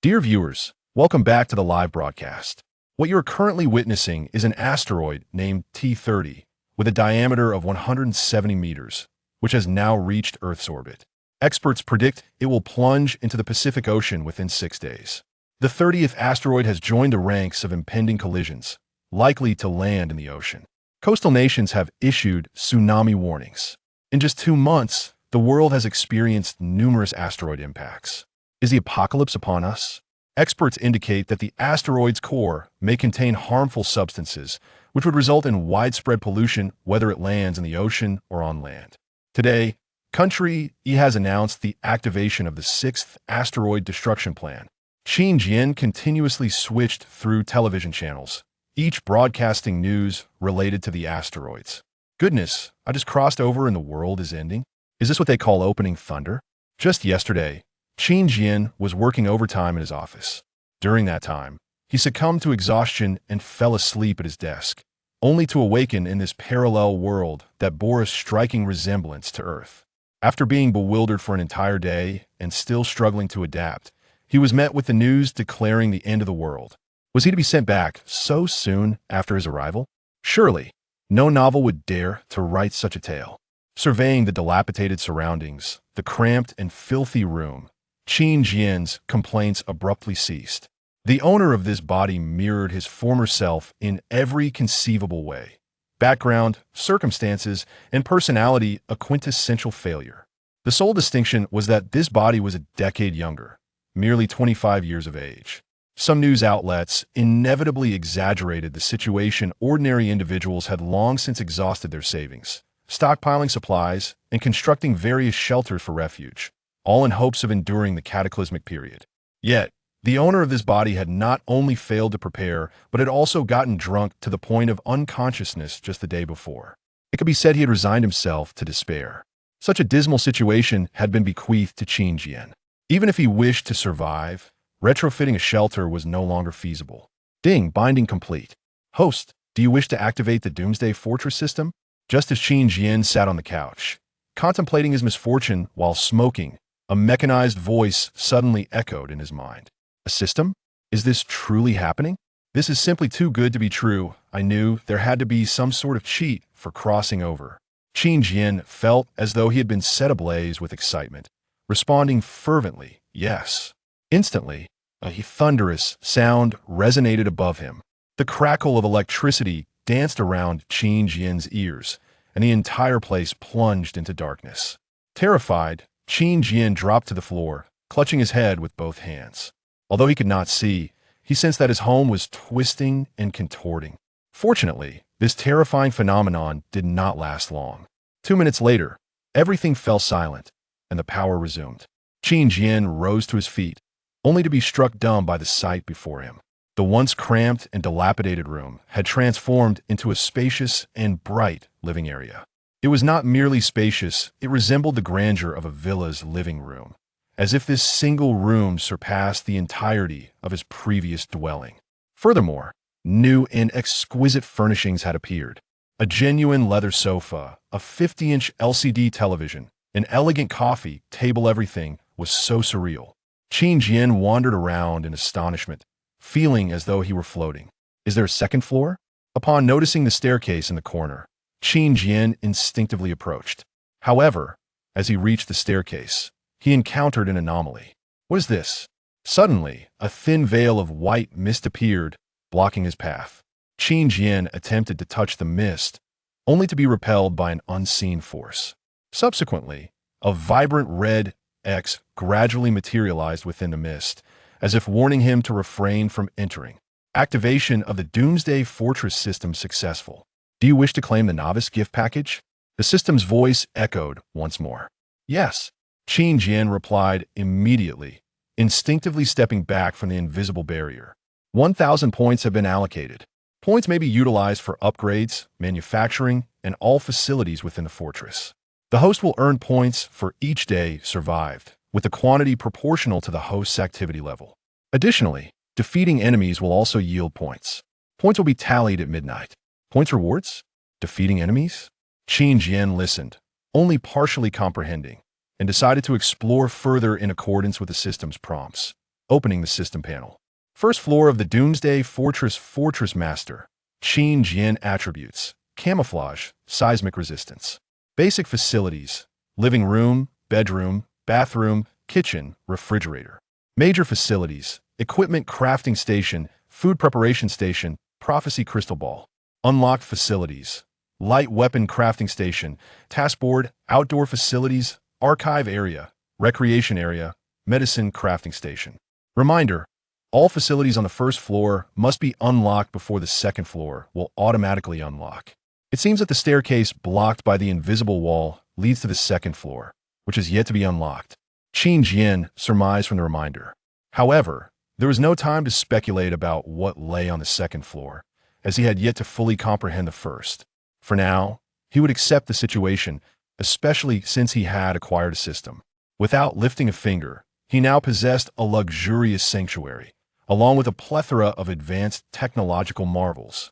Dear viewers, welcome back to the live broadcast. What you're currently witnessing is an asteroid named T30 with a diameter of 170 meters, which has now reached Earth's orbit. Experts predict it will plunge into the Pacific Ocean within 6 days. The 30th asteroid has joined the ranks of impending collisions, likely to land in the ocean. Coastal nations have issued tsunami warnings. In just 2 months, the world has experienced numerous asteroid impacts. Is the apocalypse upon us? Experts indicate that the asteroid's core may contain harmful substances, which would result in widespread pollution whether it lands in the ocean or on land. Today, Country E has announced the activation of the 6th asteroid destruction plan. Qin Jian continuously switched through television channels, each broadcasting news related to the asteroids. Goodness, I just crossed over and the world is ending? Is this what they call opening thunder? Just yesterday, Qin Jian was working overtime in his office. During that time, he succumbed to exhaustion and fell asleep at his desk, only to awaken in this parallel world that bore a striking resemblance to Earth. After being bewildered for an entire day and still struggling to adapt, he was met with the news declaring the end of the world. Was he to be sent back so soon after his arrival? Surely, no novel would dare to write such a tale. Surveying the dilapidated surroundings, the cramped and filthy room, Qin Jian's complaints abruptly ceased. The owner of this body mirrored his former self in every conceivable way. Background, circumstances, and personality a quintessential failure. The sole distinction was that this body was a decade younger, merely 25 years of age. Some news outlets inevitably exaggerated the situation. Ordinary individuals had long since exhausted their savings, stockpiling supplies, and constructing various shelters for refuge, all in hopes of enduring the cataclysmic period. Yet, the owner of this body had not only failed to prepare, but had also gotten drunk to the point of unconsciousness just the day before. It could be said he had resigned himself to despair. Such a dismal situation had been bequeathed to Qin Jian. Even if he wished to survive, retrofitting a shelter was no longer feasible. Ding, binding complete. Host, do you wish to activate the Doomsday Fortress System? Just as Qin Jian sat on the couch, contemplating his misfortune while smoking, a mechanized voice suddenly echoed in his mind. A system? Is this truly happening? This is simply too good to be true. I knew there had to be some sort of cheat for crossing over. Qin Jian felt as though he had been set ablaze with excitement, responding fervently, yes. Instantly, a thunderous sound resonated above him. The crackle of electricity danced around Qin Jian's ears, and the entire place plunged into darkness. Terrified, Qin Jian dropped to the floor, clutching his head with both hands. Although he could not see, he sensed that his home was twisting and contorting. Fortunately, this terrifying phenomenon did not last long. 2 minutes later, everything fell silent, and the power resumed. Qin Jian rose to his feet, only to be struck dumb by the sight before him. The once cramped and dilapidated room had transformed into a spacious and bright living area. It was not merely spacious, it resembled the grandeur of a villa's living room, as if this single room surpassed the entirety of his previous dwelling. Furthermore, new and exquisite furnishings had appeared. A genuine leather sofa, a 50-inch LCD television, an elegant coffee table. Everything was so surreal. Qin Jian wandered around in astonishment, feeling as though he were floating. Is there a second floor? Upon noticing the staircase in the corner, Qin Jian instinctively approached. However, as he reached the staircase, he encountered an anomaly. What is this? Suddenly, a thin veil of white mist appeared, blocking his path. Qin Jian attempted to touch the mist, only to be repelled by an unseen force. Subsequently, a vibrant red X gradually materialized within the mist, as if warning him to refrain from entering. Activation of the Doomsday Fortress System successful. Do you wish to claim the novice gift package? The system's voice echoed once more. Yes, Qin Jian replied immediately, instinctively stepping back from the invisible barrier. 1,000 points have been allocated. Points may be utilized for upgrades, manufacturing, and all facilities within the fortress. The host will earn points for each day survived, with the quantity proportional to the host's activity level. Additionally, defeating enemies will also yield points. Points will be tallied at midnight. Points rewards? Defeating enemies? Qin Jian listened, only partially comprehending, and decided to explore further in accordance with the system's prompts. opening the system panel. First floor of the Doomsday Fortress Master. Qin Jian attributes: camouflage, seismic resistance. Basic facilities: living room, bedroom, bathroom, kitchen, refrigerator. Major facilities: equipment crafting station, food preparation station, prophecy crystal ball. Unlocked facilities: light weapon crafting station, taskboard, outdoor facilities, archive area, recreation area, medicine crafting station. Reminder: all facilities on the first floor must be unlocked before the second floor will automatically unlock. It seems that the staircase blocked by the invisible wall leads to the second floor, which is yet to be unlocked. Qin Jian surmised from the reminder. However, there was no time to speculate about what lay on the second floor, as he had yet to fully comprehend the first. For now, he would accept the situation, especially since he had acquired a system. Without lifting a finger, he now possessed a luxurious sanctuary, along with a plethora of advanced technological marvels.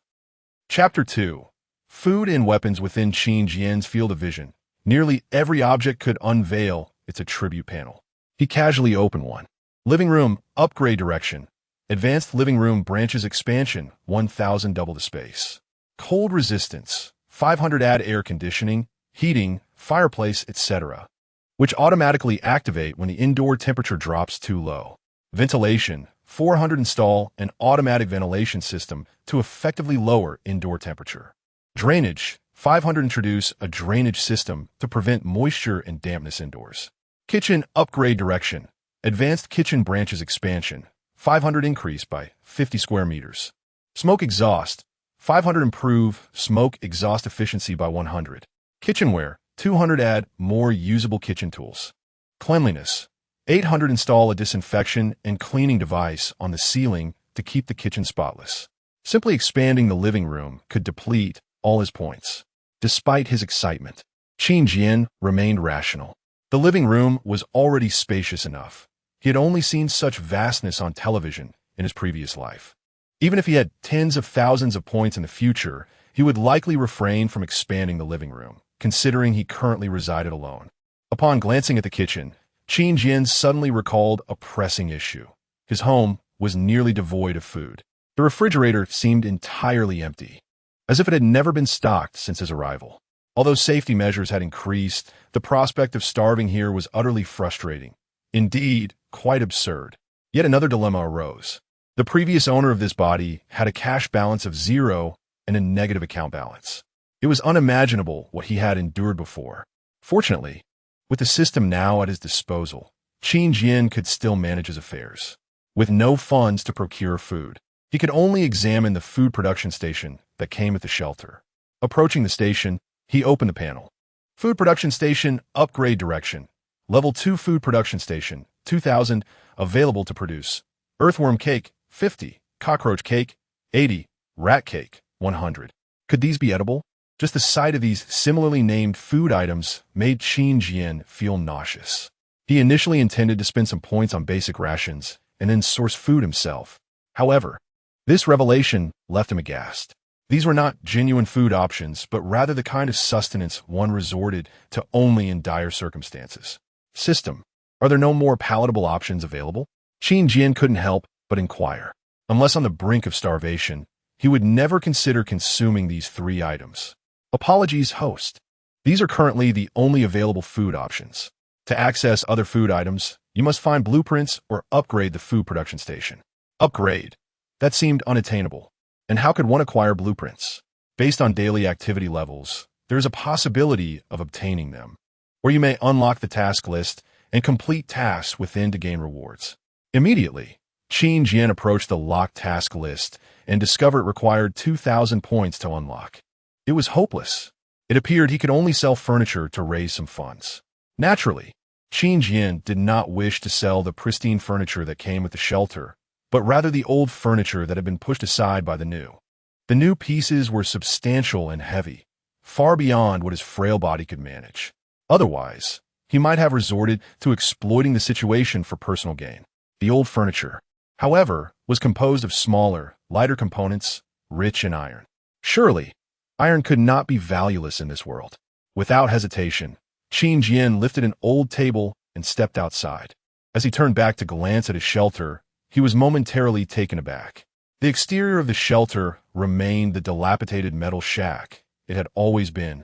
Chapter 2. Food and weapons within Qin Jian's field of vision. Nearly every object could unveil its attribute panel. He casually opened one. Living room, upgrade direction. Advanced living room branches expansion, 1000 double the space. Cold resistance, 500 add air conditioning, heating, fireplace, etc., which automatically activate when the indoor temperature drops too low. Ventilation, 400 install an automatic ventilation system to effectively lower indoor temperature. Drainage, 500 introduce a drainage system to prevent moisture and dampness indoors. Kitchen upgrade direction. Advanced kitchen branches expansion, 500 increase by 50 square meters. Smoke exhaust, 500 improve smoke exhaust efficiency by 100. Kitchenware, 200 add more usable kitchen tools. Cleanliness, 800 install a disinfection and cleaning device on the ceiling to keep the kitchen spotless. Simply expanding the living room could deplete all his points. Despite his excitement, Qin Jian remained rational. The living room was already spacious enough. He had only seen such vastness on television in his previous life. Even if he had tens of thousands of points in the future, he would likely refrain from expanding the living room, considering he currently resided alone. Upon glancing at the kitchen, Qin Jian suddenly recalled a pressing issue. His home was nearly devoid of food. The refrigerator seemed entirely empty, as if it had never been stocked since his arrival. Although safety measures had increased, the prospect of starving here was utterly frustrating. Indeed, quite absurd. Yet another dilemma arose. The previous owner of this body had a cash balance of 0 and a negative account balance. It was unimaginable what he had endured before. Fortunately, with the system now at his disposal, Qin Jian could still manage his affairs. With no funds to procure food, he could only examine the food production station that came with the shelter. Approaching the station, he opened the panel. Food production station, upgrade direction. Level 2 food production station, 2000, available to produce. Earthworm cake, 50. Cockroach cake, 80. Rat cake, 100. Could these be edible? Just the sight of these similarly named food items made Qin Jian feel nauseous. He initially intended to spend some points on basic rations and then source food himself. However, this revelation left him aghast. These were not genuine food options, but rather the kind of sustenance one resorted to only in dire circumstances. System. Are there no more palatable options available? Qin Jian couldn't help but inquire. Unless on the brink of starvation, he would never consider consuming these 3 items. Apologies, host. These are currently the only available food options. To access other food items, you must find blueprints or upgrade the food production station. Upgrade. That seemed unattainable. And how could one acquire blueprints? Based on daily activity levels, there is a possibility of obtaining them, or you may unlock the task list and complete tasks within to gain rewards. Immediately, Qin Jian approached the locked task list and discovered it required 2,000 points to unlock. It was hopeless. It appeared he could only sell furniture to raise some funds. Naturally, Qin Jian did not wish to sell the pristine furniture that came with the shelter, but rather the old furniture that had been pushed aside by the new. The new pieces were substantial and heavy, far beyond what his frail body could manage. Otherwise, he might have resorted to exploiting the situation for personal gain. The old furniture, however, was composed of smaller, lighter components, rich in iron. Surely, iron could not be valueless in this world. Without hesitation, Qin Jian lifted an old table and stepped outside. As he turned back to glance at his shelter, he was momentarily taken aback. The exterior of the shelter remained the dilapidated metal shack it had always been,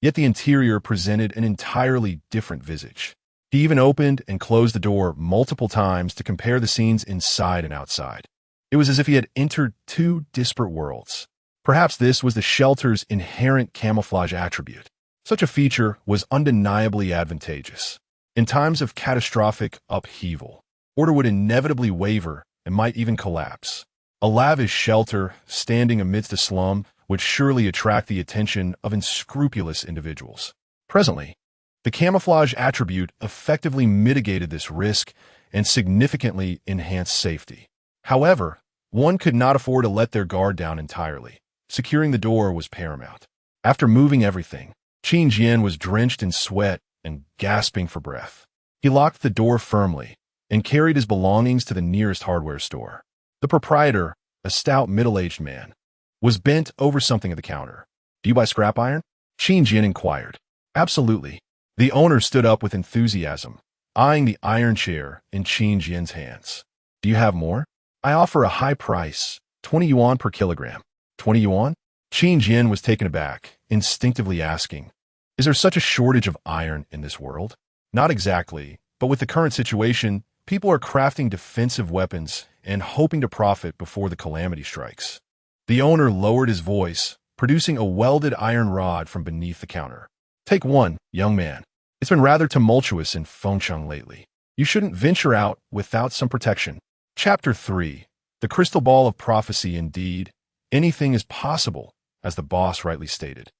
yet the interior presented an entirely different visage. He even opened and closed the door multiple times to compare the scenes inside and outside. It was as if he had entered two disparate worlds. Perhaps this was the shelter's inherent camouflage attribute. Such a feature was undeniably advantageous. In times of catastrophic upheaval, order would inevitably waver and might even collapse. A lavish shelter standing amidst a slum would surely attract the attention of unscrupulous individuals. Presently, the camouflage attribute effectively mitigated this risk and significantly enhanced safety. However, one could not afford to let their guard down entirely. Securing the door was paramount. After moving everything, Qin Jian was drenched in sweat and gasping for breath. He locked the door firmly and carried his belongings to the nearest hardware store. The proprietor, a stout middle-aged man, was bent over something at the counter. "Do you buy scrap iron?" Qin Jian inquired. "Absolutely." The owner stood up with enthusiasm, eyeing the iron chair in Qin Jian's hands. "Do you have more?" "I offer a high price, 20 yuan per kilogram." 20 yuan? Qin Jian was taken aback, instinctively asking, "Is there such a shortage of iron in this world?" "Not exactly, but with the current situation, people are crafting defensive weapons and hoping to profit before the calamity strikes." The owner lowered his voice, producing a welded iron rod from beneath the counter. "Take one, young man. It's been rather tumultuous in Fengcheng lately. You shouldn't venture out without some protection." Chapter 3. The Crystal Ball of Prophecy. Indeed, anything is possible, as the boss rightly stated.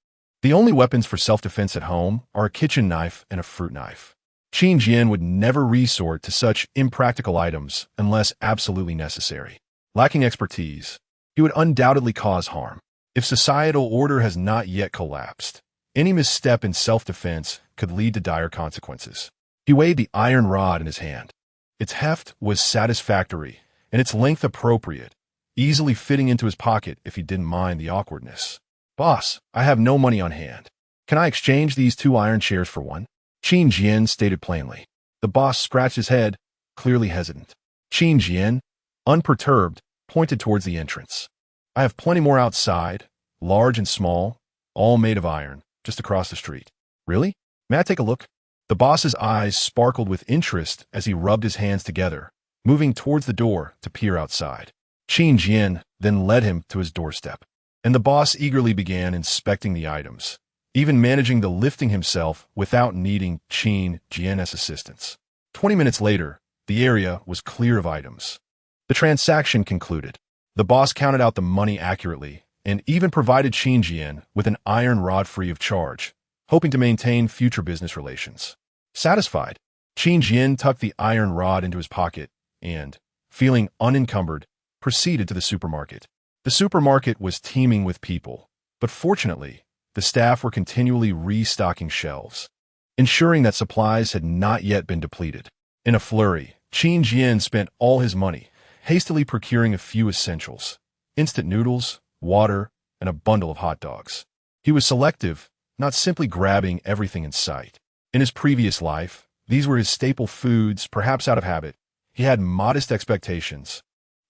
The only weapons for self-defense at home are a kitchen knife and a fruit knife. Qin Jian would never resort to such impractical items unless absolutely necessary. Lacking expertise, he would undoubtedly cause harm. If societal order has not yet collapsed, any misstep in self-defense could lead to dire consequences. He weighed the iron rod in his hand. Its heft was satisfactory, and its length appropriate, easily fitting into his pocket if he didn't mind the awkwardness. "Boss, I have no money on hand. Can I exchange these 2 iron chairs for one?" Qin Jian stated plainly. The boss scratched his head, clearly hesitant. Qin Jian, unperturbed, pointed towards the entrance. "I have plenty more outside, large and small, all made of iron, just across the street." "Really? May I take a look?" The boss's eyes sparkled with interest as he rubbed his hands together, moving towards the door to peer outside. Qin Jian then led him to his doorstep, and the boss eagerly began inspecting the items, even managing the lifting himself without needing Qin Jian's assistance. 20 minutes later, the area was clear of items. The transaction concluded. The boss counted out the money accurately and even provided Qin Jian with an iron rod free of charge, hoping to maintain future business relations. Satisfied, Qin Jian tucked the iron rod into his pocket and, feeling unencumbered, proceeded to the supermarket. The supermarket was teeming with people, but fortunately, the staff were continually restocking shelves, ensuring that supplies had not yet been depleted. In a flurry, Qin Jian spent all his money, hastily procuring a few essentials: instant noodles, water, and a bundle of hot dogs. He was selective, not simply grabbing everything in sight. In his previous life, these were his staple foods, perhaps out of habit. He had modest expectations,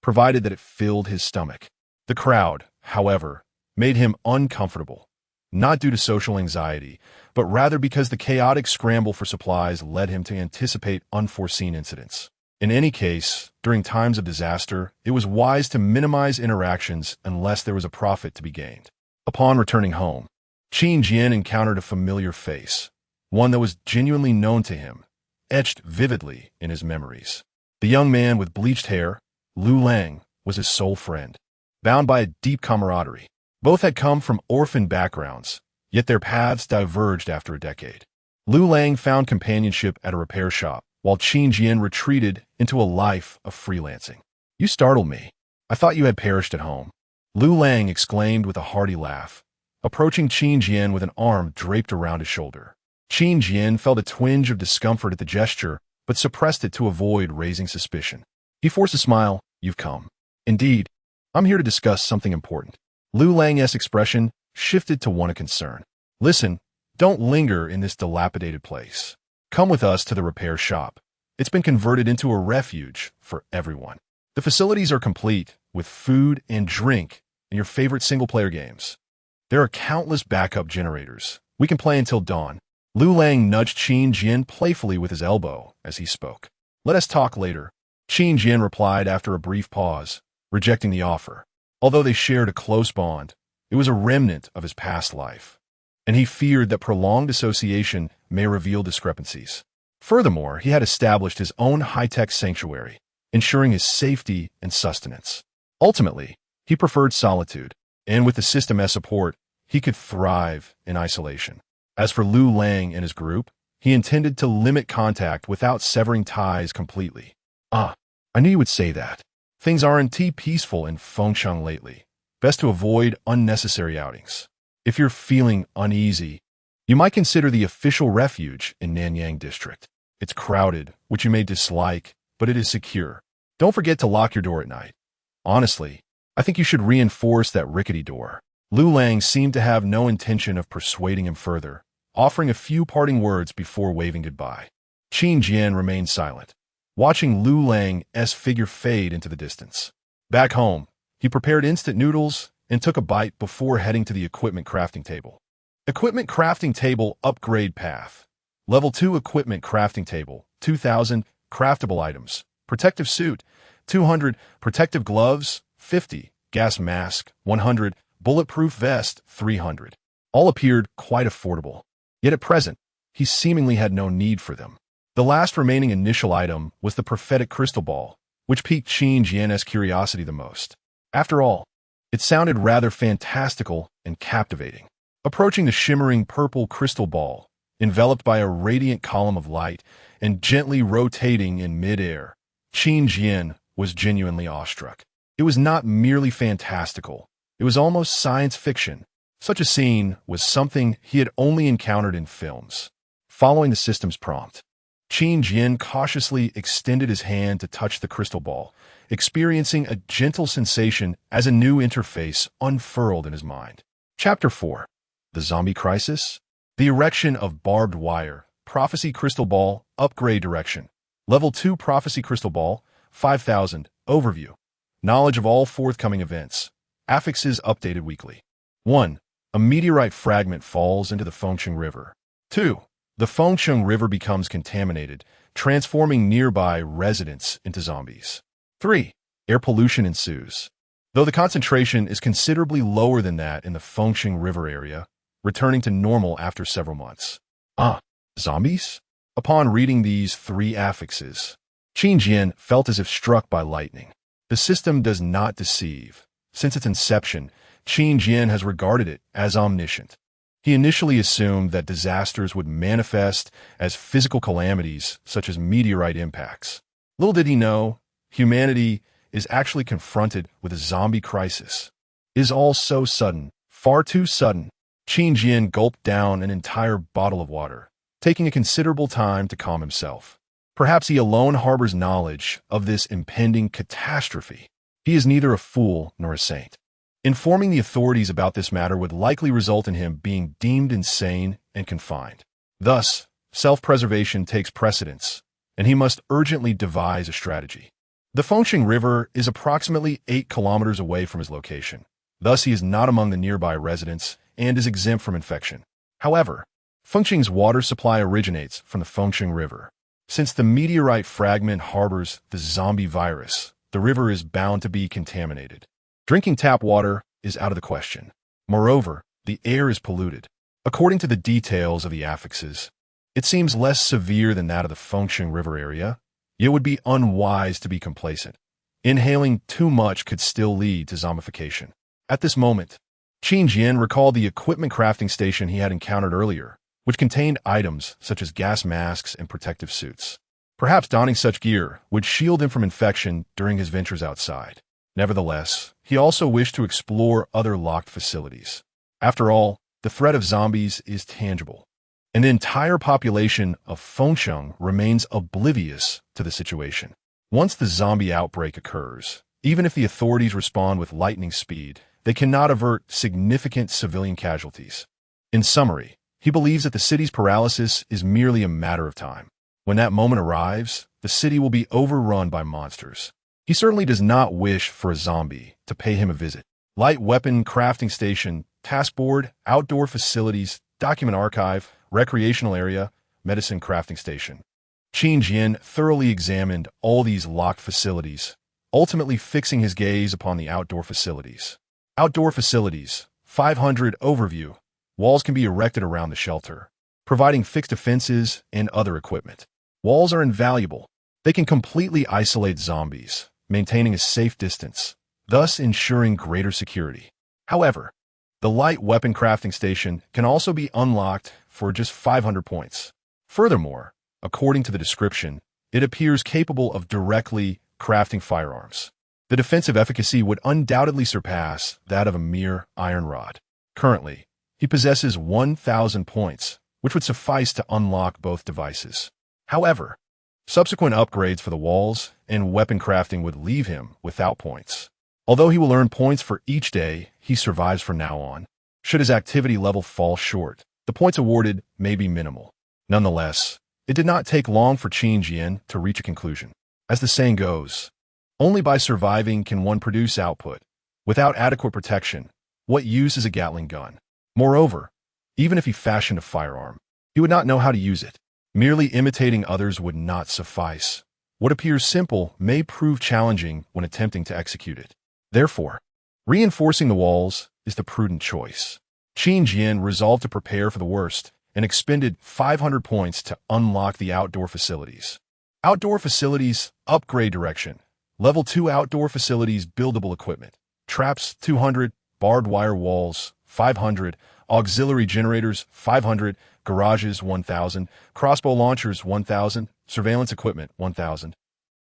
provided that it filled his stomach. The crowd, however, made him uncomfortable, not due to social anxiety, but rather because the chaotic scramble for supplies led him to anticipate unforeseen incidents. In any case, during times of disaster, it was wise to minimize interactions unless there was a profit to be gained. Upon returning home, Qin Jian encountered a familiar face, one that was genuinely known to him, etched vividly in his memories. The young man with bleached hair, Lu Lang, was his sole friend, bound by a deep camaraderie. Both had come from orphan backgrounds, yet their paths diverged after a decade. Lu Lang found companionship at a repair shop, while Qin Jian retreated into a life of freelancing. "You startled me. I thought you had perished at home," Lu Lang exclaimed with a hearty laugh, approaching Qin Jian with an arm draped around his shoulder. Qin Jian felt a twinge of discomfort at the gesture, but suppressed it to avoid raising suspicion. He forced a smile. "You've come." "Indeed. I'm here to discuss something important." Lu Lang's expression shifted to one of concern. "Listen, don't linger in this dilapidated place. Come with us to the repair shop. It's been converted into a refuge for everyone." The facilities are complete with food and drink and your favorite single-player games. There are countless backup generators. We can play until dawn. Lu Lang nudged Qin Jian playfully with his elbow as he spoke. Let us talk later. Qin Jian replied after a brief pause, rejecting the offer. Although they shared a close bond, it was a remnant of his past life, and he feared that prolonged association may reveal discrepancies. Furthermore, he had established his own high-tech sanctuary, ensuring his safety and sustenance. Ultimately, he preferred solitude, and with the system as support, he could thrive in isolation. As for Lu Lang and his group, he intended to limit contact without severing ties completely. I knew you would say that. Things aren't too peaceful in Fengcheng lately. Best to avoid unnecessary outings. If you're feeling uneasy, you might consider the official refuge in Nanyang District. It's crowded, which you may dislike, but it is secure. Don't forget to lock your door at night. Honestly, I think you should reinforce that rickety door. Lu Lang seemed to have no intention of persuading him further, offering a few parting words before waving goodbye. Qin Jian remained silent, watching Lu Lang's figure fade into the distance. Back home, he prepared instant noodles and took a bite before heading to the equipment crafting table. Equipment crafting table upgrade path. Level 2 equipment crafting table, 2,000 craftable items. Protective suit, 200. Protective gloves, 50. Gas mask, 100. Bulletproof vest, 300. All appeared quite affordable. Yet at present, he seemingly had no need for them. The last remaining initial item was the prophetic crystal ball, which piqued Qin Jian's curiosity the most. After all, it sounded rather fantastical and captivating. Approaching the shimmering purple crystal ball, enveloped by a radiant column of light and gently rotating in midair, Qin Jian was genuinely awestruck. It was not merely fantastical. It was almost science fiction. Such a scene was something he had only encountered in films. Following the system's prompt, Qin Jian cautiously extended his hand to touch the crystal ball, experiencing a gentle sensation as a new interface unfurled in his mind. Chapter 4. The Zombie Crisis? The erection of barbed wire. Prophecy Crystal Ball. Upgrade direction. Level 2 Prophecy Crystal Ball. 5,000. Overview. Knowledge of all forthcoming events. Affixes updated weekly. 1. A meteorite fragment falls into the Fengcheng River. 2. The Fengcheng River becomes contaminated, transforming nearby residents into zombies. 3. Air pollution ensues. Though the concentration is considerably lower than that in the Fengcheng River area, returning to normal after several months. Zombies? Upon reading these 3 affixes, Qin Jian felt as if struck by lightning. The system does not deceive. Since its inception, Qin Jian has regarded it as omniscient. He initially assumed that disasters would manifest as physical calamities such as meteorite impacts. Little did he know, humanity is actually confronted with a zombie crisis. It is all so sudden, far too sudden. Qin Jian gulped down an entire bottle of water, taking a considerable time to calm himself. Perhaps he alone harbors knowledge of this impending catastrophe. He is neither a fool nor a saint. Informing the authorities about this matter would likely result in him being deemed insane and confined. Thus, self-preservation takes precedence, and he must urgently devise a strategy. The Fengcheng River is approximately 8 kilometers away from his location. Thus, he is not among the nearby residents and is exempt from infection. However, Fengcheng's water supply originates from the Fengcheng River. Since the meteorite fragment harbors the zombie virus, the river is bound to be contaminated. Drinking tap water is out of the question. Moreover, the air is polluted. According to the details of the affixes, it seems less severe than that of the Fengcheng River area. It would be unwise to be complacent. Inhaling too much could still lead to zombification. At this moment, Qin Jian recalled the equipment crafting station he had encountered earlier, which contained items such as gas masks and protective suits. Perhaps donning such gear would shield him from infection during his ventures outside. Nevertheless, he also wished to explore other locked facilities. After all, the threat of zombies is tangible, and the entire population of Fengcheng remains oblivious to the situation. Once the zombie outbreak occurs, even if the authorities respond with lightning speed, they cannot avert significant civilian casualties. In summary, he believes that the city's paralysis is merely a matter of time. When that moment arrives, the city will be overrun by monsters. He certainly does not wish for a zombie to pay him a visit. Light weapon crafting station, taskboard, outdoor facilities, document archive, recreational area, medicine crafting station. Qin Jian thoroughly examined all these locked facilities, ultimately fixing his gaze upon the outdoor facilities. Outdoor facilities, 500 overview. Walls can be erected around the shelter, providing fixed defenses and other equipment. Walls are invaluable. They can completely isolate zombies, maintaining a safe distance, thus ensuring greater security. However, the light weapon crafting station can also be unlocked for just 500 points. Furthermore, according to the description, it appears capable of directly crafting firearms. The defensive efficacy would undoubtedly surpass that of a mere iron rod. Currently, he possesses 1,000 points, which would suffice to unlock both devices. However, subsequent upgrades for the walls and weapon crafting would leave him without points. Although he will earn points for each day he survives from now on, should his activity level fall short, the points awarded may be minimal. Nonetheless, it did not take long for Qin Jian to reach a conclusion. As the saying goes, only by surviving can one produce output. Without adequate protection, what use is a Gatling gun? Moreover, even if he fashioned a firearm, he would not know how to use it. Merely imitating others would not suffice. What appears simple may prove challenging when attempting to execute it. Therefore, reinforcing the walls is the prudent choice. Qin Jian resolved to prepare for the worst and expended 500 points to unlock the outdoor facilities. Outdoor facilities, upgrade direction. Level 2 outdoor facilities, buildable equipment. Traps, 200. Barbed wire walls, 500. Auxiliary generators, 500. Garages, 1,000. Crossbow launchers, 1,000. Surveillance equipment, 1,000.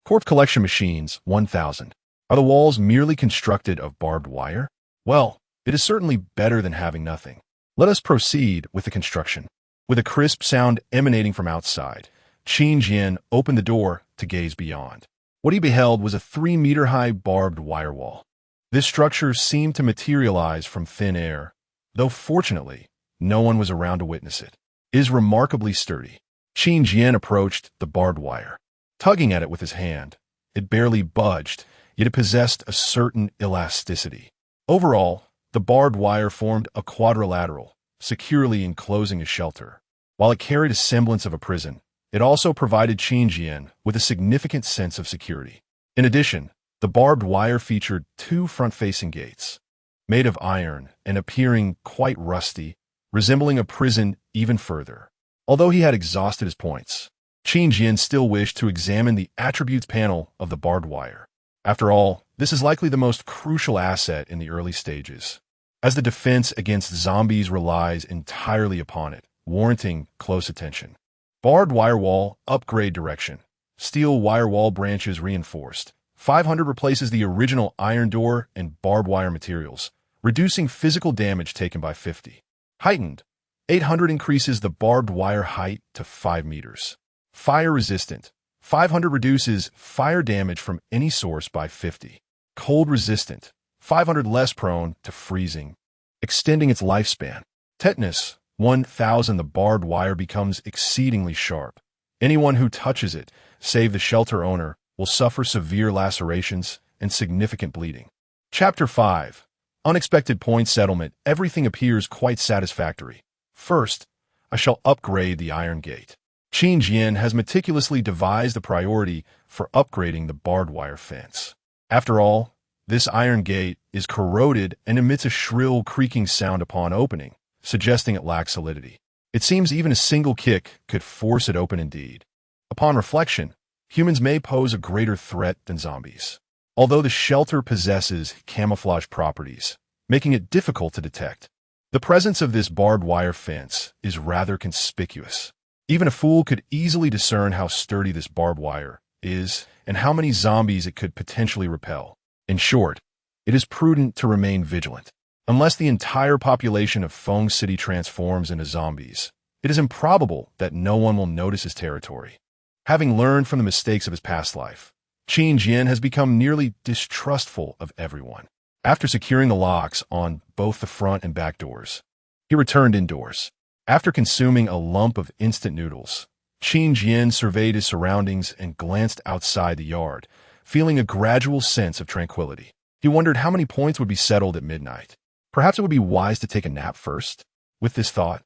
Corpse collection machines, 1,000. Are the walls merely constructed of barbed wire? Well, it is certainly better than having nothing. Let us proceed with the construction. With a crisp sound emanating from outside, Qin Jian opened the door to gaze beyond. What he beheld was a 3-meter-high barbed wire wall. This structure seemed to materialize from thin air, though fortunately, no one was around to witness it. It is remarkably sturdy. Qin Jian approached the barbed wire. Tugging at it with his hand, it barely budged, yet it possessed a certain elasticity. Overall, the barbed wire formed a quadrilateral, securely enclosing a shelter. While it carried a semblance of a prison, it also provided Qin Jian with a significant sense of security. In addition, the barbed wire featured 2 front-facing gates, made of iron and appearing quite rusty, resembling a prison even further. Although he had exhausted his points, Qin Jian still wished to examine the attributes panel of the barbed wire. After all, this is likely the most crucial asset in the early stages, as the defense against zombies relies entirely upon it, warranting close attention. Barbed wire wall, upgrade direction. Steel wire wall branches reinforced. 500 replaces the original iron door and barbed wire materials, reducing physical damage taken by 50. Heightened. 800 increases the barbed wire height to 5 meters. Fire resistant. 500 reduces fire damage from any source by 50. Cold resistant. 500 less prone to freezing, extending its lifespan. Tetanus. 1,000 the barbed wire becomes exceedingly sharp. Anyone who touches it, save the shelter owner, will suffer severe lacerations and significant bleeding. Chapter 5. Unexpected point settlement. Everything appears quite satisfactory. First, I shall upgrade the iron gate. Qin Jian has meticulously devised a priority for upgrading the barbed wire fence. After all, this iron gate is corroded and emits a shrill creaking sound upon opening, suggesting it lacks solidity. It seems even a single kick could force it open indeed. Upon reflection, humans may pose a greater threat than zombies, although the shelter possesses camouflage properties, making it difficult to detect. The presence of this barbed wire fence is rather conspicuous. Even a fool could easily discern how sturdy this barbed wire is and how many zombies it could potentially repel. In short, it is prudent to remain vigilant. Unless the entire population of Feng City transforms into zombies, it is improbable that no one will notice his territory. Having learned from the mistakes of his past life, Qin Jian has become nearly distrustful of everyone. After securing the locks on both the front and back doors, he returned indoors. After consuming a lump of instant noodles, Qin Jian surveyed his surroundings and glanced outside the yard, feeling a gradual sense of tranquility. He wondered how many points would be settled at midnight. Perhaps it would be wise to take a nap first. With this thought,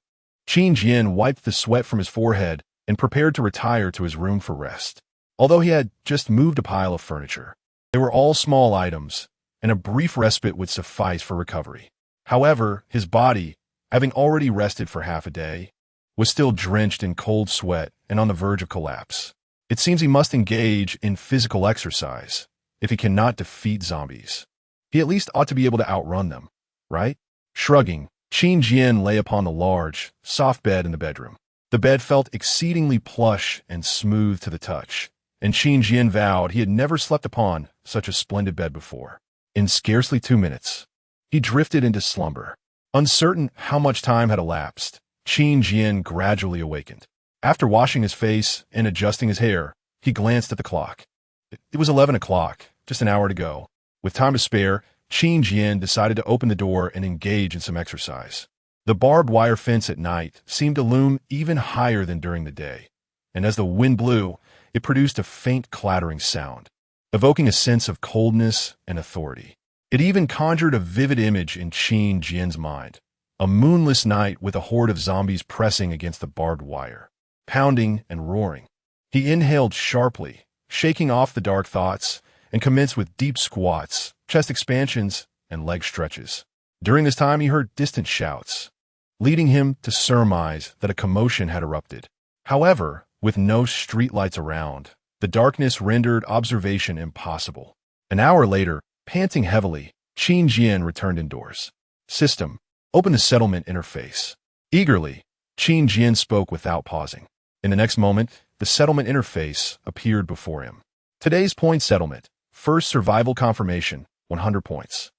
Qin Jian wiped the sweat from his forehead and prepared to retire to his room for rest. Although he had just moved a pile of furniture, they were all small items, and a brief respite would suffice for recovery. However, his body, having already rested for half a day, was still drenched in cold sweat and on the verge of collapse. It seems he must engage in physical exercise if he cannot defeat zombies. He at least ought to be able to outrun them, right? Shrugging, Qin Jian lay upon the large, soft bed in the bedroom. The bed felt exceedingly plush and smooth to the touch, and Qin Jian vowed he had never slept upon such a splendid bed before. In scarcely 2 minutes, he drifted into slumber. Uncertain how much time had elapsed, Qin Jian gradually awakened. After washing his face and adjusting his hair, he glanced at the clock. It was 11 o'clock, just an hour to go. With time to spare, Qin Jian decided to open the door and engage in some exercise. The barbed wire fence at night seemed to loom even higher than during the day, and as the wind blew, it produced a faint clattering sound, evoking a sense of coldness and authority. It even conjured a vivid image in Qin Jian's mind, a moonless night with a horde of zombies pressing against the barbed wire, pounding and roaring. He inhaled sharply, shaking off the dark thoughts, and commenced with deep squats, chest expansions, and leg stretches. During this time, he heard distant shouts, leading him to surmise that a commotion had erupted. However, with no streetlights around, the darkness rendered observation impossible. An hour later, panting heavily, Qin Jian returned indoors. System, open the settlement interface. Eagerly, Qin Jian spoke without pausing. In the next moment, the settlement interface appeared before him. Today's point settlement. First survival confirmation, 100 points.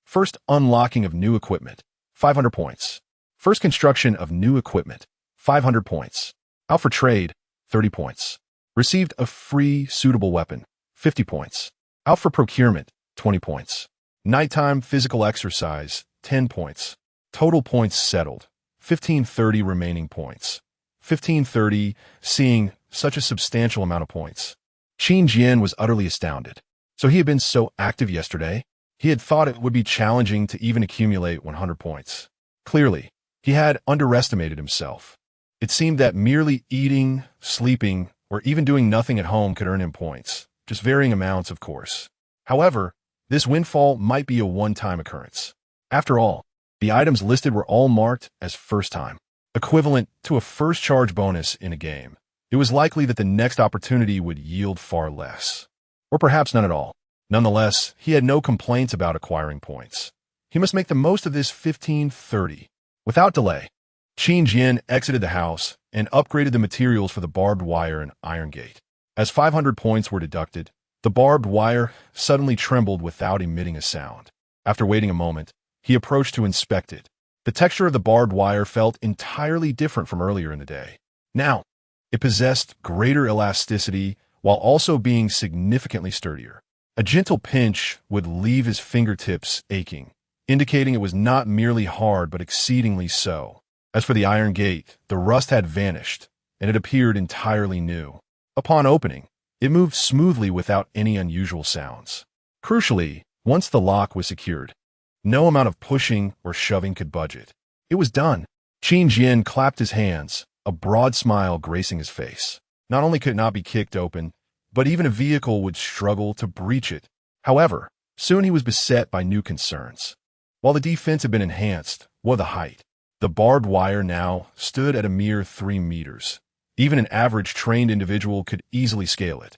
First unlocking of new equipment, 500 points. First construction of new equipment, 500 points. Out for trade, 30 points. Received a free suitable weapon, 50 points. Out for procurement, 20 points. Nighttime physical exercise, 10 points. Total points settled, 1530 remaining points. 1530, seeing such a substantial amount of points. Qin Jian was utterly astounded. So he had been so active yesterday, he had thought it would be challenging to even accumulate 100 points. Clearly, he had underestimated himself. It seemed that merely eating, sleeping, or even doing nothing at home could earn him points, just varying amounts, of course. However, this windfall might be a one-time occurrence. After all, the items listed were all marked as first time, equivalent to a first charge bonus in a game. It was likely that the next opportunity would yield far less, or perhaps none at all. Nonetheless, he had no complaints about acquiring points. He must make the most of this 1530. Without delay, Qin Jian exited the house and upgraded the materials for the barbed wire and iron gate. As 500 points were deducted, the barbed wire suddenly trembled without emitting a sound. After waiting a moment, he approached to inspect it. The texture of the barbed wire felt entirely different from earlier in the day. Now, it possessed greater elasticity while also being significantly sturdier. A gentle pinch would leave his fingertips aching, indicating it was not merely hard but exceedingly so. As for the iron gate, the rust had vanished, and it appeared entirely new. Upon opening, it moved smoothly without any unusual sounds. Crucially, once the lock was secured, no amount of pushing or shoving could budge it. It was done. Qin Jian clapped his hands, a broad smile gracing his face. Not only could it not be kicked open, but even a vehicle would struggle to breach it. However, soon he was beset by new concerns. While the defense had been enhanced, the height. The barbed wire now stood at a mere 3 meters. Even an average trained individual could easily scale it.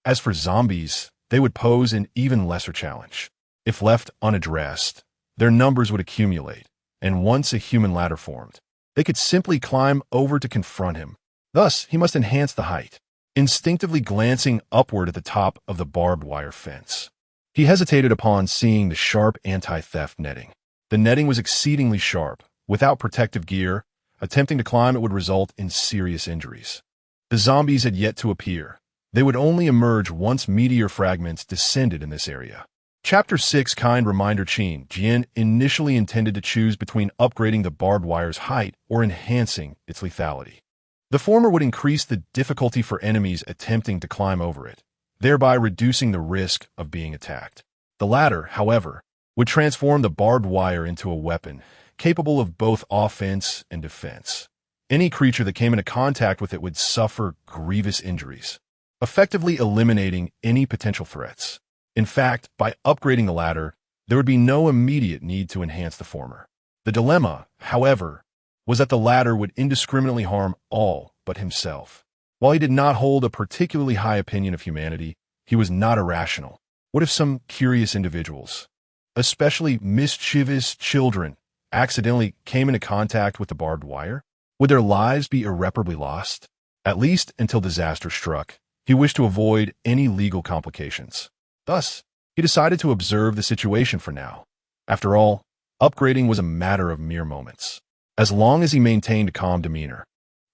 As for zombies, they would pose an even lesser challenge. If left unaddressed, their numbers would accumulate, and once a human ladder formed, they could simply climb over to confront him. Thus, he must enhance the height, instinctively glancing upward at the top of the barbed wire fence. He hesitated upon seeing the sharp anti-theft netting. The netting was exceedingly sharp. Without protective gear, attempting to climb it would result in serious injuries. The zombies had yet to appear. They would only emerge once meteor fragments descended in this area. Chapter 6 Kind reminder. Qin Jian initially intended to choose between upgrading the barbed wire's height or enhancing its lethality. The former would increase the difficulty for enemies attempting to climb over it, thereby reducing the risk of being attacked. The latter, however, would transform the barbed wire into a weapon capable of both offense and defense. Any creature that came into contact with it would suffer grievous injuries, effectively eliminating any potential threats. In fact, by upgrading the latter, there would be no immediate need to enhance the former. The dilemma, however, was that the latter would indiscriminately harm all but himself. While he did not hold a particularly high opinion of humanity, he was not irrational. What if some curious individuals, especially mischievous children, accidentally came into contact with the barbed wire? Would their lives be irreparably lost? At least until disaster struck, he wished to avoid any legal complications. Thus, he decided to observe the situation for now. After all, upgrading was a matter of mere moments. As long as he maintained a calm demeanor,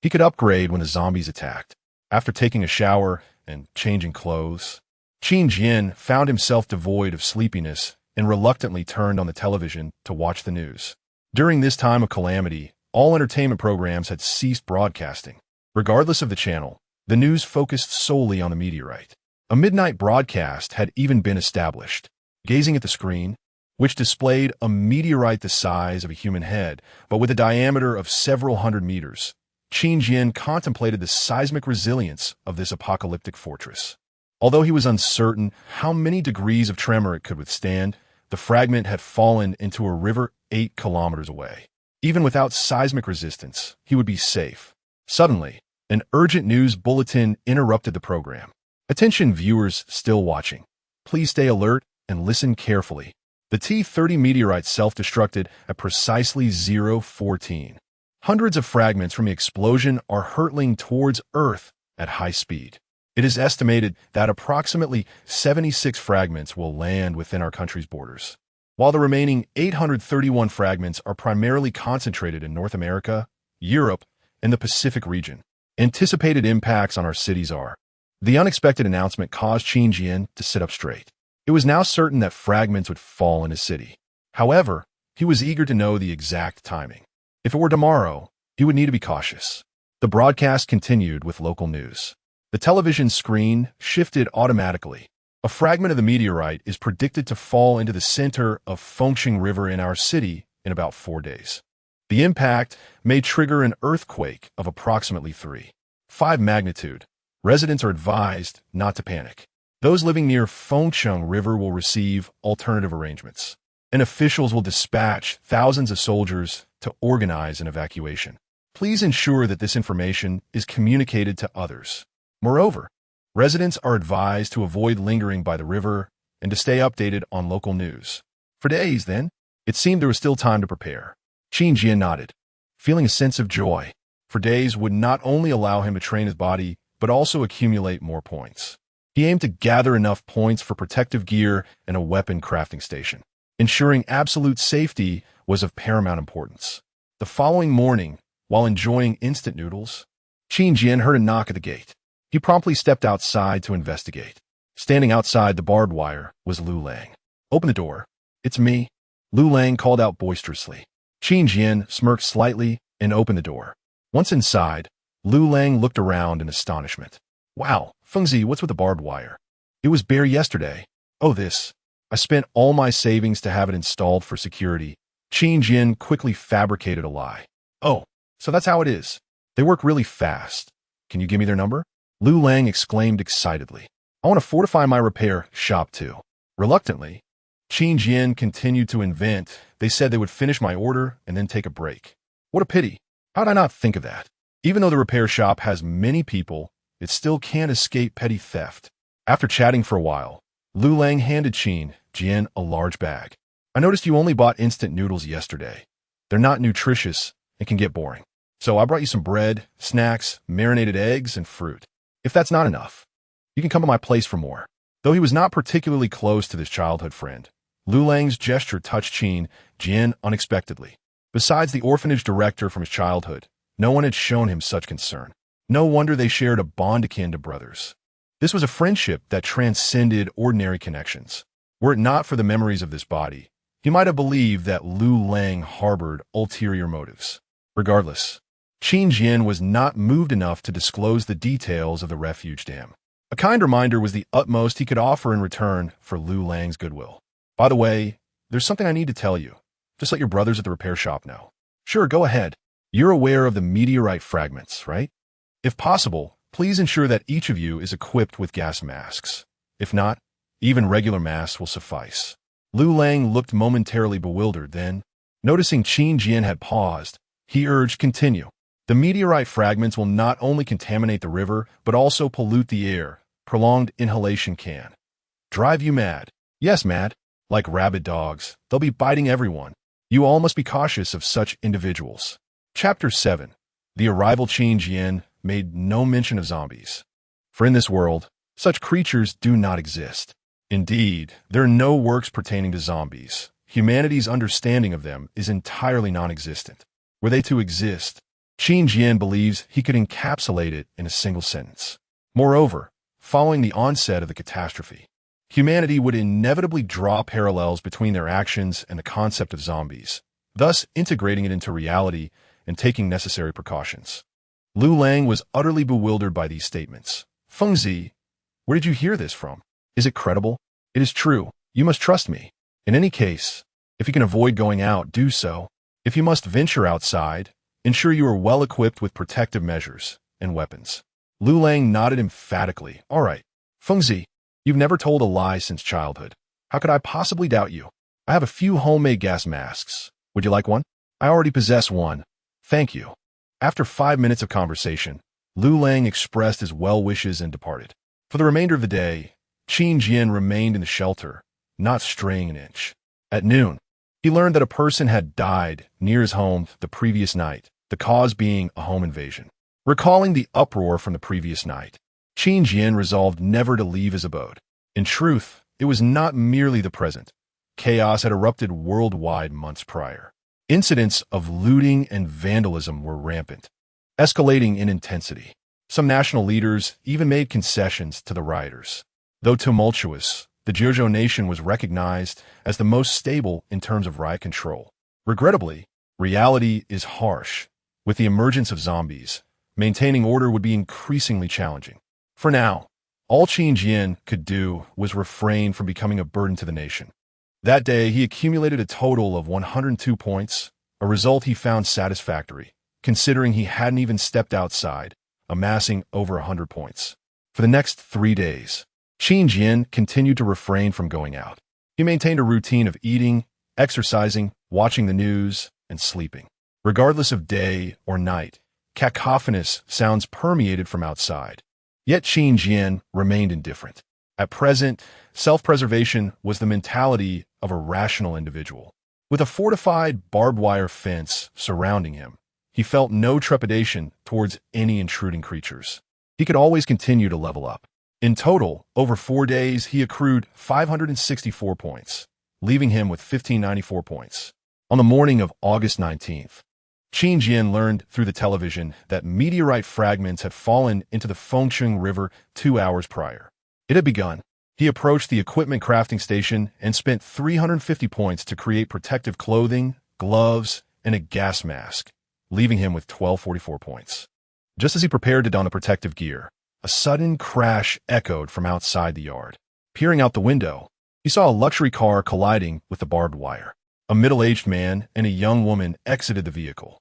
he could upgrade when the zombies attacked. After taking a shower and changing clothes, Qin Jian found himself devoid of sleepiness and reluctantly turned on the television to watch the news. During this time of calamity, all entertainment programs had ceased broadcasting. Regardless of the channel, the news focused solely on the meteorite. A midnight broadcast had even been established. Gazing at the screen, which displayed a meteorite the size of a human head, but with a diameter of several hundred meters, Qin Jian contemplated the seismic resilience of this apocalyptic fortress. Although he was uncertain how many degrees of tremor it could withstand, the fragment had fallen into a river 8 kilometers away. Even without seismic resistance, he would be safe. Suddenly, an urgent news bulletin interrupted the program. Attention viewers still watching. Please stay alert and listen carefully. The T-30 meteorite self-destructed at precisely 0:14. Hundreds of fragments from the explosion are hurtling towards Earth at high speed. It is estimated that approximately 76 fragments will land within our country's borders, while the remaining 831 fragments are primarily concentrated in North America, Europe, and the Pacific region. Anticipated impacts on our cities are. The unexpected announcement caused Qin Jian to sit up straight. It was now certain that fragments would fall in his city. However, he was eager to know the exact timing. If it were tomorrow, he would need to be cautious. The broadcast continued with local news. The television screen shifted automatically. A fragment of the meteorite is predicted to fall into the center of Fengqing River in our city in about 4 days. The impact may trigger an earthquake of approximately 3.5 magnitude. Residents are advised not to panic. Those living near Fengqing River will receive alternative arrangements, and officials will dispatch thousands of soldiers to organize an evacuation. Please ensure that this information is communicated to others. Moreover, residents are advised to avoid lingering by the river and to stay updated on local news. For days, then, it seemed there was still time to prepare. Qin Jian nodded, feeling a sense of joy. For days would not only allow him to train his body, but also accumulate more points. He aimed to gather enough points for protective gear and a weapon crafting station. Ensuring absolute safety was of paramount importance. The following morning, while enjoying instant noodles, Qin Jian heard a knock at the gate. He promptly stepped outside to investigate. Standing outside the barbed wire was Lu Lang. "Open the door. It's me," Lu Lang called out boisterously. Qin Jian smirked slightly and opened the door. Once inside, Lu Lang looked around in astonishment. "Wow, Fengzi, what's with the barbed wire? It was bare yesterday." "Oh, this. I spent all my savings to have it installed for security." Qin Jian quickly fabricated a lie. "Oh, so that's how it is. They work really fast. Can you give me their number?" Lu Lang exclaimed excitedly. "I want to fortify my repair shop too." Reluctantly, Qin Jian continued to invent. "They said they would finish my order and then take a break." What a pity. How did I not think of that? Even though the repair shop has many people, it still can't escape petty theft. After chatting for a while, Lu Lang handed Qin Jian a large bag. "I noticed you only bought instant noodles yesterday. They're not nutritious and can get boring. So I brought you some bread, snacks, marinated eggs, and fruit. If that's not enough, you can come to my place for more." Though he was not particularly close to this childhood friend, Lu Lang's gesture touched Qin Jian unexpectedly. Besides the orphanage director from his childhood, no one had shown him such concern. No wonder they shared a bond akin to brothers. This was a friendship that transcended ordinary connections. Were it not for the memories of this body, he might have believed that Lu Lang harbored ulterior motives. Regardless, Qin Jian was not moved enough to disclose the details of the refuge dam. A kind reminder was the utmost he could offer in return for Lu Lang's goodwill. By the way, there's something I need to tell you. Just let your brothers at the repair shop know. Sure, go ahead. You're aware of the meteorite fragments, right? If possible, please ensure that each of you is equipped with gas masks. If not, even regular masks will suffice. Lu Lang looked momentarily bewildered, then, noticing Qin Jian had paused, he urged, continue. The meteorite fragments will not only contaminate the river, but also pollute the air. Prolonged inhalation can drive you mad. Yes, mad. Like rabid dogs, they'll be biting everyone. You all must be cautious of such individuals. Chapter 7. The arrival. Qin Jian made no mention of zombies. For in this world, such creatures do not exist. Indeed, there are no works pertaining to zombies. Humanity's understanding of them is entirely non-existent. Were they to exist, Qin Jian believes he could encapsulate it in a single sentence. Moreover, following the onset of the catastrophe, humanity would inevitably draw parallels between their actions and the concept of zombies, thus integrating it into reality and taking necessary precautions. Lu Lang was utterly bewildered by these statements. Fengzi, where did you hear this from? Is it credible? It is true. You must trust me. In any case, if you can avoid going out, do so. If you must venture outside, ensure you are well equipped with protective measures and weapons. Lu Lang nodded emphatically. All right. Fengzi, you've never told a lie since childhood. How could I possibly doubt you? I have a few homemade gas masks. Would you like one? I already possess one. Thank you. After 5 minutes of conversation, Lu Lang expressed his well wishes and departed. For the remainder of the day, Qin Jian remained in the shelter, not straying an inch. At noon, he learned that a person had died near his home the previous night, the cause being a home invasion. Recalling the uproar from the previous night, Qin Jian resolved never to leave his abode. In truth, it was not merely the present. Chaos had erupted worldwide months prior. Incidents of looting and vandalism were rampant, escalating in intensity. Some national leaders even made concessions to the rioters. Though tumultuous, the Zheozhou nation was recognized as the most stable in terms of riot control. Regrettably, reality is harsh. With the emergence of zombies, maintaining order would be increasingly challenging. For now, all Qin Jian could do was refrain from becoming a burden to the nation. That day, he accumulated a total of 102 points, a result he found satisfactory, considering he hadn't even stepped outside, amassing over 100 points. For the next 3 days, Qin Jian continued to refrain from going out. He maintained a routine of eating, exercising, watching the news, and sleeping. Regardless of day or night, cacophonous sounds permeated from outside. Yet Qin Jian remained indifferent. At present, self-preservation was the mentality of a rational individual. With a fortified barbed wire fence surrounding him, he felt no trepidation towards any intruding creatures. He could always continue to level up. In total, over 4 days, he accrued 564 points, leaving him with 1,594 points. On the morning of August 19th, Qin Jian learned through the television that meteorite fragments had fallen into the Fengcheng River 2 hours prior. It had begun. He approached the equipment crafting station and spent 350 points to create protective clothing, gloves, and a gas mask, leaving him with 1,244 points. Just as he prepared to don the protective gear, a sudden crash echoed from outside the yard. Peering out the window, he saw a luxury car colliding with the barbed wire. A middle-aged man and a young woman exited the vehicle.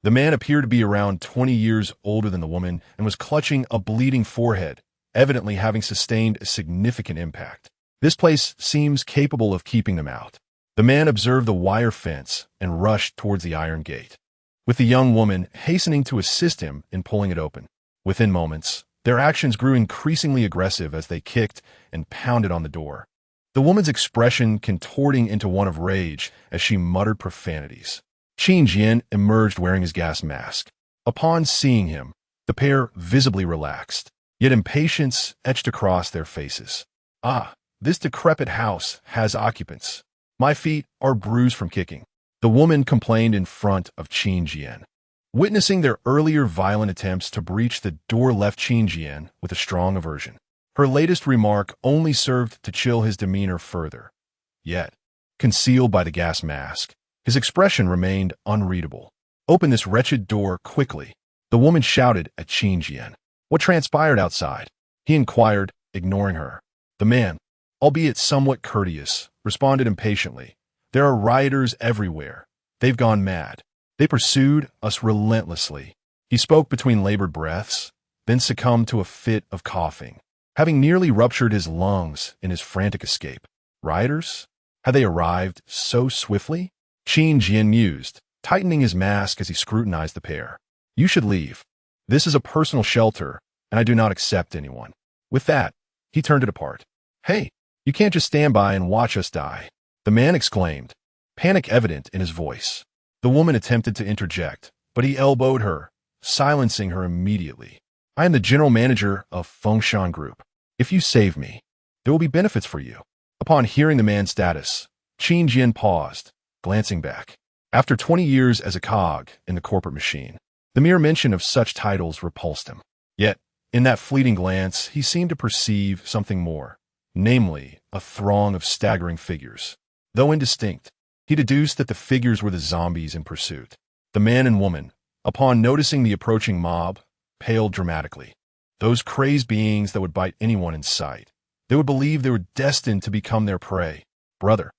The man appeared to be around 20 years older than the woman and was clutching a bleeding forehead, evidently having sustained a significant impact. This place seems capable of keeping them out. The man observed the wire fence and rushed towards the iron gate, with the young woman hastening to assist him in pulling it open. Within moments, their actions grew increasingly aggressive as they kicked and pounded on the door, the woman's expression contorting into one of rage as she muttered profanities. Qin Jian emerged wearing his gas mask. Upon seeing him, the pair visibly relaxed, yet impatience etched across their faces. Ah, this decrepit house has occupants. My feet are bruised from kicking, the woman complained in front of Qin Jian. Witnessing their earlier violent attempts to breach the door left Qin Jian with a strong aversion. Her latest remark only served to chill his demeanor further. Yet, concealed by the gas mask, his expression remained unreadable. Open this wretched door quickly, the woman shouted at Qin Jian. What transpired outside? he inquired, ignoring her. The man, albeit somewhat courteous, responded impatiently. There are rioters everywhere. They've gone mad. They pursued us relentlessly. He spoke between labored breaths, then succumbed to a fit of coughing, having nearly ruptured his lungs in his frantic escape. Rioters? Had they arrived so swiftly? Qin Jian mused, tightening his mask as he scrutinized the pair. You should leave. This is a personal shelter, and I do not accept anyone. With that, he turned it apart. Hey, you can't just stand by and watch us die, the man exclaimed, panic evident in his voice. The woman attempted to interject, but he elbowed her, silencing her immediately. I am the general manager of Fengshan Group. If you save me, there will be benefits for you. Upon hearing the man's status, Qin Jian paused, glancing back. After 20 years as a cog in the corporate machine, the mere mention of such titles repulsed him. Yet, in that fleeting glance, he seemed to perceive something more, namely, a throng of staggering figures. Though indistinct, he deduced that the figures were the zombies in pursuit. The man and woman, upon noticing the approaching mob, paled dramatically. Those crazed beings that would bite anyone in sight. They would believe they were destined to become their prey. Brother,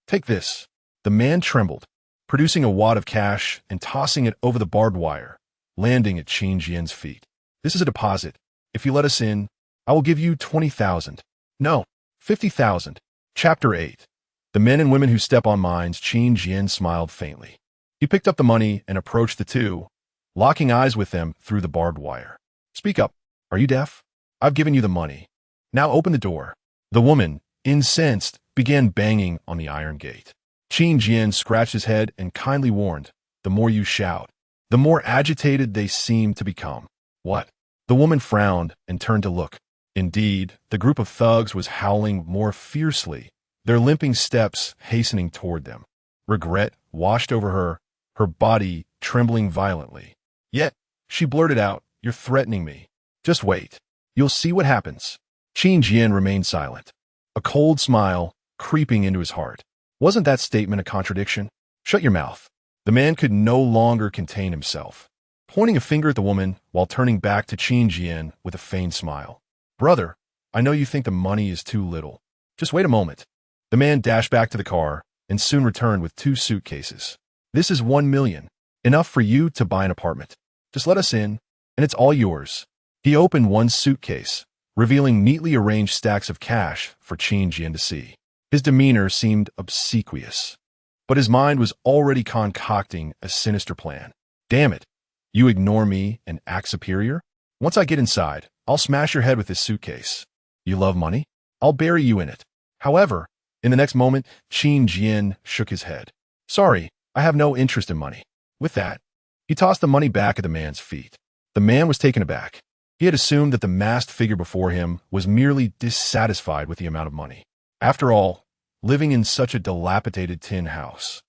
take this. The man trembled, producing a wad of cash and tossing it over the barbed wire, landing at Qin Jian's feet. This is a deposit. If you let us in, I will give you 20,000. No, 50,000. Chapter 8. The men and women who step on mines. Qin Jian smiled faintly. He picked up the money and approached the two, locking eyes with them through the barbed wire. Speak up. Are you deaf? I've given you the money. Now open the door. The woman, incensed, began banging on the iron gate. Qin Jian scratched his head and kindly warned, the more you shout, the more agitated they seem to become. What? The woman frowned and turned to look. Indeed, the group of thugs was howling more fiercely, their limping steps hastening toward them. Regret washed over her, her body trembling violently. Yet, she blurted out, You're threatening me. Just wait. You'll see what happens. Qin Jian remained silent, a cold smile creeping into his heart. Wasn't that statement a contradiction? Shut your mouth. The man could no longer contain himself, pointing a finger at the woman while turning back to Qin Jian with a feigned smile. Brother, I know you think the money is too little. Just wait a moment. The man dashed back to the car and soon returned with 2 suitcases. This is 1 million, enough for you to buy an apartment. Just let us in, and it's all yours. He opened one suitcase, revealing neatly arranged stacks of cash for Qin Jian to see. His demeanor seemed obsequious, but his mind was already concocting a sinister plan. Damn it, you ignore me and act superior? Once I get inside, I'll smash your head with this suitcase. You love money? I'll bury you in it. However, in the next moment, Qin Jian shook his head. Sorry, I have no interest in money. With that, he tossed the money back at the man's feet. The man was taken aback. He had assumed that the masked figure before him was merely dissatisfied with the amount of money. After all, living in such a dilapidated tin house,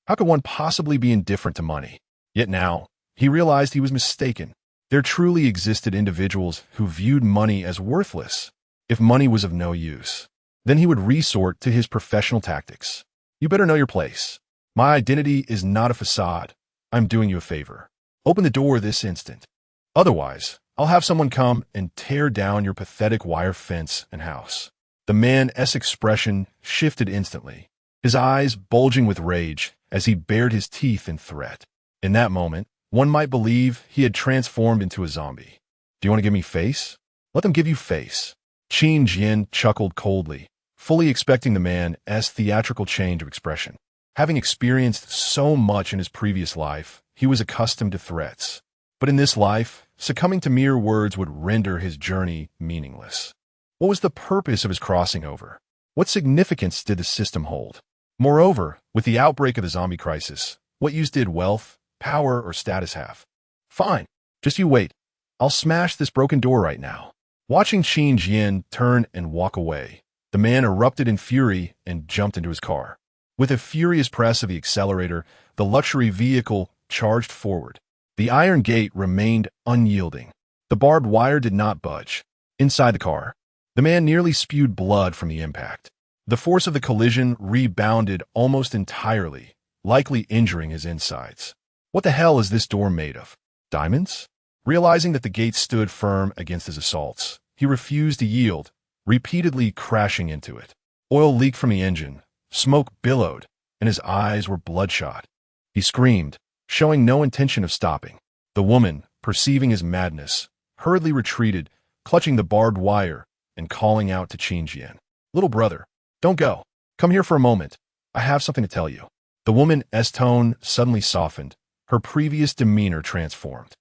how could one possibly be indifferent to money? Yet now, he realized he was mistaken. There truly existed individuals who viewed money as worthless. If money was of no use, then he would resort to his professional tactics. You better know your place. My identity is not a facade. I'm doing you a favor. Open the door this instant. Otherwise, I'll have someone come and tear down your pathetic wire fence and house. The man's expression shifted instantly, his eyes bulging with rage as he bared his teeth in threat. In that moment, one might believe he had transformed into a zombie. Do you want to give me face? Let them give you face. Qin Jian chuckled coldly, fully expecting the man's theatrical change of expression. Having experienced so much in his previous life, he was accustomed to threats. But in this life, succumbing to mere words would render his journey meaningless. What was the purpose of his crossing over? What significance did the system hold? Moreover, with the outbreak of the zombie crisis, what use did wealth, power, or status have? Fine, just you wait. I'll smash this broken door right now. Watching Qin Jian turn and walk away, the man erupted in fury and jumped into his car. With a furious press of the accelerator, the luxury vehicle charged forward. The iron gate remained unyielding. The barbed wire did not budge. Inside the car, the man nearly spewed blood from the impact. The force of the collision rebounded almost entirely, likely injuring his insides. What the hell is this door made of? Diamonds? Realizing that the gate stood firm against his assaults, he refused to yield, repeatedly crashing into it. Oil leaked from the engine, smoke billowed, and his eyes were bloodshot. He screamed, showing no intention of stopping. The woman, perceiving his madness, hurriedly retreated, clutching the barbed wire and calling out to Qin Jian. "Little brother, don't go. Come here for a moment. I have something to tell you." The woman's tone suddenly softened, her previous demeanor transformed.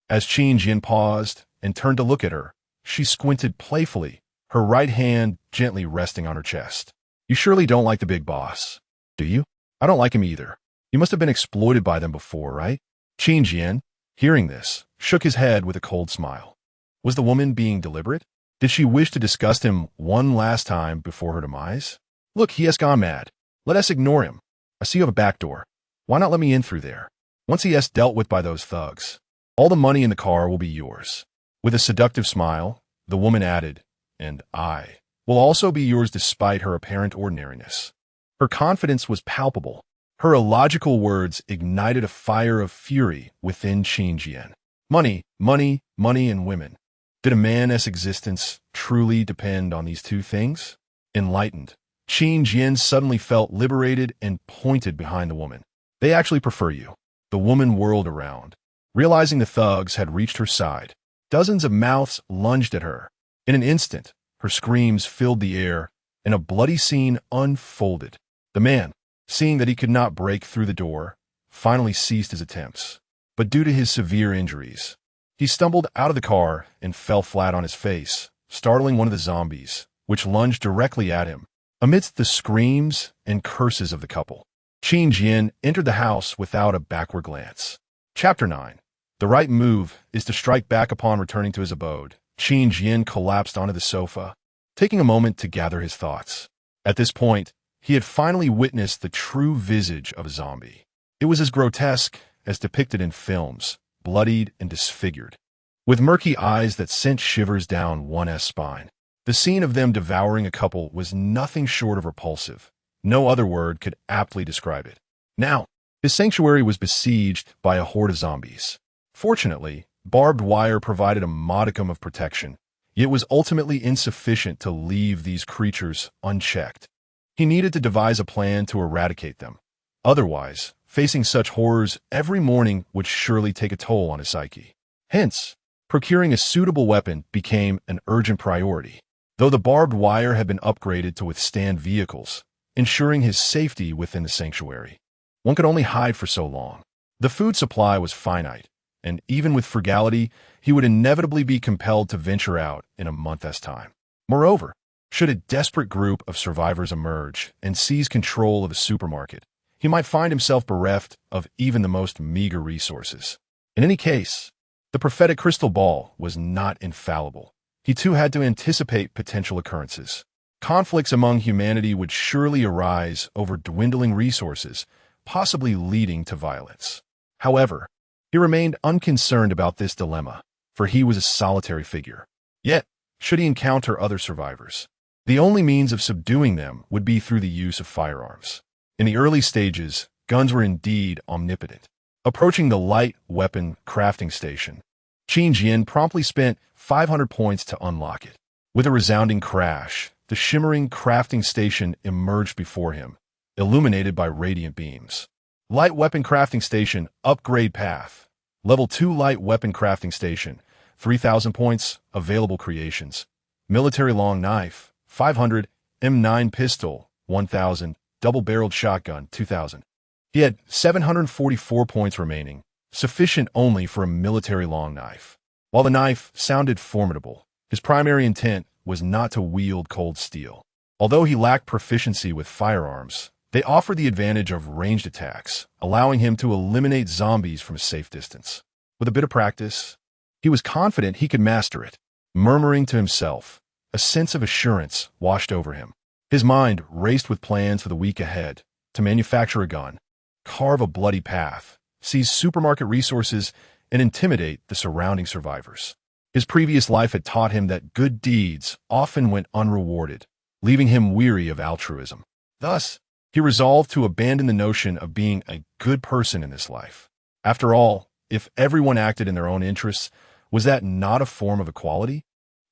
As Qin Jian paused and turned to look at her, she squinted playfully, her right hand gently resting on her chest. "You surely don't like the big boss, do you?" "I don't like him either. You must have been exploited by them before, right?" Qin Jian, hearing this, shook his head with a cold smile. Was the woman being deliberate? Did she wish to disgust him one last time before her demise? "Look, he has gone mad. Let us ignore him. I see you have a back door. Why not let me in through there? Once he has dealt with by those thugs, all the money in the car will be yours." With a seductive smile, the woman added, "And I will also be yours despite her apparent ordinariness." Her confidence was palpable. Her illogical words ignited a fire of fury within Qin Jian. Money, money, money, and women. Did a man's existence truly depend on these two things? Enlightened, Qin Jian suddenly felt liberated and pointed behind the woman. "They actually prefer you." The woman whirled around. Realizing the thugs had reached her side, dozens of mouths lunged at her. In an instant, her screams filled the air, and a bloody scene unfolded. The man, seeing that he could not break through the door, finally ceased his attempts. But due to his severe injuries, he stumbled out of the car and fell flat on his face, startling one of the zombies, which lunged directly at him. Amidst the screams and curses of the couple, Qin Jian entered the house without a backward glance. Chapter 9. The right move is to strike back upon returning to his abode. Qin Jian collapsed onto the sofa, taking a moment to gather his thoughts. At this point, he had finally witnessed the true visage of a zombie. It was as grotesque as depicted in films, bloodied and disfigured, with murky eyes that sent shivers down one's spine. The scene of them devouring a couple was nothing short of repulsive. No other word could aptly describe it. Now, his sanctuary was besieged by a horde of zombies. Fortunately, barbed wire provided a modicum of protection, yet was ultimately insufficient to leave these creatures unchecked. He needed to devise a plan to eradicate them. Otherwise, facing such horrors every morning would surely take a toll on his psyche. Hence, procuring a suitable weapon became an urgent priority. Though the barbed wire had been upgraded to withstand vehicles, ensuring his safety within the sanctuary. One could only hide for so long. The food supply was finite, and even with frugality, he would inevitably be compelled to venture out in a month's time. Moreover, should a desperate group of survivors emerge and seize control of a supermarket, he might find himself bereft of even the most meager resources. In any case, the prophetic crystal ball was not infallible. He too had to anticipate potential occurrences. Conflicts among humanity would surely arise over dwindling resources, possibly leading to violence. However, he remained unconcerned about this dilemma, for he was a solitary figure. Yet, should he encounter other survivors, the only means of subduing them would be through the use of firearms. In the early stages, guns were indeed omnipotent. Approaching the light weapon crafting station, Qin Jian promptly spent 500 points to unlock it. With a resounding crash, the shimmering crafting station emerged before him, illuminated by radiant beams. Light weapon crafting station upgrade path. Level 2 light weapon crafting station, 3,000 points, available creations. Military long knife, 500, M9 pistol, 1,000, double-barreled shotgun, 2,000. He had 744 points remaining, sufficient only for a military long knife. While the knife sounded formidable, his primary intent was not to wield cold steel. Although he lacked proficiency with firearms, they offered the advantage of ranged attacks, allowing him to eliminate zombies from a safe distance. With a bit of practice, he was confident he could master it. Murmuring to himself, a sense of assurance washed over him. His mind raced with plans for the week ahead, to manufacture a gun, carve a bloody path, seize supermarket resources, and intimidate the surrounding survivors. His previous life had taught him that good deeds often went unrewarded, leaving him weary of altruism. Thus, he resolved to abandon the notion of being a good person in this life. After all, if everyone acted in their own interests, was that not a form of equality?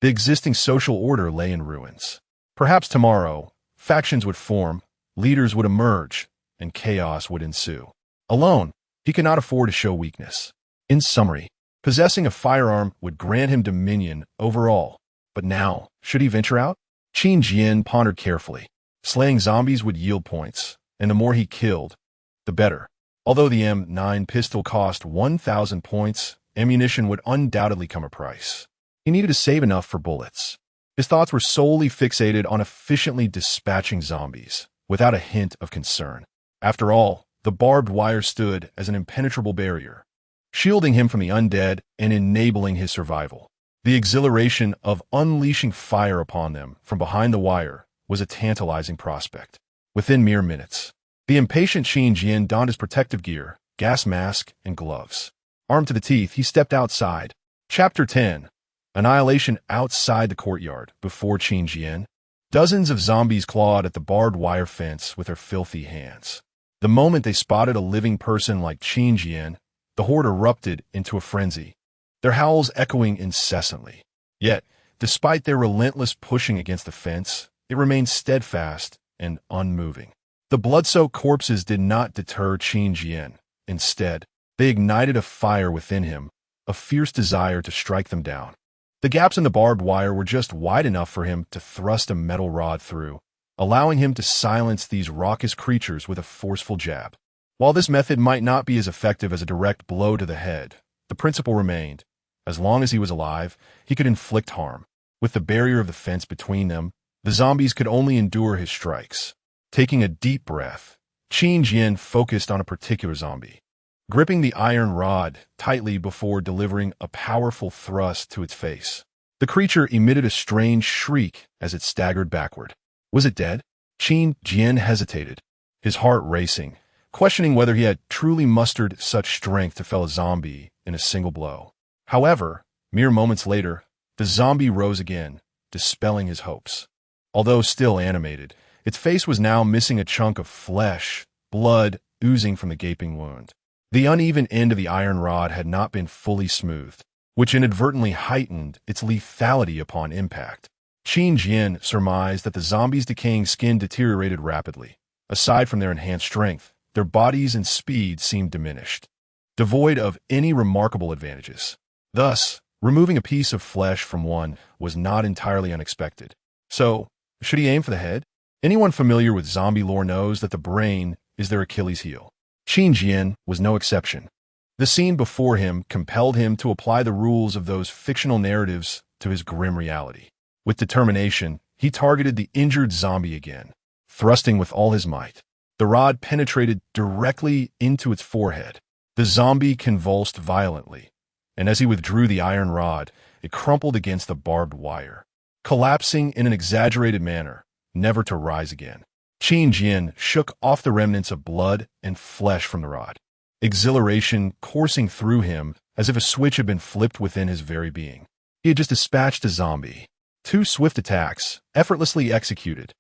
The existing social order lay in ruins. Perhaps tomorrow, factions would form, leaders would emerge, and chaos would ensue. Alone, he could not afford to show weakness. In summary, possessing a firearm would grant him dominion over all. But now, should he venture out? Qin Jian pondered carefully. Slaying zombies would yield points, and the more he killed, the better. Although the M9 pistol cost 1,000 points, ammunition would undoubtedly come a price. He needed to save enough for bullets. His thoughts were solely fixated on efficiently dispatching zombies, without a hint of concern. After all, the barbed wire stood as an impenetrable barrier, shielding him from the undead and enabling his survival. The exhilaration of unleashing fire upon them from behind the wire was a tantalizing prospect. Within mere minutes, the impatient Qin Jian donned his protective gear, gas mask, and gloves. Armed to the teeth, he stepped outside. Chapter 10. Annihilation outside the courtyard. Before Qin Jian, dozens of zombies clawed at the barbed wire fence with their filthy hands. The moment they spotted a living person like Qin Jian, the horde erupted into a frenzy, their howls echoing incessantly. Yet, despite their relentless pushing against the fence, it remained steadfast and unmoving. The blood-soaked corpses did not deter Qin Jian. Instead, they ignited a fire within him, a fierce desire to strike them down. The gaps in the barbed wire were just wide enough for him to thrust a metal rod through, allowing him to silence these raucous creatures with a forceful jab. While this method might not be as effective as a direct blow to the head, the principle remained. As long as he was alive, he could inflict harm. With the barrier of the fence between them, the zombies could only endure his strikes. Taking a deep breath, Qin Jian focused on a particular zombie, gripping the iron rod tightly before delivering a powerful thrust to its face. The creature emitted a strange shriek as it staggered backward. Was it dead? Qin Jian hesitated, his heart racing, questioning whether he had truly mustered such strength to fell a zombie in a single blow. However, mere moments later, the zombie rose again, dispelling his hopes. Although still animated, its face was now missing a chunk of flesh, blood oozing from the gaping wound. The uneven end of the iron rod had not been fully smoothed, which inadvertently heightened its lethality upon impact. Qin Jian surmised that the zombie's decaying skin deteriorated rapidly. Aside from their enhanced strength, their bodies and speed seemed diminished, devoid of any remarkable advantages. Thus, removing a piece of flesh from one was not entirely unexpected. So, should he aim for the head? Anyone familiar with zombie lore knows that the brain is their Achilles heel. Qin Jian was no exception. The scene before him compelled him to apply the rules of those fictional narratives to his grim reality. With determination, he targeted the injured zombie again, thrusting with all his might. The rod penetrated directly into its forehead. The zombie convulsed violently, and as he withdrew the iron rod, it crumpled against the barbed wire, collapsing in an exaggerated manner, never to rise again. Qin Jian shook off the remnants of blood and flesh from the rod, exhilaration coursing through him as if a switch had been flipped within his very being. He had just dispatched a zombie. 2 swift attacks, effortlessly executed.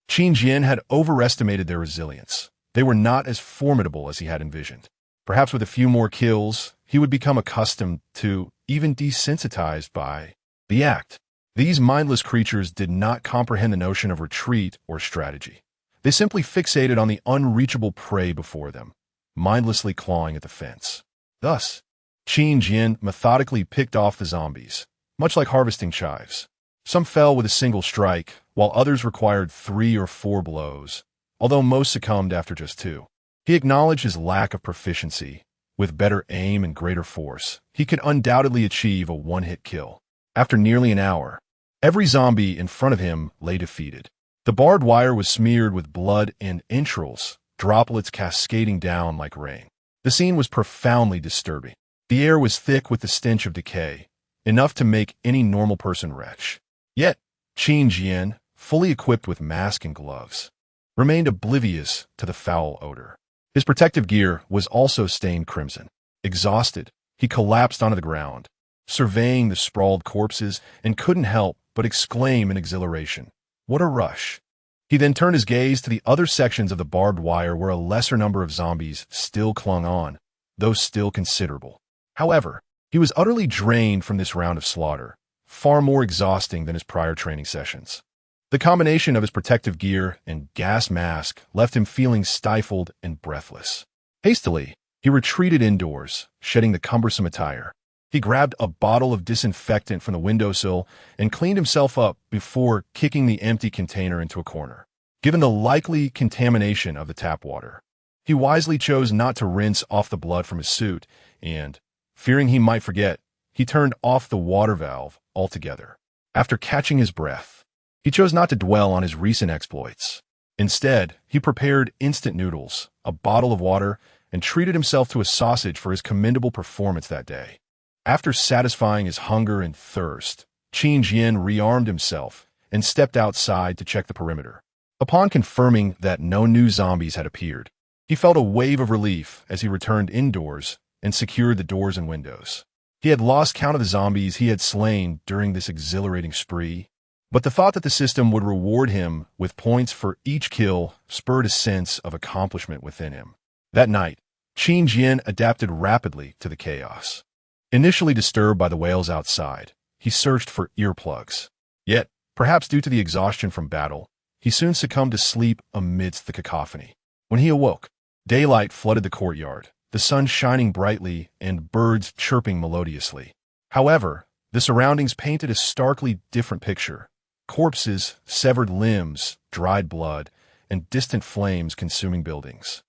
Qin Jian had overestimated their resilience. They were not as formidable as he had envisioned. Perhaps with a few more kills, he would become accustomed to, even desensitized by, the act. These mindless creatures did not comprehend the notion of retreat or strategy. They simply fixated on the unreachable prey before them, mindlessly clawing at the fence. Thus, Qin Jian methodically picked off the zombies, much like harvesting chives. Some fell with a single strike, while others required 3 or 4 blows, although most succumbed after just 2. He acknowledged his lack of proficiency. With better aim and greater force, he could undoubtedly achieve a one-hit kill. After nearly an hour, every zombie in front of him lay defeated. The barbed wire was smeared with blood and entrails, droplets cascading down like rain. The scene was profoundly disturbing. The air was thick with the stench of decay, enough to make any normal person retch. Yet, Qin Jian, fully equipped with mask and gloves, remained oblivious to the foul odor. His protective gear was also stained crimson. Exhausted, he collapsed onto the ground, surveying the sprawled corpses, and couldn't help but exclaim in exhilaration, "What a rush!" He then turned his gaze to the other sections of the barbed wire where a lesser number of zombies still clung on, though still considerable. However, he was utterly drained from this round of slaughter, far more exhausting than his prior training sessions. The combination of his protective gear and gas mask left him feeling stifled and breathless. Hastily, he retreated indoors, shedding the cumbersome attire. He grabbed a bottle of disinfectant from the windowsill and cleaned himself up before kicking the empty container into a corner. Given the likely contamination of the tap water, he wisely chose not to rinse off the blood from his suit and, fearing he might forget, he turned off the water valve altogether. After catching his breath, he chose not to dwell on his recent exploits. Instead, he prepared instant noodles, a bottle of water, and treated himself to a sausage for his commendable performance that day. After satisfying his hunger and thirst, Qin Jian rearmed himself and stepped outside to check the perimeter. Upon confirming that no new zombies had appeared, he felt a wave of relief as he returned indoors and secured the doors and windows. He had lost count of the zombies he had slain during this exhilarating spree, but the thought that the system would reward him with points for each kill spurred a sense of accomplishment within him. That night, Qin Jian adapted rapidly to the chaos. Initially disturbed by the wails outside, he searched for earplugs. Yet, perhaps due to the exhaustion from battle, he soon succumbed to sleep amidst the cacophony. When he awoke, daylight flooded the courtyard, the sun shining brightly and birds chirping melodiously. However, the surroundings painted a starkly different picture. Corpses, severed limbs, dried blood, and distant flames consuming buildings.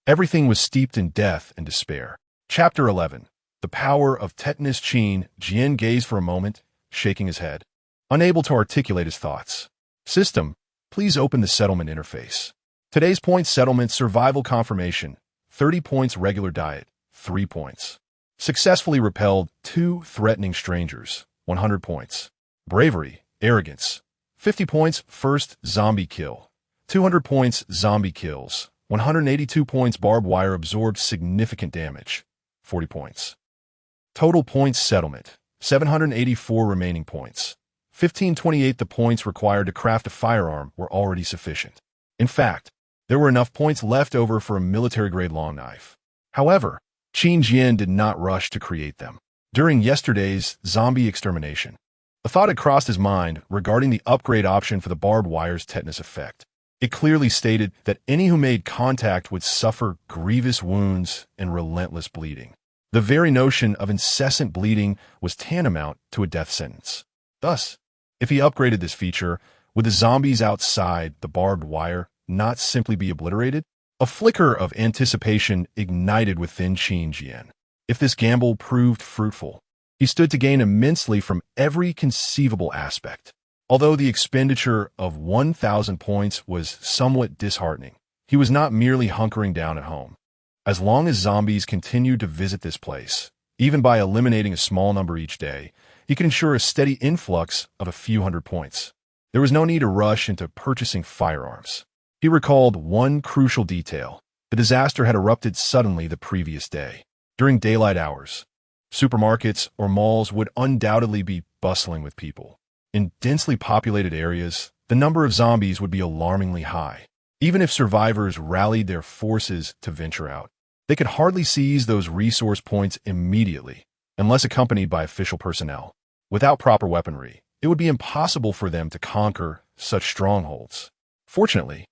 Everything was steeped in death and despair. Chapter 11. The power of tetanus. Qin Jian gazed for a moment, shaking his head, unable to articulate his thoughts. System, please open the settlement interface. Today's points: settlement survival confirmation, 30 points; regular diet, 3 points. Successfully repelled 2 threatening strangers, 100 points. Bravery, arrogance, 50 points; first zombie kill, 200 points; zombie kills, 182 points. Barbed wire absorbed significant damage, 40 points. Total points settlement, 784 remaining points. 1528. The points required to craft a firearm were already sufficient. In fact, there were enough points left over for a military-grade long knife. However, Qin Jian did not rush to create them. During yesterday's zombie extermination, a thought had crossed his mind regarding the upgrade option for the barbed wire's tetanus effect. It clearly stated that any who made contact would suffer grievous wounds and relentless bleeding. The very notion of incessant bleeding was tantamount to a death sentence. Thus, if he upgraded this feature, would the zombies outside the barbed wire not simply be obliterated? A flicker of anticipation ignited within Qin Jian. If this gamble proved fruitful, he stood to gain immensely from every conceivable aspect. Although the expenditure of 1,000 points was somewhat disheartening, he was not merely hunkering down at home. As long as zombies continued to visit this place, even by eliminating a small number each day, he could ensure a steady influx of a few hundred points. There was no need to rush into purchasing firearms. He recalled one crucial detail. The disaster had erupted suddenly the previous day. During daylight hours, supermarkets or malls would undoubtedly be bustling with people. In densely populated areas, the number of zombies would be alarmingly high. Even if survivors rallied their forces to venture out, they could hardly seize those resource points immediately, unless accompanied by official personnel. Without proper weaponry, it would be impossible for them to conquer such strongholds. Fortunately,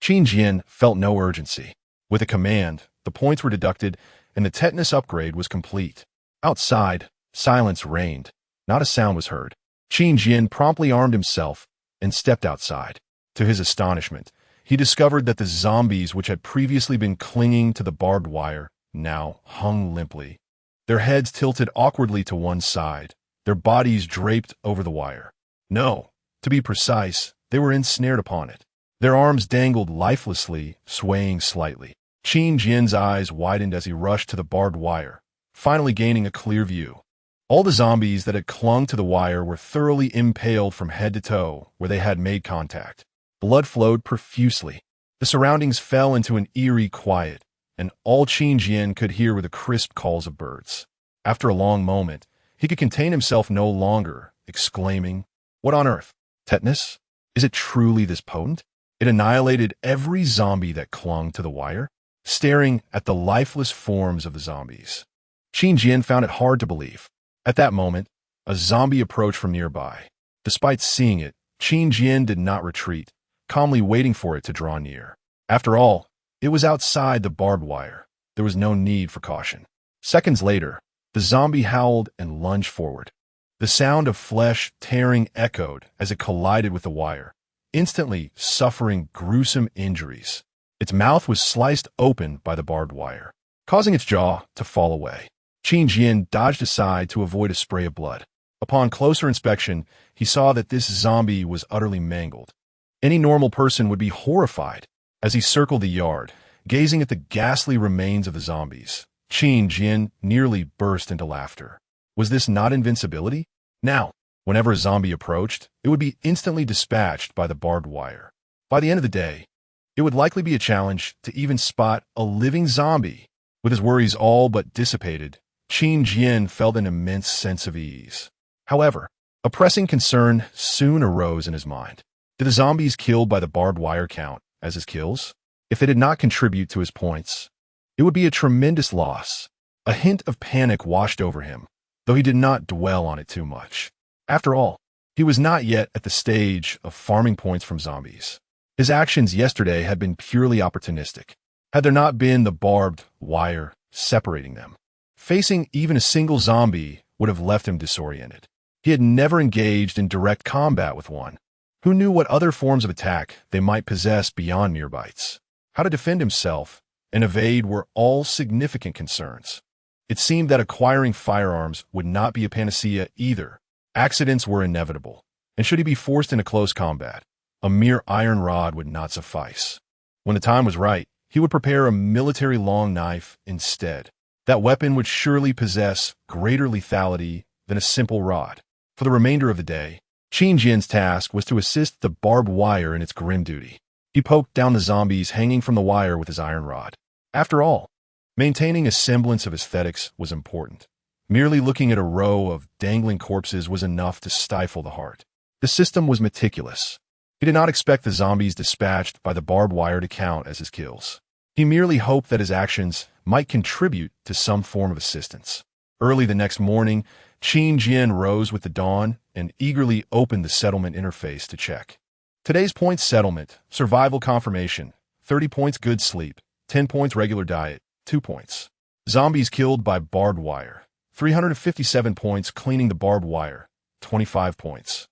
Qin Jian felt no urgency. With a command, the points were deducted and the tetanus upgrade was complete. Outside, silence reigned. Not a sound was heard. Qin Jian promptly armed himself and stepped outside. To his astonishment, he discovered that the zombies which had previously been clinging to the barbed wire now hung limply, their heads tilted awkwardly to one side, their bodies draped over the wire. No, to be precise, they were ensnared upon it. Their arms dangled lifelessly, swaying slightly. Qin Jian's eyes widened as he rushed to the barbed wire, finally gaining a clear view. All the zombies that had clung to the wire were thoroughly impaled from head to toe where they had made contact. Blood flowed profusely. The surroundings fell into an eerie quiet, and all Qin Jian could hear were the crisp calls of birds. After a long moment, he could contain himself no longer, exclaiming, "What on earth? Tetanus? Is it truly this potent?" It annihilated every zombie that clung to the wire. Staring at the lifeless forms of the zombies, Qin Jian found it hard to believe. At that moment, A zombie approached from nearby. Despite seeing it, Qin Jian did not retreat, calmly waiting for it to draw near. After all, it was outside the barbed wire. There was no need for caution. Seconds later, the zombie howled and lunged forward. The sound of flesh tearing echoed as it collided with the wire, instantly suffering gruesome injuries. Its mouth was sliced open by the barbed wire, causing its jaw to fall away. Qin Jian dodged aside to avoid a spray of blood. Upon closer inspection, he saw that this zombie was utterly mangled. Any normal person would be horrified. As he circled the yard, gazing at the ghastly remains of the zombies, Qin Jian nearly burst into laughter. Was this not invincibility? Now, whenever a zombie approached, it would be instantly dispatched by the barbed wire. By the end of the day, it would likely be a challenge to even spot a living zombie. With his worries all but dissipated, Qin Jian felt an immense sense of ease. However, a pressing concern soon arose in his mind. Did the zombies killed by the barbed wire count as his kills? If they did not contribute to his points, it would be a tremendous loss. A hint of panic washed over him, though he did not dwell on it too much. After all, he was not yet at the stage of farming points from zombies. His actions yesterday had been purely opportunistic, had there not been the barbed wire separating them. Facing even a single zombie would have left him disoriented. He had never engaged in direct combat with one. Who knew what other forms of attack they might possess beyond mere bites? How to defend himself and evade were all significant concerns. It seemed that acquiring firearms would not be a panacea either. Accidents were inevitable, and should he be forced into close combat, a mere iron rod would not suffice. When the time was right, he would prepare a military long knife instead. That weapon would surely possess greater lethality than a simple rod. For the remainder of the day, Qin Jian's task was to assist the barbed wire in its grim duty. He poked down the zombies hanging from the wire with his iron rod. After all, maintaining a semblance of aesthetics was important. Merely looking at a row of dangling corpses was enough to stifle the heart. The system was meticulous. He did not expect the zombies dispatched by the barbed wire to count as his kills. He merely hoped that his actions might contribute to some form of assistance. Early the next morning, Qin Jian rose with the dawn and eagerly opened the settlement interface to check. Today's points settlement, survival confirmation, 30 points good sleep, 10 points regular diet, 2 points. Zombies killed by barbed wire, 357 points cleaning the barbed wire, 25 points.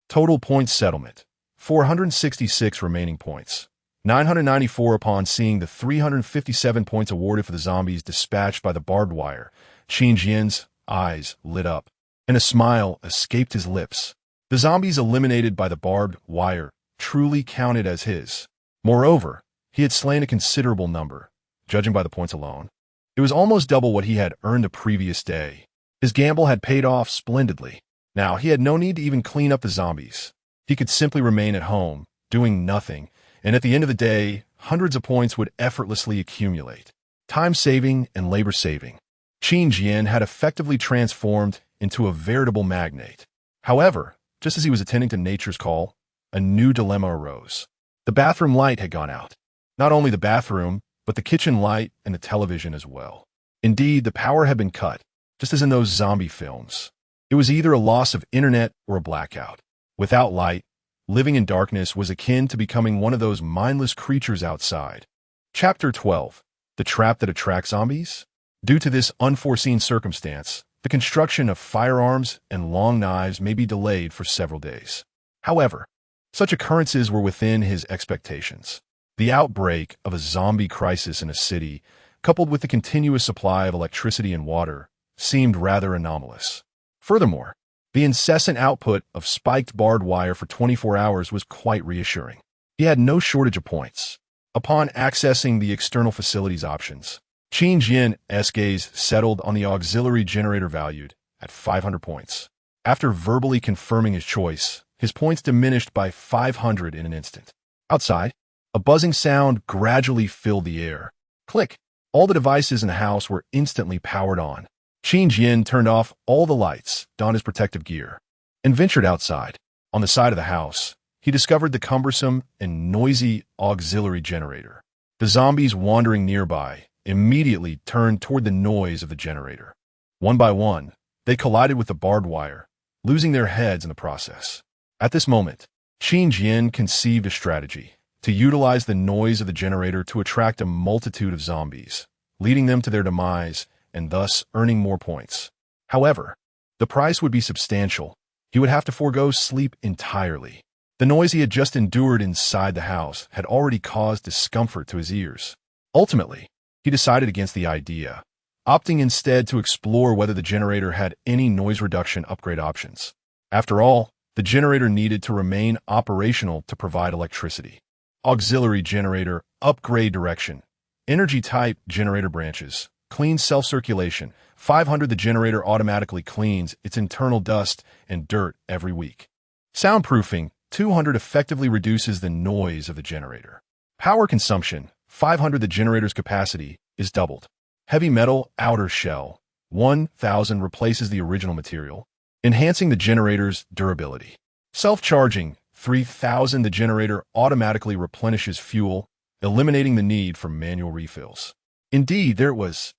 Total points settlement, 466 remaining points, 994 upon seeing the 357 points awarded for the zombies dispatched by the barbed wire. Qin Jian's eyes lit up, and a smile escaped his lips. The zombies eliminated by the barbed wire truly counted as his. Moreover, he had slain a considerable number, judging by the points alone. It was almost double what he had earned the previous day. His gamble had paid off splendidly. Now, he had no need to even clean up the zombies. He could simply remain at home, doing nothing, and at the end of the day, hundreds of points would effortlessly accumulate. Time-saving and labor-saving. Qin Jian had effectively transformed into a veritable magnate. However, just as he was attending to nature's call, a new dilemma arose. The bathroom light had gone out. Not only the bathroom, but the kitchen light and the television as well. Indeed, the power had been cut, just as in those zombie films. It was either a loss of internet or a blackout. Without light, living in darkness was akin to becoming one of those mindless creatures outside. Chapter 12. The Trap That Attracts Zombies? Due to this unforeseen circumstance, the construction of firearms and long knives may be delayed for several days. However, such occurrences were within his expectations. The outbreak of a zombie crisis in a city, coupled with the continuous supply of electricity and water, seemed rather anomalous. Furthermore, the incessant output of spiked barbed wire for 24 hours was quite reassuring. He had no shortage of points. Upon accessing the external facilities options, Qin Jian's gaze settled on the auxiliary generator valued at 500 points. After verbally confirming his choice, his points diminished by 500 in an instant. Outside, a buzzing sound gradually filled the air. Click! All the devices in the house were instantly powered on. Qin Jian turned off all the lights, donned his protective gear, and ventured outside. On the side of the house, he discovered the cumbersome and noisy auxiliary generator. The zombies wandering nearby immediately turned toward the noise of the generator. One by one, They collided with the barbed wire, losing their heads in the process. At this moment, Qin Jian conceived a strategy to utilize the noise of the generator to attract a multitude of zombies, leading them to their demise and thus earning more points. However, the price would be substantial. He would have to forego sleep entirely. The noise he had just endured inside the house had already caused discomfort to his ears. Ultimately, he decided against the idea, opting instead to explore whether the generator had any noise reduction upgrade options. After all, the generator needed to remain operational to provide electricity. Auxiliary generator upgrade direction. Energy type generator branches. Clean self-circulation. 500. The generator automatically cleans its internal dust and dirt every week. Soundproofing. 200 effectively reduces the noise of the generator. Power consumption. 500. The generator's capacity is doubled. Heavy metal outer shell. 1000 replaces the original material, enhancing the generator's durability. Self-charging. 3000. The generator automatically replenishes fuel, eliminating the need for manual refills. Indeed, there it was.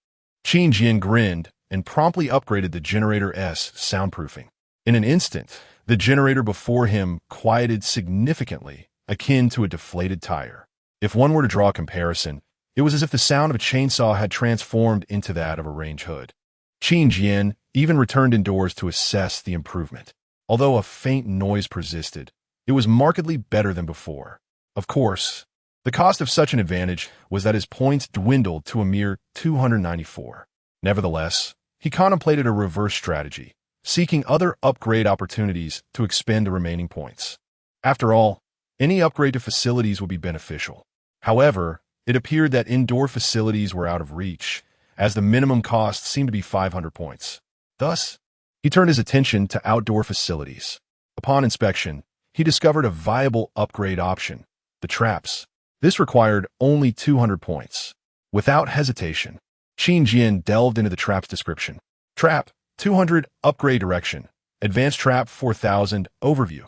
Qin Jian grinned and promptly upgraded the generator's soundproofing. In an instant, the generator before him quieted significantly, akin to a deflated tire. If one were to draw a comparison, it was as if the sound of a chainsaw had transformed into that of a range hood. Qin Jian even returned indoors to assess the improvement. Although a faint noise persisted, it was markedly better than before. Of course, the cost of such an advantage was that his points dwindled to a mere 294. Nevertheless, he contemplated a reverse strategy, seeking other upgrade opportunities to expend the remaining points. After all, any upgrade to facilities would be beneficial. However, it appeared that indoor facilities were out of reach, as the minimum cost seemed to be 500 points. Thus, he turned his attention to outdoor facilities. Upon inspection, he discovered a viable upgrade option: the traps. This required only 200 points. Without hesitation, Qin Jian delved into the trap's description. Trap, 200, upgrade direction. Advanced trap, 4000, overview.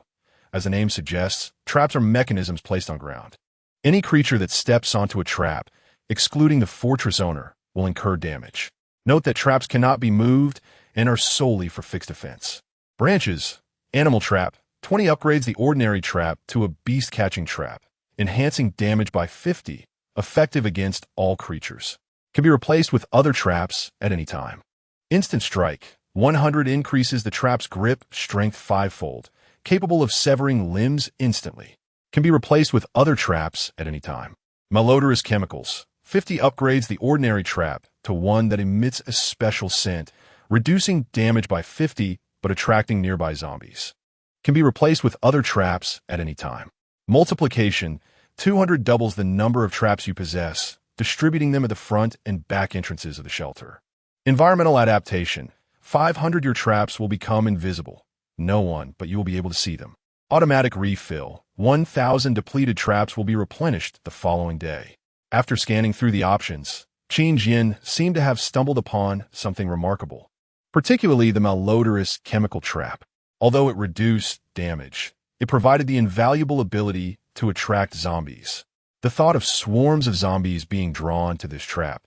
As the name suggests, traps are mechanisms placed on ground. Any creature that steps onto a trap, excluding the fortress owner, will incur damage. Note that traps cannot be moved and are solely for fixed defense. Branches, animal trap, 20 upgrades the ordinary trap to a beast-catching trap, enhancing damage by 50, effective against all creatures. Can be replaced with other traps at any time. Instant strike, 100 increases the trap's grip strength 5-fold, capable of severing limbs instantly. Can be replaced with other traps at any time. Malodorous chemicals, 50 upgrades the ordinary trap to one that emits a special scent, reducing damage by 50 but attracting nearby zombies. Can be replaced with other traps at any time. Multiplication, 200 doubles the number of traps you possess, distributing them at the front and back entrances of the shelter. Environmental adaptation, 500 your traps will become invisible. No one but you will be able to see them. Automatic refill, 1000 depleted traps will be replenished the following day. After scanning through the options, Qin Jian seemed to have stumbled upon something remarkable, particularly the malodorous chemical trap. Although it reduced damage, it provided the invaluable ability to attract zombies. The thought of swarms of zombies being drawn to this trap,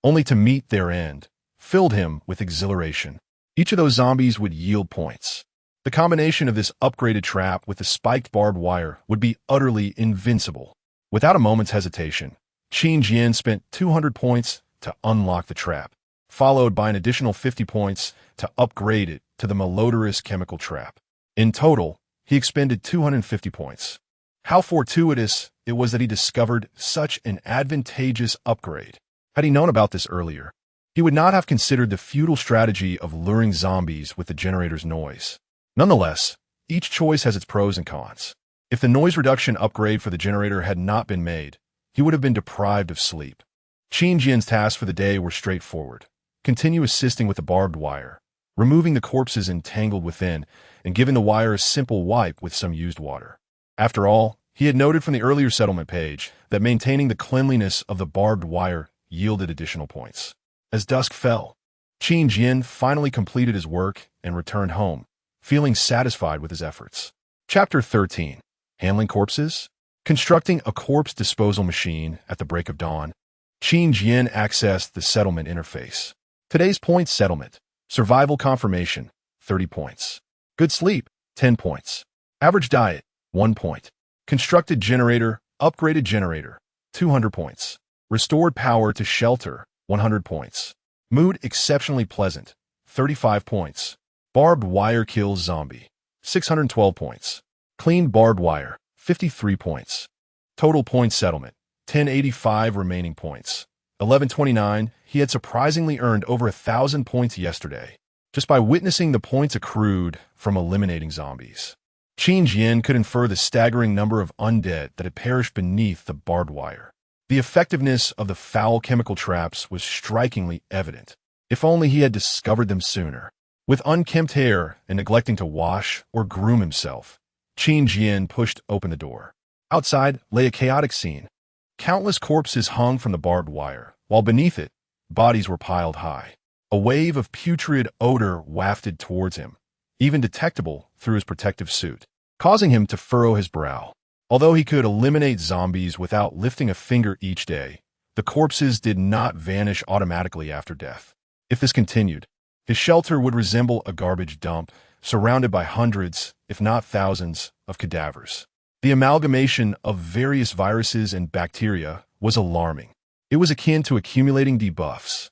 only to meet their end, filled him with exhilaration. Each of those zombies would yield points. The combination of this upgraded trap with the spiked barbed wire would be utterly invincible. Without a moment's hesitation, Qin Jian spent 200 points to unlock the trap, followed by an additional 50 points to upgrade it to the malodorous chemical trap. In total, he expended 250 points. How fortuitous it was that he discovered such an advantageous upgrade. Had he known about this earlier, he would not have considered the futile strategy of luring zombies with the generator's noise. Nonetheless, each choice has its pros and cons. If the noise reduction upgrade for the generator had not been made, he would have been deprived of sleep. Qin Jian's tasks for the day were straightforward. Continue assisting with the barbed wire, removing the corpses entangled within, and giving the wire a simple wipe with some used water. After all, he had noted from the earlier settlement page that maintaining the cleanliness of the barbed wire yielded additional points. As dusk fell, Qin Jian finally completed his work and returned home, feeling satisfied with his efforts. Chapter 13. Handling Corpses? Constructing a corpse disposal machine at the break of dawn, Qin Jian accessed the settlement interface. Today's point settlement. Survival confirmation, 30 points. Good sleep, 10 points. Average diet, 1 point. Constructed generator, upgraded generator, 200 points. Restored power to shelter, 100 points. Mood exceptionally pleasant, 35 points. Barbed wire kills zombie, 612 points. Clean barbed wire, 53 points. Total point settlement, 1085 remaining points. 1129, he had surprisingly earned over 1,000 points yesterday, just by witnessing the points accrued from eliminating zombies. Qin Jian could infer the staggering number of undead that had perished beneath the barbed wire. The effectiveness of the foul chemical traps was strikingly evident. If only he had discovered them sooner. With unkempt hair and neglecting to wash or groom himself, Qin Jian pushed open the door. Outside lay a chaotic scene. Countless corpses hung from the barbed wire, while beneath it, bodies were piled high. A wave of putrid odor wafted towards him, even detectable through his protective suit, causing him to furrow his brow. Although he could eliminate zombies without lifting a finger each day, the corpses did not vanish automatically after death. If this continued, his shelter would resemble a garbage dump, surrounded by hundreds, if not thousands, of cadavers. The amalgamation of various viruses and bacteria was alarming. It was akin to accumulating debuffs.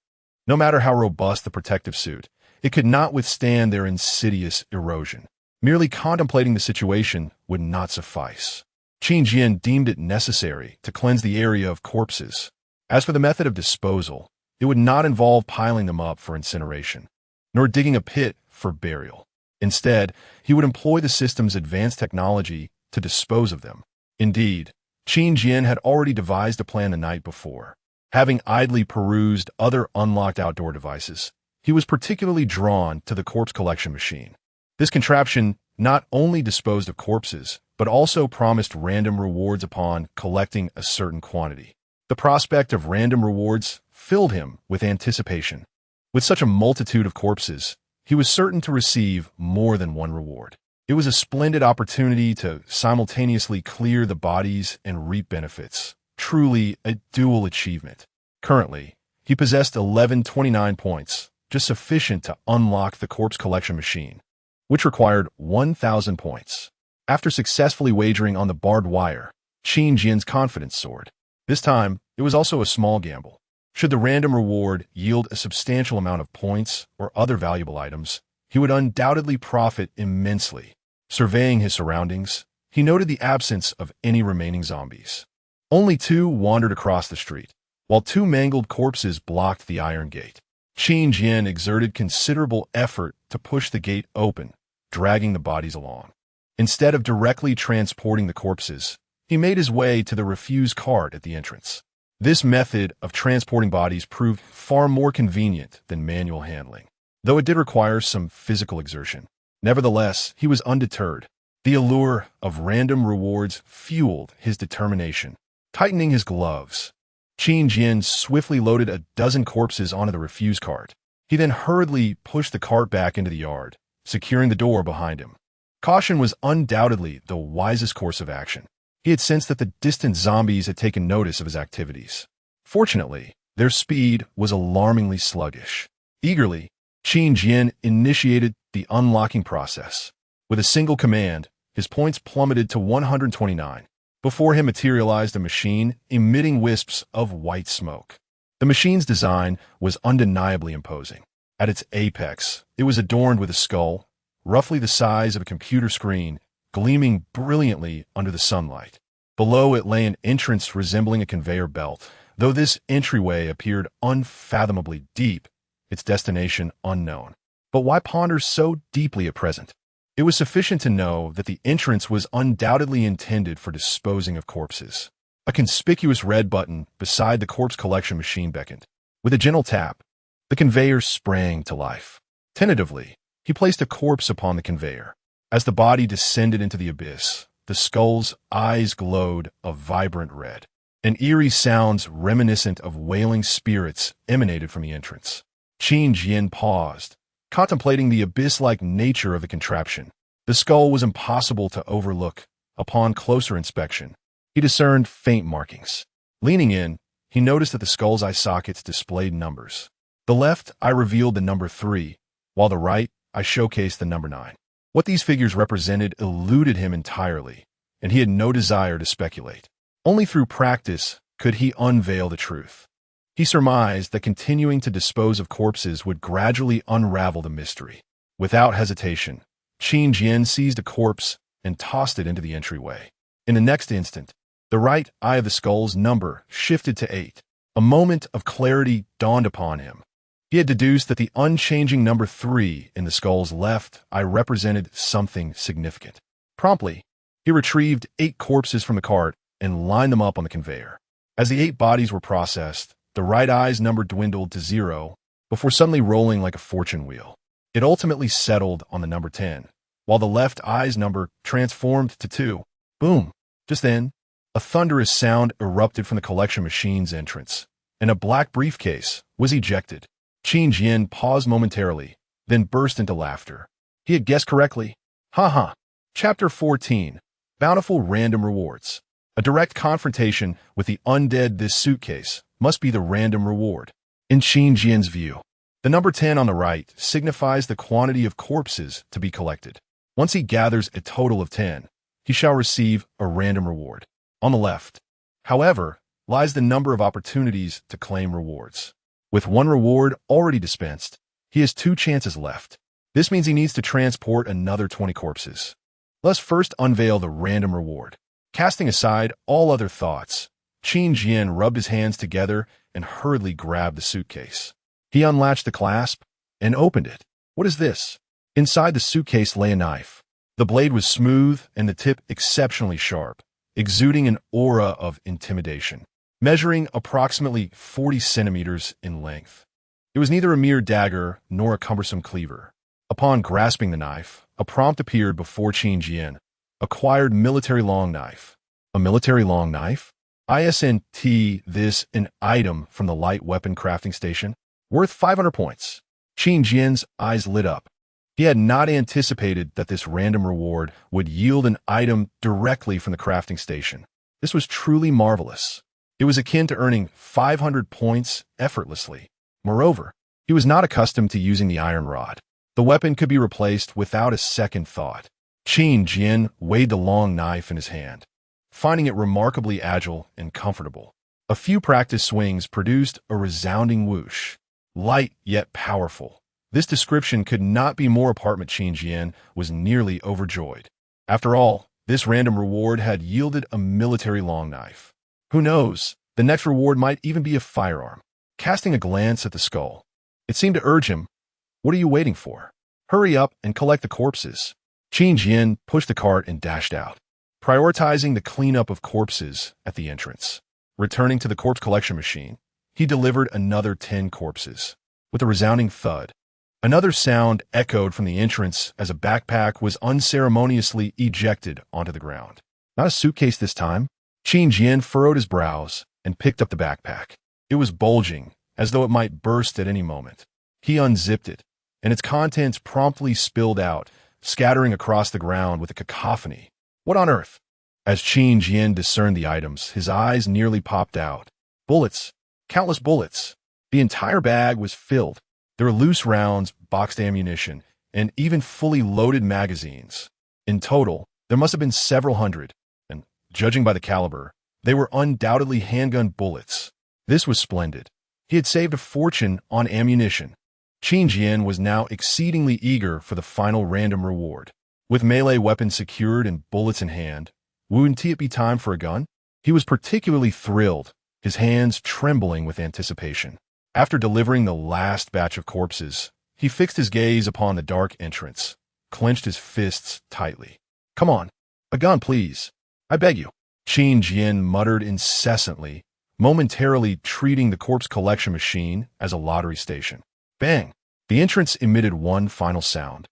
No matter how robust the protective suit, it could not withstand their insidious erosion. Merely contemplating the situation would not suffice. Qin Jian deemed it necessary to cleanse the area of corpses. As for the method of disposal, it would not involve piling them up for incineration, nor digging a pit for burial. Instead, he would employ the system's advanced technology to dispose of them. Indeed, Qin Jian had already devised a plan the night before. Having idly perused other unlocked outdoor devices, he was particularly drawn to the corpse collection machine. This contraption not only disposed of corpses, but also promised random rewards upon collecting a certain quantity. The prospect of random rewards filled him with anticipation. With such a multitude of corpses, he was certain to receive more than one reward. It was a splendid opportunity to simultaneously clear the bodies and reap benefits. Truly a dual achievement. Currently, he possessed 1129 points, just sufficient to unlock the corpse collection machine, which required 1,000 points. After successfully wagering on the barbed wire, Qin Jian's confidence soared. This time, it was also a small gamble. Should the random reward yield a substantial amount of points or other valuable items, he would undoubtedly profit immensely. Surveying his surroundings, he noted the absence of any remaining zombies. Only 2 wandered across the street, while 2 mangled corpses blocked the iron gate. Qin Jian exerted considerable effort to push the gate open, dragging the bodies along. Instead of directly transporting the corpses, he made his way to the refuse cart at the entrance. This method of transporting bodies proved far more convenient than manual handling, though it did require some physical exertion. Nevertheless, he was undeterred. The allure of random rewards fueled his determination. Tightening his gloves, Qin Jian swiftly loaded a dozen corpses onto the refuse cart. He then hurriedly pushed the cart back into the yard, securing the door behind him. Caution was undoubtedly the wisest course of action. He had sensed that the distant zombies had taken notice of his activities. Fortunately, their speed was alarmingly sluggish. Eagerly, Qin Jian initiated the unlocking process. With a single command, his points plummeted to 129. Before him materialized a machine emitting wisps of white smoke. The machine's design was undeniably imposing. At its apex, it was adorned with a skull, roughly the size of a computer screen, gleaming brilliantly under the sunlight. Below it lay an entrance resembling a conveyor belt. Though this entryway appeared unfathomably deep, its destination unknown. But why ponder so deeply at present? It was sufficient to know that the entrance was undoubtedly intended for disposing of corpses. A conspicuous red button beside the corpse collection machine beckoned. With a gentle tap, the conveyor sprang to life. Tentatively, he placed a corpse upon the conveyor. As the body descended into the abyss, the skull's eyes glowed a vibrant red. An eerie sounds reminiscent of wailing spirits emanated from the entrance. Qin Jian paused, contemplating the abyss-like nature of the contraption. The skull was impossible to overlook. Upon closer inspection, he discerned faint markings. Leaning in, he noticed that the skull's eye sockets displayed numbers. The left eye revealed the number 3, while the right eye showcased the number 9. What these figures represented eluded him entirely, and he had no desire to speculate. Only through practice could he unveil the truth. He surmised that continuing to dispose of corpses would gradually unravel the mystery. Without hesitation, Qin Jian seized a corpse and tossed it into the entryway. In the next instant, the right eye of the skull's number shifted to 8. A moment of clarity dawned upon him. He had deduced that the unchanging number 3 in the skull's left eye represented something significant. Promptly, he retrieved 8 corpses from the cart and lined them up on the conveyor. As the 8 bodies were processed, the right eye's number dwindled to 0 before suddenly rolling like a fortune wheel. It ultimately settled on the number 10, while the left eye's number transformed to 2. Boom! Just then, a thunderous sound erupted from the collection machine's entrance, and a black briefcase was ejected. Qin Jian paused momentarily, then burst into laughter. He had guessed correctly. Ha. Chapter 14. Bountiful Random Rewards. A direct confrontation with the undead. This suitcase must be the random reward. In Qin Jian's view, the number 10 on the right signifies the quantity of corpses to be collected. Once he gathers a total of 10, he shall receive a random reward. On the left, however, lies the number of opportunities to claim rewards. With 1 reward already dispensed, he has 2 chances left. This means he needs to transport another 20 corpses. Let's first unveil the random reward. Casting aside all other thoughts, Qin Jian rubbed his hands together and hurriedly grabbed the suitcase. He unlatched the clasp and opened it. What is this? Inside the suitcase lay a knife. The blade was smooth and the tip exceptionally sharp, exuding an aura of intimidation. Measuring approximately 40 centimeters in length, it was neither a mere dagger nor a cumbersome cleaver. Upon grasping the knife, a prompt appeared before Qin Jian. Acquired military long knife. A military long knife? ISNT, this an item from the light weapon crafting station, worth 500 points. Qin Jian's eyes lit up. He had not anticipated that this random reward would yield an item directly from the crafting station. This was truly marvelous. It was akin to earning 500 points effortlessly. Moreover, he was not accustomed to using the iron rod. The weapon could be replaced without a second thought. Qin Jian weighed the long knife in his hand, finding it remarkably agile and comfortable. A few practice swings produced a resounding whoosh. Light yet powerful. This description could not be more apart. Qin Jian was nearly overjoyed. After all, this random reward had yielded a military long knife. Who knows, the next reward might even be a firearm. Casting a glance at the skull, it seemed to urge him, "What are you waiting for? Hurry up and collect the corpses." Qin Jian pushed the cart and dashed out, prioritizing the cleanup of corpses at the entrance. Returning to the corpse collection machine, he delivered another 10 corpses. With a resounding thud, another sound echoed from the entrance as a backpack was unceremoniously ejected onto the ground. Not a suitcase this time. Qin Jian furrowed his brows and picked up the backpack. It was bulging, as though it might burst at any moment. He unzipped it, and its contents promptly spilled out, scattering across the ground with a cacophony. What on earth? As Qin Jian discerned the items, his eyes nearly popped out. Bullets. Countless bullets. The entire bag was filled. There were loose rounds, boxed ammunition, and even fully loaded magazines. In total, there must have been several hundred, and, judging by the caliber, they were undoubtedly handgun bullets. This was splendid. He had saved a fortune on ammunition. Qin Jian was now exceedingly eager for the final random reward. With melee weapons secured and bullets in hand, wouldn't it be time for a gun? He was particularly thrilled, his hands trembling with anticipation. After delivering the last batch of corpses, he fixed his gaze upon the dark entrance, clenched his fists tightly. "Come on, a gun, please. I beg you." Qin Jian muttered incessantly, momentarily treating the corpse collection machine as a lottery station. Bang! The entrance emitted one final sound,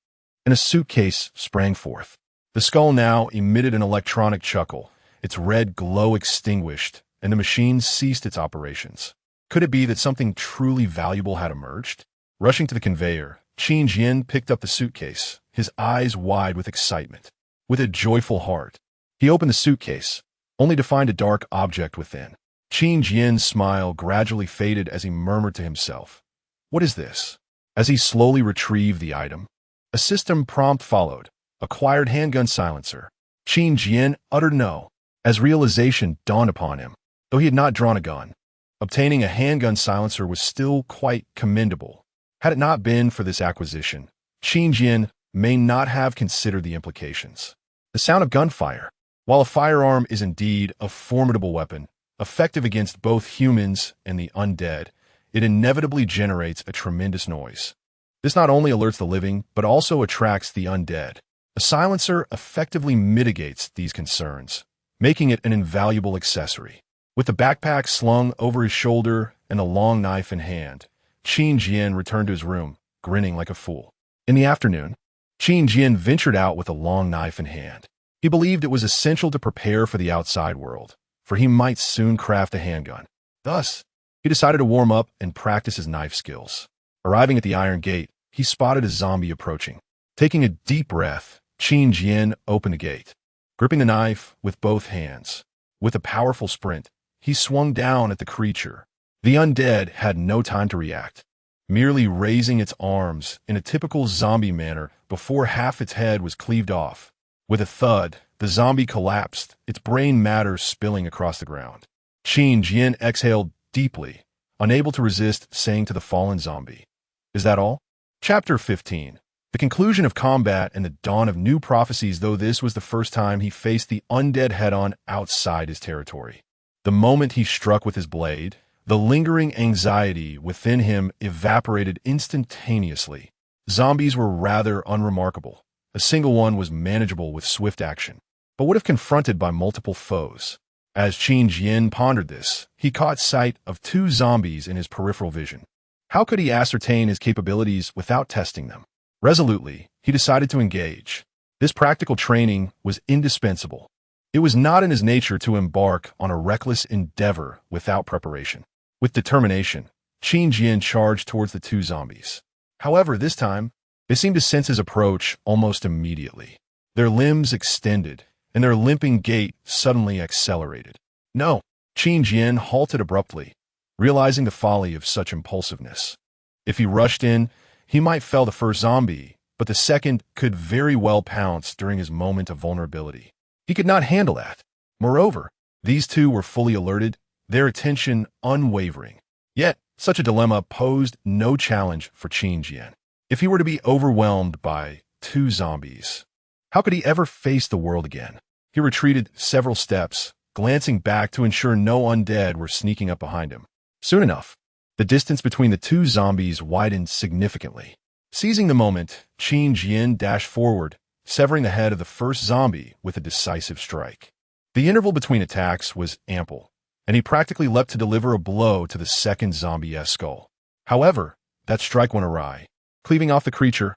and a suitcase sprang forth. The skull now emitted an electronic chuckle, its red glow extinguished, and the machine ceased its operations. Could it be that something truly valuable had emerged? Rushing to the conveyor, Qin Jian picked up the suitcase, his eyes wide with excitement. With a joyful heart, he opened the suitcase, only to find a dark object within. Qin Jian's smile gradually faded as he murmured to himself, "What is this?" As he slowly retrieved the item, a system prompt followed. Acquired handgun silencer. Qin Jian uttered no, as realization dawned upon him. Though he had not drawn a gun, obtaining a handgun silencer was still quite commendable. Had it not been for this acquisition, Qin Jian may not have considered the implications. The sound of gunfire. While a firearm is indeed a formidable weapon, effective against both humans and the undead, it inevitably generates a tremendous noise. This not only alerts the living, but also attracts the undead. A silencer effectively mitigates these concerns, making it an invaluable accessory. With the backpack slung over his shoulder and a long knife in hand, Qin Jian returned to his room, grinning like a fool. In the afternoon, Qin Jian ventured out with a long knife in hand. He believed it was essential to prepare for the outside world, for he might soon craft a handgun. Thus, he decided to warm up and practice his knife skills. Arriving at the iron gate, he spotted a zombie approaching. Taking a deep breath, Qin Jian opened the gate. Gripping the knife with both hands, with a powerful sprint, he swung down at the creature. The undead had no time to react, merely raising its arms in a typical zombie manner before half its head was cleaved off. With a thud, the zombie collapsed, its brain matter spilling across the ground. Qin Jian exhaled deeply, unable to resist saying to the fallen zombie, "Is that all?" Chapter 15. The conclusion of combat and the dawn of new prophecies. Though this was the first time he faced the undead head-on outside his territory. The moment he struck with his blade, the lingering anxiety within him evaporated instantaneously. Zombies were rather unremarkable. A single one was manageable with swift action, but would have confronted by multiple foes. As Qin Jian pondered this, he caught sight of two zombies in his peripheral vision. How could he ascertain his capabilities without testing them? Resolutely, he decided to engage. This practical training was indispensable. It was not in his nature to embark on a reckless endeavor without preparation. With determination, Qin Jian charged towards the two zombies. However, this time, they seemed to sense his approach almost immediately. Their limbs extended, and their limping gait suddenly accelerated. No, Qin Jian halted abruptly, realizing the folly of such impulsiveness. If he rushed in, he might fell the first zombie, but the second could very well pounce during his moment of vulnerability. He could not handle that. Moreover, these two were fully alerted, their attention unwavering. Yet, such a dilemma posed no challenge for Qin Jian. If he were to be overwhelmed by two zombies, how could he ever face the world again? He retreated several steps, glancing back to ensure no undead were sneaking up behind him. Soon enough, the distance between the two zombies widened significantly. Seizing the moment, Qin Jian dashed forward, severing the head of the first zombie with a decisive strike. The interval between attacks was ample, and he practically leapt to deliver a blow to the second zombie's skull. However, that strike went awry, cleaving off the creature's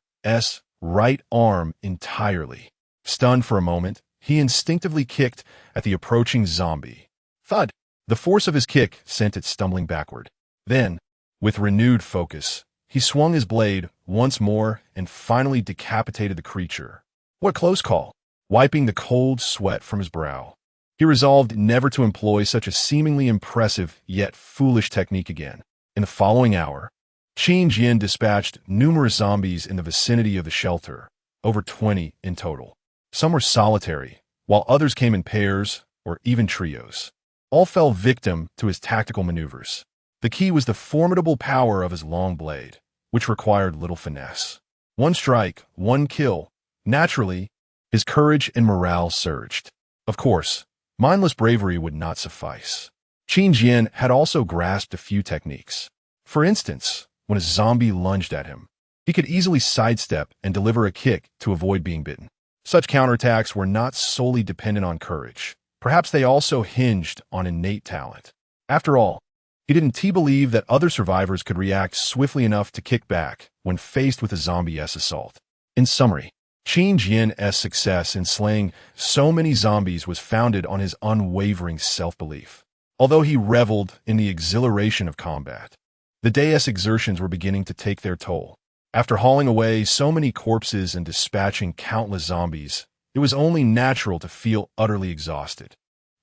right arm entirely. Stunned for a moment, he instinctively kicked at the approaching zombie. Thud! The force of his kick sent it stumbling backward. Then, with renewed focus, he swung his blade once more and finally decapitated the creature. What close call! Wiping the cold sweat from his brow, he resolved never to employ such a seemingly impressive yet foolish technique again. In the following hour, Qin Jian dispatched numerous zombies in the vicinity of the shelter, over 20 in total. Some were solitary, while others came in pairs or even trios. All fell victim to his tactical maneuvers. The key was the formidable power of his long blade, which required little finesse. One strike, one kill. Naturally, his courage and morale surged. Of course, mindless bravery would not suffice. Qin Jian had also grasped a few techniques. For instance, when a zombie lunged at him, he could easily sidestep and deliver a kick to avoid being bitten. Such counterattacks were not solely dependent on courage. Perhaps they also hinged on innate talent. After all, he didn't believe that other survivors could react swiftly enough to kick back when faced with a zombie-esque assault. In summary, Qin Jian's success in slaying so many zombies was founded on his unwavering self-belief. Although he reveled in the exhilaration of combat, the day's exertions were beginning to take their toll. After hauling away so many corpses and dispatching countless zombies, it was only natural to feel utterly exhausted.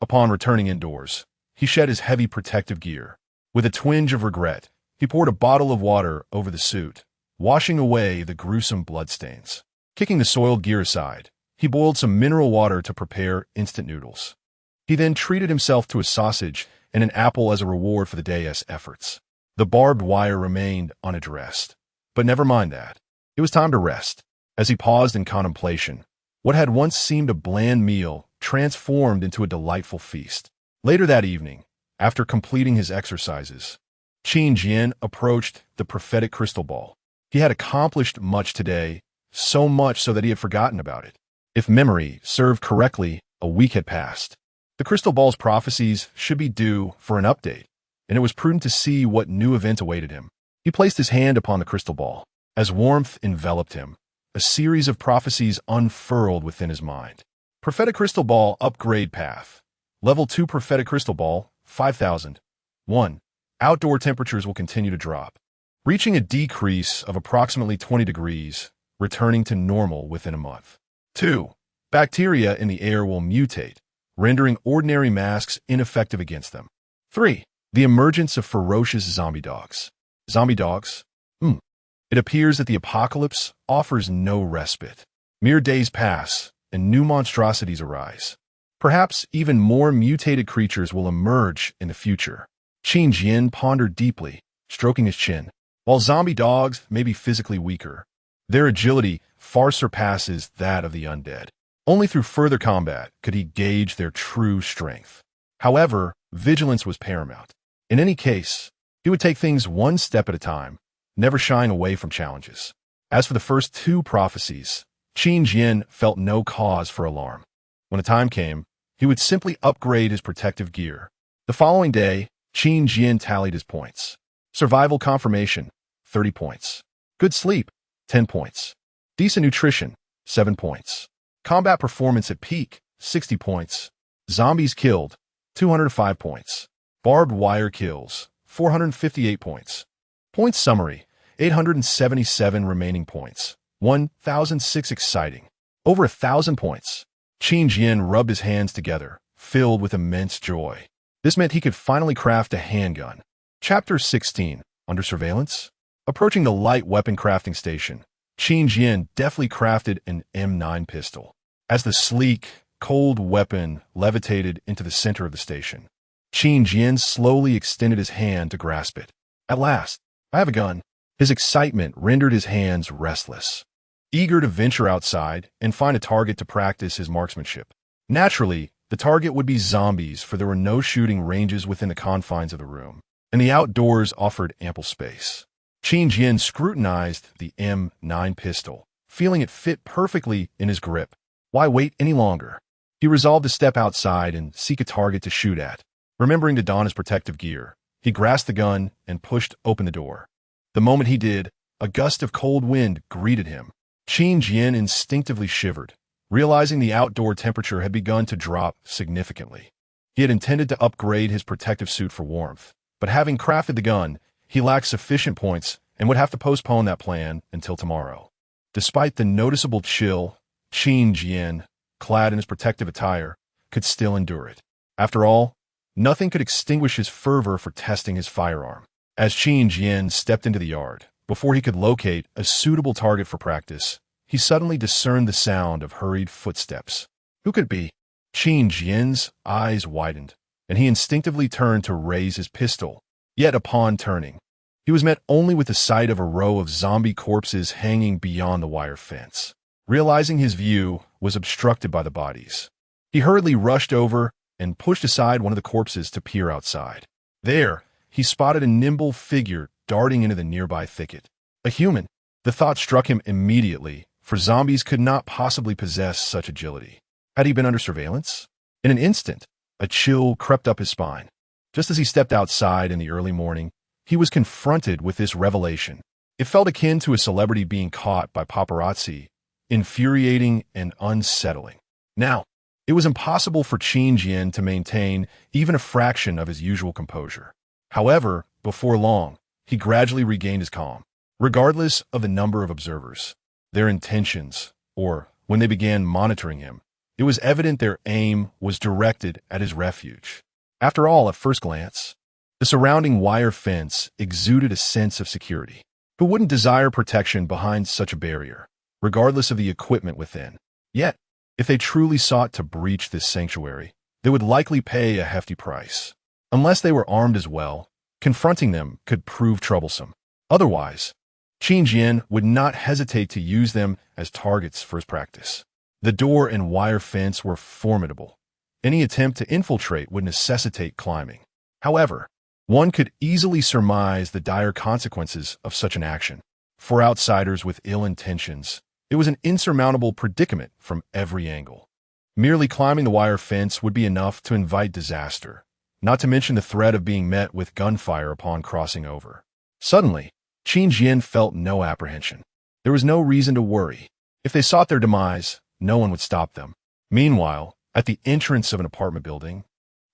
Upon returning indoors, he shed his heavy protective gear. With a twinge of regret, he poured a bottle of water over the suit, washing away the gruesome bloodstains. Kicking the soiled gear aside, he boiled some mineral water to prepare instant noodles. He then treated himself to a sausage and an apple as a reward for the day's efforts. The barbed wire remained unaddressed. But never mind that. It was time to rest. As he paused in contemplation, what had once seemed a bland meal transformed into a delightful feast. Later that evening, after completing his exercises, Qin Jian approached the prophetic crystal ball. He had accomplished much today, so much so that he had forgotten about it. If memory served correctly, a week had passed. The crystal ball's prophecies should be due for an update, and it was prudent to see what new event awaited him. He placed his hand upon the crystal ball. As warmth enveloped him, a series of prophecies unfurled within his mind. Prophetic crystal ball upgrade path. Level 2 prophetic crystal ball, 5,000. 1. Outdoor temperatures will continue to drop, reaching a decrease of approximately 20 degrees, returning to normal within a month. 2. Bacteria in the air will mutate, rendering ordinary masks ineffective against them. 3. The emergence of ferocious zombie dogs. Zombie dogs? It appears that the apocalypse offers no respite. Mere days pass, and new monstrosities arise. Perhaps even more mutated creatures will emerge in the future. Qin Jian pondered deeply, stroking his chin. While zombie dogs may be physically weaker, their agility far surpasses that of the undead. Only through further combat could he gauge their true strength. However, vigilance was paramount. In any case, he would take things one step at a time, never shying away from challenges. As for the first two prophecies, Qin Jian felt no cause for alarm. When the time came, he would simply upgrade his protective gear. The following day, Qin Jian tallied his points. Survival confirmation, 30 points. Good sleep, 10 points. Decent nutrition, 7 points. Combat performance at peak, 60 points. Zombies killed, 205 points. Barbed wire kills, 458 points. Points summary, 877 remaining points. 1,006 exciting. Over 1,000 points. Qin Jian rubbed his hands together, filled with immense joy. This meant he could finally craft a handgun. Chapter 16, Under Surveillance? Approaching the light weapon crafting station, Qin Jian deftly crafted an M9 pistol. As the sleek, cold weapon levitated into the center of the station, Qin Jian slowly extended his hand to grasp it. At last, I have a gun. His excitement rendered his hands restless, eager to venture outside and find a target to practice his marksmanship. Naturally, the target would be zombies, for there were no shooting ranges within the confines of the room, and the outdoors offered ample space. Qin Jian scrutinized the M9 pistol, feeling it fit perfectly in his grip. Why wait any longer? He resolved to step outside and seek a target to shoot at. Remembering to don his protective gear, he grasped the gun and pushed open the door. The moment he did, a gust of cold wind greeted him. Qin Jian instinctively shivered, realizing the outdoor temperature had begun to drop significantly. He had intended to upgrade his protective suit for warmth, but having crafted the gun, he lacked sufficient points and would have to postpone that plan until tomorrow. Despite the noticeable chill, Qin Jian, clad in his protective attire, could still endure it. After all, nothing could extinguish his fervor for testing his firearm. As Qin Jian stepped into the yard, before he could locate a suitable target for practice, he suddenly discerned the sound of hurried footsteps. Who could it be? Qin Jian's eyes widened, and he instinctively turned to raise his pistol. Yet upon turning, he was met only with the sight of a row of zombie corpses hanging beyond the wire fence. Realizing his view was obstructed by the bodies, he hurriedly rushed over and pushed aside one of the corpses to peer outside. There, he spotted a nimble figure darting into the nearby thicket. A human. The thought struck him immediately, for zombies could not possibly possess such agility. Had he been under surveillance? In an instant, a chill crept up his spine. Just as he stepped outside in the early morning, he was confronted with this revelation. It felt akin to a celebrity being caught by paparazzi, infuriating and unsettling. Now, it was impossible for Qin Jian to maintain even a fraction of his usual composure. However, before long, he gradually regained his calm. Regardless of the number of observers, their intentions, or when they began monitoring him, it was evident their aim was directed at his refuge. After all, at first glance, the surrounding wire fence exuded a sense of security. Who wouldn't desire protection behind such a barrier, regardless of the equipment within? Yet, if they truly sought to breach this sanctuary, they would likely pay a hefty price. Unless they were armed as well, confronting them could prove troublesome. Otherwise, Qin Jian would not hesitate to use them as targets for his practice. The door and wire fence were formidable. Any attempt to infiltrate would necessitate climbing. However, one could easily surmise the dire consequences of such an action. For outsiders with ill intentions, it was an insurmountable predicament from every angle. Merely climbing the wire fence would be enough to invite disaster, not to mention the threat of being met with gunfire upon crossing over. Suddenly, Qin Jian felt no apprehension. There was no reason to worry. If they sought their demise, no one would stop them. Meanwhile, at the entrance of an apartment building,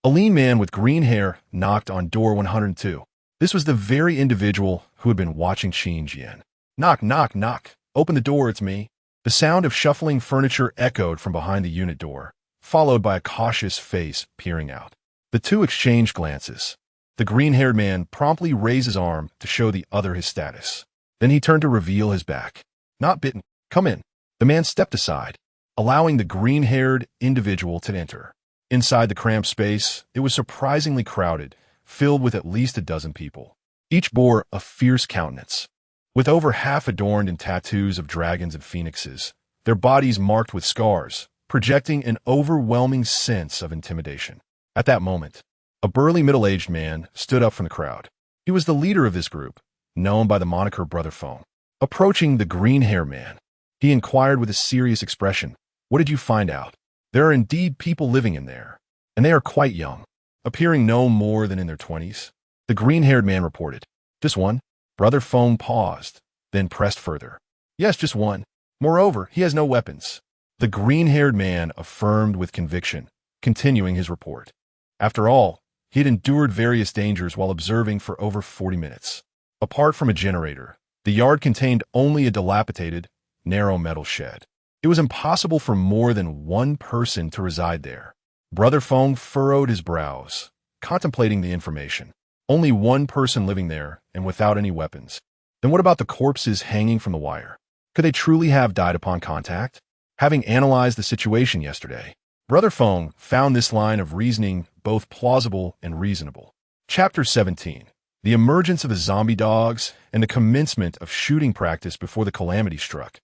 a lean man with green hair knocked on door 102. This was the very individual who had been watching Qin Jian. "Knock, knock, knock. Open the door, it's me." The sound of shuffling furniture echoed from behind the unit door, followed by a cautious face peering out. The two exchanged glances. The green-haired man promptly raised his arm to show the other his status. Then he turned to reveal his back. "Not bitten. Come in." The man stepped aside, allowing the green-haired individual to enter. Inside the cramped space, it was surprisingly crowded, filled with at least a dozen people. Each bore a fierce countenance, with over half adorned in tattoos of dragons and phoenixes, their bodies marked with scars, projecting an overwhelming sense of intimidation. At that moment, a burly middle-aged man stood up from the crowd. He was the leader of this group, known by the moniker Brother Phone. Approaching the green-haired man, he inquired with a serious expression, "What did you find out?" "There are indeed people living in there, and they are quite young, appearing no more than in their 20s. The green-haired man reported. "Just one?" Brother Phone paused, then pressed further. "Yes, just one. Moreover, he has no weapons." The green-haired man affirmed with conviction, continuing his report. After all, he had endured various dangers while observing for over 40 minutes. Apart from a generator, the yard contained only a dilapidated, narrow metal shed. It was impossible for more than one person to reside there. Brother Phone furrowed his brows, contemplating the information. Only one person living there, and without any weapons. Then what about the corpses hanging from the wire? Could they truly have died upon contact? Having analyzed the situation yesterday, Brother Phone found this line of reasoning both plausible and reasonable. Chapter 17. The emergence of the zombie dogs and the commencement of shooting practice before the calamity struck.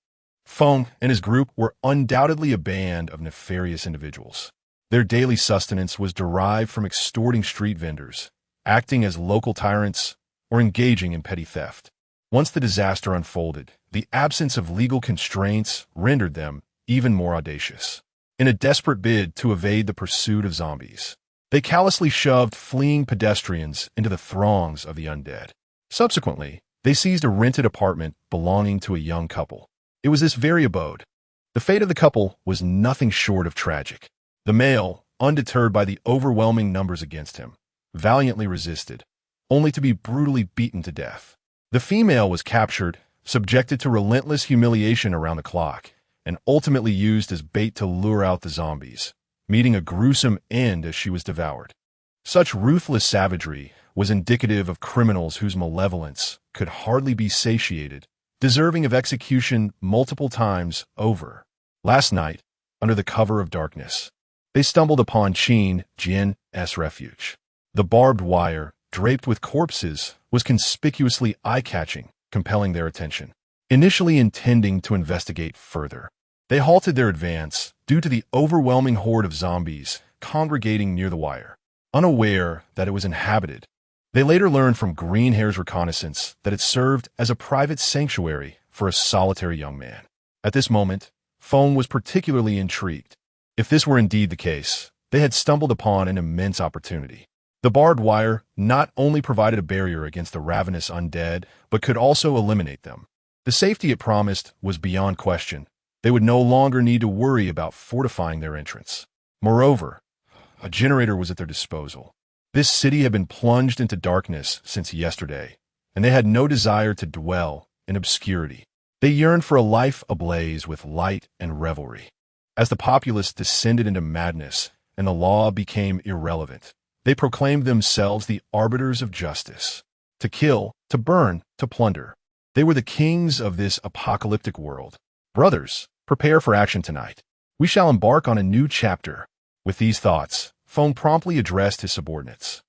Phone and his group were undoubtedly a band of nefarious individuals. Their daily sustenance was derived from extorting street vendors, acting as local tyrants, or engaging in petty theft. Once the disaster unfolded, the absence of legal constraints rendered them even more audacious. In a desperate bid to evade the pursuit of zombies, they callously shoved fleeing pedestrians into the throngs of the undead. Subsequently, they seized a rented apartment belonging to a young couple. It was this very abode. The fate of the couple was nothing short of tragic. The male, undeterred by the overwhelming numbers against him, valiantly resisted, only to be brutally beaten to death. The female was captured, subjected to relentless humiliation around the clock, and ultimately used as bait to lure out the zombies, meeting a gruesome end as she was devoured. Such ruthless savagery was indicative of criminals whose malevolence could hardly be satiated, deserving of execution multiple times over. Last night, under the cover of darkness, they stumbled upon Qin Jian's refuge. The barbed wire, draped with corpses, was conspicuously eye-catching, compelling their attention. Initially intending to investigate further, they halted their advance due to the overwhelming horde of zombies congregating near the wire. Unaware that it was inhabited, they later learned from Greenhair's reconnaissance that it served as a private sanctuary for a solitary young man. At this moment, Phone was particularly intrigued. If this were indeed the case, they had stumbled upon an immense opportunity. The barbed wire not only provided a barrier against the ravenous undead, but could also eliminate them. The safety it promised was beyond question. They would no longer need to worry about fortifying their entrance. Moreover, a generator was at their disposal. This city had been plunged into darkness since yesterday, and they had no desire to dwell in obscurity. They yearned for a life ablaze with light and revelry. As the populace descended into madness and the law became irrelevant, they proclaimed themselves the arbiters of justice. To kill, to burn, to plunder. They were the kings of this apocalyptic world. Brothers, prepare for action tonight. We shall embark on a new chapter. With these thoughts, Feng promptly addressed his subordinates.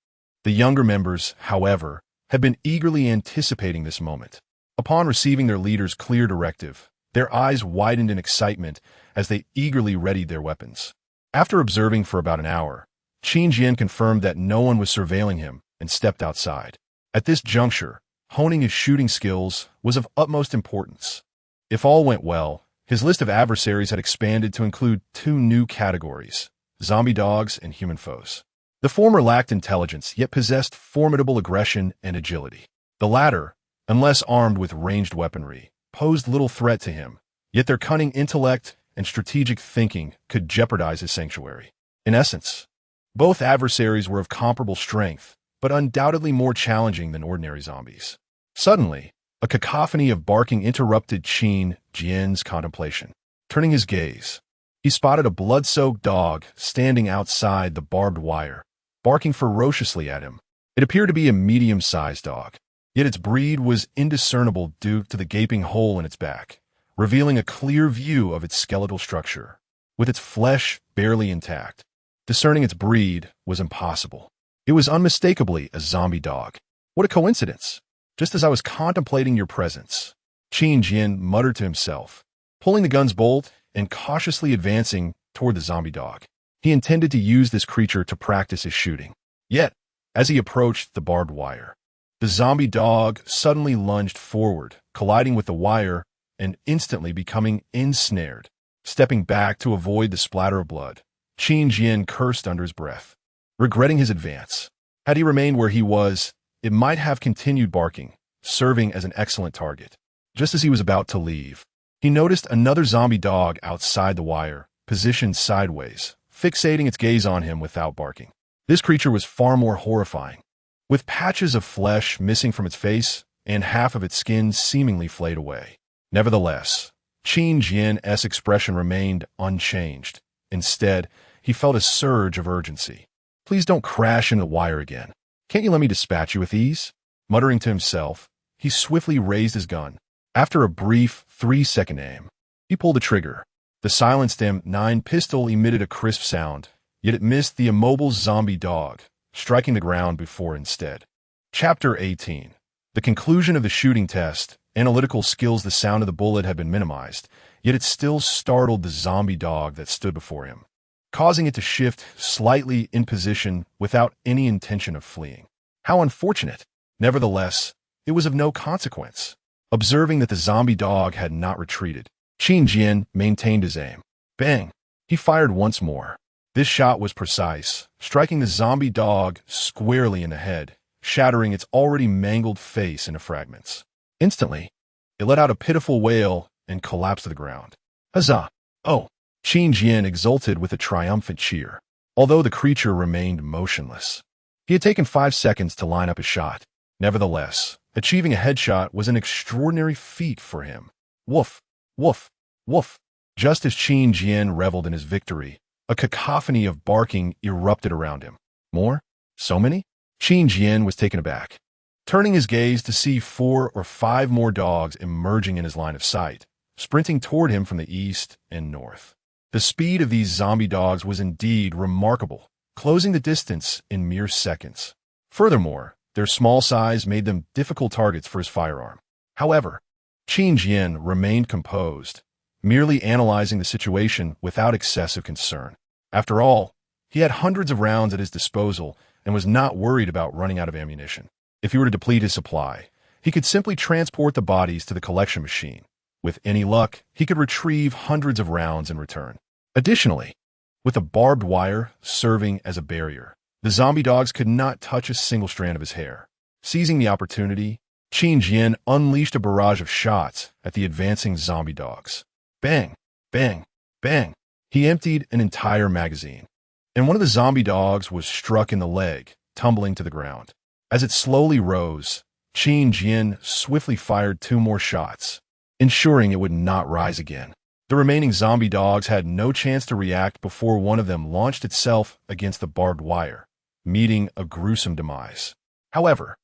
The younger members, however, had been eagerly anticipating this moment. Upon receiving their leader's clear directive, their eyes widened in excitement as they eagerly readied their weapons. After observing for about an hour, Qin Jian confirmed that no one was surveilling him and stepped outside. At this juncture, honing his shooting skills was of utmost importance. If all went well, his list of adversaries had expanded to include 2 new categories: zombie dogs and human foes. The former lacked intelligence, yet possessed formidable aggression and agility. The latter, unless armed with ranged weaponry, posed little threat to him, yet their cunning intellect and strategic thinking could jeopardize his sanctuary. In essence, both adversaries were of comparable strength, but undoubtedly more challenging than ordinary zombies. Suddenly, a cacophony of barking interrupted Qin Jian's contemplation. Turning his gaze, he spotted a blood-soaked dog standing outside the barbed wire, barking ferociously at him. It appeared to be a medium-sized dog, yet its breed was indiscernible due to the gaping hole in its back, revealing a clear view of its skeletal structure. With its flesh barely intact, discerning its breed was impossible. It was unmistakably a zombie dog. What a coincidence! Just as I was contemplating your presence, Qin Jian muttered to himself, pulling the gun's bolt and cautiously advancing toward the zombie dog. He intended to use this creature to practice his shooting. Yet, as he approached the barbed wire, the zombie dog suddenly lunged forward, colliding with the wire and instantly becoming ensnared. Stepping back to avoid the splatter of blood, Qin Jian cursed under his breath, regretting his advance. Had he remained where he was, it might have continued barking, serving as an excellent target. Just as he was about to leave, he noticed another zombie dog outside the wire, positioned sideways, fixating its gaze on him without barking. This creature was far more horrifying, with patches of flesh missing from its face and half of its skin seemingly flayed away. Nevertheless, Qin Jian's expression remained unchanged. Instead, he felt a surge of urgency. Please don't crash into the wire again. Can't you let me dispatch you with ease? Muttering to himself, he swiftly raised his gun. After a brief 3-second aim, he pulled the trigger. The silenced M9 pistol emitted a crisp sound, yet it missed the immobile zombie dog, striking the ground before instead. Chapter 18. The conclusion of the shooting test. Analytical skills. The sound of the bullet had been minimized, yet it still startled the zombie dog that stood before him, causing it to shift slightly in position without any intention of fleeing. How unfortunate! Nevertheless, it was of no consequence. Observing that the zombie dog had not retreated, Qin Jian maintained his aim. Bang! He fired once more. This shot was precise, striking the zombie dog squarely in the head, shattering its already mangled face into fragments. Instantly, it let out a pitiful wail and collapsed to the ground. Huzzah! Oh! Qin Jian exulted with a triumphant cheer, although the creature remained motionless. He had taken 5 seconds to line up his shot. Nevertheless, achieving a headshot was an extraordinary feat for him. Woof! Woof! Woof! Just as Qin Jian reveled in his victory, a cacophony of barking erupted around him. More? So many? Qin Jian was taken aback, turning his gaze to see 4 or 5 more dogs emerging in his line of sight, sprinting toward him from the east and north. The speed of these zombie dogs was indeed remarkable, closing the distance in mere seconds. Furthermore, their small size made them difficult targets for his firearm. However, Qin Jian remained composed, merely analyzing the situation without excessive concern. After all, he had hundreds of rounds at his disposal and was not worried about running out of ammunition. If he were to deplete his supply, he could simply transport the bodies to the collection machine. With any luck, he could retrieve hundreds of rounds in return. Additionally, with the barbed wire serving as a barrier, the zombie dogs could not touch a single strand of his hair. Seizing the opportunity, Qin Jian unleashed a barrage of shots at the advancing zombie dogs. Bang! Bang! Bang! He emptied an entire magazine, and one of the zombie dogs was struck in the leg, tumbling to the ground. As it slowly rose, Qin Jian swiftly fired 2 more shots, ensuring it would not rise again. The remaining zombie dogs had no chance to react before one of them launched itself against the barbed wire, meeting a gruesome demise. However,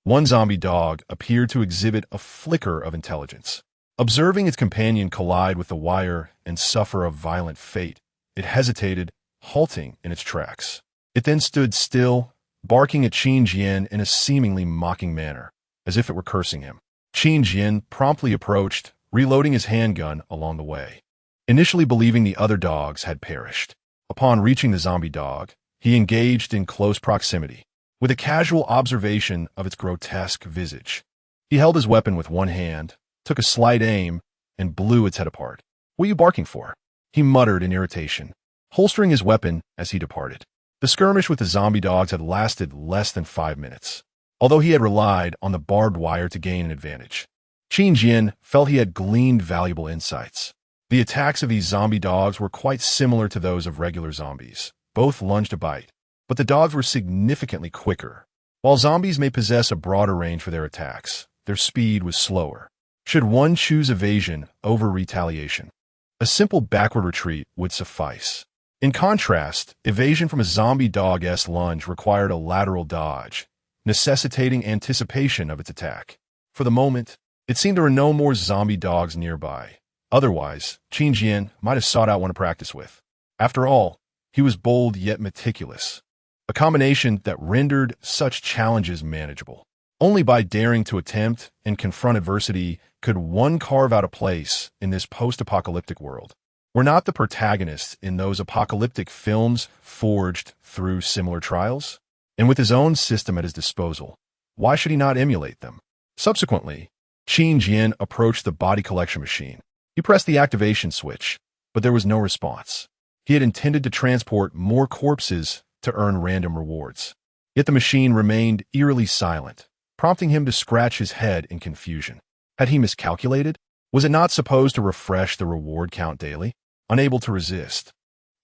One zombie dog appeared to exhibit a flicker of intelligence. Observing its companion collide with the wire and suffer a violent fate, it hesitated, halting in its tracks. It then stood still, barking at Qin Jian in a seemingly mocking manner, as if it were cursing him. Qin Jian promptly approached, reloading his handgun along the way. Initially believing the other dogs had perished, upon reaching the zombie dog, he engaged in close proximity, with a casual observation of its grotesque visage. He held his weapon with one hand, took a slight aim, and blew its head apart. "What are you barking for?" he muttered in irritation, holstering his weapon as he departed. The skirmish with the zombie dogs had lasted less than 5 minutes, although he had relied on the barbed wire to gain an advantage. Qin Jian felt he had gleaned valuable insights. The attacks of these zombie dogs were quite similar to those of regular zombies. Both lunged to bite, but the dogs were significantly quicker. While zombies may possess a broader range for their attacks, their speed was slower. Should one choose evasion over retaliation, a simple backward retreat would suffice. In contrast, evasion from a zombie dog's lunge required a lateral dodge, necessitating anticipation of its attack. For the moment, it seemed there were no more zombie dogs nearby. Otherwise, Qin Jian might have sought out one to practice with. After all, he was bold yet meticulous, a combination that rendered such challenges manageable. Only by daring to attempt and confront adversity could one carve out a place in this post-apocalyptic world. Were not the protagonists in those apocalyptic films forged through similar trials? And with his own system at his disposal, why should he not emulate them? Subsequently, Qin Jian approached the body collection machine. He pressed the activation switch, but there was no response. He had intended to transport more corpses to earn random rewards. Yet the machine remained eerily silent, prompting him to scratch his head in confusion. Had he miscalculated? Was it not supposed to refresh the reward count daily? Unable to resist,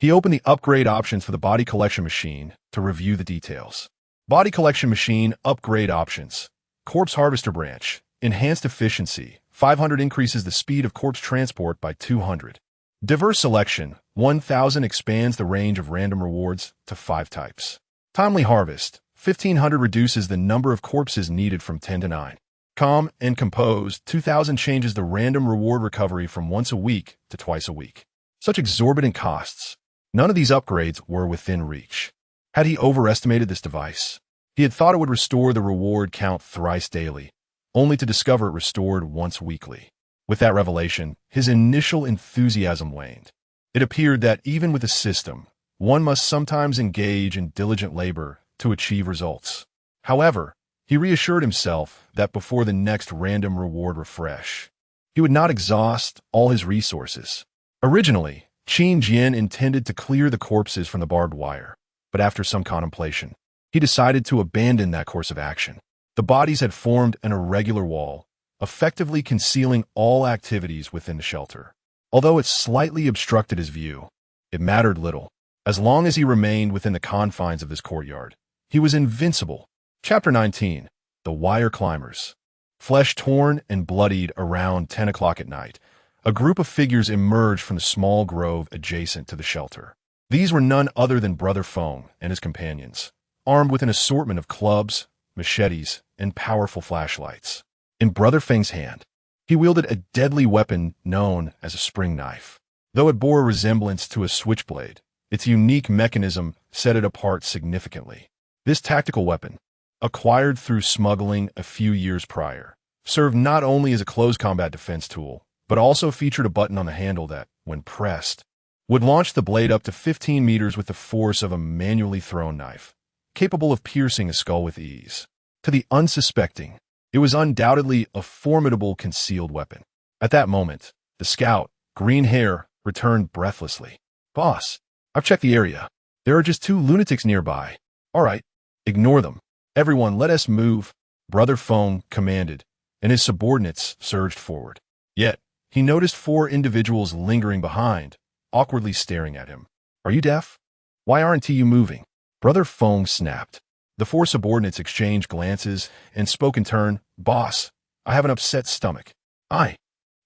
he opened the upgrade options for the body collection machine to review the details. Body collection machine upgrade options. Corpse harvester branch. Enhanced efficiency. 500 increases the speed of corpse transport by 200. Diverse selection. 1000 expands the range of random rewards to 5 types. Timely harvest. 1500 reduces the number of corpses needed from 10 to 9. Calm and composed. 2000 changes the random reward recovery from once a week to twice a week. Such exorbitant costs. None of these upgrades were within reach. Had he overestimated this device? He had thought it would restore the reward count thrice daily, only to discover it restored once weekly. With that revelation, his initial enthusiasm waned. It appeared that even with a system, one must sometimes engage in diligent labor to achieve results. However, he reassured himself that before the next random reward refresh, he would not exhaust all his resources. Originally, Qin Jian intended to clear the corpses from the barbed wire, but after some contemplation, he decided to abandon that course of action. The bodies had formed an irregular wall, effectively concealing all activities within the shelter. Although it slightly obstructed his view, it mattered little. As long as he remained within the confines of this courtyard, he was invincible. Chapter 19. The Wire Climbers. Flesh torn and bloodied around 10 o'clock at night, a group of figures emerged from the small grove adjacent to the shelter. These were none other than Brother Feng and his companions, armed with an assortment of clubs, machetes, and powerful flashlights. In Brother Feng's hand, he wielded a deadly weapon known as a spring knife. Though it bore a resemblance to a switchblade, its unique mechanism set it apart significantly. This tactical weapon, acquired through smuggling a few years prior, served not only as a close combat defense tool, but also featured a button on the handle that, when pressed, would launch the blade up to 15 meters with the force of a manually thrown knife, capable of piercing a skull with ease. To the unsuspecting, it was undoubtedly a formidable concealed weapon. At that moment, the scout, green hair, returned breathlessly. "Boss, I've checked the area. There are just 2 lunatics nearby." "All right, ignore them. Everyone, let us move," Brother Feng commanded, and his subordinates surged forward. Yet, he noticed 4 individuals lingering behind, awkwardly staring at him. "Are you deaf? Why aren't you moving?" Brother Feng snapped. The 4 subordinates exchanged glances and spoke in turn. "Boss, I have an upset stomach. I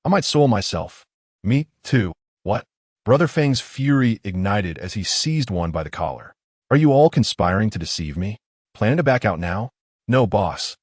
might soil myself." "Me, too." "What?" Brother Feng's fury ignited as he seized one by the collar. "Are you all conspiring to deceive me? Planning to back out now?" "No, boss.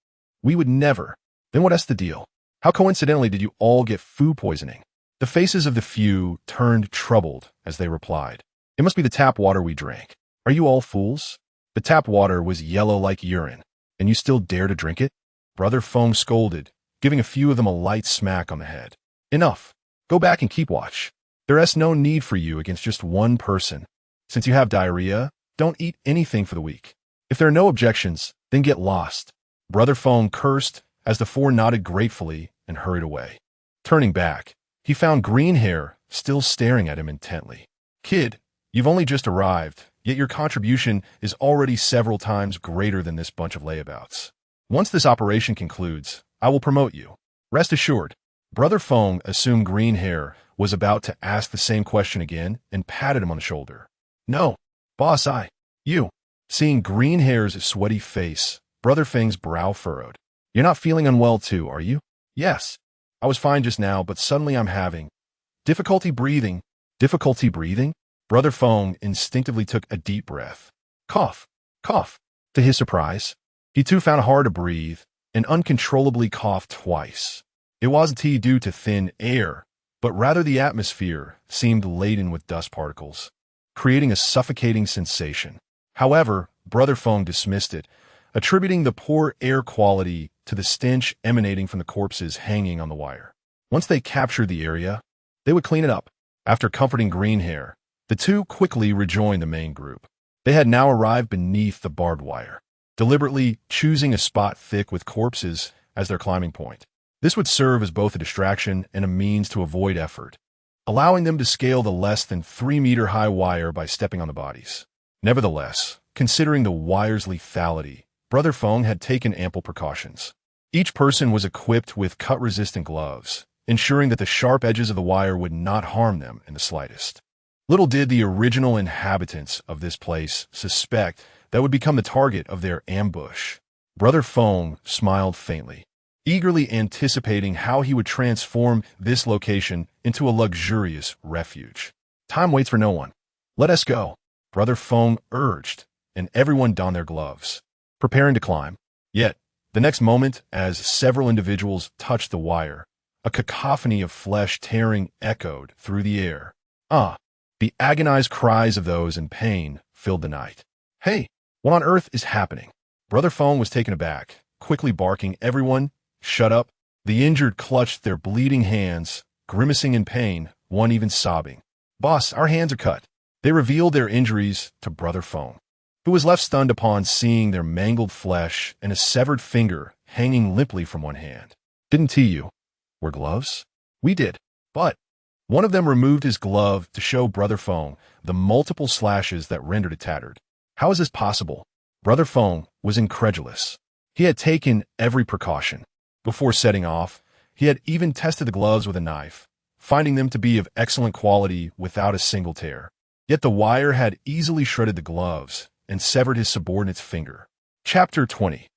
We would never. Then what's the deal? How coincidentally did you all get food poisoning? The faces of the few turned troubled as they replied. It must be the tap water we drank. Are you all fools? The tap water was yellow like urine, and you still dare to drink it? Brother Feng scolded, giving a few of them a light smack on the head. Enough. Go back and keep watch. There's no need for you against just one person. Since you have diarrhea, don't eat anything for the week. If there are no objections, then get lost. Brother Feng cursed as the four nodded gratefully and hurried away. Turning back, he found Green Hair still staring at him intently. Kid, you've only just arrived, yet your contribution is already several times greater than this bunch of layabouts. Once this operation concludes, I will promote you. Rest assured. Brother Feng assumed Green Hair was about to ask the same question again and patted him on the shoulder. No, boss, you. Seeing Green Hair's sweaty face, Brother Feng's brow furrowed. You're not feeling unwell too, are you? Yes. I was fine just now, but suddenly I'm having difficulty breathing. Difficulty breathing? Brother Feng instinctively took a deep breath. Cough, cough. To his surprise, he too found it hard to breathe and uncontrollably coughed twice. It wasn't due to thin air, but rather the atmosphere seemed laden with dust particles, creating a suffocating sensation. However, Brother Feng dismissed it, attributing the poor air quality to the stench emanating from the corpses hanging on the wire. Once they captured the area, they would clean it up. After comforting Green Hair, the two quickly rejoined the main group. They had now arrived beneath the barbed wire, deliberately choosing a spot thick with corpses as their climbing point. This would serve as both a distraction and a means to avoid effort, allowing them to scale the less than 3-meter-high wire by stepping on the bodies. Nevertheless, considering the wire's lethality, Brother Feng had taken ample precautions. Each person was equipped with cut-resistant gloves, ensuring that the sharp edges of the wire would not harm them in the slightest. Little did the original inhabitants of this place suspect that would become the target of their ambush. Brother Feng smiled faintly, eagerly anticipating how he would transform this location into a luxurious refuge. Time waits for no one. Let us go, Brother Feng urged, and everyone donned their gloves, preparing to climb. Yet, the next moment, as several individuals touched the wire, a cacophony of flesh tearing echoed through the air. The agonized cries of those in pain filled the night. Hey, what on earth is happening? Brother Feng was taken aback, quickly barking, everyone, shut up. The injured clutched their bleeding hands, grimacing in pain, one even sobbing. Boss, our hands are cut. They revealed their injuries to Brother Feng, who was left stunned upon seeing their mangled flesh and a severed finger hanging limply from one hand. Didn't you? Were gloves? We did. But one of them removed his glove to show Brother Feng the multiple slashes that rendered it tattered. How is this possible? Brother Feng was incredulous. He had taken every precaution. Before setting off, he had even tested the gloves with a knife, finding them to be of excellent quality without a single tear. Yet the wire had easily shredded the gloves and severed his subordinate's finger. Chapter 20.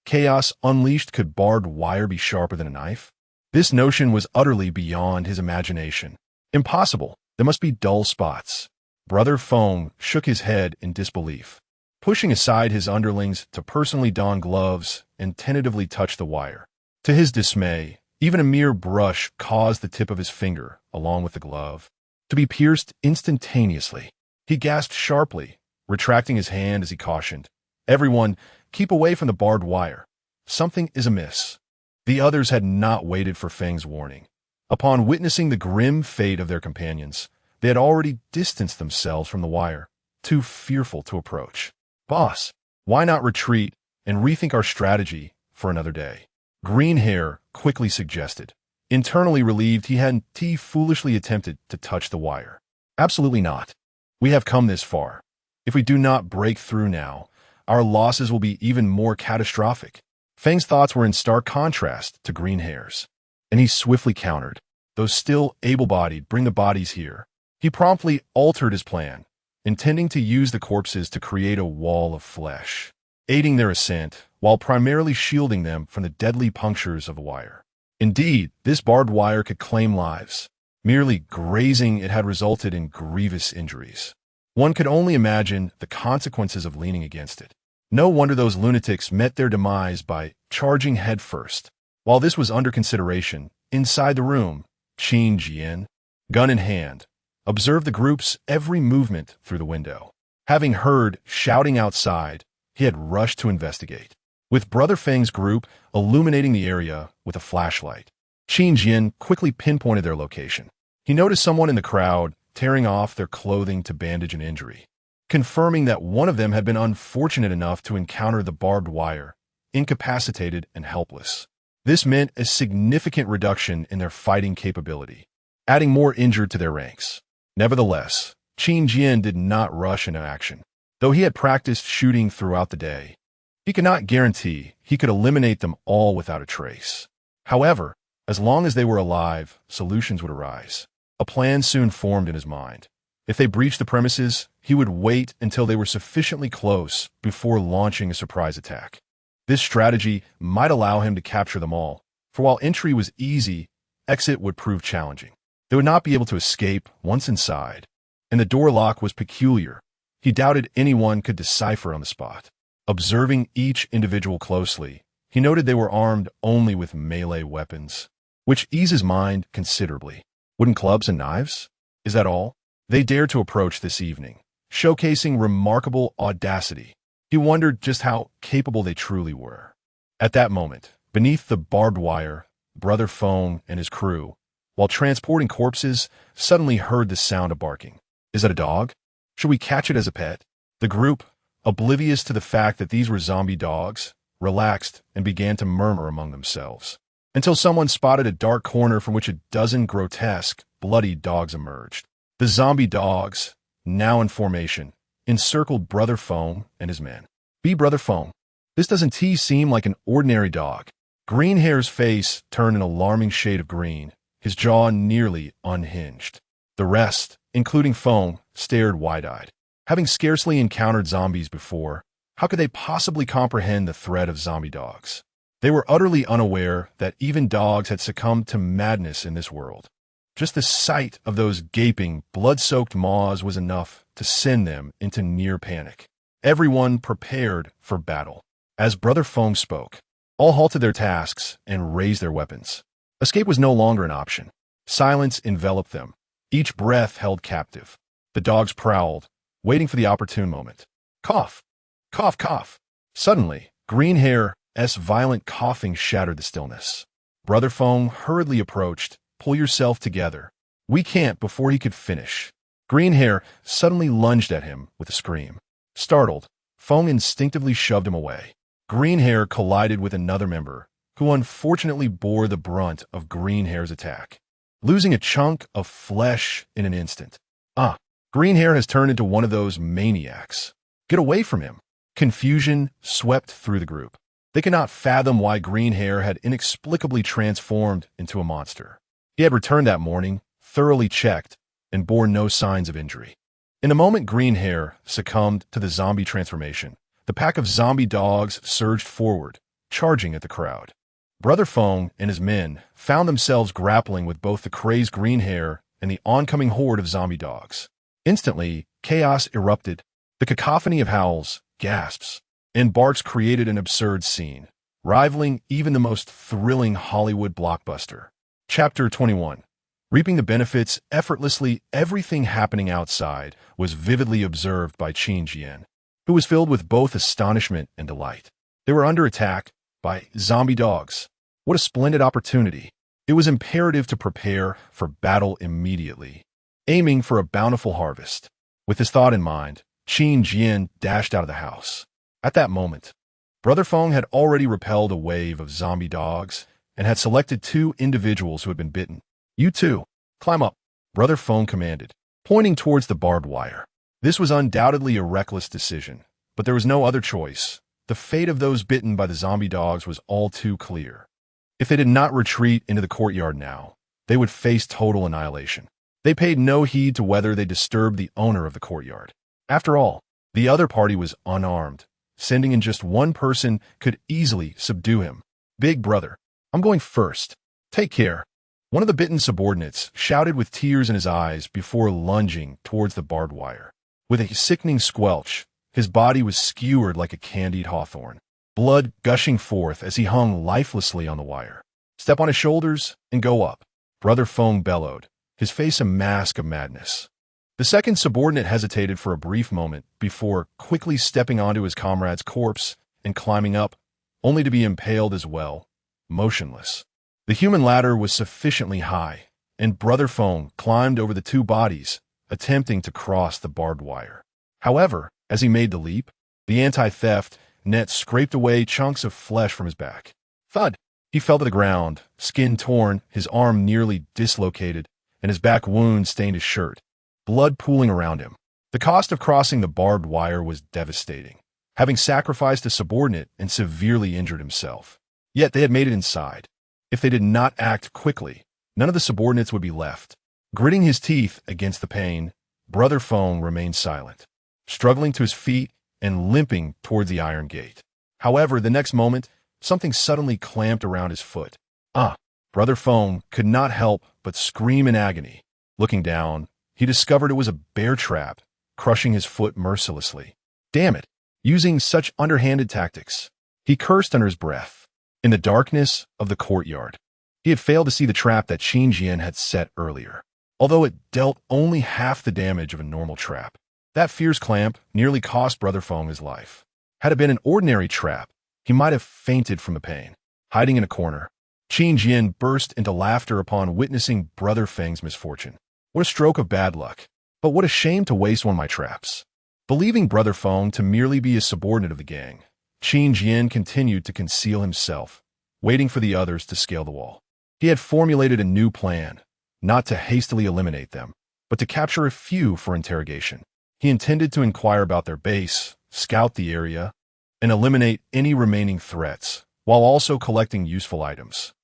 Chaos Unleashed. Could barbed wire be sharper than a knife? This notion was utterly beyond his imagination. Impossible. There must be dull spots. Brother Feng shook his head in disbelief, pushing aside his underlings to personally don gloves and tentatively touch the wire. To his dismay, even a mere brush caused the tip of his finger, along with the glove, to be pierced instantaneously. He gasped sharply, retracting his hand as he cautioned, "Everyone, keep away from the barbed wire. Something is amiss." The others had not waited for Feng's warning. Upon witnessing the grim fate of their companions, they had already distanced themselves from the wire, too fearful to approach. Boss, why not retreat and rethink our strategy for another day? Green Hair quickly suggested, internally relieved he hadn't foolishly attempted to touch the wire. Absolutely not. We have come this far. If we do not break through now, our losses will be even more catastrophic. Feng's thoughts were in stark contrast to Green Hair's, and he swiftly countered, "Those still able-bodied, bring the bodies here." He promptly altered his plan, intending to use the corpses to create a wall of flesh, aiding their ascent while primarily shielding them from the deadly punctures of the wire. Indeed, this barbed wire could claim lives. Merely grazing it had resulted in grievous injuries. One could only imagine the consequences of leaning against it. No wonder those lunatics met their demise by charging headfirst. While this was under consideration, inside the room, Qin Jian, gun in hand, observed the group's every movement through the window. Having heard shouting outside, he had rushed to investigate, with Brother Feng's group illuminating the area with a flashlight. Qin Jian quickly pinpointed their location. He noticed someone in the crowd tearing off their clothing to bandage an injury, confirming that one of them had been unfortunate enough to encounter the barbed wire, incapacitated and helpless. This meant a significant reduction in their fighting capability, adding more injured to their ranks. Nevertheless, Qin Jian did not rush into action. Though he had practiced shooting throughout the day, he could not guarantee he could eliminate them all without a trace. However, as long as they were alive, solutions would arise. A plan soon formed in his mind. If they breached the premises, he would wait until they were sufficiently close before launching a surprise attack. This strategy might allow him to capture them all, for while entry was easy, exit would prove challenging. They would not be able to escape once inside, and the door lock was peculiar. He doubted anyone could decipher on the spot. Observing each individual closely, he noted they were armed only with melee weapons, which eased his mind considerably. Wooden clubs and knives? Is that all? They dared to approach this evening, showcasing remarkable audacity. He wondered just how capable they truly were. At that moment, beneath the barbed wire, Brother Feng and his crew, while transporting corpses, suddenly heard the sound of barking. Is that a dog? Should we catch it as a pet? The group, oblivious to the fact that these were zombie dogs, relaxed and began to murmur among themselves, until someone spotted a dark corner from which a dozen grotesque, bloody dogs emerged. The zombie dogs, now in formation, encircled Brother Feng and his men. Be Brother Feng. This doesn't seem like an ordinary dog. Greenhair's face turned an alarming shade of green, his jaw nearly unhinged. The rest, including Feng, stared wide-eyed. Having scarcely encountered zombies before, how could they possibly comprehend the threat of zombie dogs? They were utterly unaware that even dogs had succumbed to madness in this world. Just the sight of those gaping, blood-soaked maws was enough to send them into near panic. Everyone prepared for battle. As Brother Feng spoke, all halted their tasks and raised their weapons. Escape was no longer an option. Silence enveloped them, each breath held captive. The dogs prowled, waiting for the opportune moment. Cough! Cough, cough! Suddenly, Greenhair's violent coughing shattered the stillness. Brother Feng hurriedly approached. Pull yourself together. We can't before he could finish. Greenhair suddenly lunged at him with a scream. Startled, Feng instinctively shoved him away. Greenhair collided with another member, who unfortunately bore the brunt of Greenhair's attack, losing a chunk of flesh in an instant. Greenhair has turned into one of those maniacs. Get away from him. Confusion swept through the group. They could not fathom why Greenhair had inexplicably transformed into a monster. He had returned that morning, thoroughly checked, and bore no signs of injury. In the moment Greenhair succumbed to the zombie transformation, the pack of zombie dogs surged forward, charging at the crowd. Brother Feng and his men found themselves grappling with both the crazed Greenhair and the oncoming horde of zombie dogs. Instantly, chaos erupted. The cacophony of howls, gasps, and barks created an absurd scene, rivaling even the most thrilling Hollywood blockbuster. Chapter 21. Reaping the benefits effortlessly, everything happening outside was vividly observed by Qin Jian, who was filled with both astonishment and delight. They were under attack by zombie dogs. What a splendid opportunity. It was imperative to prepare for battle immediately, aiming for a bountiful harvest. With this thought in mind, Qin Jian dashed out of the house. At that moment, Brother Feng had already repelled a wave of zombie dogs and had selected 2 individuals who had been bitten. You two, climb up, Brother Feng commanded, pointing towards the barbed wire. This was undoubtedly a reckless decision, but there was no other choice. The fate of those bitten by the zombie dogs was all too clear. If they did not retreat into the courtyard now, they would face total annihilation. They paid no heed to whether they disturbed the owner of the courtyard. After all, the other party was unarmed. Sending in just one person could easily subdue him. Big brother, I'm going first. Take care. One of the bitten subordinates shouted with tears in his eyes before lunging towards the barbed wire. With a sickening squelch, His body was skewered like a candied hawthorn, blood gushing forth as he hung lifelessly on the wire. "Step on his shoulders and go up," Brother Feng bellowed, his face a mask of madness. The second subordinate hesitated for a brief moment before quickly stepping onto his comrade's corpse and climbing up, only to be impaled as well, motionless. The human ladder was sufficiently high, and Brother Feng climbed over the two bodies, attempting to cross the barbed wire. However, as he made the leap, the anti-theft net scraped away chunks of flesh from his back. Thud! He fell to the ground, skin torn, his arm nearly dislocated, and his back wound stained his shirt, blood pooling around him. The cost of crossing the barbed wire was devastating, having sacrificed a subordinate and severely injured himself. Yet they had made it inside. If they did not act quickly, none of the subordinates would be left. Gritting his teeth against the pain, Brother Feng remained silent, struggling to his feet and limping towards the iron gate. However, the next moment, something suddenly clamped around his foot. Brother Feng could not help but scream in agony. Looking down, he discovered it was a bear trap, crushing his foot mercilessly. Damn it! Using such underhanded tactics, he cursed under his breath. In the darkness of the courtyard, he had failed to see the trap that Qin Jian had set earlier, although it dealt only half the damage of a normal trap. That fierce clamp nearly cost Brother Feng his life. Had it been an ordinary trap, he might have fainted from the pain. Hiding in a corner, Qin Jian burst into laughter upon witnessing Brother Feng's misfortune. What a stroke of bad luck, but what a shame to waste one of my traps. Believing Brother Feng to merely be a subordinate of the gang, Qin Jian continued to conceal himself, waiting for the others to scale the wall. He had formulated a new plan, not to hastily eliminate them, but to capture a few for interrogation. He intended to inquire about their base, scout the area, and eliminate any remaining threats, while also collecting useful items.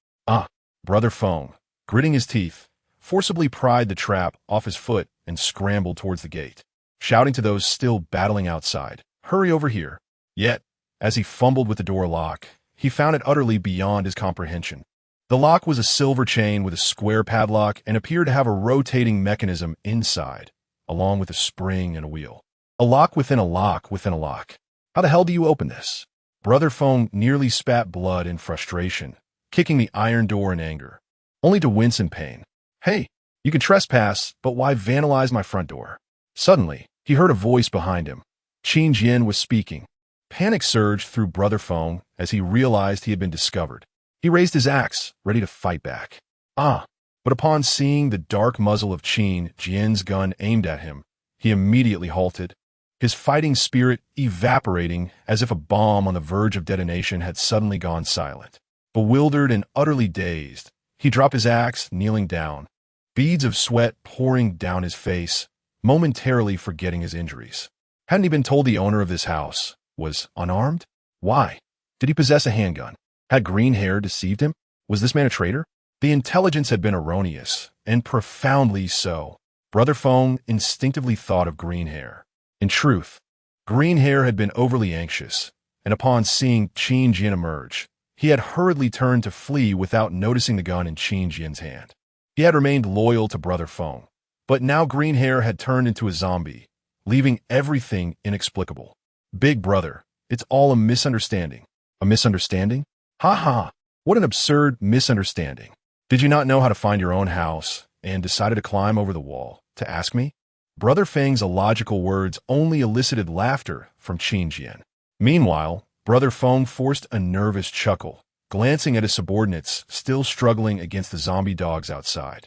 Brother Feng, gritting his teeth, forcibly pried the trap off his foot and scrambled towards the gate, shouting to those still battling outside, "Hurry over here." Yet, as he fumbled with the door lock, he found it utterly beyond his comprehension. The lock was a silver chain with a square padlock and appeared to have a rotating mechanism inside, along with a spring and a wheel. A lock within a lock within a lock. How the hell do you open this? Brother Feng nearly spat blood in frustration, kicking the iron door in anger, only to wince in pain. "Hey, you can trespass, but why vandalize my front door?" Suddenly, he heard a voice behind him. Qin Jian was speaking. Panic surged through Brother Feng as he realized he had been discovered. He raised his axe, ready to fight back. But upon seeing the dark muzzle of Qin Jian's gun aimed at him, he immediately halted, his fighting spirit evaporating as if a bomb on the verge of detonation had suddenly gone silent. Bewildered and utterly dazed, he dropped his axe, kneeling down, beads of sweat pouring down his face, momentarily forgetting his injuries. Hadn't he been told the owner of this house was unarmed? Why? Did he possess a handgun? Had green hair deceived him? Was this man a traitor? The intelligence had been erroneous, and profoundly so. Brother Feng instinctively thought of green hair. In truth, green hair had been overly anxious, and upon seeing Qin Jian emerge, he had hurriedly turned to flee without noticing the gun in Qin Jian's hand. He had remained loyal to Brother Feng, but now green hair had turned into a zombie, leaving everything inexplicable. Big brother, it's all a misunderstanding. A misunderstanding? Ha ha! What an absurd misunderstanding. Did you not know how to find your own house and decided to climb over the wall to ask me? Brother Feng's illogical words only elicited laughter from Qin Jian. Meanwhile, Brother Feng forced a nervous chuckle, glancing at his subordinates still struggling against the zombie dogs outside.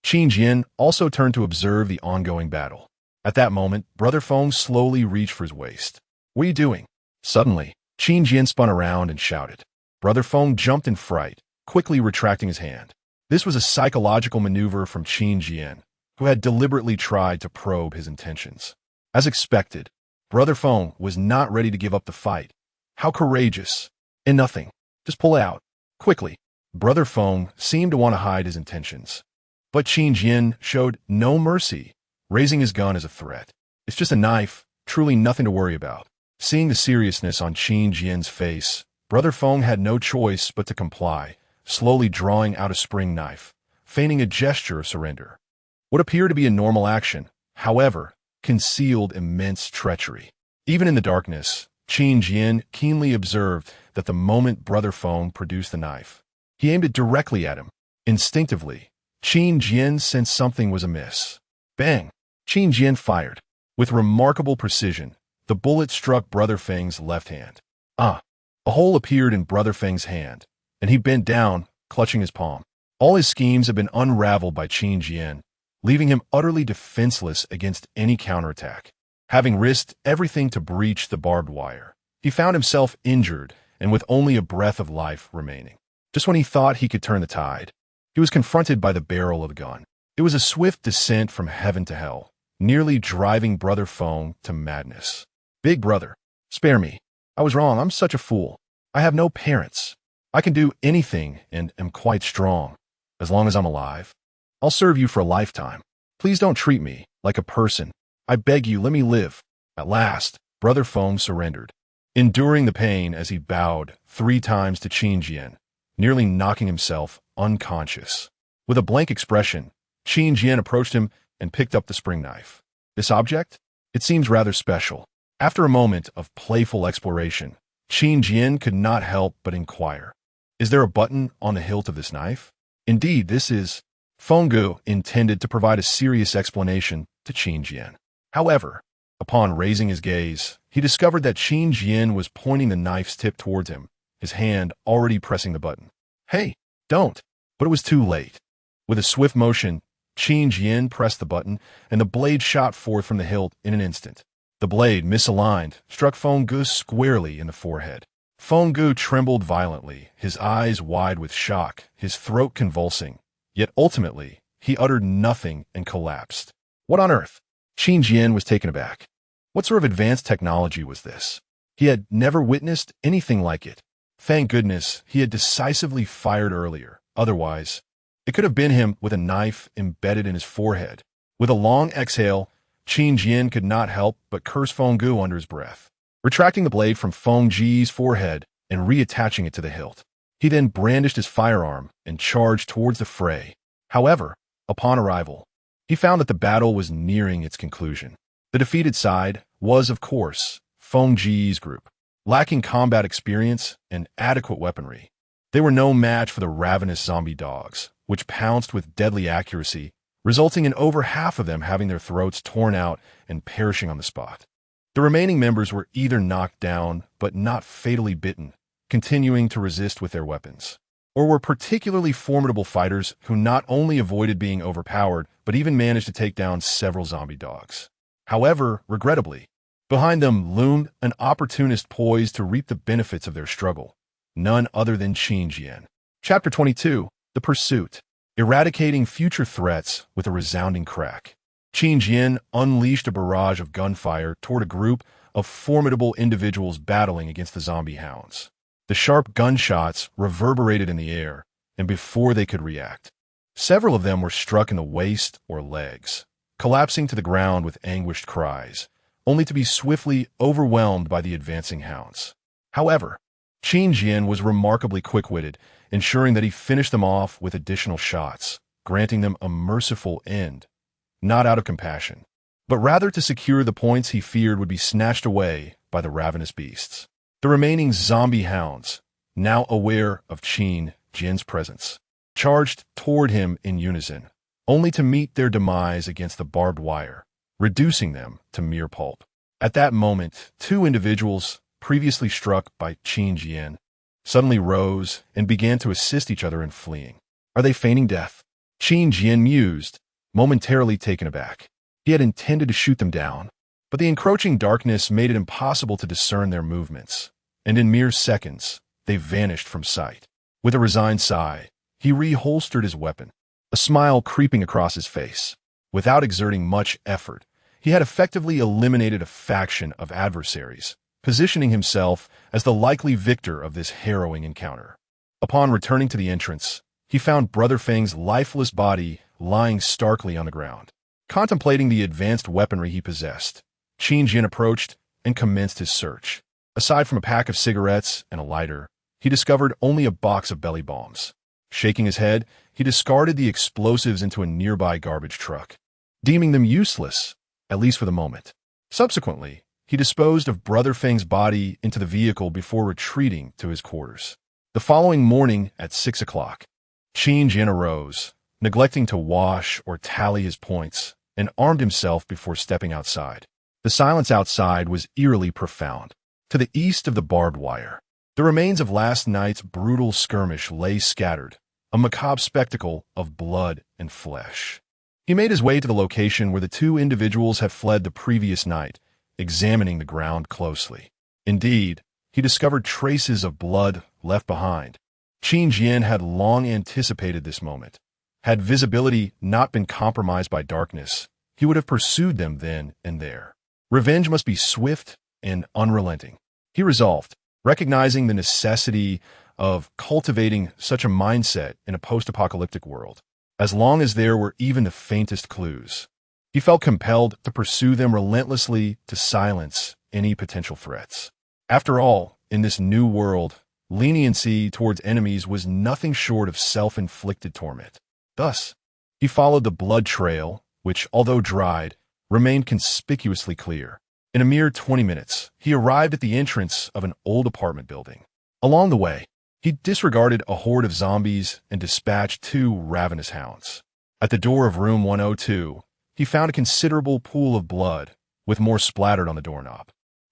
Qin Jian also turned to observe the ongoing battle. At that moment, Brother Feng slowly reached for his waist. "What are you doing?" Suddenly, Qin Jian spun around and shouted. Brother Feng jumped in fright, quickly retracting his hand. This was a psychological maneuver from Qin Jian, who had deliberately tried to probe his intentions. As expected, Brother Feng was not ready to give up the fight. How courageous! And nothing. Just pull out. Quickly. Brother Feng seemed to want to hide his intentions. But Qin Jian showed no mercy, raising his gun as a threat. "It's just a knife, truly nothing to worry about." Seeing the seriousness on Qin Jian's face, Brother Feng had no choice but to comply, slowly drawing out a spring knife, feigning a gesture of surrender. What appeared to be a normal action, however, concealed immense treachery. Even in the darkness, Qin Jian keenly observed that the moment Brother Feng produced the knife, he aimed it directly at him. Instinctively, Qin Jian sensed something was amiss. Bang! Qin Jian fired. With remarkable precision, the bullet struck Brother Feng's left hand. A hole appeared in Brother Feng's hand, and he bent down, clutching his palm. All his schemes had been unraveled by Qin Jian, leaving him utterly defenseless against any counterattack. Having risked everything to breach the barbed wire, he found himself injured and with only a breath of life remaining. Just when he thought he could turn the tide, he was confronted by the barrel of the gun. It was a swift descent from heaven to hell, nearly driving Brother Feng to madness. Big brother, spare me. I was wrong. I'm such a fool. I have no parents. I can do anything and am quite strong. As long as I'm alive, I'll serve you for a lifetime. Please don't treat me like a person. I beg you, let me live. At last, Brother Feng surrendered, enduring the pain as he bowed 3 times to Qin Jian, nearly knocking himself unconscious. With a blank expression, Qin Jian approached him and picked up the spring knife. This object? It seems rather special. After a moment of playful exploration, Qin Jian could not help but inquire, is there a button on the hilt of this knife? Indeed, this is. Feng Gu intended to provide a serious explanation to Qin Jian. However, upon raising his gaze, he discovered that Qin Jian was pointing the knife's tip towards him, his hand already pressing the button. Hey, don't! But it was too late. With a swift motion, Qin Jian pressed the button, and the blade shot forth from the hilt in an instant. The blade, misaligned, struck Feng Gu squarely in the forehead. Feng Gu trembled violently, his eyes wide with shock, his throat convulsing. Yet ultimately, he uttered nothing and collapsed. What on earth? Qin Jian was taken aback. What sort of advanced technology was this? He had never witnessed anything like it. Thank goodness he had decisively fired earlier. Otherwise, it could have been him with a knife embedded in his forehead. With a long exhale, Qin Jian could not help but curse Feng Gu under his breath. Retracting the blade from Feng Ji's forehead and reattaching it to the hilt, he then brandished his firearm and charged towards the fray. However, upon arrival, he found that the battle was nearing its conclusion. The defeated side was, of course, Feng Ji's group. Lacking combat experience and adequate weaponry, they were no match for the ravenous zombie dogs, which pounced with deadly accuracy, resulting in over half of them having their throats torn out and perishing on the spot. The remaining members were either knocked down but not fatally bitten, continuing to resist with their weapons, or were particularly formidable fighters who not only avoided being overpowered but even managed to take down several zombie dogs. However, regrettably, behind them loomed an opportunist poised to reap the benefits of their struggle, none other than Qin Jian. Chapter 22, The Pursuit. Eradicating future threats with a resounding crack. Qin Jian unleashed a barrage of gunfire toward a group of formidable individuals battling against the zombie hounds. The sharp gunshots reverberated in the air, and before they could react, several of them were struck in the waist or legs, collapsing to the ground with anguished cries, only to be swiftly overwhelmed by the advancing hounds. However, Qin Jian was remarkably quick-witted, ensuring that he finished them off with additional shots, granting them a merciful end, not out of compassion, but rather to secure the points he feared would be snatched away by the ravenous beasts. The remaining zombie hounds, now aware of Qin Jian's presence, charged toward him in unison, only to meet their demise against the barbed wire, reducing them to mere pulp. At that moment, 2 individuals, previously struck by Qin Jian, suddenly rose and began to assist each other in fleeing. Are they feigning death? Qin Jian mused, momentarily taken aback. He had intended to shoot them down, but the encroaching darkness made it impossible to discern their movements, and in mere seconds, they vanished from sight. With a resigned sigh, he reholstered his weapon, a smile creeping across his face. Without exerting much effort, he had effectively eliminated a faction of adversaries, positioning himself as the likely victor of this harrowing encounter. Upon returning to the entrance, he found Brother Feng's lifeless body lying starkly on the ground. Contemplating the advanced weaponry he possessed, Qin Jian approached and commenced his search. Aside from a pack of cigarettes and a lighter, he discovered only a box of belly bombs. Shaking his head, he discarded the explosives into a nearby garbage truck, deeming them useless, at least for the moment. Subsequently, he disposed of Brother Feng's body into the vehicle before retreating to his quarters. The following morning at 6 o'clock, Qin Jian arose, neglecting to wash or tally his points, and armed himself before stepping outside. The silence outside was eerily profound. To the east of the barbed wire, the remains of last night's brutal skirmish lay scattered, a macabre spectacle of blood and flesh. He made his way to the location where the two individuals had fled the previous night, examining the ground closely. Indeed, he discovered traces of blood left behind. Qin Jian had long anticipated this moment. Had visibility not been compromised by darkness, he would have pursued them then and there. Revenge must be swift and unrelenting. He resolved, recognizing the necessity of cultivating such a mindset in a post-apocalyptic world. As long as there were even the faintest clues, he felt compelled to pursue them relentlessly to silence any potential threats. After all, in this new world, leniency towards enemies was nothing short of self-inflicted torment. Thus, he followed the blood trail, which, although dried, remained conspicuously clear. In a mere 20 minutes, he arrived at the entrance of an old apartment building. Along the way, he disregarded a horde of zombies and dispatched two ravenous hounds. At the door of room 102, he found a considerable pool of blood, with more splattered on the doorknob.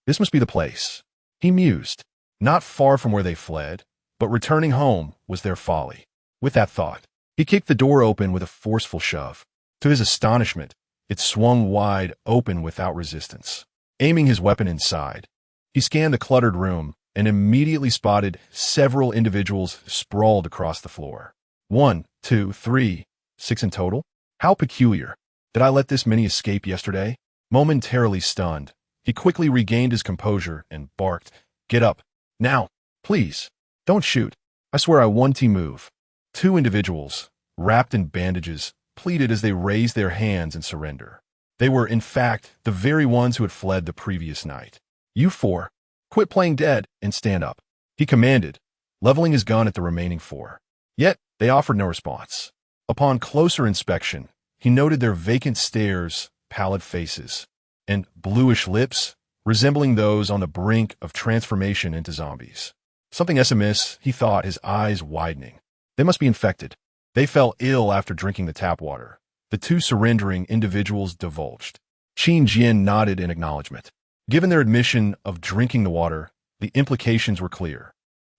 This must be the place, he mused. Not far from where they fled, but returning home was their folly. With that thought, he kicked the door open with a forceful shove. To his astonishment, it swung wide open without resistance. Aiming his weapon inside, he scanned the cluttered room and immediately spotted several individuals sprawled across the floor. 1, 2, 3, 6 in total? How peculiar. Did I let this many escape yesterday? Momentarily stunned, he quickly regained his composure and barked, "Get up. Now, please. Don't shoot. I swear I won't move." Two individuals, wrapped in bandages, pleaded as they raised their hands in surrender. They were, in fact, the very ones who had fled the previous night. "You four, quit playing dead and stand up," he commanded, leveling his gun at the remaining four. Yet, they offered no response. Upon closer inspection, he noted their vacant stares, pallid faces, and bluish lips resembling those on the brink of transformation into zombies. Something amiss, he thought, his eyes widening. They must be infected. They fell ill after drinking the tap water. The two surrendering individuals divulged. Qin Jian nodded in acknowledgement. Given their admission of drinking the water, the implications were clear.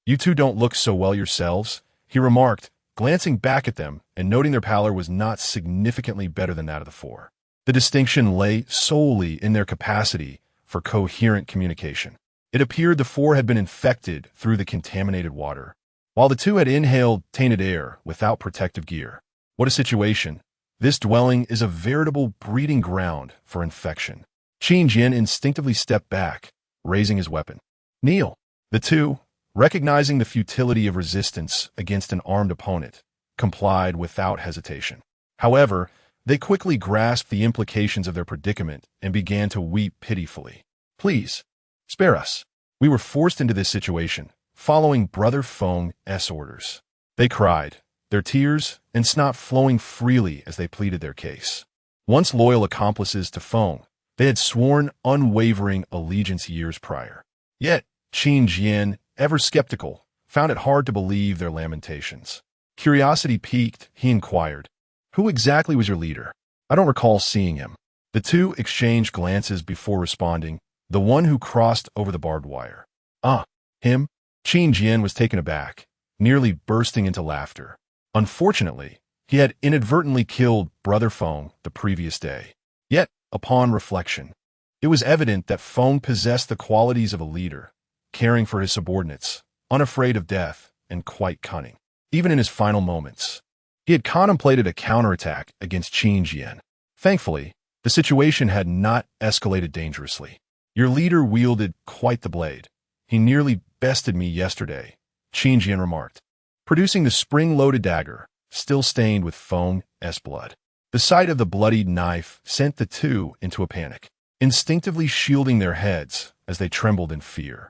"You two don't look so well yourselves," he remarked, glancing back at them and noting their pallor was not significantly better than that of the four. The distinction lay solely in their capacity for coherent communication. It appeared the four had been infected through the contaminated water, while the two had inhaled tainted air without protective gear. What a situation. This dwelling is a veritable breeding ground for infection. Qin Jian instinctively stepped back, raising his weapon. "Kneel." The two, recognizing the futility of resistance against an armed opponent, complied without hesitation. However, they quickly grasped the implications of their predicament and began to weep pitifully. "Please, spare us. We were forced into this situation, following Brother Feng's orders," they cried, their tears and snot flowing freely as they pleaded their case. Once loyal accomplices to Feng, they had sworn unwavering allegiance years prior. Yet, Qin Jian, ever skeptical, found it hard to believe their lamentations. Curiosity piqued, he inquired, "Who exactly was your leader? I don't recall seeing him." The two exchanged glances before responding, "The one who crossed over the barbed wire." "Ah, him?" Qin Jian was taken aback, nearly bursting into laughter. Unfortunately, he had inadvertently killed Brother Feng the previous day. Yet, upon reflection, it was evident that Feng possessed the qualities of a leader, caring for his subordinates, unafraid of death, and quite cunning. Even in his final moments, he had contemplated a counterattack against Qin Jian. Thankfully, the situation had not escalated dangerously. "Your leader wielded quite the blade. He nearly bested me yesterday," Qin Jian remarked, producing the spring-loaded dagger, still stained with Feng's blood. The sight of the bloodied knife sent the two into a panic, instinctively shielding their heads as they trembled in fear.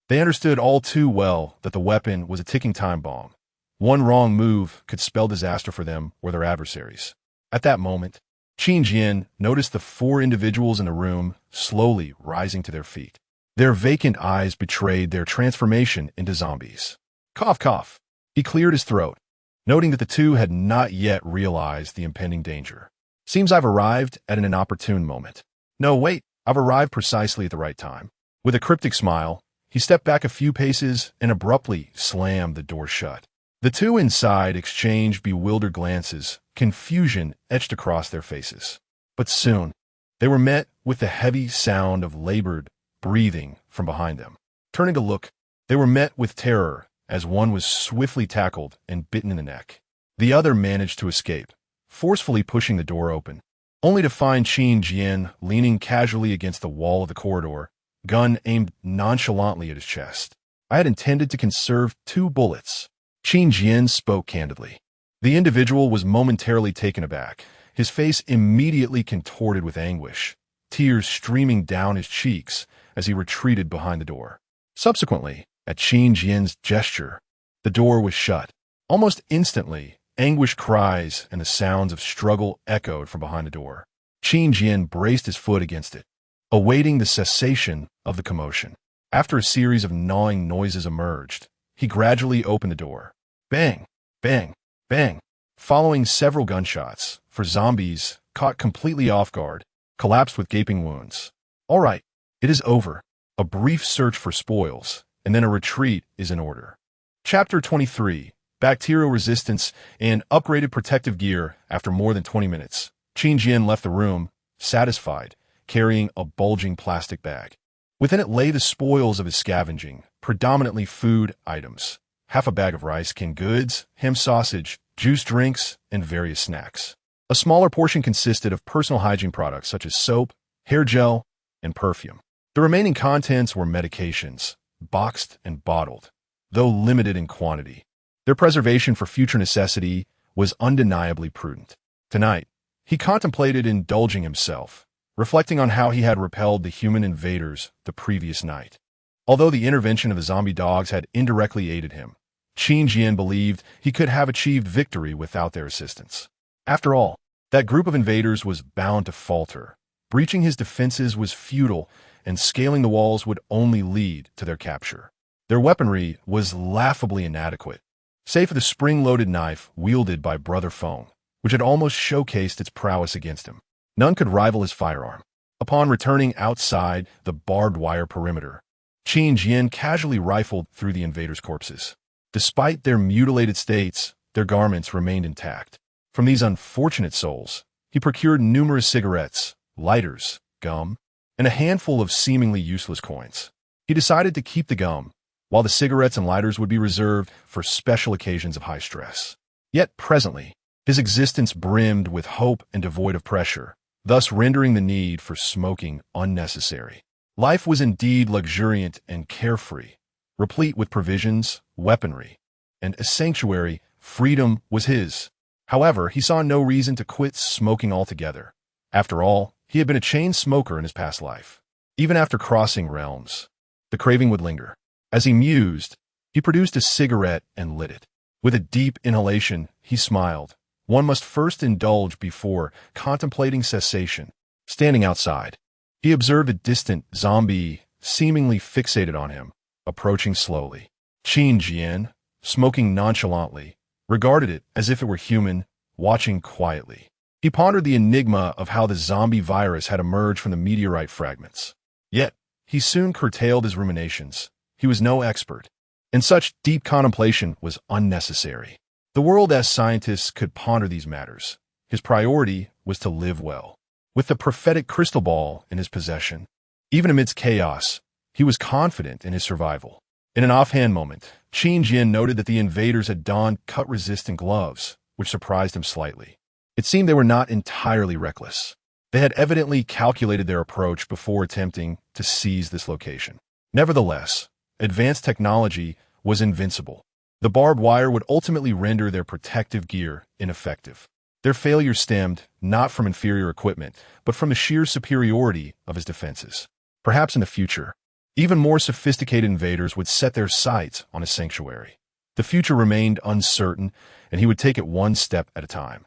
They understood all too well that the weapon was a ticking time bomb. One wrong move could spell disaster for them or their adversaries. At that moment, Qin Jian noticed the four individuals in the room slowly rising to their feet. Their vacant eyes betrayed their transformation into zombies. Cough, cough. He cleared his throat, noting that the two had not yet realized the impending danger. Seems I've arrived at an inopportune moment. No, wait, I've arrived precisely at the right time. With a cryptic smile, he stepped back a few paces and abruptly slammed the door shut. The two inside exchanged bewildered glances, confusion etched across their faces. But soon, they were met with the heavy sound of labored breathing from behind them. Turning to look, they were met with terror as one was swiftly tackled and bitten in the neck. The other managed to escape, forcefully pushing the door open, only to find Qin Jian leaning casually against the wall of the corridor, gun aimed nonchalantly at his chest. I had intended to conserve 2 bullets. Qin Jian spoke candidly. The individual was momentarily taken aback, his face immediately contorted with anguish, tears streaming down his cheeks as he retreated behind the door. Subsequently, at Qin Jian's gesture, the door was shut. Almost instantly, anguished cries and the sounds of struggle echoed from behind the door. Qin Jian braced his foot against it, awaiting the cessation of the commotion. After a series of gnawing noises emerged, he gradually opened the door. Bang, bang, bang, following several gunshots, for zombies, caught completely off guard, collapsed with gaping wounds. All right, it is over. A brief search for spoils, and then a retreat is in order. Chapter 23, Bacterial Resistance and Upgraded Protective Gear. After more than 20 minutes, Qin Jian left the room, satisfied, carrying a bulging plastic bag. Within it lay the spoils of his scavenging, predominantly food items. Half a bag of rice, canned goods, ham sausage, juice drinks, and various snacks. A smaller portion consisted of personal hygiene products such as soap, hair gel, and perfume. The remaining contents were medications, boxed and bottled, though limited in quantity. Their preservation for future necessity was undeniably prudent. Tonight, he contemplated indulging himself, reflecting on how he had repelled the human invaders the previous night. Although the intervention of the zombie dogs had indirectly aided him, Qin Jian believed he could have achieved victory without their assistance. After all, that group of invaders was bound to falter. Breaching his defenses was futile, and scaling the walls would only lead to their capture. Their weaponry was laughably inadequate, save for the spring-loaded knife wielded by Brother Feng, which had almost showcased its prowess against him. None could rival his firearm. Upon returning outside the barbed wire perimeter, Qin Jian casually rifled through the invaders' corpses. Despite their mutilated states, their garments remained intact. From these unfortunate souls, he procured numerous cigarettes, lighters, gum, and a handful of seemingly useless coins. He decided to keep the gum, while the cigarettes and lighters would be reserved for special occasions of high stress. Yet presently, his existence brimmed with hope and devoid of pressure, thus rendering the need for smoking unnecessary. Life was indeed luxuriant and carefree, replete with provisions, weaponry, and a sanctuary. Freedom was his. However, he saw no reason to quit smoking altogether. After all, he had been a chain smoker in his past life. Even after crossing realms, the craving would linger. As he mused, he produced a cigarette and lit it. With a deep inhalation, he smiled. One must first indulge before contemplating cessation. Standing outside, he observed a distant zombie, seemingly fixated on him, approaching slowly. Qin Jian, smoking nonchalantly, regarded it as if it were human, watching quietly. He pondered the enigma of how the zombie virus had emerged from the meteorite fragments. Yet, he soon curtailed his ruminations. He was no expert, and such deep contemplation was unnecessary. The world as scientists could ponder these matters. His priority was to live well. With the prophetic crystal ball in his possession, even amidst chaos, he was confident in his survival. In an offhand moment, Qin Jian noted that the invaders had donned cut-resistant gloves, which surprised him slightly. It seemed they were not entirely reckless. They had evidently calculated their approach before attempting to seize this location. Nevertheless, advanced technology was invincible. The barbed wire would ultimately render their protective gear ineffective. Their failure stemmed not from inferior equipment, but from the sheer superiority of his defenses. Perhaps in the future, even more sophisticated invaders would set their sights on his sanctuary. The future remained uncertain, and he would take it one step at a time.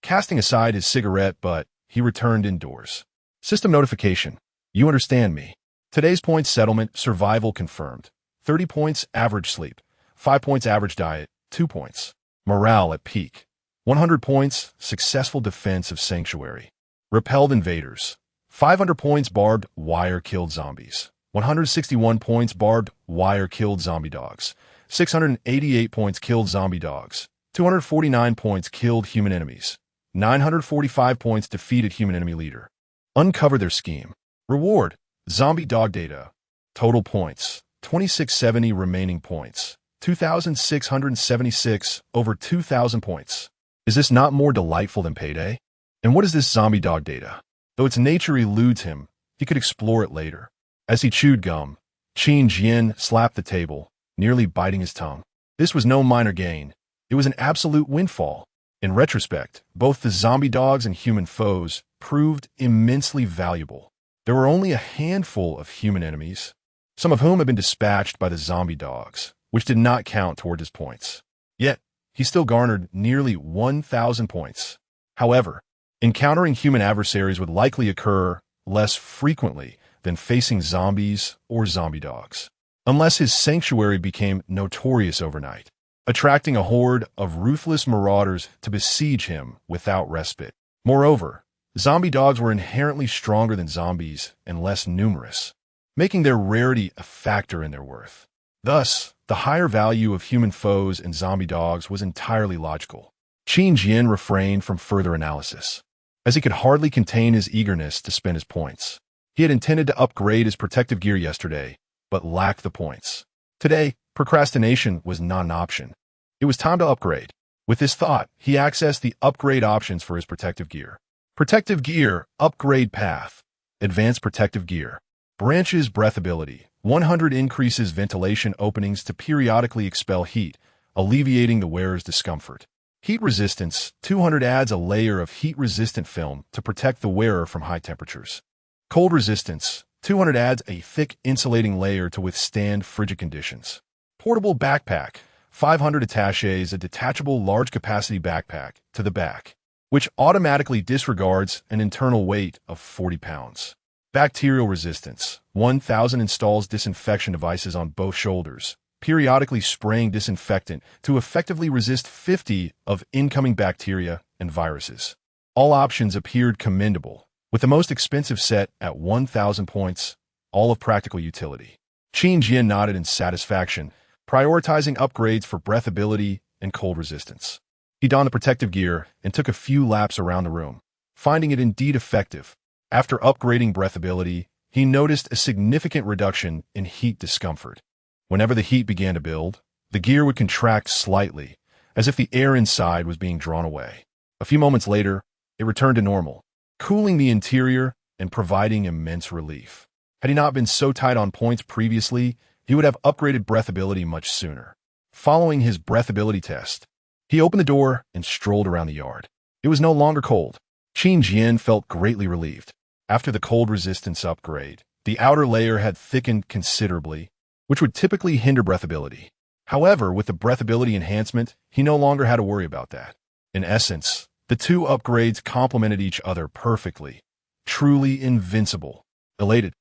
Casting aside his cigarette butt, he returned indoors. System notification. You understand me. Today's points settlement, survival confirmed. 30 points, average sleep. 5 points, average diet. 2 points. Morale at peak. 100 points, successful defense of sanctuary. Repelled invaders. 500 points, barbed wire killed zombies. 161 points, barbed wire killed zombie dogs. 688 points, killed zombie dogs. 249 points, killed human enemies. 945 points, defeated human enemy leader. Uncover their scheme. Reward. Zombie dog data. Total points. 2670 remaining points. 2,676 over 2,000 points. Is this not more delightful than payday? And what is this zombie dog data? Though its nature eludes him, he could explore it later. As he chewed gum, Qin Jian slapped the table, nearly biting his tongue. This was no minor gain. It was an absolute windfall. In retrospect, both the zombie dogs and human foes proved immensely valuable. There were only a handful of human enemies, some of whom had been dispatched by the zombie dogs, which did not count toward his points. Yet, he still garnered nearly 1,000 points. However, encountering human adversaries would likely occur less frequently than facing zombies or zombie dogs, unless his sanctuary became notorious overnight, attracting a horde of ruthless marauders to besiege him without respite. Moreover, zombie dogs were inherently stronger than zombies and less numerous, making their rarity a factor in their worth. Thus, the higher value of human foes and zombie dogs was entirely logical. Qin Jian refrained from further analysis, as he could hardly contain his eagerness to spend his points. He had intended to upgrade his protective gear yesterday, but lacked the points. Today, procrastination was not an option. It was time to upgrade. With this thought, he accessed the upgrade options for his protective gear. Protective gear, upgrade path. Advanced protective gear. Branches breathability. 100 increases ventilation openings to periodically expel heat, alleviating the wearer's discomfort. Heat resistance. 200 adds a layer of heat-resistant film to protect the wearer from high temperatures. Cold resistance. 200 adds a thick insulating layer to withstand frigid conditions. Portable backpack. 500 attaches a detachable large-capacity backpack to the back, which automatically disregards an internal weight of 40 pounds. Bacterial resistance. 1,000 installs disinfection devices on both shoulders, periodically spraying disinfectant to effectively resist 50 of incoming bacteria and viruses. All options appeared commendable, with the most expensive set at 1,000 points, all of practical utility. Qin Jian nodded in satisfaction, prioritizing upgrades for breathability and cold resistance. He donned the protective gear and took a few laps around the room, finding it indeed effective. After upgrading breathability, he noticed a significant reduction in heat discomfort. Whenever the heat began to build, the gear would contract slightly, as if the air inside was being drawn away. A few moments later, it returned to normal, cooling the interior and providing immense relief. Had he not been so tight on points previously, he would have upgraded breathability much sooner. Following his breathability test, he opened the door and strolled around the yard. It was no longer cold. Qin Jian felt greatly relieved. After the cold resistance upgrade, the outer layer had thickened considerably, which would typically hinder breathability. However, with the breathability enhancement, he no longer had to worry about that. In essence, the two upgrades complemented each other perfectly. Truly invincible. Elated,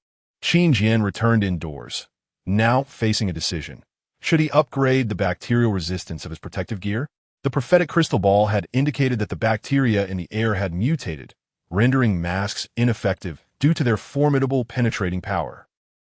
Qin Jian returned indoors, now facing a decision. Should he upgrade the bacterial resistance of his protective gear? The prophetic crystal ball had indicated that the bacteria in the air had mutated, rendering masks ineffective due to their formidable penetrating power.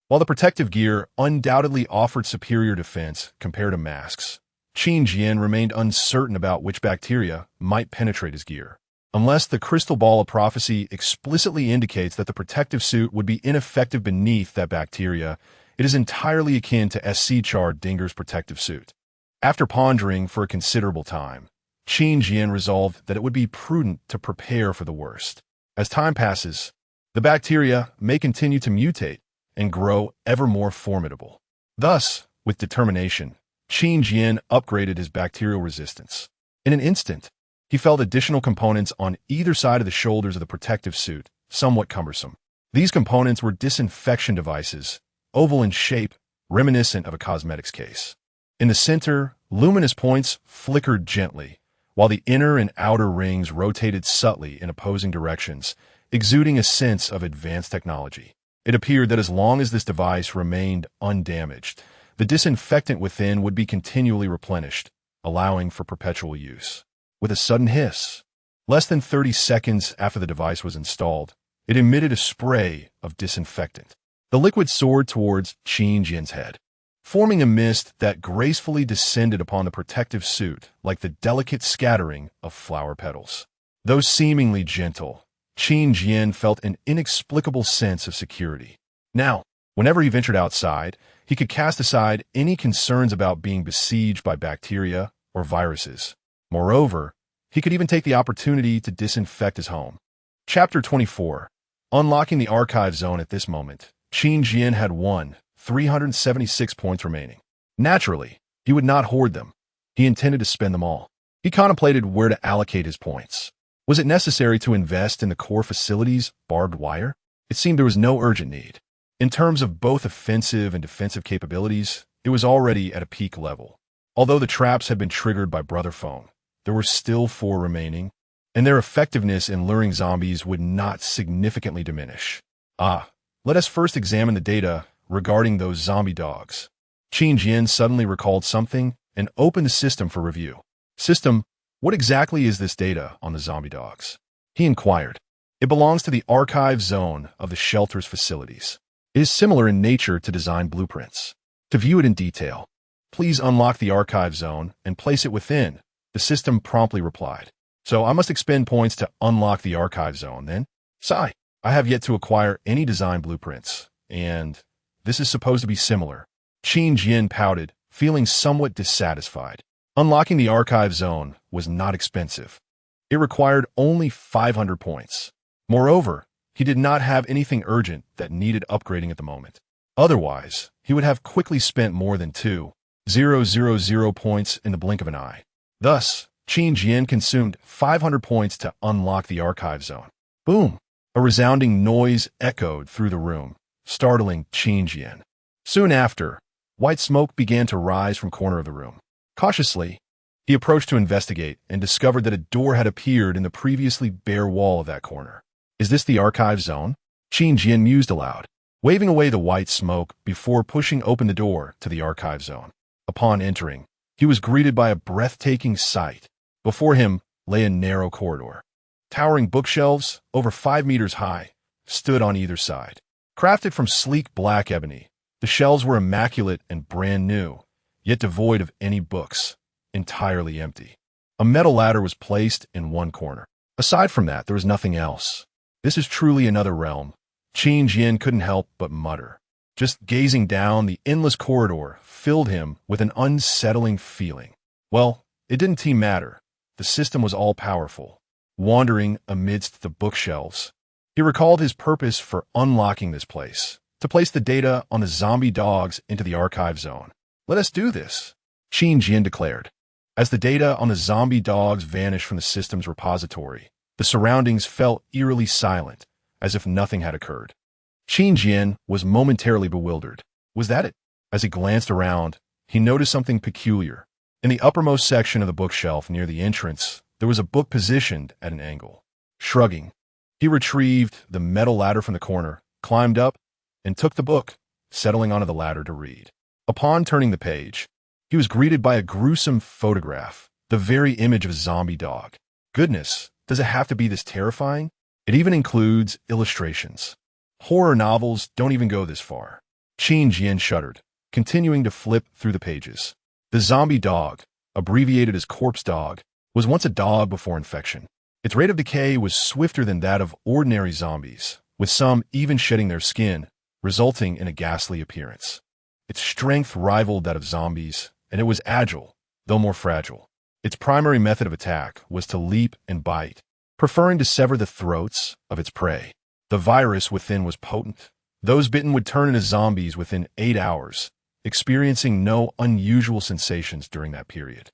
While the protective gear undoubtedly offered superior defense compared to masks, Qin Jian remained uncertain about which bacteria might penetrate his gear. Unless the crystal ball of prophecy explicitly indicates that the protective suit would be ineffective beneath that bacteria, it is entirely akin to SC Dinger's protective suit. After pondering for a considerable time, Qin Jian resolved that it would be prudent to prepare for the worst. As time passes, the bacteria may continue to mutate and grow ever more formidable. Thus, with determination, Qin Jian upgraded his bacterial resistance. In an instant, he felt additional components on either side of the shoulders of the protective suit, somewhat cumbersome. These components were disinfection devices, oval in shape, reminiscent of a cosmetics case. In the center, luminous points flickered gently, while the inner and outer rings rotated subtly in opposing directions, exuding a sense of advanced technology. It appeared that as long as this device remained undamaged, the disinfectant within would be continually replenished, allowing for perpetual use. With a sudden hiss, less than 30 seconds after the device was installed, it emitted a spray of disinfectant. The liquid soared towards Qin Jian's head, forming a mist that gracefully descended upon the protective suit like the delicate scattering of flower petals. Though seemingly gentle, Qin Jian felt an inexplicable sense of security. Now, whenever he ventured outside, he could cast aside any concerns about being besieged by bacteria or viruses. Moreover, he could even take the opportunity to disinfect his home. Chapter 24. Unlocking the archive zone. At this moment, Qin Jian had 376 points remaining. Naturally, he would not hoard them. He intended to spend them all. He contemplated where to allocate his points. Was it necessary to invest in the core facilities' barbed wire? It seemed there was no urgent need. In terms of both offensive and defensive capabilities, it was already at a peak level. Although the traps had been triggered by Brother Phone, there were still 4 remaining, and their effectiveness in luring zombies would not significantly diminish. Let us first examine the data regarding those zombie dogs. Qin Jian suddenly recalled something and opened the system for review. System, what exactly is this data on the zombie dogs? He inquired. It belongs to the archive zone of the shelter's facilities. It is similar in nature to design blueprints. To view it in detail, please unlock the archive zone and place it within, the system promptly replied. So I must expend points to unlock the archive zone, then? Sigh, I have yet to acquire any design blueprints, and this is supposed to be similar. Qin Jian pouted, feeling somewhat dissatisfied. Unlocking the archive zone was not expensive. It required only 500 points. Moreover, he did not have anything urgent that needed upgrading at the moment. Otherwise, he would have quickly spent more than 2,000 points in the blink of an eye. Thus, Qin Jian consumed 500 points to unlock the archive zone. Boom! A resounding noise echoed through the room, startling Qin Jian. Soon after, white smoke began to rise from corner of the room. Cautiously, he approached to investigate and discovered that a door had appeared in the previously bare wall of that corner. Is this the archive zone? Qin Jian mused aloud, waving away the white smoke before pushing open the door to the archive zone. Upon entering, he was greeted by a breathtaking sight. Before him lay a narrow corridor. Towering bookshelves, over 5 meters high, stood on either side. Crafted from sleek black ebony, the shelves were immaculate and brand new, yet devoid of any books, entirely empty. A metal ladder was placed in one corner. Aside from that, there was nothing else. This is truly another realm. Qin Jian couldn't help but mutter. Just gazing down the endless corridor filled him with an unsettling feeling. Well, it didn't matter. The system was all-powerful. Wandering amidst the bookshelves, he recalled his purpose for unlocking this place, to place the data on the zombie dogs into the archive zone. Let us do this, Qin Jian declared. As the data on the zombie dogs vanished from the system's repository, the surroundings fell eerily silent, as if nothing had occurred. Qin Jian was momentarily bewildered. Was that it? As he glanced around, he noticed something peculiar. In the uppermost section of the bookshelf near the entrance, there was a book positioned at an angle. Shrugging, he retrieved the metal ladder from the corner, climbed up, and took the book, settling onto the ladder to read. Upon turning the page, he was greeted by a gruesome photograph, the very image of a zombie dog. Goodness, does it have to be this terrifying? It even includes illustrations. Horror novels don't even go this far. Qin Jian shuddered, continuing to flip through the pages. The zombie dog, abbreviated as corpse dog, was once a dog before infection. Its rate of decay was swifter than that of ordinary zombies, with some even shedding their skin, resulting in a ghastly appearance. Its strength rivaled that of zombies, and it was agile, though more fragile. Its primary method of attack was to leap and bite, preferring to sever the throats of its prey. The virus within was potent. Those bitten would turn into zombies within 8 hours, experiencing no unusual sensations during that period.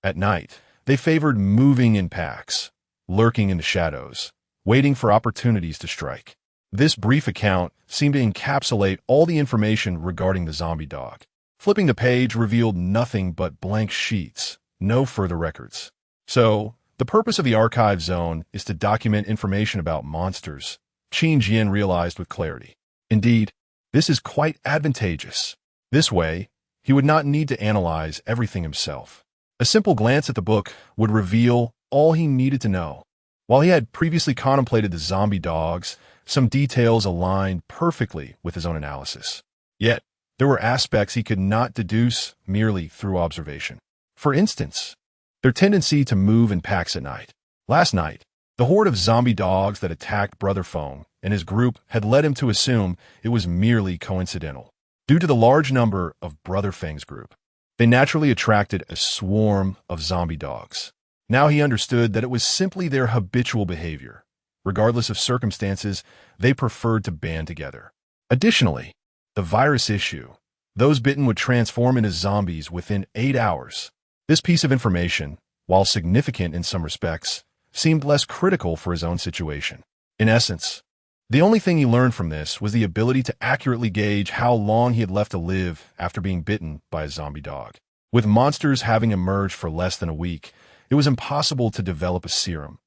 At night, they favored moving in packs, lurking in the shadows, waiting for opportunities to strike. This brief account seemed to encapsulate all the information regarding the zombie dog. Flipping the page revealed nothing but blank sheets, no further records. So, the purpose of the archive zone is to document information about monsters, Qin Jian realized with clarity. Indeed, this is quite advantageous. This way, he would not need to analyze everything himself. A simple glance at the book would reveal all he needed to know. While he had previously contemplated the zombie dogs, some details aligned perfectly with his own analysis. Yet, there were aspects he could not deduce merely through observation. For instance, their tendency to move in packs at night. Last night, the horde of zombie dogs that attacked Brother Feng and his group had led him to assume it was merely coincidental. Due to the large number of Brother Feng's group, they naturally attracted a swarm of zombie dogs. Now he understood that it was simply their habitual behavior. Regardless of circumstances, they preferred to band together. Additionally, the virus issue. Those bitten would transform into zombies within 8 hours. This piece of information, while significant in some respects, seemed less critical for his own situation. In essence, the only thing he learned from this was the ability to accurately gauge how long he had left to live after being bitten by a zombie dog. With monsters having emerged for less than a week, it was impossible to develop a serum.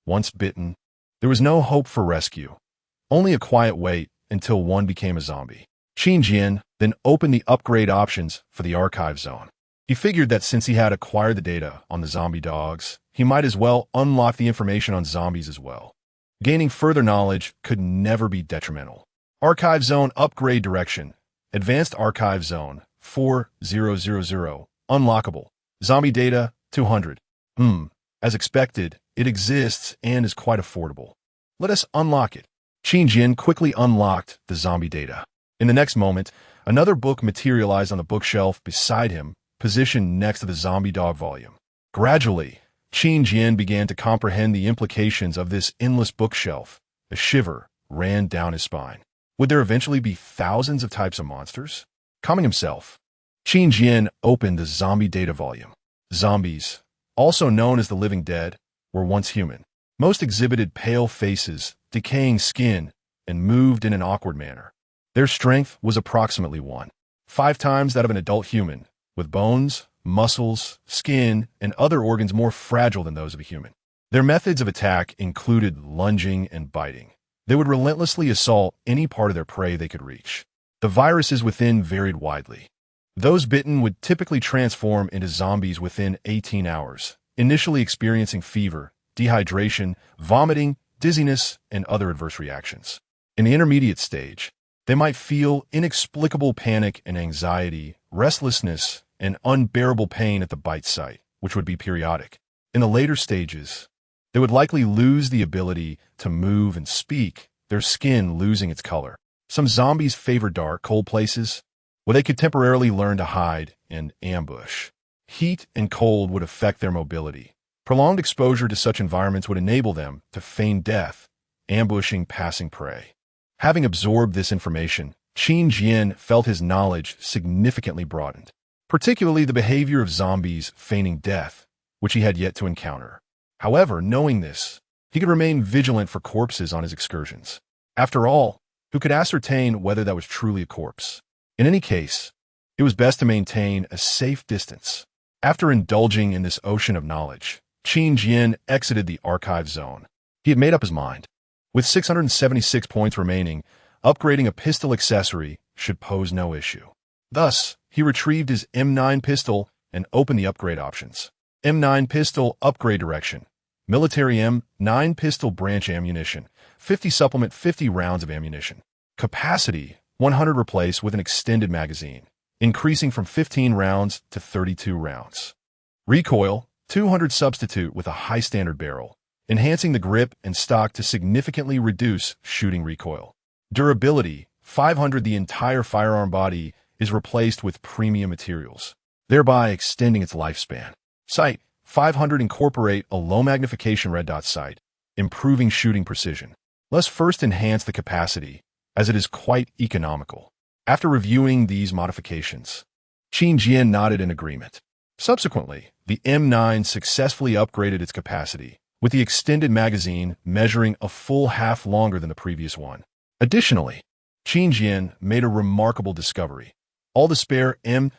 Once bitten, there was no hope for rescue, only a quiet wait until one became a zombie. Qin Jian then opened the upgrade options for the archive zone. He figured that since he had acquired the data on the zombie dogs, he might as well unlock the information on zombies as well. Gaining further knowledge could never be detrimental. Archive Zone Upgrade Direction. Advanced Archive Zone 4000. Unlockable. Zombie Data 200. As expected, it exists and is quite affordable. Let us unlock it. Qin Jian quickly unlocked the zombie data. In the next moment, another book materialized on the bookshelf beside him, positioned next to the zombie dog volume. Gradually, Qin Jian began to comprehend the implications of this endless bookshelf. A shiver ran down his spine. Would there eventually be thousands of types of monsters? Calming himself, Qin Jian opened the zombie data volume. Zombies, also known as the living dead, were once human. Most exhibited pale faces, decaying skin, and moved in an awkward manner. Their strength was approximately 1.5 times that of an adult human, with bones, muscles, skin, and other organs more fragile than those of a human. Their methods of attack included lunging and biting. They would relentlessly assault any part of their prey they could reach. The viruses within varied widely. Those bitten would typically transform into zombies within 18 hours, initially experiencing fever, dehydration, vomiting, dizziness, and other adverse reactions. In the intermediate stage, they might feel inexplicable panic and anxiety, restlessness, and unbearable pain at the bite site, which would be periodic. In the later stages, they would likely lose the ability to move and speak, their skin losing its color. Some zombies favor dark, cold places, where they could temporarily learn to hide and ambush. Heat and cold would affect their mobility. Prolonged exposure to such environments would enable them to feign death, ambushing passing prey. Having absorbed this information, Qin Jian felt his knowledge significantly broadened, particularly the behavior of zombies feigning death, which he had yet to encounter. However, knowing this, he could remain vigilant for corpses on his excursions. After all, who could ascertain whether that was truly a corpse? In any case, it was best to maintain a safe distance. After indulging in this ocean of knowledge, Qin Jian exited the archive zone. He had made up his mind. With 676 points remaining, upgrading a pistol accessory should pose no issue. Thus, he retrieved his M9 pistol and opened the upgrade options. M9 pistol upgrade direction. Military M9 pistol branch ammunition. 50 supplement 50 rounds of ammunition. Capacity 100 replace with an extended magazine, increasing from 15 rounds to 32 rounds. Recoil 200 substitute with a high standard barrel, enhancing the grip and stock to significantly reduce shooting recoil. Durability 500. The entire firearm body is replaced with premium materials, thereby extending its lifespan. Sight 500. Incorporate a low magnification red dot sight, improving shooting precision. Let's first enhance the capacity, as it is quite economical. After reviewing these modifications, Qin Jian nodded in agreement. Subsequently, the M9 successfully upgraded its capacity, with the extended magazine measuring a full half longer than the previous one. Additionally, Qin Jian made a remarkable discovery. All the spare M9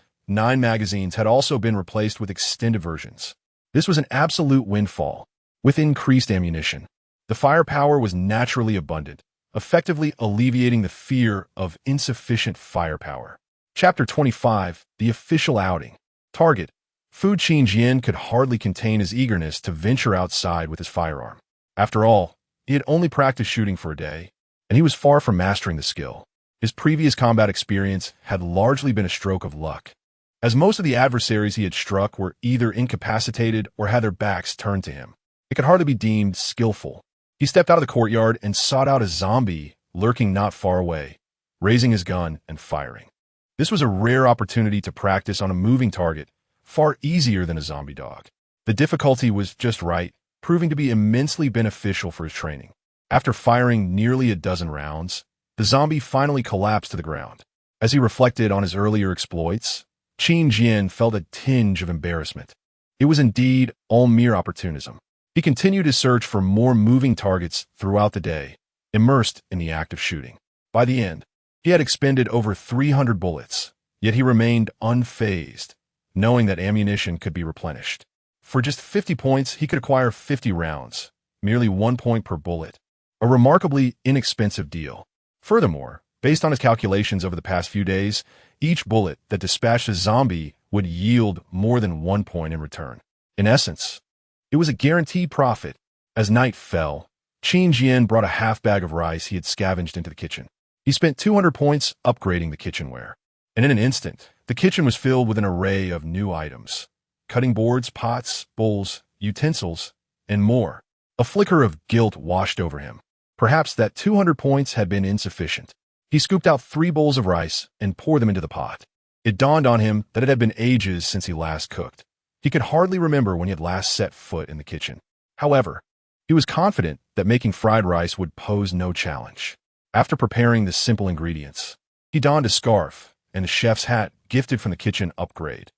magazines had also been replaced with extended versions. This was an absolute windfall. With increased ammunition, the firepower was naturally abundant, effectively alleviating the fear of insufficient firepower. Chapter 25, The Official Outing. Target. Qin Jian could hardly contain his eagerness to venture outside with his firearm. After all, he had only practiced shooting for a day, and he was far from mastering the skill. His previous combat experience had largely been a stroke of luck, as most of the adversaries he had struck were either incapacitated or had their backs turned to him. It could hardly be deemed skillful. He stepped out of the courtyard and sought out a zombie lurking not far away, raising his gun and firing. This was a rare opportunity to practice on a moving target, far easier than a zombie dog. The difficulty was just right, proving to be immensely beneficial for his training. After firing nearly a dozen rounds, the zombie finally collapsed to the ground. As he reflected on his earlier exploits, Qin Jian felt a tinge of embarrassment. It was indeed all mere opportunism. He continued his search for more moving targets throughout the day, immersed in the act of shooting. By the end, he had expended over 300 bullets, yet he remained unfazed, knowing that ammunition could be replenished. For just 50 points, he could acquire 50 rounds, merely 1 point per bullet, a remarkably inexpensive deal. Furthermore, based on his calculations over the past few days, each bullet that dispatched a zombie would yield more than 1 point in return. In essence, it was a guaranteed profit. As night fell, Qin Jian brought a half bag of rice he had scavenged into the kitchen. He spent 200 points upgrading the kitchenware, and in an instant, the kitchen was filled with an array of new items: cutting boards, pots, bowls, utensils, and more. A flicker of guilt washed over him. Perhaps that 200 points had been insufficient. He scooped out 3 bowls of rice and poured them into the pot. It dawned on him that it had been ages since he last cooked. He could hardly remember when he had last set foot in the kitchen. However, he was confident that making fried rice would pose no challenge. After preparing the simple ingredients, he donned a scarf and a chef's hat gifted from the kitchen upgrade.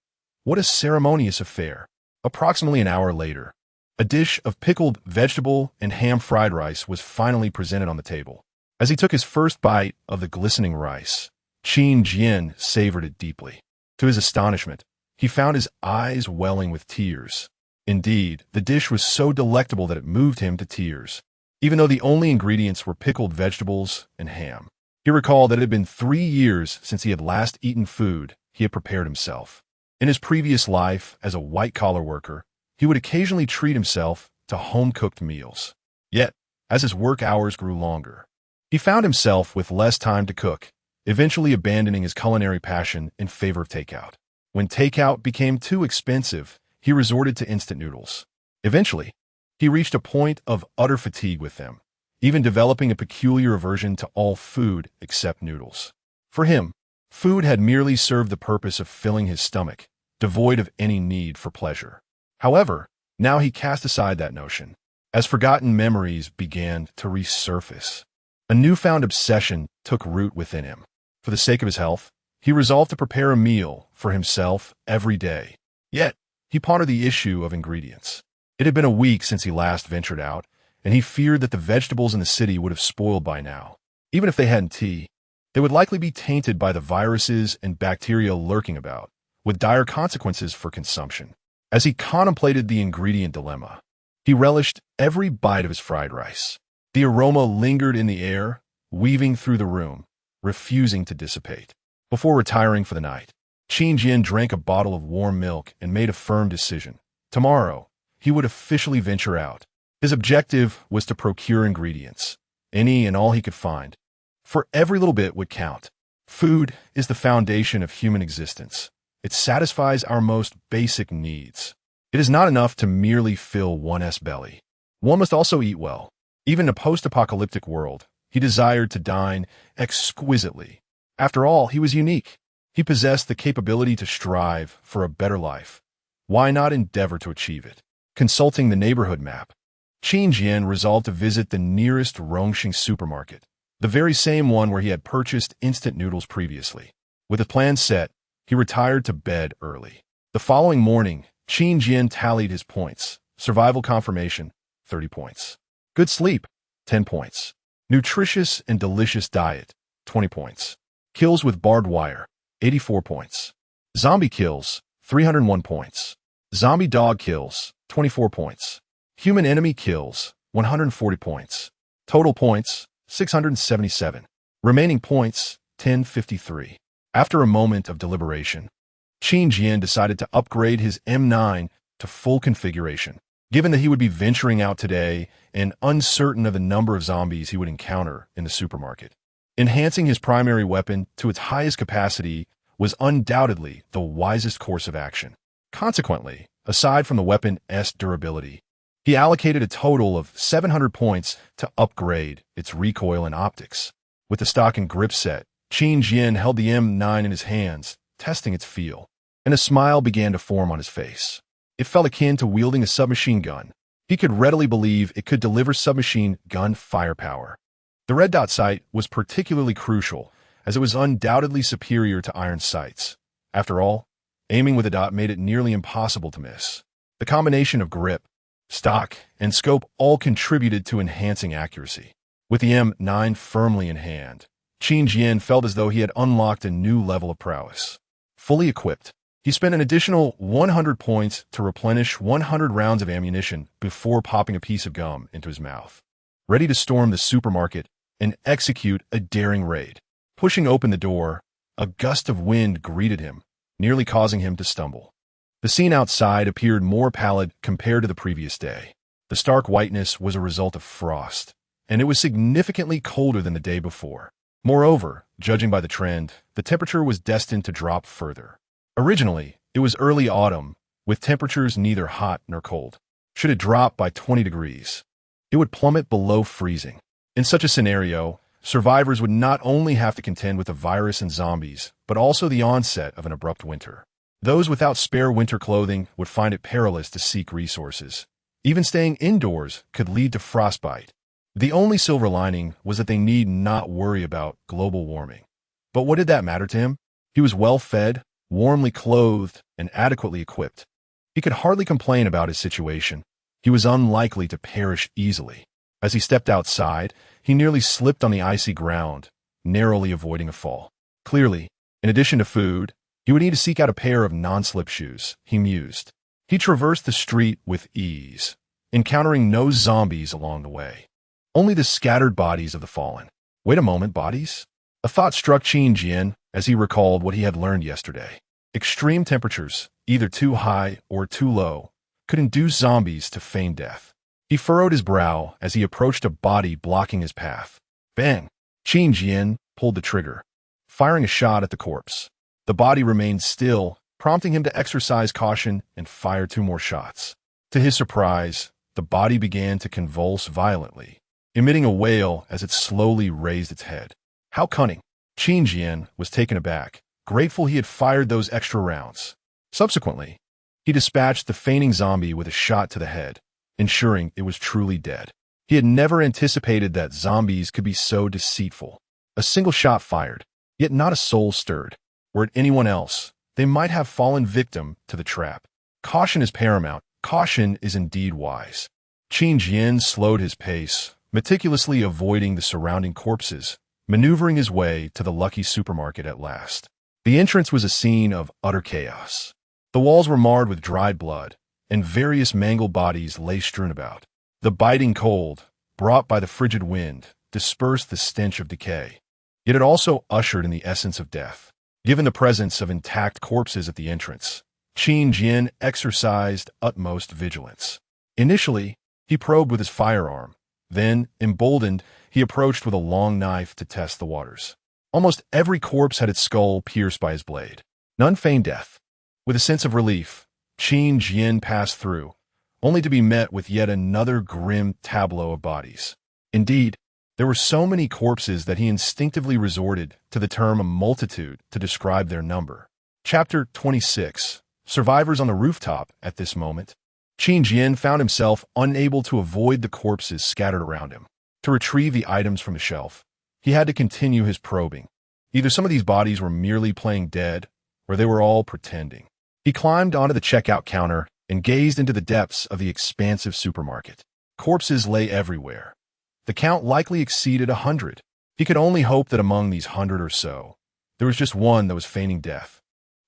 What a ceremonious affair. Approximately an hour later, a dish of pickled vegetable and ham fried rice was finally presented on the table. As he took his first bite of the glistening rice, Qin Jian savored it deeply. To his astonishment, he found his eyes welling with tears. Indeed, the dish was so delectable that it moved him to tears, even though the only ingredients were pickled vegetables and ham. He recalled that it had been 3 years since he had last eaten food he had prepared himself. In his previous life as a white-collar worker, he would occasionally treat himself to home-cooked meals. Yet, as his work hours grew longer, he found himself with less time to cook, eventually abandoning his culinary passion in favor of takeout. When takeout became too expensive, he resorted to instant noodles. Eventually, he reached a point of utter fatigue with them, even developing a peculiar aversion to all food except noodles. For him, food had merely served the purpose of filling his stomach, devoid of any need for pleasure. However, now he cast aside that notion, as forgotten memories began to resurface. A newfound obsession took root within him. For the sake of his health, he resolved to prepare a meal for himself every day. Yet, he pondered the issue of ingredients. It had been a week since he last ventured out, and he feared that the vegetables in the city would have spoiled by now. Even if they hadn't tea, they would likely be tainted by the viruses and bacteria lurking about, with dire consequences for consumption. As he contemplated the ingredient dilemma, he relished every bite of his fried rice. The aroma lingered in the air, weaving through the room, refusing to dissipate. Before retiring for the night, Qin Jian drank a bottle of warm milk and made a firm decision. Tomorrow, he would officially venture out. His objective was to procure ingredients, any and all he could find, for every little bit would count. Food is the foundation of human existence. It satisfies our most basic needs. It is not enough to merely fill one's belly. One must also eat well. Even in a post-apocalyptic world, he desired to dine exquisitely. After all, he was unique. He possessed the capability to strive for a better life. Why not endeavor to achieve it? Consulting the neighborhood map, Qin Jian resolved to visit the nearest Rongxing supermarket, the very same one where he had purchased instant noodles previously. With his plan set, he retired to bed early. The following morning, Qin Jian tallied his points. Survival confirmation, 30 points. Good sleep, 10 points. Nutritious and delicious diet, 20 points. Kills with barbed wire, 84 points. Zombie kills, 301 points. Zombie dog kills, 24 points. Human enemy kills, 140 points. Total points, 677. Remaining points, 1053. After a moment of deliberation, Qin Jian decided to upgrade his M9 to full configuration. Given that he would be venturing out today and uncertain of the number of zombies he would encounter in the supermarket, enhancing his primary weapon to its highest capacity was undoubtedly the wisest course of action. Consequently, aside from the weapon's durability, he allocated a total of 700 points to upgrade its recoil and optics. With the stock and grip set, Qin Jian held the M9 in his hands, testing its feel, and a smile began to form on his face. It felt akin to wielding a submachine gun. He could readily believe it could deliver submachine gun firepower. The red dot sight was particularly crucial, as it was undoubtedly superior to iron sights. After all, aiming with a dot made it nearly impossible to miss. The combination of grip, stock, and scope all contributed to enhancing accuracy. With the M9 firmly in hand, Qin Jian felt as though he had unlocked a new level of prowess. Fully equipped, he spent an additional 100 points to replenish 100 rounds of ammunition before popping a piece of gum into his mouth, ready to storm the supermarket and execute a daring raid. Pushing open the door, a gust of wind greeted him, nearly causing him to stumble. The scene outside appeared more pallid compared to the previous day. The stark whiteness was a result of frost, and it was significantly colder than the day before. Moreover, judging by the trend, the temperature was destined to drop further. Originally, it was early autumn, with temperatures neither hot nor cold. Should it drop by 20 degrees, it would plummet below freezing. In such a scenario, survivors would not only have to contend with the virus and zombies, but also the onset of an abrupt winter. Those without spare winter clothing would find it perilous to seek resources. Even staying indoors could lead to frostbite. The only silver lining was that they need not worry about global warming. But what did that matter to him? He was well-fed, warmly clothed, and adequately equipped. He could hardly complain about his situation. He was unlikely to perish easily. As he stepped outside, he nearly slipped on the icy ground, narrowly avoiding a fall. Clearly, in addition to food, he would need to seek out a pair of non-slip shoes, he mused. He traversed the street with ease, encountering no zombies along the way. Only the scattered bodies of the fallen. Wait a moment, bodies? A thought struck Qin Jian as he recalled what he had learned yesterday. Extreme temperatures, either too high or too low, could induce zombies to feign death. He furrowed his brow as he approached a body blocking his path. Bang! Qin Jian pulled the trigger, firing a shot at the corpse. The body remained still, prompting him to exercise caution and fire 2 more shots. To his surprise, the body began to convulse violently, emitting a wail as it slowly raised its head. How cunning! Qin Jian was taken aback, grateful he had fired those extra rounds. Subsequently, he dispatched the feigning zombie with a shot to the head, ensuring it was truly dead. He had never anticipated that zombies could be so deceitful. A single shot fired, yet not a soul stirred. Were it anyone else, they might have fallen victim to the trap. Caution is paramount. Caution is indeed wise. Qin Jian slowed his pace, meticulously avoiding the surrounding corpses, maneuvering his way to the lucky supermarket at last. The entrance was a scene of utter chaos. The walls were marred with dried blood, and various mangled bodies lay strewn about. The biting cold, brought by the frigid wind, dispersed the stench of decay. Yet it also ushered in the essence of death. Given the presence of intact corpses at the entrance, Qin Jian exercised utmost vigilance. Initially, he probed with his firearm. Then, emboldened, he approached with a long knife to test the waters. Almost every corpse had its skull pierced by his blade. None feigned death. With a sense of relief, Qin Jian passed through, only to be met with yet another grim tableau of bodies. Indeed, there were so many corpses that he instinctively resorted to the term a multitude to describe their number. Chapter 26. Survivors on the rooftop. At this moment, Qin Jian found himself unable to avoid the corpses scattered around him. To retrieve the items from the shelf, he had to continue his probing. Either some of these bodies were merely playing dead, or they were all pretending. He climbed onto the checkout counter and gazed into the depths of the expansive supermarket. Corpses lay everywhere. The count likely exceeded 100. He could only hope that among these 100 or so, there was just one that was feigning death.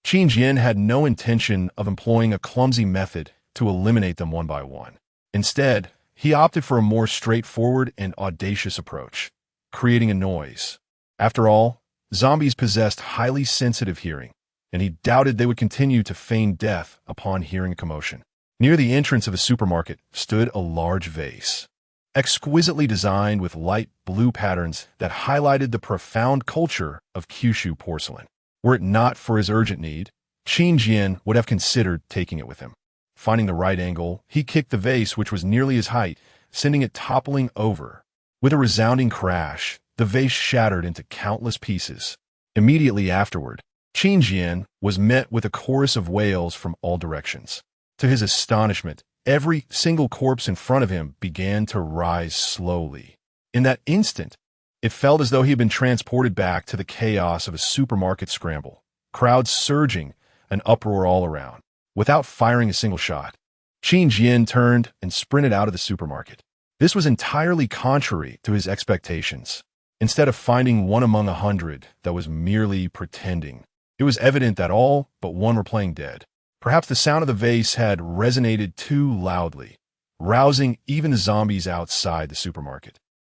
Qin Jian had no intention of employing a clumsy method to eliminate them one by one. Instead, he opted for a more straightforward and audacious approach, creating a noise. After all, zombies possessed highly sensitive hearing, and he doubted they would continue to feign death upon hearing a commotion. Near the entrance of a supermarket stood a large vase, exquisitely designed with light blue patterns that highlighted the profound culture of Kyushu porcelain. Were it not for his urgent need, Qin Jian would have considered taking it with him. Finding the right angle, he kicked the vase, which was nearly his height, sending it toppling over. With a resounding crash, the vase shattered into countless pieces. Immediately afterward, Qin Jian was met with a chorus of wails from all directions. To his astonishment, every single corpse in front of him began to rise slowly. In that instant, it felt as though he had been transported back to the chaos of a supermarket scramble, crowds surging, an uproar all around. Without firing a single shot, Qin Jian turned and sprinted out of the supermarket. This was entirely contrary to his expectations. Instead of finding one among 100 that was merely pretending, it was evident that all but one were playing dead. Perhaps the sound of the vase had resonated too loudly, rousing even the zombies outside the supermarket,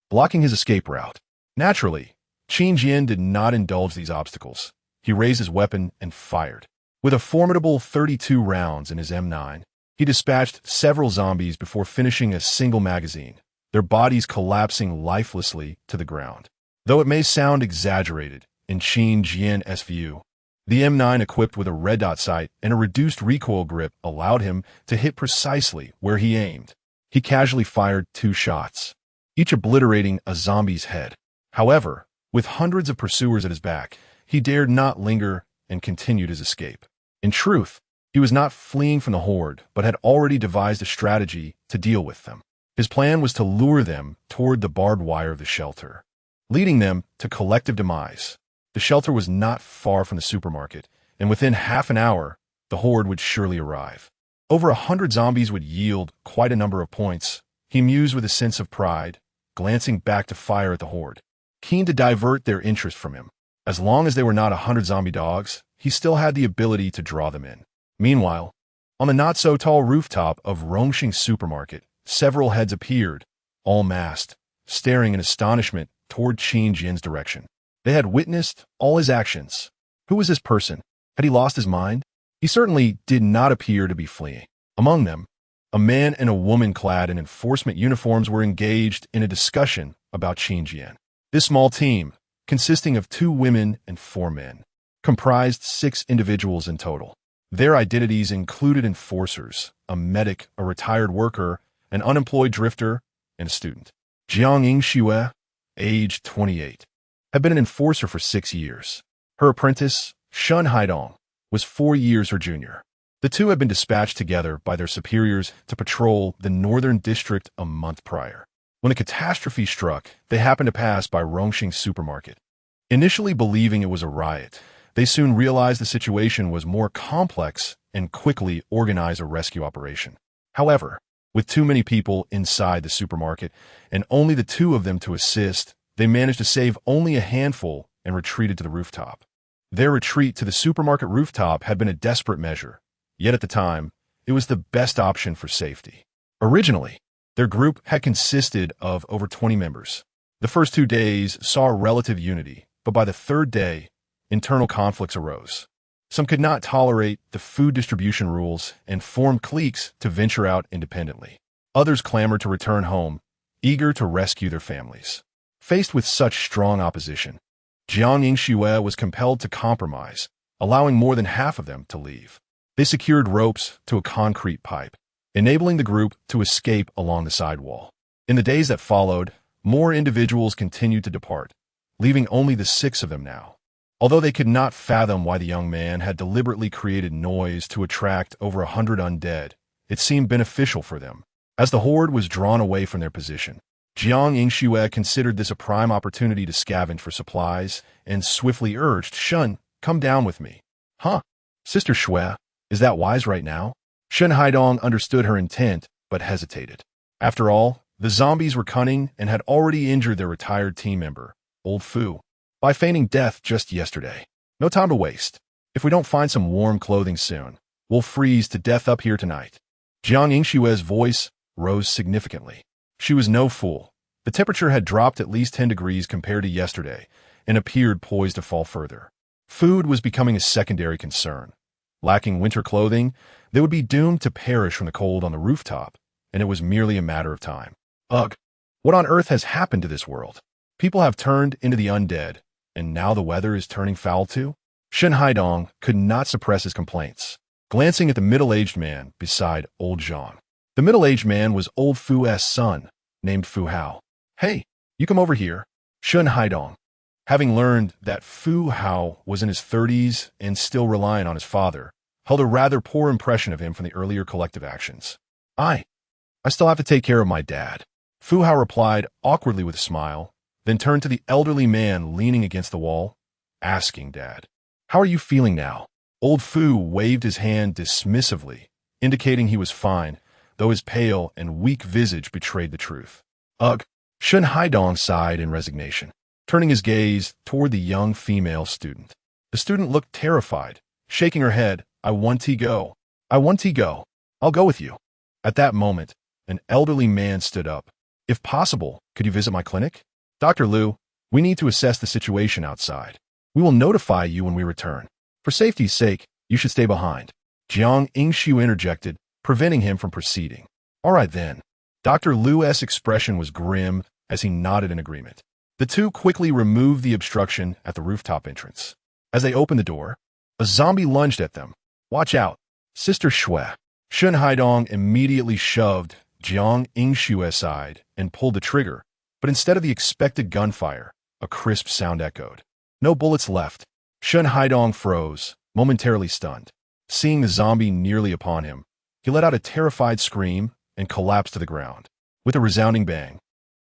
blocking his escape route. Naturally, Qin Jian did not indulge these obstacles. He raised his weapon and fired. With a formidable 32 rounds in his M9, he dispatched several zombies before finishing a single magazine, their bodies collapsing lifelessly to the ground. Though it may sound exaggerated in Qin Jian's view, the M9 equipped with a red dot sight and a reduced recoil grip allowed him to hit precisely where he aimed. He casually fired 2 shots, each obliterating a zombie's head. However, with hundreds of pursuers at his back, he dared not linger and continued his escape. In truth, he was not fleeing from the horde, but had already devised a strategy to deal with them. His plan was to lure them toward the barbed wire of the shelter, leading them to collective demise. The shelter was not far from the supermarket, and within half an hour, the horde would surely arrive. Over 100 zombies would yield quite a number of points, he mused with a sense of pride, glancing back to fire at the horde, keen to divert their interest from him. As long as they were not 100 zombie dogs, he still had the ability to draw them in. Meanwhile, on the not-so-tall rooftop of Rongxing Supermarket, several heads appeared, all masked, staring in astonishment toward Qin Jian's direction. They had witnessed all his actions. Who was this person? Had he lost his mind? He certainly did not appear to be fleeing. Among them, a man and a woman clad in enforcement uniforms were engaged in a discussion about Qin Jian. This small team, consisting of 2 women and 4 men, comprised 6 individuals in total. Their identities included enforcers, a medic, a retired worker, an unemployed drifter, and a student. Jiang Yingxue, age 28, had been an enforcer for 6 years. Her apprentice, Shun Haidong, was 4 years her junior. The two had been dispatched together by their superiors to patrol the northern district a month prior. When the catastrophe struck, they happened to pass by Rongxing Supermarket. Initially believing it was a riot, they soon realized the situation was more complex and quickly organized a rescue operation. However, with too many people inside the supermarket and only the 2 of them to assist, they managed to save only a handful and retreated to the rooftop. Their retreat to the supermarket rooftop had been a desperate measure, yet at the time, it was the best option for safety. Originally, their group had consisted of over 20 members. The first 2 days saw relative unity, but by the 3rd day, internal conflicts arose. Some could not tolerate the food distribution rules and formed cliques to venture out independently. Others clamored to return home, eager to rescue their families. Faced with such strong opposition, Jiang Yingxue was compelled to compromise, allowing more than half of them to leave. They secured ropes to a concrete pipe, enabling the group to escape along the sidewall. In the days that followed, more individuals continued to depart, leaving only the 6 of them now. Although they could not fathom why the young man had deliberately created noise to attract over 100 undead, it seemed beneficial for them. As the horde was drawn away from their position, Jiang Yingxue considered this a prime opportunity to scavenge for supplies and swiftly urged, "Shun, come down with me." "Huh? Sister Xue, is that wise right now?" Shun Haidong understood her intent, but hesitated. After all, the zombies were cunning and had already injured their retired team member, Old Fu, by feigning death just yesterday. No time to waste. If we don't find some warm clothing soon, we'll freeze to death up here tonight. Jiang Yingshue's voice rose significantly. She was no fool. The temperature had dropped at least 10 degrees compared to yesterday and appeared poised to fall further. Food was becoming a secondary concern. Lacking winter clothing, they would be doomed to perish from the cold on the rooftop, and it was merely a matter of time. Ugh! What on earth has happened to this world? People have turned into the undead, and now the weather is turning foul too? Shen Haidong could not suppress his complaints, glancing at the middle-aged man beside old Zhang. The middle-aged man was old Fu's son, named Fu Hao. Hey, you come over here. Shen Haidong, having learned that Fu Hao was in his 30s and still reliant on his father, held a rather poor impression of him from the earlier collective actions. I still have to take care of my dad. Fu Hao replied awkwardly with a smile, then turned to the elderly man leaning against the wall, asking Dad, "How are you feeling now?" Old Fu waved his hand dismissively, indicating he was fine, though his pale and weak visage betrayed the truth. Ugh! Shen Haidong sighed in resignation, turning his gaze toward the young female student. The student looked terrified, shaking her head. I want to go. I want to go. I'll go with you. At that moment, an elderly man stood up. If possible, could you visit my clinic? Dr. Liu, we need to assess the situation outside. We will notify you when we return. For safety's sake, you should stay behind. Jiang Yingshu interjected, preventing him from proceeding. All right then. Dr. Liu's expression was grim as he nodded in agreement. The two quickly removed the obstruction at the rooftop entrance. As they opened the door, a zombie lunged at them. Watch out, Sister Shui. Shen Haidong immediately shoved Jiang Yingshu aside and pulled the trigger, but instead of the expected gunfire, a crisp sound echoed. No bullets left. Shen Haidong froze, momentarily stunned. Seeing the zombie nearly upon him, he let out a terrified scream and collapsed to the ground. With a resounding bang,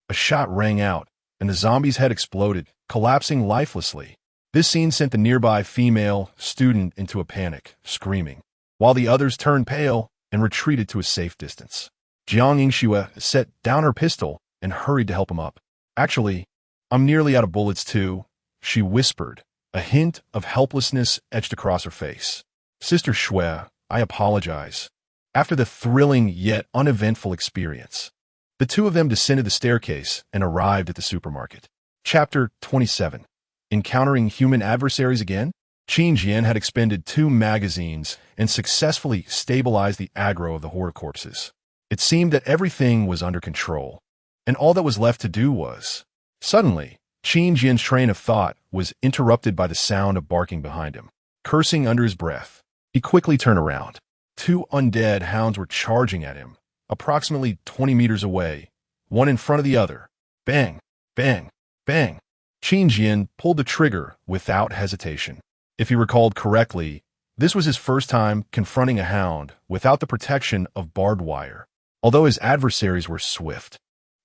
a shot rang out, and the zombie's head exploded, collapsing lifelessly. This scene sent the nearby female student into a panic, screaming, while the others turned pale and retreated to a safe distance. Jiang Yingshu set down her pistol and hurried to help him up. Actually, I'm nearly out of bullets too, she whispered, a hint of helplessness etched across her face. Sister Shui, I apologize. After the thrilling yet uneventful experience, the two of them descended the staircase and arrived at the supermarket. Chapter 27. Encountering human adversaries again? Qin Jian had expended 2 magazines and successfully stabilized the aggro of the horde corpses. It seemed that everything was under control, and all that was left to do was... Suddenly, Qin Jian's train of thought was interrupted by the sound of barking behind him. Cursing under his breath, he quickly turned around. 2 undead hounds were charging at him, approximately 20 meters away, one in front of the other. Bang! Bang! Bang! Qin Jian pulled the trigger without hesitation. If he recalled correctly, this was his first time confronting a hound without the protection of barbed wire. Although his adversaries were swift,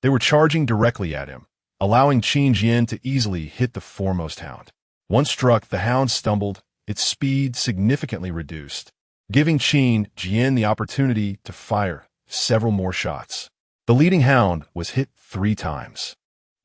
they were charging directly at him, allowing Qin Jian to easily hit the foremost hound. Once struck, the hound stumbled, its speed significantly reduced, giving Qin Jian the opportunity to fire several more shots. The leading hound was hit 3 times,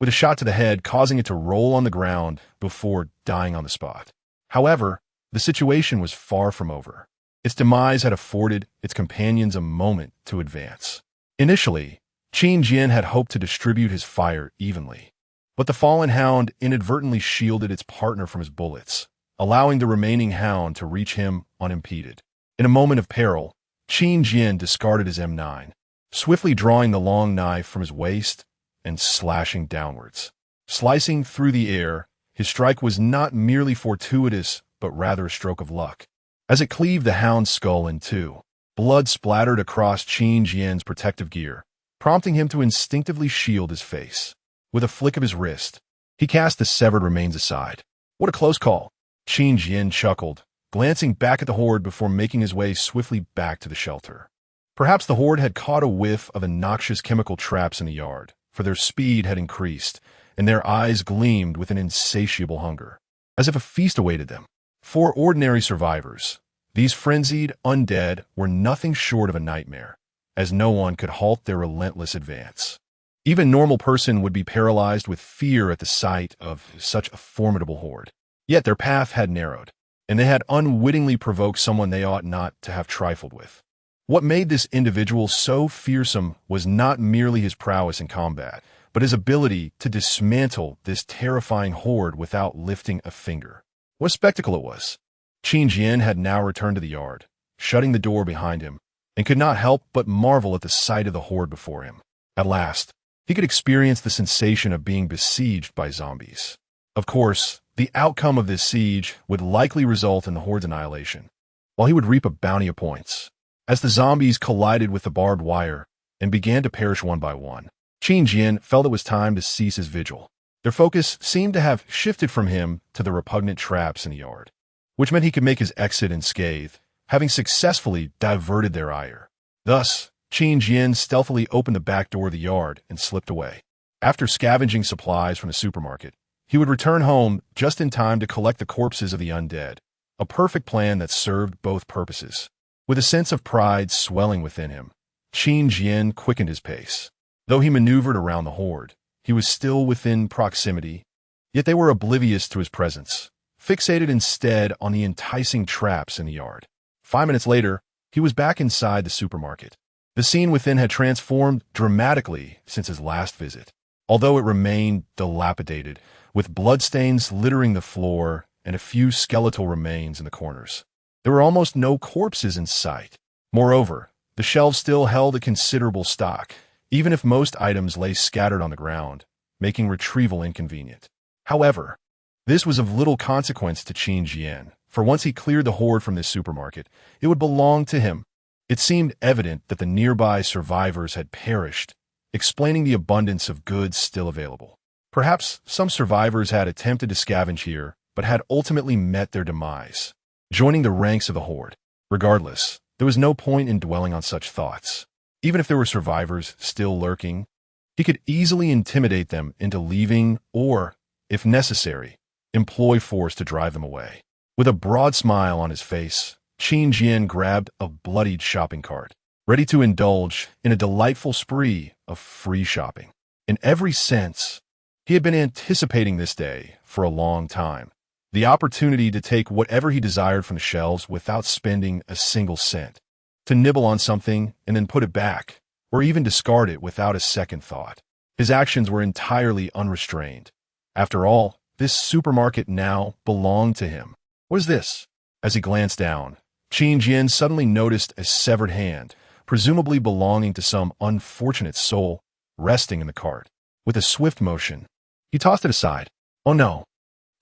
with a shot to the head causing it to roll on the ground before dying on the spot. However, the situation was far from over. Its demise had afforded its companions a moment to advance. Initially, Qin Jian had hoped to distribute his fire evenly, but the fallen hound inadvertently shielded its partner from his bullets, allowing the remaining hound to reach him unimpeded. In a moment of peril, Qin Jian discarded his M9, swiftly drawing the long knife from his waist and slashing downwards. Slicing through the air, his strike was not merely fortuitous, but rather a stroke of luck. As it cleaved the hound's skull in 2, blood splattered across Qin Jian's protective gear, prompting him to instinctively shield his face. With a flick of his wrist, he cast the severed remains aside. What a close call! Qin Jian chuckled, glancing back at the horde before making his way swiftly back to the shelter. Perhaps the horde had caught a whiff of the noxious chemical traps in the yard, for their speed had increased, and their eyes gleamed with an insatiable hunger, as if a feast awaited them. For ordinary survivors, these frenzied undead were nothing short of a nightmare, as no one could halt their relentless advance. Even a normal person would be paralyzed with fear at the sight of such a formidable horde. Yet their path had narrowed, and they had unwittingly provoked someone they ought not to have trifled with. What made this individual so fearsome was not merely his prowess in combat, but his ability to dismantle this terrifying horde without lifting a finger. What a spectacle it was! Qin Jian had now returned to the yard, shutting the door behind him, and could not help but marvel at the sight of the horde before him. At last, he could experience the sensation of being besieged by zombies. Of course, the outcome of this siege would likely result in the horde's annihilation, while he would reap a bounty of points. As the zombies collided with the barbed wire and began to perish one by one, Qin Jian felt it was time to cease his vigil. Their focus seemed to have shifted from him to the repugnant traps in the yard, which meant he could make his exit unscathed, having successfully diverted their ire. Thus, Qin Jian stealthily opened the back door of the yard and slipped away. After scavenging supplies from the supermarket, he would return home just in time to collect the corpses of the undead, a perfect plan that served both purposes. With a sense of pride swelling within him, Qin Jian quickened his pace. Though he maneuvered around the horde, he was still within proximity, yet they were oblivious to his presence, fixated instead on the enticing traps in the yard. 5 minutes later, he was back inside the supermarket. The scene within had transformed dramatically since his last visit, although it remained dilapidated, with bloodstains littering the floor and a few skeletal remains in the corners. There were almost no corpses in sight. Moreover, the shelves still held a considerable stock, even if most items lay scattered on the ground, making retrieval inconvenient. However, this was of little consequence to Qin Jian, for once he cleared the horde from this supermarket, it would belong to him. It seemed evident that the nearby survivors had perished, explaining the abundance of goods still available. Perhaps some survivors had attempted to scavenge here, but had ultimately met their demise, joining the ranks of the horde. Regardless, there was no point in dwelling on such thoughts. Even if there were survivors still lurking, he could easily intimidate them into leaving or, if necessary, employ force to drive them away. With a broad smile on his face, Qin Jian grabbed a bloodied shopping cart, ready to indulge in a delightful spree of free shopping. In every sense, he had been anticipating this day for a long time. The opportunity to take whatever he desired from the shelves without spending a single cent, to nibble on something and then put it back, or even discard it without a second thought. His actions were entirely unrestrained. After all, this supermarket now belonged to him. What is this? As he glanced down, Qin Jian suddenly noticed a severed hand, presumably belonging to some unfortunate soul, resting in the cart. With a swift motion, he tossed it aside. Oh no!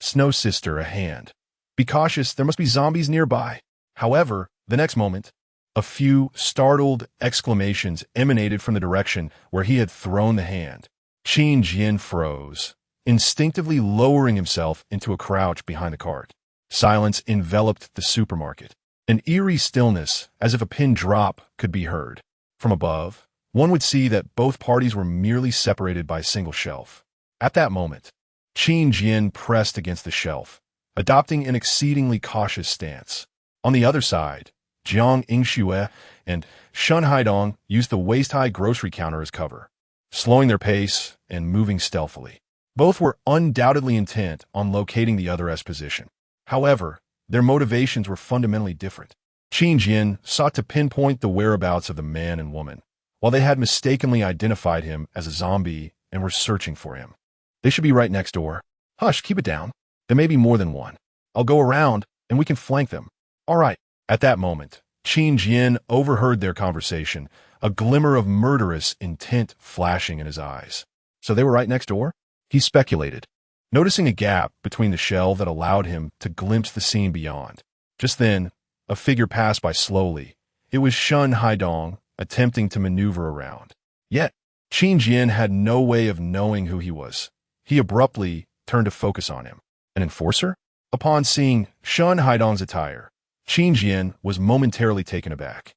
Snow Sister, a hand. Be cautious, there must be zombies nearby. However, the next moment, a few startled exclamations emanated from the direction where he had thrown the hand. Qin Jian froze, instinctively lowering himself into a crouch behind the cart. Silence enveloped the supermarket. An eerie stillness, as if a pin drop, could be heard. From above, one would see that both parties were merely separated by a single shelf. At that moment, Qin Jian pressed against the shelf, adopting an exceedingly cautious stance. On the other side, Jiang Yingxue and Shun Haidong used the waist-high grocery counter as cover, slowing their pace and moving stealthily. Both were undoubtedly intent on locating the other's position. However, their motivations were fundamentally different. Qin Jian sought to pinpoint the whereabouts of the man and woman, while they had mistakenly identified him as a zombie and were searching for him. They should be right next door. Hush, keep it down. There may be more than one. I'll go around, and we can flank them. All right. At that moment, Qin Jian overheard their conversation, a glimmer of murderous intent flashing in his eyes. So they were right next door? He speculated, noticing a gap between the shelf that allowed him to glimpse the scene beyond. Just then, a figure passed by slowly. It was Shun Haidong, attempting to maneuver around. Yet, Qin Jian had no way of knowing who he was. He abruptly turned to focus on him. An enforcer? Upon seeing Shun Haidong's attire, Qin Jian was momentarily taken aback.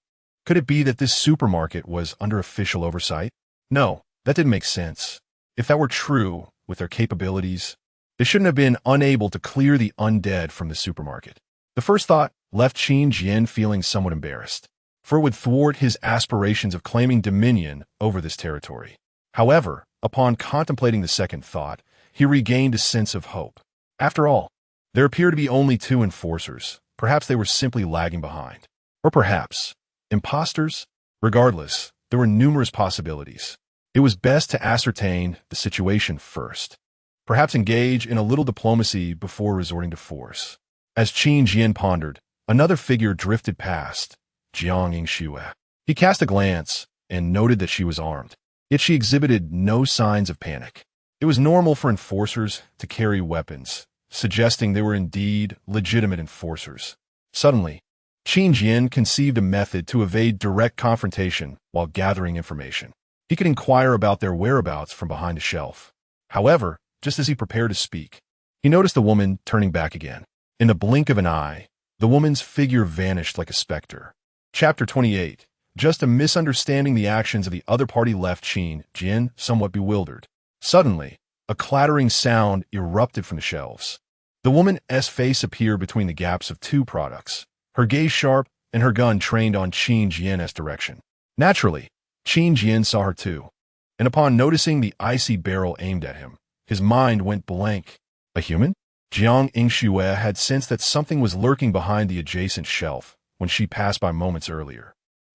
Could it be that this supermarket was under official oversight? No, that didn't make sense. If that were true, with their capabilities, they shouldn't have been unable to clear the undead from the supermarket. The first thought left Qin Jian feeling somewhat embarrassed, for it would thwart his aspirations of claiming dominion over this territory. However, upon contemplating the second thought, he regained a sense of hope. After all, there appeared to be only 2 enforcers. Perhaps they were simply lagging behind. Or perhaps, Imposters? Regardless, there were numerous possibilities. It was best to ascertain the situation first. Perhaps engage in a little diplomacy before resorting to force. As Qin Jian pondered, another figure drifted past, Jiang Yingxue. He cast a glance and noted that she was armed, yet she exhibited no signs of panic. It was normal for enforcers to carry weapons, suggesting they were indeed legitimate enforcers. Suddenly, Qin Jian conceived a method to evade direct confrontation while gathering information. He could inquire about their whereabouts from behind a shelf. However, just as he prepared to speak, he noticed the woman turning back again. In the blink of an eye, the woman's figure vanished like a specter. Chapter 28. Just a misunderstanding the actions of the other party left Qin Jian somewhat bewildered. Suddenly, a clattering sound erupted from the shelves. The woman's face appeared between the gaps of two products, her gaze sharp and her gun trained on Qin Jian's direction. Naturally, Qin Jian saw her too, and upon noticing the icy barrel aimed at him, his mind went blank. A human? Jiang Yingxue had sensed that something was lurking behind the adjacent shelf when she passed by moments earlier.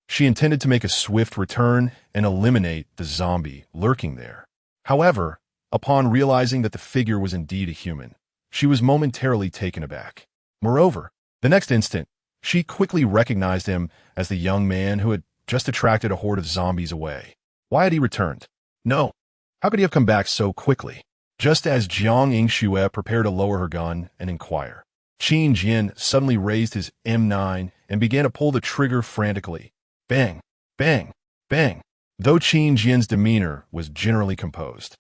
She intended to make a swift return and eliminate the zombie lurking there. However, upon realizing that the figure was indeed a human, she was momentarily taken aback. Moreover, the next instant, she quickly recognized him as the young man who had just attracted a horde of zombies away. Why had he returned? No. How could he have come back so quickly? Just as Jiang Yingxue prepared to lower her gun and inquire, Qin Jian suddenly raised his M9 and began to pull the trigger frantically. Bang, bang, bang. Though Qin Jian's demeanor was generally composed,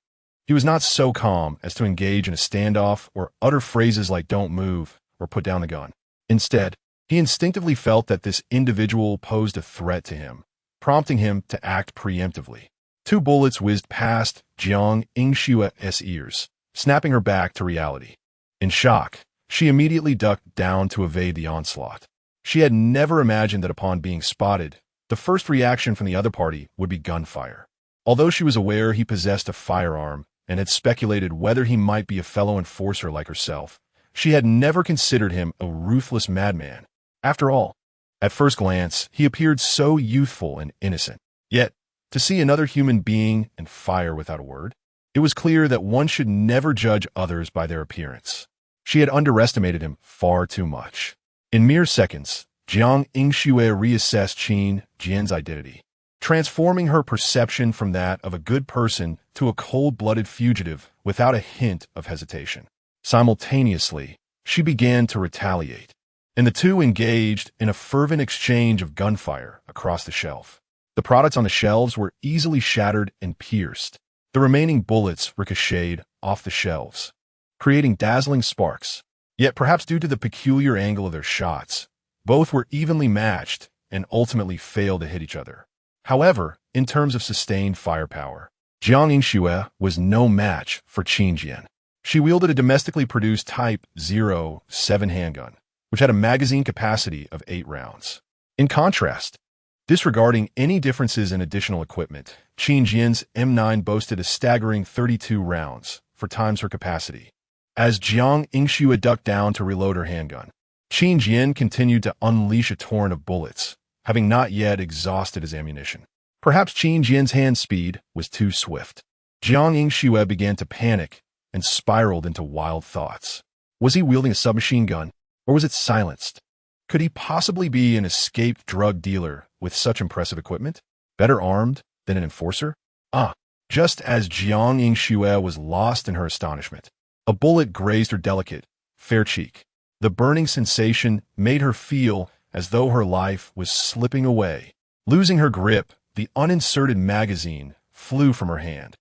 he was not so calm as to engage in a standoff or utter phrases like "don't move" or "put down the gun." Instead, he instinctively felt that this individual posed a threat to him, prompting him to act preemptively. Two bullets whizzed past Jiang Yingxue's ears, snapping her back to reality. In shock, she immediately ducked down to evade the onslaught. She had never imagined that upon being spotted, the first reaction from the other party would be gunfire. Although she was aware he possessed a firearm and had speculated whether he might be a fellow enforcer like herself, she had never considered him a ruthless madman. After all, at first glance, he appeared so youthful and innocent. Yet, to see another human being and fire without a word, it was clear that one should never judge others by their appearance. She had underestimated him far too much. In mere seconds, Jiang Yingxue reassessed Qin Jian's identity, transforming her perception from that of a good person to a cold-blooded fugitive without a hint of hesitation. Simultaneously, she began to retaliate, and the two engaged in a fervent exchange of gunfire across the shelf. The products on the shelves were easily shattered and pierced. The remaining bullets ricocheted off the shelves, creating dazzling sparks. Yet perhaps due to the peculiar angle of their shots, both were evenly matched and ultimately failed to hit each other. However, in terms of sustained firepower, Jiang Yingxue was no match for Qin Jian. She wielded a domestically produced Type 07 handgun, which had a magazine capacity of 8 rounds. In contrast, disregarding any differences in additional equipment, Qin Jian's M9 boasted a staggering 32 rounds, 4 times her capacity. As Jiang Yingxue ducked down to reload her handgun, Qin Jian continued to unleash a torrent of bullets, having not yet exhausted his ammunition. Perhaps Qin Jian's hand speed was too swift. Jiang Yingxue began to panic and spiraled into wild thoughts. Was he wielding a submachine gun, or was it silenced? Could he possibly be an escaped drug dealer with such impressive equipment? Better armed than an enforcer? Just as Jiang Yingxue was lost in her astonishment, a bullet grazed her delicate, fair cheek. The burning sensation made her feel as though her life was slipping away. Losing her grip, the uninserted magazine flew from her hand,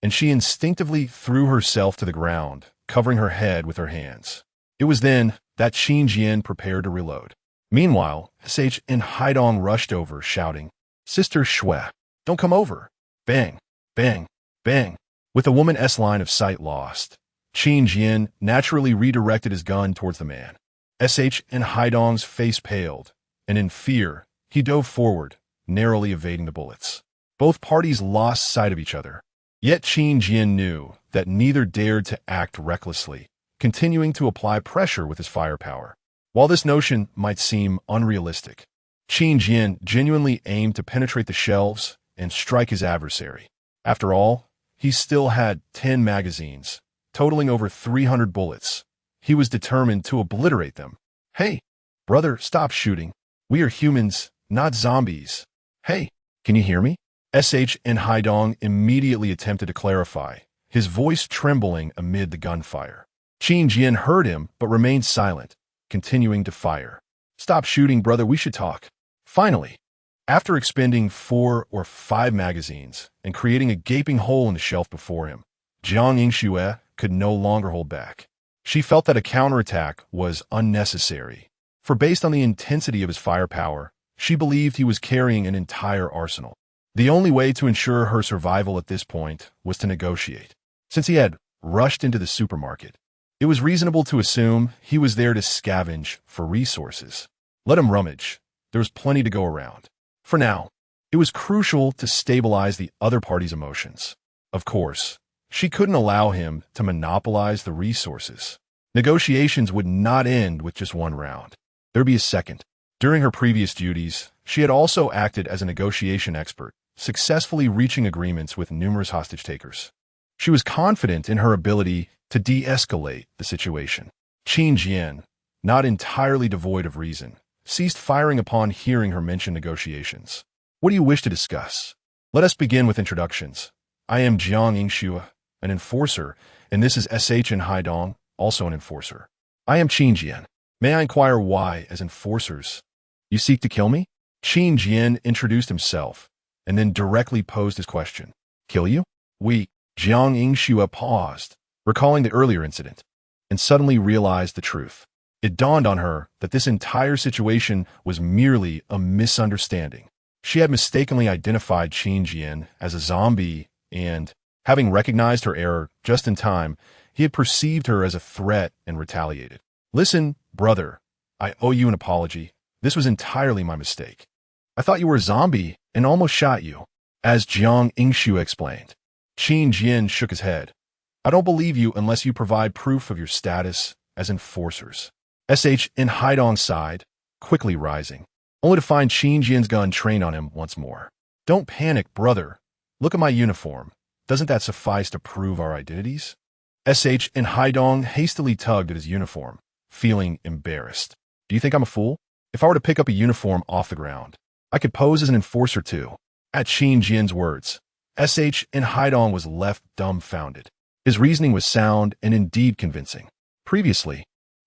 and she instinctively threw herself to the ground, covering her head with her hands. It was then that Qin Jian prepared to reload. Meanwhile, Assert and Haidong rushed over, shouting, "Sister Shui, don't come over!" Bang, bang, bang. With the woman's line of sight lost, Qin Jian naturally redirected his gun towards the man. Assert and Haidong's face paled, and in fear, he dove forward, narrowly evading the bullets. Both parties lost sight of each other. Yet Qin Jian knew that neither dared to act recklessly, continuing to apply pressure with his firepower. While this notion might seem unrealistic, Qin Jian genuinely aimed to penetrate the shelves and strike his adversary. After all, he still had 10 magazines, totaling over 300 bullets. He was determined to obliterate them. Hey, brother, stop shooting. We are humans, not zombies. Hey, can you hear me? And Haidong immediately attempted to clarify, his voice trembling amid the gunfire. Qin Jian heard him but remained silent, continuing to fire. Stop shooting, brother, we should talk. Finally, after expending 4 or 5 magazines and creating a gaping hole in the shelf before him, Jiang Yingxue could no longer hold back. She felt that a counterattack was unnecessary, for based on the intensity of his firepower, she believed he was carrying an entire arsenal. The only way to ensure her survival at this point was to negotiate. Since he had rushed into the supermarket, it was reasonable to assume he was there to scavenge for resources. Let him rummage. There was plenty to go around. For now, it was crucial to stabilize the other party's emotions. Of course, she couldn't allow him to monopolize the resources. Negotiations would not end with just one round. There'd be a second. During her previous duties, she had also acted as a negotiation expert, successfully reaching agreements with numerous hostage-takers. She was confident in her ability to de-escalate the situation. Qin Jian, not entirely devoid of reason, ceased firing upon hearing her mention negotiations. What do you wish to discuss? Let us begin with introductions. I am Jiang Yingxue, an enforcer, and this is and Haidong, also an enforcer. I am Qin Jian. May I inquire why, as enforcers, you seek to kill me? Qin Jian introduced himself, and then directly posed his question. Kill you? Jiang Yingxue paused, recalling the earlier incident, and suddenly realized the truth. It dawned on her that this entire situation was merely a misunderstanding. She had mistakenly identified Qin Jian as a zombie and, having recognized her error just in time, he had perceived her as a threat and retaliated. Listen, brother, I owe you an apology. This was entirely my mistake. I thought you were a zombie and almost shot you. As Jiang Yingxue explained. Qin Jian shook his head. I don't believe you unless you provide proof of your status as enforcers. In Haidong sighed, quickly rising, only to find Qin Jian's gun trained on him once more. Don't panic, brother. Look at my uniform. Doesn't that suffice to prove our identities? In Haidong hastily tugged at his uniform, feeling embarrassed. Do you think I'm a fool? If I were to pick up a uniform off the ground, I could pose as an enforcer too. At Qin Jian's words, in Haidong was left dumbfounded. His reasoning was sound and indeed convincing. Previously,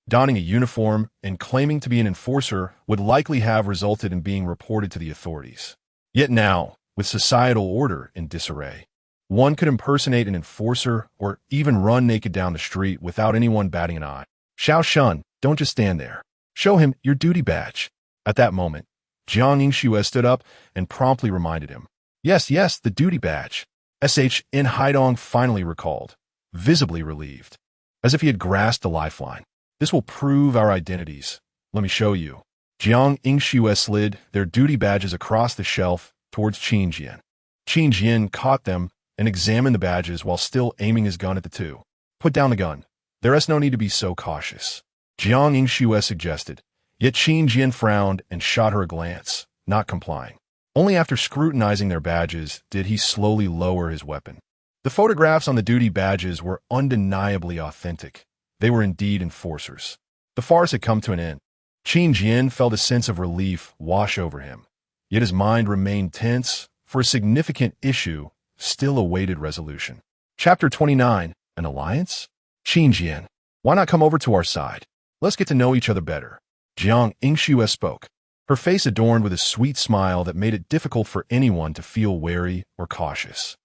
donning a uniform and claiming to be an enforcer would likely have resulted in being reported to the authorities. Yet now, with societal order in disarray, one could impersonate an enforcer or even run naked down the street without anyone batting an eye. Xiao Shun, don't just stand there. Show him your duty badge. At that moment, Jiang Yingxue stood up and promptly reminded him. Yes, the duty badge. In Haidong finally recalled, visibly relieved, as if he had grasped a lifeline. This will prove our identities. Let me show you. Jiang Yingxue slid their duty badges across the shelf towards Qin Jian. Qin Jian caught them and examined the badges while still aiming his gun at the two. Put down the gun. There is no need to be so cautious, Jiang Yingxue suggested, yet Qin Jian frowned and shot her a glance, not complying. Only after scrutinizing their badges did he slowly lower his weapon. The photographs on the duty badges were undeniably authentic. They were indeed enforcers. The farce had come to an end. Qin Jian felt a sense of relief wash over him, yet his mind remained tense, for a significant issue still awaited resolution. Chapter 29, An Alliance? Qin Jian, why not come over to our side? Let's get to know each other better. Jiang Yingxue spoke, her face adorned with a sweet smile that made it difficult for anyone to feel wary or cautious.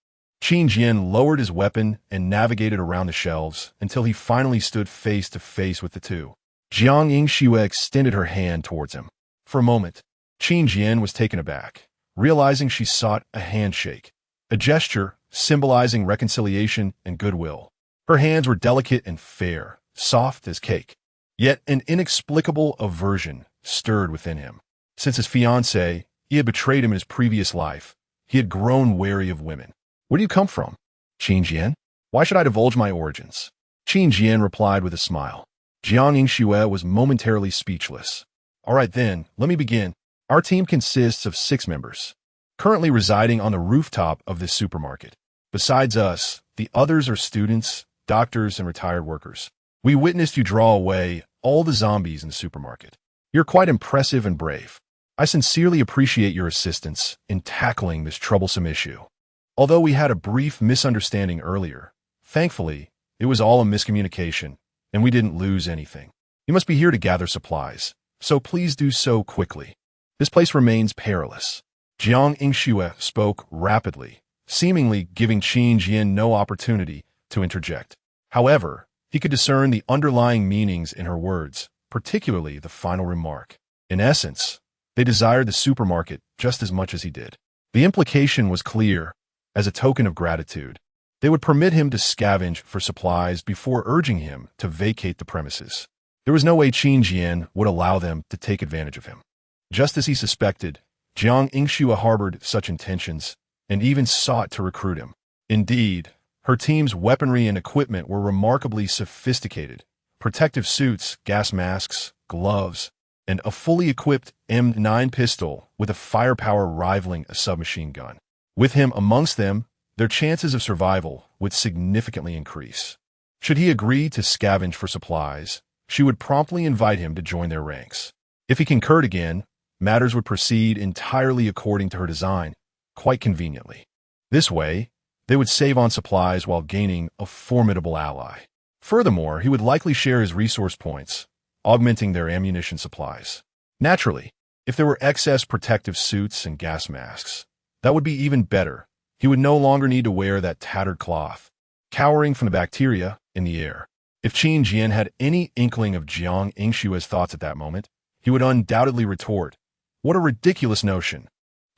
Qin Jian lowered his weapon and navigated around the shelves until he finally stood face to face with the two. Jiang Yingxue extended her hand towards him. For a moment, Qin Jian was taken aback, realizing she sought a handshake, a gesture symbolizing reconciliation and goodwill. Her hands were delicate and fair, soft as cake. Yet an inexplicable aversion stirred within him. Since his fiancée, he had betrayed him in his previous life, he had grown wary of women. Where do you come from? Qin Jian? Why should I divulge my origins? Qin Jian replied with a smile. Jiang Yingxue was momentarily speechless. All right then, let me begin. Our team consists of 6 members, currently residing on the rooftop of this supermarket. Besides us, the others are students, doctors, and retired workers. We witnessed you draw away all the zombies in the supermarket. You're quite impressive and brave. I sincerely appreciate your assistance in tackling this troublesome issue. Although we had a brief misunderstanding earlier, thankfully, it was all a miscommunication, and we didn't lose anything. You must be here to gather supplies, so please do so quickly. This place remains perilous. Jiang Yingxue spoke rapidly, seemingly giving Qin Jian no opportunity to interject. However, he could discern the underlying meanings in her words, particularly the final remark. In essence, they desired the supermarket just as much as he did. The implication was clear. As a token of gratitude, they would permit him to scavenge for supplies before urging him to vacate the premises. There was no way Qin Jian would allow them to take advantage of him. Just as he suspected, Jiang Yingxue harbored such intentions and even sought to recruit him. Indeed, her team's weaponry and equipment were remarkably sophisticated. Protective suits, gas masks, gloves, and a fully equipped M9 pistol with a firepower rivaling a submachine gun. With him amongst them, their chances of survival would significantly increase. Should he agree to scavenge for supplies, she would promptly invite him to join their ranks. If he concurred again, matters would proceed entirely according to her design, quite conveniently. This way, they would save on supplies while gaining a formidable ally. Furthermore, he would likely share his resource points, augmenting their ammunition supplies. Naturally, if there were excess protective suits and gas masks, that would be even better. He would no longer need to wear that tattered cloth, cowering from the bacteria in the air. If Qin Jian had any inkling of Jiang Yingxue's thoughts at that moment, he would undoubtedly retort, "What a ridiculous notion."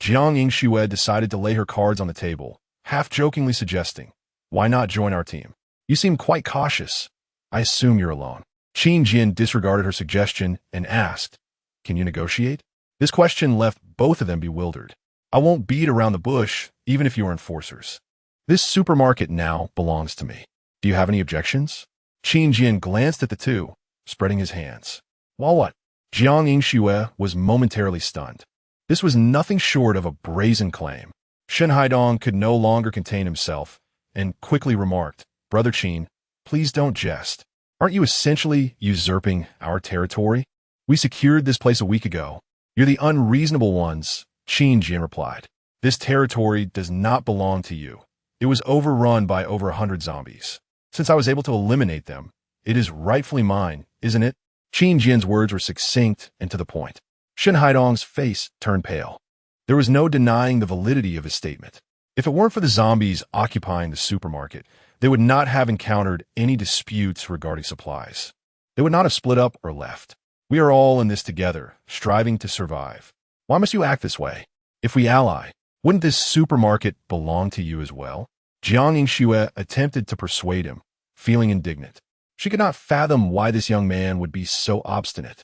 Jiang Yingxue decided to lay her cards on the table, half-jokingly suggesting, "Why not join our team? You seem quite cautious. I assume you're alone." Qin Jian disregarded her suggestion and asked, "Can you negotiate?" This question left both of them bewildered. "I won't beat around the bush, even if you are enforcers. This supermarket now belongs to me. Do you have any objections?" Qin Jian glanced at the two, spreading his hands. "Well, what?" Jiang Yingxue was momentarily stunned. This was nothing short of a brazen claim. Shen Haidong could no longer contain himself and quickly remarked, "Brother Qin, please don't jest. Aren't you essentially usurping our territory? We secured this place a week ago. You're the unreasonable ones," Qin Jian replied. "This territory does not belong to you. It was overrun by over 100 zombies. Since I was able to eliminate them, it is rightfully mine, isn't it?" Qin Jian's words were succinct and to the point. Shen Haidong's face turned pale. There was no denying the validity of his statement. If it weren't for the zombies occupying the supermarket, they would not have encountered any disputes regarding supplies. They would not have split up or left. We are all in this together, striving to survive. Why must you act this way? If we ally, wouldn't this supermarket belong to you as well? Jiang Yingxue attempted to persuade him, feeling indignant. She could not fathom why this young man would be so obstinate.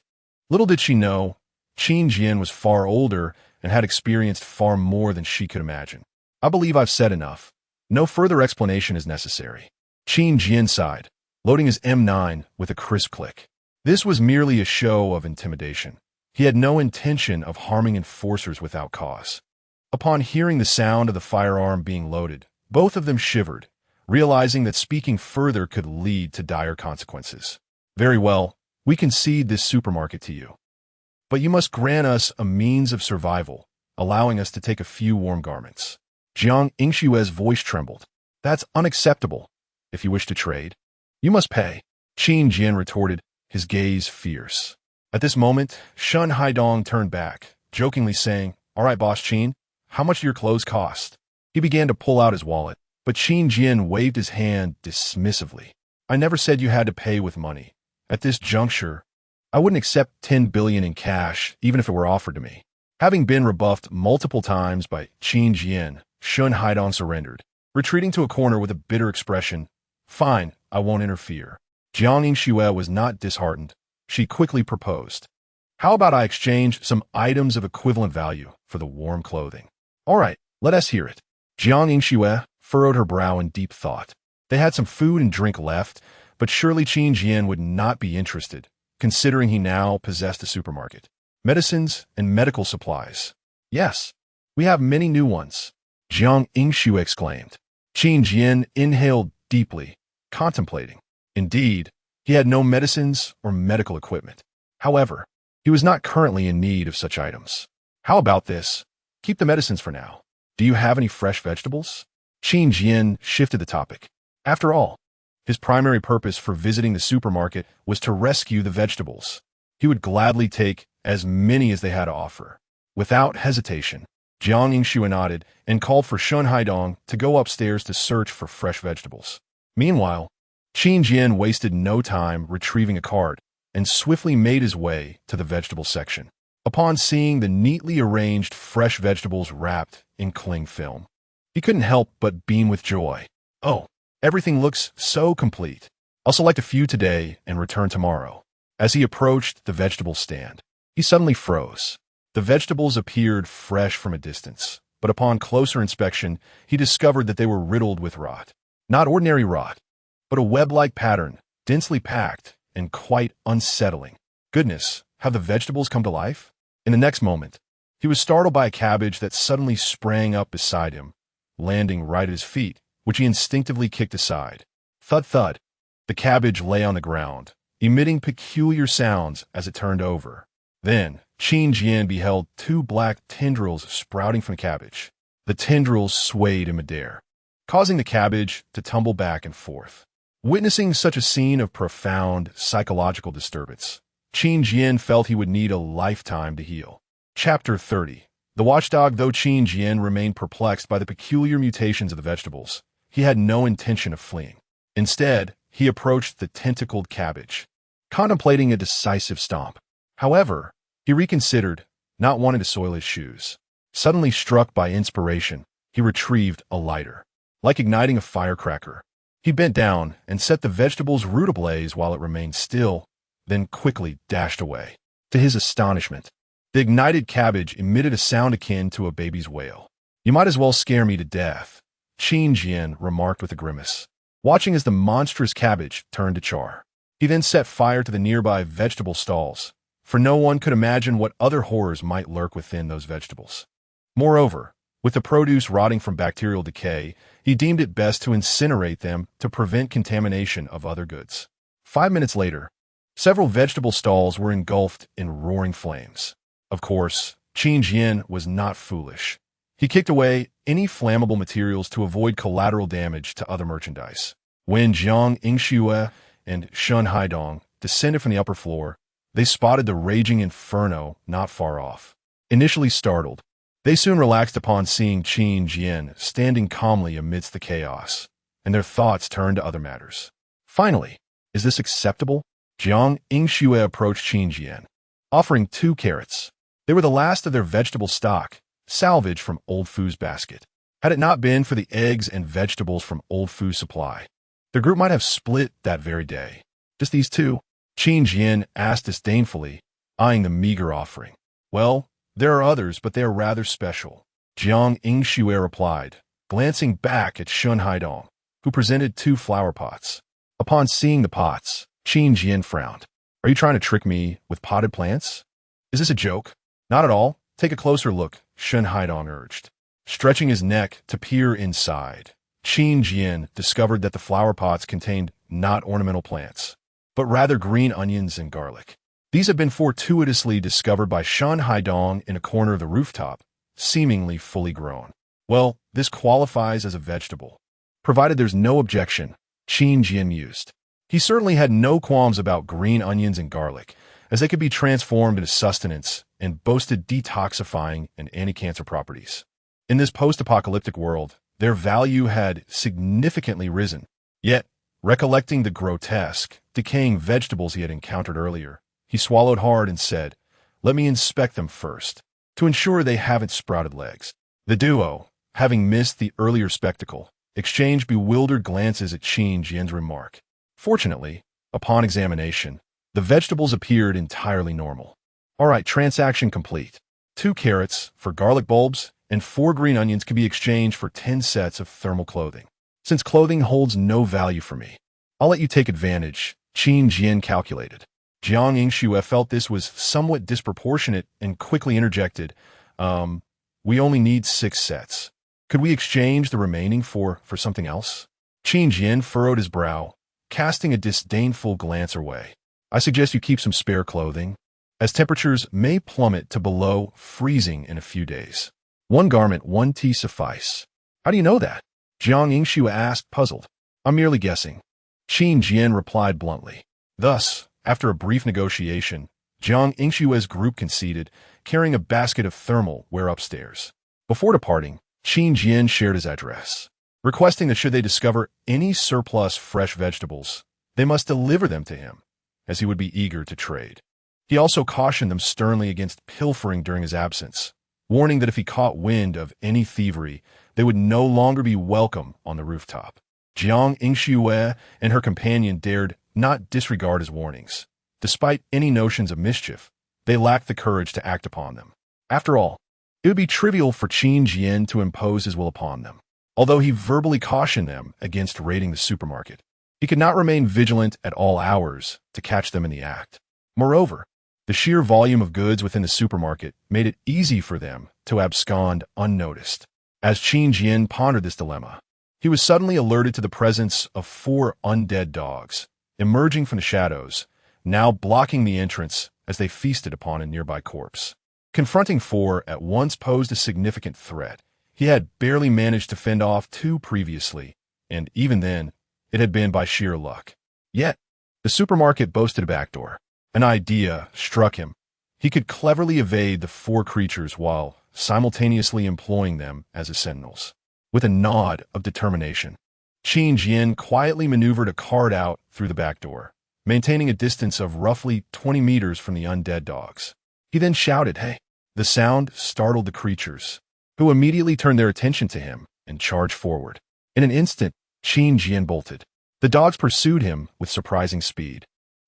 Little did she know, Qin Jian was far older and had experienced far more than she could imagine. "I believe I've said enough. No further explanation is necessary." Qin Jian sighed, loading his M9 with a crisp click. This was merely a show of intimidation. He had no intention of harming enforcers without cause. Upon hearing the sound of the firearm being loaded, both of them shivered, realizing that speaking further could lead to dire consequences. "Very well, we concede this supermarket to you. But you must grant us a means of survival, allowing us to take a few warm garments." Jiang Yingxue's voice trembled. "That's unacceptable. If you wish to trade, you must pay." Qin Jian retorted, his gaze fierce. At this moment, Shen Haidong turned back, jokingly saying, "All right, boss Qin, how much do your clothes cost?" He began to pull out his wallet, but Qin Jian waved his hand dismissively. "I never said you had to pay with money. At this juncture, I wouldn't accept 10 billion in cash, even if it were offered to me." Having been rebuffed multiple times by Qin Jian, Shen Haidong surrendered, retreating to a corner with a bitter expression. "Fine, I won't interfere." Jiang Yingxue was not disheartened. She quickly proposed, "How about I exchange some items of equivalent value for the warm clothing?" "All right, let us hear it." Jiang Yingxue furrowed her brow in deep thought. They had some food and drink left, but surely Qin Jian would not be interested, considering he now possessed a supermarket. medicines, and medical supplies. Yes, we have many new ones, Jiang Yingshu exclaimed. Qin Jian inhaled deeply, contemplating. Indeed, he had no medicines or medical equipment. However, he was not currently in need of such items. How about this? Keep the medicines for now. Do you have any fresh vegetables? Qin Jian shifted the topic. After all, his primary purpose for visiting the supermarket was to rescue the vegetables. He would gladly take as many as they had to offer. Without hesitation, Jiang Yingshu nodded and called for Shun Haidong to go upstairs to search for fresh vegetables. Meanwhile, Qin Jian wasted no time retrieving a cart and swiftly made his way to the vegetable section. Upon seeing the neatly arranged fresh vegetables wrapped in cling film, he couldn't help but beam with joy. Oh, everything looks so complete. I'll select a few today and return tomorrow. As he approached the vegetable stand, he suddenly froze. The vegetables appeared fresh from a distance, but upon closer inspection, he discovered that they were riddled with rot. Not ordinary rot, but a web-like pattern, densely packed and quite unsettling. Goodness, have the vegetables come to life? In the next moment, he was startled by a cabbage that suddenly sprang up beside him, landing right at his feet, which he instinctively kicked aside. Thud thud. The cabbage lay on the ground, emitting peculiar sounds as it turned over. Then, Qin Jian beheld two black tendrils sprouting from the cabbage. The tendrils swayed in midair, causing the cabbage to tumble back and forth. Witnessing such a scene of profound psychological disturbance, Qin Jian felt he would need a lifetime to heal. Chapter 30. The watchdog. Though Qin Jian remained perplexed by the peculiar mutations of the vegetables, he had no intention of fleeing. Instead, he approached the tentacled cabbage, contemplating a decisive stomp. However, he reconsidered, not wanting to soil his shoes. Suddenly struck by inspiration, he retrieved a lighter. Like igniting a firecracker, he bent down and set the vegetable's root ablaze while it remained still, then quickly dashed away. To his astonishment, the ignited cabbage emitted a sound akin to a baby's wail. "You might as well scare me to death," Qin Jian remarked with a grimace, watching as the monstrous cabbage turned to char. He then set fire to the nearby vegetable stalls, for no one could imagine what other horrors might lurk within those vegetables. Moreover, with the produce rotting from bacterial decay, he deemed it best to incinerate them to prevent contamination of other goods. 5 minutes later, several vegetable stalls were engulfed in roaring flames. Of course, Qin Jian was not foolish. He kicked away any flammable materials to avoid collateral damage to other merchandise. When Jiang Yingshu and Shun Haidong descended from the upper floor, they spotted the raging inferno not far off. Initially startled, they soon relaxed upon seeing Qin Jian standing calmly amidst the chaos, and their thoughts turned to other matters. Finally, is this acceptable? Jiang Yingshu approached Qin Jian, offering 2 carrots. They were the last of their vegetable stock, salvaged from Old Foo's basket. Had it not been for the eggs and vegetables from Old Foo's supply, the group might have split that very day. Just these 2? Qin Jian asked disdainfully, eyeing the meager offering. Well, there are others, but they are rather special, Jiang Yingshu replied, glancing back at Shun Haidong, who presented 2 flower pots. Upon seeing the pots, Qin Jian frowned. Are you trying to trick me with potted plants? Is this a joke? Not at all. Take a closer look, Shun Haidong urged. Stretching his neck to peer inside, Qin Jian discovered that the flower pots contained not ornamental plants, but rather green onions and garlic. These had been fortuitously discovered by Shun Haidong in a corner of the rooftop, seemingly fully grown. Well, this qualifies as a vegetable, provided there's no objection, Qin Jian mused. He certainly had no qualms about green onions and garlic, as they could be transformed into sustenance and boasted detoxifying and anti-cancer properties. In this post-apocalyptic world, their value had significantly risen. Yet, recollecting the grotesque, decaying vegetables he had encountered earlier, he swallowed hard and said, "Let me inspect them first, to ensure they haven't sprouted legs." The duo, having missed the earlier spectacle, exchanged bewildered glances at Qin Jian's remark. Fortunately, upon examination, the vegetables appeared entirely normal. All right, transaction complete. 2 carrots for garlic bulbs and 4 green onions can be exchanged for 10 sets of thermal clothing. Since clothing holds no value for me, I'll let you take advantage, Qin Jian calculated. Jiang Yingxue felt this was somewhat disproportionate and quickly interjected, we only need 6 sets. Could we exchange the remaining for something else? Qin Jian furrowed his brow, casting a disdainful glance her way. I suggest you keep some spare clothing, as temperatures may plummet to below freezing in a few days. 1 garment, 1 tea suffice. How do you know that? Jiang Yingxue asked, puzzled. I'm merely guessing. Qin Jian replied bluntly. Thus, after a brief negotiation, Jiang Yingxue's group conceded, carrying a basket of thermal wear upstairs. Before departing, Qin Jian shared his address, requesting that should they discover any surplus fresh vegetables, they must deliver them to him, as he would be eager to trade. He also cautioned them sternly against pilfering during his absence, warning that if he caught wind of any thievery, they would no longer be welcome on the rooftop. Jiang Yingxue and her companion dared not disregard his warnings. Despite any notions of mischief, they lacked the courage to act upon them. After all, it would be trivial for Qin Jian to impose his will upon them. Although he verbally cautioned them against raiding the supermarket, he could not remain vigilant at all hours to catch them in the act. Moreover, the sheer volume of goods within the supermarket made it easy for them to abscond unnoticed. As Qin Jian pondered this dilemma, he was suddenly alerted to the presence of 4 undead dogs, emerging from the shadows, now blocking the entrance as they feasted upon a nearby corpse. Confronting 4 at once posed a significant threat. He had barely managed to fend off 2 previously, and even then, it had been by sheer luck. Yet, the supermarket boasted a back door. An idea struck him. He could cleverly evade the 4 creatures while simultaneously employing them as his sentinels. With a nod of determination, Qin Jian quietly maneuvered a cart out through the back door, maintaining a distance of roughly 20 meters from the undead dogs. He then shouted, "Hey!" The sound startled the creatures, who immediately turned their attention to him and charged forward. In an instant, Qin Jian bolted. The dogs pursued him with surprising speed.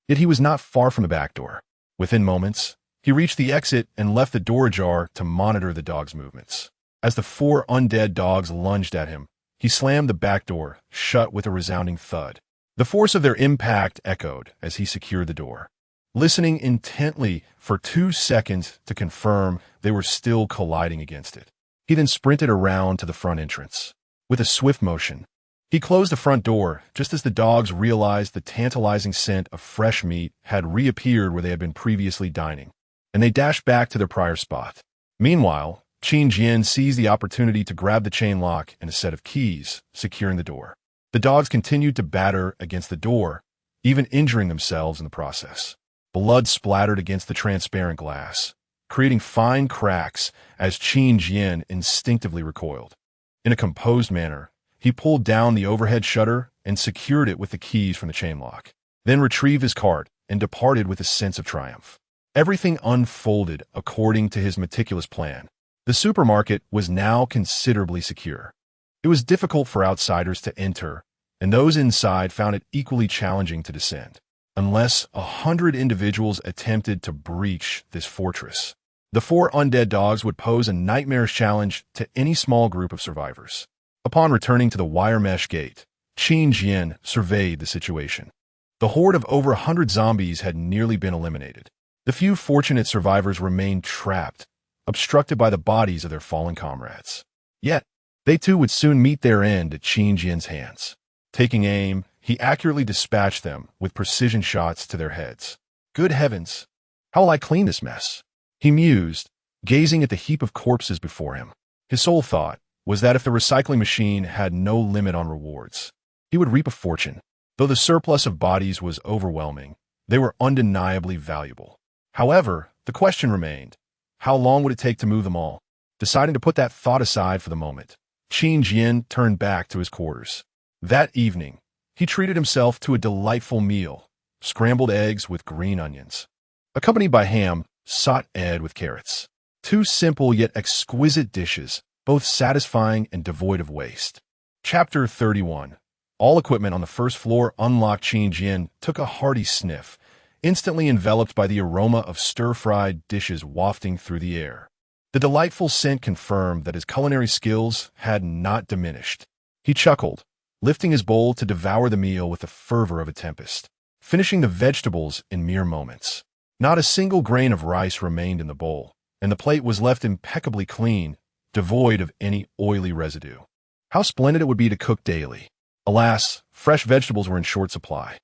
Yet he was not far from the back door. Within moments, he reached the exit and left the door ajar to monitor the dogs' movements. As the 4 undead dogs lunged at him, he slammed the back door shut with a resounding thud. The force of their impact echoed as he secured the door, listening intently for 2 seconds to confirm they were still colliding against it. He then sprinted around to the front entrance. With a swift motion, he closed the front door just as the dogs realized the tantalizing scent of fresh meat had reappeared where they had been previously dining, and they dashed back to their prior spot. Meanwhile, Qin Jian seized the opportunity to grab the chain lock and a set of keys, securing the door. The dogs continued to batter against the door, even injuring themselves in the process. Blood splattered against the transparent glass, creating fine cracks as Qin Jian instinctively recoiled. In a composed manner, he pulled down the overhead shutter and secured it with the keys from the chain lock, then retrieved his cart and departed with a sense of triumph. Everything unfolded according to his meticulous plan. The supermarket was now considerably secure. It was difficult for outsiders to enter, and those inside found it equally challenging to descend, unless 100 individuals attempted to breach this fortress. The 4 undead dogs would pose a nightmarish challenge to any small group of survivors. Upon returning to the wire mesh gate, Qin Jian surveyed the situation. The horde of over 100 zombies had nearly been eliminated. The few fortunate survivors remained trapped, obstructed by the bodies of their fallen comrades. Yet, they too would soon meet their end at Qin Jian's hands. Taking aim, he accurately dispatched them with precision shots to their heads. Good heavens! How will I clean this mess? He mused, gazing at the heap of corpses before him. His sole thought was that if the recycling machine had no limit on rewards, he would reap a fortune. Though the surplus of bodies was overwhelming, they were undeniably valuable. However, the question remained, how long would it take to move them all? Deciding to put that thought aside for the moment, Qin Jian turned back to his quarters. That evening, he treated himself to a delightful meal, scrambled eggs with green onions, accompanied by ham sautéed with carrots. 2 simple yet exquisite dishes, both satisfying and devoid of waste. Chapter 31. All equipment on the first floor unlocked. Qin Jian took a hearty sniff, instantly enveloped by the aroma of stir-fried dishes wafting through the air. The delightful scent confirmed that his culinary skills had not diminished. He chuckled, lifting his bowl to devour the meal with the fervor of a tempest. finishing the vegetables in mere moments. Not a single grain of rice remained in the bowl, and the plate was left impeccably clean, devoid of any oily residue. How splendid it would be to cook daily. Alas, fresh vegetables were in short supply.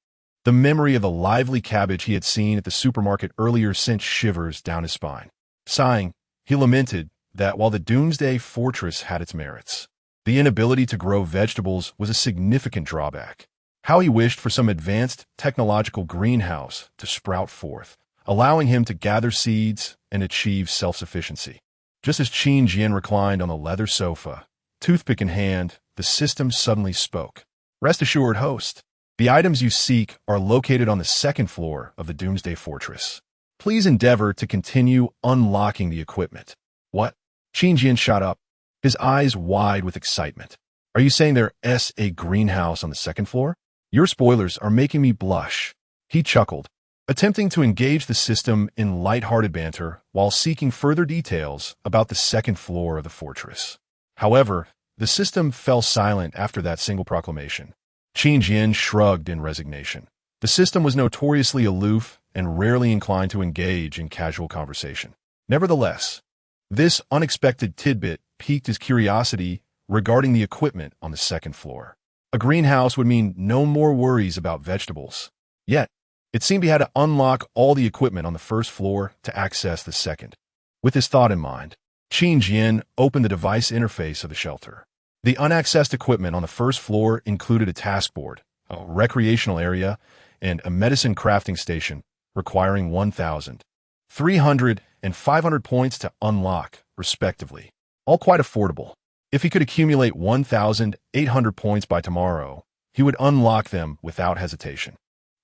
The memory of the lively cabbage he had seen at the supermarket earlier sent shivers down his spine. Sighing, he lamented that while the Doomsday Fortress had its merits, the inability to grow vegetables was a significant drawback. How he wished for some advanced technological greenhouse to sprout forth, allowing him to gather seeds and achieve self-sufficiency. Just as Qin Jian reclined on the leather sofa, toothpick in hand, the system suddenly spoke. Rest assured, host. The items you seek are located on the second floor of the Doomsday Fortress. Please endeavor to continue unlocking the equipment. What? Qin Jian shot up, his eyes wide with excitement. Are you saying there's a greenhouse on the second floor? Your spoilers are making me blush. He chuckled, attempting to engage the system in light-hearted banter while seeking further details about the second floor of the fortress. However, the system fell silent after that single proclamation. Qin Jian shrugged in resignation. The system was notoriously aloof and rarely inclined to engage in casual conversation. Nevertheless, this unexpected tidbit piqued his curiosity regarding the equipment on the second floor. A greenhouse would mean no more worries about vegetables. Yet, it seemed he had to unlock all the equipment on the first floor to access the second. With this thought in mind, Qin Jian opened the device interface of the shelter. The unaccessed equipment on the first floor included a task board, a recreational area, and a medicine crafting station requiring 1,000, 300, and 500 points to unlock, respectively. All quite affordable. If he could accumulate 1,800 points by tomorrow, he would unlock them without hesitation.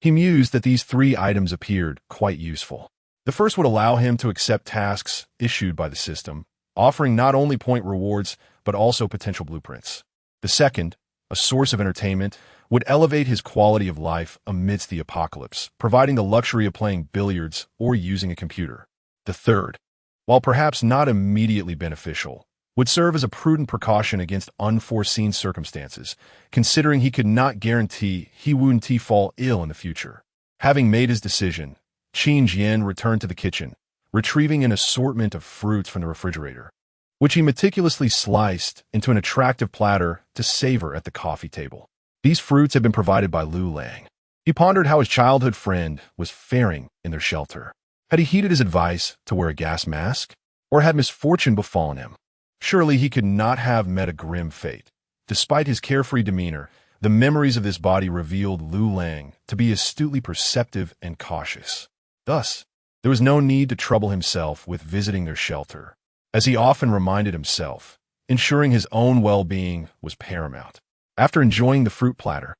He mused that these three items appeared quite useful. The first would allow him to accept tasks issued by the system, offering not only point rewards, but also potential blueprints. The second, a source of entertainment, would elevate his quality of life amidst the apocalypse, providing the luxury of playing billiards or using a computer. The third, while perhaps not immediately beneficial, would serve as a prudent precaution against unforeseen circumstances, considering he could not guarantee he wouldn't fall ill in the future. Having made his decision, Qin Jian returned to the kitchen, retrieving an assortment of fruits from the refrigerator, which he meticulously sliced into an attractive platter to savor at the coffee table. These fruits had been provided by Lu Lang. He pondered how his childhood friend was faring in their shelter. Had he heeded his advice to wear a gas mask, or had misfortune befallen him? Surely he could not have met a grim fate. Despite his carefree demeanor, the memories of this body revealed Lu Lang to be astutely perceptive and cautious. Thus, there was no need to trouble himself with visiting their shelter. As he often reminded himself, ensuring his own well-being was paramount. After enjoying the fruit platter,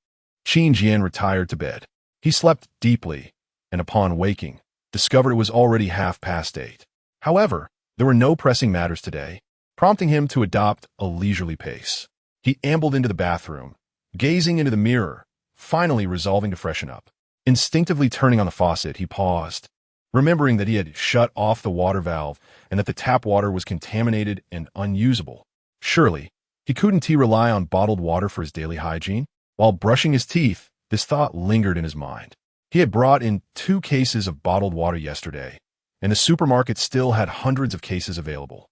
Qin Jian retired to bed. He slept deeply, and upon waking, discovered it was already 8:30. However, there were no pressing matters today, prompting him to adopt a leisurely pace. He ambled into the bathroom, gazing into the mirror, finally resolving to freshen up. Instinctively turning on the faucet, he paused, remembering that he had shut off the water valve and that the tap water was contaminated and unusable. Surely, he couldn't rely on bottled water for his daily hygiene? While brushing his teeth, this thought lingered in his mind. He had brought in 2 cases of bottled water yesterday, and the supermarket still had hundreds of cases available.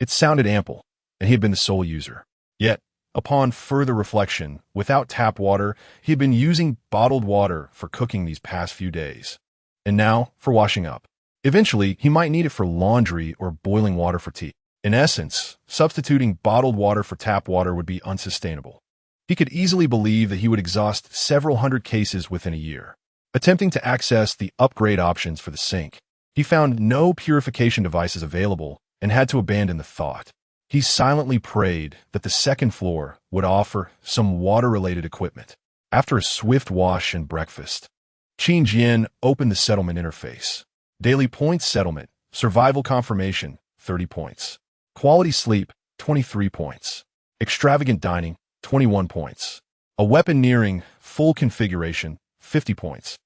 It sounded ample, and he had been the sole user. Yet, upon further reflection, without tap water, he had been using bottled water for cooking these past few days. And now, for washing up. Eventually, he might need it for laundry or boiling water for tea. In essence, substituting bottled water for tap water would be unsustainable. He could easily believe that he would exhaust several hundred cases within a year. Attempting to access the upgrade options for the sink, he found no purification devices available and had to abandon the thought. He silently prayed that the second floor would offer some water-related equipment. After a swift wash and breakfast, Qin Jian opened the settlement interface. Daily points settlement, survival confirmation, 30 points. Quality sleep, 23 points. Extravagant dining, 21 points. A weapon nearing full configuration, 50 points.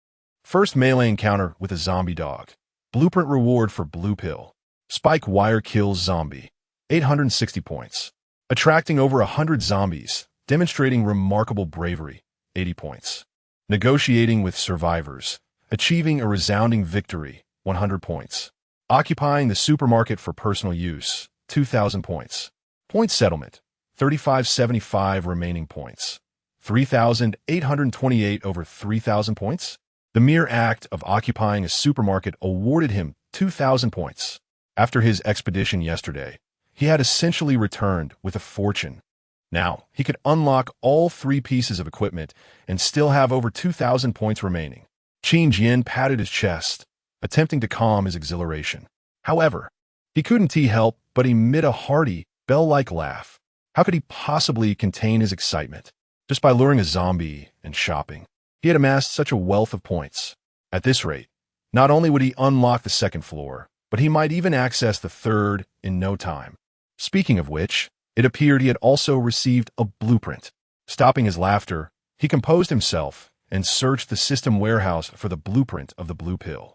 First melee encounter with a zombie dog. Blueprint reward for blue pill. Spike wire kills zombie, 860 points. Attracting over 100 zombies, demonstrating remarkable bravery, 80 points. Negotiating with survivors, achieving a resounding victory, 100 points. Occupying the supermarket for personal use, 2,000 points. Point settlement, 3575 remaining points. 3,828 over 3,000 points. The mere act of occupying a supermarket awarded him 2,000 points. After his expedition yesterday, he had essentially returned with a fortune. Now, he could unlock all 3 pieces of equipment and still have over 2,000 points remaining. Qin Jian patted his chest, attempting to calm his exhilaration. However, he couldn't help but emit a hearty, bell-like laugh. How could he possibly contain his excitement? Just by luring a zombie and shopping, he had amassed such a wealth of points. At this rate, not only would he unlock the 2nd floor, but he might even access the 3rd in no time. Speaking of which, it appeared he had also received a blueprint. Stopping his laughter, he composed himself and searched the system warehouse for the blueprint of the blue pill.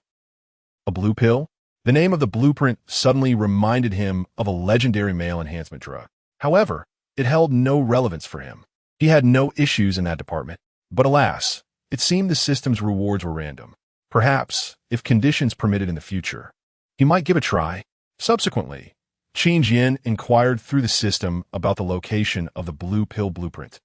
A blue pill? The name of the blueprint suddenly reminded him of a legendary male enhancement drug. However, it held no relevance for him. He had no issues in that department. But alas, it seemed the system's rewards were random. Perhaps, if conditions permitted in the future, he might give a try. Subsequently, Qin Jian inquired through the system about the location of the blue pill blueprint.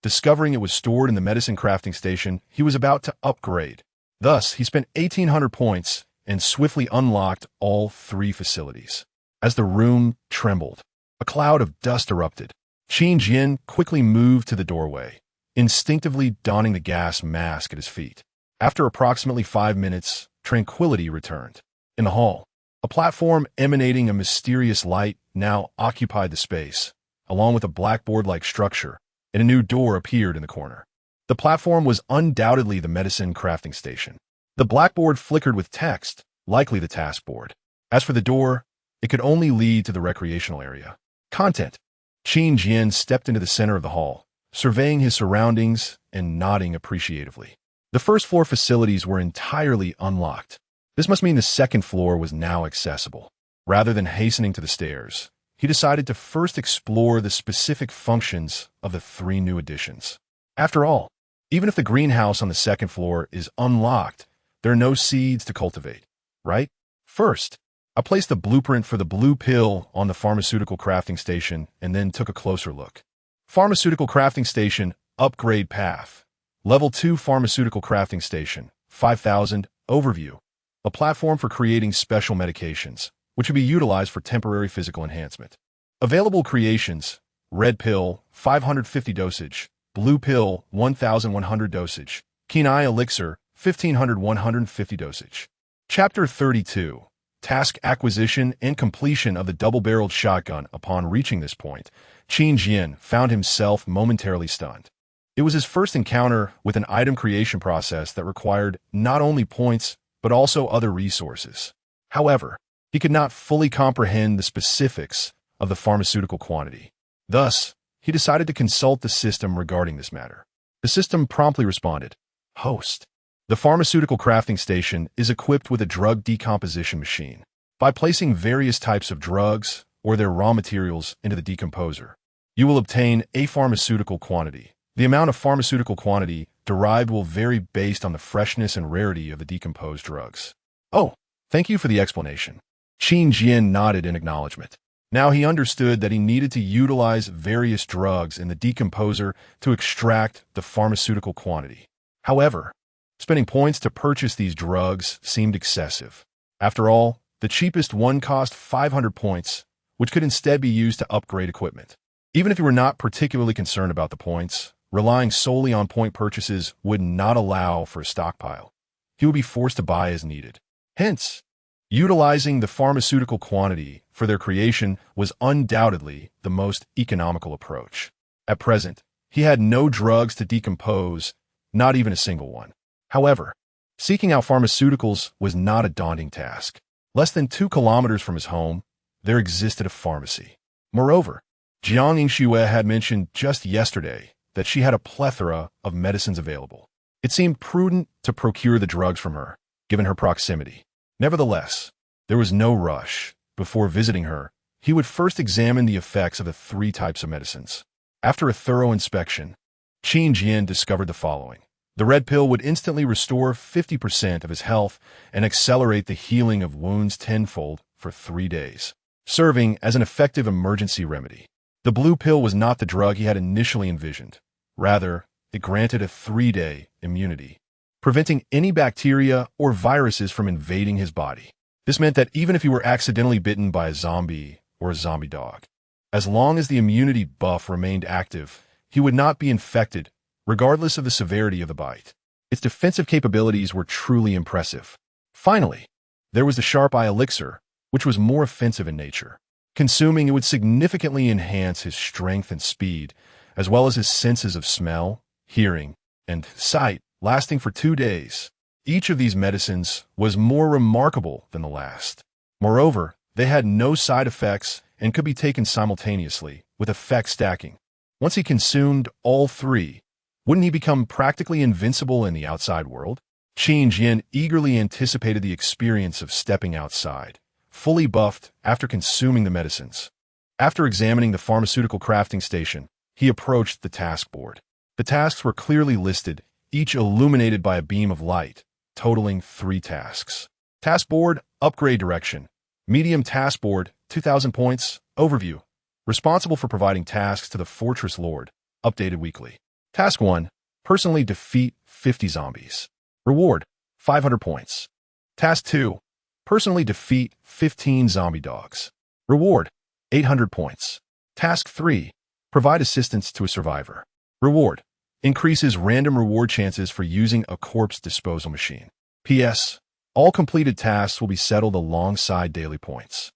Discovering it was stored in the medicine crafting station he was about to upgrade. Thus, he spent 1,800 points and swiftly unlocked all 3 facilities. As the room trembled, a cloud of dust erupted. Qin Jian quickly moved to the doorway, instinctively donning the gas mask at his feet. After approximately 5 minutes, tranquility returned. In the hall, a platform emanating a mysterious light now occupied the space, along with a blackboard-like structure, and a new door appeared in the corner. The platform was undoubtedly the medicine crafting station. The blackboard flickered with text, likely the task board. As for the door, it could only lead to the recreational area. Content. Qin Jian stepped into the center of the hall, surveying his surroundings and nodding appreciatively. The 1st floor facilities were entirely unlocked. This must mean the 2nd floor was now accessible. Rather than hastening to the stairs, he decided to first explore the specific functions of the 3 new additions. After all, even if the greenhouse on the 2nd floor is unlocked, there are no seeds to cultivate, right? First, I placed the blueprint for the blue pill on the pharmaceutical crafting station and then took a closer look. Pharmaceutical crafting station, upgrade path. Level 2 pharmaceutical crafting station, 5,000, overview. A platform for creating special medications, which would be utilized for temporary physical enhancement. Available creations, red pill, 550 dosage, blue pill, 1,100 dosage, Qin elixir, 1,150 dosage. Chapter 32. Task acquisition and completion of the double-barreled shotgun. Upon reaching this point, Qin Jian found himself momentarily stunned. It was his first encounter with an item creation process that required not only points, but also other resources. However, he could not fully comprehend the specifics of the pharmaceutical quantity. Thus, he decided to consult the system regarding this matter. The system promptly responded, "Host. The pharmaceutical crafting station is equipped with a drug decomposition machine. By placing various types of drugs or their raw materials into the decomposer, you will obtain a pharmaceutical quantity. The amount of pharmaceutical quantity derived will vary based on the freshness and rarity of the decomposed drugs." "Oh, thank you for the explanation." Qin Jian nodded in acknowledgement. Now he understood that he needed to utilize various drugs in the decomposer to extract the pharmaceutical quantity. However, spending points to purchase these drugs seemed excessive. After all, the cheapest one cost 500 points, which could instead be used to upgrade equipment. Even if you were not particularly concerned about the points, relying solely on point purchases would not allow for a stockpile. He would be forced to buy as needed. Hence, utilizing the pharmaceutical quantity for their creation was undoubtedly the most economical approach. At present, he had no drugs to decompose, not even a single one. However, seeking out pharmaceuticals was not a daunting task. Less than 2 kilometers from his home, there existed a pharmacy. Moreover, Jiang Yingxue had mentioned just yesterday that she had a plethora of medicines available. It seemed prudent to procure the drugs from her, given her proximity. Nevertheless, there was no rush. Before visiting her, he would first examine the effects of the 3 types of medicines. After a thorough inspection, Qin Jian discovered the following. The red pill would instantly restore 50% of his health and accelerate the healing of wounds tenfold for 3 days, serving as an effective emergency remedy. The blue pill was not the drug he had initially envisioned. Rather, it granted a 3-day immunity, preventing any bacteria or viruses from invading his body. This meant that even if he were accidentally bitten by a zombie or a zombie dog, as long as the immunity buff remained active, he would not be infected, regardless of the severity of the bite. Its defensive capabilities were truly impressive. Finally, there was the Sharp Eye Elixir, which was more offensive in nature. Consuming it would significantly enhance his strength and speed, as well as his senses of smell, hearing, and sight, lasting for 2 days. Each of these medicines was more remarkable than the last. Moreover, they had no side effects and could be taken simultaneously, with effect stacking. Once he consumed all 3, wouldn't he become practically invincible in the outside world? Qin Jian eagerly anticipated the experience of stepping outside, fully buffed after consuming the medicines. After examining the pharmaceutical crafting station, he approached the task board. The tasks were clearly listed, each illuminated by a beam of light, totaling 3 tasks. Task board, upgrade direction. Medium task board, 2,000 points, overview. Responsible for providing tasks to the Fortress Lord, updated weekly. Task 1, personally defeat 50 zombies. Reward, 500 points. Task 2, personally defeat 15 zombie dogs. Reward, 800 points. Task 3, provide assistance to a survivor. Reward, increases random reward chances for using a corpse disposal machine. P.S. All completed tasks will be settled alongside daily points.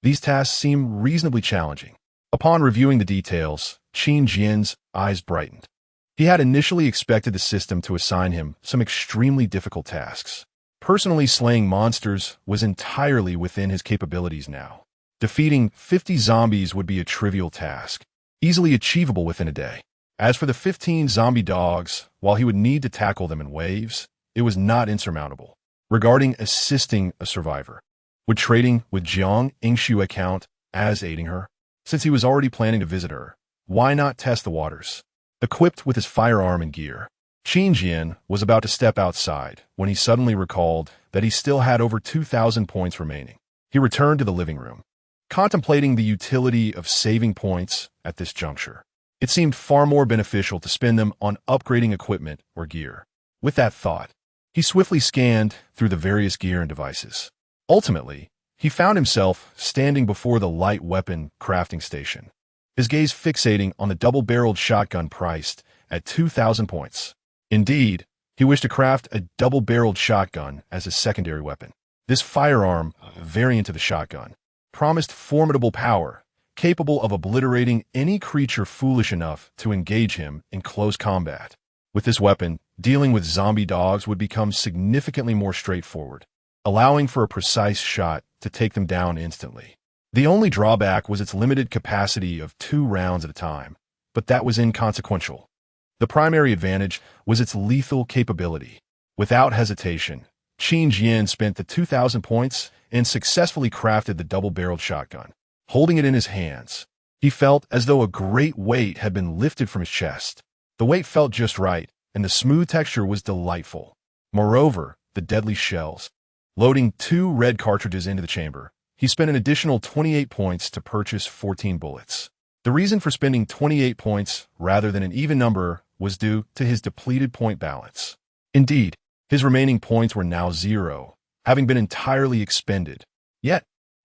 These tasks seem reasonably challenging. Upon reviewing the details, Qin Jian's eyes brightened. He had initially expected the system to assign him some extremely difficult tasks. Personally slaying monsters was entirely within his capabilities now. Defeating 50 zombies would be a trivial task, easily achievable within a day. As for the 15 zombie dogs, while he would need to tackle them in waves, it was not insurmountable. Regarding assisting a survivor, would trading with Jiang Yingshu count as aiding her? Since he was already planning to visit her, why not test the waters? Equipped with his firearm and gear, Qin Jian was about to step outside when he suddenly recalled that he still had over 2,000 points remaining. He returned to the living room, contemplating the utility of saving points at this juncture. It seemed far more beneficial to spend them on upgrading equipment or gear. With that thought, he swiftly scanned through the various gear and devices. Ultimately, he found himself standing before the light weapon crafting station, his gaze fixating on the double-barreled shotgun priced at 2,000 points. Indeed, he wished to craft a double-barreled shotgun as a secondary weapon. This firearm, a variant of the shotgun, promised formidable power, capable of obliterating any creature foolish enough to engage him in close combat. With this weapon, dealing with zombie dogs would become significantly more straightforward, allowing for a precise shot to take them down instantly. The only drawback was its limited capacity of 2 rounds at a time, but that was inconsequential. The primary advantage was its lethal capability. Without hesitation, Qin Jian spent the 2,000 points and successfully crafted the double-barreled shotgun. Holding it in his hands, he felt as though a great weight had been lifted from his chest. The weight felt just right, and the smooth texture was delightful. Moreover, the deadly shells. Loading 2 red cartridges into the chamber, he spent an additional 28 points to purchase 14 bullets. The reason for spending 28 points rather than an even number was due to his depleted point balance. Indeed, his remaining points were now 0, having been entirely expended. Yet,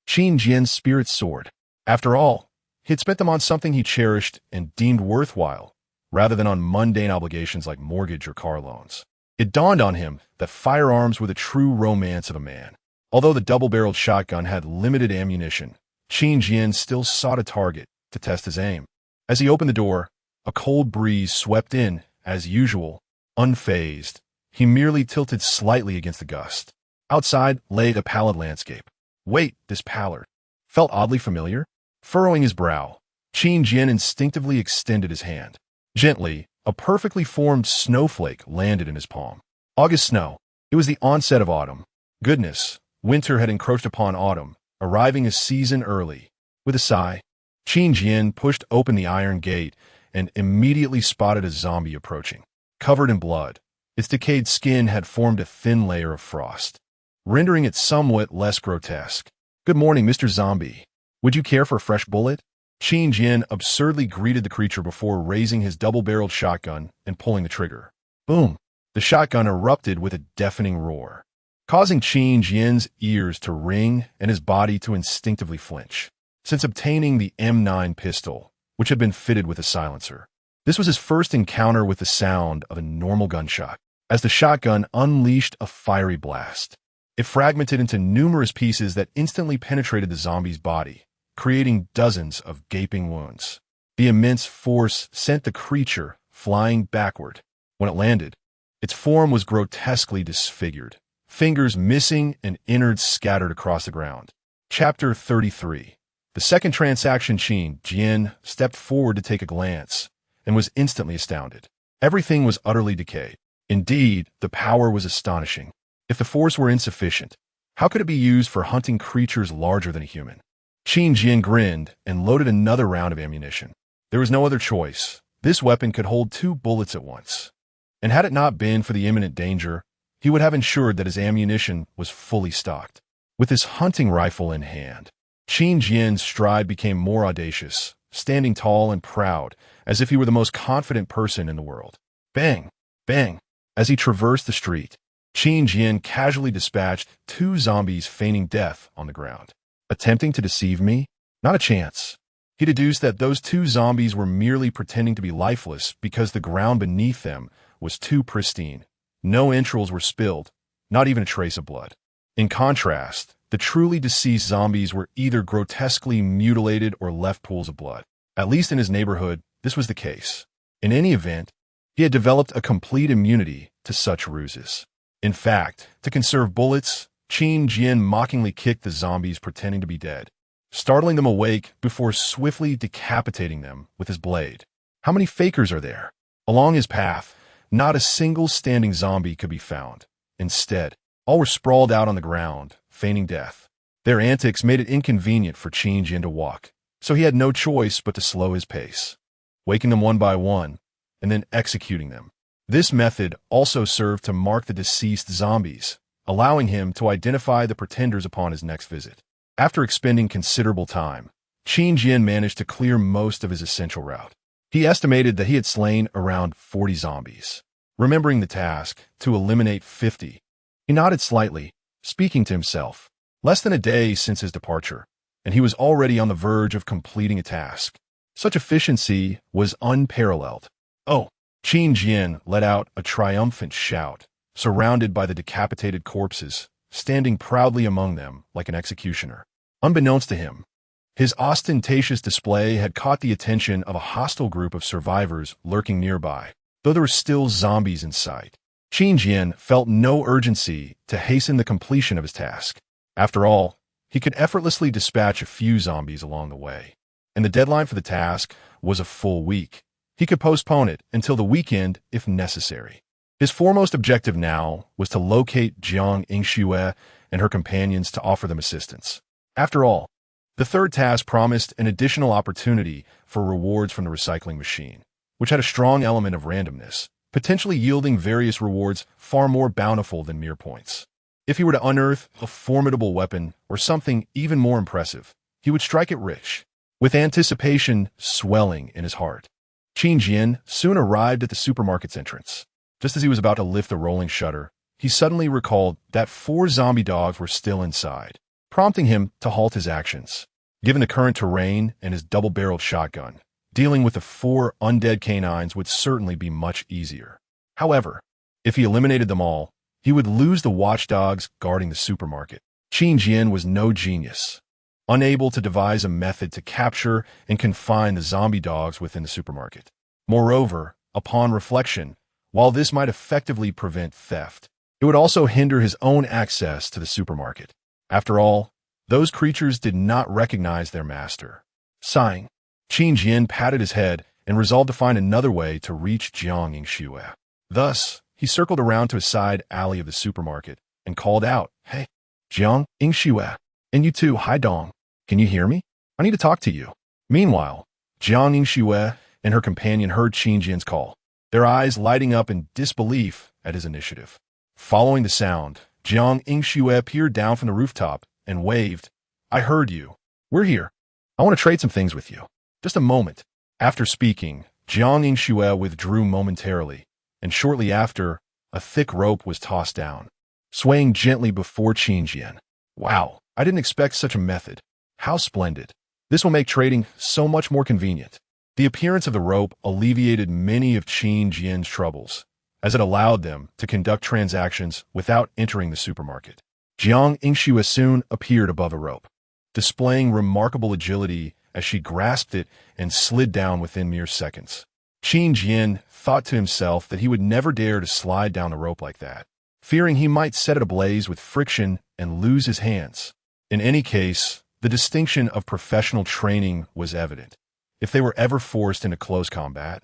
Qin Jian's spirit soared. After all, he had spent them on something he cherished and deemed worthwhile, rather than on mundane obligations like mortgage or car loans. It dawned on him that firearms were the true romance of a man. Although the double-barreled shotgun had limited ammunition, Qin Jian still sought a target to test his aim. As he opened the door, a cold breeze swept in, as usual. Unfazed, he merely tilted slightly against the gust. Outside lay a pallid landscape. Wait, this pallor felt oddly familiar. Furrowing his brow, Qin Jian instinctively extended his hand. Gently, a perfectly formed snowflake landed in his palm. August snow. It was the onset of autumn. Goodness, winter had encroached upon autumn, arriving a season early. With a sigh, Qin Jian pushed open the iron gate and immediately spotted a zombie approaching. covered in blood. Its decayed skin had formed a thin layer of frost, rendering it somewhat less grotesque. "Good morning, Mr. Zombie. Would you care for a fresh bullet?" Qin Jian absurdly greeted the creature before raising his double-barreled shotgun and pulling the trigger. Boom! The shotgun erupted with a deafening roar, causing Qin Jian's ears to ring and his body to instinctively flinch. Since obtaining the M9 pistol, which had been fitted with a silencer, this was his first encounter with the sound of a normal gunshot. As the shotgun unleashed a fiery blast, it fragmented into numerous pieces that instantly penetrated the zombie's body, creating dozens of gaping wounds. The immense force sent the creature flying backward. When it landed, its form was grotesquely disfigured, fingers missing and innards scattered across the ground. Chapter 33. The second transaction. Qin Jian stepped forward to take a glance and was instantly astounded. Everything was utterly decayed. Indeed, the power was astonishing. If the force were insufficient, how could it be used for hunting creatures larger than a human? Qin Jian grinned and loaded another round of ammunition. There was no other choice. This weapon could hold 2 bullets at once. And had it not been for the imminent danger, he would have ensured that his ammunition was fully stocked. With his hunting rifle in hand, Qin Jian's stride became more audacious, standing tall and proud, as if he were the most confident person in the world. Bang! Bang! As he traversed the street, Qin Jian casually dispatched 2 zombies feigning death on the ground. Attempting to deceive me? Not a chance. He deduced that those 2 zombies were merely pretending to be lifeless because the ground beneath them was too pristine. No entrails were spilled, not even a trace of blood. In contrast, the truly deceased zombies were either grotesquely mutilated or left pools of blood. At least in his neighborhood, this was the case. In any event, he had developed a complete immunity to such ruses. In fact, to conserve bullets, Qin Jian mockingly kicked the zombies pretending to be dead, startling them awake before swiftly decapitating them with his blade. How many fakers are there? Along his path, not a single standing zombie could be found. Instead, all were sprawled out on the ground, feigning death. Their antics made it inconvenient for Qin Jian to walk, so he had no choice but to slow his pace, waking them one by one, and then executing them. This method also served to mark the deceased zombies, allowing him to identify the pretenders upon his next visit. After expending considerable time, Qin Jian managed to clear most of his essential route. He estimated that he had slain around 40 zombies. Remembering the task to eliminate 50, he nodded slightly, speaking to himself. Less than a day since his departure, and he was already on the verge of completing a task. Such efficiency was unparalleled. "Oh!" Qin Jian let out a triumphant shout, surrounded by the decapitated corpses, standing proudly among them like an executioner. Unbeknownst to him, his ostentatious display had caught the attention of a hostile group of survivors lurking nearby, though there were still zombies in sight. Qin Jian felt no urgency to hasten the completion of his task. After all, he could effortlessly dispatch a few zombies along the way, and the deadline for the task was a full week. He could postpone it until the weekend if necessary. His foremost objective now was to locate Jiang Yingxue and her companions to offer them assistance. After all, the third task promised an additional opportunity for rewards from the recycling machine, which had a strong element of randomness, potentially yielding various rewards far more bountiful than mere points. If he were to unearth a formidable weapon or something even more impressive, he would strike it rich, with anticipation swelling in his heart. Qin Jian soon arrived at the supermarket's entrance. Just as he was about to lift the rolling shutter, he suddenly recalled that 4 zombie dogs were still inside, prompting him to halt his actions. Given the current terrain and his double-barreled shotgun, dealing with the 4 undead canines would certainly be much easier. However, if he eliminated them all, he would lose the watchdogs guarding the supermarket. Qin Jian was no genius, unable to devise a method to capture and confine the zombie dogs within the supermarket. Moreover, upon reflection, while this might effectively prevent theft, it would also hinder his own access to the supermarket. After all, those creatures did not recognize their master. Sighing, Qin Jian patted his head and resolved to find another way to reach Jiang Yingxue. Thus, he circled around to a side alley of the supermarket and called out, "Hey, Jiang Yingxue, and you too, Hai Dong. Can you hear me? I need to talk to you." Meanwhile, Jiang Yingxue and her companion heard Qin Jian's call. their eyes lighting up in disbelief at his initiative. Following the sound, Jiang Yingxue peered down from the rooftop and waved. "I heard you. We're here. I want to trade some things with you. Just a moment." After speaking, Jiang Yingxue withdrew momentarily, and shortly after, a thick rope was tossed down, swaying gently before Qin Jian. "Wow, I didn't expect such a method. How splendid. This will make trading so much more convenient." The appearance of the rope alleviated many of Qin Jian's troubles, as it allowed them to conduct transactions without entering the supermarket. Jiang Yingxue soon appeared above the rope, displaying remarkable agility as she grasped it and slid down within mere seconds. Qin Jian thought to himself that he would never dare to slide down the rope like that, fearing he might set it ablaze with friction and lose his hands. In any case, the distinction of professional training was evident. If they were ever forced into close combat,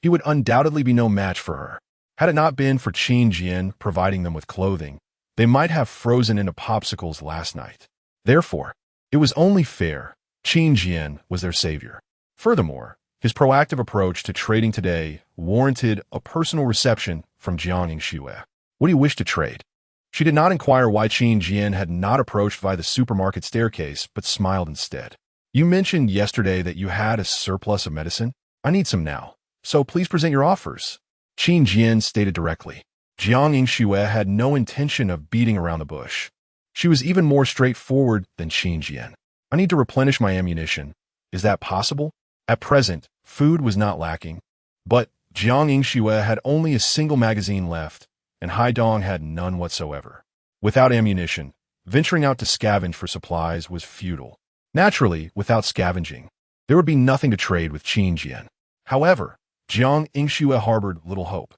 he would undoubtedly be no match for her. Had it not been for Qin Jian providing them with clothing, they might have frozen into popsicles last night. Therefore, it was only fair. Qin Jian was their savior. Furthermore, his proactive approach to trading today warranted a personal reception from Jiang Yingxue. "What do you wish to trade?" She did not inquire why Qin Jian had not approached via the supermarket staircase, but smiled instead. "You mentioned yesterday that you had a surplus of medicine. I need some now, so please present your offers," Qin Jian stated directly. Jiang Yingxue had no intention of beating around the bush. She was even more straightforward than Qin Jian. "I need to replenish my ammunition. Is that possible?" At present, food was not lacking, but Jiang Yingxue had only a single magazine left, and Haidong had none whatsoever. Without ammunition, venturing out to scavenge for supplies was futile. Naturally, without scavenging, there would be nothing to trade with Qin Jian. However, Jiang Yingxue harbored little hope.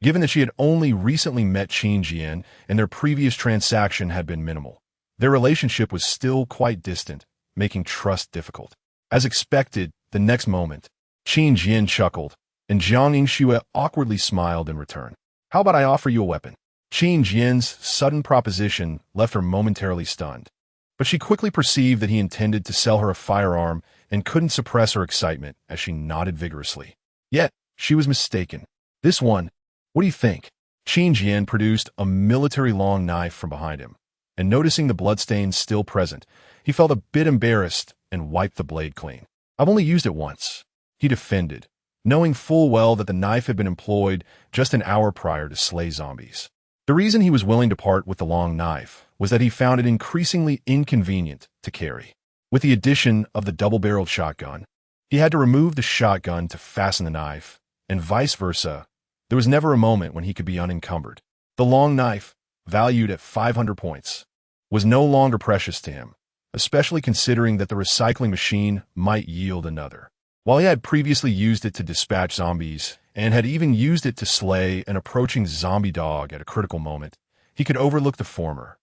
Given that she had only recently met Qin Jian and their previous transaction had been minimal, their relationship was still quite distant, making trust difficult. As expected, the next moment, Qin Jian chuckled, and Jiang Yingxue awkwardly smiled in return. "How about I offer you a weapon?" Qin Jian's sudden proposition left her momentarily stunned, but she quickly perceived that he intended to sell her a firearm and couldn't suppress her excitement as she nodded vigorously. Yet, she was mistaken. "This one, what do you think?" Qin Jian produced a military long knife from behind him, and noticing the bloodstains still present, he felt a bit embarrassed and wiped the blade clean. "I've only used it once," he defended, knowing full well that the knife had been employed just an hour prior to slay zombies. The reason he was willing to part with the long knife was that he found it increasingly inconvenient to carry. With the addition of the double-barreled shotgun, he had to remove the shotgun to fasten the knife, and vice versa. There was never a moment when he could be unencumbered. The long knife, valued at 500 points, was no longer precious to him, especially considering that the recycling machine might yield another. While he had previously used it to dispatch zombies, and had even used it to slay an approaching zombie dog at a critical moment, he could overlook the former,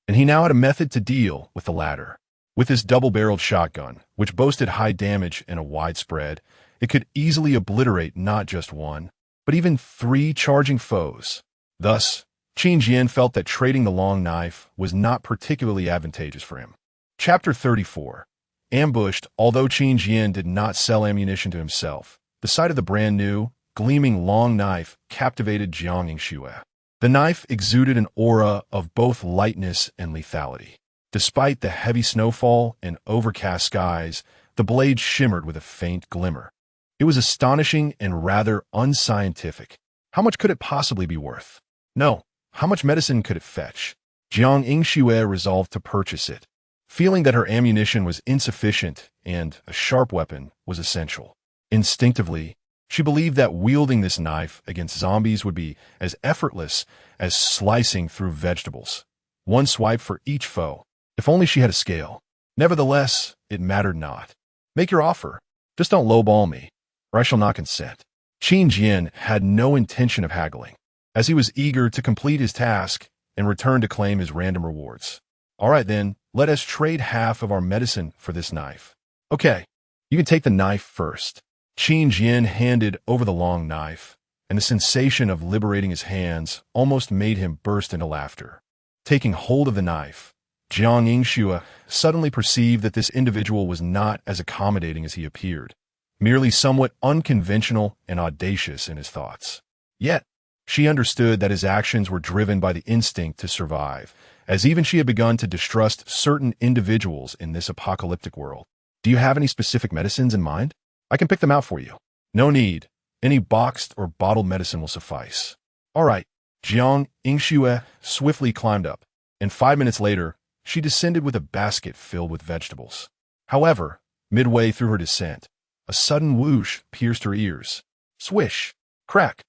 and he now had a method to deal with the latter. With his double-barreled shotgun, which boasted high damage and a wide spread, it could easily obliterate not just one, but even 3 charging foes. Thus, Qin Jian felt that trading the long knife was not particularly advantageous for him. Chapter 34. Ambushed. Although Qin Jian did not sell ammunition to himself, the sight of the brand-new, gleaming long knife captivated Jiang Yingxue. The knife exuded an aura of both lightness and lethality. Despite the heavy snowfall and overcast skies, the blade shimmered with a faint glimmer. It was astonishing and rather unscientific. How much could it possibly be worth? No, how much medicine could it fetch? Jiang Yingxue resolved to purchase it, feeling that her ammunition was insufficient and a sharp weapon was essential. Instinctively, she believed that wielding this knife against zombies would be as effortless as slicing through vegetables. One swipe for each foe. If only she had a scale. Nevertheless, it mattered not. "Make your offer. Just don't lowball me, or I shall not consent." Qin Jian had no intention of haggling, as he was eager to complete his task and return to claim his random rewards. "All right then, let us trade half of our medicine for this knife." "Okay, you can take the knife first." Qin Jian handed over the long knife, and the sensation of liberating his hands almost made him burst into laughter. Taking hold of the knife, Jiang Yingxue suddenly perceived that this individual was not as accommodating as he appeared. merely somewhat unconventional and audacious in his thoughts. Yet, she understood that his actions were driven by the instinct to survive, as even she had begun to distrust certain individuals in this apocalyptic world. Do you have any specific medicines in mind? I can pick them out for you. No need. Any boxed or bottled medicine will suffice. All right. Jiang Yingxue swiftly climbed up, and 5 minutes later, she descended with a basket filled with vegetables. However, midway through her descent, a sudden whoosh pierced her ears. Swish! Crack!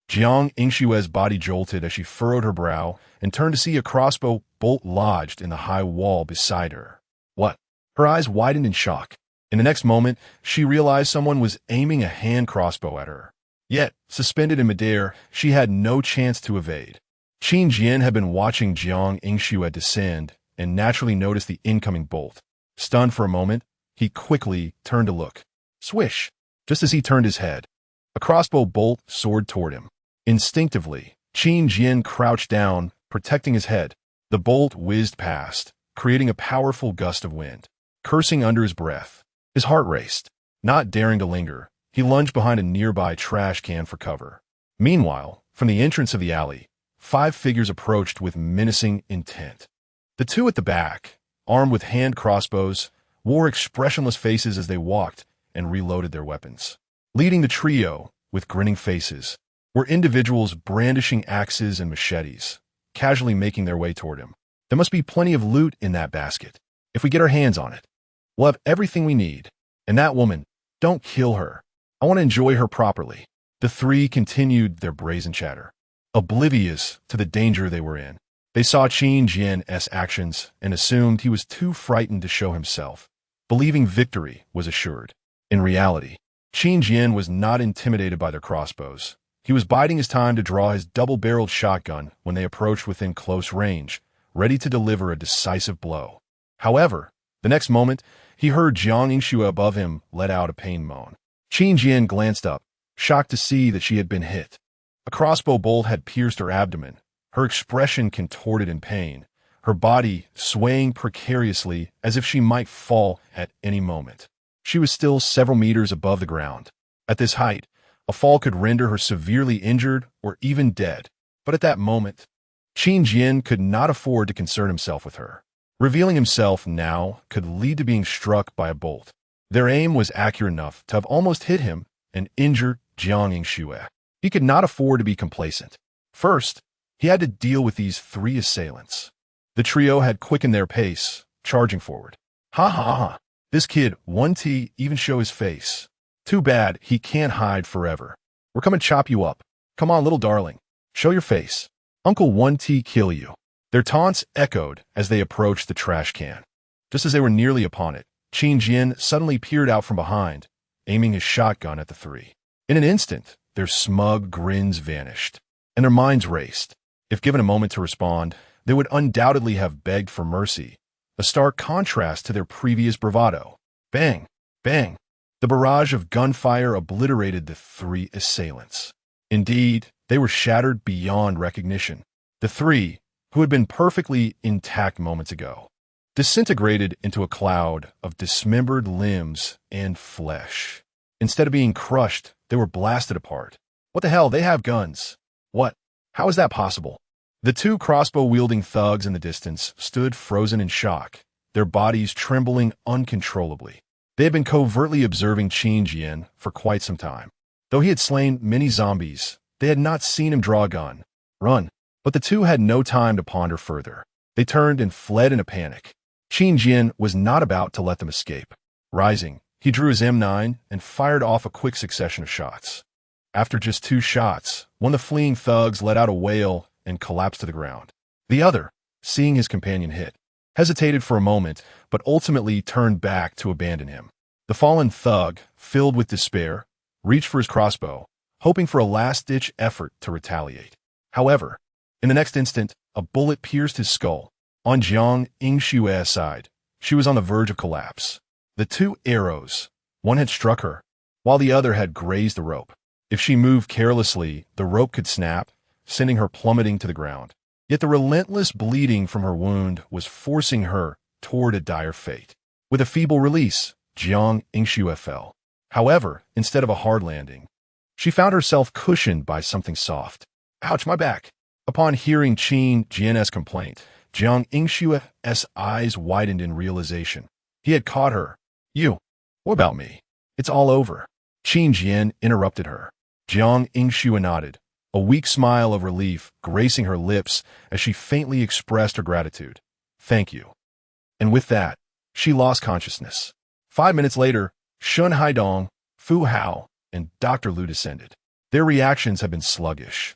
Jiang Yingxue's body jolted as she furrowed her brow and turned to see a crossbow bolt lodged in the high wall beside her. What? Her eyes widened in shock. In the next moment, she realized someone was aiming a hand crossbow at her. Yet, suspended in midair, she had no chance to evade. Qin Jian had been watching Jiang Yingxue descend and naturally noticed the incoming bolt. Stunned for a moment, he quickly turned to look. Swish! Just as he turned his head, a crossbow bolt soared toward him. Instinctively, Qin Jian crouched down, protecting his head. The bolt whizzed past, creating a powerful gust of wind. Cursing under his breath, his heart raced. Not daring to linger, he lunged behind a nearby trash can for cover. Meanwhile, from the entrance of the alley, 5 figures approached with menacing intent. The two at the back, armed with hand crossbows, wore expressionless faces as they walked and reloaded their weapons. Leading the trio, with grinning faces, were individuals brandishing axes and machetes, casually making their way toward him. There must be plenty of loot in that basket. If we get our hands on it, we'll have everything we need. And that woman, don't kill her. I want to enjoy her properly. The 3 continued their brazen chatter, oblivious to the danger they were in. They saw Qin Jian's actions and assumed he was too frightened to show himself, believing victory was assured. In reality, Qin Jian was not intimidated by their crossbows. He was biding his time to draw his double-barreled shotgun when they approached within close range, ready to deliver a decisive blow. However, the next moment, he heard Jiang Yingxue above him let out a pain moan. Qin Jian glanced up, shocked to see that she had been hit. A crossbow bolt had pierced her abdomen, her expression contorted in pain, her body swaying precariously as if she might fall at any moment. She was still several meters above the ground. At this height, a fall could render her severely injured or even dead. But at that moment, Qin Jian could not afford to concern himself with her. Revealing himself now could lead to being struck by a bolt. Their aim was accurate enough to have almost hit him and injured Jiang Yingxue. He could not afford to be complacent. First, he had to deal with these 3 assailants. The trio had quickened their pace, charging forward. Ha ha ha! This kid, 1T, even show his face. Too bad he can't hide forever. We're coming to chop you up. Come on, little darling. Show your face. Uncle 1T kill you. Their taunts echoed as they approached the trash can. Just as they were nearly upon it, Qin Jian suddenly peered out from behind, aiming his shotgun at the 3. In an instant, their smug grins vanished, and their minds raced. If given a moment to respond, they would undoubtedly have begged for mercy, a stark contrast to their previous bravado. Bang! Bang! The barrage of gunfire obliterated the 3 assailants. Indeed, they were shattered beyond recognition. The 3, who had been perfectly intact moments ago, disintegrated into a cloud of dismembered limbs and flesh. Instead of being crushed, they were blasted apart. What the hell? They have guns. What? How is that possible? The 2 crossbow-wielding thugs in the distance stood frozen in shock, their bodies trembling uncontrollably. They had been covertly observing Qin Jian for quite some time. Though he had slain many zombies, they had not seen him draw a gun. Run! But the 2 had no time to ponder further. They turned and fled in a panic. Qin Jian was not about to let them escape. Rising, he drew his M9 and fired off a quick succession of shots. After just 2 shots, one of the fleeing thugs let out a wail and collapsed to the ground. The other, seeing his companion hit, hesitated for a moment, but ultimately turned back to abandon him. The fallen thug, filled with despair, reached for his crossbow, hoping for a last-ditch effort to retaliate. However, in the next instant, a bullet pierced his skull. On Jiang Yingxue's side, she was on the verge of collapse. The 2 arrows, one had struck her, while the other had grazed the rope. If she moved carelessly, the rope could snap, sending her plummeting to the ground. Yet the relentless bleeding from her wound was forcing her toward a dire fate. With a feeble release, Jiang Yingxue fell. However, instead of a hard landing, she found herself cushioned by something soft. Ouch, my back. Upon hearing Qin Jian's complaint, Jiang Yingshua's eyes widened in realization. He had caught her. You. What about me? It's all over. Qin Jian interrupted her. Jiang Yingxua nodded, a weak smile of relief gracing her lips as she faintly expressed her gratitude. Thank you. And with that, she lost consciousness. 5 minutes later, Shun Haidong, Fu Hao, and Dr. Lu descended. Their reactions had been sluggish.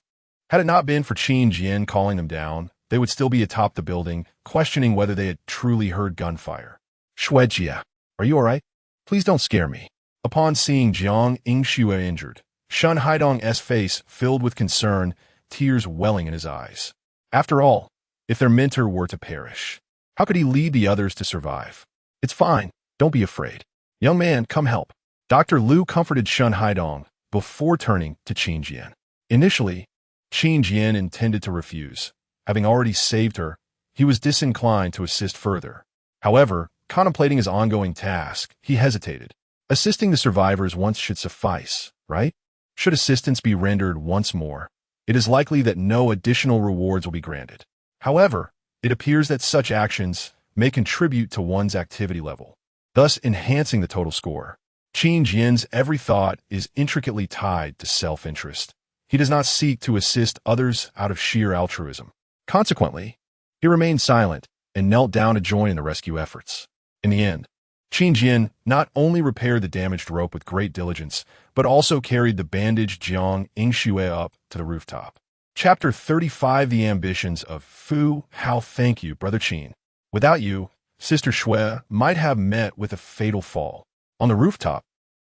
Had it not been for Qin Jian calling them down, they would still be atop the building, questioning whether they had truly heard gunfire. Shuejia, are you all right? Please don't scare me. Upon seeing Jiang Yingxua injured, Shun Haidong's face filled with concern, tears welling in his eyes. After all, if their mentor were to perish, how could he lead the others to survive? It's fine. Don't be afraid. Young man, come help. Dr. Lu comforted Shun Haidong before turning to Qin Jian. Initially, Qin Jian intended to refuse. Having already saved her, he was disinclined to assist further. However, contemplating his ongoing task, he hesitated. Assisting the survivors once should suffice, right? Should assistance be rendered once more, it is likely that no additional rewards will be granted. However, it appears that such actions may contribute to one's activity level, thus enhancing the total score. Qin Jian's every thought is intricately tied to self-interest. He does not seek to assist others out of sheer altruism. Consequently, he remained silent and knelt down to join in the rescue efforts. In the end, Qin Jian not only repaired the damaged rope with great diligence, but also carried the bandaged Jiang Yingxue up to the rooftop. Chapter 35: The Ambitions of Fu Hao. Thank you, Brother Qin. Without you, Sister Shui might have met with a fatal fall. On the rooftop,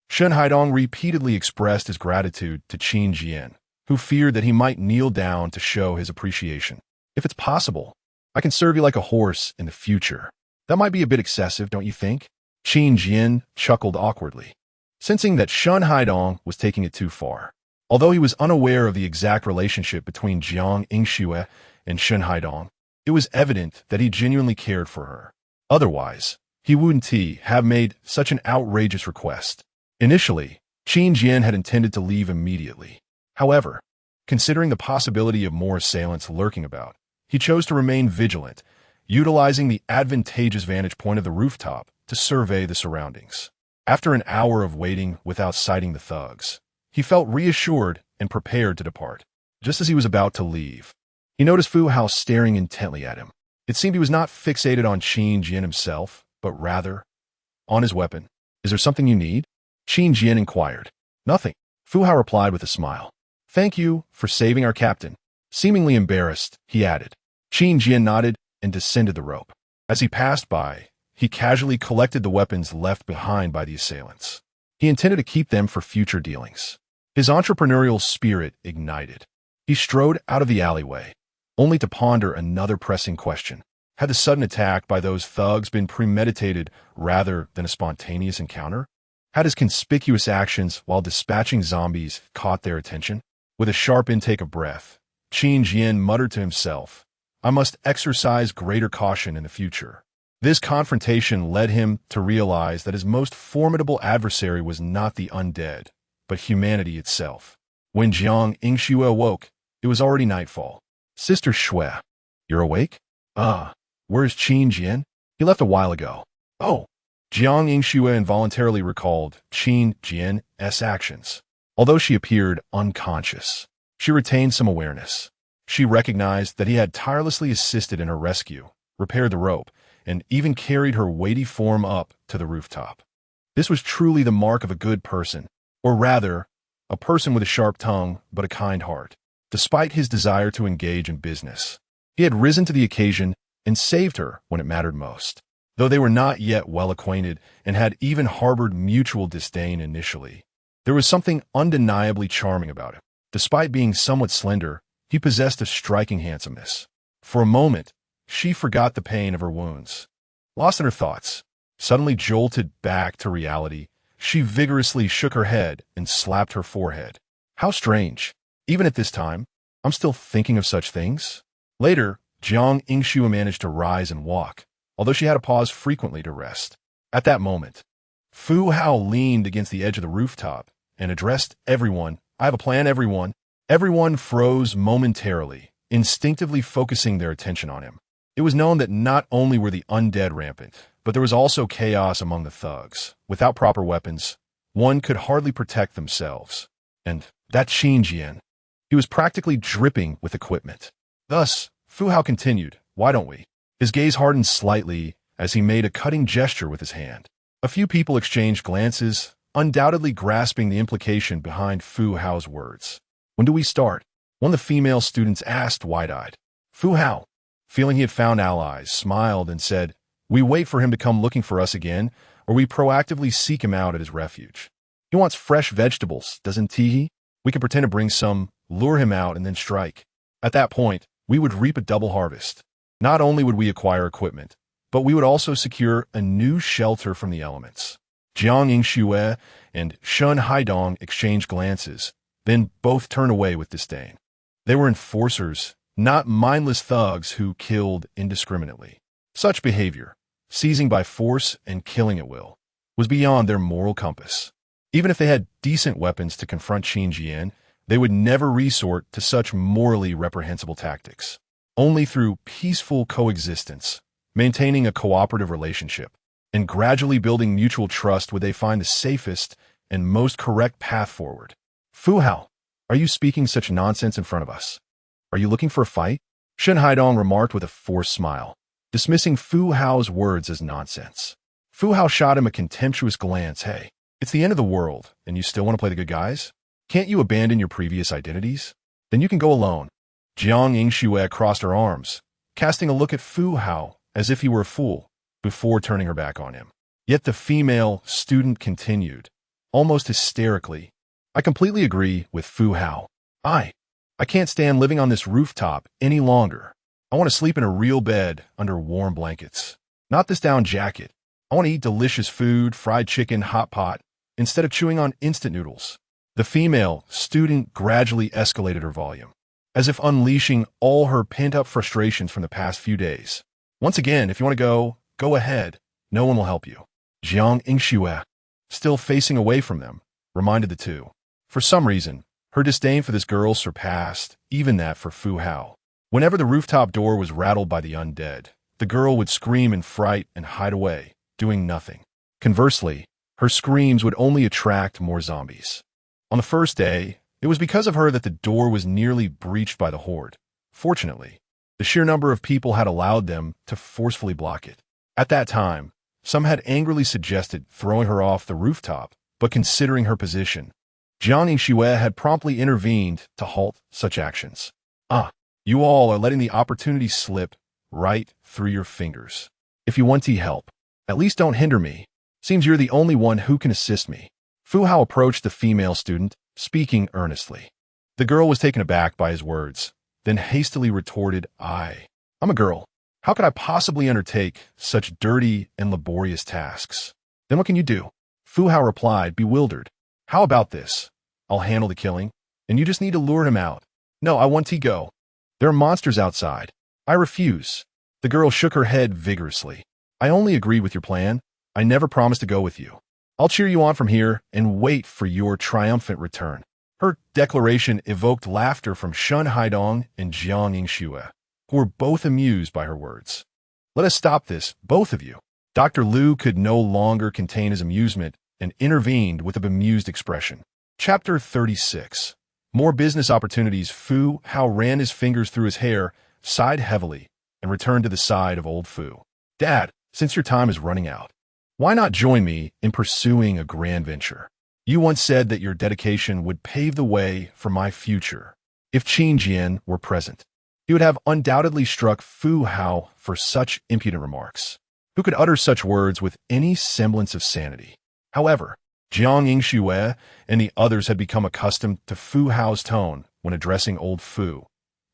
Shun Haidong repeatedly expressed his gratitude to Qin Jian, who feared that he might kneel down to show his appreciation. If it's possible, I can serve you like a horse in the future. That might be a bit excessive, don't you think? Qin Jian chuckled awkwardly, sensing that Shun Haidong was taking it too far. Although he was unaware of the exact relationship between Jiang Yingxue and Shun Haidong, it was evident that he genuinely cared for her. Otherwise, he wouldn't have made such an outrageous request. Initially, Qin Jian had intended to leave immediately. However, considering the possibility of more assailants lurking about, he chose to remain vigilant, utilizing the advantageous vantage point of the rooftop to survey the surroundings. After an hour of waiting without sighting the thugs, he felt reassured and prepared to depart. Just as he was about to leave, he noticed Fu Hao staring intently at him. It seemed he was not fixated on Qin Jian himself, but rather on his weapon. Is there something you need? Qin Jian inquired. Nothing. Fu Hao replied with a smile. Thank you for saving our captain. Seemingly embarrassed, he added. Qin Jian nodded and descended the rope. As he passed by, he casually collected the weapons left behind by the assailants. He intended to keep them for future dealings. His entrepreneurial spirit ignited. He strode out of the alleyway, only to ponder another pressing question. Had the sudden attack by those thugs been premeditated rather than a spontaneous encounter? Had his conspicuous actions while dispatching zombies caught their attention? With a sharp intake of breath, Qin Jian muttered to himself, I must exercise greater caution in the future. This confrontation led him to realize that his most formidable adversary was not the undead, but humanity itself. When Jiang Yingxue awoke, it was already nightfall. Sister Shui, you're awake? Where's Qin Jian? He left a while ago. Oh. Jiang Yingxue involuntarily recalled Qin Jian's actions. Although she appeared unconscious, she retained some awareness. She recognized that he had tirelessly assisted in her rescue, repaired the rope, and even carried her weighty form up to the rooftop. This was truly the mark of a good person, or rather, a person with a sharp tongue but a kind heart. Despite his desire to engage in business, he had risen to the occasion and saved her when it mattered most. Though they were not yet well acquainted and had even harbored mutual disdain initially, there was something undeniably charming about him. Despite being somewhat slender, he possessed a striking handsomeness. For a moment, she forgot the pain of her wounds. Lost in her thoughts, suddenly jolted back to reality, she vigorously shook her head and slapped her forehead. How strange. Even at this time, I'm still thinking of such things. Later, Jiang Yingxue managed to rise and walk, although she had to pause frequently to rest. At that moment, Fu Hao leaned against the edge of the rooftop and addressed everyone. I have a plan, everyone. Everyone froze momentarily, instinctively focusing their attention on him. It was known that not only were the undead rampant, but there was also chaos among the thugs. Without proper weapons, one could hardly protect themselves. And that Qin Jian, he was practically dripping with equipment. Thus, Fu Hao continued, why don't we? His gaze hardened slightly as he made a cutting gesture with his hand. A few people exchanged glances, undoubtedly grasping the implication behind Fu Hao's words. When do we start? One of the female students asked wide-eyed. Fu Hao, feeling he had found allies, smiled and said, we wait for him to come looking for us again, or we proactively seek him out at his refuge. He wants fresh vegetables, doesn't he? We can pretend to bring some, lure him out, and then strike. At that point, we would reap a double harvest. Not only would we acquire equipment, but we would also secure a new shelter from the elements. Jiang Yingxue and Shun Haidong exchanged glances, then both turned away with disdain. They were enforcers, not mindless thugs who killed indiscriminately. Such behavior, seizing by force and killing at will, was beyond their moral compass. Even if they had decent weapons to confront Qin Jian, they would never resort to such morally reprehensible tactics. Only through peaceful coexistence, maintaining a cooperative relationship, and gradually building mutual trust would they find the safest and most correct path forward. Fu Hao, are you speaking such nonsense in front of us? Are you looking for a fight? Shen Haidong remarked with a forced smile, dismissing Fu Hao's words as nonsense. Fu Hao shot him a contemptuous glance. Hey, it's the end of the world, and you still want to play the good guys? Can't you abandon your previous identities? Then you can go alone. Jiang Yingxue crossed her arms, casting a look at Fu Hao as if he were a fool, before turning her back on him. Yet the female student continued, almost hysterically. I completely agree with Fu Hao. I can't stand living on this rooftop any longer. I want to sleep in a real bed under warm blankets. Not this down jacket. I want to eat delicious food, fried chicken, hot pot, instead of chewing on instant noodles. The female student gradually escalated her volume, as if unleashing all her pent-up frustrations from the past few days. Once again, if you want to go ahead. No one will help you. Jiang Yingxue, still facing away from them, reminded the two. For some reason, her disdain for this girl surpassed even that for Fu Hao. Whenever the rooftop door was rattled by the undead, the girl would scream in fright and hide away, doing nothing. Conversely, her screams would only attract more zombies. On the first day, it was because of her that the door was nearly breached by the horde. Fortunately, the sheer number of people had allowed them to forcefully block it. At that time, some had angrily suggested throwing her off the rooftop, but considering her position, Jiang Yingxue had promptly intervened to halt such actions. You all are letting the opportunity slip right through your fingers. If you want to help, at least don't hinder me. Seems you're the only one who can assist me. Fu Hao approached the female student, speaking earnestly. The girl was taken aback by his words, then hastily retorted, I'm a girl. How could I possibly undertake such dirty and laborious tasks? Then what can you do? Fu Hao replied, bewildered. How about this? I'll handle the killing, and you just need to lure him out. No, I want to go. There are monsters outside. I refuse. The girl shook her head vigorously. I only agreed with your plan. I never promised to go with you. I'll cheer you on from here and wait for your triumphant return. Her declaration evoked laughter from Shun Haidong and Jiang Yingxue, who were both amused by her words. Let us stop this, both of you. Dr. Liu could no longer contain his amusement and intervened with a bemused expression. Chapter 36. More business opportunities. Fu Hao ran his fingers through his hair, sighed heavily, and returned to the side of old Fu. Dad, since your time is running out, why not join me in pursuing a grand venture? You once said that your dedication would pave the way for my future. If Qin Jian were present, he would have undoubtedly struck Fu Hao for such impudent remarks. Who could utter such words with any semblance of sanity? However, Jiang Yingxue and the others had become accustomed to Fu Hao's tone when addressing old Fu,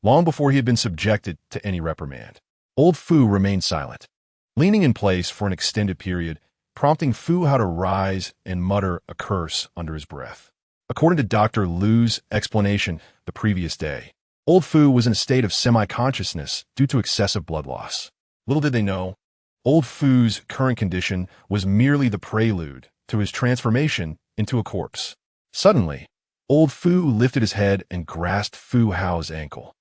long before he had been subjected to any reprimand. Old Fu remained silent, leaning in place for an extended period, prompting Fu Hao to rise and mutter a curse under his breath. According to Dr. Liu's explanation the previous day, old Fu was in a state of semi-consciousness due to excessive blood loss. Little did they know, old Fu's current condition was merely the prelude to his transformation into a corpse. Suddenly, old Fu lifted his head and grasped Fu Hao's ankle.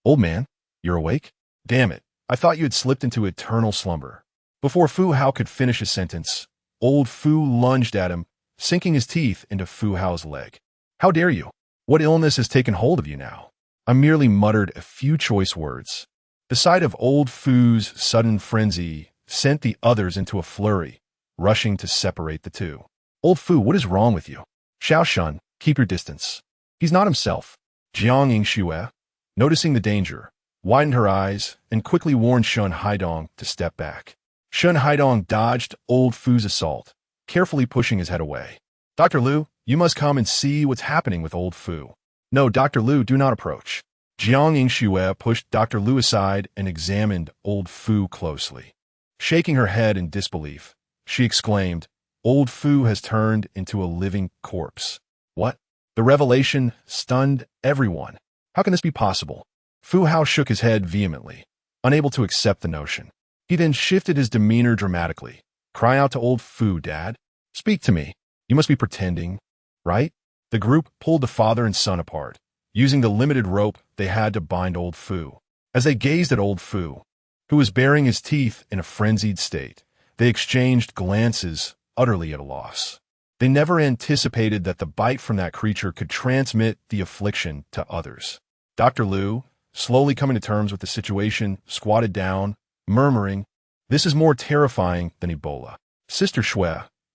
Old man, you're awake? Damn it, I thought you had slipped into eternal slumber. Before Fu Hao could finish his sentence, old Fu lunged at him, sinking his teeth into Fu Hao's leg. How dare you? What illness has taken hold of you now? I merely muttered a few choice words. The sight of old Fu's sudden frenzy sent the others into a flurry, rushing to separate the two. Old Fu, what is wrong with you? Xiao Shun, keep your distance. He's not himself. Jiang Yingxue, noticing the danger, widened her eyes and quickly warned Shun Haidong to step back. Shun Haidong dodged old Fu's assault, carefully pushing his head away. Dr. Liu, you must come and see what's happening with old Fu. No, Dr. Liu, do not approach. Jiang Yingxue pushed Dr. Liu aside and examined old Fu closely. Shaking her head in disbelief, she exclaimed, Old Fu has turned into a living corpse. What? The revelation stunned everyone. How can this be possible? Fu Hao shook his head vehemently, unable to accept the notion. He then shifted his demeanor dramatically. Cry out to old Fu, Dad. Speak to me. You must be pretending, right? The group pulled the father and son apart, using the limited rope they had to bind old Fu. As they gazed at old Fu, who was baring his teeth in a frenzied state, they exchanged glances, utterly at a loss. They never anticipated that the bite from that creature could transmit the affliction to others. Dr. Liu, slowly coming to terms with the situation, squatted down, murmuring, This is more terrifying than Ebola. Sister Shui,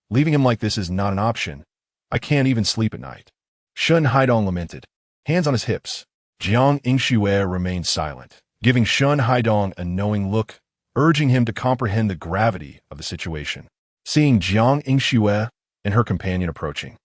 leaving him like this is not an option. I can't even sleep at night. Shun Haidong lamented, hands on his hips. Jiang Yingxue remained silent, giving Shun Haidong a knowing look, urging him to comprehend the gravity of the situation. Seeing Jiang Yingxue and her companion approaching,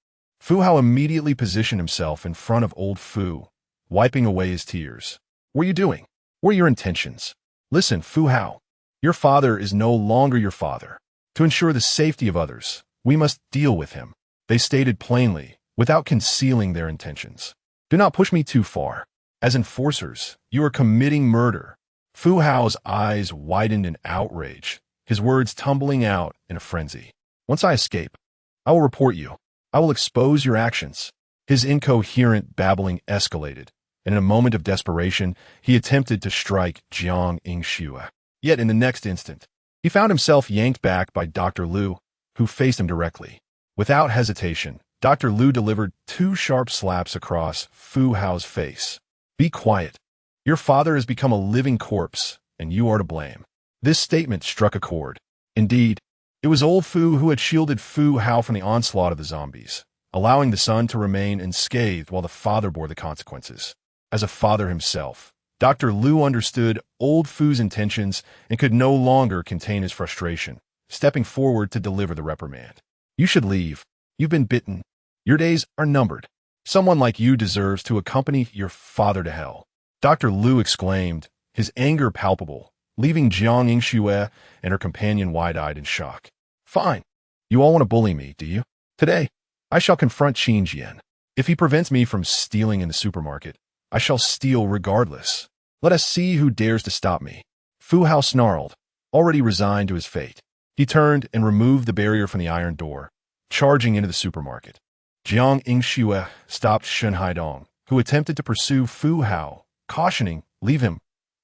Fu Hao immediately positioned himself in front of old Fu, wiping away his tears. What are you doing? What are your intentions? Listen, Fu Hao, your father is no longer your father. To ensure the safety of others, we must deal with him. They stated plainly, without concealing their intentions. Do not push me too far. As enforcers, you are committing murder. Fu Hao's eyes widened in outrage, his words tumbling out in a frenzy. Once I escape, I will report you. I will expose your actions. His incoherent babbling escalated, and in a moment of desperation, he attempted to strike Jiang Yingxue. Yet in the next instant, he found himself yanked back by Dr. Liu, who faced him directly. Without hesitation, Dr. Liu delivered 2 sharp slaps across Fu Hao's face. Be quiet. Your father has become a living corpse, and you are to blame. This statement struck a chord. Indeed, it was old Fu who had shielded Fu Hao from the onslaught of the zombies, allowing the son to remain unscathed while the father bore the consequences. As a father himself, Dr. Liu understood old Fu's intentions and could no longer contain his frustration, stepping forward to deliver the reprimand. You should leave. You've been bitten. Your days are numbered. Someone like you deserves to accompany your father to hell. Dr. Liu exclaimed, his anger palpable, leaving Jiang Yingxue and her companion wide-eyed in shock. Fine. You all want to bully me, do you? Today, I shall confront Qin Jian. If he prevents me from stealing in the supermarket, I shall steal regardless. Let us see who dares to stop me. Fu Hao snarled, already resigned to his fate. He turned and removed the barrier from the iron door, charging into the supermarket. Jiang Yingxue stopped Shun Haidong, who attempted to pursue Fu Hao, cautioning, leave him.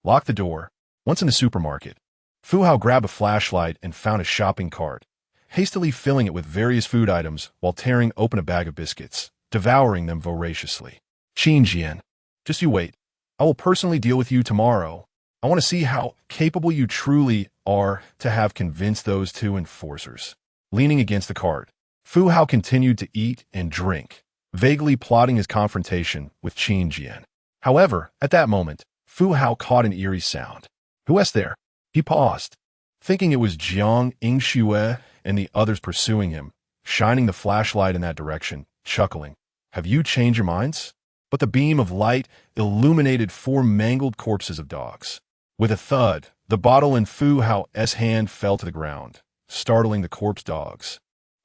Lock the door. Once in the supermarket, Fu Hao grabbed a flashlight and found a shopping cart, hastily filling it with various food items while tearing open a bag of biscuits, devouring them voraciously. Qin Jian, just you wait. I will personally deal with you tomorrow. I want to see how capable you truly are to have convinced those 2 enforcers. Leaning against the cart, Fu Hao continued to eat and drink, vaguely plotting his confrontation with Qin Jian. However, at that moment, Fu Hao caught an eerie sound. Who is there? He paused, thinking it was Jiang Yingxue and the others pursuing him, shining the flashlight in that direction, chuckling. Have you changed your minds? But the beam of light illuminated 4 mangled corpses of dogs. With a thud, the bottle in Fu Hao's hand fell to the ground, startling the corpse dogs,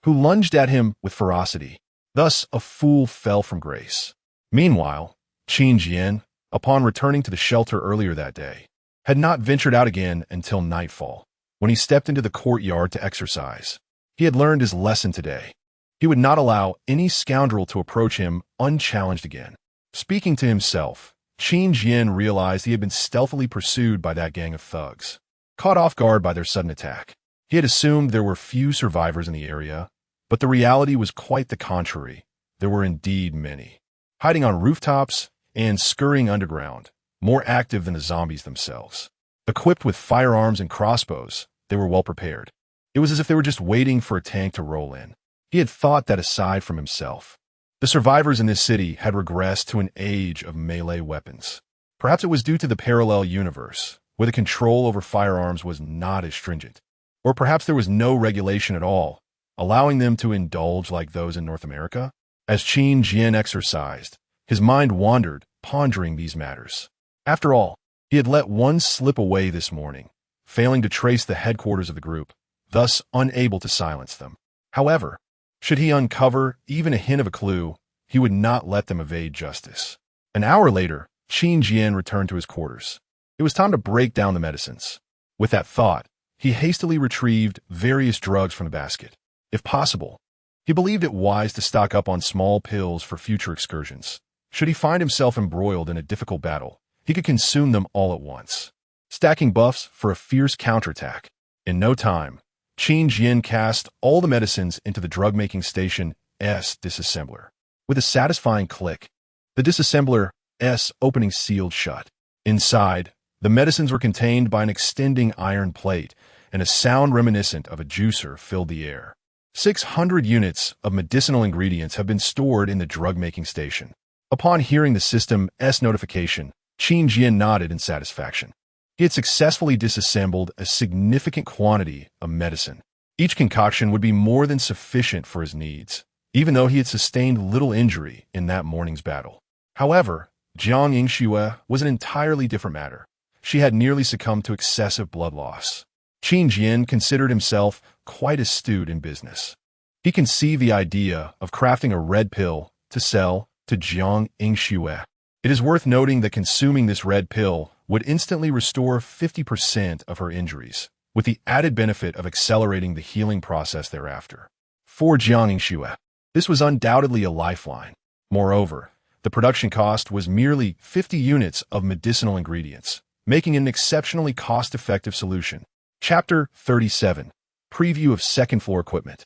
who lunged at him with ferocity. Thus, a fool fell from grace. Meanwhile, Qin Jian, upon returning to the shelter earlier that day, had not ventured out again until nightfall, when he stepped into the courtyard to exercise. He had learned his lesson today. He would not allow any scoundrel to approach him unchallenged again. Speaking to himself, Qin Jian realized he had been stealthily pursued by that gang of thugs. Caught off guard by their sudden attack, he had assumed there were few survivors in the area, but the reality was quite the contrary. There were indeed many. Hiding on rooftops and scurrying underground, more active than the zombies themselves. Equipped with firearms and crossbows, they were well prepared. It was as if they were just waiting for a tank to roll in. He had thought that aside from himself, the survivors in this city had regressed to an age of melee weapons. Perhaps it was due to the parallel universe, where the control over firearms was not as stringent. Or perhaps there was no regulation at all, allowing them to indulge like those in North America. As Qin Jian exercised, his mind wandered, pondering these matters. After all, he had let one slip away this morning, failing to trace the headquarters of the group, thus unable to silence them. However, should he uncover even a hint of a clue, he would not let them evade justice. An hour later, Qin Jian returned to his quarters. It was time to break down the medicines. With that thought, he hastily retrieved various drugs from the basket. If possible, he believed it wise to stock up on small pills for future excursions. Should he find himself embroiled in a difficult battle, he could consume them all at once, stacking buffs for a fierce counterattack. In no time, Qin Jian cast all the medicines into the drug-making station's disassembler. With a satisfying click, the disassembler's opening sealed shut. Inside, the medicines were contained by an extending iron plate, and a sound reminiscent of a juicer filled the air. 600 units of medicinal ingredients have been stored in the drug-making station. Upon hearing the system's notification, Qin Jian nodded in satisfaction. He had successfully disassembled a significant quantity of medicine. Each concoction would be more than sufficient for his needs, even though he had sustained little injury in that morning's battle. However, Jiang Yingxue was an entirely different matter. She had nearly succumbed to excessive blood loss. Qin Jian considered himself quite astute in business. He conceived the idea of crafting a red pill to sell to Jiang Yingxue. It is worth noting that consuming this red pill would instantly restore 50% of her injuries, with the added benefit of accelerating the healing process thereafter. For Jiang Yingxue, this was undoubtedly a lifeline. Moreover, the production cost was merely 50 units of medicinal ingredients, making it an exceptionally cost-effective solution. Chapter 37. Preview of second-floor equipment.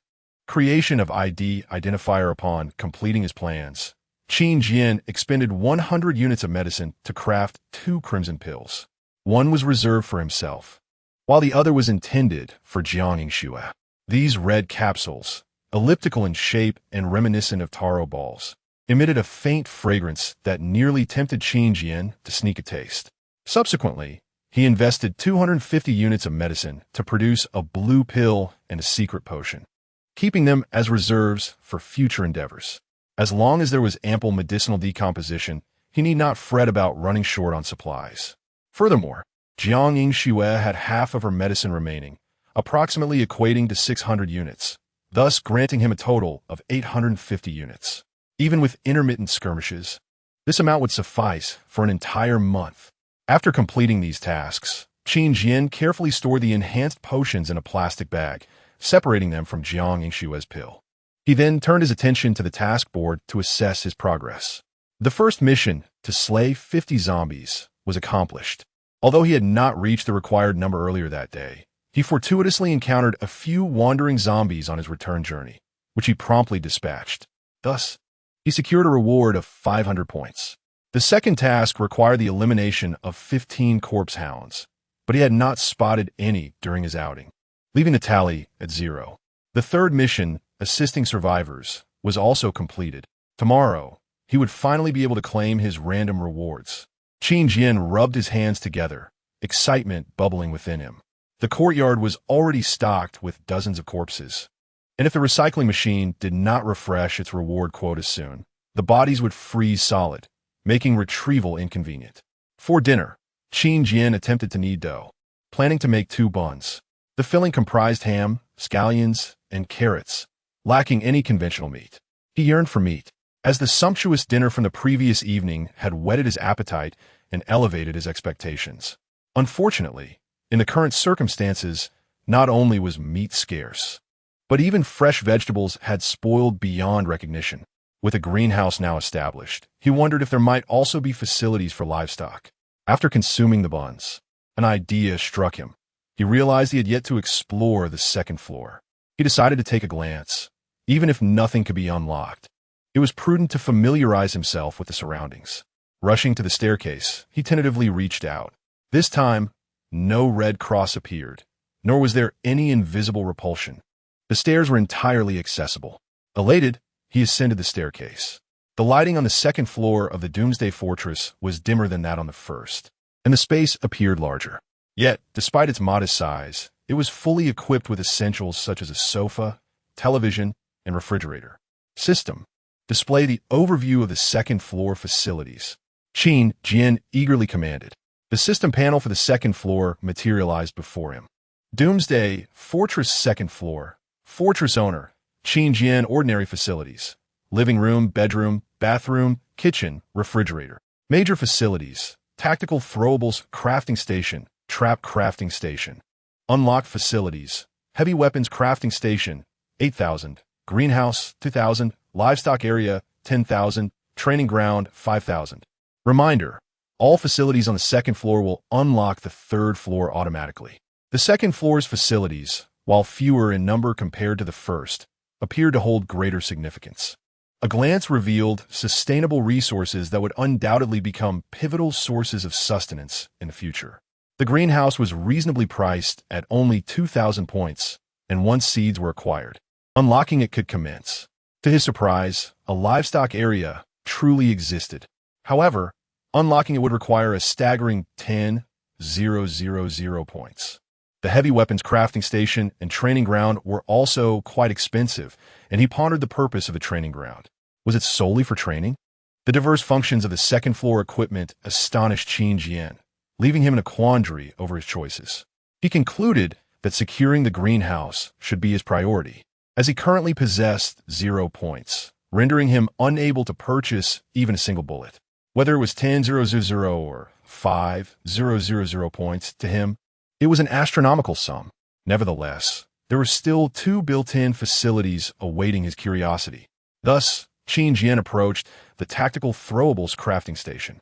Creation of ID identifier. Upon completing his plans, Qin Jian expended 100 units of medicine to craft 2 crimson pills. One was reserved for himself, while the other was intended for Jiang Yingxue. These red capsules, elliptical in shape and reminiscent of taro balls, emitted a faint fragrance that nearly tempted Qin Jian to sneak a taste. Subsequently, he invested 250 units of medicine to produce a blue pill and a secret potion, keeping them as reserves for future endeavors. As long as there was ample medicinal decomposition, he need not fret about running short on supplies. Furthermore, Jiang Yingxue had half of her medicine remaining, approximately equating to 600 units, thus granting him a total of 850 units. Even with intermittent skirmishes, this amount would suffice for an entire month. After completing these tasks, Qin Jian carefully stored the enhanced potions in a plastic bag, separating them from Jiang Yingxue's pill. He then turned his attention to the task board to assess his progress. The first mission, to slay 50 zombies, was accomplished. Although he had not reached the required number earlier that day, he fortuitously encountered a few wandering zombies on his return journey, which he promptly dispatched. Thus, he secured a reward of 500 points. The second task required the elimination of 15 corpse hounds, but he had not spotted any during his outing, leaving the tally at 0. The third mission, assisting survivors, was also completed. Tomorrow, he would finally be able to claim his random rewards. Qin Jian rubbed his hands together, excitement bubbling within him. The courtyard was already stocked with dozens of corpses, and if the recycling machine did not refresh its reward quota soon, the bodies would freeze solid, making retrieval inconvenient. For dinner, Qin Jian attempted to knead dough, planning to make 2 buns. The filling comprised ham, scallions, and carrots, lacking any conventional meat. He yearned for meat, as the sumptuous dinner from the previous evening had whetted his appetite and elevated his expectations. Unfortunately, in the current circumstances, not only was meat scarce, But even fresh vegetables had spoiled beyond recognition. With a greenhouse now established, he wondered if there might also be facilities for livestock. After consuming the buns, an idea struck him. He realized he had yet to explore the second floor. He decided to take a glance, even if nothing could be unlocked. It was prudent to familiarize himself with the surroundings. Rushing to the staircase, he tentatively reached out. This time, no red cross appeared, nor was there any invisible repulsion. The stairs were entirely accessible. Elated, he ascended the staircase. The lighting on the second floor of the Doomsday Fortress was dimmer than that on the first, and the space appeared larger. Yet, despite its modest size, it was fully equipped with essentials such as a sofa, television, and refrigerator. System. Display the overview of the second floor facilities. Qin Jian eagerly commanded. The system panel for the second floor materialized before him. Doomsday Fortress second floor. Fortress owner. Qin Jian ordinary facilities. Living room, bedroom, bathroom, kitchen, refrigerator. Major facilities. Tactical throwables crafting station. Trap crafting station. Unlocked facilities. Heavy weapons crafting station. 8,000. Greenhouse. 2,000. Livestock area. 10,000. Training ground. 5,000. Reminder. All facilities on the second floor will unlock the third floor automatically. The second floor's facilities, while fewer in number compared to the first, appeared to hold greater significance. A glance revealed sustainable resources that would undoubtedly become pivotal sources of sustenance in the future. The greenhouse was reasonably priced at only 2,000 points, and once seeds were acquired, unlocking it could commence. To his surprise, a livestock area truly existed. However, unlocking it would require a staggering 10,000 points. The heavy weapons crafting station and training ground were also quite expensive, and he pondered the purpose of the training ground. Was it solely for training? The diverse functions of the second floor equipment astonished Qin Jian, leaving him in a quandary over his choices. He concluded that securing the greenhouse should be his priority, as he currently possessed 0 points, rendering him unable to purchase even a single bullet. Whether it was 10,000 or 5,000 points to him, it was an astronomical sum. Nevertheless, there were still 2 built-in facilities awaiting his curiosity. Thus, Qin Jian approached the Tactical Throwables Crafting Station.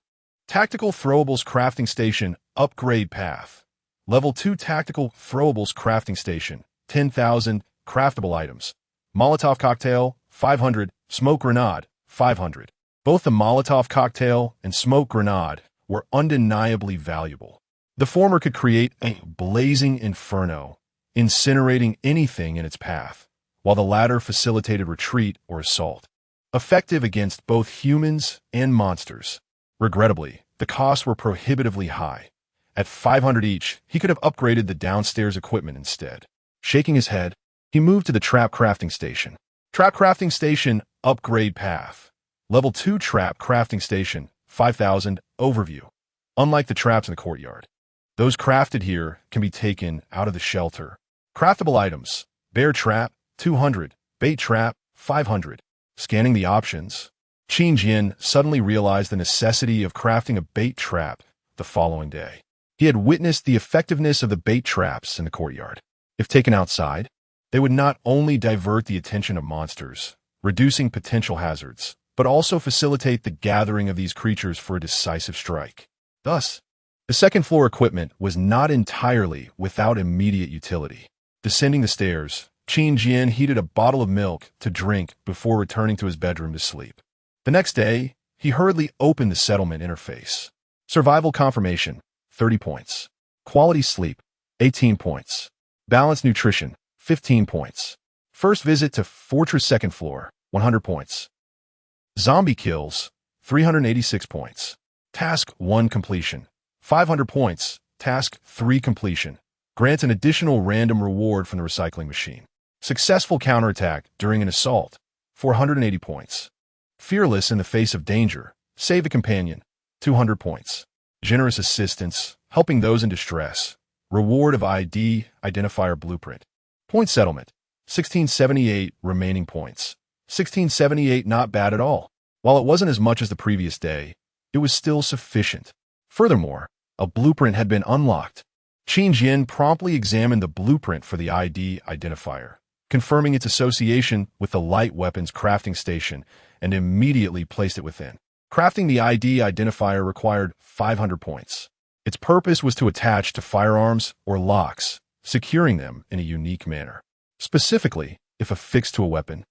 Tactical Throwables Crafting Station Upgrade Path. Level 2 Tactical Throwables Crafting Station, 10,000 craftable items. Molotov Cocktail, 500. Smoke Grenade, 500. Both the Molotov Cocktail and Smoke Grenade were undeniably valuable. The former could create a blazing inferno, incinerating anything in its path, while the latter facilitated retreat or assault, effective against both humans and monsters. Regrettably, the costs were prohibitively high. At 500 each, he could have upgraded the downstairs equipment instead. Shaking his head, he moved to the Trap Crafting Station. Trap Crafting Station Upgrade Path. Level 2 Trap Crafting Station, 5,000, Overview. Unlike the traps in the courtyard, those crafted here can be taken out of the shelter. Craftable items. Bear Trap, 200. Bait Trap, 500. Scanning the options, Qin Jian suddenly realized the necessity of crafting a bait trap the following day. He had witnessed the effectiveness of the bait traps in the courtyard. If taken outside, they would not only divert the attention of monsters, reducing potential hazards, but also facilitate the gathering of these creatures for a decisive strike. Thus, the second floor equipment was not entirely without immediate utility. Descending the stairs, Qin Jian heated a bottle of milk to drink before returning to his bedroom to sleep. The next day, he hurriedly opened the settlement interface. Survival confirmation, 30 points. Quality sleep, 18 points. Balanced nutrition, 15 points. First visit to Fortress second floor, 100 points. Zombie kills, 386 points. Task 1 completion, 500 points. Task 3 completion. Grants an additional random reward from the recycling machine. Successful counterattack during an assault, 480 points. Fearless in the face of danger, save a companion, 200 points. Generous assistance, helping those in distress. Reward of ID, identifier blueprint. Point settlement, 1678 remaining points. 1678 not bad at all. While it wasn't as much as the previous day, it was still sufficient. Furthermore, a blueprint had been unlocked. Qin Jian promptly examined the blueprint for the ID identifier. confirming its association with the light weapons crafting station, and immediately placed it within. Crafting the ID identifier required 500 points. Its purpose was to attach to firearms or locks, securing them in a unique manner. Specifically, if affixed to a weapon,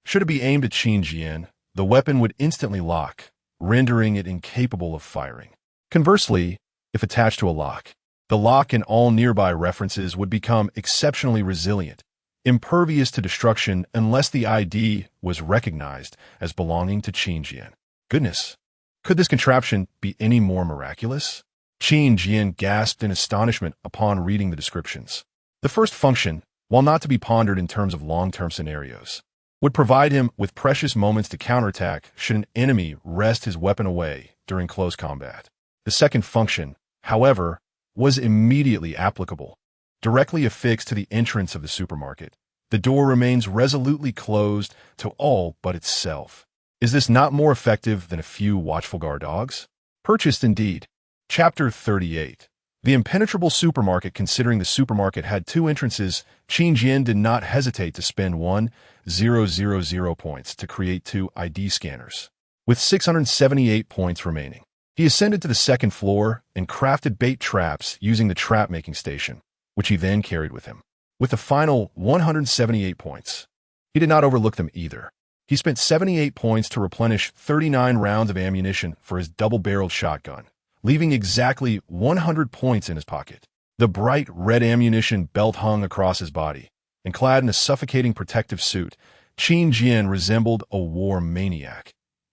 should it be aimed at Qin Jian, the weapon would instantly lock, rendering it incapable of firing. Conversely, if attached to a lock, the lock and all nearby references would become exceptionally resilient, impervious to destruction unless the ID was recognized as belonging to Qin Jian. Goodness, could this contraption be any more miraculous? Qin Jian gasped in astonishment upon reading the descriptions. The first function, while not to be pondered in terms of long-term scenarios, would provide him with precious moments to counterattack should an enemy wrest his weapon away during close combat. The second function, however, was immediately applicable. Directly affixed to the entrance of the supermarket, the door remains resolutely closed to all but itself. Is this not more effective than a few watchful guard dogs? Purchased indeed. Chapter 38. The impenetrable supermarket. Considering the supermarket had two entrances, Qin Jian did not hesitate to spend 1,000 points to create two ID scanners. With 678 points remaining, he ascended to the second floor and crafted bait traps using the trap-making station, which he then carried with him. With the final 178 points, he did not overlook them either. He spent 78 points to replenish 39 rounds of ammunition for his double-barreled shotgun, leaving exactly 100 points in his pocket. The bright red ammunition belt hung across his body, and clad in a suffocating protective suit, Qin Jian resembled a war maniac,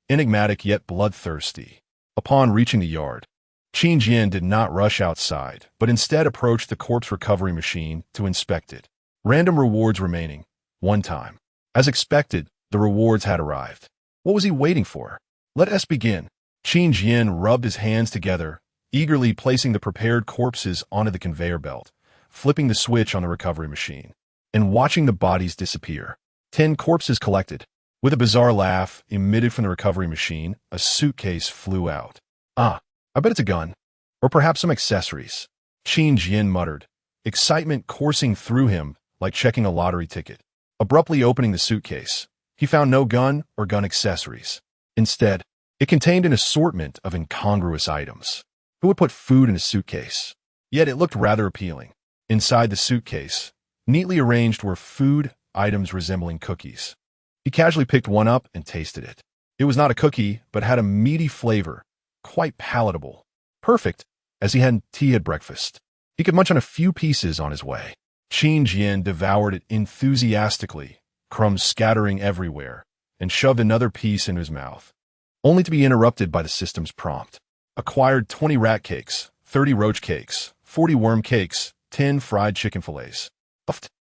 enigmatic yet bloodthirsty. Upon reaching the yard, Qin Jian did not rush outside, but instead approached the corpse recovery machine to inspect it. Random rewards remaining. 1 time. As expected, the rewards had arrived. What was he waiting for? Let us begin. Qin Jian rubbed his hands together, eagerly placing the prepared corpses onto the conveyor belt, flipping the switch on the recovery machine, and watching the bodies disappear. 10 corpses collected. With a bizarre laugh emitted from the recovery machine, a suitcase flew out. I bet it's a gun. Or perhaps some accessories. Qin Jian muttered, excitement coursing through him like checking a lottery ticket. Abruptly opening the suitcase, he found no gun or gun accessories. Instead, it contained an assortment of incongruous items. Who would put food in a suitcase? Yet it looked rather appealing. Inside the suitcase, neatly arranged were food items resembling cookies. He casually picked one up and tasted it. It was not a cookie, but had a meaty flavor, quite palatable. Perfect, as he had tea at breakfast. He could munch on a few pieces on his way. Qin Jian devoured it enthusiastically, crumbs scattering everywhere, and shoved another piece into his mouth, only to be interrupted by the system's prompt. Acquired 20 rat cakes, 30 roach cakes, 40 worm cakes, 10 fried chicken fillets.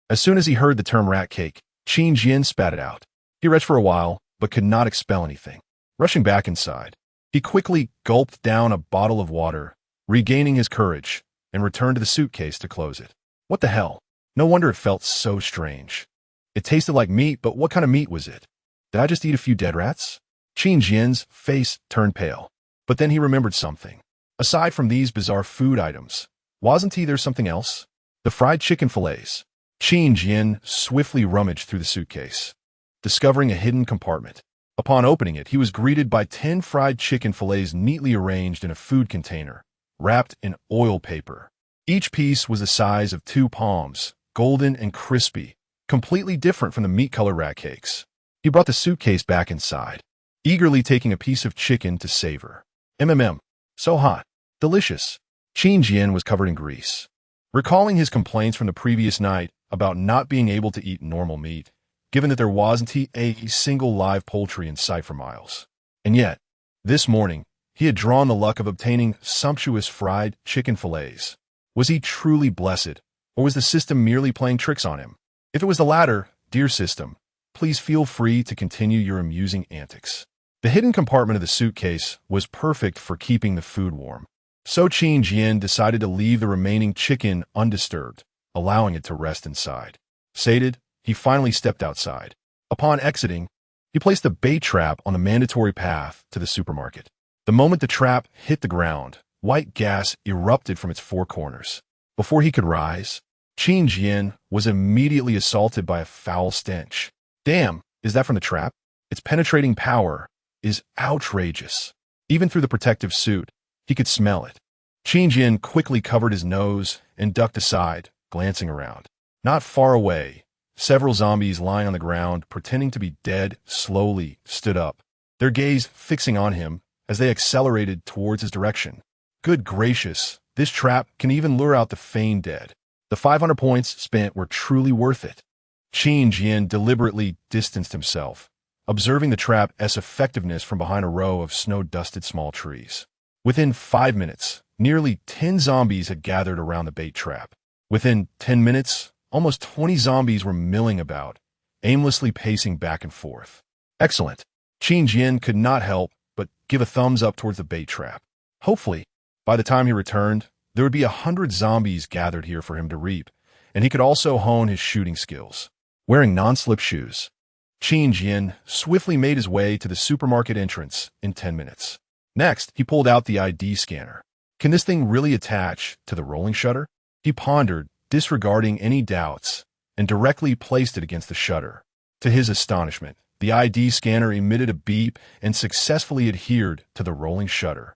As soon as he heard the term rat cake, Qin Jian spat it out. He retched for a while, but could not expel anything. Rushing back inside, he quickly gulped down a bottle of water, regaining his courage, and returned to the suitcase to close it. What the hell? No wonder it felt so strange. It tasted like meat, but what kind of meat was it? Did I just eat a few dead rats? Qin Jian's face turned pale, but then he remembered something. Aside from these bizarre food items, wasn't there something else? The fried chicken fillets. Qin Jian swiftly rummaged through the suitcase, discovering a hidden compartment. Upon opening it, he was greeted by 10 fried chicken fillets neatly arranged in a food container, wrapped in oil paper. Each piece was the size of 2 palms, golden and crispy, completely different from the meat-colored rat cakes. He brought the suitcase back inside, eagerly taking a piece of chicken to savor. So hot. Delicious. Qin Jian was covered in grease. Recalling his complaints from the previous night about not being able to eat normal meat, given that there wasn't a single live poultry in sight for miles. And yet, this morning, he had drawn the luck of obtaining sumptuous fried chicken fillets. Was he truly blessed, or was the system merely playing tricks on him? If it was the latter, dear system, please feel free to continue your amusing antics. The hidden compartment of the suitcase was perfect for keeping the food warm. So Qin Jian decided to leave the remaining chicken undisturbed, allowing it to rest inside. Sated, he finally stepped outside. Upon exiting, he placed a bait trap on the mandatory path to the supermarket. The moment the trap hit the ground, white gas erupted from its 4 corners. Before he could rise, Qin Jian was immediately assaulted by a foul stench. Damn, is that from the trap? Its penetrating power is outrageous. Even through the protective suit, he could smell it. Qin Jian quickly covered his nose and ducked aside, glancing around. Not far away, several zombies lying on the ground, pretending to be dead, slowly stood up, their gaze fixing on him as they accelerated towards his direction. Good gracious, this trap can even lure out the feigned dead. The 500 points spent were truly worth it. Qin Jian deliberately distanced himself, observing the trap's effectiveness from behind a row of snow-dusted small trees. Within 5 minutes, nearly 10 zombies had gathered around the bait trap. Within 10 minutes, almost 20 zombies were milling about, aimlessly pacing back and forth. Excellent. Qin Jian could not help but give a thumbs up towards the bait trap. Hopefully, by the time he returned, there would be 100 zombies gathered here for him to reap, and he could also hone his shooting skills. Wearing non-slip shoes, Qin Jian swiftly made his way to the supermarket entrance in 10 minutes. Next, he pulled out the ID scanner. Can this thing really attach to the rolling shutter? He pondered, disregarding any doubts, and directly placed it against the shutter. To his astonishment, the ID scanner emitted a beep and successfully adhered to the rolling shutter.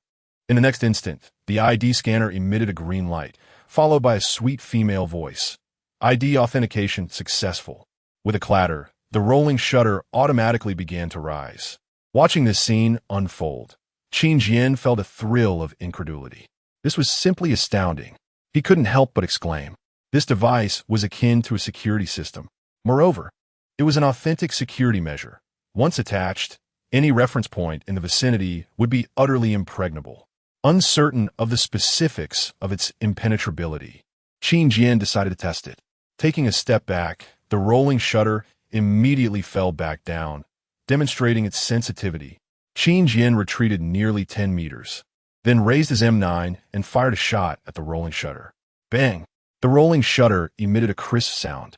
In the next instant, the ID scanner emitted a green light, followed by a sweet female voice. ID authentication successful. With a clatter, the rolling shutter automatically began to rise. Watching this scene unfold, Qin Jian felt a thrill of incredulity. This was simply astounding. He couldn't help but exclaim. This device was akin to a security system. Moreover, it was an authentic security measure. Once attached, any reference point in the vicinity would be utterly impregnable. Uncertain of the specifics of its impenetrability, Qin Jian decided to test it. Taking a step back, the rolling shutter immediately fell back down, demonstrating its sensitivity. Qin Jian retreated nearly 10 meters, then raised his M9 and fired a shot at the rolling shutter. Bang! The rolling shutter emitted a crisp sound,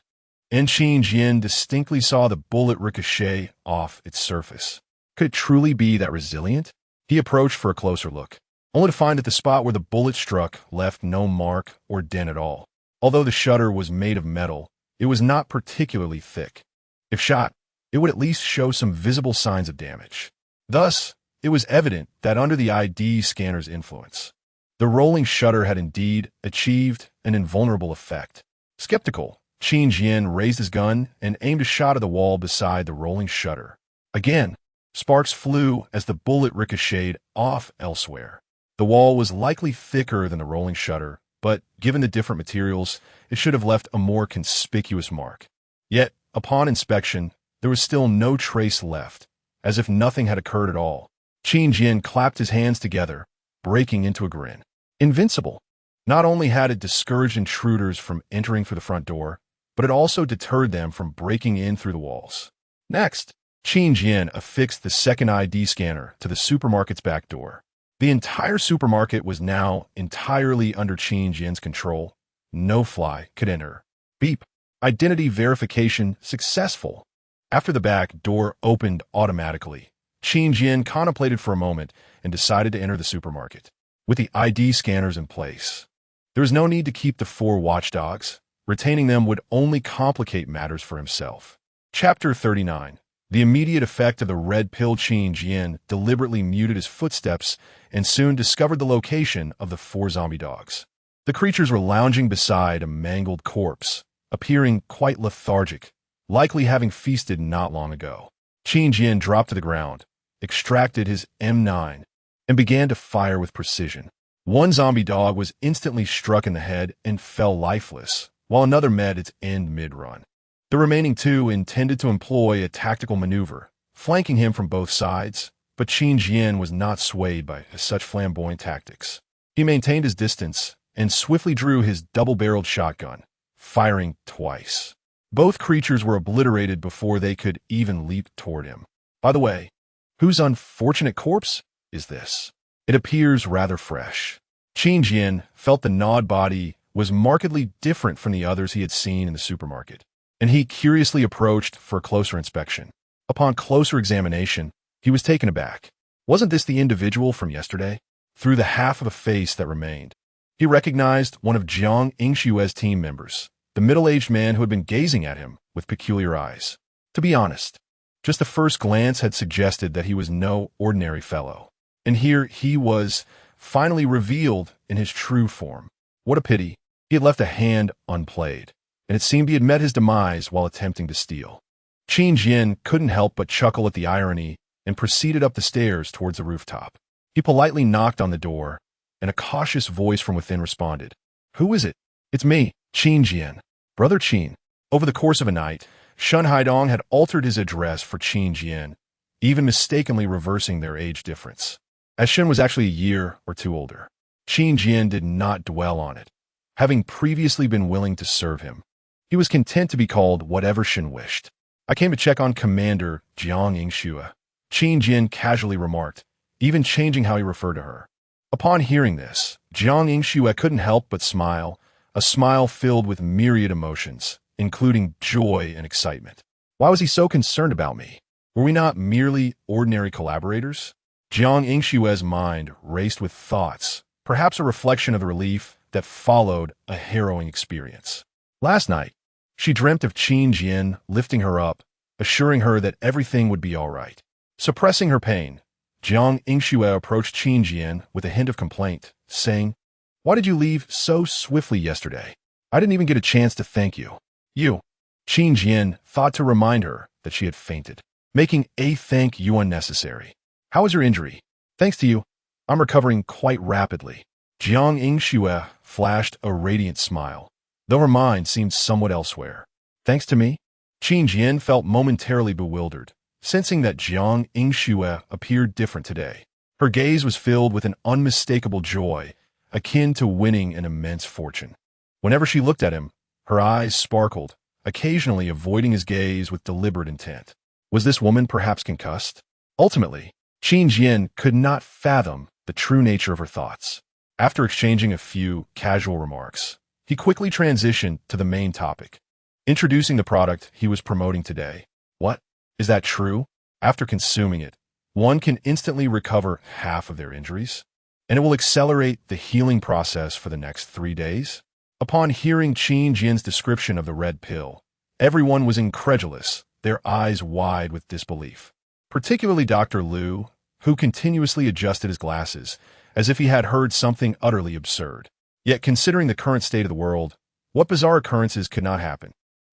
and Qin Jian distinctly saw the bullet ricochet off its surface. Could it truly be that resilient? He approached for a closer look, only to find that the spot where the bullet struck left no mark or dent at all. Although the shutter was made of metal, it was not particularly thick. If shot, it would at least show some visible signs of damage. Thus, it was evident that under the ID scanner's influence, the rolling shutter had indeed achieved an invulnerable effect. Skeptical, Qin Jian raised his gun and aimed a shot at the wall beside the rolling shutter. Again, sparks flew as the bullet ricocheted off elsewhere. The wall was likely thicker than the rolling shutter, but given the different materials, it should have left a more conspicuous mark. Yet, upon inspection, there was still no trace left, as if nothing had occurred at all. Qin Jian clapped his hands together, breaking into a grin. Invincible. Not only had it discouraged intruders from entering through the front door, but it also deterred them from breaking in through the walls. Next, Qin Jian affixed the second ID scanner to the supermarket's back door. The entire supermarket was now entirely under Qin Jian's control. No fly could enter. Beep. Identity verification successful. After the back door opened automatically, Qin Jian contemplated for a moment and decided to enter the supermarket. With the ID scanners in place, there was no need to keep the 4 watchdogs. Retaining them would only complicate matters for himself. Chapter 39. The immediate effect of the red pill. Qin Jian deliberately muted his footsteps and soon discovered the location of the 4 zombie dogs. The creatures were lounging beside a mangled corpse, appearing quite lethargic, likely having feasted not long ago. Qin Jian dropped to the ground, extracted his M9, and began to fire with precision. One zombie dog was instantly struck in the head and fell lifeless, while another met its end mid-run. The remaining 2 intended to employ a tactical maneuver, flanking him from both sides, but Qin Jian was not swayed by such flamboyant tactics. He maintained his distance and swiftly drew his double-barreled shotgun, firing twice. Both creatures were obliterated before they could even leap toward him. By the way, whose unfortunate corpse is this? It appears rather fresh. Qin Jian felt the gnawed body was markedly different from the others he had seen in the supermarket, and he curiously approached for a closer inspection. Upon closer examination, he was taken aback. Wasn't this the individual from yesterday? Through the half of a face that remained, he recognized one of Jiang Yingshue's team members, the middle-aged man who had been gazing at him with peculiar eyes. To be honest, just the first glance had suggested that he was no ordinary fellow. And here he was, finally revealed in his true form. What a pity. He had left a hand unplayed, and it seemed he had met his demise while attempting to steal. Qin Jian couldn't help but chuckle at the irony and proceeded up the stairs towards the rooftop. He politely knocked on the door, and a cautious voice from within responded. "Who is it?" "It's me, Qin Jian. Brother Qin." Over the course of a night, Shen Haidong had altered his address for Qin Jian, even mistakenly reversing their age difference. As Shen was actually a year or two older, Qin Jian did not dwell on it, having previously been willing to serve him. He was content to be called whatever Shen wished. "I came to check on Commander Jiang Yingxue," Qin Jian casually remarked, even changing how he referred to her. Upon hearing this, Jiang Yingxue couldn't help but smile, a smile filled with myriad emotions, including joy and excitement. Why was he so concerned about me? Were we not merely ordinary collaborators? Jiang Yingxue's mind raced with thoughts, perhaps a reflection of the relief that followed a harrowing experience. Last night, she dreamt of Qin Jian lifting her up, assuring her that everything would be all right. Suppressing her pain, Jiang Yingxue approached Qin Jian with a hint of complaint, saying, "Why did you leave so swiftly yesterday? I didn't even get a chance to thank you." "You." Qin Jian thought to remind her that she had fainted, making a thank you unnecessary. "How is your injury?" "Thanks to you, I'm recovering quite rapidly." Jiang Yingxue flashed a radiant smile, though her mind seemed somewhat elsewhere. "Thanks to me?" Qin Jian felt momentarily bewildered, sensing that Jiang Yingxue appeared different today. Her gaze was filled with an unmistakable joy, akin to winning an immense fortune. Whenever she looked at him, her eyes sparkled, occasionally avoiding his gaze with deliberate intent. Was this woman perhaps concussed? Ultimately, Qin Jian could not fathom the true nature of her thoughts. After exchanging a few casual remarks, he quickly transitioned to the main topic, introducing the product he was promoting today. "What? Is that true? After consuming it, one can instantly recover half of their injuries, and it will accelerate the healing process for the next 3 days?" Upon hearing Qin Jian's description of the red pill, everyone was incredulous, their eyes wide with disbelief. Particularly Dr. Liu, who continuously adjusted his glasses, as if he had heard something utterly absurd. Yet considering the current state of the world, what bizarre occurrences could not happen?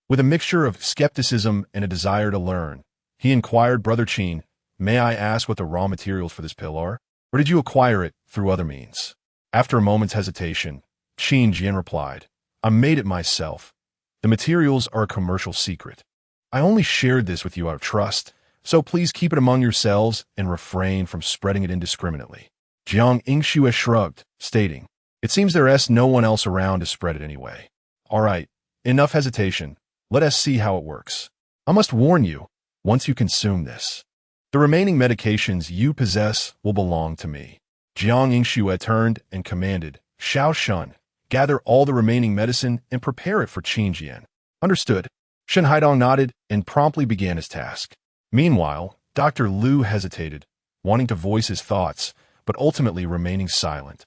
With a mixture of skepticism and a desire to learn, he inquired, "Brother Qin, may I ask what the raw materials for this pill are? Or did you acquire it through other means?" After a moment's hesitation, Qin Jian replied, "I made it myself. The materials are a commercial secret. I only shared this with you out of trust, so please keep it among yourselves and refrain from spreading it indiscriminately." Jiang Yingxue shrugged, stating, "It seems there's no one else around to spread it anyway. All right, enough hesitation. Let us see how it works. I must warn you, once you consume this, the remaining medications you possess will belong to me." Jiang Yingxue turned and commanded, "Xiao Shun, gather all the remaining medicine and prepare it for Qin Jian." "Understood." Shen Haidong nodded and promptly began his task. Meanwhile, Dr. Liu hesitated, wanting to voice his thoughts, but ultimately remaining silent,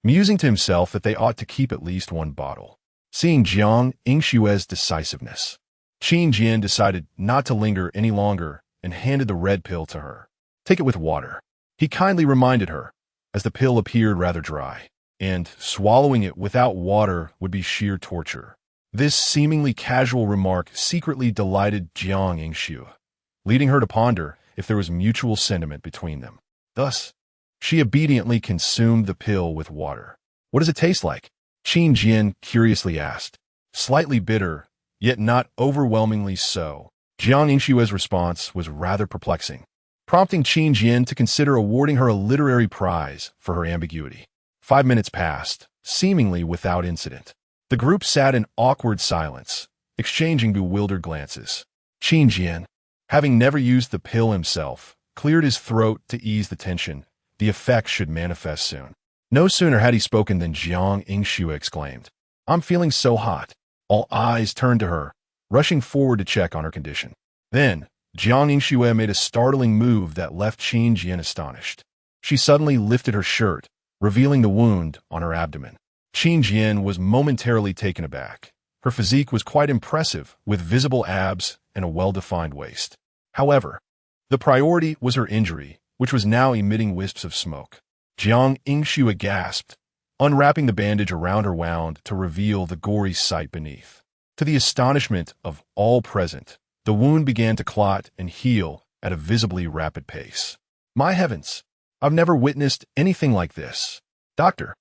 musing to himself that they ought to keep at least one bottle. Seeing Jiang Yingxue's decisiveness, Qin Jian decided not to linger any longer and handed the red pill to her. "Take it with water," he kindly reminded her, as the pill appeared rather dry, and swallowing it without water would be sheer torture. This seemingly casual remark secretly delighted Jiang Yingxue, leading her to ponder if there was mutual sentiment between them. Thus, she obediently consumed the pill with water. "What does it taste like?" Qin Jian curiously asked. "Slightly bitter, yet not overwhelmingly so." Jiang Yingxue's response was rather perplexing, prompting Qin Jian to consider awarding her a literary prize for her ambiguity. 5 minutes passed, seemingly without incident. The group sat in awkward silence, exchanging bewildered glances. Qin Jian, having never used the pill himself, cleared his throat to ease the tension. The effect should manifest soon. No sooner had he spoken than Jiang Yingxue exclaimed, "I'm feeling so hot." All eyes turned to her, rushing forward to check on her condition. Then, Jiang Yingxue made a startling move that left Qin Jian astonished. She suddenly lifted her shirt, revealing the wound on her abdomen. Qin Jian was momentarily taken aback, Her physique was quite impressive, with visible abs and a well-defined waist. However, the priority was her injury, which was now emitting wisps of smoke. Jiang Yingxue gasped, unwrapping the bandage around her wound to reveal the gory sight beneath. To the astonishment of all present, the wound began to clot and heal at a visibly rapid pace. My heavens! I've never witnessed anything like this. Doctor!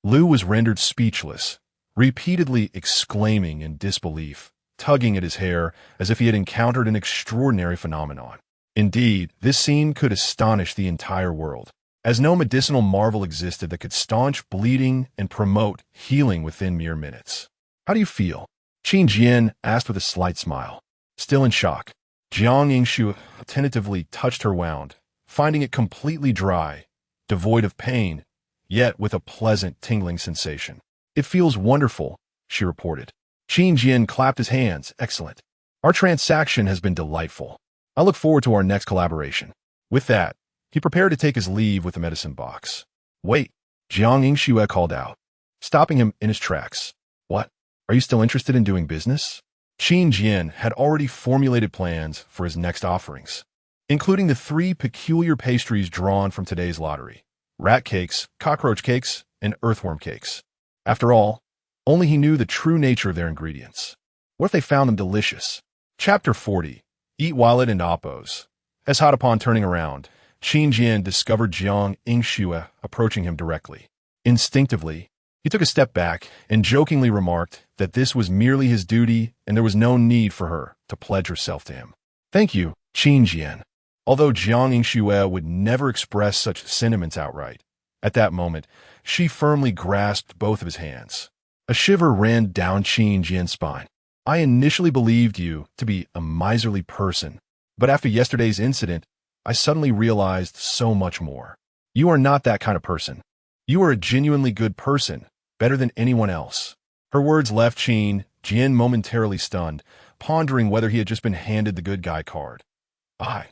Liu was rendered speechless, repeatedly exclaiming in disbelief, tugging at his hair as if he had encountered an extraordinary phenomenon. Indeed, this scene could astonish the entire world, as no medicinal marvel existed that could staunch bleeding and promote healing within mere minutes. How do you feel? Qin Jian asked with a slight smile. Still in shock, Jiang Yingxue tentatively touched her wound, finding it completely dry, devoid of pain, yet with a pleasant tingling sensation. It feels wonderful, she reported. Qin Jian clapped his hands. Excellent. Our transaction has been delightful. I look forward to our next collaboration. With that, he prepared to take his leave with the medicine box. Wait, Jiang Yingxue called out, stopping him in his tracks. What? Are you still interested in doing business? Qin Jian had already formulated plans for his next offerings, including the 3 peculiar pastries drawn from today's lottery: rat cakes, cockroach cakes, and earthworm cakes. After all, only he knew the true nature of their ingredients. What if they found them delicious? Chapter 40. Eat Wallet and Oppos. As hot upon turning around, Qin Jian discovered Jiang Yingxue approaching him directly. Instinctively, he took a step back and jokingly remarked that this was merely his duty and there was no need for her to pledge herself to him. Thank you, Qin Jian. Although Jiang Yingxue would never express such sentiments outright, at that moment, she firmly grasped both of his hands. A shiver ran down Qin Jian's spine. I initially believed you to be a miserly person, but after yesterday's incident, I suddenly realized so much more. You are not that kind of person. You are a genuinely good person, better than anyone else. Her words left Qin Jian momentarily stunned, pondering whether he had just been handed the good guy card. I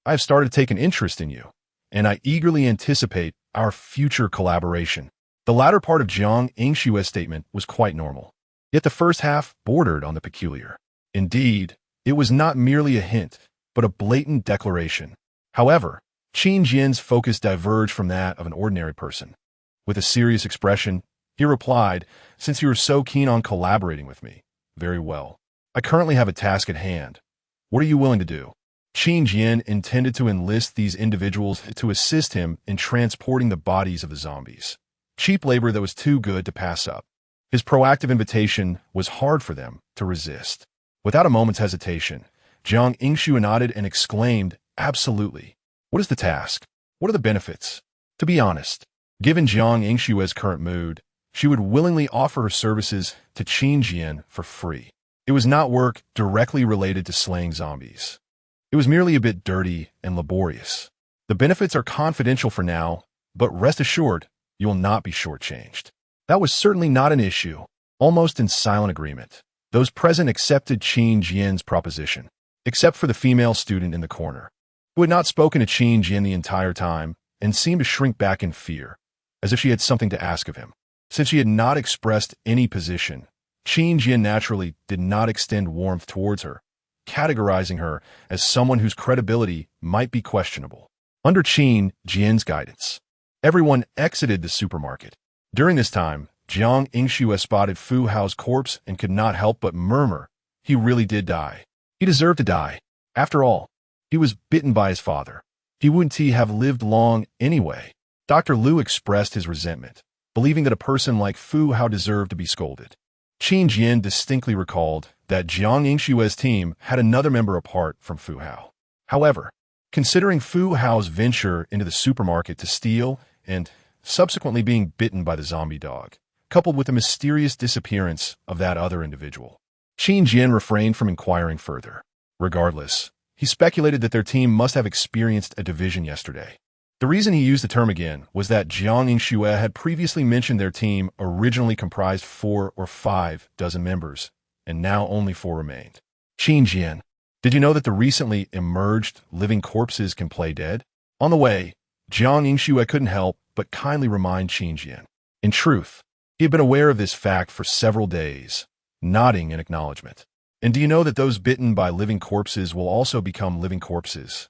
have started to take an interest in you, and I eagerly anticipate our future collaboration. The latter part of Jiang Yingxue's statement was quite normal, yet the first half bordered on the peculiar. Indeed, it was not merely a hint, but a blatant declaration. However, Qin Jian's focus diverged from that of an ordinary person. With a serious expression, he replied, since you are so keen on collaborating with me, very well. I currently have a task at hand. What are you willing to do? Qin Jian intended to enlist these individuals to assist him in transporting the bodies of the zombies. Cheap labor that was too good to pass up. His proactive invitation was hard for them to resist. Without a moment's hesitation, Jiang Yingxue nodded and exclaimed, absolutely. What is the task? What are the benefits? To be honest, given Jiang Yingxue's current mood, she would willingly offer her services to Qin Jian for free. It was not work directly related to slaying zombies. It was merely a bit dirty and laborious. The benefits are confidential for now, but rest assured, you will not be shortchanged. That was certainly not an issue. Almost in silent agreement, those present accepted Qin Jian's proposition, except for the female student in the corner, who had not spoken to Qin Jian the entire time and seemed to shrink back in fear, as if she had something to ask of him. Since she had not expressed any position, Qin Jian naturally did not extend warmth towards her, categorizing her as someone whose credibility might be questionable. Under Qin Jian's guidance, everyone exited the supermarket. During this time, Jiang Yingxue spotted Fu Hao's corpse and could not help but murmur, he really did die. He deserved to die. After all, he was bitten by his father. He wouldn't he have lived long anyway? Dr. Liu expressed his resentment, believing that a person like Fu Hao deserved to be scolded. Qin Jian distinctly recalled that Jiang Yingxue's team had another member apart from Fu Hao. However, considering Fu Hao's venture into the supermarket to steal and subsequently being bitten by the zombie dog, coupled with the mysterious disappearance of that other individual, Qin Jian refrained from inquiring further. Regardless, he speculated that their team must have experienced a division yesterday. The reason he used the term again was that Jiang Yingxue had previously mentioned their team originally comprised 4 or 5 dozen members, and now only 4 remained. Qin Jian, did you know that the recently emerged living corpses can play dead? On the way, Jiang Yingxue couldn't help but kindly remind Qin Jian. In truth, he had been aware of this fact for several days, nodding in acknowledgement. And do you know that those bitten by living corpses will also become living corpses?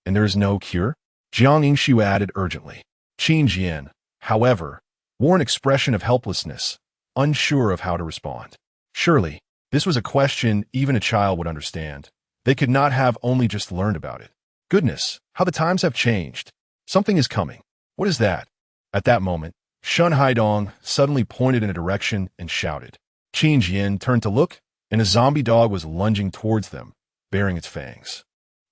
And there is no cure? Jiang Yingshu added urgently. Qin Jian, however, wore an expression of helplessness, unsure of how to respond. Surely, this was a question even a child would understand. They could not have only just learned about it. Goodness, how the times have changed. Something is coming. What is that? At that moment, Shun Haidong suddenly pointed in a direction and shouted. Qin Jian turned to look, and a zombie dog was lunging towards them, baring its fangs.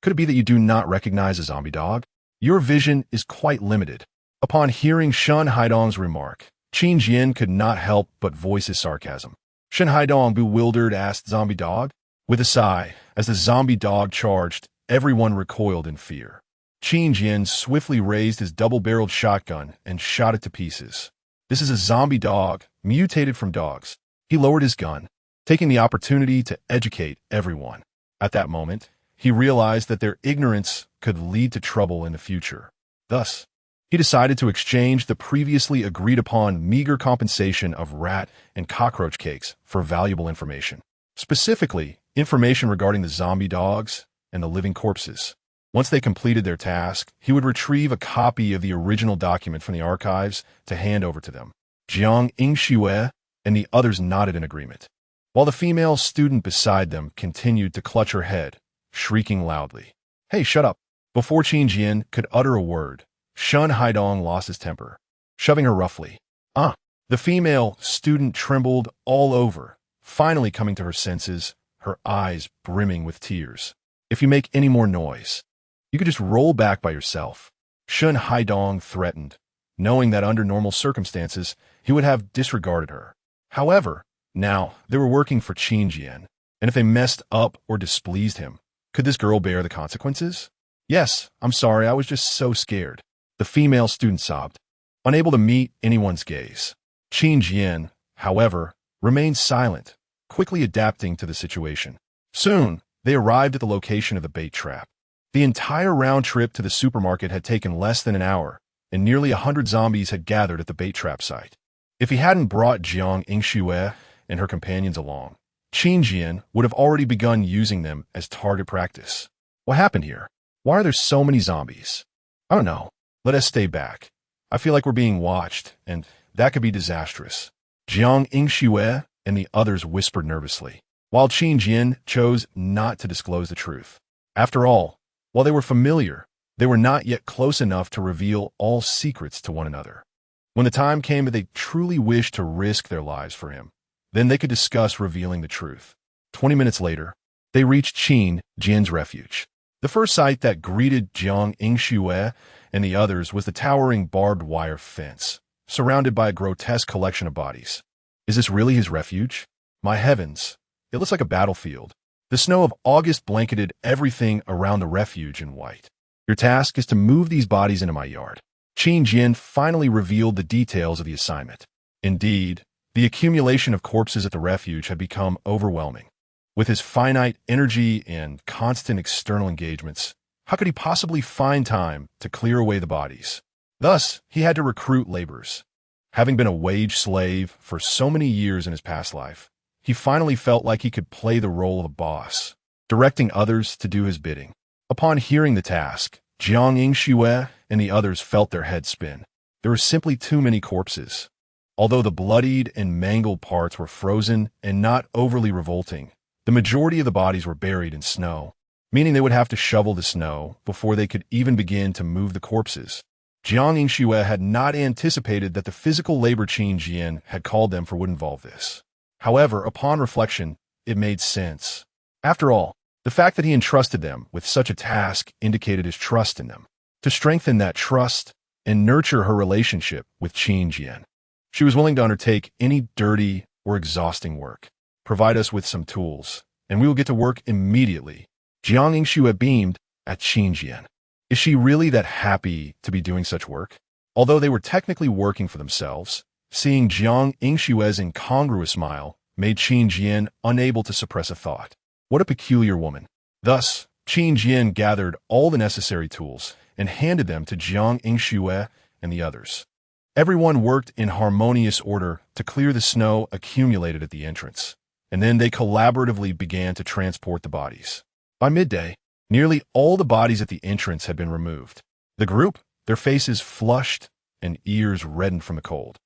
Could it be that you do not recognize a zombie dog? Your vision is quite limited. Upon hearing Shun Haidong's remark, Qin Jian could not help but voice his sarcasm. Shun Haidong, bewildered, asked zombie dog. With a sigh, as the zombie dog charged, everyone recoiled in fear. Qin Jian swiftly raised his double-barreled shotgun and shot it to pieces. This is a zombie dog, mutated from dogs. He lowered his gun, taking the opportunity to educate everyone. At that moment, he realized that their ignorance could lead to trouble in the future. Thus, he decided to exchange the previously agreed-upon meager compensation of rat and cockroach cakes for valuable information. Specifically, information regarding the zombie dogs and the living corpses. Once they completed their task, he would retrieve a copy of the original document from the archives to hand over to them. Jiang Yingxue and the others nodded in agreement, while the female student beside them continued to clutch her head, shrieking loudly. Hey, shut up! Before Qin Jian could utter a word, Shun Haidong lost his temper, shoving her roughly. The female student trembled all over, finally coming to her senses, her eyes brimming with tears. If you make any more noise, you could just roll back by yourself, Shun Haidong threatened, knowing that under normal circumstances, he would have disregarded her. However, now they were working for Qin Jian, and if they messed up or displeased him, could this girl bear the consequences? Yes, I'm sorry, I was just so scared. The female student sobbed, unable to meet anyone's gaze. Qin Jian, however, remained silent, quickly adapting to the situation. Soon, they arrived at the location of the bait trap. The entire round trip to the supermarket had taken less than an hour, and nearly 100 zombies had gathered at the bait trap site. If he hadn't brought Jiang Yingxue and her companions along, Qin Jian would have already begun using them as target practice. What happened here? Why are there so many zombies? I don't know. Let us stay back. I feel like we're being watched, and that could be disastrous. Jiang Yingxue and the others whispered nervously, while Qin Jian chose not to disclose the truth. After all, while they were familiar, they were not yet close enough to reveal all secrets to one another. When the time came that they truly wished to risk their lives for him, then they could discuss revealing the truth. 20 minutes later, they reached Qin Jian's refuge. The first sight that greeted Jiang Yingxue and the others was the towering barbed wire fence, surrounded by a grotesque collection of bodies. Is this really his refuge? My heavens, it looks like a battlefield. The snow of August blanketed everything around the refuge in white. Your task is to move these bodies into my yard. Qin Jian finally revealed the details of the assignment. Indeed, the accumulation of corpses at the refuge had become overwhelming. With his finite energy and constant external engagements, how could he possibly find time to clear away the bodies? Thus, he had to recruit laborers. Having been a wage slave for so many years in his past life, he finally felt like he could play the role of a boss, directing others to do his bidding. Upon hearing the task, Jiang Yingxue and the others felt their heads spin. There were simply too many corpses. Although the bloodied and mangled parts were frozen and not overly revolting, the majority of the bodies were buried in snow, meaning they would have to shovel the snow before they could even begin to move the corpses. Jiang Yingxue had not anticipated that the physical labor Qin Jian had called them for would involve this. However, upon reflection, it made sense. After all, the fact that he entrusted them with such a task indicated his trust in them. To strengthen that trust and nurture her relationship with Qin Jian, she was willing to undertake any dirty or exhausting work. Provide us with some tools, and we will get to work immediately. Jiang Yingxue beamed at Qin Jian. Is she really that happy to be doing such work? Although they were technically working for themselves, seeing Jiang Yingxue's incongruous smile made Qin Jian unable to suppress a thought. What a peculiar woman. Thus, Qin Jian gathered all the necessary tools and handed them to Jiang Yingxue and the others. Everyone worked in harmonious order to clear the snow accumulated at the entrance. and then they collaboratively began to transport the bodies. By midday, nearly all the bodies at the entrance had been removed. The group, their faces flushed and ears reddened from the cold,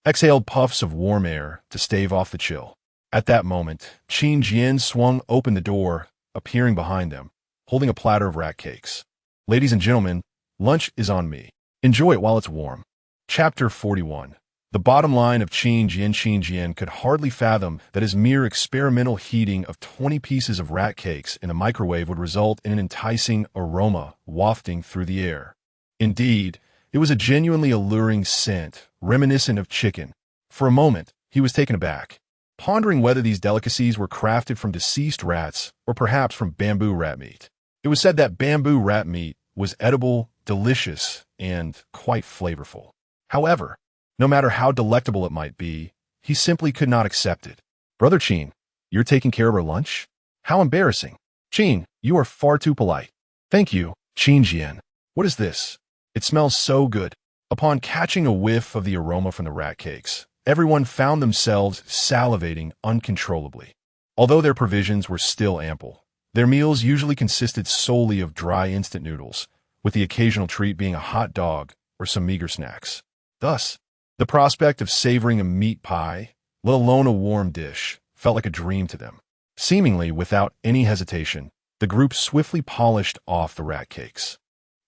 exhaled puffs of warm air to stave off the chill. At that moment, Qin Jian swung open the door, appearing behind them, holding a platter of rat cakes. "Ladies and gentlemen, lunch is on me. Enjoy it while it's warm." Chapter 41. The bottom line of Qin Jian could hardly fathom that his mere experimental heating of 20 pieces of rat cakes in a microwave would result in an enticing aroma wafting through the air. Indeed, it was a genuinely alluring scent, reminiscent of chicken. For a moment, he was taken aback, pondering whether these delicacies were crafted from deceased rats or perhaps from bamboo rat meat. It was said that bamboo rat meat was edible, delicious, and quite flavorful. However, no matter how delectable it might be, he simply could not accept it. "Brother Qin, you're taking care of our lunch? How embarrassing. Qin, you are far too polite." "Thank you, Qin Jian. What is this? It smells so good." Upon catching a whiff of the aroma from the rat cakes, everyone found themselves salivating uncontrollably. Although their provisions were still ample, their meals usually consisted solely of dry instant noodles, with the occasional treat being a hot dog or some meager snacks. Thus, the prospect of savoring a meat pie, let alone a warm dish, felt like a dream to them. Seemingly without any hesitation, the group swiftly polished off the rat cakes,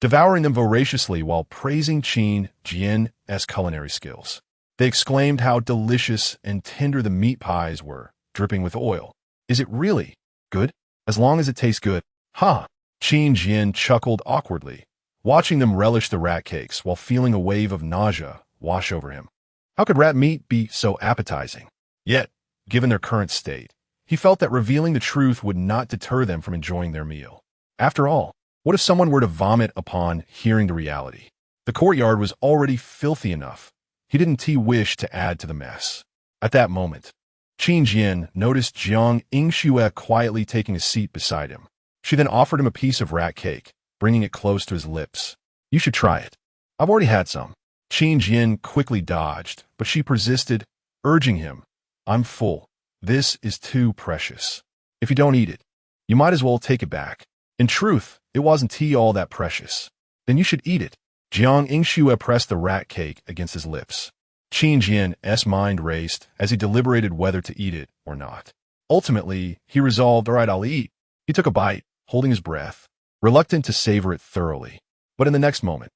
devouring them voraciously while praising Qin Jian's culinary skills. They exclaimed how delicious and tender the meat pies were, dripping with oil. "Is it really good? As long as it tastes good." "Ha!" Qin Jian chuckled awkwardly, watching them relish the rat cakes while feeling a wave of nausea wash over him. How could rat meat be so appetizing? Yet, given their current state, he felt that revealing the truth would not deter them from enjoying their meal. After all, what if someone were to vomit upon hearing the reality? The courtyard was already filthy enough. He didn't wish to add to the mess. At that moment, Qin Jian noticed Jiang Yingxue quietly taking a seat beside him. She then offered him a piece of rat cake, bringing it close to his lips. "You should try it. I've already had some." Qin Jian quickly dodged, but she persisted, urging him, "I'm full. This is too precious. If you don't eat it, you might as well take it back." In truth, it wasn't all that precious. "Then you should eat it." Jiang Yingxue pressed the rat cake against his lips. Qin Jian's mind raced as he deliberated whether to eat it or not. Ultimately, he resolved, "All right, I'll eat." He took a bite, holding his breath, reluctant to savor it thoroughly. But in the next moment,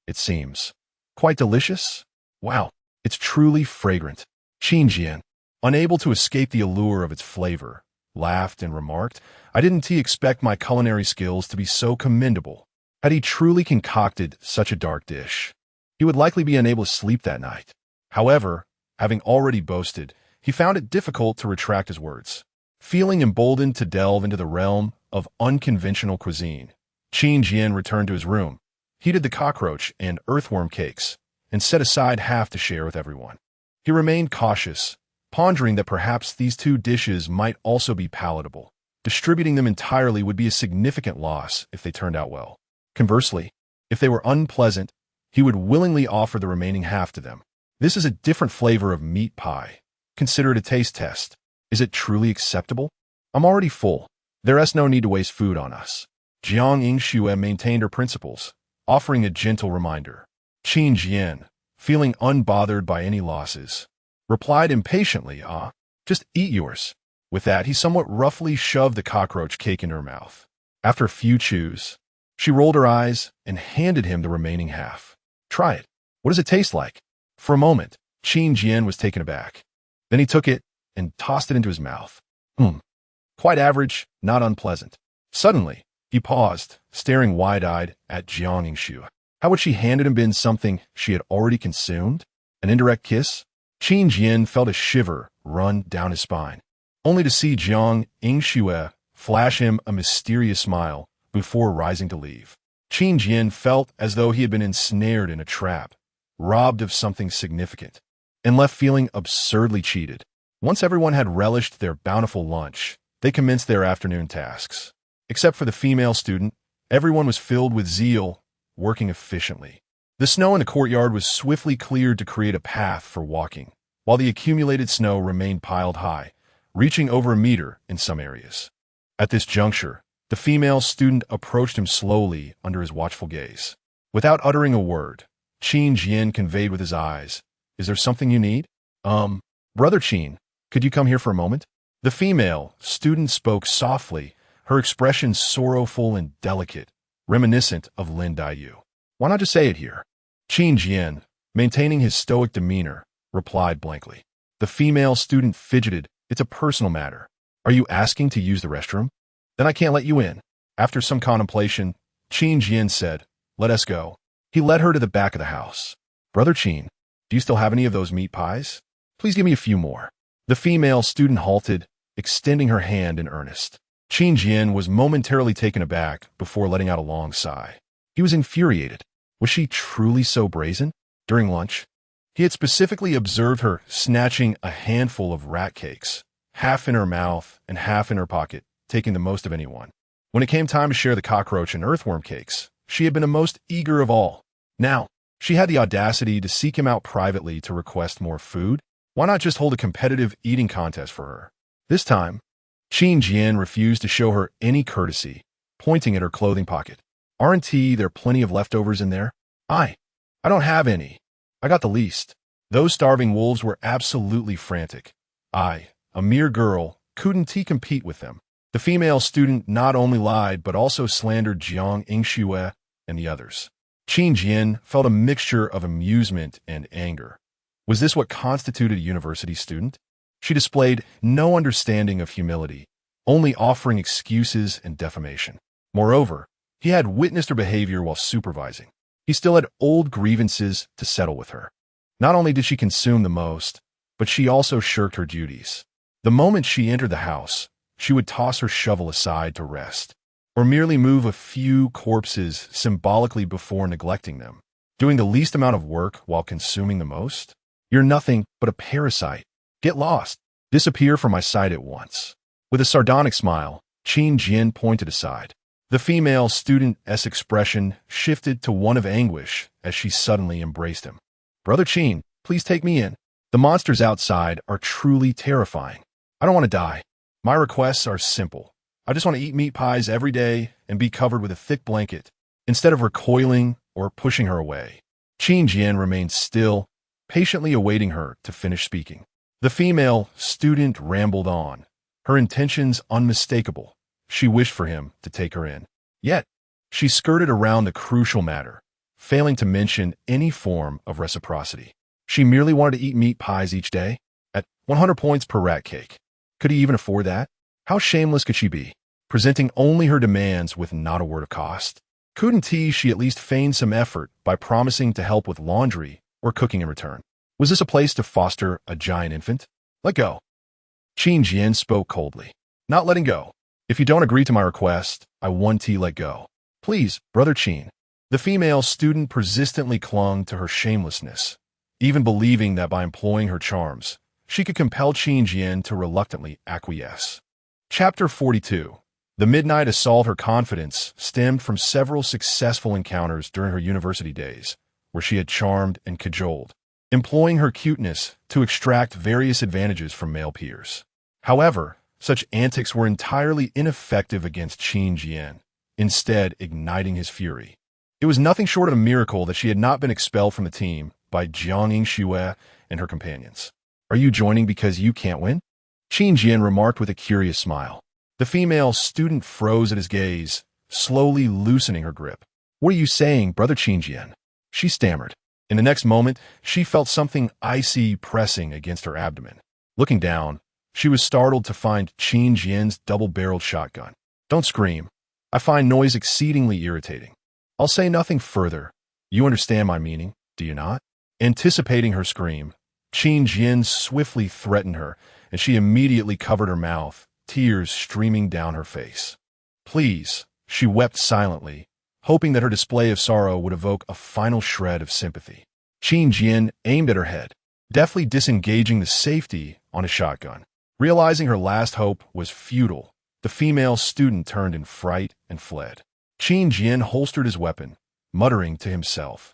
it seems quite delicious? Wow, it's truly fragrant. Qin Jian, unable to escape the allure of its flavor, laughed and remarked, "I didn't expect my culinary skills to be so commendable." Had he truly concocted such a dark dish, he would likely be unable to sleep that night. However, having already boasted, he found it difficult to retract his words. Feeling emboldened to delve into the realm of unconventional cuisine, Qin Jian returned to his room, heated the cockroach and earthworm cakes, and set aside half to share with everyone. He remained cautious, pondering that perhaps these two dishes might also be palatable. Distributing them entirely would be a significant loss if they turned out well. Conversely, if they were unpleasant, he would willingly offer the remaining half to them. "This is a different flavor of meat pie. Consider it a taste test. Is it truly acceptable? I'm already full. There's no need to waste food on us." Jiang Yingxue maintained her principles, offering a gentle reminder. Qin Jian, feeling unbothered by any losses, replied impatiently, "Just eat yours." With that, he somewhat roughly shoved the cockroach cake into her mouth. After a few chews, she rolled her eyes and handed him the remaining half. "Try it. What does it taste like?" For a moment, Qin Jian was taken aback. Then he took it and tossed it into his mouth. Quite average, not unpleasant. Suddenly, he paused, staring wide-eyed at Jiang Yingxue. How would she hand him been something she had already consumed? An indirect kiss? Qin Jian felt a shiver run down his spine, only to see Jiang Yingxue flash him a mysterious smile before rising to leave. Qin Jian felt as though he had been ensnared in a trap, robbed of something significant, and left feeling absurdly cheated. Once everyone had relished their bountiful lunch, they commenced their afternoon tasks. Except for the female student, everyone was filled with zeal, working efficiently. The snow in the courtyard was swiftly cleared to create a path for walking, while the accumulated snow remained piled high, reaching over a meter in some areas. At this juncture, the female student approached him slowly under his watchful gaze. Without uttering a word, Qin Jian conveyed with his eyes, "Is there something you need?" Brother Qin, could you come here for a moment?" The female student spoke softly, her expression sorrowful and delicate, reminiscent of Lin Daiyu. "Why not just say it here?" Qin Jian, maintaining his stoic demeanor, replied blankly. The female student fidgeted. "It's a personal matter. Are you asking to use the restroom? Then I can't let you in." After some contemplation, Qin Jian said, "Let us go." He led her to the back of the house. "Brother Qin, do you still have any of those meat pies? Please give me a few more." The female student halted, extending her hand in earnest. Qin Jian was momentarily taken aback before letting out a long sigh. He was infuriated. Was she truly so brazen? During lunch, he had specifically observed her snatching a handful of rat cakes, half in her mouth and half in her pocket, taking the most of anyone. When it came time to share the cockroach and earthworm cakes, she had been the most eager of all. Now, she had the audacity to seek him out privately to request more food. Why not just hold a competitive eating contest for her? This time, Qin Jian refused to show her any courtesy, pointing at her clothing pocket. "Aren't there plenty of leftovers in there?" I don't have any. I got the least." Those starving wolves were absolutely frantic. A mere girl, couldn't he compete with them? The female student not only lied but also slandered Jiang Yingxue and the others. Qin Jian felt a mixture of amusement and anger. Was this what constituted a university student? She displayed no understanding of humility, only offering excuses and defamation. Moreover, he had witnessed her behavior while supervising. He still had old grievances to settle with her. Not only did she consume the most, but she also shirked her duties. The moment she entered the house, she would toss her shovel aside to rest, or merely move a few corpses symbolically before neglecting them, doing the least amount of work while consuming the most. "You're nothing but a parasite. Get lost. Disappear from my sight at once." With a sardonic smile, Qin Jian pointed aside. The female student's expression shifted to one of anguish as she suddenly embraced him. "Brother Qin, please take me in. The monsters outside are truly terrifying. I don't want to die. My requests are simple. I just want to eat meat pies every day and be covered with a thick blanket." Instead of recoiling or pushing her away, Qin Jian remained still, patiently awaiting her to finish speaking. The female student rambled on, her intentions unmistakable. She wished for him to take her in. Yet, she skirted around the crucial matter, failing to mention any form of reciprocity. She merely wanted to eat meat pies each day, at 100 points per rat cake. Could he even afford that? How shameless could she be, presenting only her demands with not a word of cost? Couldn't she at least feign some effort by promising to help with laundry or cooking in return? Was this a place to foster a giant infant? "Let go." Qin Jian spoke coldly. "Not letting go. If you don't agree to my request, I want to let go." "Please, Brother Qin." The female student persistently clung to her shamelessness, even believing that by employing her charms, she could compel Qin Jian to reluctantly acquiesce. Chapter 42. The midnight assault. Her confidence stemmed from several successful encounters during her university days, where she had charmed and cajoled, employing her cuteness to extract various advantages from male peers. However, such antics were entirely ineffective against Qin Jian, instead igniting his fury. It was nothing short of a miracle that she had not been expelled from the team by Jiang Yingxue and her companions. "Are you joining because you can't win?" Qin Jian remarked with a curious smile. The female student froze at his gaze, slowly loosening her grip. "What are you saying, Brother Qin Jian?" she stammered. In the next moment, she felt something icy pressing against her abdomen. Looking down, she was startled to find Qin Jian's double-barreled shotgun. "Don't scream. I find noise exceedingly irritating. I'll say nothing further. You understand my meaning, do you not?" Anticipating her scream, Qin Jian swiftly threatened her, and she immediately covered her mouth, tears streaming down her face. "Please," she wept silently, hoping that her display of sorrow would evoke a final shred of sympathy. Qin Jian aimed at her head, deftly disengaging the safety on a shotgun. Realizing her last hope was futile, the female student turned in fright and fled. Qin Jian holstered his weapon, muttering to himself,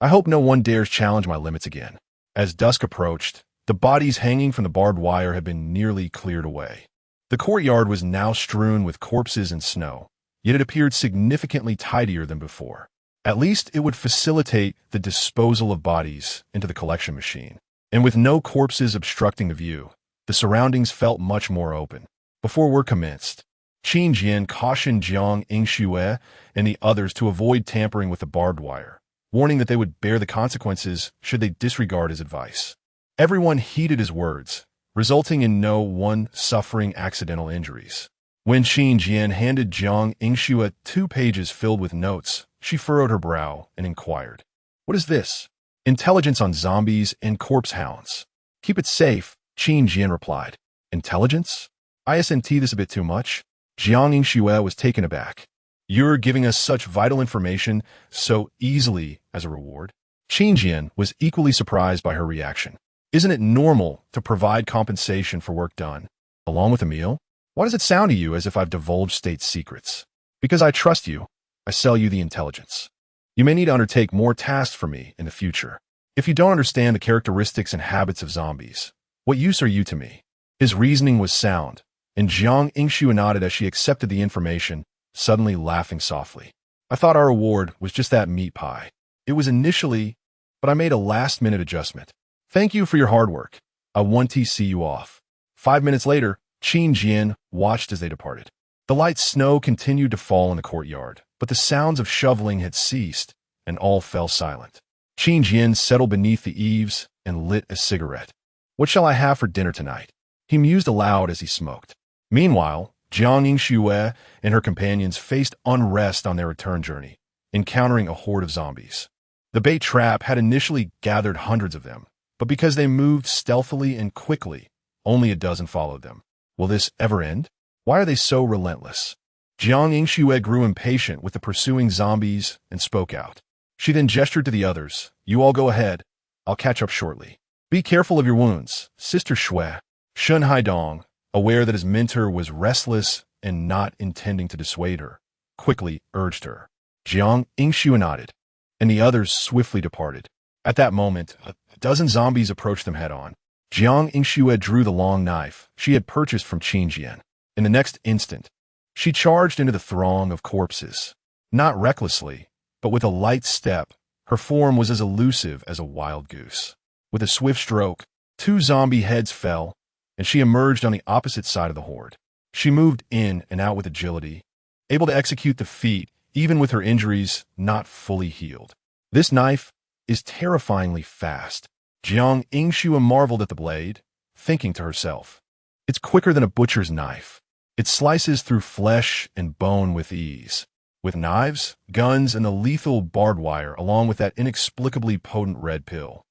"I hope no one dares challenge my limits again." As dusk approached, The bodies hanging from the barbed wire had been nearly cleared away. The courtyard was now strewn with corpses and snow, yet it appeared significantly tidier than before. At least it would facilitate the disposal of bodies into the collection machine. And with no corpses obstructing the view, the surroundings felt much more open. Before work commenced, Qin Jian cautioned Jiang Yingxue and the others to avoid tampering with the barbed wire, warning that they would bear the consequences should they disregard his advice. Everyone heeded his words, resulting in no one suffering accidental injuries. When Qin Jian handed Jiang Yingxue 2 pages filled with notes, she furrowed her brow and inquired, "What is this?" "Intelligence on zombies and corpse hounds." "Keep it safe," Qin Jian replied. "Intelligence? Isn't this a bit too much?" Jiang Yingxue was taken aback. "You're giving us such vital information so easily as a reward?" Qin Jian was equally surprised by her reaction. "Isn't it normal to provide compensation for work done, along with a meal? Why does it sound to you as if I've divulged state secrets?" "Because I trust you, I sell you the intelligence. You may need to undertake more tasks for me in the future. If you don't understand the characteristics and habits of zombies, what use are you to me?" His reasoning was sound, and Jiang Yingxue nodded as she accepted the information, suddenly laughing softly. "I thought our reward was just that meat pie. It was initially, but I made a last-minute adjustment. Thank you for your hard work. I want to see you off." 5 minutes later, Qin Jian watched as they departed. The light snow continued to fall in the courtyard, but the sounds of shoveling had ceased, and all fell silent. Qin Jian settled beneath the eaves and lit a cigarette. "What shall I have for dinner tonight?" he mused aloud as he smoked. Meanwhile, Jiang Yingxue and her companions faced unrest on their return journey, encountering a horde of zombies. The bait trap had initially gathered hundreds of them, but because they moved stealthily and quickly, only a dozen followed them. Will this ever end? Why are they so relentless? Jiang Yingxue grew impatient with the pursuing zombies and spoke out. She then gestured to the others. "You all go ahead. I'll catch up shortly. Be careful of your wounds, Sister Shui." Shun Haidong, aware that his mentor was restless and not intending to dissuade her, quickly urged her. Jiang Yingxue nodded, and the others swiftly departed. At that moment, a dozen zombies approached them head-on. Jiang Yingxue drew the long knife she had purchased from Qin Jian. In the next instant, she charged into the throng of corpses. Not recklessly, but with a light step, her form was as elusive as a wild goose. With a swift stroke, 2 zombie heads fell, and she emerged on the opposite side of the horde. She moved in and out with agility, able to execute the feat even with her injuries not fully healed. "This knife is terrifyingly fast." Jiang Yingxue marveled at the blade, thinking to herself, "It's quicker than a butcher's knife. It slices through flesh and bone with ease." With knives, guns, and the lethal barbed wire, along with that inexplicably potent red pill.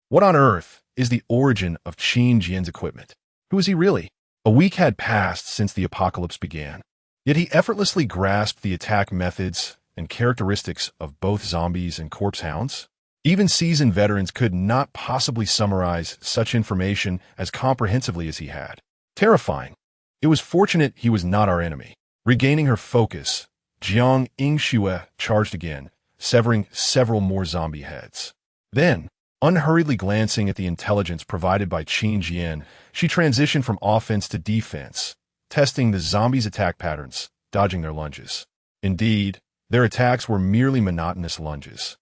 What on earth is the origin of Qin Jian's equipment? Who is he really? A week had passed since the apocalypse began, yet he effortlessly grasped the attack methods and characteristics of both zombies and corpse hounds. Even seasoned veterans could not possibly summarize such information as comprehensively as he had. Terrifying. It was fortunate he was not our enemy. Regaining her focus, Jiang Yingxue charged again, severing several more zombie heads. Then, unhurriedly glancing at the intelligence provided by Qin Jian, she transitioned from offense to defense, testing the zombies' attack patterns, dodging their lunges. Indeed, their attacks were merely monotonous lunges.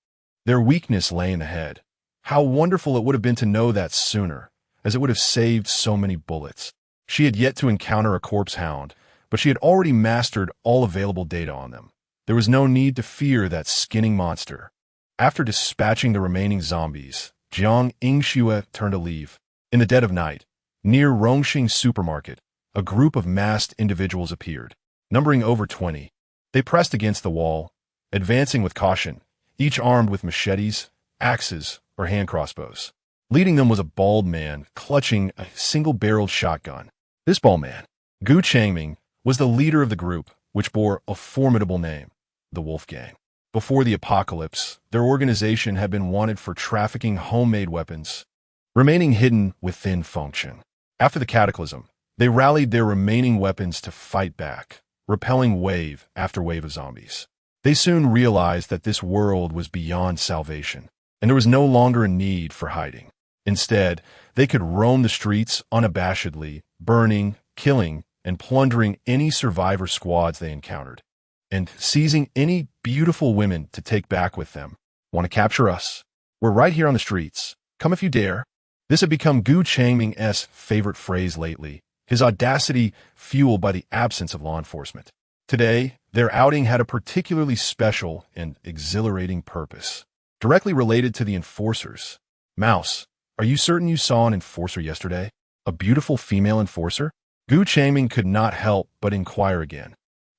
Their weakness lay in the head. How wonderful it would have been to know that sooner, as it would have saved so many bullets. She had yet to encounter a corpse hound, but she had already mastered all available data on them. There was no need to fear that skinning monster. After dispatching the remaining zombies, Jiang Yingxue turned to leave. In the dead of night, near Rongxing Supermarket, a group of masked individuals appeared, numbering over 20. They pressed against the wall, advancing with caution, each armed with machetes, axes, or hand crossbows. Leading them was a bald man clutching a single-barreled shotgun. This bald man, Gu Changming, was the leader of the group, which bore a formidable name, the Wolf Gang. Before the apocalypse, their organization had been wanted for trafficking homemade weapons, remaining hidden within function. After the cataclysm, they rallied their remaining weapons to fight back, repelling wave after wave of zombies. They soon realized that this world was beyond salvation, and there was no longer a need for hiding. Instead, they could roam the streets unabashedly, burning, killing, and plundering any survivor squads they encountered, and seizing any beautiful women to take back with them. Want to capture us? We're right here on the streets. Come if you dare. This had become Gu Changming's favorite phrase lately, his audacity fueled by the absence of law enforcement. Today, their outing had a particularly special and exhilarating purpose, directly related to the enforcers. Mouse, are you certain you saw an enforcer yesterday? A beautiful female enforcer? Gu Changming could not help but inquire again,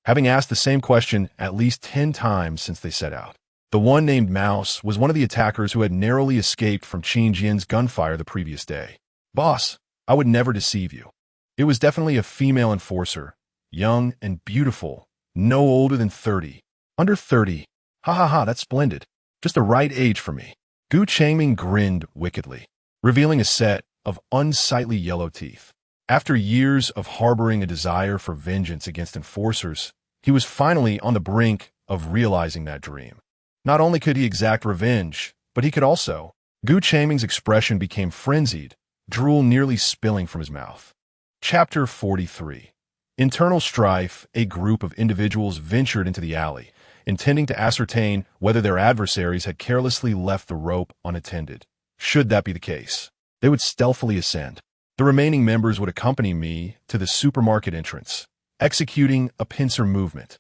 having asked the same question at least 10 times since they set out. The one named Mouse was one of the attackers who had narrowly escaped from Qin Jian's gunfire the previous day. Boss, I would never deceive you. It was definitely a female enforcer, young and beautiful, no older than 30. Under 30. Ha ha ha, that's splendid. Just the right age for me. Gu Changming grinned wickedly, revealing a set of unsightly yellow teeth. After years of harboring a desire for vengeance against enforcers, he was finally on the brink of realizing that dream. Not only could he exact revenge, but he could also. Gu Changming's expression became frenzied, drool nearly spilling from his mouth. Chapter 43. Internal strife. A group of individuals ventured into the alley, intending to ascertain whether their adversaries had carelessly left the rope unattended. Should that be the case, they would stealthily ascend. The remaining members would accompany me to the supermarket entrance, executing a pincer movement.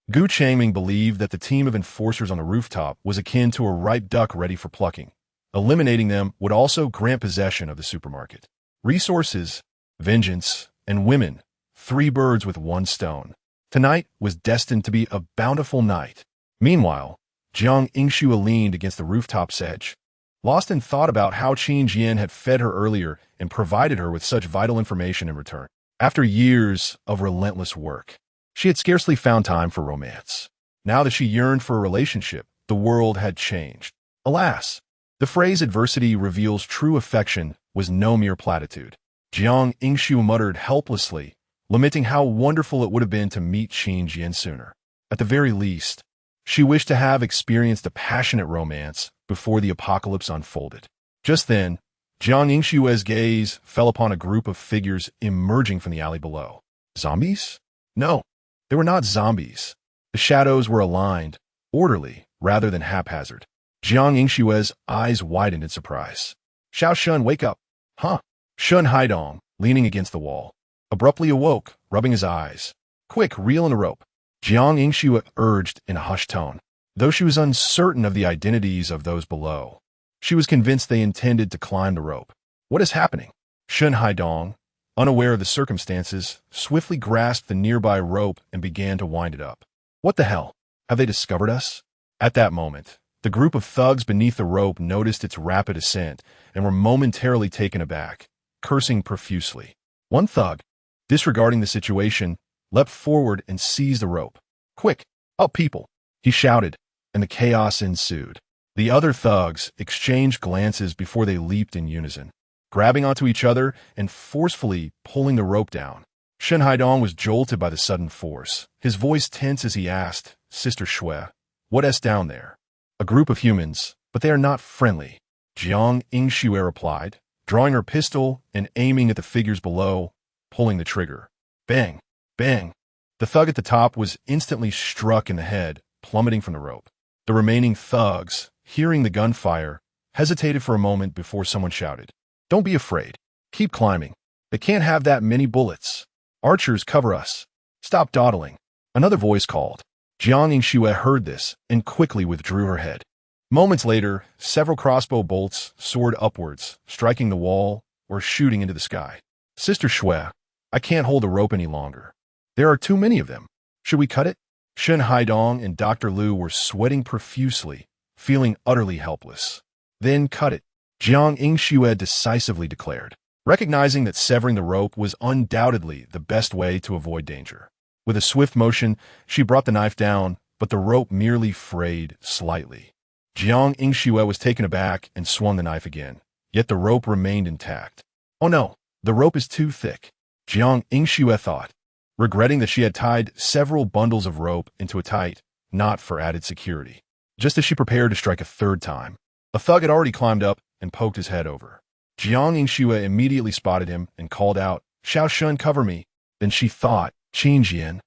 Gu Changming believed that the team of enforcers on the rooftop was akin to a ripe duck ready for plucking. Eliminating them would also grant possession of the supermarket. Resources, vengeance, and women, 3 birds with 1 stone. Tonight was destined to be a bountiful night. Meanwhile, Jiang Yingxue leaned against the rooftop's edge, lost in thought about how Qin Jian had fed her earlier and provided her with such vital information in return. After years of relentless work, she had scarcely found time for romance. Now that she yearned for a relationship, the world had changed. Alas, the phrase adversity reveals true affection was no mere platitude. Jiang Yingxue muttered helplessly, lamenting how wonderful it would have been to meet Qin Jian sooner. At the very least, she wished to have experienced a passionate romance before the apocalypse unfolded. Just then, Jiang Yingxue's gaze fell upon a group of figures emerging from the alley below. Zombies? No, they were not zombies. The shadows were aligned, orderly, rather than haphazard. Jiang Yingxue's eyes widened in surprise. Xiao Shun, wake up. Huh? Shun Haidong, leaning against the wall, abruptly awoke, rubbing his eyes. Quick, reel in a rope. Jiang Yingxue urged in a hushed tone. Though she was uncertain of the identities of those below, she was convinced they intended to climb the rope. What is happening? Shun Haidong, unaware of the circumstances, swiftly grasped the nearby rope and began to wind it up. What the hell? Have they discovered us? At that moment, the group of thugs beneath the rope noticed its rapid ascent and were momentarily taken aback, cursing profusely. One thug, disregarding the situation, leapt forward and seized the rope. Quick, up people, he shouted, and the chaos ensued. The other thugs exchanged glances before they leaped in unison, grabbing onto each other and forcefully pulling the rope down. Shen Haidong was jolted by the sudden force, his voice tense as he asked, Sister Shui, what's down there? A group of humans, but they are not friendly, Jiang Yingxue replied, drawing her pistol and aiming at the figures below, pulling the trigger. Bang! Bang! The thug at the top was instantly struck in the head, plummeting from the rope. The remaining thugs, hearing the gunfire, hesitated for a moment before someone shouted, Don't be afraid. Keep climbing. They can't have that many bullets. Archers, cover us. Stop dawdling. Another voice called. Jiang Yingxue heard this and quickly withdrew her head. Moments later, several crossbow bolts soared upwards, striking the wall or shooting into the sky. Sister Shui, I can't hold the rope any longer. There are too many of them. Should we cut it? Shen Haidong and Dr. Liu were sweating profusely, feeling utterly helpless. Then cut it, Jiang Yingxue decisively declared, recognizing that severing the rope was undoubtedly the best way to avoid danger. With a swift motion, she brought the knife down, but the rope merely frayed slightly. Jiang Yingxue was taken aback and swung the knife again, yet the rope remained intact. Oh no, the rope is too thick, Jiang Yingxue thought, regretting that she had tied several bundles of rope into a tight knot for added security. Just as she prepared to strike a third time, a thug had already climbed up and poked his head over. Jiang Yingxue immediately spotted him and called out, "Xiao Shun, cover me." Then she thought, "Qin Jian,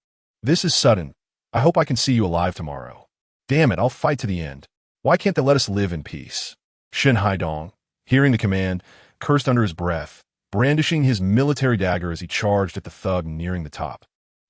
this is sudden. I hope I can see you alive tomorrow. Damn it, I'll fight to the end. Why can't they let us live in peace?" Shen Haidong, hearing the command, cursed under his breath, brandishing his military dagger as he charged at the thug nearing the top,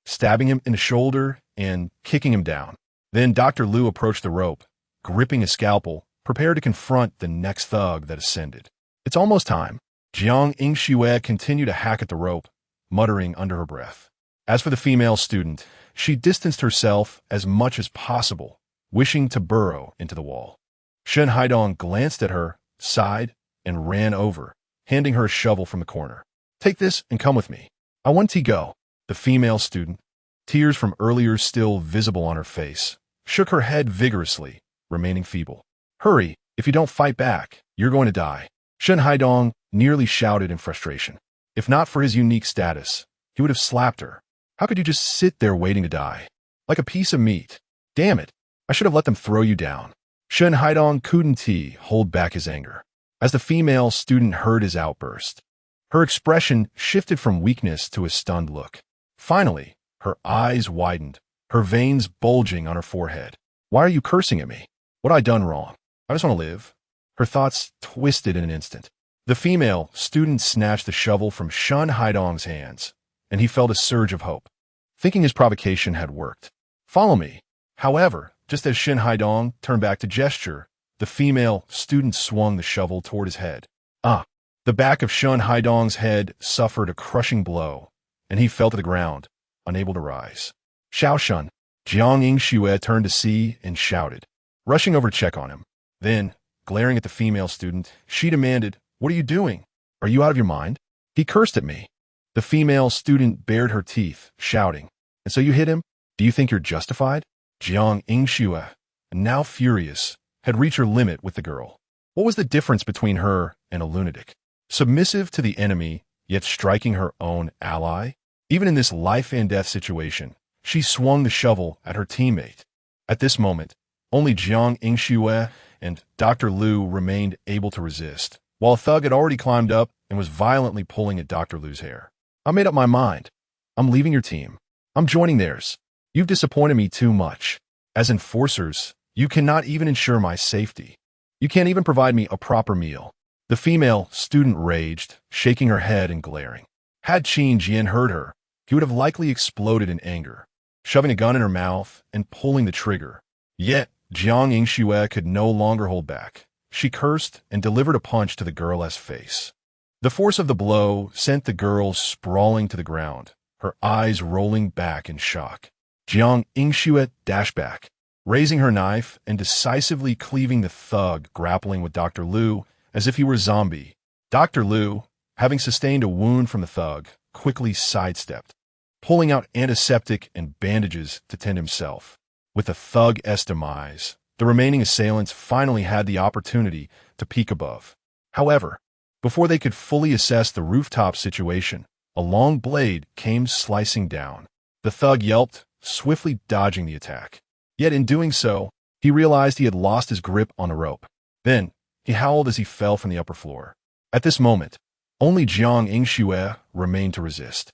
stabbing him in the shoulder and kicking him down. Then Dr. Liu approached the rope, gripping a scalpel, prepared to confront the next thug that ascended. "It's almost time." Jiang Yingxue continued to hack at the rope, muttering under her breath. As for the female student, she distanced herself as much as possible, wishing to burrow into the wall. Shen Haidong glanced at her, sighed, and ran over, handing her a shovel from the corner. "Take this and come with me. I want to go." The female student, tears from earlier still visible on her face, shook her head vigorously, remaining feeble. "Hurry, if you don't fight back, you're going to die." Shen Haidong nearly shouted in frustration. If not for his unique status, he would have slapped her. How could you just sit there waiting to die? Like a piece of meat. Damn it, I should have let them throw you down. Shen Haidong couldn't hold back his anger. As the female student heard his outburst, her expression shifted from weakness to a stunned look. Finally, her eyes widened, her veins bulging on her forehead. "Why are you cursing at me? What have I done wrong? I just want to live." Her thoughts twisted in an instant. The female student snatched the shovel from Shen Haidong's hands, and he felt a surge of hope, thinking his provocation had worked. "Follow me." However, just as Shen Haidong turned back to gesture, the female student swung the shovel toward his head. The back of Shen Haidong's head suffered a crushing blow, and he fell to the ground, unable to rise. "Xiao Shun." Jiang Yingxue turned to see and shouted, rushing over to check on him. Then, glaring at the female student, she demanded, "What are you doing? Are you out of your mind?" "He cursed at me." The female student bared her teeth, shouting, "And so you hit him? Do you think you're justified?" Jiang Yingxue, now furious, had reached her limit with the girl. What was the difference between her and a lunatic? Submissive to the enemy, yet striking her own ally? Even in this life-and-death situation, she swung the shovel at her teammate. At this moment, only Jiang Yingxue and Dr. Liu remained able to resist, while a thug had already climbed up and was violently pulling at Dr. Liu's hair. "I made up my mind. I'm leaving your team. I'm joining theirs. You've disappointed me too much. As enforcers, you cannot even ensure my safety. You can't even provide me a proper meal." The female student raged, shaking her head and glaring. Had Qin Jian heard her, he would have likely exploded in anger, shoving a gun in her mouth and pulling the trigger. Yet, Jiang Yingxue could no longer hold back. She cursed and delivered a punch to the girl's face. The force of the blow sent the girl sprawling to the ground, her eyes rolling back in shock. Jiang Yingxue dashed back, raising her knife and decisively cleaving the thug grappling with Dr. Liu as if he were a zombie. Dr. Liu, having sustained a wound from the thug, quickly sidestepped, pulling out antiseptic and bandages to tend himself. With the thug's demise, the remaining assailants finally had the opportunity to peek above. However, before they could fully assess the rooftop situation, a long blade came slicing down. The thug yelped, swiftly dodging the attack. Yet in doing so, he realized he had lost his grip on the rope. Then, he howled as he fell from the upper floor. At this moment, only Jiang Yingxue remained to resist.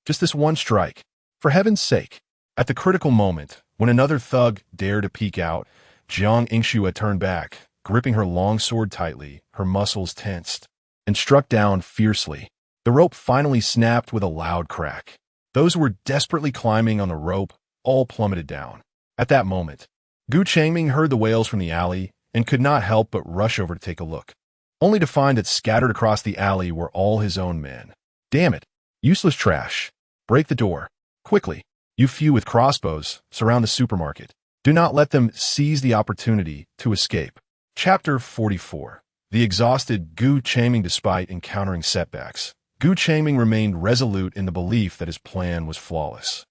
Just this one strike, for heaven's sake. At the critical moment, when another thug dared to peek out, Jiang Yingxue turned back, gripping her long sword tightly, her muscles tensed, and struck down fiercely. The rope finally snapped with a loud crack. Those who were desperately climbing on the rope all plummeted down. At that moment, Gu Changming heard the wails from the alley and could not help but rush over to take a look, only to find that scattered across the alley were all his own men. "Damn it! Useless trash! Break the door! Quickly! You few with crossbows, surround the supermarket. Do not let them seize the opportunity to escape." Chapter 44. The exhausted Gu Changming. Despite encountering setbacks, Gu Changming remained resolute in the belief that his plan was flawless.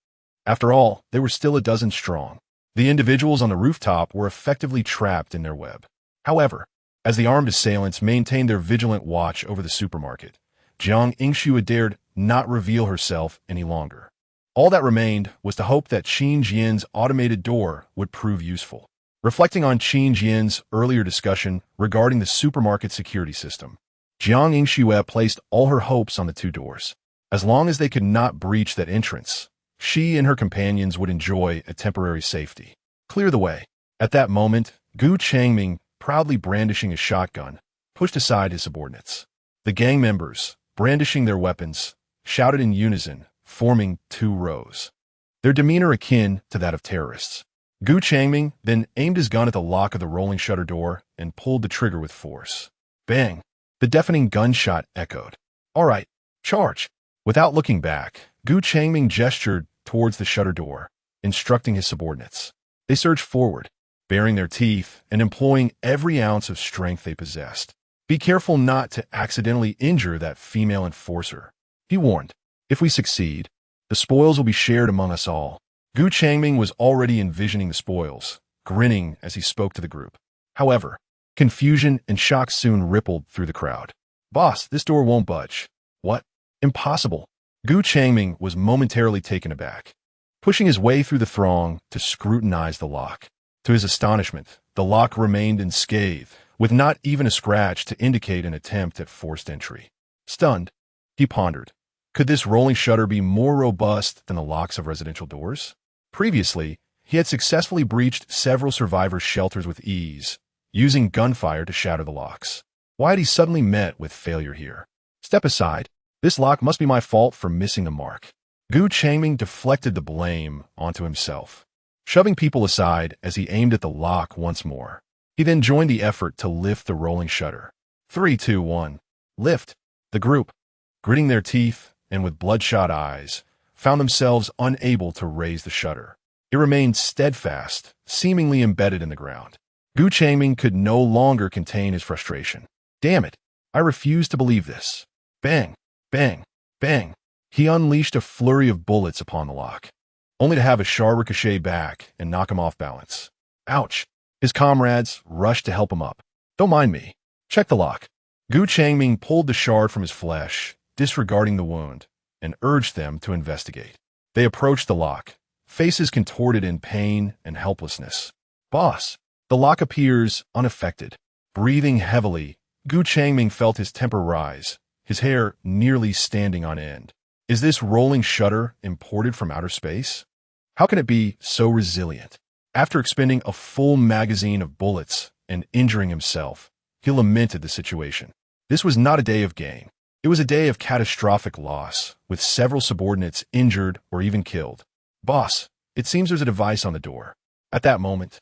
After all, they were still a dozen strong. The individuals on the rooftop were effectively trapped in their web. However, as the armed assailants maintained their vigilant watch over the supermarket, Jiang Yingxue dared not reveal herself any longer. All that remained was to hope that Qin Jian's automated door would prove useful. Reflecting on Qin Jian's earlier discussion regarding the supermarket security system, Jiang Yingxue placed all her hopes on the two doors. As long as they could not breach that entrance, she and her companions would enjoy a temporary safety. Clear the way. At that moment, Gu Changming, proudly brandishing his shotgun, pushed aside his subordinates. The gang members, brandishing their weapons, shouted in unison, forming two rows. Their demeanor akin to that of terrorists. Gu Changming then aimed his gun at the lock of the rolling shutter door and pulled the trigger with force. Bang! The deafening gunshot echoed. All right, charge! Without looking back, Gu Changming gestured towards the shutter door, instructing his subordinates. They surged forward, baring their teeth and employing every ounce of strength they possessed. Be careful not to accidentally injure that female enforcer, he warned. If we succeed, the spoils will be shared among us all. Gu Changming was already envisioning the spoils, grinning as he spoke to the group. However, confusion and shock soon rippled through the crowd. Boss, this door won't budge. What? Impossible. Gu Changming was momentarily taken aback, pushing his way through the throng to scrutinize the lock. To his astonishment, the lock remained unscathed, with not even a scratch to indicate an attempt at forced entry. Stunned, he pondered, could this rolling shutter be more robust than the locks of residential doors? Previously, he had successfully breached several survivors' shelters with ease, using gunfire to shatter the locks. Why had he suddenly met with failure here? Step aside. This lock must be my fault for missing the mark. Gu Changming deflected the blame onto himself, shoving people aside as he aimed at the lock once more. He then joined the effort to lift the rolling shutter. 3, 2, 1. Lift. The group, gritting their teeth and with bloodshot eyes, found themselves unable to raise the shutter. It remained steadfast, seemingly embedded in the ground. Gu Changming could no longer contain his frustration. Damn it! I refuse to believe this. Bang! Bang! Bang! He unleashed a flurry of bullets upon the lock, only to have a shard ricochet back and knock him off balance. Ouch! His comrades rushed to help him up. Don't mind me. Check the lock. Gu Changming pulled the shard from his flesh, disregarding the wound, and urged them to investigate. They approached the lock, faces contorted in pain and helplessness. Boss! The lock appears unaffected. Breathing heavily, Gu Changming felt his temper rise, his hair nearly standing on end. Is this rolling shutter imported from outer space? How can it be so resilient? After expending a full magazine of bullets and injuring himself, he lamented the situation. This was not a day of gain. It was a day of catastrophic loss, with several subordinates injured or even killed. Boss, it seems there's a device on the door. At that moment,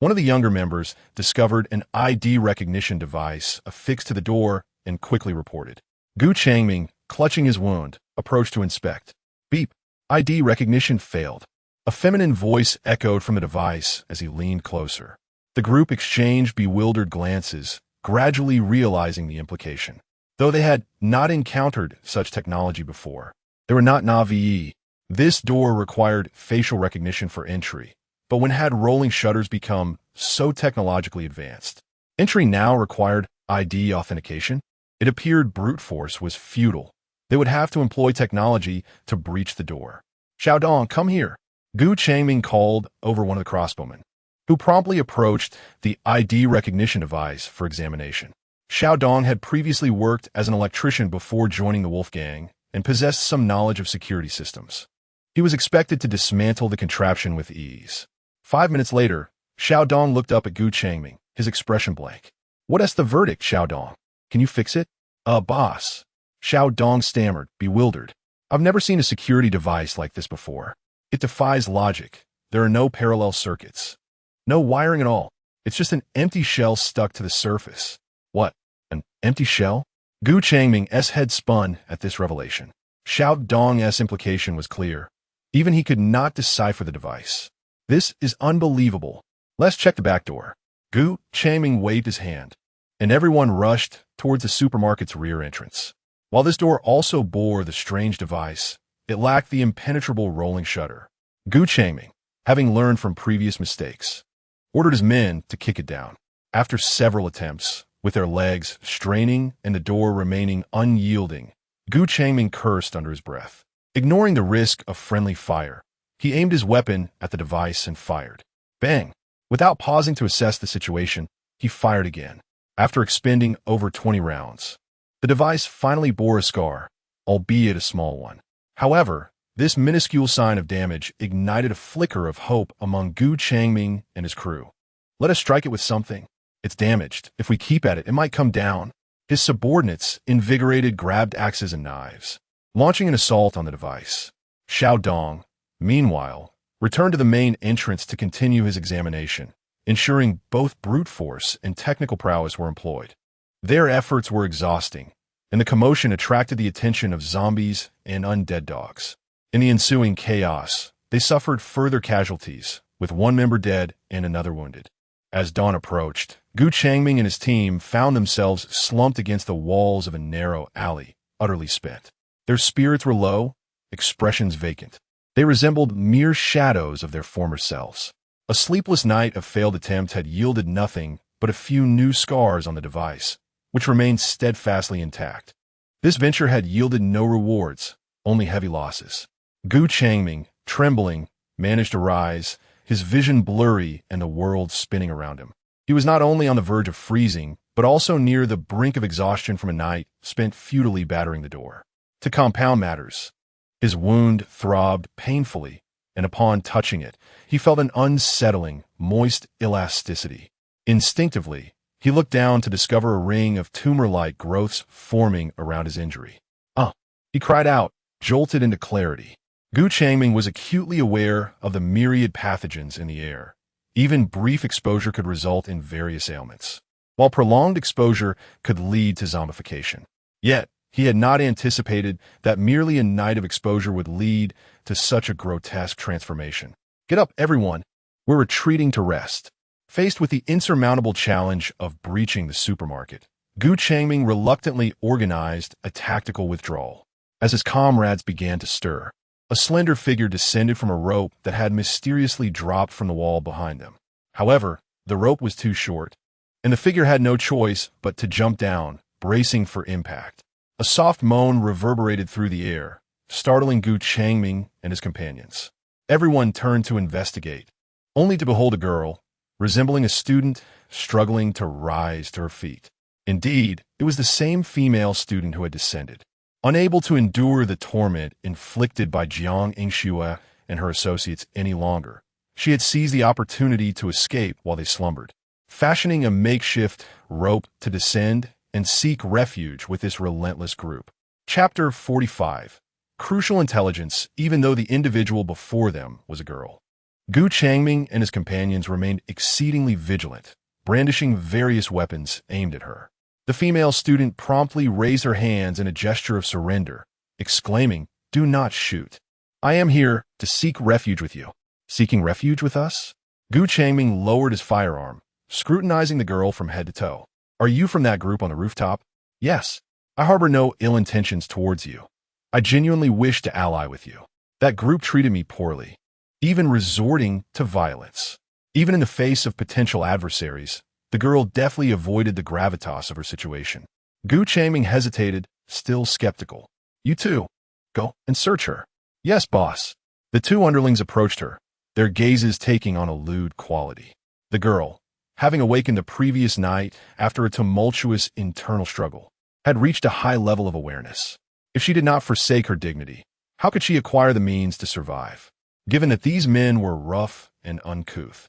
one of the younger members discovered an ID recognition device affixed to the door and quickly reported. Gu Changming, clutching his wound, approached to inspect. Beep. ID recognition failed. A feminine voice echoed from the device as he leaned closer. The group exchanged bewildered glances, gradually realizing the implication. Though they had not encountered such technology before, they were not Na'vi. This door required facial recognition for entry, but when had rolling shutters become so technologically advanced? Entry now required ID authentication. It appeared brute force was futile. They would have to employ technology to breach the door. Xiaodong, come here. Gu Changming called over one of the crossbowmen, who promptly approached the ID recognition device for examination. Xiaodong had previously worked as an electrician before joining the Wolfgang and possessed some knowledge of security systems. He was expected to dismantle the contraption with ease. 5 minutes later, Xiaodong looked up at Gu Changming, his expression blank. What's the verdict, Xiaodong? Can you fix it? Boss. Xiaodong stammered, bewildered. I've never seen a security device like this before. It defies logic. There are no parallel circuits. No wiring at all. It's just an empty shell stuck to the surface. What? An empty shell? Gu Changming's head spun at this revelation. Xiaodong's implication was clear. Even he could not decipher the device. This is unbelievable. Let's check the back door. Gu Changming waved his hand, and everyone rushed towards the supermarket's rear entrance. While this door also bore the strange device, it lacked the impenetrable rolling shutter. Gu Changming, having learned from previous mistakes, ordered his men to kick it down. After several attempts, with their legs straining and the door remaining unyielding, Gu Changming cursed under his breath. Ignoring the risk of friendly fire, he aimed his weapon at the device and fired. Bang! Without pausing to assess the situation, he fired again. After expending over 20 rounds, The device finally bore a scar, albeit a small one. However, this minuscule sign of damage ignited a flicker of hope among Gu Changming and his crew. Let us strike it with something. It's damaged. If we keep at it, it might come down. His subordinates, invigorated, grabbed axes and knives, launching an assault on the device. Xiao Dong, meanwhile, returned to the main entrance to continue his examination, ensuring both brute force and technical prowess were employed. Their efforts were exhausting, and the commotion attracted the attention of zombies and undead dogs. In the ensuing chaos, they suffered further casualties, with one member dead and another wounded. As dawn approached, Gu Changming and his team found themselves slumped against the walls of a narrow alley, utterly spent. Their spirits were low, expressions vacant. They resembled mere shadows of their former selves. A sleepless night of failed attempts had yielded nothing but a few new scars on the device, which remained steadfastly intact. This venture had yielded no rewards, only heavy losses. Gu Changming, trembling, managed to rise, his vision blurry and the world spinning around him. He was not only on the verge of freezing, but also near the brink of exhaustion from a night spent futilely battering the door. To compound matters, his wound throbbed painfully, and upon touching it, he felt an unsettling, moist elasticity. Instinctively, he looked down to discover a ring of tumor-like growths forming around his injury. He cried out, jolted into clarity. Gu Changming was acutely aware of the myriad pathogens in the air. Even brief exposure could result in various ailments, while prolonged exposure could lead to zombification. Yet, he had not anticipated that merely a night of exposure would lead to such a grotesque transformation. Get up, everyone. We're retreating to rest. Faced with the insurmountable challenge of breaching the supermarket, Gu Changming reluctantly organized a tactical withdrawal. As his comrades began to stir, a slender figure descended from a rope that had mysteriously dropped from the wall behind them. However, the rope was too short, and the figure had no choice but to jump down, bracing for impact. A soft moan reverberated through the air, startling Gu Changming and his companions. Everyone turned to investigate, only to behold a girl, resembling a student, struggling to rise to her feet. Indeed, it was the same female student who had descended. Unable to endure the torment inflicted by Jiang Yingxue and her associates any longer, she had seized the opportunity to escape while they slumbered, fashioning a makeshift rope to descend and seek refuge with this relentless group. Chapter 45. Crucial intelligence, even though the individual before them was a girl. Gu Changming and his companions remained exceedingly vigilant, brandishing various weapons aimed at her. The female student promptly raised her hands in a gesture of surrender, exclaiming, "Do not shoot. I am here to seek refuge with you." Seeking refuge with us? Gu Changming lowered his firearm, scrutinizing the girl from head to toe. "Are you from that group on the rooftop?" "Yes. I harbor no ill intentions towards you. I genuinely wish to ally with you. That group treated me poorly, even resorting to violence." Even in the face of potential adversaries, the girl deftly avoided the gravitas of her situation. Gu Changming hesitated, still skeptical. "You too. Go and search her." "Yes, boss." The two underlings approached her, their gazes taking on a lewd quality. The girl, having awakened the previous night after a tumultuous internal struggle, had reached a high level of awareness. If she did not forsake her dignity, how could she acquire the means to survive? Given that these men were rough and uncouth,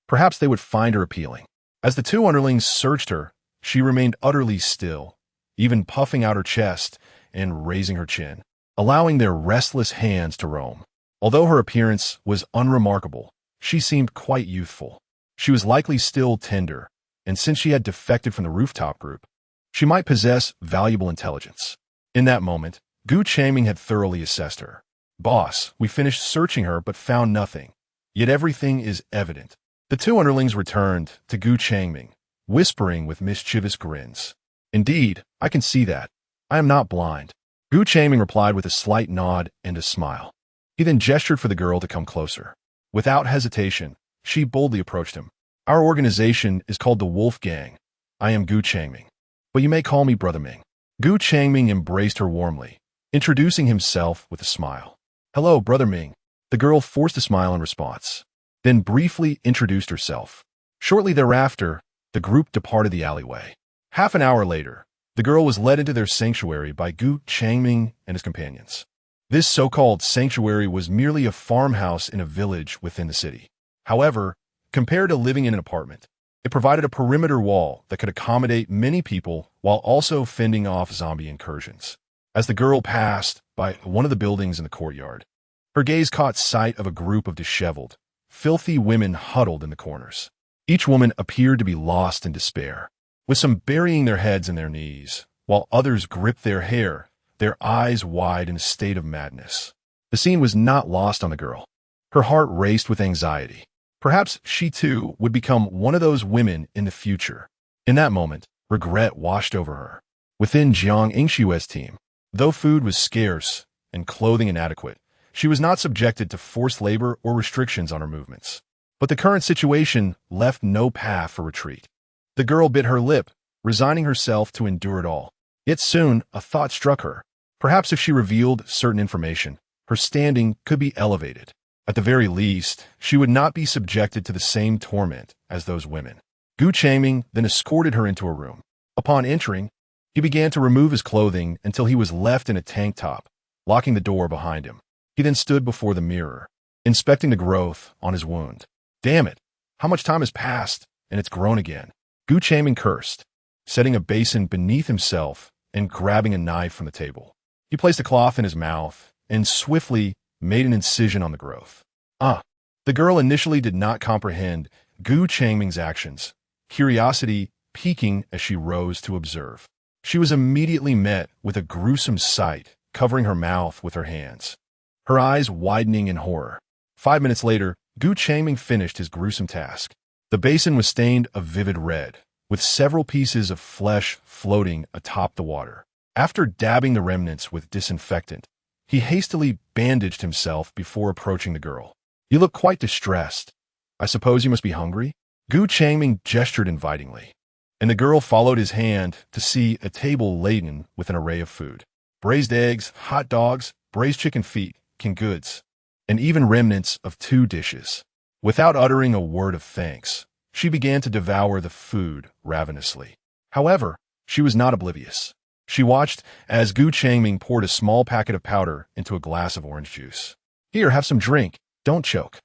perhaps they would find her appealing. As the two underlings searched her, she remained utterly still, even puffing out her chest and raising her chin, allowing their restless hands to roam. Although her appearance was unremarkable, she seemed quite youthful. She was likely still tender, and since she had defected from the rooftop group, she might possess valuable intelligence. In that moment, Gu Changming had thoroughly assessed her. "Boss, we finished searching her but found nothing. Yet everything is evident." The two underlings returned to Gu Changming, whispering with mischievous grins. "Indeed, I can see that. I am not blind." Gu Changming replied with a slight nod and a smile. He then gestured for the girl to come closer. Without hesitation, she boldly approached him. "Our organization is called the Wolf Gang. I am Gu Changming, but you may call me Brother Ming." Gu Changming embraced her warmly, introducing himself with a smile. "Hello, Brother Ming." The girl forced a smile in response, then briefly introduced herself. Shortly thereafter, the group departed the alleyway. Half an hour later, The girl was led into their sanctuary by Gu Changming and his companions. This so-called sanctuary was merely a farmhouse in a village within the city. However, compared to living in an apartment, it provided a perimeter wall that could accommodate many people while also fending off zombie incursions. As the girl passed by one of the buildings in the courtyard, her gaze caught sight of a group of disheveled, filthy women huddled in the corners. Each woman appeared to be lost in despair, with some burying their heads in their knees, while others gripped their hair, their eyes wide in a state of madness. The scene was not lost on the girl. Her heart raced with anxiety. Perhaps she too would become one of those women in the future. In that moment, regret washed over her. Within Jiang Yingshue's team, though food was scarce and clothing inadequate, she was not subjected to forced labor or restrictions on her movements. But the current situation left no path for retreat. The girl bit her lip, resigning herself to endure it all. Yet soon, a thought struck her. Perhaps if she revealed certain information, her standing could be elevated. At the very least, she would not be subjected to the same torment as those women. Gu Changming then escorted her into a room. Upon entering, he began to remove his clothing until he was left in a tank top, locking the door behind him. He then stood before the mirror, inspecting the growth on his wound. Damn it! How much time has passed, and it's grown again? Gu Changming cursed, setting a basin beneath himself and grabbing a knife from the table. He placed a cloth in his mouth and swiftly made an incision on the growth. The girl initially did not comprehend Gu Changming's actions, curiosity piquing as she rose to observe. She was immediately met with a gruesome sight, covering her mouth with her hands, her eyes widening in horror. 5 minutes later, Gu Changming finished his gruesome task. The basin was stained a vivid red, with several pieces of flesh floating atop the water. After dabbing the remnants with disinfectant, he hastily bandaged himself before approaching the girl. You look quite distressed. I suppose you must be hungry? Gu Changming gestured invitingly, and the girl followed his hand to see a table laden with an array of food. Braised eggs, hot dogs, braised chicken feet, canned goods, and even remnants of 2 dishes. Without uttering a word of thanks, she began to devour the food ravenously. However, she was not oblivious. She watched as Gu Changming poured a small packet of powder into a glass of orange juice. Here, have some drink. Don't choke.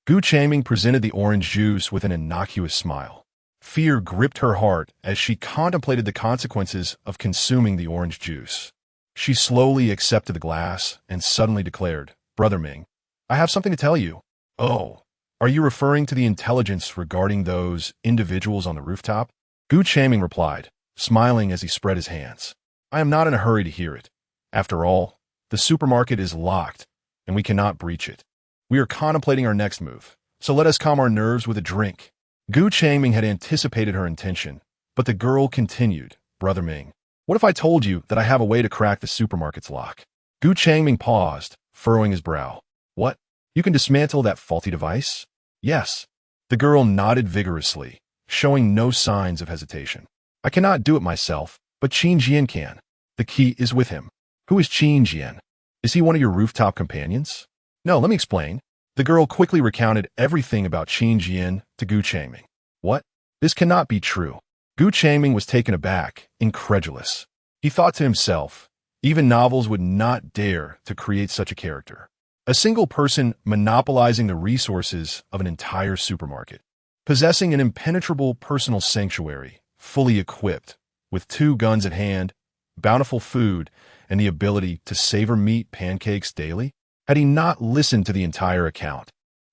Gu Changming presented the orange juice with an innocuous smile. Fear gripped her heart as she contemplated the consequences of consuming the orange juice. She slowly accepted the glass and suddenly declared, Brother Ming, I have something to tell you. Oh, are you referring to the intelligence regarding those individuals on the rooftop? Gu Changming replied, smiling as he spread his hands. I am not in a hurry to hear it. After all, the supermarket is locked, and we cannot breach it. We are contemplating our next move, so let us calm our nerves with a drink. Gu Changming had anticipated her intention, but the girl continued, Brother Ming, what if I told you that I have a way to crack the supermarket's lock? Gu Changming paused, furrowing his brow. What? You can dismantle that faulty device? Yes. The girl nodded vigorously, showing no signs of hesitation. I cannot do it myself, but Qin Jian can. The key is with him. Who is Qin Jian? Is he one of your rooftop companions? No, let me explain. The girl quickly recounted everything about Qin Jian to Gu Changming. What? This cannot be true. Gu Changming was taken aback, incredulous. He thought to himself, even novels would not dare to create such a character. A single person monopolizing the resources of an entire supermarket, possessing an impenetrable personal sanctuary, fully equipped, with 2 guns at hand, bountiful food, and the ability to savor meat pancakes daily? Had he not listened to the entire account,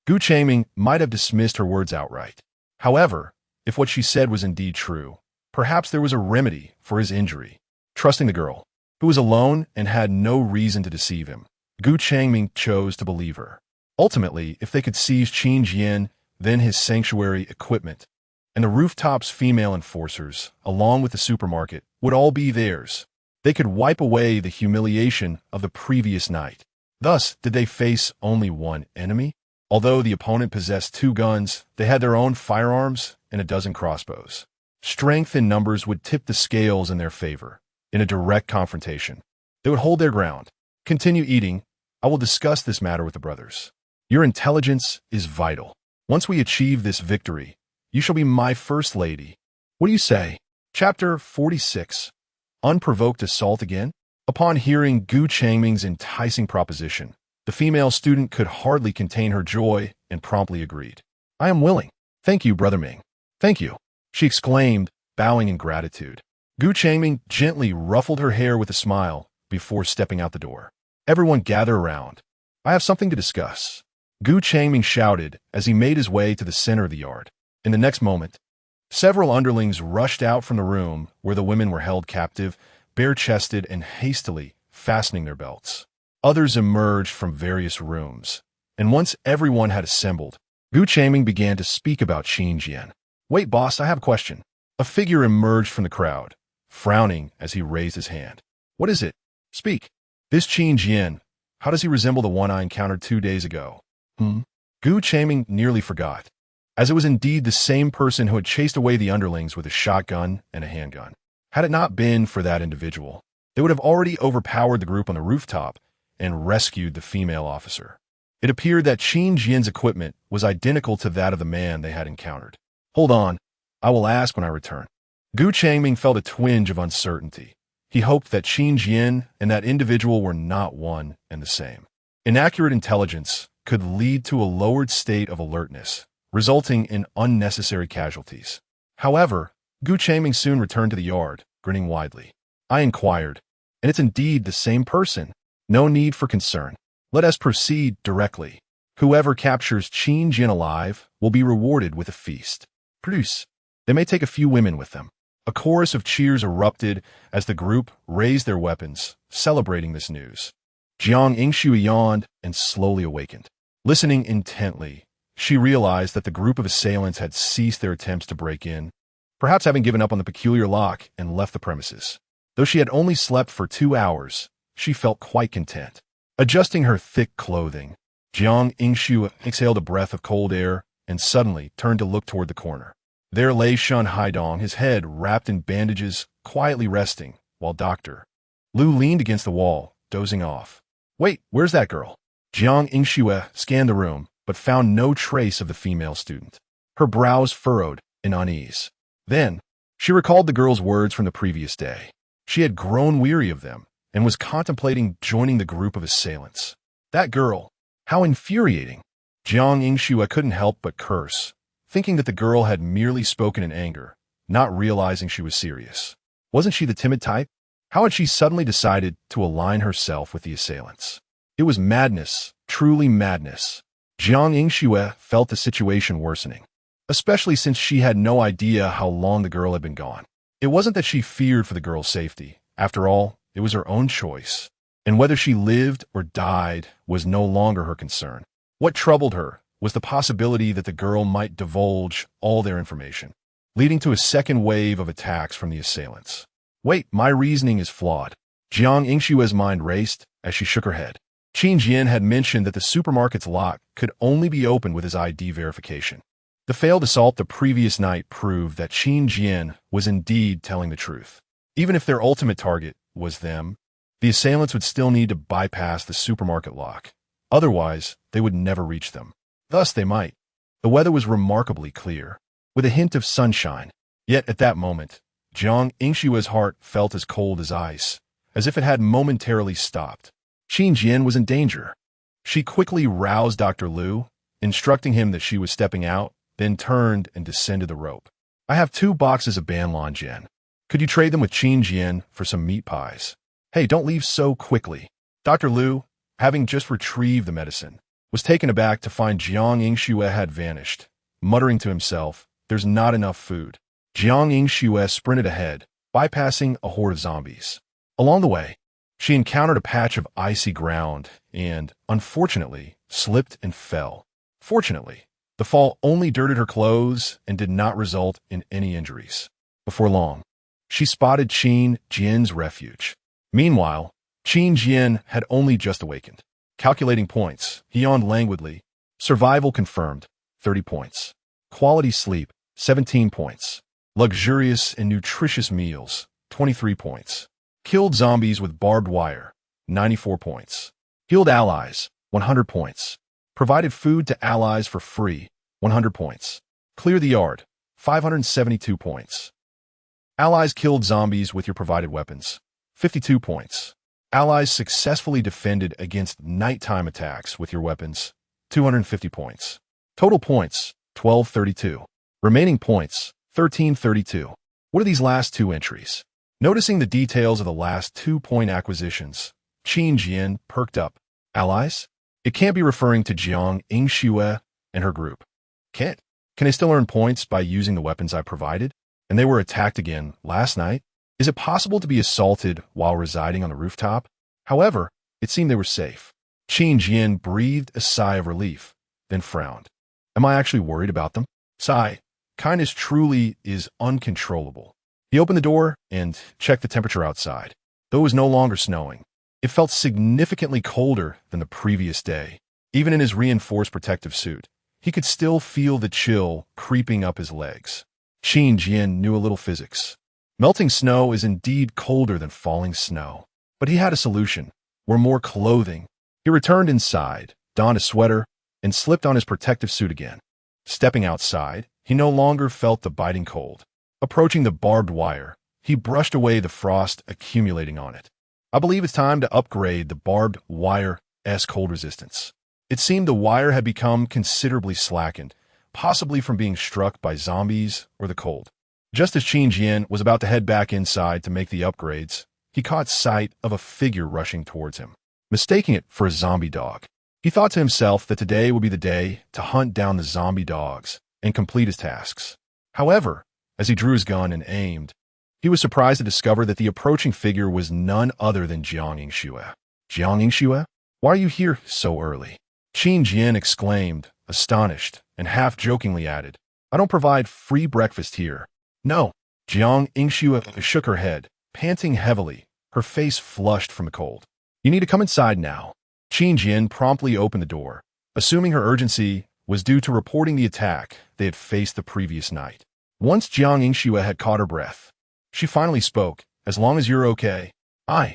Gu Changming might have dismissed her words outright. However, if what she said was indeed true, perhaps there was a remedy for his injury. Trusting the girl, who was alone and had no reason to deceive him, Gu Changming chose to believe her. Ultimately, if they could seize Qin Jian, then his sanctuary equipment, and the rooftops' female enforcers, along with the supermarket, would all be theirs. They could wipe away the humiliation of the previous night. Thus, did they face only one enemy? Although the opponent possessed 2 guns, they had their own firearms and a dozen crossbows. Strength in numbers would tip the scales in their favor. In a direct confrontation, they would hold their ground. Continue eating. I will discuss this matter with the brothers. Your intelligence is vital. Once we achieve this victory, you shall be my first lady. What do you say? Chapter 46. Unprovoked assault again? Upon hearing Gu Changming's enticing proposition, the female student could hardly contain her joy and promptly agreed. I am willing. Thank you, Brother Ming. Thank you, she exclaimed, bowing in gratitude. Gu Changming gently ruffled her hair with a smile before stepping out the door. Everyone gather around. I have something to discuss, Gu Changming shouted as he made his way to the center of the yard. In the next moment, several underlings rushed out from the room where the women were held captive, bare-chested and hastily fastening their belts. Others emerged from various rooms, and once everyone had assembled, Gu Changming began to speak about Qin Jian. Wait, boss, I have a question. A figure emerged from the crowd, frowning as he raised his hand. What is it? Speak. This Qin Jian, how does he resemble the one I encountered 2 days ago? Gu Changming nearly forgot, as it was indeed the same person who had chased away the underlings with a shotgun and a handgun. Had it not been for that individual, they would have already overpowered the group on the rooftop and rescued the female officer. It appeared that Qin Jian's equipment was identical to that of the man they had encountered. Hold on, I will ask when I return. Gu Changming felt a twinge of uncertainty. He hoped that Qin Jian and that individual were not one and the same. Inaccurate intelligence could lead to a lowered state of alertness, resulting in unnecessary casualties. However, Gu Changming soon returned to the yard, grinning widely. I inquired, and it's indeed the same person. No need for concern. Let us proceed directly. Whoever captures Qin Jian alive will be rewarded with a feast. Produce. They may take a few women with them. A chorus of cheers erupted as the group raised their weapons, celebrating this news. Jiang Yingshu yawned and slowly awakened. Listening intently, she realized that the group of assailants had ceased their attempts to break in, perhaps having given up on the peculiar lock and left the premises. Though she had only slept for 2 hours, she felt quite content. Adjusting her thick clothing, Jiang Yingshu exhaled a breath of cold air and suddenly turned to look toward the corner. There lay Shun Haidong, his head wrapped in bandages, quietly resting, while Dr. Liu leaned against the wall, dozing off. Wait, where's that girl? Jiang Yingshu scanned the room, but found no trace of the female student. Her brows furrowed in unease. Then, she recalled the girl's words from the previous day. She had grown weary of them and was contemplating joining the group of assailants. That girl, how infuriating! Jiang Yingshu couldn't help but curse, thinking that the girl had merely spoken in anger, not realizing she was serious. Wasn't she the timid type? How had she suddenly decided to align herself with the assailants? It was madness, truly madness. Jiang Yingshu felt the situation worsening, especially since she had no idea how long the girl had been gone. It wasn't that she feared for the girl's safety. After all, it was her own choice, and whether she lived or died was no longer her concern. What troubled her was the possibility that the girl might divulge all their information, leading to a second wave of attacks from the assailants. Wait, my reasoning is flawed. Jiang Yingshu's mind raced as she shook her head. Qin Jian had mentioned that the supermarket's lock could only be opened with his ID verification. The failed assault the previous night proved that Qin Jian was indeed telling the truth. Even if their ultimate target was them, the assailants would still need to bypass the supermarket lock. Otherwise, they would never reach them. Thus they might. The weather was remarkably clear, with a hint of sunshine. Yet at that moment, Jiang Yingshu's heart felt as cold as ice, as if it had momentarily stopped. Qin Jian was in danger. She quickly roused Dr. Liu, instructing him that she was stepping out, then turned and descended the rope. I have 2 boxes of Banlan Jian. Could you trade them with Qin Jian for some meat pies? Hey, don't leave so quickly. Dr. Liu, having just retrieved the medicine, was taken aback to find Jiang Yingshu had vanished, muttering to himself, there's not enough food. Jiang Yingshu sprinted ahead, bypassing a horde of zombies. Along the way, she encountered a patch of icy ground and, unfortunately, slipped and fell. Fortunately, the fall only dirted her clothes and did not result in any injuries. Before long, she spotted Qin Jian's refuge. Meanwhile, Qin Jian had only just awakened. Calculating points, he yawned languidly. Survival confirmed, 30 points. Quality sleep, 17 points. Luxurious and nutritious meals, 23 points. Killed zombies with barbed wire, 94 points. Healed allies, 100 points. Provided food to allies for free, 100 points. Clear the yard, 572 points. Allies killed zombies with your provided weapons. 52 points. Allies successfully defended against nighttime attacks with your weapons. 250 points. Total points, 1232. Remaining points, 1332. What are these last two entries? Noticing the details of the last 2-point acquisitions, Qin Jian perked up. Allies? It can't be referring to Jiang Yingxue and her group. Can't. Can they still earn points by using the weapons I provided? And they were attacked again last night? Is it possible to be assaulted while residing on the rooftop? However, it seemed they were safe. Qin Jian breathed a sigh of relief, then frowned. Am I actually worried about them? Sigh. Kindness truly is uncontrollable. He opened the door and checked the temperature outside. Though it was no longer snowing, it felt significantly colder than the previous day. Even in his reinforced protective suit, he could still feel the chill creeping up his legs. Qin Jian knew a little physics. Melting snow is indeed colder than falling snow. But he had a solution. Wear more clothing. He returned inside, donned a sweater, and slipped on his protective suit again. Stepping outside, he no longer felt the biting cold. Approaching the barbed wire, he brushed away the frost accumulating on it. I believe it's time to upgrade the barbed wire's cold resistance. It seemed the wire had become considerably slackened, possibly from being struck by zombies or the cold. Just as Qin Jian was about to head back inside to make the upgrades, he caught sight of a figure rushing towards him. Mistaking it for a zombie dog, he thought to himself that today would be the day to hunt down the zombie dogs and complete his tasks. However, as he drew his gun and aimed, he was surprised to discover that the approaching figure was none other than Jiang Yingxue. Jiang Yingxue? Why are you here so early? Qin Jian exclaimed, astonished, and half-jokingly added, I don't provide free breakfast here. No. Jiang Yingxue shook her head, panting heavily, her face flushed from the cold. You need to come inside now. Qin Jian promptly opened the door, assuming her urgency was due to reporting the attack they had faced the previous night. Once Jiang Yingxue had caught her breath, she finally spoke, as long as you're okay. I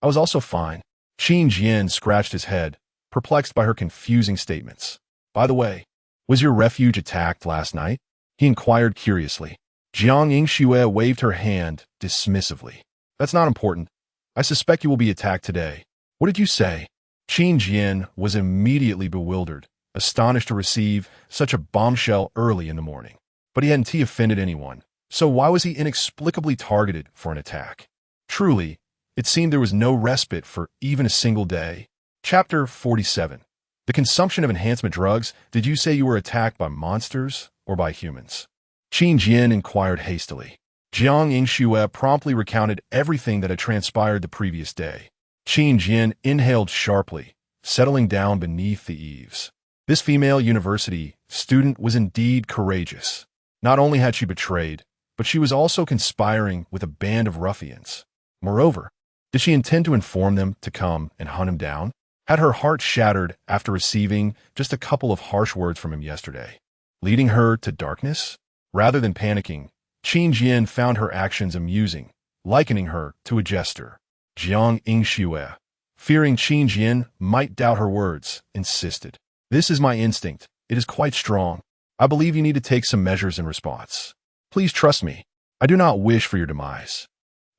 was also fine. Qin Jian scratched his head, perplexed by her confusing statements. By the way, was your refuge attacked last night? He inquired curiously. Jiang Yingxue waved her hand dismissively. That's not important. I suspect you will be attacked today. What did you say? Qin Jian was immediately bewildered, astonished to receive such a bombshell early in the morning. But he hadn't offended anyone, so why was he inexplicably targeted for an attack? Truly, it seemed there was no respite for even a single day. Chapter 47. The consumption of enhancement drugs. Did you say you were attacked by monsters or by humans? Qin Jian inquired hastily. Jiang Yingxue promptly recounted everything that had transpired the previous day. Qin Jian inhaled sharply, settling down beneath the eaves. This female university student was indeed courageous. Not only had she betrayed, but she was also conspiring with a band of ruffians. Moreover, did she intend to inform them to come and hunt him down? Had her heart shattered after receiving just a couple of harsh words from him yesterday, leading her to darkness? Rather than panicking, Qin Jian found her actions amusing, likening her to a jester. Jiang Yingxue, fearing Qin Jian might doubt her words, insisted. This is my instinct. It is quite strong. I believe you need to take some measures in response. Please trust me. I do not wish for your demise.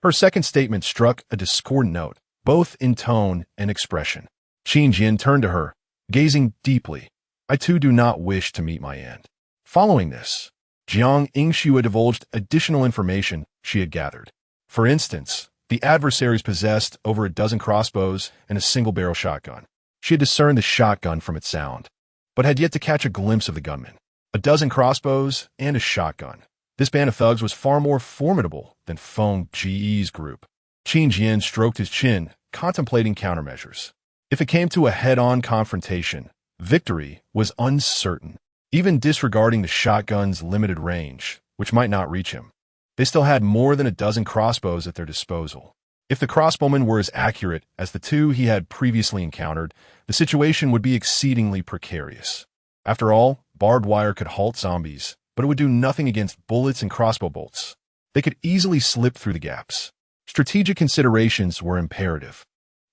Her second statement struck a discordant note, both in tone and expression. Qin Jian turned to her, gazing deeply. I too do not wish to meet my end. Following this, Jiang Yingxue divulged additional information she had gathered. For instance, the adversaries possessed over a dozen crossbows and a single-barrel shotgun. She had discerned the shotgun from its sound, but had yet to catch a glimpse of the gunman. A dozen crossbows and a shotgun. This band of thugs was far more formidable than Feng Ji's group. Qin Jian stroked his chin, contemplating countermeasures. If it came to a head-on confrontation, victory was uncertain. Even disregarding the shotgun's limited range, which might not reach him, they still had more than a dozen crossbows at their disposal. If the crossbowmen were as accurate as the two he had previously encountered, the situation would be exceedingly precarious. After all, barbed wire could halt zombies, but it would do nothing against bullets and crossbow bolts. They could easily slip through the gaps. Strategic considerations were imperative.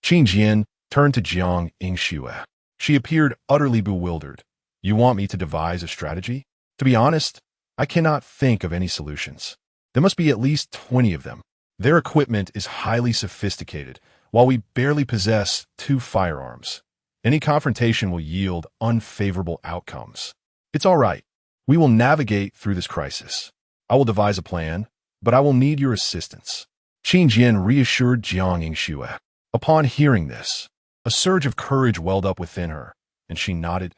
Qin Jian turned to Jiang Yingxue. She appeared utterly bewildered. You want me to devise a strategy? To be honest, I cannot think of any solutions. There must be at least 20 of them. Their equipment is highly sophisticated, while we barely possess 2 firearms. Any confrontation will yield unfavorable outcomes. It's all right. We will navigate through this crisis. I will devise a plan, but I will need your assistance. Qin Jian reassured Jiang Yingxue. Upon hearing this, a surge of courage welled up within her, and she nodded.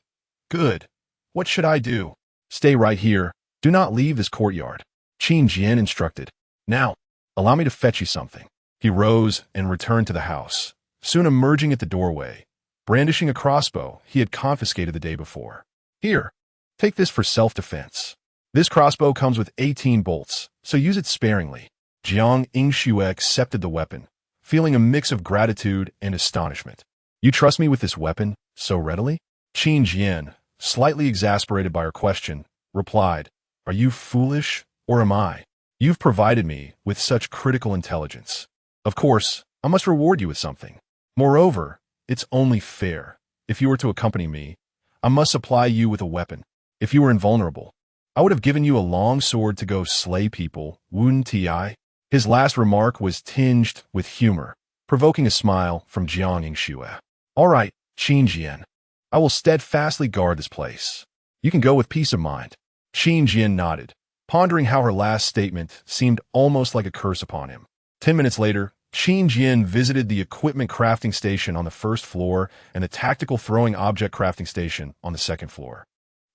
Good. What should I do? Stay right here. Do not leave this courtyard. Qin Jian instructed. Now, allow me to fetch you something. He rose and returned to the house, soon emerging at the doorway, brandishing a crossbow he had confiscated the day before. Here, take this for self-defense. This crossbow comes with 18 bolts, so use it sparingly. Jiang Yingxue accepted the weapon, feeling a mix of gratitude and astonishment. You trust me with this weapon so readily? Qin Jian, slightly exasperated by her question, replied, Are you foolish, or am I? You've provided me with such critical intelligence. Of course, I must reward you with something. Moreover, it's only fair. If you were to accompany me, I must supply you with a weapon. If you were invulnerable, I would have given you a long sword to go slay people, wouldn't I? His last remark was tinged with humor, provoking a smile from Jiang Yingxue. All right, Qin Jian. I will steadfastly guard this place. You can go with peace of mind. Qin Jian nodded, pondering how her last statement seemed almost like a curse upon him. 10 minutes later, Qin Jian visited the equipment crafting station on the first floor and the tactical throwing object crafting station on the second floor,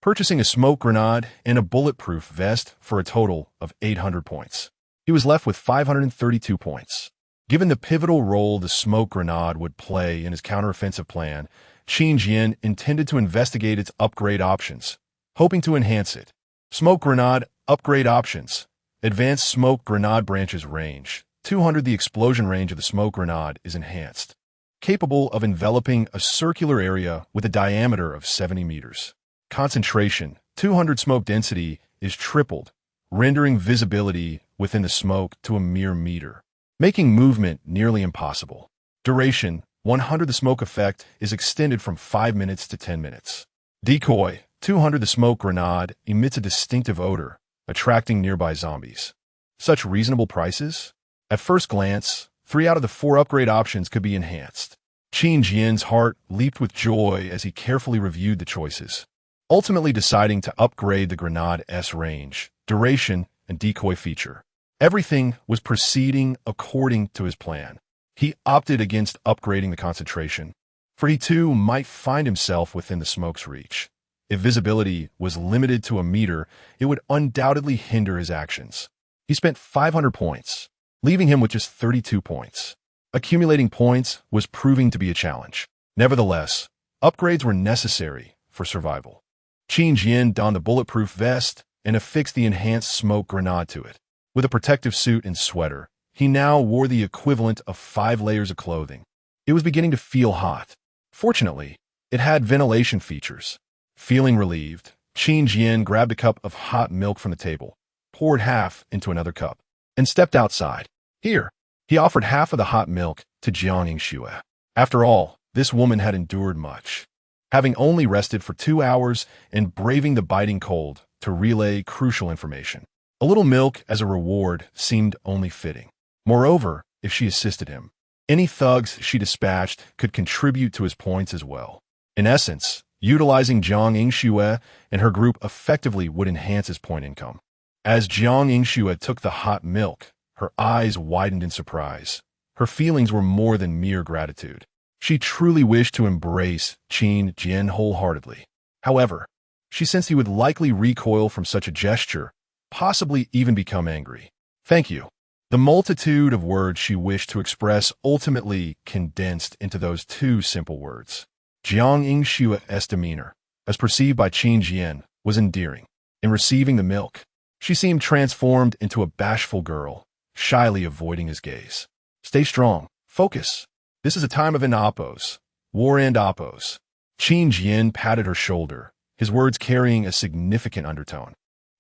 purchasing a smoke grenade and a bulletproof vest for a total of 800 points. He was left with 532 points. Given the pivotal role the smoke grenade would play in his counteroffensive plan, Qin Jian intended to investigate its upgrade options, hoping to enhance it. Smoke grenade upgrade options. Advanced smoke grenade branches range. 200. The explosion range of the smoke grenade is enhanced, capable of enveloping a circular area with a diameter of 70 meters. Concentration. 200. Smoke density is tripled, rendering visibility within the smoke to a mere meter, making movement nearly impossible. Duration. 100. The smoke effect is extended from 5 minutes to 10 minutes. Decoy. 200. The smoke grenade emits a distinctive odor, attracting nearby zombies. Such reasonable prices? At first glance, 3 out of the 4 upgrade options could be enhanced. Qin Jian's heart leaped with joy as he carefully reviewed the choices, ultimately deciding to upgrade the grenade's range, duration, and decoy feature. Everything was proceeding according to his plan. He opted against upgrading the concentration, for he too might find himself within the smoke's reach. If visibility was limited to a meter, it would undoubtedly hinder his actions. He spent 500 points, leaving him with just 32 points. Accumulating points was proving to be a challenge. Nevertheless, upgrades were necessary for survival. Qin Jian donned the bulletproof vest and affixed the enhanced smoke grenade to it. With a protective suit and sweater, he now wore the equivalent of 5 layers of clothing. It was beginning to feel hot. Fortunately, it had ventilation features. Feeling relieved, Qin Jian grabbed a cup of hot milk from the table, poured half into another cup, and stepped outside. Here, he offered half of the hot milk to Jiang Yingxue. After all, this woman had endured much, having only rested for 2 hours and braving the biting cold to relay crucial information. A little milk as a reward seemed only fitting. Moreover, if she assisted him, any thugs she dispatched could contribute to his points as well. In essence, utilizing Jiang Yingxue and her group effectively would enhance his point income. As Jiang Yingxue took the hot milk, her eyes widened in surprise. Her feelings were more than mere gratitude. She truly wished to embrace Qin Jian wholeheartedly. However, she sensed he would likely recoil from such a gesture, possibly even become angry. Thank you. The multitude of words she wished to express ultimately condensed into those 2 simple words. Jiang Yingxue's demeanor, as perceived by Qin Jian, was endearing. In receiving the milk, she seemed transformed into a bashful girl, shyly avoiding his gaze. Stay strong. Focus. This is a time of oppos. War and oppos. Qin Jian patted her shoulder, his words carrying a significant undertone.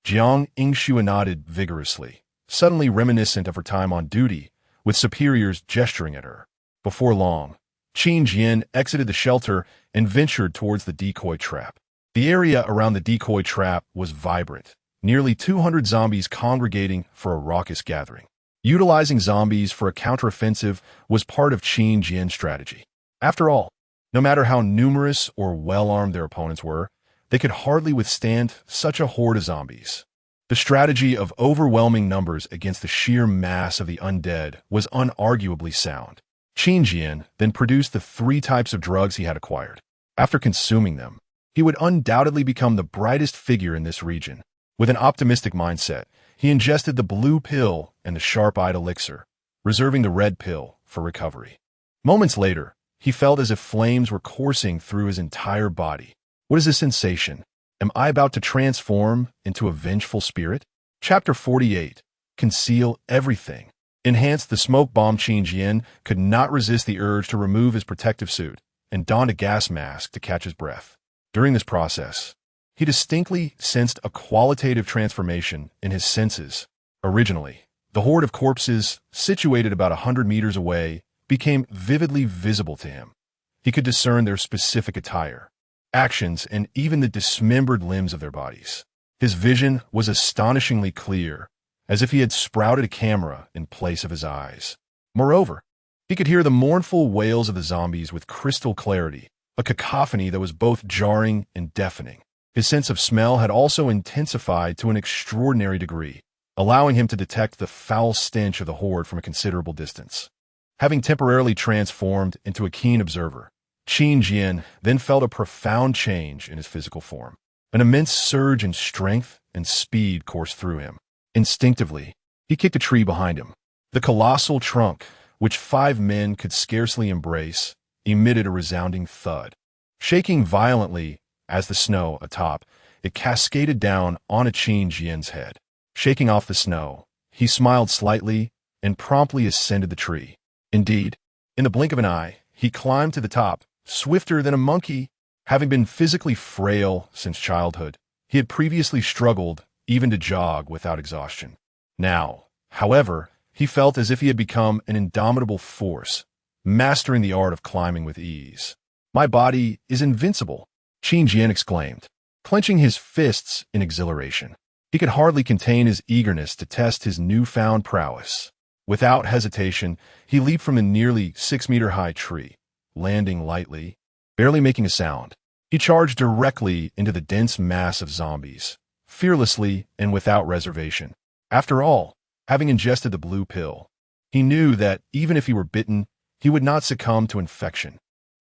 Jiang Yingxue nodded vigorously, suddenly reminiscent of her time on duty, with superiors gesturing at her. Before long, Qin Jian exited the shelter and ventured towards the decoy trap. The area around the decoy trap was vibrant, nearly 200 zombies congregating for a raucous gathering. Utilizing zombies for a counteroffensive was part of Qin Jian's strategy. After all, no matter how numerous or well-armed their opponents were, they could hardly withstand such a horde of zombies. The strategy of overwhelming numbers against the sheer mass of the undead was unarguably sound. Qin Jian then produced the 3 types of drugs he had acquired. After consuming them, he would undoubtedly become the brightest figure in this region. With an optimistic mindset, he ingested the blue pill and the sharp-eyed elixir, reserving the red pill for recovery. Moments later, he felt as if flames were coursing through his entire body. What is this sensation? Am I about to transform into a vengeful spirit? Chapter 48. Conceal everything. Enhanced the smoke bomb. Qin Jian could not resist the urge to remove his protective suit and donned a gas mask to catch his breath. During this process, he distinctly sensed a qualitative transformation in his senses. Originally, the horde of corpses, situated about 100 meters away, became vividly visible to him. He could discern their specific attire, actions, and even the dismembered limbs of their bodies. His vision was astonishingly clear, as if he had sprouted a camera in place of his eyes. Moreover, he could hear the mournful wails of the zombies with crystal clarity, a cacophony that was both jarring and deafening. His sense of smell had also intensified to an extraordinary degree, allowing him to detect the foul stench of the horde from a considerable distance. Having temporarily transformed into a keen observer, Qin Jian then felt a profound change in his physical form. An immense surge in strength and speed coursed through him. Instinctively, he kicked a tree behind him. The colossal trunk, which 5 men could scarcely embrace, emitted a resounding thud. Shaking violently as the snow atop, it cascaded down onto Qin Jian's head. Shaking off the snow, he smiled slightly and promptly ascended the tree. Indeed, in the blink of an eye, he climbed to the top, swifter than a monkey. Having been physically frail since childhood, he had previously struggled even to jog without exhaustion. Now, however, he felt as if he had become an indomitable force, mastering the art of climbing with ease. "My body is invincible," Qin Jian exclaimed, clenching his fists in exhilaration. He could hardly contain his eagerness to test his newfound prowess. Without hesitation, he leaped from a nearly 6-meter-high tree, landing lightly, barely making a sound. He charged directly into the dense mass of zombies, fearlessly and without reservation. After all, having ingested the blue pill, he knew that even if he were bitten, he would not succumb to infection.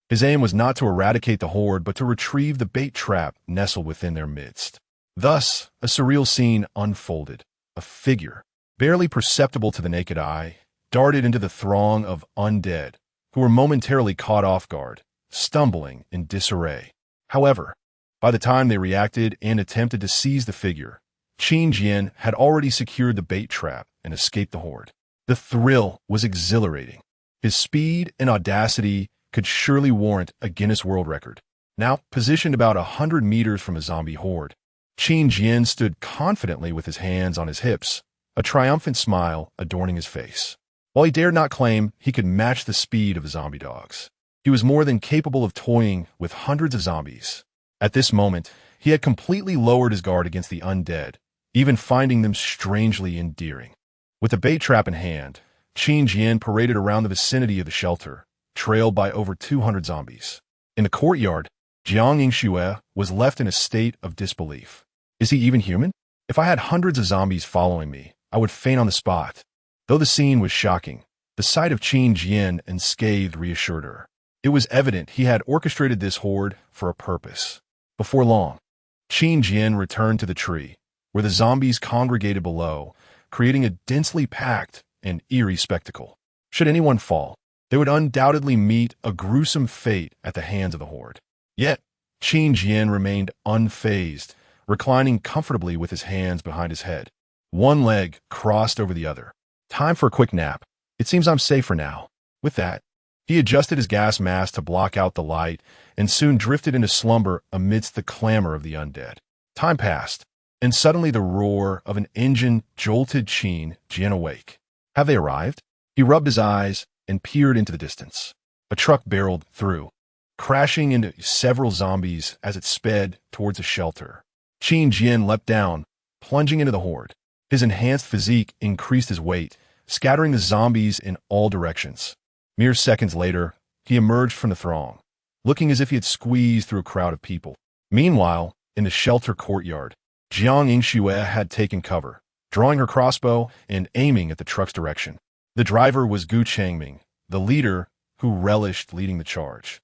His aim was not to eradicate the horde, but to retrieve the bait trap nestled within their midst. Thus, a surreal scene unfolded. A figure, barely perceptible to the naked eye, darted into the throng of undead, who were momentarily caught off guard, stumbling in disarray. However, by the time they reacted and attempted to seize the figure, Qin Jian had already secured the bait trap and escaped the horde. The thrill was exhilarating. His speed and audacity could surely warrant a Guinness World Record. Now, positioned about 100 meters from a zombie horde, Qin Jian stood confidently with his hands on his hips, a triumphant smile adorning his face. While he dared not claim he could match the speed of the zombie dogs, he was more than capable of toying with hundreds of zombies. At this moment, he had completely lowered his guard against the undead, even finding them strangely endearing. With the bait trap in hand, Qin Jian paraded around the vicinity of the shelter, trailed by over 200 zombies. In the courtyard, Jiang Yingxue was left in a state of disbelief. Is he even human? If I had hundreds of zombies following me, I would faint on the spot. Though the scene was shocking, the sight of Qin Jian unscathed reassured her. It was evident he had orchestrated this horde for a purpose. Before long, Qin Jian returned to the tree, where the zombies congregated below, creating a densely packed and eerie spectacle. Should anyone fall, they would undoubtedly meet a gruesome fate at the hands of the horde. Yet, Qin Jian remained unfazed, reclining comfortably with his hands behind his head, one leg crossed over the other. Time for a quick nap. It seems I'm safe for now. With that, he adjusted his gas mask to block out the light and soon drifted into slumber amidst the clamor of the undead. Time passed, and suddenly the roar of an engine jolted Qin Jian awake. Have they arrived? He rubbed his eyes and peered into the distance. A truck barreled through, crashing into several zombies as it sped towards a shelter. Qin Jian leapt down, plunging into the horde. His enhanced physique increased his weight, scattering the zombies in all directions. Mere seconds later, he emerged from the throng, looking as if he had squeezed through a crowd of people. Meanwhile, in the shelter courtyard, Jiang Yingxue had taken cover, drawing her crossbow and aiming at the truck's direction. The driver was Gu Changming, the leader who relished leading the charge,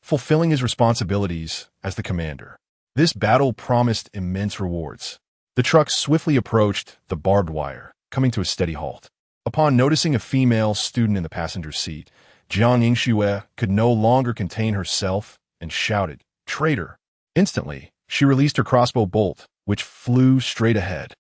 fulfilling his responsibilities as the commander. This battle promised immense rewards. The truck swiftly approached the barbed wire, coming to a steady halt. Upon noticing a female student in the passenger seat, Jiang Yingxue could no longer contain herself and shouted, "Traitor!" Instantly, she released her crossbow bolt, which flew straight ahead.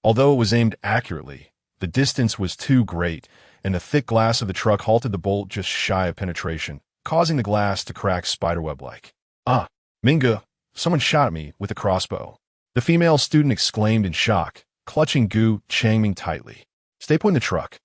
Although it was aimed accurately, the distance was too great, and the thick glass of the truck halted the bolt just shy of penetration, causing the glass to crack spiderweb-like. "Ah, Minga, someone shot at me with a crossbow," the female student exclaimed in shock, clutching Gu Changming tightly. "Stay put in the truck.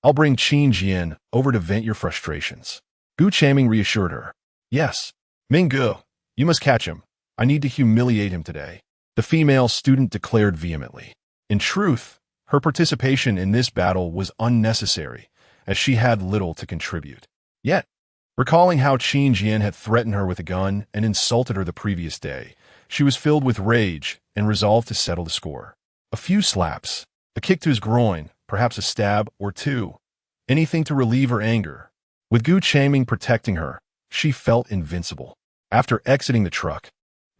I'll bring Qin Jian over to vent your frustrations." Gu Changming reassured her. "Yes, Minga, you must catch him. I need to humiliate him today," the female student declared vehemently. In truth, her participation in this battle was unnecessary, as she had little to contribute. Yet, recalling how Qin Jian had threatened her with a gun and insulted her the previous day, she was filled with rage and resolved to settle the score. A few slaps, a kick to his groin, perhaps a stab or two, anything to relieve her anger. With Gu Changming protecting her, she felt invincible. After exiting the truck,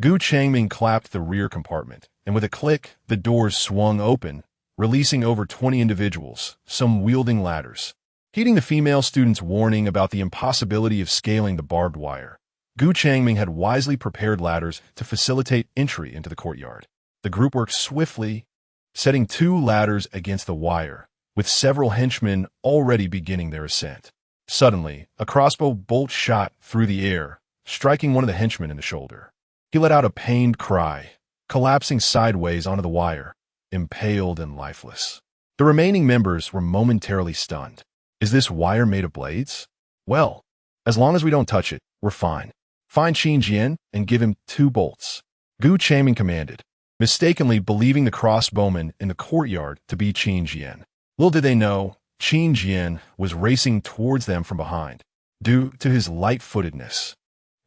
Gu Changming clapped the rear compartment, and with a click, the doors swung open, releasing over 20 individuals, some wielding ladders. Heeding the female student's warning about the impossibility of scaling the barbed wire, Gu Changming had wisely prepared ladders to facilitate entry into the courtyard. The group worked swiftly, setting 2 ladders against the wire, with several henchmen already beginning their ascent. Suddenly, a crossbow bolt shot through the air, striking one of the henchmen in the shoulder. He let out a pained cry, collapsing sideways onto the wire, impaled and lifeless. The remaining members were momentarily stunned. Is this wire made of blades? Well, as long as we don't touch it, we're fine. Find Qin Jian and give him 2 bolts, Gu Changming commanded, mistakenly believing the crossbowman in the courtyard to be Qin Jian. Little did they know, Qin Jian was racing towards them from behind. Due to his light-footedness,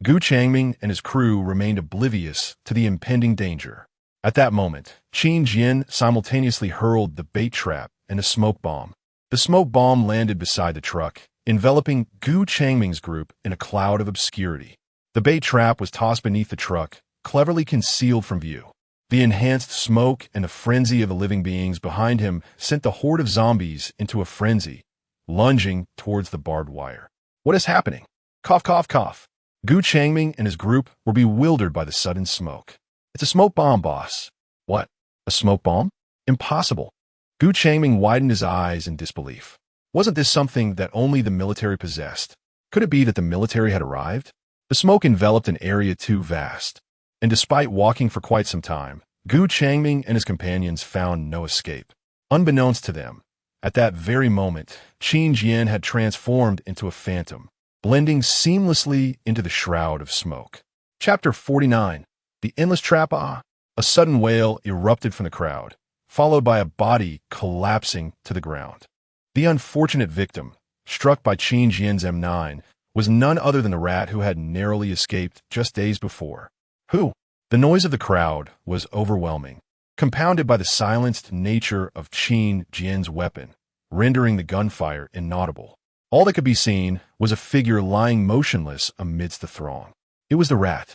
Gu Changming and his crew remained oblivious to the impending danger. At that moment, Qin Jian simultaneously hurled the bait trap and a smoke bomb. The smoke bomb landed beside the truck, enveloping Gu Changming's group in a cloud of obscurity. The bait trap was tossed beneath the truck, cleverly concealed from view. The enhanced smoke and the frenzy of the living beings behind him sent the horde of zombies into a frenzy, lunging towards the barbed wire. What is happening? Cough, cough, cough. Gu Changming and his group were bewildered by the sudden smoke. It's a smoke bomb, boss. What? A smoke bomb? Impossible. Gu Changming widened his eyes in disbelief. Wasn't this something that only the military possessed? Could it be that the military had arrived? The smoke enveloped an area too vast, and despite walking for quite some time, Gu Changming and his companions found no escape. Unbeknownst to them, at that very moment, Qin Jian had transformed into a phantom, blending seamlessly into the shroud of smoke. Chapter 49. The Endless Trap. A sudden wail erupted from the crowd, followed by a body collapsing to the ground. The unfortunate victim, struck by Qin Jian's M9, was none other than the rat who had narrowly escaped just days before. Who? The noise of the crowd was overwhelming, compounded by the silenced nature of Qin Jian's weapon, rendering the gunfire inaudible. All that could be seen was a figure lying motionless amidst the throng. It was the rat.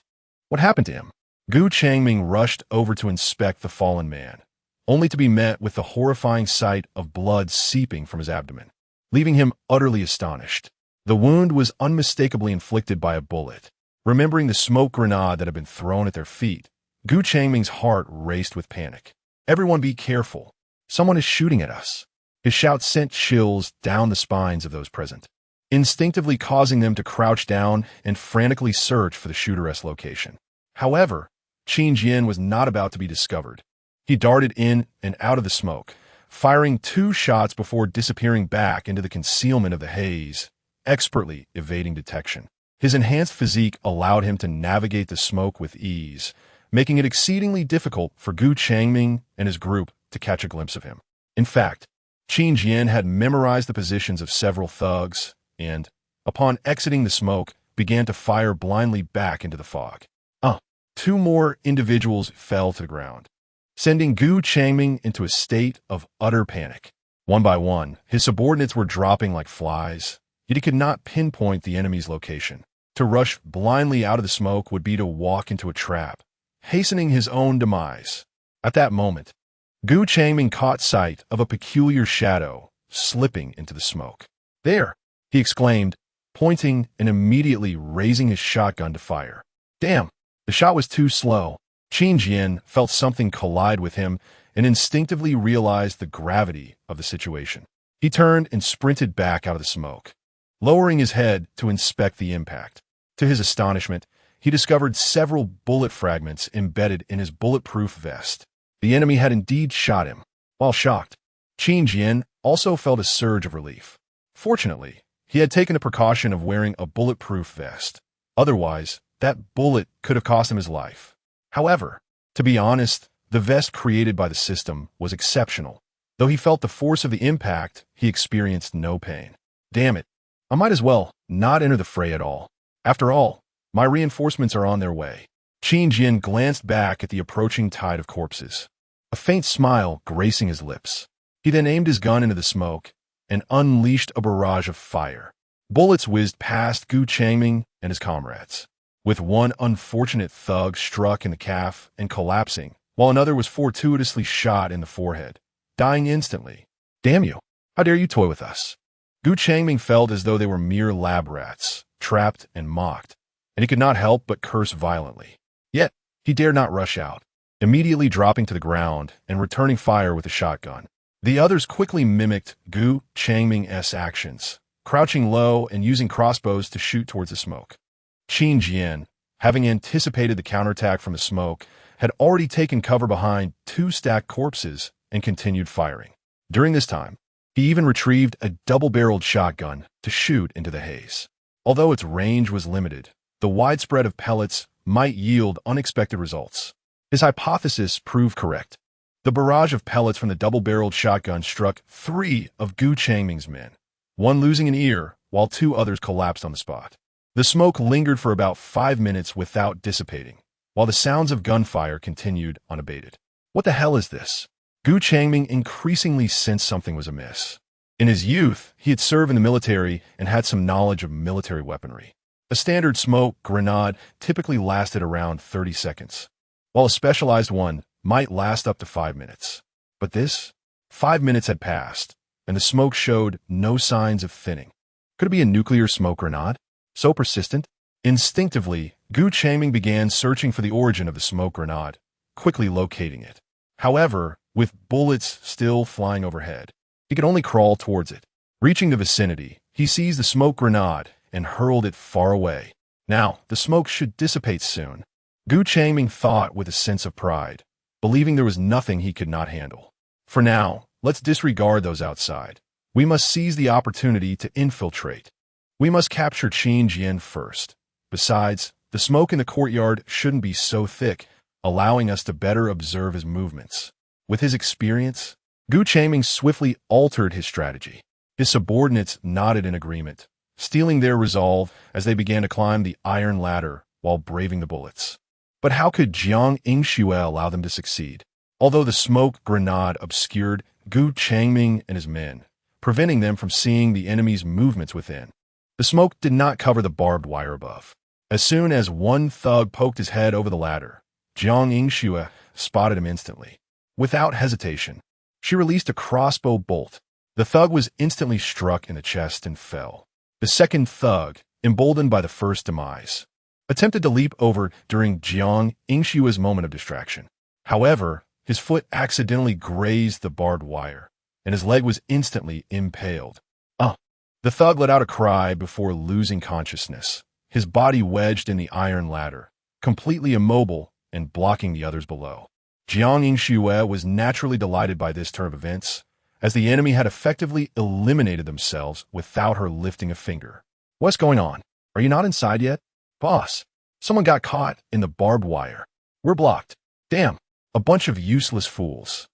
What happened to him? Gu Changming rushed over to inspect the fallen man, only to be met with the horrifying sight of blood seeping from his abdomen, leaving him utterly astonished. The wound was unmistakably inflicted by a bullet. Remembering the smoke grenade that had been thrown at their feet, Gu Changming's heart raced with panic. Everyone be careful. Someone is shooting at us. His shout sent chills down the spines of those present, instinctively causing them to crouch down and frantically search for the shooter's location. However, Qin Jian was not about to be discovered. He darted in and out of the smoke, firing 2 shots before disappearing back into the concealment of the haze, expertly evading detection. His enhanced physique allowed him to navigate the smoke with ease, making it exceedingly difficult for Gu Changming and his group to catch a glimpse of him. In fact, Qin Jian had memorized the positions of several thugs and, upon exiting the smoke, began to fire blindly back into the fog. Two more individuals fell to the ground, sending Gu Changming into a state of utter panic. One by one, his subordinates were dropping like flies, yet he could not pinpoint the enemy's location. To rush blindly out of the smoke would be to walk into a trap, hastening his own demise. At that moment, Gu Changming caught sight of a peculiar shadow slipping into the smoke. "There!" he exclaimed, pointing and immediately raising his shotgun to fire. Damn! The shot was too slow. Qin Jian felt something collide with him and instinctively realized the gravity of the situation. He turned and sprinted back out of the smoke, lowering his head to inspect the impact. To his astonishment, he discovered several bullet fragments embedded in his bulletproof vest. The enemy had indeed shot him. While shocked, Qin Jian also felt a surge of relief. Fortunately, he had taken the precaution of wearing a bulletproof vest. Otherwise, that bullet could have cost him his life. However, to be honest, the vest created by the system was exceptional. Though he felt the force of the impact, he experienced no pain. Damn it, I might as well not enter the fray at all. After all, my reinforcements are on their way. Qin Jian glanced back at the approaching tide of corpses, a faint smile gracing his lips. He then aimed his gun into the smoke and unleashed a barrage of fire. Bullets whizzed past Gu Changming and his comrades, with one unfortunate thug struck in the calf and collapsing, while another was fortuitously shot in the forehead, dying instantly. Damn you! How dare you toy with us? Gu Changming felt as though they were mere lab rats, trapped and mocked, and he could not help but curse violently. Yet, he dared not rush out, immediately dropping to the ground and returning fire with a shotgun. The others quickly mimicked Gu Changming's actions, crouching low and using crossbows to shoot towards the smoke. Qin Jian, having anticipated the counterattack from the smoke, had already taken cover behind two stacked corpses and continued firing. During this time, he even retrieved a double-barreled shotgun to shoot into the haze. Although its range was limited, the widespread of pellets might yield unexpected results. His hypothesis proved correct. The barrage of pellets from the double-barreled shotgun struck 3 of Gu Changming's men, one losing an ear while 2 others collapsed on the spot. The smoke lingered for about 5 minutes without dissipating, while the sounds of gunfire continued unabated. What the hell is this? Gu Changming increasingly sensed something was amiss. In his youth, he had served in the military and had some knowledge of military weaponry. A standard smoke grenade typically lasted around 30 seconds, while a specialized one might last up to 5 minutes. But this? 5 minutes had passed, and the smoke showed no signs of thinning. Could it be a nuclear smoke grenade? So persistent? Instinctively, Gu Changming began searching for the origin of the smoke grenade, quickly locating it. However, with bullets still flying overhead, he could only crawl towards it. Reaching the vicinity, he seized the smoke grenade and hurled it far away. Now, the smoke should dissipate soon. Gu Changming thought with a sense of pride, believing there was nothing he could not handle. For now, let's disregard those outside. We must seize the opportunity to infiltrate. We must capture Qin Jian first. Besides, the smoke in the courtyard shouldn't be so thick, allowing us to better observe his movements. With his experience, Gu Changming swiftly altered his strategy. His subordinates nodded in agreement, stealing their resolve as they began to climb the iron ladder while braving the bullets. But how could Jiang Yingxue allow them to succeed? Although the smoke grenade obscured Gu Changming and his men, preventing them from seeing the enemy's movements within, the smoke did not cover the barbed wire above. As soon as one thug poked his head over the ladder, Jiang Yingxue spotted him instantly. Without hesitation, she released a crossbow bolt. The thug was instantly struck in the chest and fell. The second thug, emboldened by the first demise, attempted to leap over during Jiang Yingxue's moment of distraction. However, his foot accidentally grazed the barbed wire, and his leg was instantly impaled. The thug let out a cry before losing consciousness, his body wedged in the iron ladder, completely immobile and blocking the others below. Jiang Yingxue was naturally delighted by this turn of events, as the enemy had effectively eliminated themselves without her lifting a finger. What's going on? Are you not inside yet? Boss, someone got caught in the barbed wire. We're blocked. Damn, a bunch of useless fools.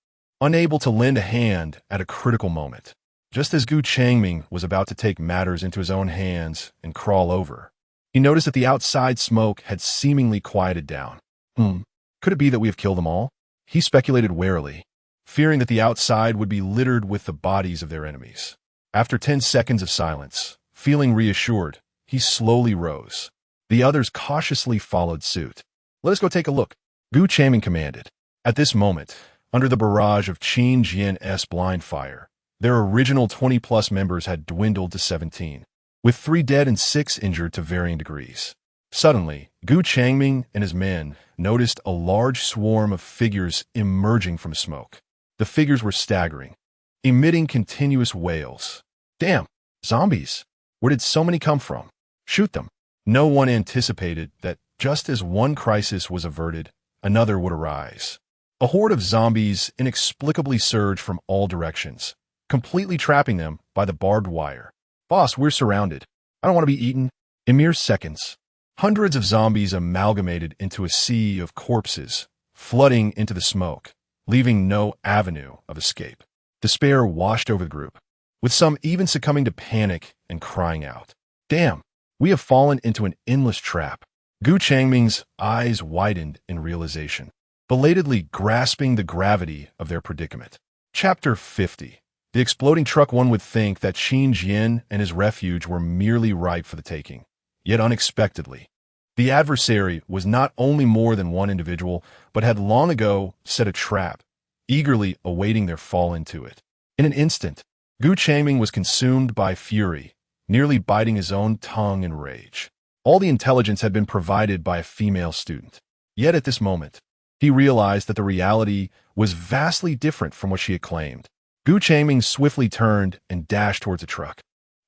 unable to lend a hand at a critical moment. Just as Gu Changming was about to take matters into his own hands and crawl over, he noticed that the outside smoke had seemingly quieted down. Could it be that we have killed them all? He speculated warily, fearing that the outside would be littered with the bodies of their enemies. After 10 seconds of silence, feeling reassured, he slowly rose. The others cautiously followed suit. "Let us go take a look," Gu Changming commanded. At this moment, under the barrage of Qin Jian's blind fire, their original 20-plus members had dwindled to 17, with 3 dead and 6 injured to varying degrees. Suddenly, Gu Changming and his men noticed a large swarm of figures emerging from smoke. The figures were staggering, emitting continuous wails. "Damn! Zombies! Where did so many come from? Shoot them!" No one anticipated that just as one crisis was averted, another would arise. A horde of zombies inexplicably surged from all directions, completely trapping them by the barbed wire. "Boss, we're surrounded. I don't want to be eaten." In mere seconds, hundreds of zombies amalgamated into a sea of corpses, flooding into the smoke, leaving no avenue of escape. Despair washed over the group, with some even succumbing to panic and crying out, "Damn, we have fallen into an endless trap." Gu Changming's eyes widened in realization, belatedly grasping the gravity of their predicament. Chapter 50. The exploding truck. One would think that Qin Jian and his refuge were merely ripe for the taking. Yet unexpectedly, the adversary was not only more than one individual, but had long ago set a trap, eagerly awaiting their fall into it. In an instant, Gu Changming was consumed by fury, nearly biting his own tongue in rage. All the intelligence had been provided by a female student. Yet at this moment, he realized that the reality was vastly different from what she had claimed. Gu Changming swiftly turned and dashed towards the truck,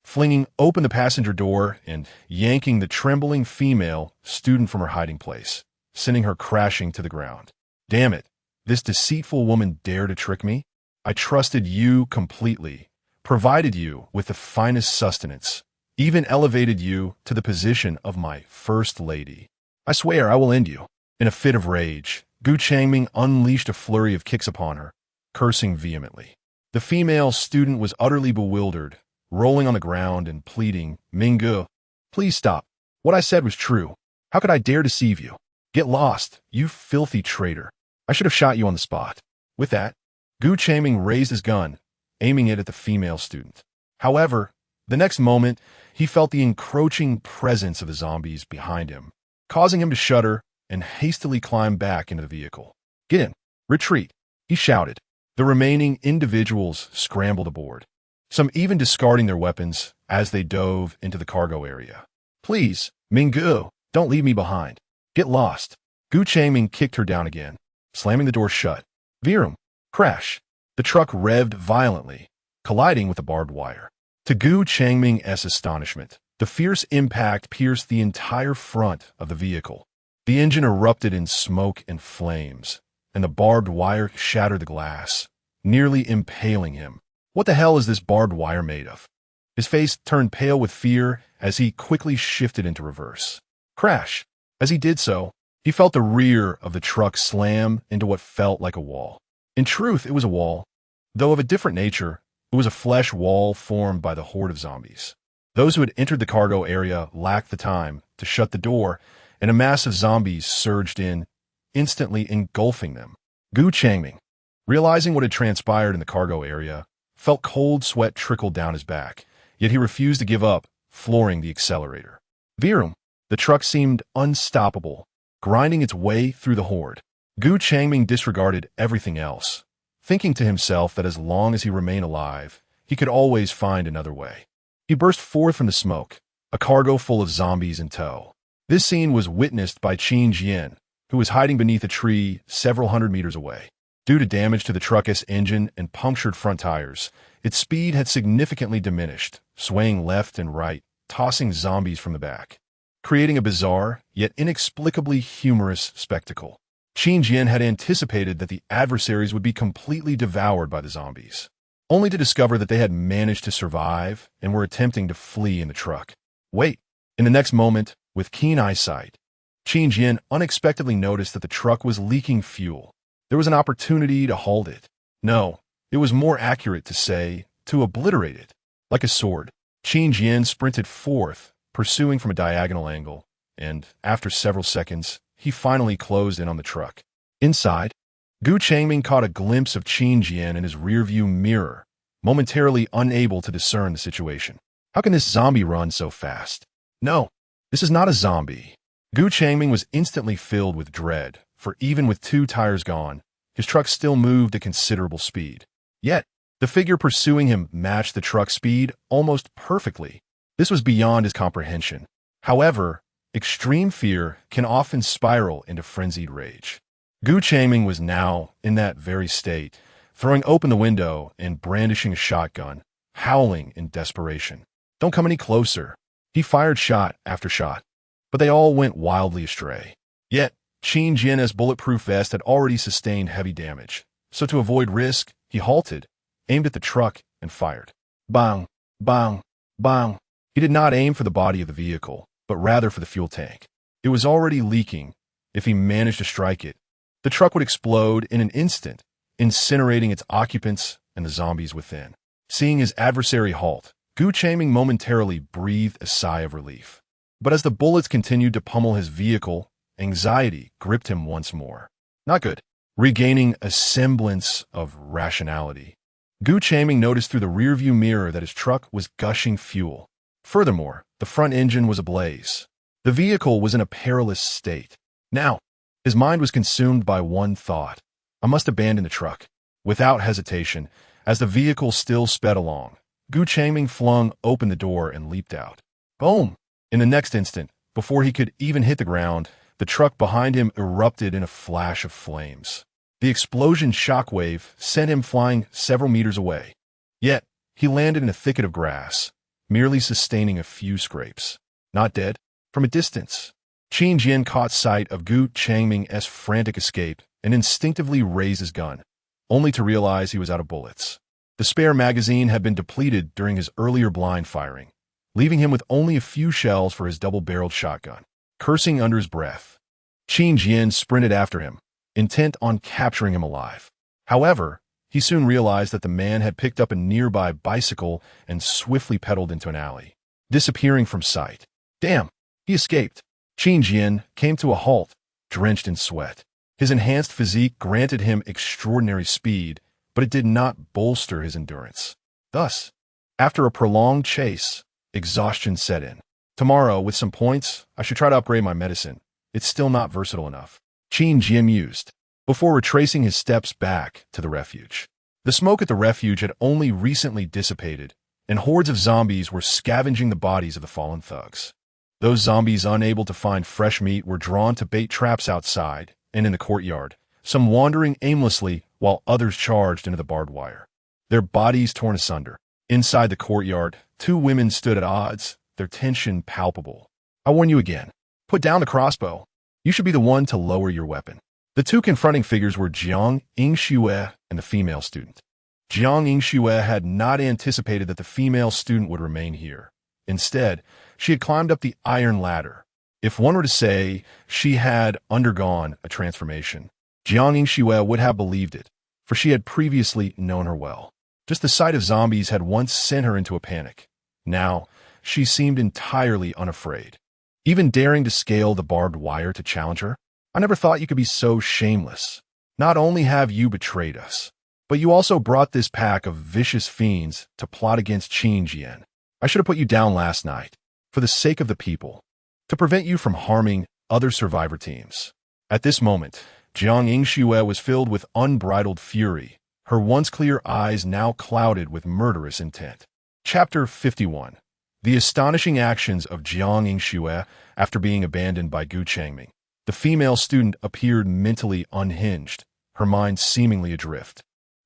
flinging open the passenger door and yanking the trembling female student from her hiding place, sending her crashing to the ground. "Damn it, this deceitful woman dared to trick me? I trusted you completely, provided you with the finest sustenance, even elevated you to the position of my first lady. I swear I will end you." In a fit of rage, Gu Changming unleashed a flurry of kicks upon her, cursing vehemently. The female student was utterly bewildered, rolling on the ground and pleading, "Minggu, please stop. What I said was true. How could I dare deceive you? Get lost, you filthy traitor. I should have shot you on the spot." With that, Gu Changming raised his gun, aiming it at the female student. However, the next moment, he felt the encroaching presence of the zombies behind him, causing him to shudder and hastily climb back into the vehicle. "Get in! Retreat!" he shouted. The remaining individuals scrambled aboard, some even discarding their weapons as they dove into the cargo area. "Please, Minggu, don't leave me behind. Get lost." Gu Changming kicked her down again, slamming the door shut. Virum! Crash! The truck revved violently, colliding with the barbed wire. To Gu Changming's astonishment, the fierce impact pierced the entire front of the vehicle. The engine erupted in smoke and flames, and the barbed wire shattered the glass, nearly impaling him. What the hell is this barbed wire made of? His face turned pale with fear as he quickly shifted into reverse. Crash! As he did so, he felt the rear of the truck slam into what felt like a wall. In truth, it was a wall, though of a different nature. It was a flesh wall formed by the horde of zombies. Those who had entered the cargo area lacked the time to shut the door, and a mass of zombies surged in, instantly engulfing them. Gu Changming, realizing what had transpired in the cargo area, felt cold sweat trickle down his back, yet he refused to give up, flooring the accelerator. Virum! The truck seemed unstoppable, grinding its way through the horde. Gu Changming disregarded everything else, thinking to himself that as long as he remained alive, he could always find another way. He burst forth from the smoke, a cargo full of zombies in tow. This scene was witnessed by Qin Jian, who was hiding beneath a tree several hundred meters away. Due to damage to the truck's engine and punctured front tires, its speed had significantly diminished, swaying left and right, tossing zombies from the back, creating a bizarre, yet inexplicably humorous spectacle. Qin Jian had anticipated that the adversaries would be completely devoured by the zombies, only to discover that they had managed to survive and were attempting to flee in the truck. Wait! In the next moment, with keen eyesight, Qin Jian unexpectedly noticed that the truck was leaking fuel. There was an opportunity to halt it. No, it was more accurate to say, to obliterate it. Like a sword, Qin Jian sprinted forth, pursuing from a diagonal angle, and, after several seconds, he finally closed in on the truck. Inside, Gu Changming caught a glimpse of Qin Jian in his rearview mirror, momentarily unable to discern the situation. How can this zombie run so fast? No, this is not a zombie. Gu Changming was instantly filled with dread, for even with 2 tires gone, his truck still moved at considerable speed. Yet, the figure pursuing him matched the truck's speed almost perfectly. This was beyond his comprehension. However, extreme fear can often spiral into frenzied rage. Gu Changming was now in that very state, throwing open the window and brandishing a shotgun, howling in desperation. Don't come any closer. He fired shot after shot, but they all went wildly astray. Yet, Qin Jian's bulletproof vest had already sustained heavy damage, so to avoid risk, he halted, aimed at the truck, and fired. Bang, bang, bang. He did not aim for the body of the vehicle, but rather for the fuel tank. It was already leaking. If he managed to strike it, the truck would explode in an instant, incinerating its occupants and the zombies within. Seeing his adversary halt, Gu Changming momentarily breathed a sigh of relief. But as the bullets continued to pummel his vehicle, anxiety gripped him once more. Not good. Regaining a semblance of rationality, Gu Changming noticed through the rearview mirror that his truck was gushing fuel. Furthermore, the front engine was ablaze. The vehicle was in a perilous state. Now, his mind was consumed by one thought. I must abandon the truck. Without hesitation, as the vehicle still sped along, Gu Changming flung open the door and leaped out. Boom! In the next instant, before he could even hit the ground, the truck behind him erupted in a flash of flames. The explosion's shockwave sent him flying several meters away. Yet, he landed in a thicket of grass, merely sustaining a few scrapes. Not dead. From a distance, Qin Jian caught sight of Gu Changming's frantic escape and instinctively raised his gun, only to realize he was out of bullets. The spare magazine had been depleted during his earlier blind firing, leaving him with only a few shells for his double-barreled shotgun. Cursing under his breath, Qin Jian sprinted after him, intent on capturing him alive. However, he soon realized that the man had picked up a nearby bicycle and swiftly pedaled into an alley, disappearing from sight. Damn, he escaped. Qin Jian came to a halt, drenched in sweat. His enhanced physique granted him extraordinary speed, but it did not bolster his endurance. Thus, after a prolonged chase, exhaustion set in. Tomorrow, with some points, I should try to upgrade my medicine. It's still not versatile enough. Qin Jian mused, before retracing his steps back to the refuge. The smoke at the refuge had only recently dissipated, and hordes of zombies were scavenging the bodies of the fallen thugs. Those zombies unable to find fresh meat were drawn to bait traps outside and in the courtyard, some wandering aimlessly while others charged into the barbed wire, their bodies torn asunder. Inside the courtyard, 2 women stood at odds, their tension palpable. I warn you again. Put down the crossbow. You should be the one to lower your weapon. The 2 confronting figures were Jiang Yingxue and the female student. Jiang Yingxue had not anticipated that the female student would remain here. Instead, she had climbed up the iron ladder. If one were to say she had undergone a transformation, Jiang Yingxue would have believed it, for she had previously known her well. Just the sight of zombies had once sent her into a panic. Now, she seemed entirely unafraid, even daring to scale the barbed wire to challenge her. I never thought you could be so shameless. Not only have you betrayed us, but you also brought this pack of vicious fiends to plot against Qin Jian. I should have put you down last night, for the sake of the people, to prevent you from harming other survivor teams. At this moment, Jiang Yingxue was filled with unbridled fury, her once clear eyes now clouded with murderous intent. Chapter 51. The astonishing actions of Jiang Yingxue after being abandoned by Gu Changming. The female student appeared mentally unhinged, her mind seemingly adrift,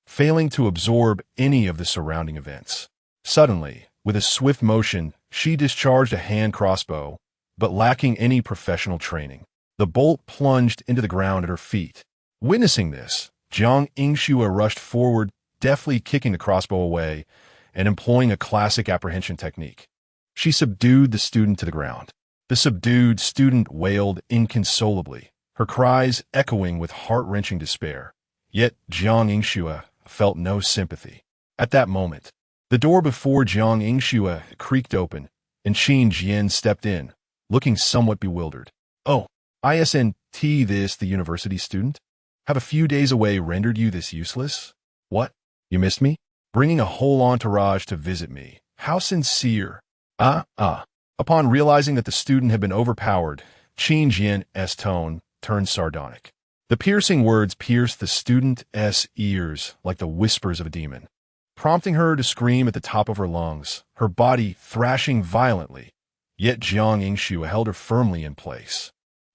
failing to absorb any of the surrounding events. Suddenly, with a swift motion, she discharged a hand crossbow, but lacking any professional training. The bolt plunged into the ground at her feet. Witnessing this, Jiang Yingxue rushed forward, deftly kicking the crossbow away and employing a classic apprehension technique. She subdued the student to the ground. The subdued student wailed inconsolably, her cries echoing with heart-wrenching despair. Yet Jiang Yingxue, a felt no sympathy. At that moment, the door before Jiang Yingxue creaked open, and Qin Jian stepped in, looking somewhat bewildered. "Oh, isn't this the university student? Have a few days away rendered you this useless? What? You missed me? Bringing a whole entourage to visit me. How sincere." Upon realizing that the student had been overpowered, Qin Jian's tone turned sardonic. The piercing words pierced the student's ears like the whispers of a demon, prompting her to scream at the top of her lungs, her body thrashing violently. Yet Jiang Yingxue held her firmly in place.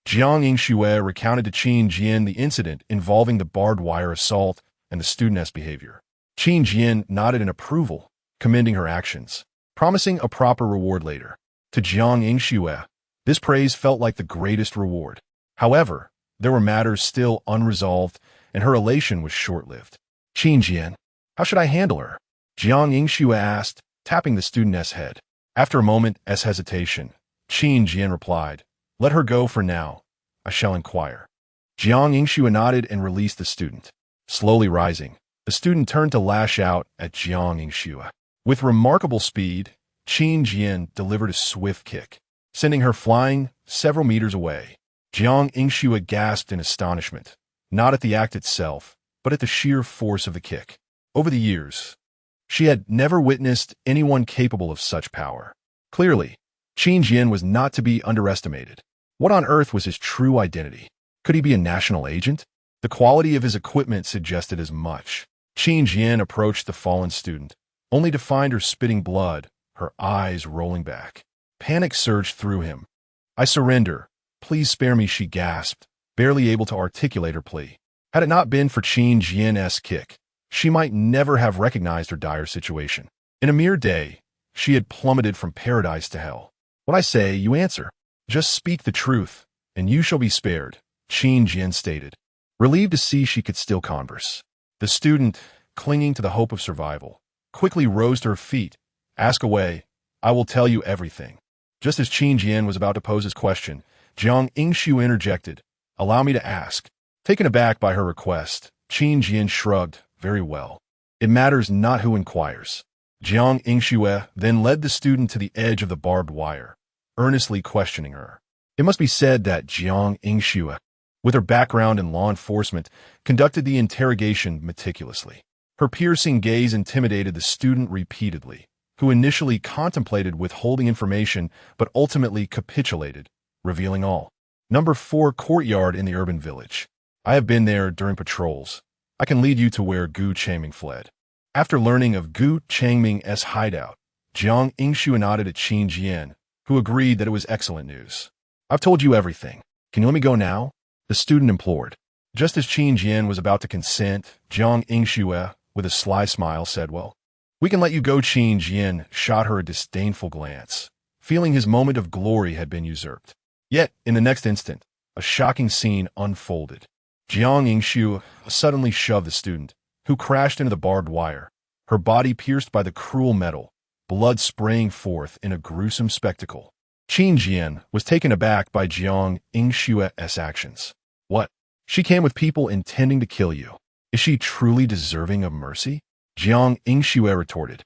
Jiang Yingxue recounted to Qin Jian the incident involving the barbed wire assault and the student's behavior. Qin Jian nodded in approval, commending her actions, promising a proper reward later. To Jiang Yingxue, this praise felt like the greatest reward. However, there were matters still unresolved, and her elation was short-lived. "Qin Jian, how should I handle her?" Jiang Yingxue asked, tapping the student's head. After a moment's hesitation, Qin Jian replied, "Let her go for now. I shall inquire." Jiang Yingxue nodded and released the student. Slowly rising, the student turned to lash out at Jiang Yingxue. With remarkable speed, Qin Jian delivered a swift kick, sending her flying several meters away. Jiang Yingxue gasped in astonishment, not at the act itself, but at the sheer force of the kick. Over the years, she had never witnessed anyone capable of such power. Clearly, Qin Jian was not to be underestimated. What on earth was his true identity? Could he be a national agent? The quality of his equipment suggested as much. Qin Jian approached the fallen student, only to find her spitting blood, her eyes rolling back. Panic surged through him. "I surrender. Please spare me," she gasped, barely able to articulate her plea. Had it not been for Qin Jian's kick, she might never have recognized her dire situation. In a mere day, she had plummeted from paradise to hell. "What I say, you answer. Just speak the truth, and you shall be spared," Qin Jian stated, relieved to see she could still converse. The student, clinging to the hope of survival, quickly rose to her feet. "Ask away. I will tell you everything." Just as Qin Jian was about to pose his question, Jiang Yingxue interjected, "Allow me to ask." Taken aback by her request, Qin Jian shrugged. "Very well. It matters not who inquires." Jiang Yingxue then led the student to the edge of the barbed wire, earnestly questioning her. It must be said that Jiang Yingxue, with her background in law enforcement, conducted the interrogation meticulously. Her piercing gaze intimidated the student repeatedly, who initially contemplated withholding information but ultimately capitulated, revealing all. Number 4 courtyard in the urban village. I have been there during patrols. I can lead you to where Gu Changming fled. After learning of Gu Changming's hideout, Jiang Yingxue nodded at Qin Jian, who agreed that it was excellent news. "I've told you everything. Can you let me go now?" the student implored. Just as Qin Jian was about to consent, Jiang Yingxue, with a sly smile, said, "Well, we can let you go." Qin Jian shot her a disdainful glance, feeling his moment of glory had been usurped. Yet, in the next instant, a shocking scene unfolded. Jiang Yingxue suddenly shoved the student, who crashed into the barbed wire, her body pierced by the cruel metal, blood spraying forth in a gruesome spectacle. Qin Jian was taken aback by Jiang Yingxue's actions. "What? She came with people intending to kill you. Is she truly deserving of mercy?" Jiang Yingxue retorted,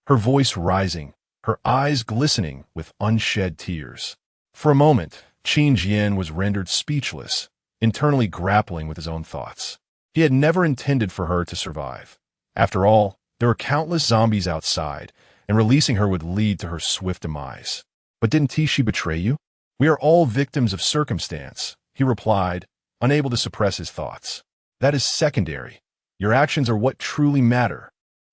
her voice rising, her eyes glistening with unshed tears. For a moment, Qin Jian was rendered speechless, internally grappling with his own thoughts. He had never intended for her to survive. After all, there were countless zombies outside, and releasing her would lead to her swift demise. "But didn't she betray you?" "We are all victims of circumstance," he replied, unable to suppress his thoughts. "That is secondary. Your actions are what truly matter."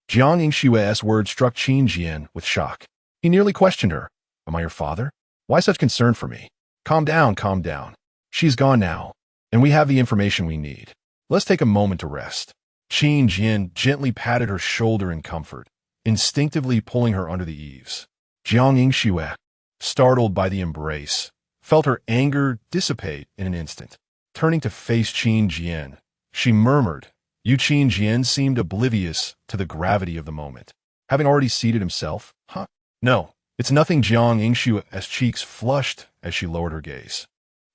Jiang Yingxue's words struck Qin Jian with shock. He nearly questioned her. "Am I your father? Why such concern for me?" Calm down, calm down. She's gone now, and we have the information we need. Let's take a moment to rest." Qin Jian gently patted her shoulder in comfort, instinctively pulling her under the eaves. Jiang Yingxue, startled by the embrace, felt her anger dissipate in an instant. Turning to face Qin Jian, she murmured. Qin Jian seemed oblivious to the gravity of the moment. Having already seated himself, "Huh? No, it's nothing." Jiang Yingxue's cheeks flushed as she lowered her gaze.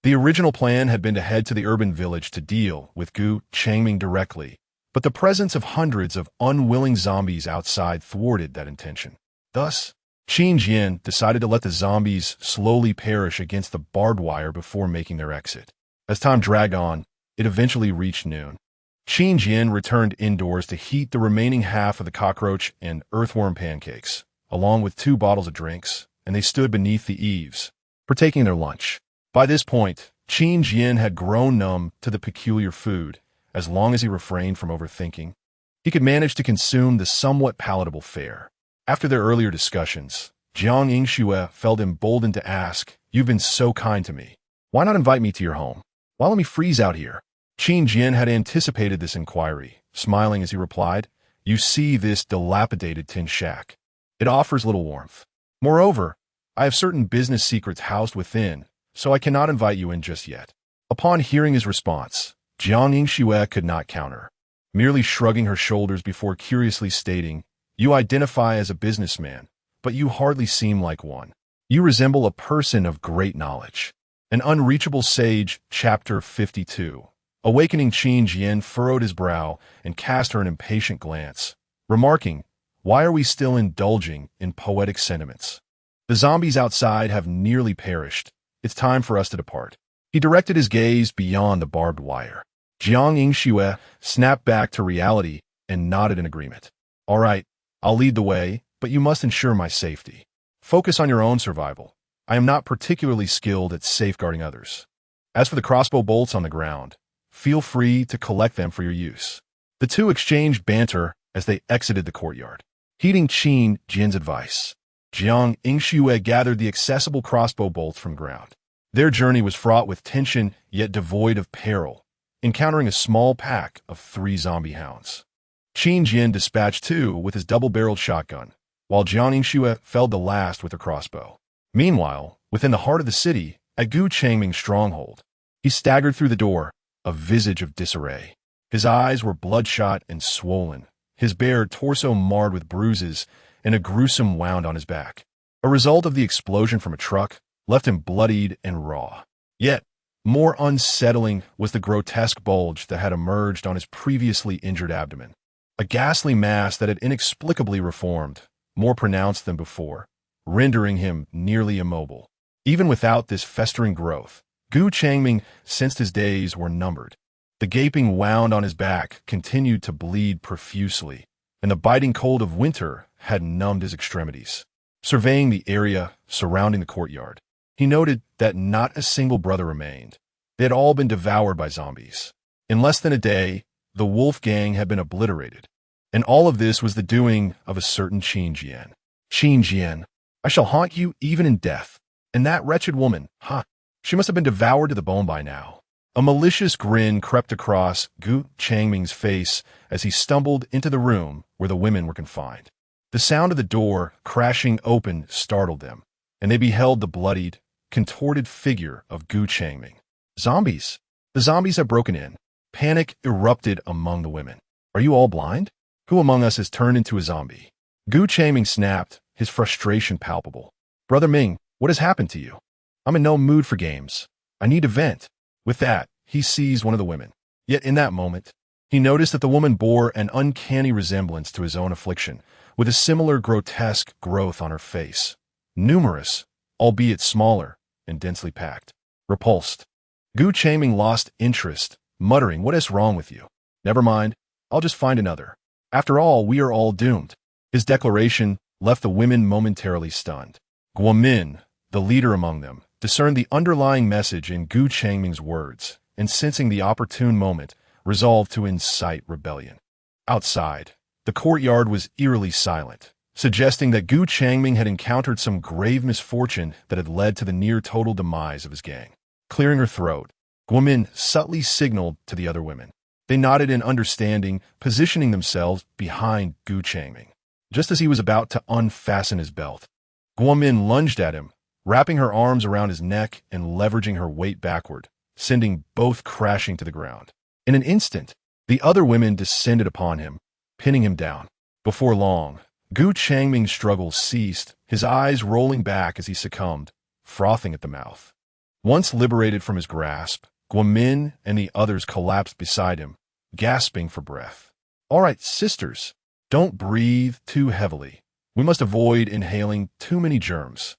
The original plan had been to head to the urban village to deal with Gu Changming directly, But the presence of hundreds of unwilling zombies outside thwarted that intention. Thus, Qin Jian decided to let the zombies slowly perish against the barbed wire before making their exit. As time dragged on, it eventually reached noon. Qin Jian returned indoors to heat the remaining half of the cockroach and earthworm pancakes, along with 2 bottles of drinks, and they stood beneath the eaves, partaking their lunch. By this point, Qin Jian had grown numb to the peculiar food. As long as he refrained from overthinking, he could manage to consume the somewhat palatable fare. After their earlier discussions, Jiang Yingxue felt emboldened to ask, "You've been so kind to me. Why not invite me to your home? Why let me freeze out here?" Qin Jian had anticipated this inquiry, smiling as he replied, "You see this dilapidated tin shack. It offers little warmth. Moreover, I have certain business secrets housed within, so I cannot invite you in just yet." Upon hearing his response, Jiang Yingxue could not counter, merely shrugging her shoulders before curiously stating, "You identify as a businessman, but you hardly seem like one. You resemble a person of great knowledge." An Unreachable Sage, Chapter 52. Awakening Qin Jian furrowed his brow and cast her an impatient glance, remarking, "Why are we still indulging in poetic sentiments? The zombies outside have nearly perished. It's time for us to depart." He directed his gaze beyond the barbed wire. Jiang Yingxue snapped back to reality and nodded in agreement. "All right, I'll lead the way, but you must ensure my safety. Focus on your own survival. I am not particularly skilled at safeguarding others. As for the crossbow bolts on the ground, feel free to collect them for your use." The two exchanged banter as they exited the courtyard. Heeding Qin Jian's advice, Jiang Yingxue gathered the accessible crossbow bolts from ground. Their journey was fraught with tension yet devoid of peril, encountering a small pack of 3 zombie hounds. Qin Jian dispatched 2 with his double-barreled shotgun, while Jiang Yingxue felled the last with her crossbow. Meanwhile, within the heart of the city, at Gu Changming's stronghold, he staggered through the door, a visage of disarray. His eyes were bloodshot and swollen, his bare torso marred with bruises, and a gruesome wound on his back. A result of the explosion from a truck left him bloodied and raw. Yet, more unsettling was the grotesque bulge that had emerged on his previously injured abdomen. A ghastly mass that had inexplicably reformed, more pronounced than before, rendering him nearly immobile. Even without this festering growth, Gu Changming sensed his days were numbered. The gaping wound on his back continued to bleed profusely, and the biting cold of winter had numbed his extremities. Surveying the area surrounding the courtyard, he noted that not a single brother remained. They had all been devoured by zombies. In less than a day, the wolf gang had been obliterated, and all of this was the doing of a certain Qin Jian. "Qin Jian, I shall haunt you even in death. And that wretched woman, she must have been devoured to the bone by now." A malicious grin crept across Gu Changming's face as he stumbled into the room where the women were confined. The sound of the door crashing open startled them, and they beheld the bloodied, contorted figure of Gu Changming. "Zombies! The zombies have broken in." Panic erupted among the women. "Are you all blind? Who among us has turned into a zombie?" Gu Changming snapped, his frustration palpable. "Brother Ming, what has happened to you? I'm in no mood for games. I need to vent." With that, he seized one of the women. Yet in that moment, he noticed that the woman bore an uncanny resemblance to his own affliction, with a similar grotesque growth on her face. Numerous, albeit smaller, and densely packed. Repulsed, Gu Changming lost interest, muttering, "What is wrong with you? Never mind, I'll just find another. After all, we are all doomed." His declaration left the women momentarily stunned. Guomin, the leader among them, discerned the underlying message in Gu Changming's words, and sensing the opportune moment, resolved to incite rebellion. Outside, the courtyard was eerily silent, suggesting that Gu Changming had encountered some grave misfortune that had led to the near-total demise of his gang. Clearing her throat, Guomin subtly signaled to the other women. They nodded in understanding, positioning themselves behind Gu Changming. Just as he was about to unfasten his belt, Guomin lunged at him, wrapping her arms around his neck and leveraging her weight backward, sending both crashing to the ground. In an instant, the other women descended upon him, pinning him down. Before long, Gu Changming's struggle ceased, his eyes rolling back as he succumbed, frothing at the mouth. Once liberated from his grasp, Guomin and the others collapsed beside him, gasping for breath. All right, sisters, don't breathe too heavily. We must avoid inhaling too many germs.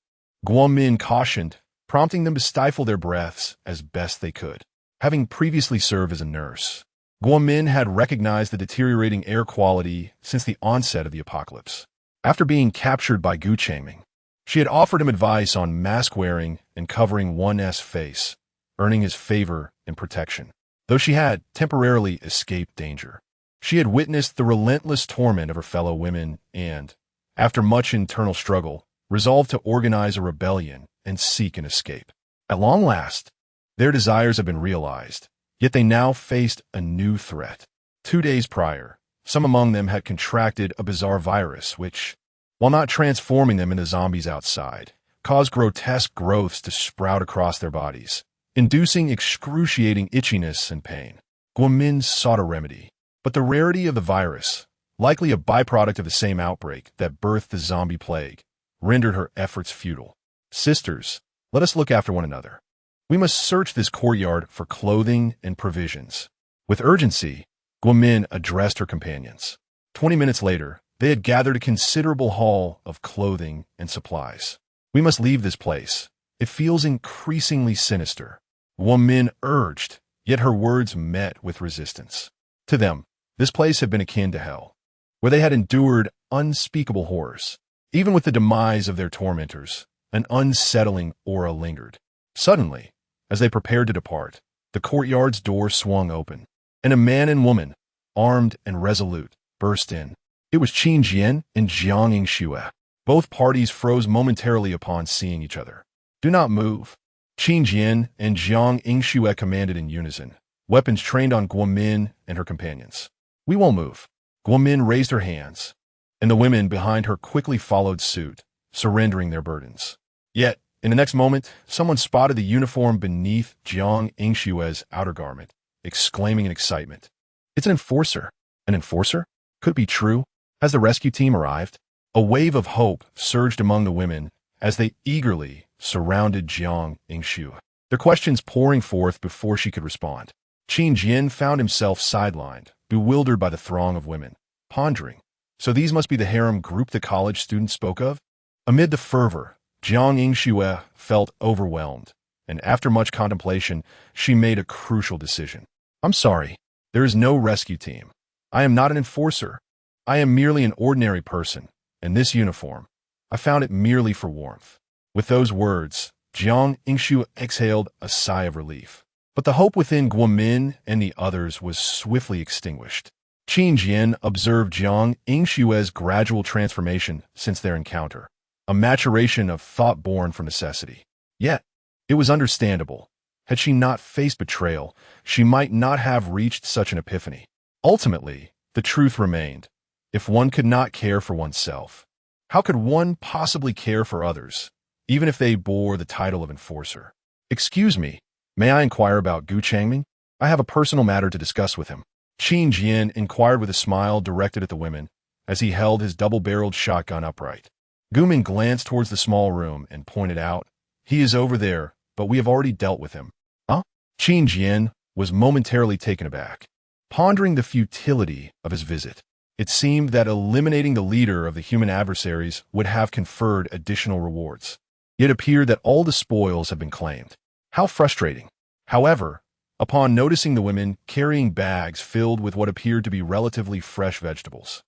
Guomin cautioned, prompting them to stifle their breaths as best they could. Having previously served as a nurse, Guomin had recognized the deteriorating air quality since the onset of the apocalypse. After being captured by Gu Changming, she had offered him advice on mask wearing and covering one's face, earning his favor and protection. Though she had temporarily escaped danger, she had witnessed the relentless torment of her fellow women and, after much internal struggle, resolved to organize a rebellion and seek an escape. At long last, their desires had been realized, yet they now faced a new threat. 2 days prior, some among them had contracted a bizarre virus which, while not transforming them into zombies outside, caused grotesque growths to sprout across their bodies, inducing excruciating itchiness and pain. Guomin sought a remedy, but the rarity of the virus, likely a byproduct of the same outbreak that birthed the zombie plague, rendered her efforts futile. Sisters, let us look after one another. We must search this courtyard for clothing and provisions. With urgency, Guomin addressed her companions. 20 minutes later, they had gathered a considerable haul of clothing and supplies. We must leave this place. It feels increasingly sinister. Guomin urged, yet her words met with resistance. To them, this place had been akin to hell, where they had endured unspeakable horrors. Even with the demise of their tormentors, an unsettling aura lingered. Suddenly, as they prepared to depart, the courtyard's door swung open, and a man and woman, armed and resolute, burst in. It was Qin Jian and Jiang Yingxue. Both parties froze momentarily upon seeing each other. Do not move. Qin Jian and Jiang Yingxue commanded in unison, weapons trained on Guomin and her companions. We won't move. Guomin raised her hands, and the women behind her quickly followed suit, surrendering their burdens. Yet, in the next moment, someone spotted the uniform beneath Jiang Yingxue's outer garment, exclaiming in excitement. It's an enforcer. An enforcer? Could it be true? Has the rescue team arrived? A wave of hope surged among the women as they eagerly surrounded Jiang Yingxue, their questions pouring forth before she could respond. Qin Jian found himself sidelined, bewildered by the throng of women, pondering. So these must be the harem group the college students spoke of? Amid the fervor, Jiang Yingxue felt overwhelmed, and after much contemplation, she made a crucial decision. I'm sorry, there is no rescue team. I am not an enforcer. I am merely an ordinary person, and this uniform, I found it merely for warmth. With those words, Jiang Yingxue exhaled a sigh of relief. But the hope within Guomin and the others was swiftly extinguished. Qin Jian observed Jiang Yingxue's gradual transformation since their encounter, a maturation of thought born from necessity. Yet, it was understandable. Had she not faced betrayal, she might not have reached such an epiphany. Ultimately, the truth remained. If one could not care for oneself, how could one possibly care for others, even if they bore the title of enforcer? Excuse me, may I inquire about Gu Changming? I have a personal matter to discuss with him. Qin Jian inquired with a smile directed at the women as he held his double-barreled shotgun upright. Gumin glanced towards the small room and pointed out, He is over there, but we have already dealt with him. Huh? Qin Jian was momentarily taken aback, pondering the futility of his visit. It seemed that eliminating the leader of the human adversaries would have conferred additional rewards. It appeared that all the spoils had been claimed. How frustrating. However, upon noticing the women carrying bags filled with what appeared to be relatively fresh vegetables,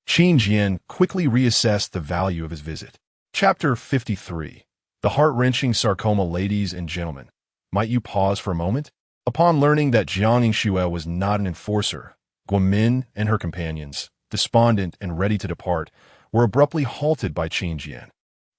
Qin Jian quickly reassessed the value of his visit. Chapter 53. The heart-wrenching sarcoma. Ladies and gentlemen, might you pause for a moment? Upon learning that Jiang Yingxue was not an enforcer, Guomin and her companions, despondent and ready to depart, were abruptly halted by Qin Jian.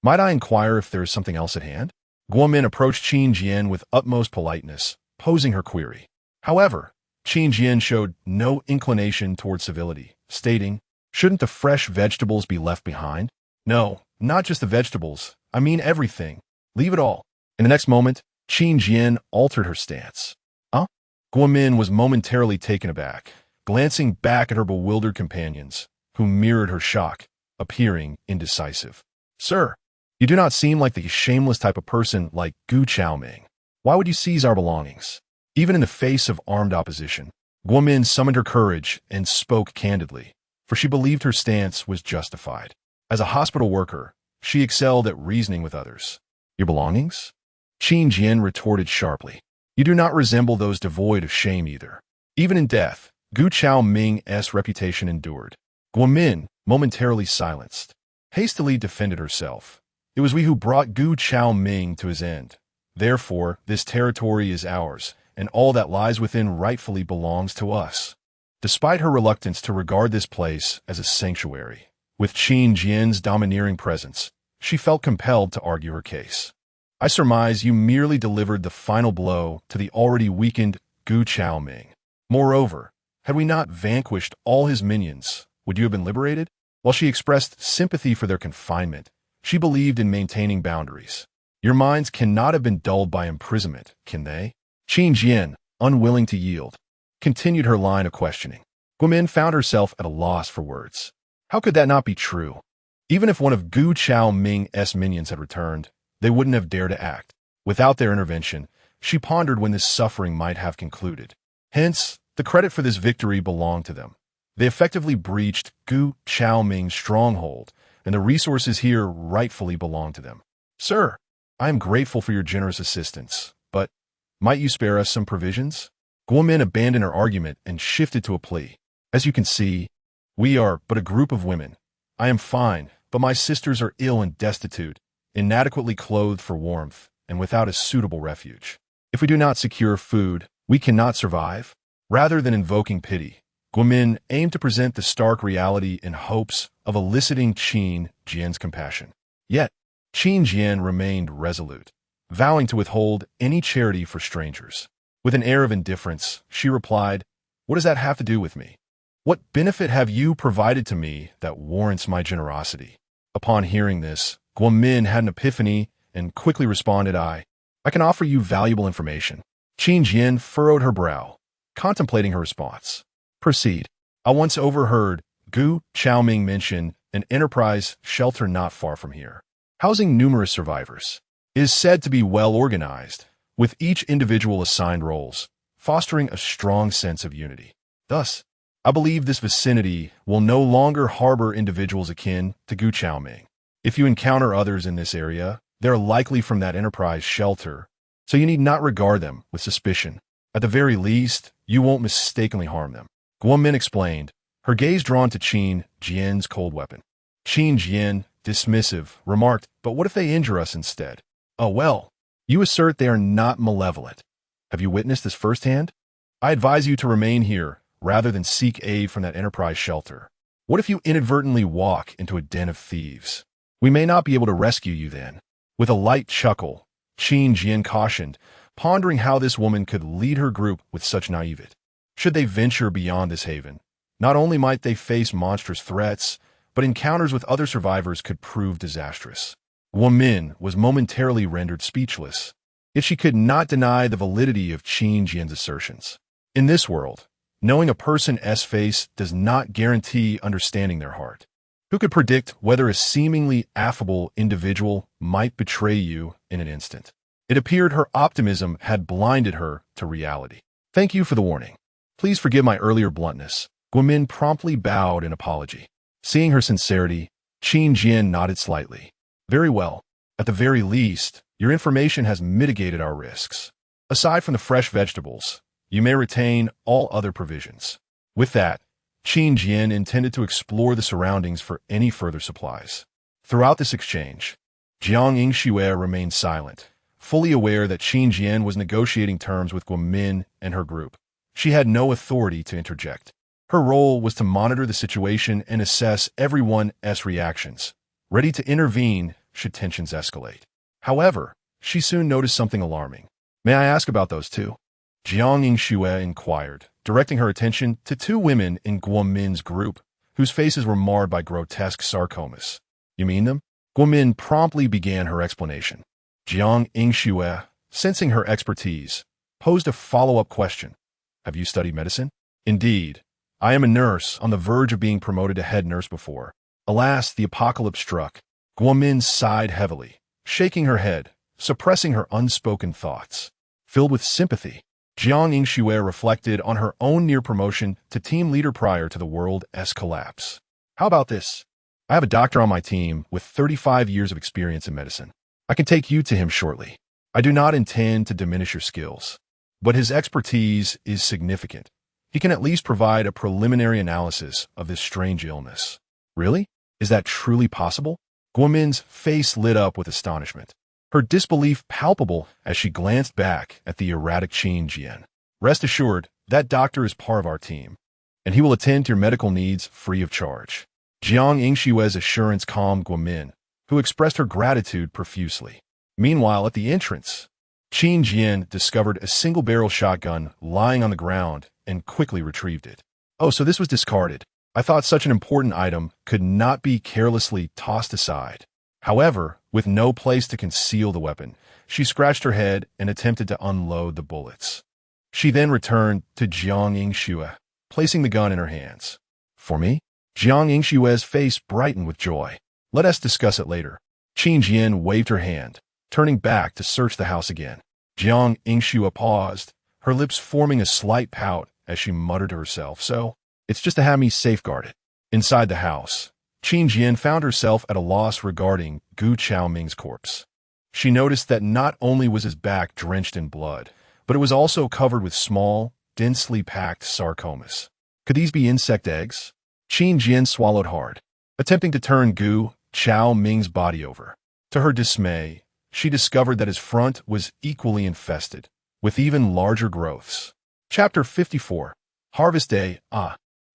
Might I inquire if there is something else at hand? Guomin approached Qin Jian with utmost politeness, posing her query. However, Qin Jian showed no inclination toward civility, stating, Shouldn't the fresh vegetables be left behind? No, not just the vegetables. I mean everything. Leave it all. In the next moment, Qin Jian altered her stance. Huh? Guomin was momentarily taken aback, glancing back at her bewildered companions, who mirrored her shock, appearing indecisive. Sir, you do not seem like the shameless type of person like Gu Chaoming. Why would you seize our belongings, even in the face of armed opposition? Guomin summoned her courage and spoke candidly, for she believed her stance was justified. As a hospital worker, she excelled at reasoning with others. Your belongings? Qin Jian retorted sharply. You do not resemble those devoid of shame either. Even in death, Gu Chaoming's reputation endured. Guomin, momentarily silenced, hastily defended herself. It was we who brought Gu Chaoming to his end. Therefore, this territory is ours, and all that lies within rightfully belongs to us. Despite her reluctance to regard this place as a sanctuary, with Qin Jian's domineering presence, she felt compelled to argue her case. I surmise you merely delivered the final blow to the already weakened Gu Chaoming. Moreover, had we not vanquished all his minions, would you have been liberated? While she expressed sympathy for their confinement, she believed in maintaining boundaries. Your minds cannot have been dulled by imprisonment, can they? Qin Jian, unwilling to yield, continued her line of questioning. Guomin found herself at a loss for words. How could that not be true? Even if one of Gu Chaoming's minions had returned, they wouldn't have dared to act. Without their intervention, she pondered when this suffering might have concluded. Hence, the credit for this victory belonged to them. They effectively breached Gu Chaoming's stronghold, and the resources here rightfully belong to them. Sir, I am grateful for your generous assistance, but might you spare us some provisions? Guomin abandoned her argument and shifted to a plea. As you can see, we are but a group of women. I am fine, but my sisters are ill and destitute, inadequately clothed for warmth, and without a suitable refuge. If we do not secure food, we cannot survive. Rather than invoking pity, Guomin aimed to present the stark reality in hopes of eliciting Qin Jian's compassion. Yet, Qin Jian remained resolute, vowing to withhold any charity for strangers. With an air of indifference, she replied, "What does that have to do with me? What benefit have you provided to me that warrants my generosity?" Upon hearing this, Guomin had an epiphany and quickly responded, I can offer you valuable information. Qin Jian furrowed her brow, contemplating her response. Proceed. I once overheard Gu Chaoming mention an enterprise shelter not far from here, housing numerous survivors. It is said to be well organized, with each individual assigned roles, fostering a strong sense of unity. Thus, I believe this vicinity will no longer harbor individuals akin to Gu Chaoming. If you encounter others in this area, they are likely from that enterprise shelter, so you need not regard them with suspicion. At the very least, you won't mistakenly harm them. Guomin explained, her gaze drawn to Qin Jian's cold weapon. Qin Jian, dismissive, remarked, but what if they injure us instead? Oh well, you assert they are not malevolent. Have you witnessed this firsthand? I advise you to remain here rather than seek aid from that enterprise shelter. What if you inadvertently walk into a den of thieves? We may not be able to rescue you then. With a light chuckle, Qin Jian cautioned, pondering how this woman could lead her group with such naivete. Should they venture beyond this haven, not only might they face monstrous threats, but encounters with other survivors could prove disastrous. Guomin was momentarily rendered speechless, yet she could not deny the validity of Qin Jian's assertions. In this world, knowing a person's face does not guarantee understanding their heart. Who could predict whether a seemingly affable individual might betray you in an instant? It appeared her optimism had blinded her to reality. Thank you for the warning. Please forgive my earlier bluntness. Guomin promptly bowed in apology. Seeing her sincerity, Qin Jian nodded slightly. Very well. At the very least, your information has mitigated our risks. Aside from the fresh vegetables, you may retain all other provisions. With that, Qin Jian intended to explore the surroundings for any further supplies. Throughout this exchange, Jiang Yingxue remained silent, fully aware that Qin Jian was negotiating terms with Guomin and her group. She had no authority to interject. Her role was to monitor the situation and assess everyone's reactions, ready to intervene should tensions escalate. However, she soon noticed something alarming. May I ask about those two? Jiang Yingxue inquired, directing her attention to two women in Guomin's group, whose faces were marred by grotesque sarcomas. You mean them? Guomin promptly began her explanation. Jiang Yingxue, sensing her expertise, posed a follow-up question. Have you studied medicine? Indeed. I am a nurse on the verge of being promoted to head nurse before. Alas, the apocalypse struck. Guomin sighed heavily, shaking her head, suppressing her unspoken thoughts. Filled with sympathy, Jiang Yingxue reflected on her own near promotion to team leader prior to the world's collapse. How about this? I have a doctor on my team with 35 years of experience in medicine. I can take you to him shortly. I do not intend to diminish your skills, but his expertise is significant. He can at least provide a preliminary analysis of this strange illness. Really? Is that truly possible? Guomin's face lit up with astonishment, her disbelief palpable as she glanced back at the erratic Qin Jian. Rest assured, that doctor is part of our team, and he will attend to your medical needs free of charge. Jiang Yingshue's assurance calmed Guomin, who expressed her gratitude profusely. Meanwhile, at the entrance, Qin Jian discovered a single-barrel shotgun lying on the ground and quickly retrieved it. Oh, so this was discarded. I thought such an important item could not be carelessly tossed aside. However, with no place to conceal the weapon, she scratched her head and attempted to unload the bullets. She then returned to Jiang Yingxue, placing the gun in her hands. For me? Jiang Yingshue's face brightened with joy. Let us discuss it later. Qin Jian waved her hand, turning back to search the house again. Jiang Yingxue paused, her lips forming a slight pout as she muttered to herself, so, it's just to have me safeguarded. Inside the house, Qin Jian found herself at a loss regarding Gu Chaoming's corpse. She noticed that not only was his back drenched in blood, but it was also covered with small, densely packed sarcomas. Could these be insect eggs? Qin Jian swallowed hard, attempting to turn Gu Chaoming's body over. To her dismay, she discovered that his front was equally infested, with even larger growths. Chapter 54. Harvest Day.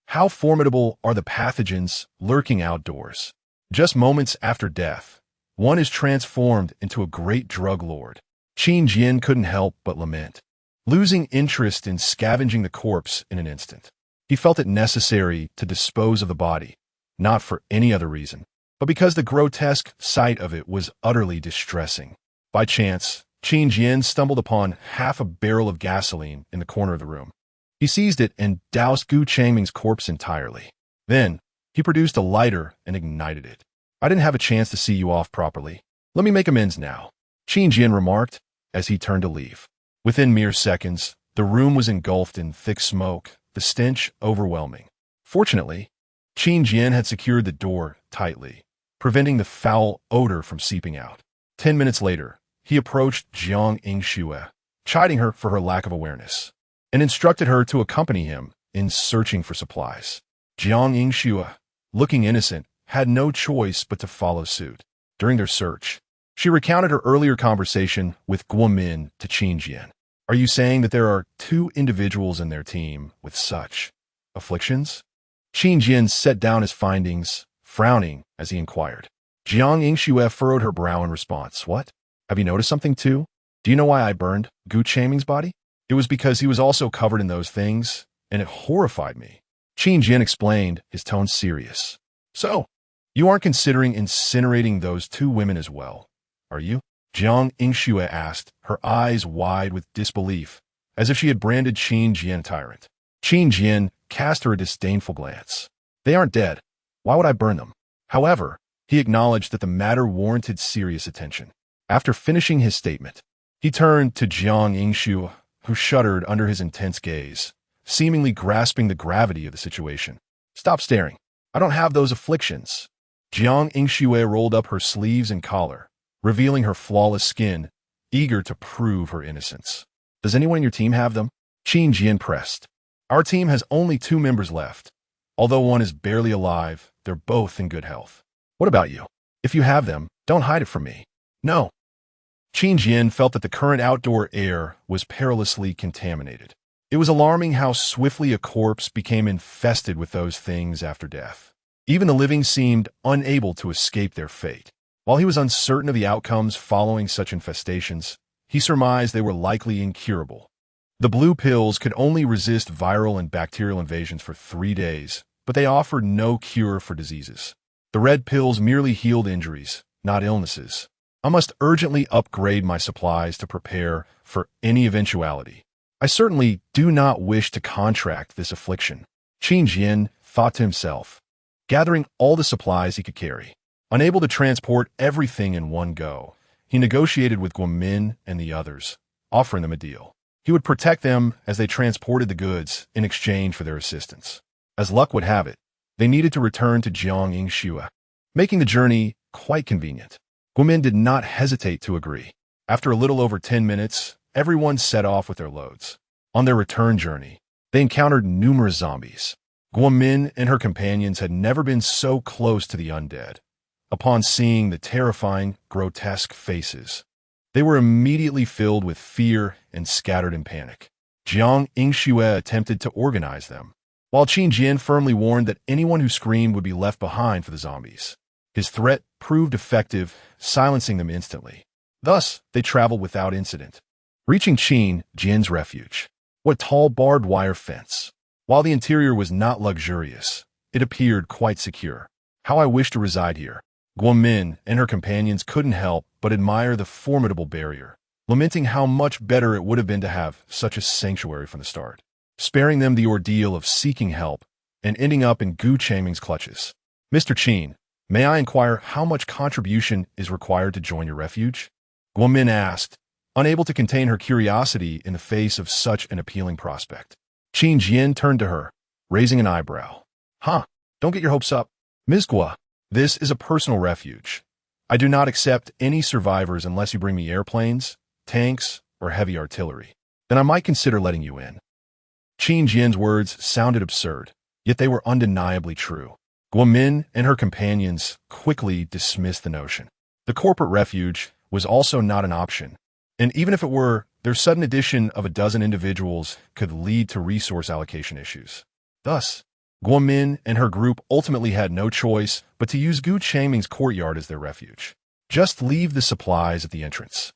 How formidable are the pathogens lurking outdoors? Just moments after death, one is transformed into a great drug lord. Qin Jian couldn't help but lament, losing interest in scavenging the corpse in an instant. He felt it necessary to dispose of the body, not for any other reason, but because the grotesque sight of it was utterly distressing. By chance, Qin Jian stumbled upon half a barrel of gasoline in the corner of the room. He seized it and doused Gu Changming's corpse entirely. Then, he produced a lighter and ignited it. I didn't have a chance to see you off properly. Let me make amends now, Qin Jian remarked as he turned to leave. Within mere seconds, the room was engulfed in thick smoke, the stench overwhelming. Fortunately, Qin Jian had secured the door tightly, preventing the foul odor from seeping out. 10 minutes later, he approached Jiang Yingxue, chiding her for her lack of awareness, and instructed her to accompany him in searching for supplies. Jiang Yingxue, looking innocent, had no choice but to follow suit. During their search, she recounted her earlier conversation with Guomin to Qin Jian. Are you saying that there are 2 individuals in their team with such afflictions? Qin Jian set down his findings, frowning as he inquired. Jiang Yingxue furrowed her brow in response. What? Have you noticed something too? Do you know why I burned Gu Chaoming's body? It was because he was also covered in those things, and it horrified me. Qin Jian explained, his tone serious. So, you aren't considering incinerating those 2 women as well, are you? Jiang Yingxue asked, her eyes wide with disbelief, as if she had branded Qin Jian a tyrant. Qin Jian cast her a disdainful glance. They aren't dead. Why would I burn them? However, he acknowledged that the matter warranted serious attention. After finishing his statement, he turned to Jiang Yingxue, who shuddered under his intense gaze, seemingly grasping the gravity of the situation. Stop staring. I don't have those afflictions. Jiang Yingxue rolled up her sleeves and collar, revealing her flawless skin, eager to prove her innocence. Does anyone in your team have them? Qin Jian pressed. Our team has only 2 members left. Although one is barely alive, they're both in good health. What about you? If you have them, don't hide it from me. No. Qin Jian felt that the current outdoor air was perilously contaminated. It was alarming how swiftly a corpse became infested with those things after death. Even the living seemed unable to escape their fate. While he was uncertain of the outcomes following such infestations, he surmised they were likely incurable. The blue pills could only resist viral and bacterial invasions for 3 days, but they offered no cure for diseases. The red pills merely healed injuries, not illnesses. I must urgently upgrade my supplies to prepare for any eventuality. I certainly do not wish to contract this affliction, Qin Jian thought to himself, gathering all the supplies he could carry. Unable to transport everything in one go, he negotiated with Guomin and the others, offering them a deal. He would protect them as they transported the goods in exchange for their assistance. As luck would have it, they needed to return to Jiangxue, making the journey quite convenient. Guomin did not hesitate to agree. After a little over 10 minutes, everyone set off with their loads. On their return journey, they encountered numerous zombies. Guomin and her companions had never been so close to the undead. Upon seeing the terrifying, grotesque faces, they were immediately filled with fear and scattered in panic. Jiangxue attempted to organize them, while Qin Jian firmly warned that anyone who screamed would be left behind for the zombies. His threat proved effective, silencing them instantly. Thus, they traveled without incident, reaching Qin Jian's refuge. What tall barbed wire fence! While the interior was not luxurious, it appeared quite secure. How I wish to reside here. Guomin and her companions couldn't help but admire the formidable barrier, lamenting how much better it would have been to have such a sanctuary from the start, sparing them the ordeal of seeking help and ending up in Gu Changming's clutches. Mr. Qin, may I inquire how much contribution is required to join your refuge? Guomin asked, unable to contain her curiosity in the face of such an appealing prospect. Qin Jian turned to her, raising an eyebrow. Don't get your hopes up. Ms. Guo, this is a personal refuge. I do not accept any survivors unless you bring me airplanes, tanks, or heavy artillery. Then I might consider letting you in. Qin Jian's words sounded absurd, yet they were undeniably true. Guomin and her companions quickly dismissed the notion. The corporate refuge was also not an option, and even if it were, their sudden addition of a dozen individuals could lead to resource allocation issues. Thus, Guomin and her group ultimately had no choice but to use Gu Changming's courtyard as their refuge. Just leave the supplies at the entrance.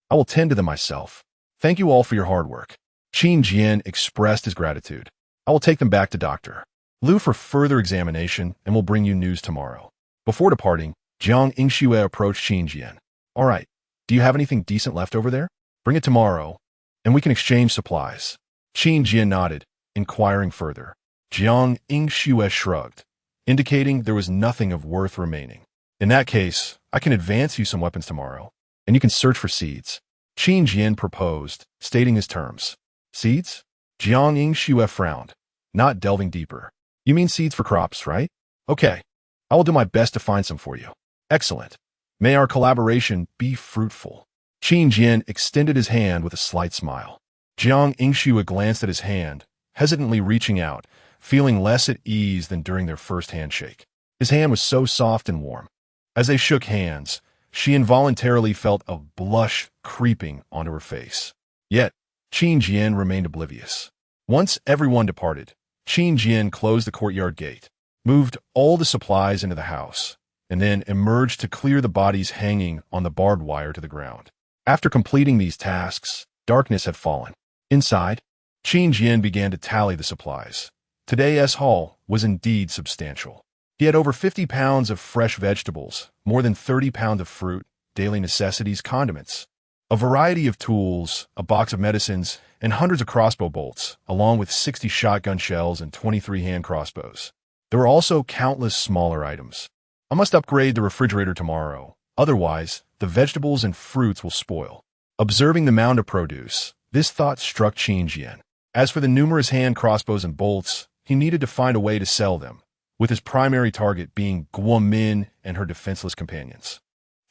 I will tend to them myself. Thank you all for your hard work. Qin Jian expressed his gratitude. I will take them back to Dr. Liu for further examination and will bring you news tomorrow. Before departing, Jiangxue approached Qin Jian. All right, do you have anything decent left over there? Bring it tomorrow, and we can exchange supplies. Qin Jian nodded, inquiring further. Jiangxue shrugged, indicating there was nothing of worth remaining. In that case, I can advance you some weapons tomorrow, and you can search for seeds. Qin Jian proposed, stating his terms. Seeds? Jiangxue frowned, not delving deeper. You mean seeds for crops, right? Okay, I will do my best to find some for you. Excellent. May our collaboration be fruitful. Qin Jian extended his hand with a slight smile. Jiangxue glanced at his hand, hesitantly reaching out, feeling less at ease than during their first handshake. His hand was so soft and warm. As they shook hands, she involuntarily felt a blush creeping onto her face. Yet, Qin Jian remained oblivious. Once everyone departed, Qin Jian closed the courtyard gate, moved all the supplies into the house, and then emerged to clear the bodies hanging on the barbed wire to the ground. After completing these tasks, darkness had fallen. Inside, Qin Jian began to tally the supplies. Today's haul was indeed substantial. He had over 50 pounds of fresh vegetables, more than 30 pounds of fruit, daily necessities, condiments, a variety of tools, a box of medicines, and hundreds of crossbow bolts, along with 60 shotgun shells and 23 hand crossbows. There were also countless smaller items. I must upgrade the refrigerator tomorrow, otherwise the vegetables and fruits will spoil. Observing the mound of produce, this thought struck Qin Jian. As for the numerous hand crossbows and bolts, he needed to find a way to sell them, with his primary target being Guomin and her defenseless companions.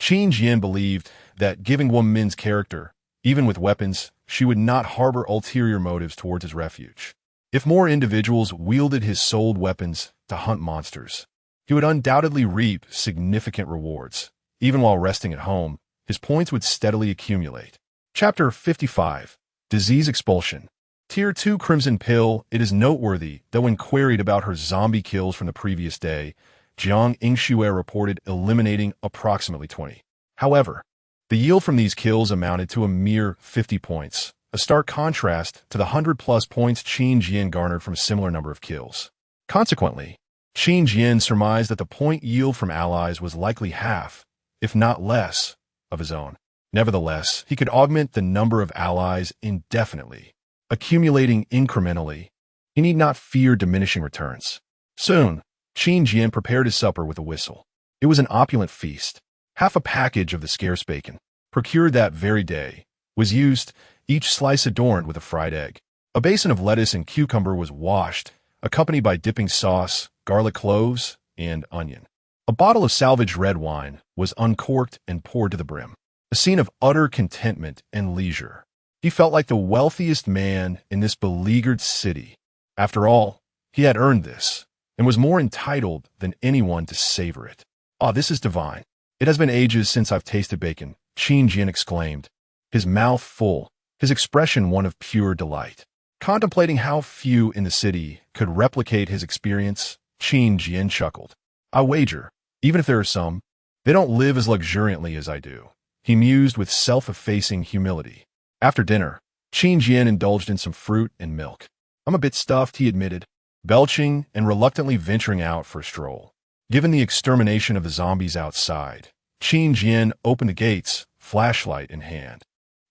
Qin Jian believed that, given Guomin's character, even with weapons, she would not harbor ulterior motives towards his refuge. If more individuals wielded his sold weapons to hunt monsters, he would undoubtedly reap significant rewards. Even while resting at home, his points would steadily accumulate. Chapter 55. Disease Expulsion. Tier 2 Crimson Pill. It is noteworthy that when queried about her zombie kills from the previous day, Jiangxue reported eliminating approximately 20. However, the yield from these kills amounted to a mere 50 points, a stark contrast to the 100-plus points Qin Jian garnered from a similar number of kills. Consequently, Qin Jian surmised that the point yield from allies was likely half, if not less, of his own. Nevertheless, he could augment the number of allies indefinitely, accumulating incrementally. He need not fear diminishing returns. Soon, Qin Jian prepared his supper with a whistle. It was an opulent feast. Half a package of the scarce bacon, procured that very day, was used, each slice adorned with a fried egg. A basin of lettuce and cucumber was washed, accompanied by dipping sauce, garlic cloves, and onion. A bottle of salvaged red wine was uncorked and poured to the brim. A scene of utter contentment and leisure. He felt like the wealthiest man in this beleaguered city. After all, he had earned this, and was more entitled than anyone to savor it. "Ah, this is divine. It has been ages since I've tasted bacon," Qin Jian exclaimed, his mouth full, his expression one of pure delight. Contemplating how few in the city could replicate his experience, Qin Jian chuckled. "I wager, even if there are some, they don't live as luxuriantly as I do," he mused with self-effacing humility. After dinner, Qin Jian indulged in some fruit and milk. "I'm a bit stuffed," he admitted, belching and reluctantly venturing out for a stroll. Given the extermination of the zombies outside, Qin Jian opened the gates, flashlight in hand,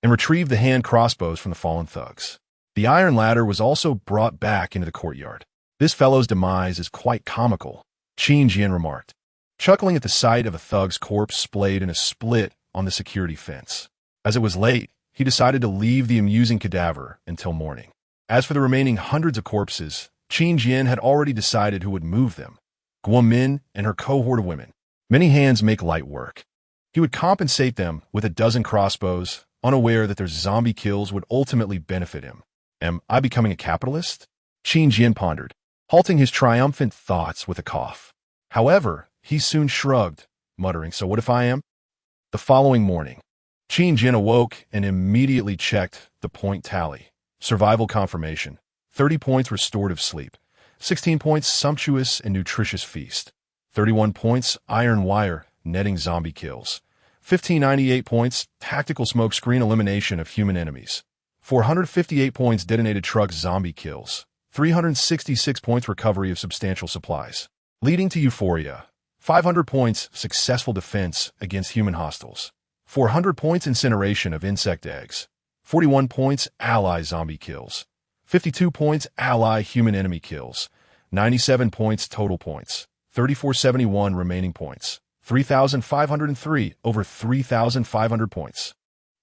and retrieved the hand crossbows from the fallen thugs. The iron ladder was also brought back into the courtyard. "This fellow's demise is quite comical," Qin Jian remarked, chuckling at the sight of a thug's corpse splayed in a split on the security fence. As it was late, he decided to leave the amusing cadaver until morning. As for the remaining hundreds of corpses, Qin Jian had already decided who would move them: Guomin and her cohort of women. Many hands make light work. He would compensate them with a dozen crossbows, unaware that their zombie kills would ultimately benefit him. "Am I becoming a capitalist?" Qin Jian pondered, halting his triumphant thoughts with a cough. However, he soon shrugged, muttering, "So what if I am?" The following morning, Qin Jian awoke and immediately checked the point tally. Survival confirmation, 30 points restorative sleep, 16 points sumptuous and nutritious feast, 31 points iron wire netting zombie kills, 1598 points tactical smokescreen elimination of human enemies, 458 points detonated truck zombie kills, 366 points recovery of substantial supplies, leading to euphoria, 500 points successful defense against human hostiles, 400 points incineration of insect eggs, 41 points ally zombie kills, 52 points ally human enemy kills, 97 points total points, 3471 remaining points, 3,503 over 3,500 points.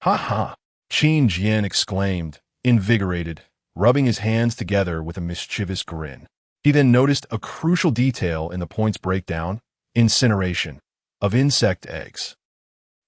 "Ha ha!" Qin Jian exclaimed, invigorated, rubbing his hands together with a mischievous grin. He then noticed a crucial detail in the points breakdown: incineration of insect eggs.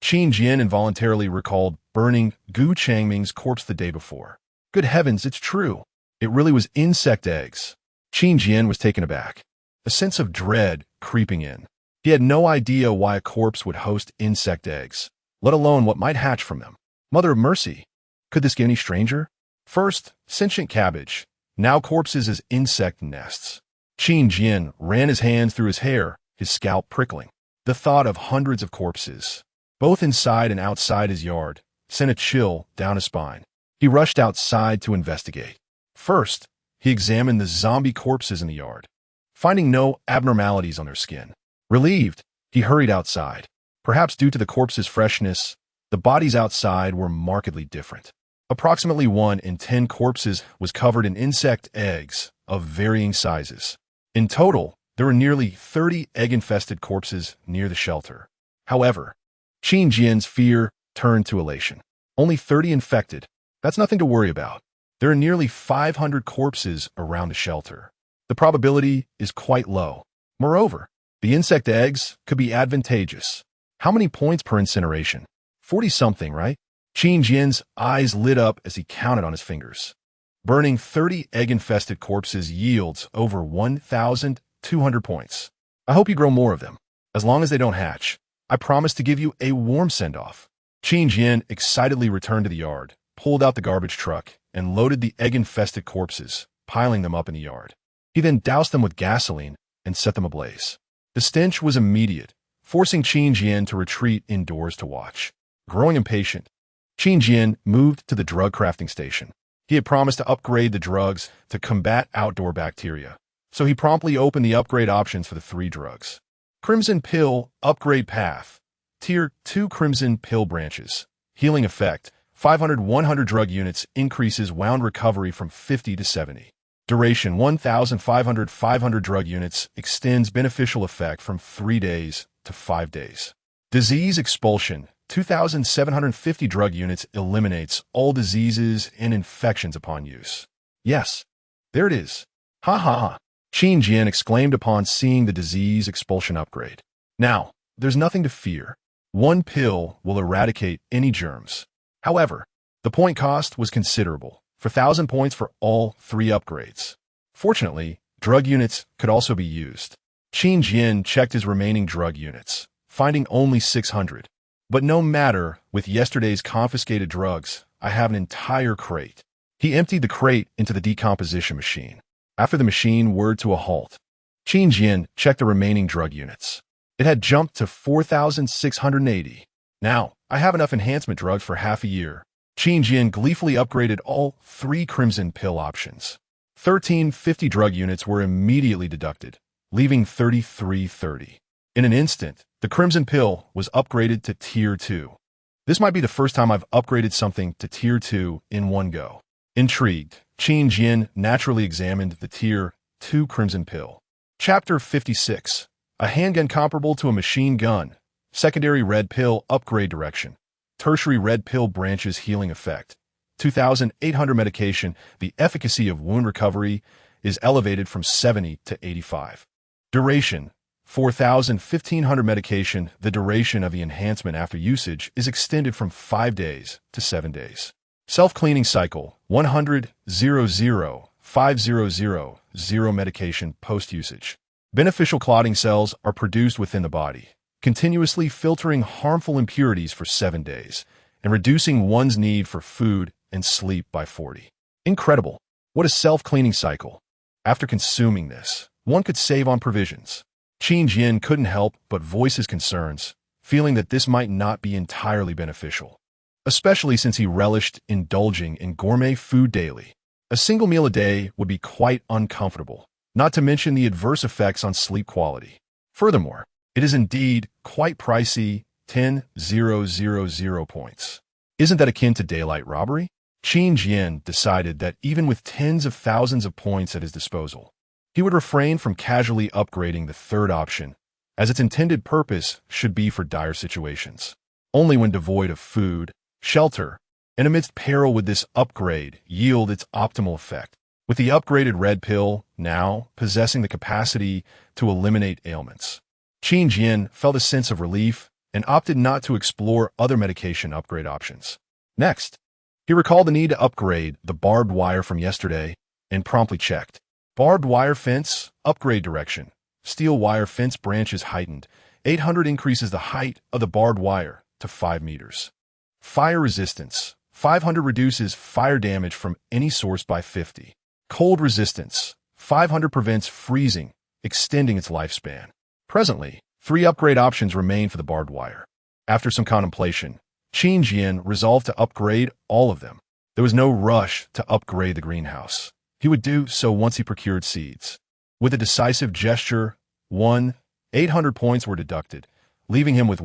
Qin Jian involuntarily recalled burning Gu Changming's corpse the day before. Good heavens, it's true. It really was insect eggs. Qin Jian was taken aback, a sense of dread creeping in. He had no idea why a corpse would host insect eggs, let alone what might hatch from them. Mother of mercy, could this get any stranger? First, sentient cabbage, now corpses as insect nests. Qin Jian ran his hands through his hair, his scalp prickling. The thought of hundreds of corpses, both inside and outside his yard, sent a chill down his spine. He rushed outside to investigate. First, he examined the zombie corpses in the yard, finding no abnormalities on their skin. Relieved, he hurried outside. Perhaps due to the corpse's freshness, the bodies outside were markedly different. Approximately 1 in 10 corpses was covered in insect eggs of varying sizes. In total, there were nearly 30 egg-infested corpses near the shelter. However, Qin Jian's fear turned to elation. Only 30 infected. That's nothing to worry about. There are nearly 500 corpses around the shelter. The probability is quite low. Moreover, the insect eggs could be advantageous. How many points per incineration? 40-something, right? Qin Jian's eyes lit up as he counted on his fingers. Burning 30 egg-infested corpses yields over 1,200 points. I hope you grow more of them. As long as they don't hatch, I promise to give you a warm send-off. Qin Jian excitedly returned to the yard, pulled out the garbage truck, and loaded the egg-infested corpses, piling them up in the yard. He then doused them with gasoline and set them ablaze. The stench was immediate, forcing Qin Jian to retreat indoors to watch. Growing impatient, Qin Jian moved to the drug crafting station. He had promised to upgrade the drugs to combat outdoor bacteria, so he promptly opened the upgrade options for the 3 drugs. Crimson Pill Upgrade Path. Tier 2 Crimson Pill Branches. Healing Effect. 500-100 drug units increases wound recovery from 50 to 70. Duration 1,500-500 drug units extends beneficial effect from 3 days to 5 days. Disease Expulsion. 2,750 drug units eliminates all diseases and infections upon use. Yes, there it is. Ha ha ha. Qin Jian exclaimed upon seeing the disease expulsion upgrade. Now, there's nothing to fear. One pill will eradicate any germs. However, the point cost was considerable, 4,000 points for all 3 upgrades. Fortunately, drug units could also be used. Qin Jian checked his remaining drug units, finding only 600. But no matter, with yesterday's confiscated drugs, I have an entire crate. He emptied the crate into the decomposition machine. After the machine whirred to a halt, Qin Jian checked the remaining drug units. It had jumped to 4,680. Now, I have enough enhancement drugs for half a year. Qin Jian gleefully upgraded all 3 crimson pill options. 1,350 drug units were immediately deducted, leaving 3,330. In an instant, the crimson pill was upgraded to Tier 2. This might be the first time I've upgraded something to Tier 2 in one go. Intrigued, Qin Jian naturally examined the Tier 2 crimson pill. Chapter 56. A handgun comparable to a machine gun. Secondary red pill upgrade direction. Tertiary red pill branches healing effect. 2,800 medication. The efficacy of wound recovery is elevated from 70 to 85. Duration. 4,100 medication. The duration of the enhancement after usage is extended from 5 days to 7 days. Self-cleaning cycle. 100, 00, 5000, 0 medication post-usage. Beneficial clotting cells are produced within the body, continuously filtering harmful impurities for 7 days and reducing one's need for food and sleep by 40. Incredible. What a self-cleaning cycle. After consuming this, one could save on provisions. Qin Jian couldn't help but voice his concerns, feeling that this might not be entirely beneficial, especially since he relished indulging in gourmet food daily. A single meal a day would be quite uncomfortable, not to mention the adverse effects on sleep quality. Furthermore, it is indeed quite pricey, 10,000 points. Isn't that akin to daylight robbery? Qin Jian decided that even with tens of thousands of points at his disposal, he would refrain from casually upgrading the third option, as its intended purpose should be for dire situations. Only when devoid of food, shelter, and amidst peril would this upgrade yield its optimal effect. With the upgraded red pill now possessing the capacity to eliminate ailments, Qin Jian felt a sense of relief and opted not to explore other medication upgrade options. Next, he recalled the need to upgrade the barbed wire from yesterday and promptly checked. Barbed wire fence, upgrade direction. Steel wire fence branches heightened. 800 increases the height of the barbed wire to 5 meters. Fire resistance. 500 reduces fire damage from any source by 50. Cold resistance. 500 prevents freezing, extending its lifespan. Presently, 3 upgrade options remain for the barbed wire. After some contemplation, Qin Jian resolved to upgrade all of them. There was no rush to upgrade the greenhouse. He would do so once he procured seeds. With a decisive gesture, 800 points were deducted, leaving him with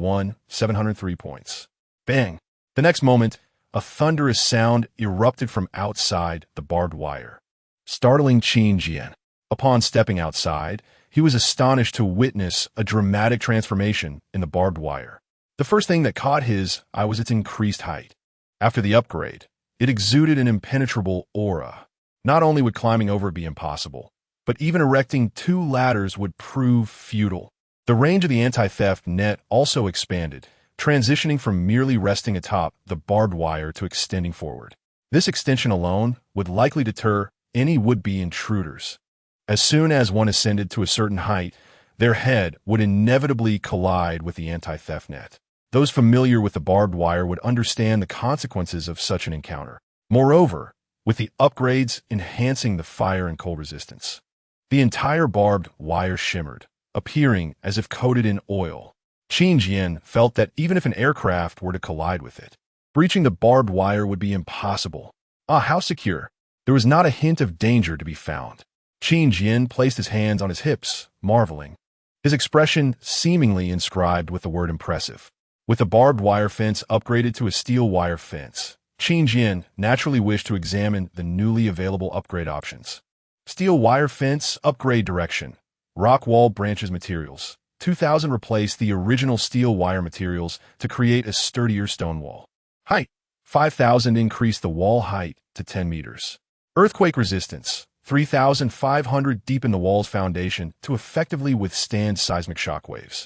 703 points. Bang! The next moment, a thunderous sound erupted from outside the barbed wire, startling Qin Jian. Upon stepping outside, he was astonished to witness a dramatic transformation in the barbed wire. The first thing that caught his eye was its increased height. After the upgrade, it exuded an impenetrable aura. Not only would climbing over it be impossible, but even erecting 2 ladders would prove futile. The range of the anti-theft net also expanded, transitioning from merely resting atop the barbed wire to extending forward. This extension alone would likely deter any would-be intruders. As soon as one ascended to a certain height, their head would inevitably collide with the anti-theft net. Those familiar with the barbed wire would understand the consequences of such an encounter. Moreover, with the upgrades enhancing the fire and cold resistance, the entire barbed wire shimmered, appearing as if coated in oil. Qin Jian felt that even if an aircraft were to collide with it, breaching the barbed wire would be impossible. How secure! There was not a hint of danger to be found. Qin Jian placed his hands on his hips, marveling, his expression seemingly inscribed with the word impressive. With the barbed wire fence upgraded to a steel wire fence, Qin Jian naturally wished to examine the newly available upgrade options. Steel wire fence upgrade direction. Rock wall branches materials. 2000 replaced the original steel wire materials to create a sturdier stone wall. Height. 5000 increased the wall height to 10 meters. Earthquake resistance. 3,500 deepened the wall's foundation to effectively withstand seismic shockwaves.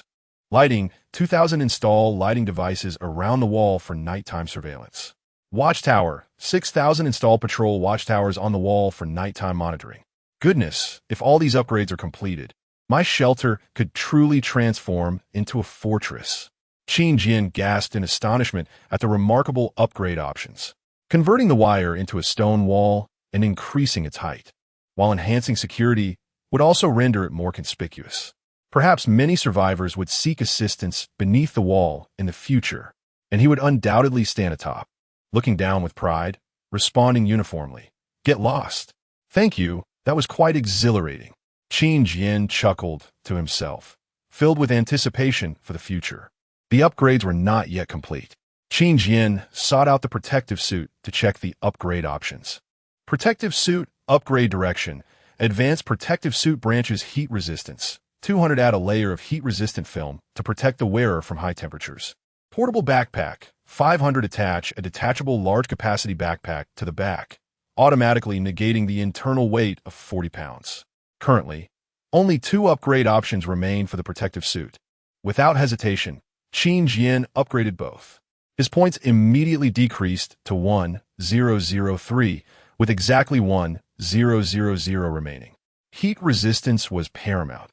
Lighting. 2000 install lighting devices around the wall for nighttime surveillance. Watchtower. 6,000 install patrol watchtowers on the wall for nighttime monitoring. Goodness, if all these upgrades are completed, my shelter could truly transform into a fortress. Qin Jian gasped in astonishment at the remarkable upgrade options. Converting the wire into a stone wall and increasing its height, while enhancing security, would also render it more conspicuous. Perhaps many survivors would seek assistance beneath the wall in the future, and he would undoubtedly stand atop, looking down with pride, responding uniformly, "Get lost. Thank you, that was quite exhilarating." Qin Jian chuckled to himself, filled with anticipation for the future. The upgrades were not yet complete. Qin Jian sought out the protective suit to check the upgrade options. Protective suit, upgrade direction. Advanced protective suit branches heat resistance. 200 add a layer of heat-resistant film to protect the wearer from high temperatures. Portable backpack. 500 attach a detachable large-capacity backpack to the back, automatically negating the internal weight of 40 pounds. Currently, only 2 upgrade options remain for the protective suit. Without hesitation, Qin Jian upgraded both. His points immediately decreased to 1,003, with exactly 1,000 remaining. Heat resistance was paramount.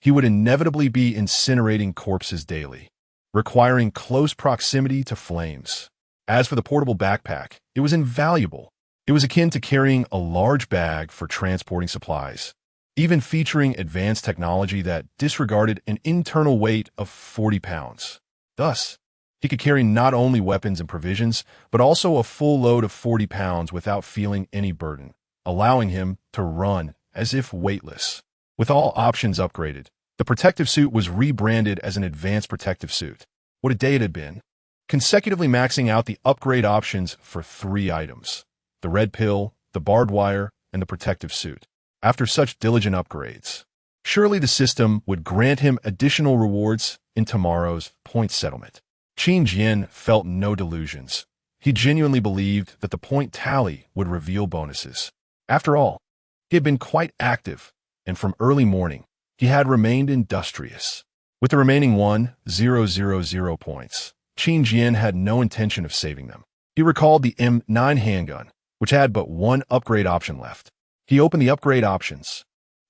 He would inevitably be incinerating corpses daily, requiring close proximity to flames. As for the portable backpack, it was invaluable. It was akin to carrying a large bag for transporting supplies, even featuring advanced technology that disregarded an internal weight of 40 pounds. Thus, he could carry not only weapons and provisions, but also a full load of 40 pounds without feeling any burden, allowing him to run as if weightless. With all options upgraded, the protective suit was rebranded as an advanced protective suit. What a day it had been. Consecutively maxing out the upgrade options for 3 items: the red pill, the barbed wire, and the protective suit. After such diligent upgrades, surely the system would grant him additional rewards in tomorrow's point settlement. Qin Jian felt no delusions. He genuinely believed that the point tally would reveal bonuses. After all, he had been quite active, and from early morning, he had remained industrious. With the remaining 1,000 points, Qin Jian had no intention of saving them. He recalled the M9 handgun, which had but 1 upgrade option left. He opened the upgrade options.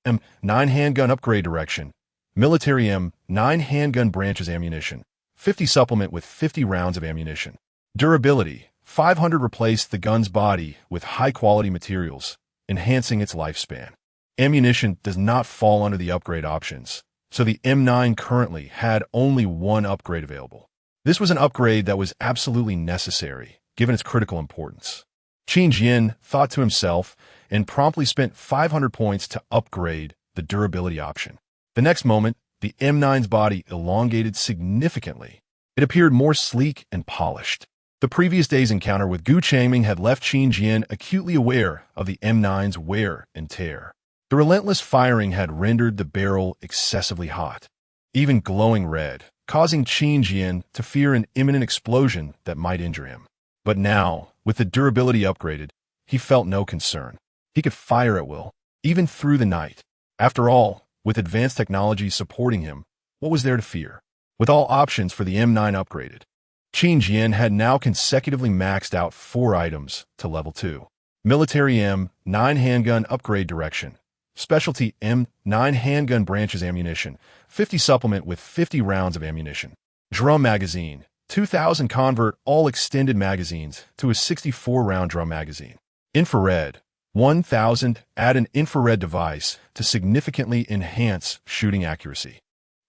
M9 handgun upgrade direction. Military M9 handgun branches ammunition. 50 supplement with 50 rounds of ammunition. Durability. 500 replaced the gun's body with high-quality materials, enhancing its lifespan. Ammunition does not fall under the upgrade options, so the M9 currently had only 1 upgrade available. This was an upgrade that was absolutely necessary, given its critical importance. Qin Jian thought to himself and promptly spent 500 points to upgrade the durability option. The next moment, the M9's body elongated significantly. It appeared more sleek and polished. The previous day's encounter with Gu Changming had left Qin Jian acutely aware of the M9's wear and tear. The relentless firing had rendered the barrel excessively hot, even glowing red, causing Qin Jian to fear an imminent explosion that might injure him. But now, with the durability upgraded, he felt no concern. He could fire at will, even through the night. After all, with advanced technology supporting him, what was there to fear? With all options for the M9 upgraded, Qin Jian had now consecutively maxed out 4 items to level 2. Military M9 handgun upgrade direction. Specialty M9 handgun branches ammunition. 50 supplement with 50 rounds of ammunition. Drum magazine. 2,000 convert all extended magazines to a 64-round drum magazine. Infrared. 1,000 add an infrared device to significantly enhance shooting accuracy.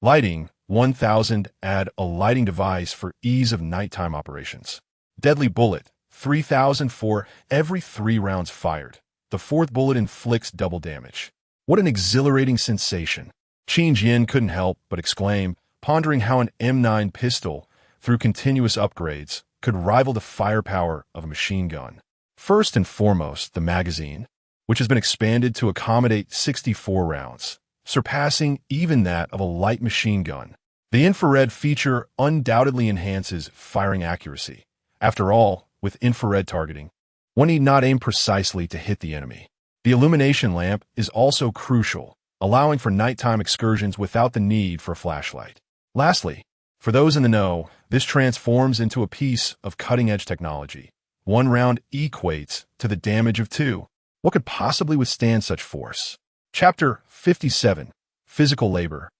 Lighting. 1,000 add a lighting device for ease of nighttime operations. Deadly bullet. 3,000 for every 3 rounds fired. The 4th bullet inflicts double damage. What an exhilarating sensation. Qin Jian couldn't help but exclaim, pondering how an M9 pistol, through continuous upgrades, could rival the firepower of a machine gun. First and foremost, the magazine, which has been expanded to accommodate 64 rounds. surpassing even that of a light machine gun. The infrared feature undoubtedly enhances firing accuracy. After all, with infrared targeting, one need not aim precisely to hit the enemy. The illumination lamp is also crucial, allowing for nighttime excursions without the need for a flashlight. Lastly, for those in the know, this transforms into a piece of cutting-edge technology. One round equates to the damage of two. What could possibly withstand such force? Chapter 57. Physical Labor.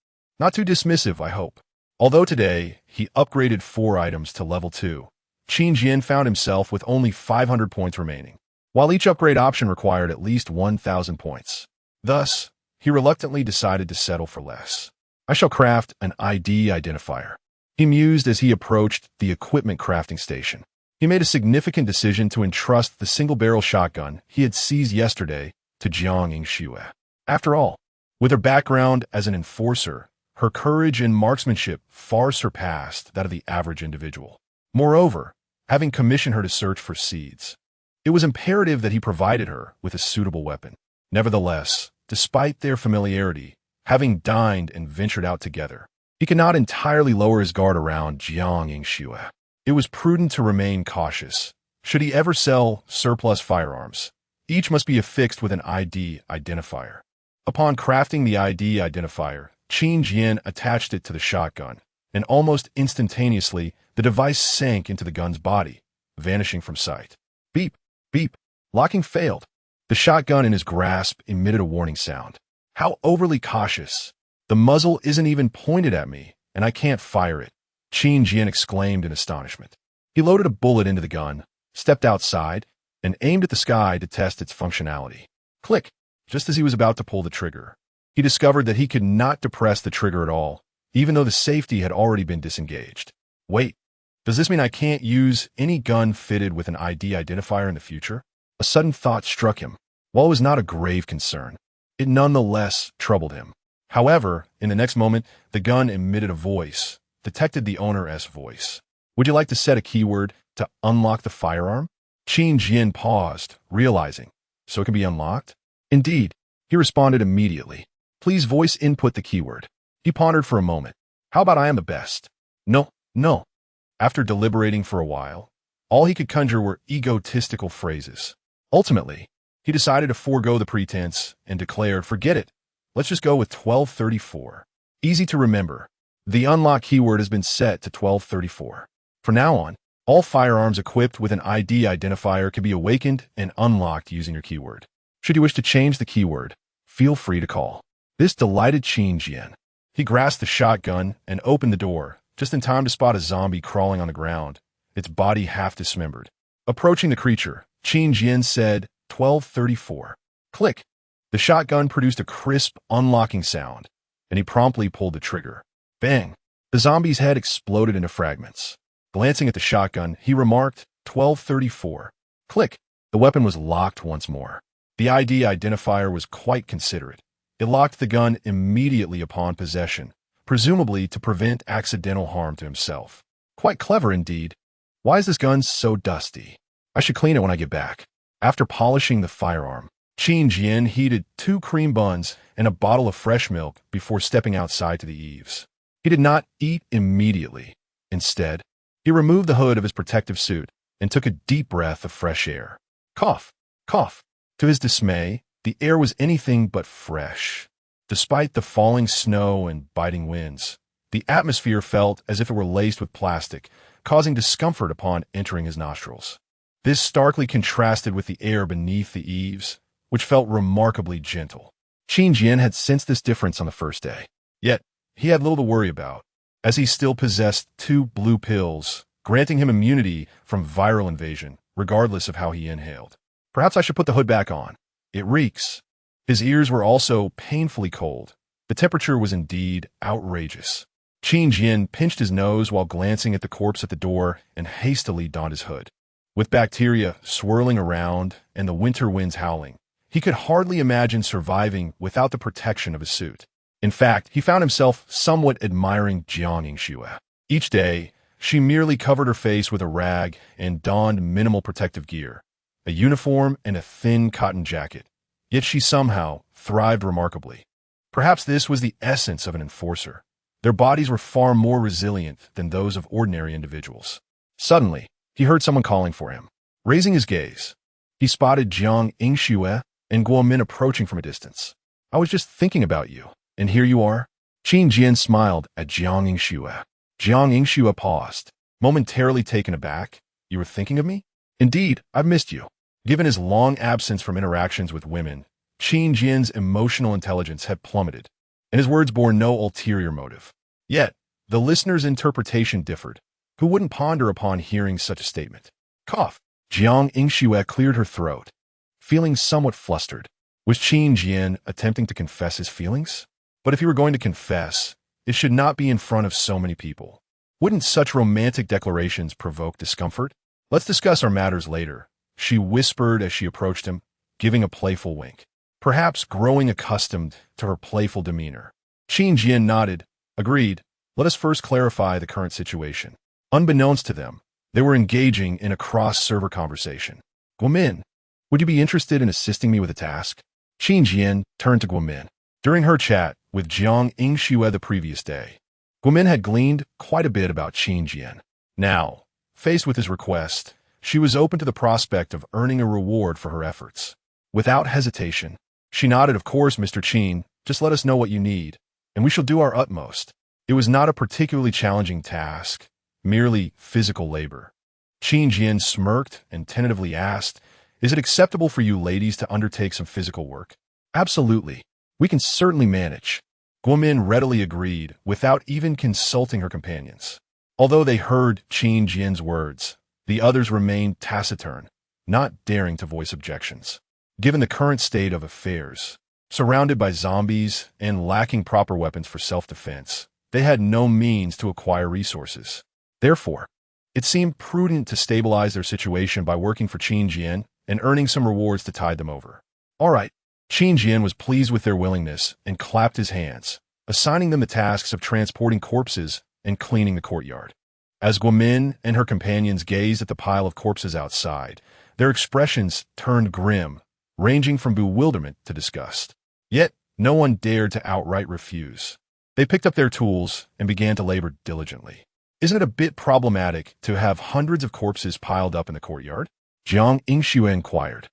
Not too dismissive, I hope. Although today, he upgraded 4 items to level 2, Qin Jian found himself with only 500 points remaining, while each upgrade option required at least 1,000 points. Thus, he reluctantly decided to settle for less. I shall craft an ID identifier. He mused as he approached the equipment crafting station. He made a significant decision to entrust the single-barrel shotgun he had seized yesterday to Jiang Yingxue. After all, with her background as an enforcer, her courage and marksmanship far surpassed that of the average individual. Moreover, having commissioned her to search for seeds, it was imperative that he provided her with a suitable weapon. Nevertheless, despite their familiarity, having dined and ventured out together, he could not entirely lower his guard around Jiang Yingxue. It was prudent to remain cautious. Should he ever sell surplus firearms, each must be affixed with an ID identifier. Upon crafting the ID identifier, Qin Jian attached it to the shotgun, and almost instantaneously, the device sank into the gun's body, vanishing from sight. Beep, beep. Locking failed. The shotgun in his grasp emitted a warning sound. How overly cautious. The muzzle isn't even pointed at me, and I can't fire it, Qin Jian exclaimed in astonishment. He loaded a bullet into the gun, stepped outside, and aimed at the sky to test its functionality. Click! Just as he was about to pull the trigger, he discovered that he could not depress the trigger at all, even though the safety had already been disengaged. Wait, does this mean I can't use any gun fitted with an ID identifier in the future? A sudden thought struck him. While it was not a grave concern, it nonetheless troubled him. However, in the next moment, the gun emitted a voice, detected the owner's voice. Would you like to set a keyword to unlock the firearm? Qin Jian paused, realizing, so it can be unlocked? Indeed, he responded immediately. Please voice input the keyword. He pondered for a moment. How about I am the best? No, no. After deliberating for a while, all he could conjure were egotistical phrases. Ultimately, he decided to forego the pretense and declared, forget it. Let's just go with 1234. Easy to remember. The unlock keyword has been set to 1234. From now on, all firearms equipped with an ID identifier can be awakened and unlocked using your keyword. Should you wish to change the keyword, feel free to call. This delighted Qin Jian. He grasped the shotgun and opened the door, just in time to spot a zombie crawling on the ground, its body half dismembered. Approaching the creature, Qin Jian said, 1234. Click. The shotgun produced a crisp, unlocking sound, and he promptly pulled the trigger. Bang! The zombie's head exploded into fragments. Glancing at the shotgun, he remarked, 1234. Click. The weapon was locked once more. The ID identifier was quite considerate. It locked the gun immediately upon possession, presumably to prevent accidental harm to himself. Quite clever indeed. Why is this gun so dusty? I should clean it when I get back. After polishing the firearm, Qin Jian heated 2 cream buns and a bottle of fresh milk before stepping outside to the eaves. He did not eat immediately. Instead, he removed the hood of his protective suit and took a deep breath of fresh air. Cough, cough. To his dismay, the air was anything but fresh. Despite the falling snow and biting winds, the atmosphere felt as if it were laced with plastic, causing discomfort upon entering his nostrils. This starkly contrasted with the air beneath the eaves, which felt remarkably gentle. Qin Jian had sensed this difference on the first day. Yet, he had little to worry about, as he still possessed 2 blue pills, granting him immunity from viral invasion, regardless of how he inhaled. Perhaps I should put the hood back on. It reeks. His ears were also painfully cold. The temperature was indeed outrageous. Qin Jian pinched his nose while glancing at the corpse at the door and hastily donned his hood. With bacteria swirling around and the winter winds howling, he could hardly imagine surviving without the protection of his suit. In fact, he found himself somewhat admiring Jiang Yingxue. Each day, she merely covered her face with a rag and donned minimal protective gear, a uniform and a thin cotton jacket. Yet she somehow thrived remarkably. Perhaps this was the essence of an enforcer. Their bodies were far more resilient than those of ordinary individuals. Suddenly, he heard someone calling for him. Raising his gaze, he spotted Jiang Yingxue and Guomin approaching from a distance. I was just thinking about you, and here you are. Qin Jian smiled at Jiang Yingxue. Jiang Yingxue paused, momentarily taken aback. You were thinking of me? Indeed, I've missed you. Given his long absence from interactions with women, Qin Jian's emotional intelligence had plummeted, and his words bore no ulterior motive. Yet, the listener's interpretation differed. Who wouldn't ponder upon hearing such a statement? Cough. Jiang Yingxue cleared her throat, feeling somewhat flustered. Was Qin Jian attempting to confess his feelings? But if he were going to confess, it should not be in front of so many people. Wouldn't such romantic declarations provoke discomfort? Let's discuss our matters later, she whispered as she approached him, giving a playful wink, perhaps growing accustomed to her playful demeanor. Qin Jian nodded. Agreed. Let us first clarify the current situation. Unbeknownst to them, they were engaging in a cross-server conversation. Guomin, would you be interested in assisting me with a task? Qin Jian turned to Guomin. During her chat with Jiang Yingxue the previous day, Guomin had gleaned quite a bit about Qin Jian. Now, faced with his request, she was open to the prospect of earning a reward for her efforts. Without hesitation, she nodded. Of course, Mr. Qin, just let us know what you need, and we shall do our utmost. It was not a particularly challenging task, merely physical labor. Qin Jian smirked and tentatively asked, Is it acceptable for you ladies to undertake some physical work? Absolutely. We can certainly manage. Guomin readily agreed, without even consulting her companions. Although they heard Qin Jian's words, the others remained taciturn, not daring to voice objections. Given the current state of affairs, surrounded by zombies and lacking proper weapons for self-defense, they had no means to acquire resources. Therefore, it seemed prudent to stabilize their situation by working for Qin Jian and earning some rewards to tide them over. All right. Qin Jian was pleased with their willingness and clapped his hands, assigning them the tasks of transporting corpses and cleaning the courtyard. As Guomin and her companions gazed at the pile of corpses outside, their expressions turned grim, ranging from bewilderment to disgust. Yet, no one dared to outright refuse. They picked up their tools and began to labor diligently. Isn't it a bit problematic to have hundreds of corpses piled up in the courtyard? Jiang Yingxue inquired,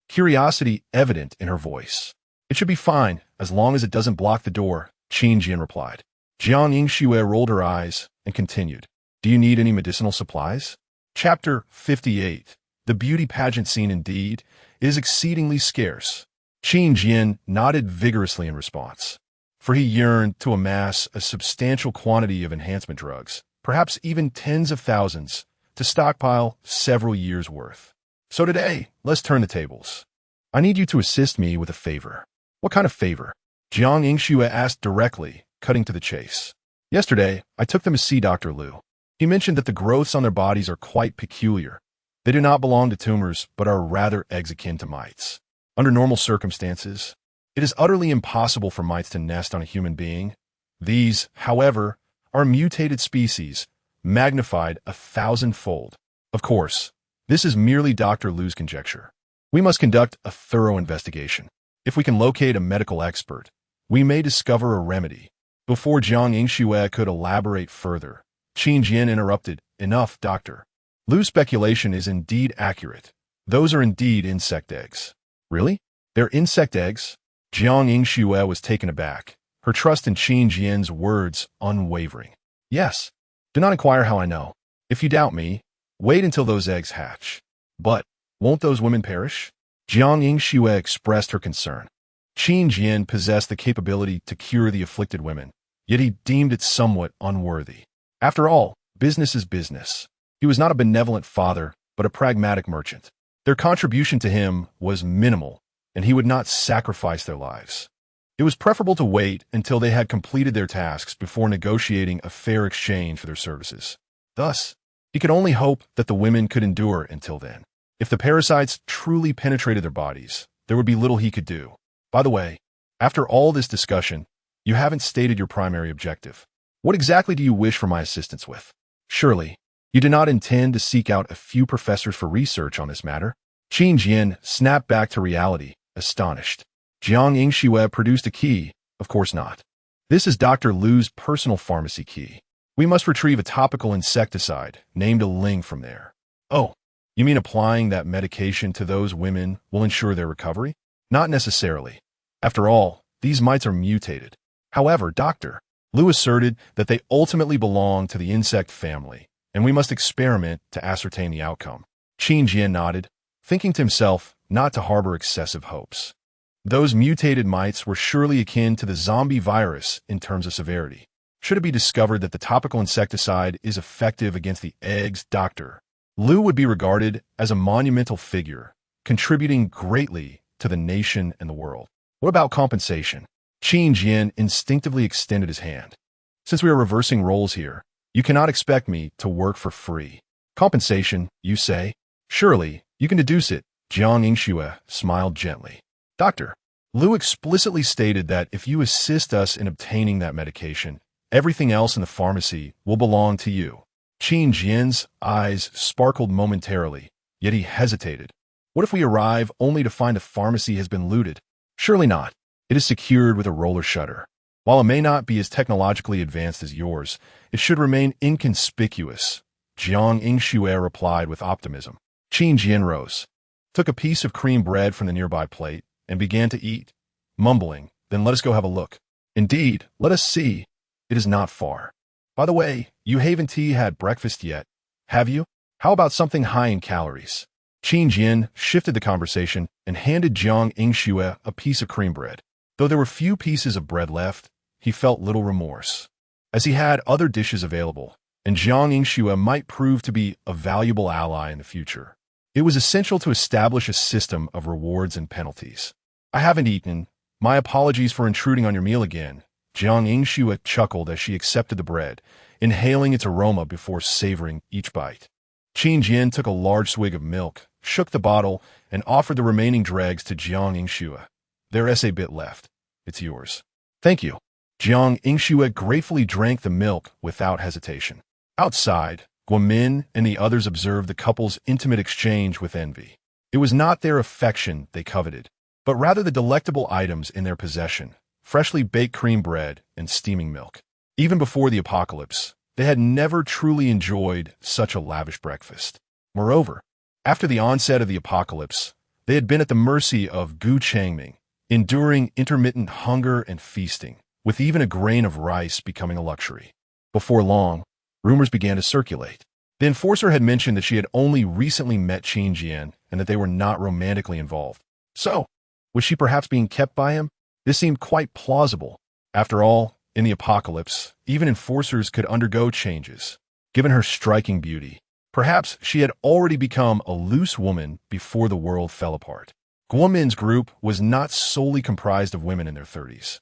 curiosity evident in her voice. It should be fine, as long as it doesn't block the door, Qin Jian replied. Jiang Yingxue rolled her eyes and continued. Do you need any medicinal supplies? Chapter 58. The beauty pageant scene indeed is exceedingly scarce. Qin Jian nodded vigorously in response, for he yearned to amass a substantial quantity of enhancement drugs, perhaps even tens of thousands, to stockpile several years' worth. So today, let's turn the tables. I need you to assist me with a favor. What kind of favor? Jiang Yingxue asked directly, cutting to the chase. Yesterday, I took them to see Dr. Liu. He mentioned that the growths on their bodies are quite peculiar. They do not belong to tumors, but are rather eggs akin to mites. Under normal circumstances, it is utterly impossible for mites to nest on a human being. These, however, are mutated species, magnified 1,000-fold. Of course, this is merely Dr. Liu's conjecture. We must conduct a thorough investigation. If we can locate a medical expert, we may discover a remedy. Before Jiang Yingxue could elaborate further, Qin Jian interrupted. Enough, doctor. Liu's speculation is indeed accurate. Those are indeed insect eggs. Really? They're insect eggs? Jiang Yingxue was taken aback, her trust in Qin Jian's words unwavering. Yes. Do not inquire how I know. If you doubt me, wait until those eggs hatch. But, won't those women perish? Jiang Yingxue expressed her concern. Qin Jian possessed the capability to cure the afflicted women, yet he deemed it somewhat unworthy. After all, business is business. He was not a benevolent father, but a pragmatic merchant. Their contribution to him was minimal, and he would not sacrifice their lives. It was preferable to wait until they had completed their tasks before negotiating a fair exchange for their services. Thus, he could only hope that the women could endure until then. If the parasites truly penetrated their bodies, there would be little he could do. By the way, after all this discussion, you haven't stated your primary objective. What exactly do you wish for my assistance with? Surely, you do not intend to seek out a few professors for research on this matter? Qin Jian snapped back to reality, astonished. Jiang Yingxue produced a key Of course not. This is Dr. Lu's personal pharmacy key. We must retrieve a topical insecticide named a Ling from there. Oh, you mean applying that medication to those women will ensure their recovery? Not necessarily. After all, these mites are mutated. However, Dr. Lu asserted that they ultimately belong to the insect family, and we must experiment to ascertain the outcome. Qin Jian nodded, thinking to himself not to harbor excessive hopes. Those mutated mites were surely akin to the zombie virus in terms of severity. Should it be discovered that the topical insecticide is effective against the eggs, Dr. Lu would be regarded as a monumental figure, contributing greatly to the nation and the world. What about compensation? Qin Jian instinctively extended his hand. Since we are reversing roles here, you cannot expect me to work for free. Compensation, you say? Surely, you can deduce it. Jiang Yingxue smiled gently. Dr. Lu explicitly stated that if you assist us in obtaining that medication, everything else in the pharmacy will belong to you. Qin Jian's eyes sparkled momentarily, yet he hesitated. What if we arrive only to find the pharmacy has been looted? Surely not. It is secured with a roller shutter. While it may not be as technologically advanced as yours, it should remain inconspicuous. Jiang Yingxue replied with optimism. Qin Jian rose, took a piece of cream bread from the nearby plate, and began to eat, mumbling, "Then let us go have a look." Indeed, let us see. It is not far. By the way, you haven't had breakfast yet, have you? How about something high in calories? Qin Jian shifted the conversation and handed Jiang Yingxue a piece of cream bread. Though there were few pieces of bread left, he felt little remorse, as he had other dishes available, and Jiang Yingxue might prove to be a valuable ally in the future. It was essential to establish a system of rewards and penalties. I haven't eaten. My apologies for intruding on your meal again. Jiang Yingxue chuckled as she accepted the bread, inhaling its aroma before savoring each bite. Qin Jian took a large swig of milk, shook the bottle, and offered the remaining dregs to Jiang Yingxue. There is a bit left. It's yours. Thank you. Jiang Yingxue gratefully drank the milk without hesitation. Outside, Guomin and the others observed the couple's intimate exchange with envy. It was not their affection they coveted, but rather the delectable items in their possession, freshly baked cream bread and steaming milk. Even before the apocalypse, they had never truly enjoyed such a lavish breakfast. Moreover, after the onset of the apocalypse, they had been at the mercy of Gu Changming, enduring intermittent hunger and feasting, with even a grain of rice becoming a luxury. Before long, rumors began to circulate. The enforcer had mentioned that she had only recently met Qin Jian and that they were not romantically involved. So, was she perhaps being kept by him? This seemed quite plausible. After all, in the apocalypse, even enforcers could undergo changes. Given her striking beauty, perhaps she had already become a loose woman before the world fell apart. Guomin's group was not solely comprised of women in their 30s.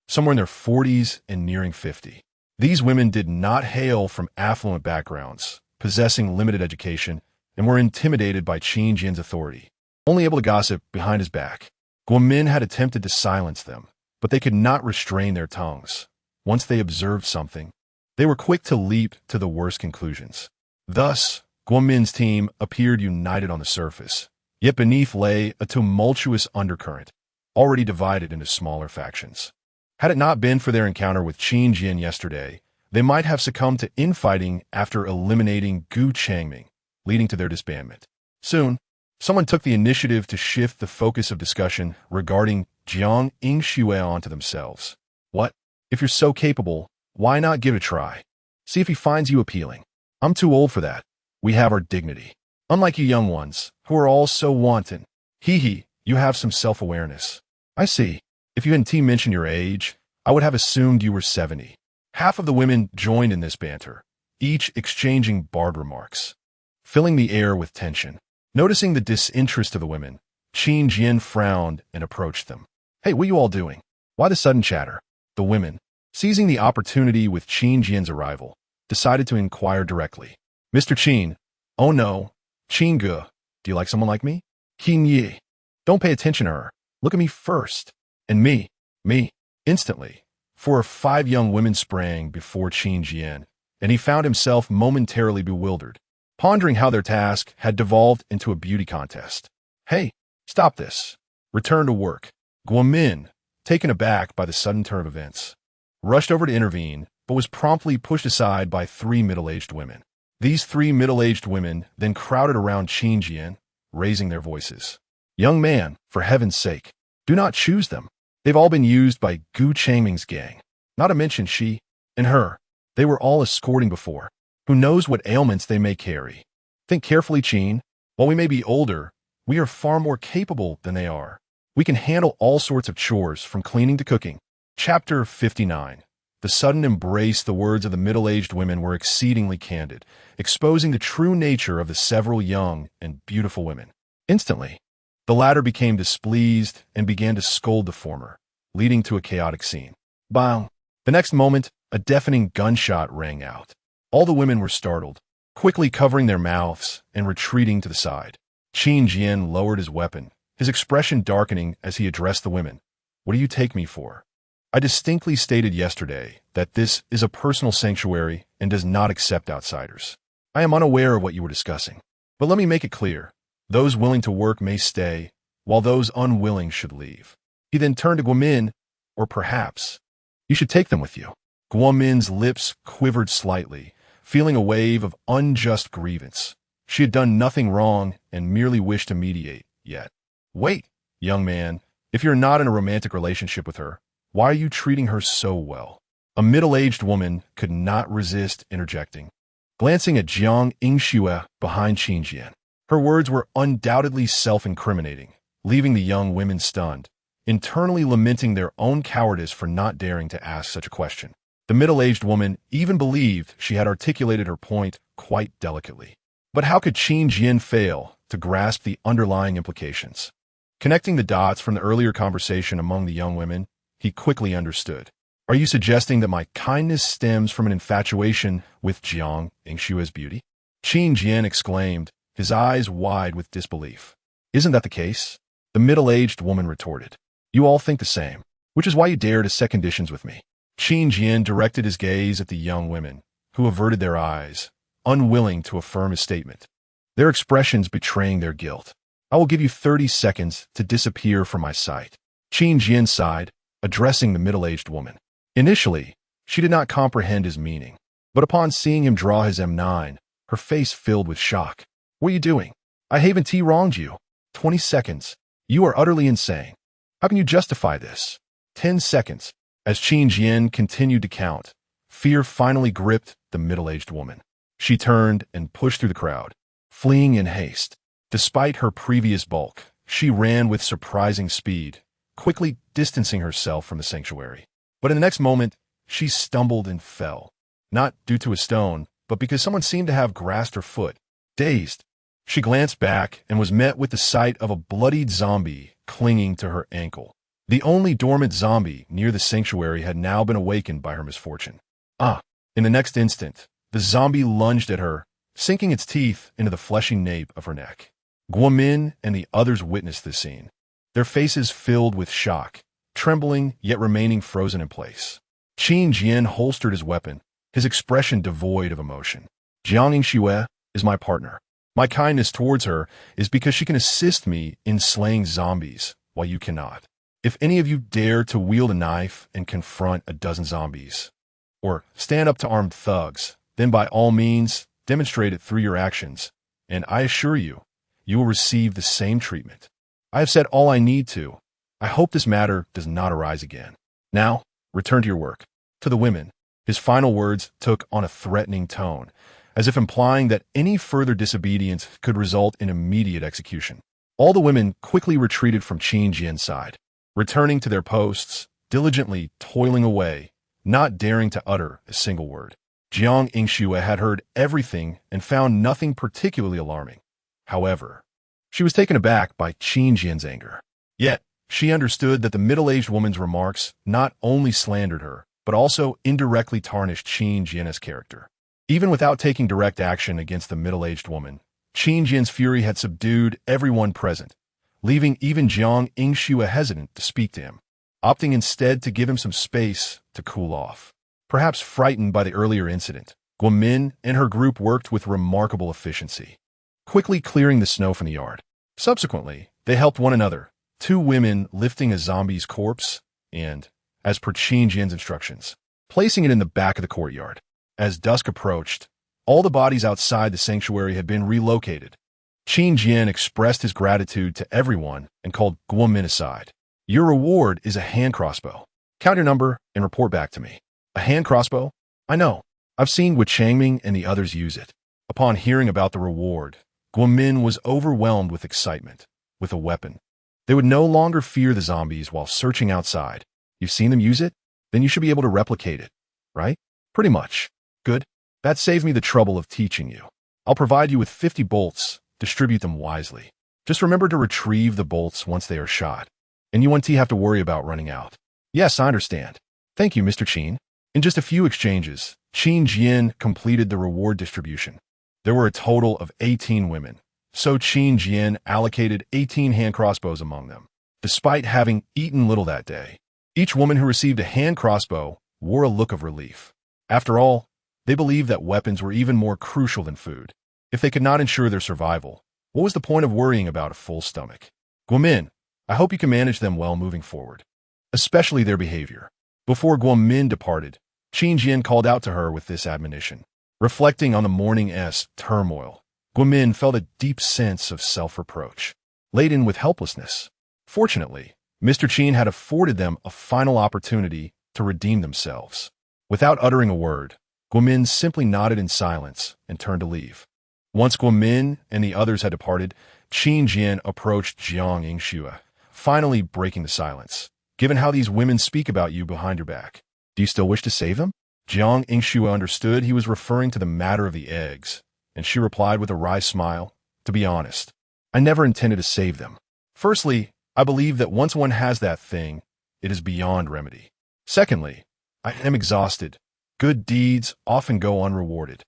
Some were in their 40s and nearing 50. These women did not hail from affluent backgrounds, possessing limited education, and were intimidated by Qin Jian's authority, only able to gossip behind his back. Guomin had attempted to silence them, but they could not restrain their tongues. Once they observed something, they were quick to leap to the worst conclusions. Thus, Guomin's team appeared united on the surface, yet beneath lay a tumultuous undercurrent, already divided into smaller factions. Had it not been for their encounter with Qin Jian yesterday, they might have succumbed to infighting after eliminating Gu Changming, leading to their disbandment. Soon, someone took the initiative to shift the focus of discussion regarding Jiang Yingxue onto themselves. What? If you're so capable, why not give it a try? See if he finds you appealing. I'm too old for that. We have our dignity. Unlike you young ones, who are all so wanton. Hee, you have some self-awareness. I see. If you hadn't mentioned your age, I would have assumed you were 70. Half of the women joined in this banter, each exchanging barbed remarks, filling the air with tension. Noticing the disinterest of the women, Qin Jian frowned and approached them. Hey, what are you all doing? Why the sudden chatter? The women, seizing the opportunity with Qin Jian's arrival, decided to inquire directly. Mr. Qin. Oh no. Qin Ge. Do you like someone like me? Qin Yi. Don't pay attention to her. Look at me first. And me. Instantly. 4 or 5 young women sprang before Qin Jian, and he found himself momentarily bewildered, pondering how their task had devolved into a beauty contest. Hey, stop this. Return to work. Guomin, taken aback by the sudden turn of events, rushed over to intervene, but was promptly pushed aside by three middle-aged women. These three middle-aged women then crowded around Qin Jian, raising their voices. "Young man, for heaven's sake, do not choose them. They've all been used by Gu Changming's gang. Not to mention she and her. They were all escorting before. Who knows what ailments they may carry? Think carefully, Qin. While we may be older, we are far more capable than they are. We can handle all sorts of chores, from cleaning to cooking." Chapter 59. The sudden embrace. The words of the middle-aged women were exceedingly candid, exposing the true nature of the several young and beautiful women. Instantly, the latter became displeased and began to scold the former, leading to a chaotic scene. Bang! The next moment, a deafening gunshot rang out. All the women were startled, quickly covering their mouths and retreating to the side. Qin Jian lowered his weapon, his expression darkening as he addressed the women. "What do you take me for? I distinctly stated yesterday that this is a personal sanctuary and does not accept outsiders. I am unaware of what you were discussing. But let me make it clear. Those willing to work may stay, while those unwilling should leave." He then turned to Guomin, "Or perhaps you should take them with you." Guomin's lips quivered slightly, feeling a wave of unjust grievance. She had done nothing wrong and merely wished to mediate, yet. "Wait, young man, if you're not in a romantic relationship with her, why are you treating her so well?" A middle-aged woman could not resist interjecting, glancing at Jiang Yingxue behind Qin Jian. Her words were undoubtedly self-incriminating, leaving the young women stunned, internally lamenting their own cowardice for not daring to ask such a question. The middle-aged woman even believed she had articulated her point quite delicately. But how could Qin Jian fail to grasp the underlying implications? Connecting the dots from the earlier conversation among the young women, he quickly understood. "Are you suggesting that my kindness stems from an infatuation with Jiang Yingxue's beauty?" Qin Jian exclaimed, his eyes wide with disbelief. "Isn't that the case?" The middle-aged woman retorted. "You all think the same, which is why you dare to set conditions with me." Qin Jian directed his gaze at the young women, who averted their eyes, unwilling to affirm his statement, their expressions betraying their guilt. "I will give you 30 seconds to disappear from my sight." Qin Jian sighed, addressing the middle-aged woman. Initially, she did not comprehend his meaning, but upon seeing him draw his M9, her face filled with shock. "What are you doing? I haven't wronged you. 20 seconds. You are utterly insane. How can you justify this?" 10 seconds. As Qin Jian continued to count, fear finally gripped the middle-aged woman. She turned and pushed through the crowd, fleeing in haste. Despite her previous bulk, she ran with surprising speed, quickly distancing herself from the sanctuary. But in the next moment, she stumbled and fell, not due to a stone, but because someone seemed to have grasped her foot. Dazed, she glanced back and was met with the sight of a bloodied zombie clinging to her ankle. The only dormant zombie near the sanctuary had now been awakened by her misfortune. In the next instant, the zombie lunged at her, sinking its teeth into the fleshy nape of her neck. Guomin and the others witnessed this scene, their faces filled with shock, trembling yet remaining frozen in place. Qin Jian holstered his weapon, his expression devoid of emotion. "Jiang Yingxue is my partner. My kindness towards her is because she can assist me in slaying zombies, while you cannot. If any of you dare to wield a knife and confront a dozen zombies, or stand up to armed thugs, then by all means demonstrate it through your actions, and I assure you, you will receive the same treatment. I have said all I need to. I hope this matter does not arise again. Now, return to your work." To the women, his final words took on a threatening tone, as if implying that any further disobedience could result in immediate execution. All the women quickly retreated from Qin Jian's side, returning to their posts, diligently toiling away, not daring to utter a single word. Jiang Yingxue had heard everything and found nothing particularly alarming. However, she was taken aback by Qin Jian's anger. Yet, she understood that the middle-aged woman's remarks not only slandered her, but also indirectly tarnished Qin Jian's character. Even without taking direct action against the middle-aged woman, Qin Jian's fury had subdued everyone present, leaving even Jiang Yingxue hesitant to speak to him, opting instead to give him some space to cool off. Perhaps frightened by the earlier incident, Guomin and her group worked with remarkable efficiency, quickly clearing the snow from the yard. Subsequently, they helped one another, two women lifting a zombie's corpse, and, as per Qin Jian's instructions, placing it in the back of the courtyard. As dusk approached, all the bodies outside the sanctuary had been relocated. Qin Jian expressed his gratitude to everyone and called Guo Min aside. Your reward is a hand crossbow. Count your number and report back to me. A hand crossbow? I know. I've seen Wu Changming and the others use it. Upon hearing about the reward, Guo Min was overwhelmed with excitement. With a weapon, they would no longer fear the zombies while searching outside. You've seen them use it? Then you should be able to replicate it, right? Pretty much. Good. That saves me the trouble of teaching you. I'll provide you with 50 bolts. Distribute them wisely. Just remember to retrieve the bolts once they are shot. And you won't have to worry about running out. Yes, I understand. Thank you, Mr. Qin. In just a few exchanges, Qin Jian completed the reward distribution. There were a total of 18 women, so Qin Jian allocated 18 hand crossbows among them. Despite having eaten little that day, each woman who received a hand crossbow wore a look of relief. After all, they believed that weapons were even more crucial than food. If they could not ensure their survival, what was the point of worrying about a full stomach? Guo Min, I hope you can manage them well moving forward, especially their behavior. Before Guo Min departed, Qin Jian called out to her with this admonition. Reflecting on the morning's turmoil, Guo Min felt a deep sense of self-reproach, laden with helplessness. Fortunately, Mr. Qin had afforded them a final opportunity to redeem themselves. Without uttering a word, Guo Min simply nodded in silence and turned to leave. Once Guo Min and the others had departed, Qin Jian approached Jiang Yingxue, finally breaking the silence. Given how these women speak about you behind your back, do you still wish to save them? Jiang Yingxue understood he was referring to the matter of the eggs, and she replied with a wry smile, to be honest, I never intended to save them. Firstly, I believe that once one has that thing, it is beyond remedy. Secondly, I am exhausted. Good deeds often go unrewarded.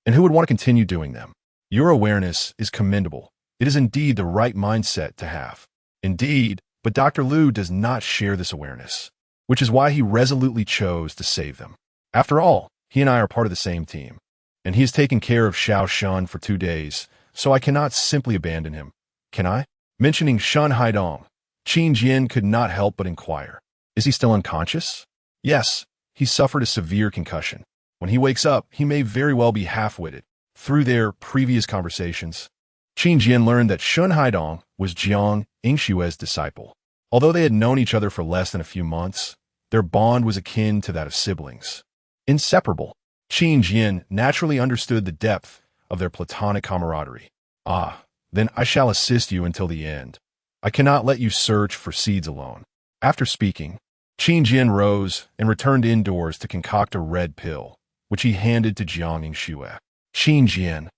And who would want to continue doing them? Your awareness is commendable. It is indeed the right mindset to have. Indeed, but Dr. Liu does not share this awareness, which is why he resolutely chose to save them. After all, he and I are part of the same team, and he has taken care of Xiao Shun for 2 days, so I cannot simply abandon him. Can I? Mentioning Shun Haidong, Qin Jian could not help but inquire. Is he still unconscious? Yes, he suffered a severe concussion. When he wakes up, he may very well be half-witted. Through their previous conversations, Qin Jian learned that Shun Haidong was Jiang Yingxue's disciple. Although they had known each other for less than a few months, their bond was akin to that of siblings. Inseparable. Qin Jian naturally understood the depth of their platonic camaraderie. Ah, then I shall assist you until the end. I cannot let you search for seeds alone. After speaking, Qin Jian rose and returned indoors to concoct a red pill, which he handed to Jiang Yingxue. Qin Jian.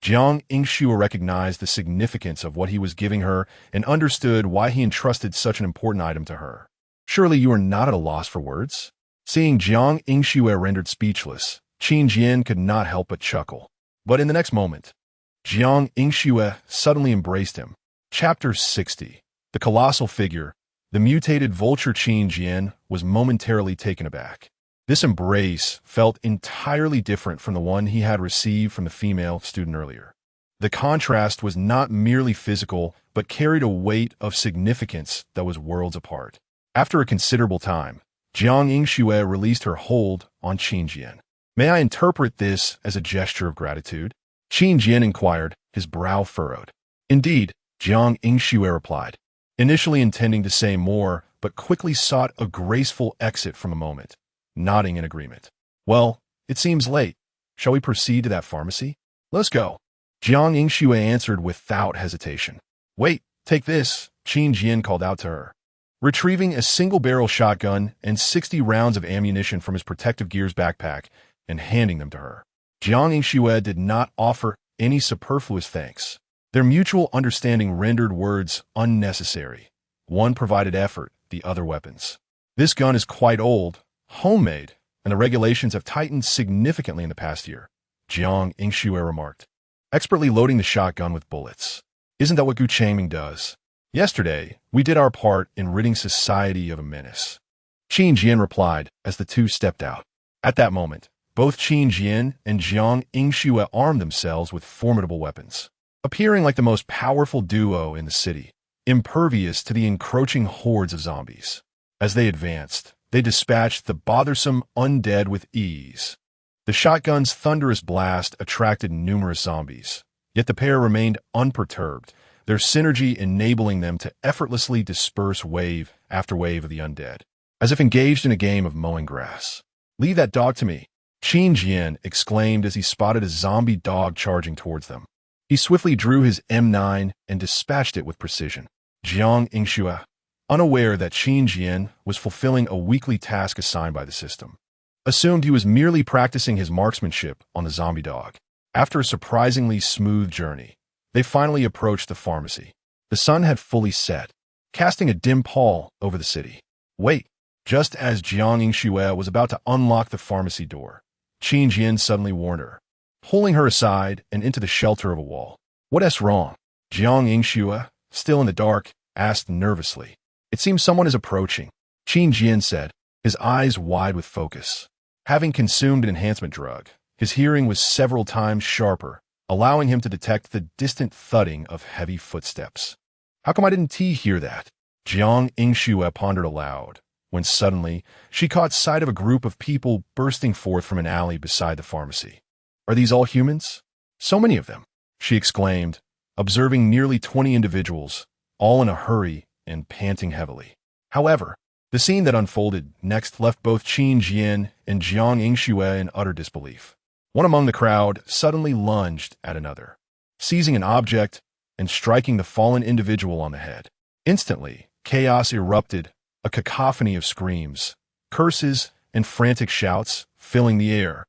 Jiang Yingxue recognized the significance of what he was giving her and understood why he entrusted such an important item to her. Surely you are not at a loss for words? Seeing Jiang Yingxue rendered speechless, Qin Jian could not help but chuckle. But in the next moment, Jiang Yingxue suddenly embraced him. Chapter 60. The colossal figure, the mutated vulture Qin Jian, was momentarily taken aback. This embrace felt entirely different from the one he had received from the female student earlier. The contrast was not merely physical, but carried a weight of significance that was worlds apart. After a considerable time, Jiang Yingxue released her hold on Qin Jian. May I interpret this as a gesture of gratitude? Qin Jian inquired, his brow furrowed. Indeed, Jiang Yingxue replied, initially intending to say more, but quickly sought a graceful exit from the moment, nodding in agreement. Well, it seems late. Shall we proceed to that pharmacy? Let's go. Jiang Yingxue answered without hesitation. Wait, take this, Qin Jian called out to her. Retrieving a single-barrel shotgun and 60 rounds of ammunition from his protective gear's backpack and handing them to her. Jiang Yingxue did not offer any superfluous thanks. Their mutual understanding rendered words unnecessary. One provided effort, the other weapons. This gun is quite old, homemade, and the regulations have tightened significantly in the past year, Jiang Yingxue remarked, expertly loading the shotgun with bullets. Isn't that what Wu Changming does? Yesterday, we did our part in ridding society of a menace. Qin Jian replied as the two stepped out. At that moment, both Qin Jian and Jiang Yingxue armed themselves with formidable weapons. Appearing like the most powerful duo in the city, impervious to the encroaching hordes of zombies. As they advanced, they dispatched the bothersome undead with ease. The shotgun's thunderous blast attracted numerous zombies, yet the pair remained unperturbed, their synergy enabling them to effortlessly disperse wave after wave of the undead, as if engaged in a game of mowing grass. "Leave that dog to me," Qin Jian exclaimed as he spotted a zombie dog charging towards them. He swiftly drew his M9 and dispatched it with precision. Jiang Yingxue, unaware that Qin Jian was fulfilling a weekly task assigned by the system, assumed he was merely practicing his marksmanship on the zombie dog. After a surprisingly smooth journey, they finally approached the pharmacy. The sun had fully set, casting a dim pall over the city. "Wait!" Just as Jiang Yingxue was about to unlock the pharmacy door, Qin Jian suddenly warned her, pulling her aside and into the shelter of a wall. "What's wrong?" Jiang Yingxue, still in the dark, asked nervously. "It seems someone is approaching," Qin Jian said, his eyes wide with focus. Having consumed an enhancement drug, his hearing was several times sharper, allowing him to detect the distant thudding of heavy footsteps. "How come I didn't hear that?" Jiang Yingxue pondered aloud, when suddenly she caught sight of a group of people bursting forth from an alley beside the pharmacy. "Are these all humans? So many of them," she exclaimed, observing nearly 20 individuals, all in a hurry and panting heavily. However, the scene that unfolded next left both Qin Jian and Jiang Yingxue in utter disbelief. One among the crowd suddenly lunged at another, seizing an object and striking the fallen individual on the head. Instantly, chaos erupted, a cacophony of screams, curses, and frantic shouts filling the air.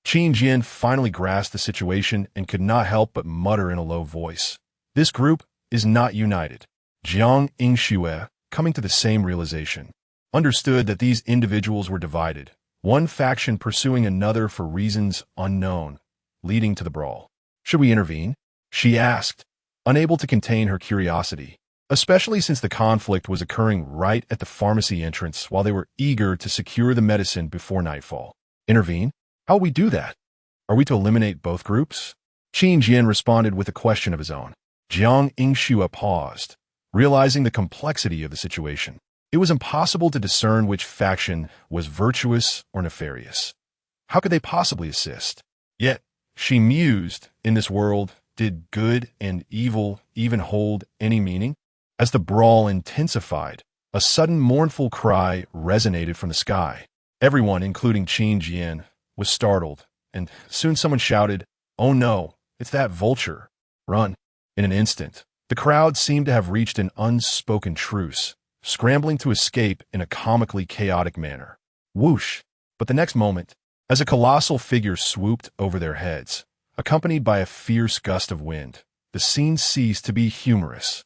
Qin Jian finally grasped the situation and could not help but mutter in a low voice, "This group is not united." Jiang Yingxue, coming to the same realization, understood that these individuals were divided, one faction pursuing another for reasons unknown, leading to the brawl. "Should we intervene?" she asked, unable to contain her curiosity, especially since the conflict was occurring right at the pharmacy entrance while they were eager to secure the medicine before nightfall. "Intervene? How will we do that? Are we to eliminate both groups?" Qin Jian responded with a question of his own. Jiang Yingxue paused, realizing the complexity of the situation. It was impossible to discern which faction was virtuous or nefarious. How could they possibly assist? Yet, she mused, in this world, did good and evil even hold any meaning? As the brawl intensified, a sudden mournful cry resonated from the sky. Everyone, including Qin Jian, was startled, and soon someone shouted, "Oh no, it's that vulture! Run!" In an instant, the crowd seemed to have reached an unspoken truce, scrambling to escape in a comically chaotic manner. Whoosh! But the next moment, as a colossal figure swooped over their heads, accompanied by a fierce gust of wind, the scene ceased to be humorous.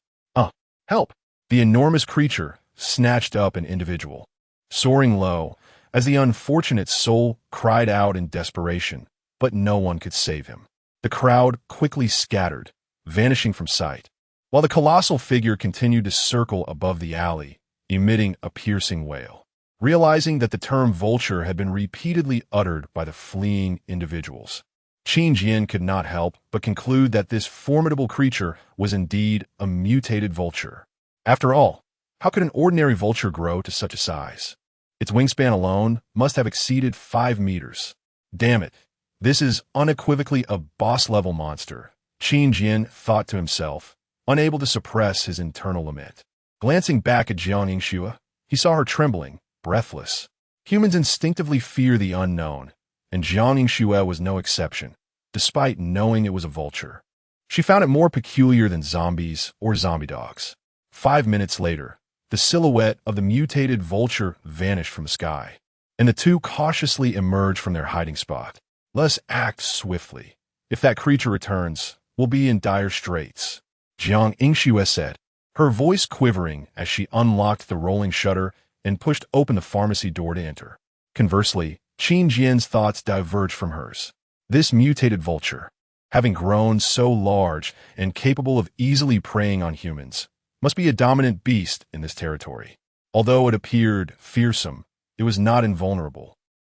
Help! The enormous creature snatched up an individual, soaring low, as the unfortunate soul cried out in desperation, but no one could save him. The crowd quickly scattered, vanishing from sight, while the colossal figure continued to circle above the alley, emitting a piercing wail. Realizing that the term vulture had been repeatedly uttered by the fleeing individuals, Qin Jian could not help but conclude that this formidable creature was indeed a mutated vulture. After all, how could an ordinary vulture grow to such a size? Its wingspan alone must have exceeded 5 meters. Damn it, this is unequivocally a boss-level monster, Qin Jian thought to himself, unable to suppress his internal lament. Glancing back at Jiang Yingxue, he saw her trembling, breathless. Humans instinctively fear the unknown, and Jiang Yingxue was no exception, despite knowing it was a vulture. She found it more peculiar than zombies or zombie dogs. 5 minutes later, the silhouette of the mutated vulture vanished from the sky, and the two cautiously emerged from their hiding spot. "Let's act swiftly. If that creature returns, we'll be in dire straits," Jiang Yingxue said, her voice quivering as she unlocked the rolling shutter and pushed open the pharmacy door to enter. Conversely, Qin Jian's thoughts diverged from hers. This mutated vulture, having grown so large and capable of easily preying on humans, must be a dominant beast in this territory. Although it appeared fearsome, it was not invulnerable.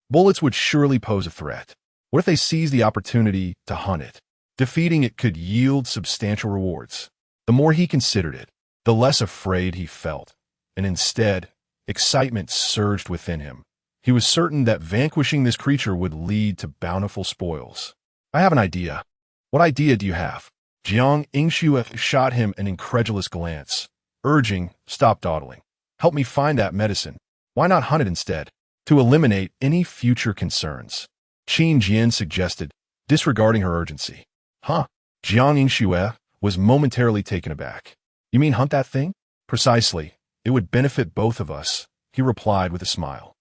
Bullets would surely pose a threat. What if they seized the opportunity to hunt it? Defeating it could yield substantial rewards. The more he considered it, the less afraid he felt, and instead, excitement surged within him. He was certain that vanquishing this creature would lead to bountiful spoils. I have an idea. What idea do you have? Jiang Yingxue shot him an incredulous glance, urging, stop dawdling. Help me find that medicine. Why not hunt it instead? To eliminate any future concerns. Qin Jian suggested, disregarding her urgency. Huh? Jiang Yingxue was momentarily taken aback. You mean hunt that thing? Precisely. It would benefit both of us, he replied with a smile.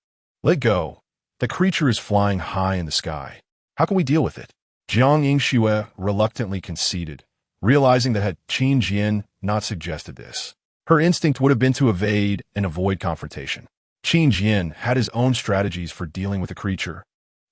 Let go. The creature is flying high in the sky. How can we deal with it? Jiang Yingxue reluctantly conceded, realizing that had Qin Jian not suggested this, her instinct would have been to evade and avoid confrontation. Qin Jian had his own strategies for dealing with the creature,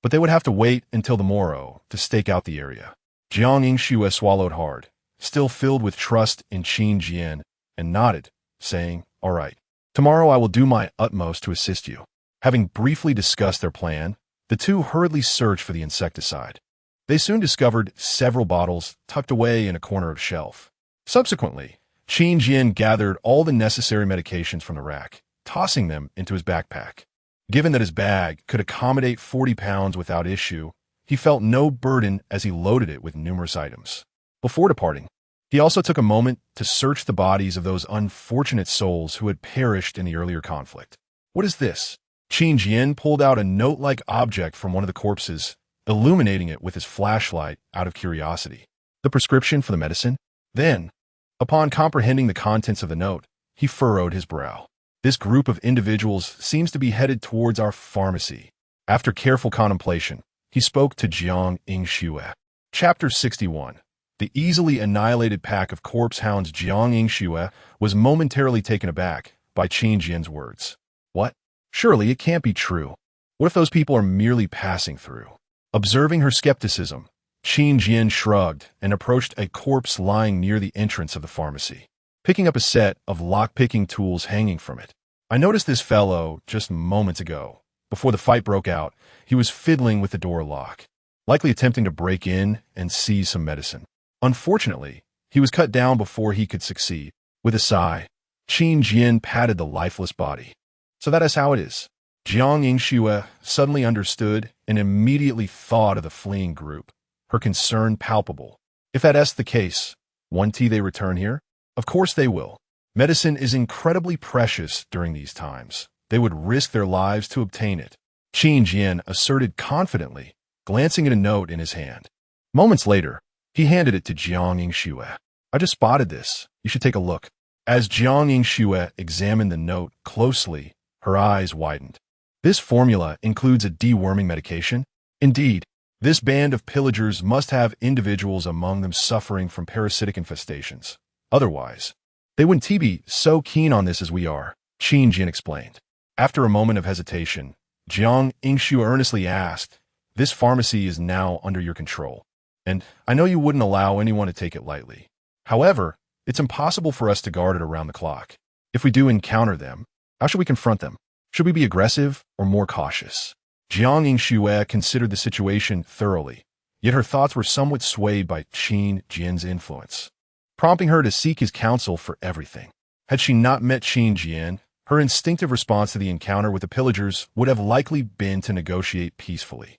but they would have to wait until the morrow to stake out the area. Jiang Yingxue swallowed hard, still filled with trust in Qin Jian, and nodded, saying, all right, tomorrow I will do my utmost to assist you. Having briefly discussed their plan, the two hurriedly searched for the insecticide. They soon discovered several bottles tucked away in a corner of shelf. Subsequently, Qin Jian gathered all the necessary medications from the rack, tossing them into his backpack. Given that his bag could accommodate 40 pounds without issue, he felt no burden as he loaded it with numerous items. Before departing, he also took a moment to search the bodies of those unfortunate souls who had perished in the earlier conflict. What is this? Qin Jian pulled out a note-like object from one of the corpses, illuminating it with his flashlight out of curiosity. The prescription for the medicine? Then, upon comprehending the contents of the note, he furrowed his brow. This group of individuals seems to be headed towards our pharmacy. After careful contemplation, he spoke to Jiang Yingxue. Chapter 61. The easily annihilated pack of corpse hounds. Jiang Yingxue was momentarily taken aback by Qin Jian's words. What? Surely it can't be true. What if those people are merely passing through? Observing her skepticism, Qin Jian shrugged and approached a corpse lying near the entrance of the pharmacy, picking up a set of lock-picking tools hanging from it. I noticed this fellow just moments ago. Before the fight broke out, he was fiddling with the door lock, likely attempting to break in and seize some medicine. Unfortunately, he was cut down before he could succeed. With a sigh, Qin Jian patted the lifeless body. So that is how it is. Jiang Yingxue suddenly understood and immediately thought of the fleeing group, her concern palpable. If that's the case, won't they return here? Of course they will. Medicine is incredibly precious during these times. They would risk their lives to obtain it. Qin Jian asserted confidently, glancing at a note in his hand. Moments later, he handed it to Jiang Yingxue. I just spotted this. You should take a look. As Jiang Yingxue examined the note closely, her eyes widened. This formula includes a deworming medication? Indeed, this band of pillagers must have individuals among them suffering from parasitic infestations. Otherwise, they wouldn't be so keen on this as we are, Qin Jian explained. After a moment of hesitation, Jiang Yingxue earnestly asked, this pharmacy is now under your control, and I know you wouldn't allow anyone to take it lightly. However, it's impossible for us to guard it around the clock. If we do encounter them, how should we confront them? Should we be aggressive or more cautious? Jiang Yingxue considered the situation thoroughly, yet her thoughts were somewhat swayed by Qin Jian's influence, prompting her to seek his counsel for everything. Had she not met Qin Jian, her instinctive response to the encounter with the pillagers would have likely been to negotiate peacefully.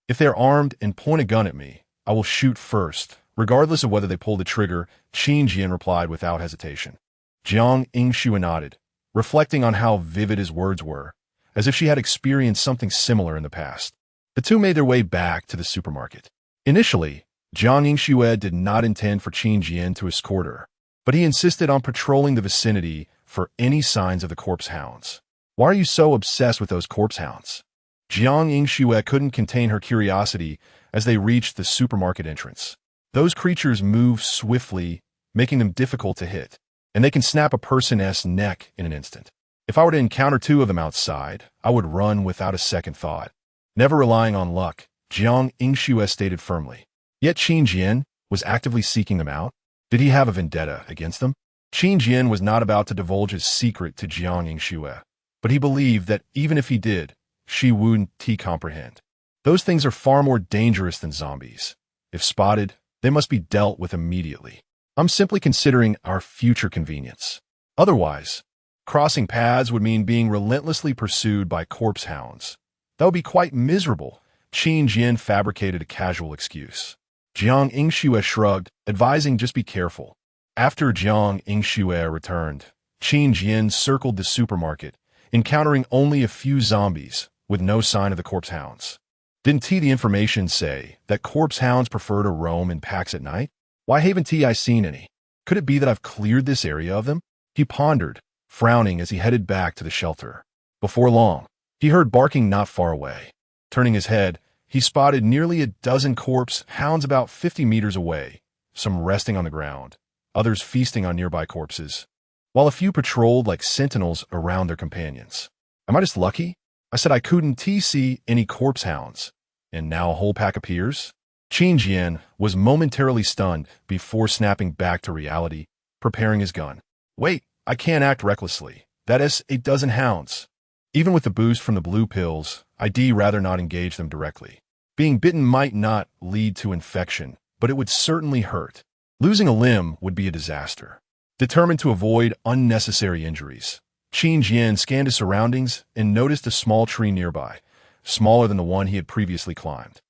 If they're armed and point a gun at me, I will shoot first, regardless of whether they pull the trigger, Qin Jian replied without hesitation. Jiang Yingxue nodded, reflecting on how vivid his words were, as if she had experienced something similar in the past. The two made their way back to the supermarket. Initially, Jiang Yingxue did not intend for Qin Jian to escort her, but he insisted on patrolling the vicinity for any signs of the corpse hounds. Why are you so obsessed with those corpse hounds? Jiang Yingxue couldn't contain her curiosity as they reached the supermarket entrance. Those creatures move swiftly, making them difficult to hit, and they can snap a person's neck in an instant. If I were to encounter two of them outside, I would run without a second thought. Never relying on luck, Jiang Yingxue stated firmly. Yet Qin Jian was actively seeking them out. Did he have a vendetta against them? Qin Jian was not about to divulge his secret to Jiang Yingxue, but he believed that even if he did, she wouldn't comprehend. Those things are far more dangerous than zombies. If spotted, they must be dealt with immediately. I'm simply considering our future convenience. Otherwise, crossing paths would mean being relentlessly pursued by corpse hounds. That would be quite miserable. Qin Jian fabricated a casual excuse. Jiang Yingxue shrugged, advising just be careful. After Jiang Yingxue returned, Qin Jian circled the supermarket, encountering only a few zombies, with no sign of the corpse hounds. Didn't the information say that corpse hounds prefer to roam in packs at night? Why haven't I seen any? Could it be that I've cleared this area of them? He pondered, frowning as he headed back to the shelter. Before long, he heard barking not far away. Turning his head, he spotted nearly a dozen corpse hounds about 50 meters away, some resting on the ground, others feasting on nearby corpses, while a few patrolled like sentinels around their companions. Am I just lucky? I said I couldn't see any corpse hounds, and now a whole pack appears? Qin Jian was momentarily stunned before snapping back to reality, preparing his gun. Wait, I can't act recklessly. That is a dozen hounds. Even with the boost from the blue pills, I'd rather not engage them directly. Being bitten might not lead to infection, but it would certainly hurt. Losing a limb would be a disaster. Determined to avoid unnecessary injuries, Qin Jian scanned his surroundings and noticed a small tree nearby, smaller than the one he had previously climbed.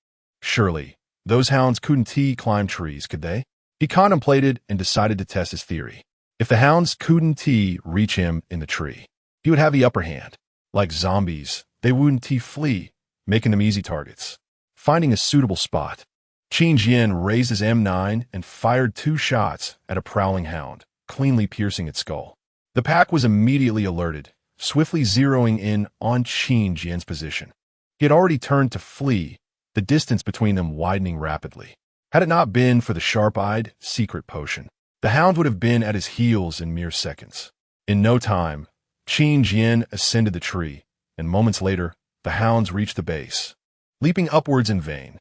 Surely, those hounds couldn't climb trees, could they? He contemplated and decided to test his theory. If the hounds couldn't reach him in the tree, he would have the upper hand. Like zombies, they wouldn't flee, making them easy targets. Finding a suitable spot, Qin Jian raised his M9 and fired 2 shots at a prowling hound, cleanly piercing its skull. The pack was immediately alerted, swiftly zeroing in on Qin Jian's position. He had already turned to flee, the distance between them widening rapidly. Had it not been for the sharp-eyed secret potion, the hound would have been at his heels in mere seconds. In no time, Qin Jian ascended the tree, and moments later, the hounds reached the base. Leaping upwards in vain.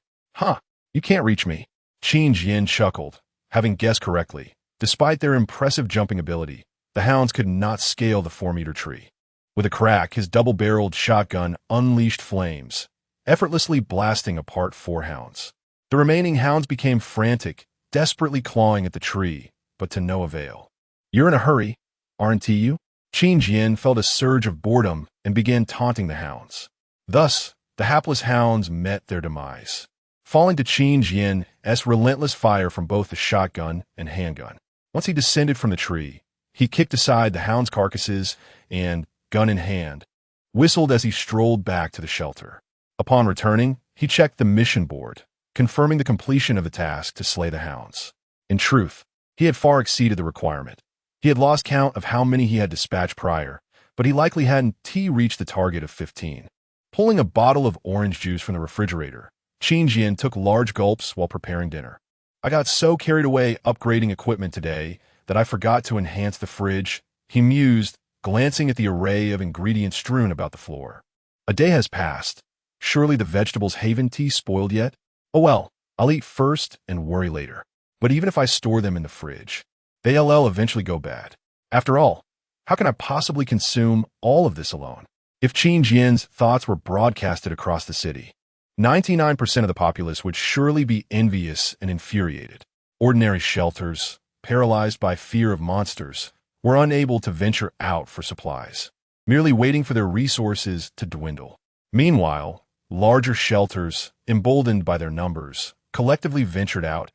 You can't reach me. Qin Jian chuckled, having guessed correctly. Despite their impressive jumping ability, the hounds could not scale the 4-meter tree. With a crack, his double-barreled shotgun unleashed flames, effortlessly blasting apart 4 hounds. The remaining hounds became frantic, desperately clawing at the tree, but to no avail. You're in a hurry, aren't you? Qin Jian felt a surge of boredom and began taunting the hounds. Thus, the hapless hounds met their demise, falling to Qin Jian's relentless fire from both the shotgun and handgun. Once he descended from the tree, he kicked aside the hounds' carcasses and, gun in hand, whistled as he strolled back to the shelter. Upon returning, he checked the mission board, confirming the completion of the task to slay the hounds. In truth, he had far exceeded the requirement. He had lost count of how many he had dispatched prior, but he likely hadn't reached the target of 15. Pulling a bottle of orange juice from the refrigerator, Qin Jian took large gulps while preparing dinner. I got so carried away upgrading equipment today that I forgot to enhance the fridge, he mused, glancing at the array of ingredients strewn about the floor. A day has passed. Surely the vegetables haven't spoiled yet? Oh well, I'll eat first and worry later. But even if I store them in the fridge, they'll eventually go bad. After all, how can I possibly consume all of this alone? If Qin Jian's thoughts were broadcasted across the city, 99% of the populace would surely be envious and infuriated. Ordinary shelters, paralyzed by fear of monsters, were unable to venture out for supplies, merely waiting for their resources to dwindle. Meanwhile, larger shelters, emboldened by their numbers, collectively ventured out,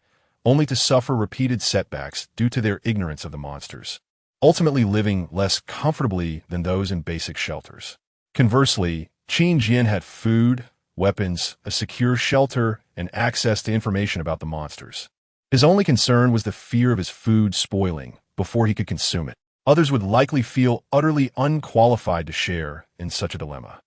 only to suffer repeated setbacks due to their ignorance of the monsters, ultimately living less comfortably than those in basic shelters. Conversely, Qin Jian had food, weapons, a secure shelter, and access to information about the monsters. His only concern was the fear of his food spoiling before he could consume it. Others would likely feel utterly unqualified to share in such a dilemma.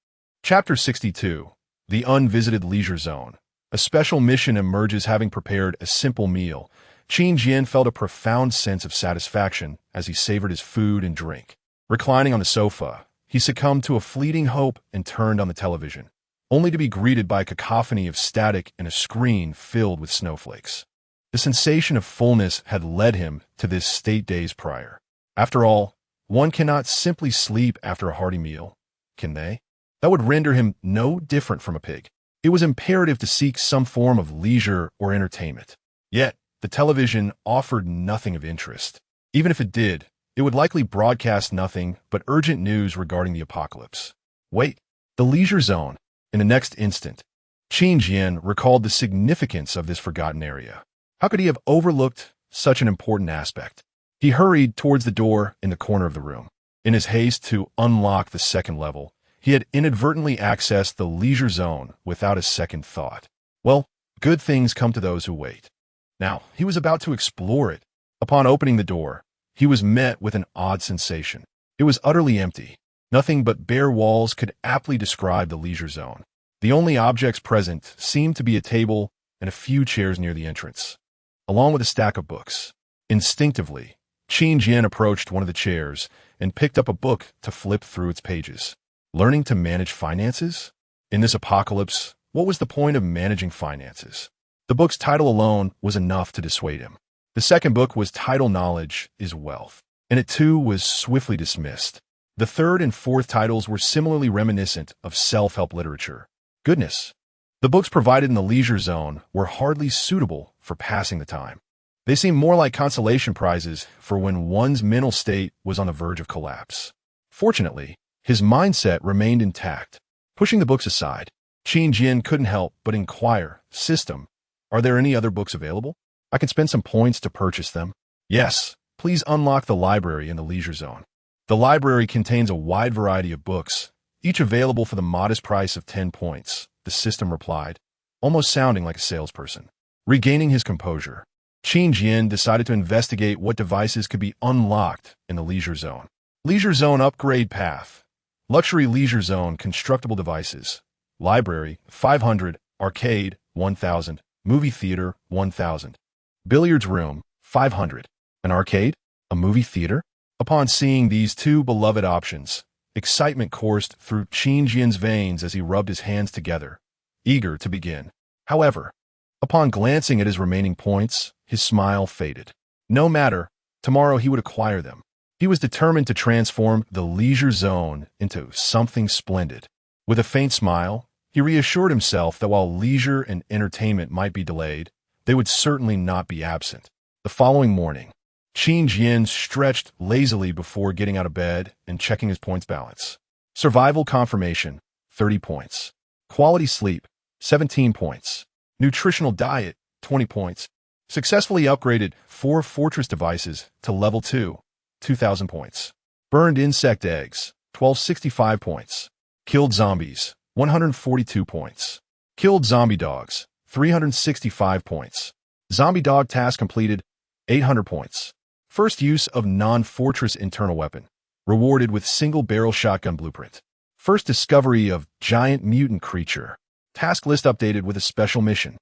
Chapter 62, The Unvisited Leisure Zone. A special mission emerges having prepared a simple meal. Qin Jian felt a profound sense of satisfaction as he savored his food and drink. Reclining on the sofa, he succumbed to a fleeting hope and turned on the television, only to be greeted by a cacophony of static and a screen filled with snowflakes. The sensation of fullness had led him to this state days prior. After all, one cannot simply sleep after a hearty meal, can they? That would render him no different from a pig. It was imperative to seek some form of leisure or entertainment. Yet, the television offered nothing of interest. Even if it did, It would likely broadcast nothing but urgent news regarding the apocalypse. Wait, the leisure zone. In the next instant, Qin Jian recalled the significance of this forgotten area. How could he have overlooked such an important aspect? He hurried towards the door in the corner of the room. In his haste to unlock the second level, he had inadvertently accessed the leisure zone without a second thought. Well, good things come to those who wait. Now, he was about to explore it. Upon opening the door, he was met with an odd sensation. It was utterly empty. Nothing but bare walls could aptly describe the leisure zone. The only objects present seemed to be a table and a few chairs near the entrance, along with a stack of books. Instinctively, Qin Jian approached one of the chairs and picked up a book to flip through its pages. Learning to manage finances? In this apocalypse, what was the point of managing finances? The book's title alone was enough to dissuade him. The second book was titled Knowledge is Wealth, and it too was swiftly dismissed. The third and fourth titles were similarly reminiscent of self-help literature. Goodness, the books provided in the leisure zone were hardly suitable for passing the time. They seemed more like consolation prizes for when one's mental state was on the verge of collapse. Fortunately, his mindset remained intact. Pushing the books aside, Qin Jian couldn't help but inquire, "System, are there any other books available? I can spend some points to purchase them." "Yes, please unlock the library in the leisure zone." The library contains a wide variety of books, each available for the modest price of 10 points, the system replied, almost sounding like a salesperson. Regaining his composure, Qin Jian decided to investigate what devices could be unlocked in the leisure zone. Leisure zone upgrade path. Luxury leisure zone constructible devices. Library, 500. Arcade, 1,000. Movie theater, 1,000. Billiards room, 500. An arcade? A movie theater? Upon seeing these two beloved options, excitement coursed through Qin Jian's veins as he rubbed his hands together, eager to begin. However, upon glancing at his remaining points, his smile faded. No matter, tomorrow he would acquire them. He was determined to transform the leisure zone into something splendid. With a faint smile, he reassured himself that while leisure and entertainment might be delayed, they would certainly not be absent. The following morning, Qin Jian stretched lazily before getting out of bed and checking his points balance. Survival confirmation, 30 points. Quality sleep, 17 points. Nutritional diet, 20 points. Successfully upgraded 4 fortress devices to level 2, 2,000 points. Burned insect eggs, 1265 points. Killed zombies, 142 points. Killed zombie dogs, 365 points. Zombie dog task completed, 800 points. First use of non-fortress internal weapon, rewarded with single-barrel shotgun blueprint. First discovery of giant mutant creature. Task list updated with a special mission.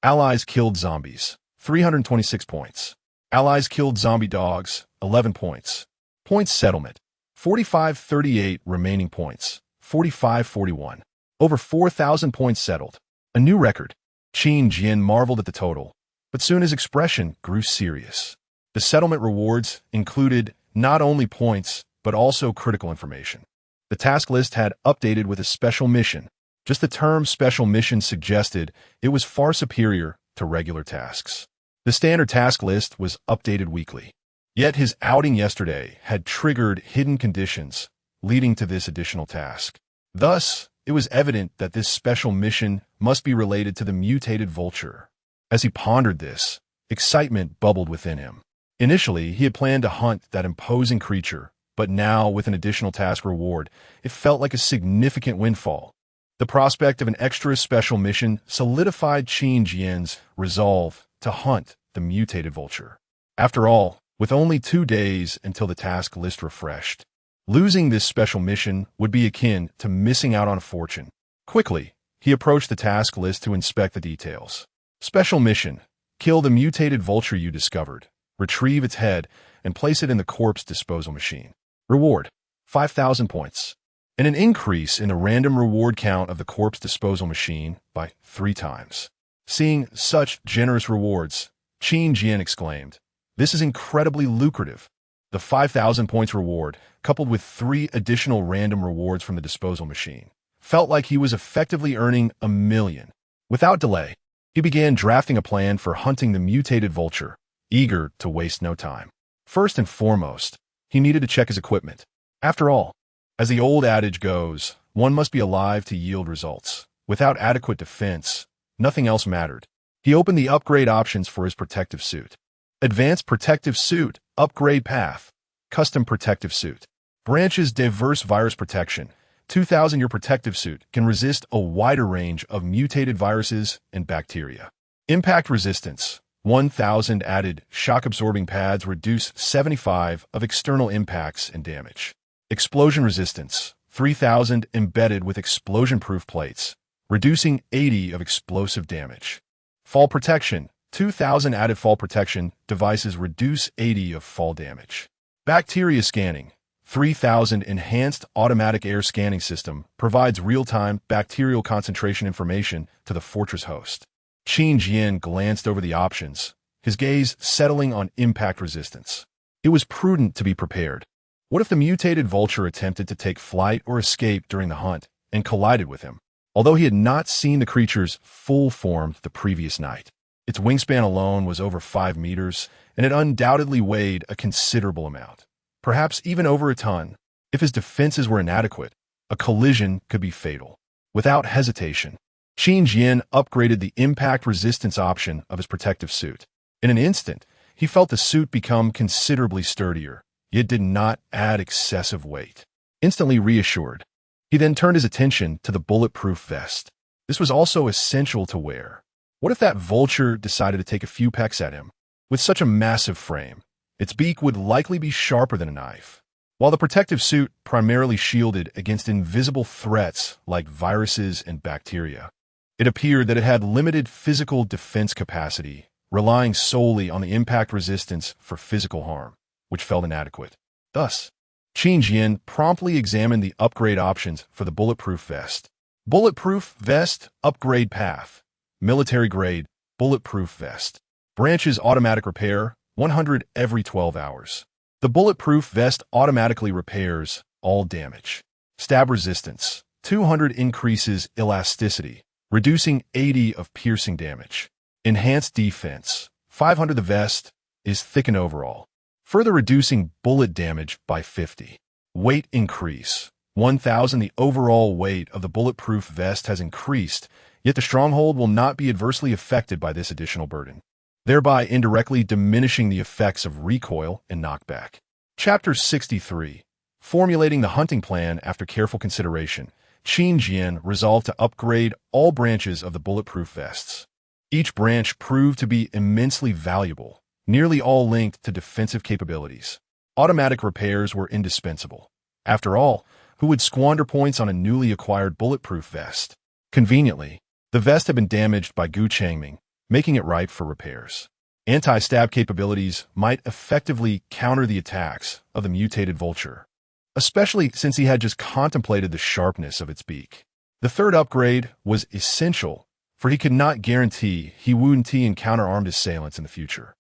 Allies killed zombies, 326 points. Allies killed zombie dogs, 11 points. Points settlement, 4538 remaining points, 4541. Over 4,000 points settled. A new record. Qin Jian marveled at the total, but soon his expression grew serious. The settlement rewards included not only points, but also critical information. The task list had updated with a special mission. Just the term special mission suggested it was far superior to regular tasks. The standard task list was updated weekly. Yet his outing yesterday had triggered hidden conditions, leading to this additional task. Thus, it was evident that this special mission must be related to the mutated vulture. As he pondered this, excitement bubbled within him. Initially, he had planned to hunt that imposing creature, but now, with an additional task reward, it felt like a significant windfall. The prospect of an extra special mission solidified Qin Jian's resolve to hunt the mutated vulture. After all, with only 2 days until the task list refreshed, losing this special mission would be akin to missing out on a fortune. Quickly, he approached the task list to inspect the details. Special mission: kill the mutated vulture you discovered, retrieve its head, and place it in the corpse disposal machine. Reward: 5,000 points. And an increase in the random reward count of the corpse disposal machine by 3 times. Seeing such generous rewards, Qin Jian exclaimed, "This is incredibly lucrative." The 5,000 points reward, coupled with 3 additional random rewards from the disposal machine, felt like he was effectively earning 1,000,000. Without delay, he began drafting a plan for hunting the mutated vulture, eager to waste no time. First and foremost, he needed to check his equipment. After all, as the old adage goes, one must be alive to yield results. Without adequate defense, nothing else mattered. He opened the upgrade options for his protective suit. Advanced Protective Suit, Upgrade Path, Custom Protective Suit. Branches diverse virus protection. 2000 Your protective suit can resist a wider range of mutated viruses and bacteria. Impact resistance. 1000 added shock-absorbing pads reduce 75 of external impacts and damage. Explosion resistance. 3000 embedded with explosion-proof plates, reducing 80 of explosive damage. Fall protection. 2000 added fall protection devices reduce 80 of fall damage. Bacteria scanning. 3000 enhanced automatic air scanning system provides real-time bacterial concentration information to the fortress host. Qin Jian glanced over the options, his gaze settling on impact resistance. It was prudent to be prepared. What if the mutated vulture attempted to take flight or escape during the hunt and collided with him? Although he had not seen the creature's full form the previous night. Its wingspan alone was over 5 meters, and it undoubtedly weighed a considerable amount, perhaps even over a ton. If his defenses were inadequate, a collision could be fatal. Without hesitation, Qin Jian upgraded the impact resistance option of his protective suit. In an instant, he felt the suit become considerably sturdier, yet did not add excessive weight. Instantly reassured, he then turned his attention to the bulletproof vest. This was also essential to wear. What if that vulture decided to take a few pecks at him? With such a massive frame, its beak would likely be sharper than a knife. While the protective suit primarily shielded against invisible threats like viruses and bacteria, it appeared that it had limited physical defense capacity, relying solely on the impact resistance for physical harm, which felt inadequate. Thus, Qin Jian promptly examined the upgrade options for the bulletproof vest. Bulletproof Vest Upgrade Path. Military-grade bulletproof vest. Branches automatic repair, 100 every 12 hours. The bulletproof vest automatically repairs all damage. Stab resistance, 200 increases elasticity, reducing 80 of piercing damage. Enhanced defense, 500 The vest is thickened overall, further reducing bullet damage by 50. Weight increase, 1000 The overall weight of the bulletproof vest has increased, yet the stronghold will not be adversely affected by this additional burden, thereby indirectly diminishing the effects of recoil and knockback. Chapter 63. Formulating the hunting plan after careful consideration, Qin Jian resolved to upgrade all branches of the bulletproof vests. Each branch proved to be immensely valuable, nearly all linked to defensive capabilities. Automatic repairs were indispensable. After all, who would squander points on a newly acquired bulletproof vest? Conveniently, the vest had been damaged by Gu Changming, making it ripe for repairs. Anti-stab capabilities might effectively counter the attacks of the mutated vulture, especially since he had just contemplated the sharpness of its beak. The third upgrade was essential, for he could not guarantee he wouldn't encounter armed assailants in the future.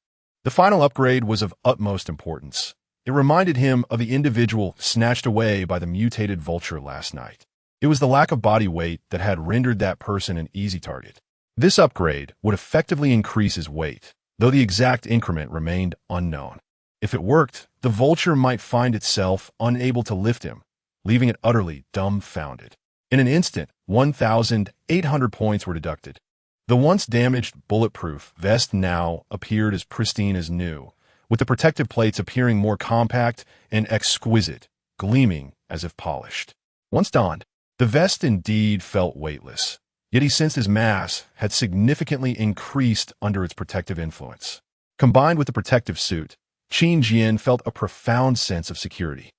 The final upgrade was of utmost importance. It reminded him of the individual snatched away by the mutated vulture last night. It was the lack of body weight that had rendered that person an easy target. This upgrade would effectively increase his weight, though the exact increment remained unknown. If it worked, the vulture might find itself unable to lift him, leaving it utterly dumbfounded. In an instant, 1,800 points were deducted. The once damaged bulletproof vest now appeared as pristine as new, with the protective plates appearing more compact and exquisite, gleaming as if polished. Once donned, the vest indeed felt weightless, yet he sensed his mass had significantly increased under its protective influence. Combined with the protective suit, Qin Jian felt a profound sense of security.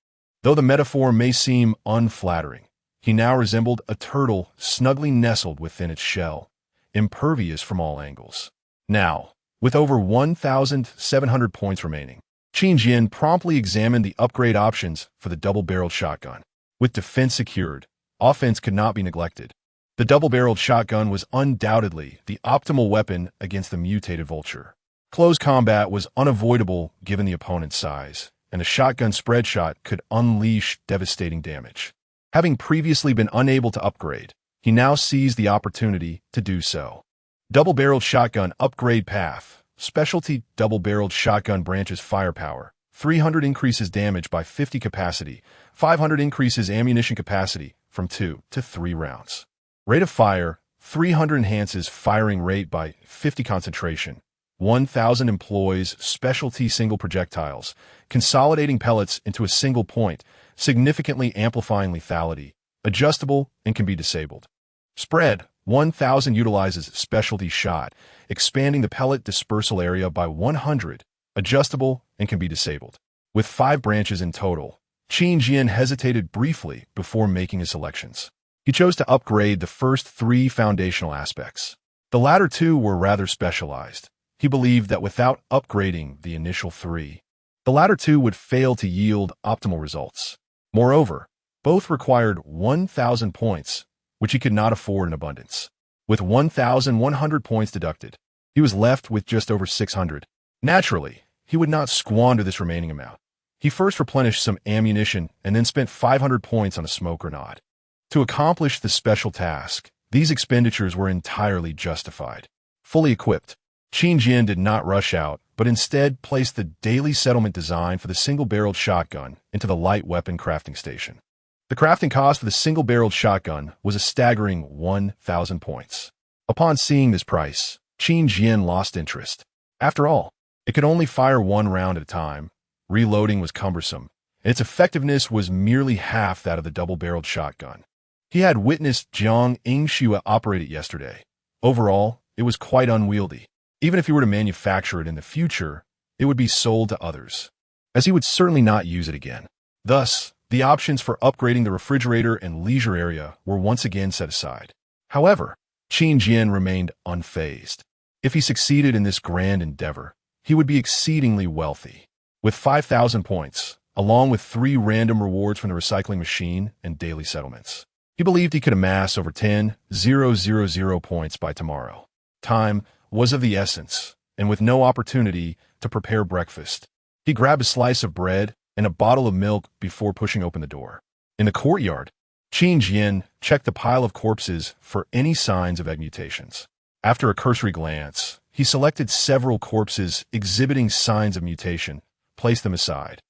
Though the metaphor may seem unflattering, he now resembled a turtle snugly nestled within its shell, impervious from all angles. Now, with over 1,700 points remaining, Qin Jian promptly examined the upgrade options for the double-barreled shotgun. With defense secured, offense could not be neglected. The double-barreled shotgun was undoubtedly the optimal weapon against the mutated vulture. Close combat was unavoidable given the opponent's size, and a shotgun spread shot could unleash devastating damage. Having previously been unable to upgrade, he now seized the opportunity to do so. Double-barreled shotgun upgrade path. Specialty double-barreled shotgun branches firepower, 300 increases damage by 50 capacity, 500 increases ammunition capacity from 2 to 3 rounds. Rate of fire, 300 enhances firing rate by 50 concentration, 1000 employs specialty single projectiles, consolidating pellets into a single point, significantly amplifying lethality, adjustable and can be disabled. Spread, 1000 utilizes specialty shot, expanding the pellet dispersal area by 100, adjustable and can be disabled. With 5 branches in total, Qin Jian hesitated briefly before making his selections. He chose to upgrade the first 3 foundational aspects. The latter 2 were rather specialized. He believed that without upgrading the initial 3, the latter 2 would fail to yield optimal results. Moreover, both required 1,000 points, which he could not afford in abundance. With 1,100 points deducted, he was left with just over 600. Naturally, he would not squander this remaining amount. He first replenished some ammunition and then spent 500 points on a smoke grenade. To accomplish the special task, these expenditures were entirely justified. Fully equipped, Qin Jian did not rush out, but instead placed the daily settlement design for the single-barreled shotgun into the light weapon crafting station. The crafting cost for the single-barreled shotgun was a staggering 1,000 points. Upon seeing this price, Qin Jian lost interest. After all, it could only fire 1 round at a time, reloading was cumbersome, and its effectiveness was merely half that of the double-barreled shotgun. He had witnessed Jiang Yingxue operate it yesterday. Overall, it was quite unwieldy. Even if he were to manufacture it in the future, it would be sold to others, as he would certainly not use it again. Thus, the options for upgrading the refrigerator and leisure area were once again set aside. However, Qin Jian remained unfazed. If he succeeded in this grand endeavor, he would be exceedingly wealthy. With 5,000 points, along with 3 random rewards from the recycling machine and daily settlements, he believed he could amass over 10,000 points by tomorrow. Time was of the essence, and with no opportunity to prepare breakfast, he grabbed a slice of bread and a bottle of milk before pushing open the door. In the courtyard, Qin Jian checked the pile of corpses for any signs of egg mutations. After a cursory glance, he selected several corpses exhibiting signs of mutation, placed them aside,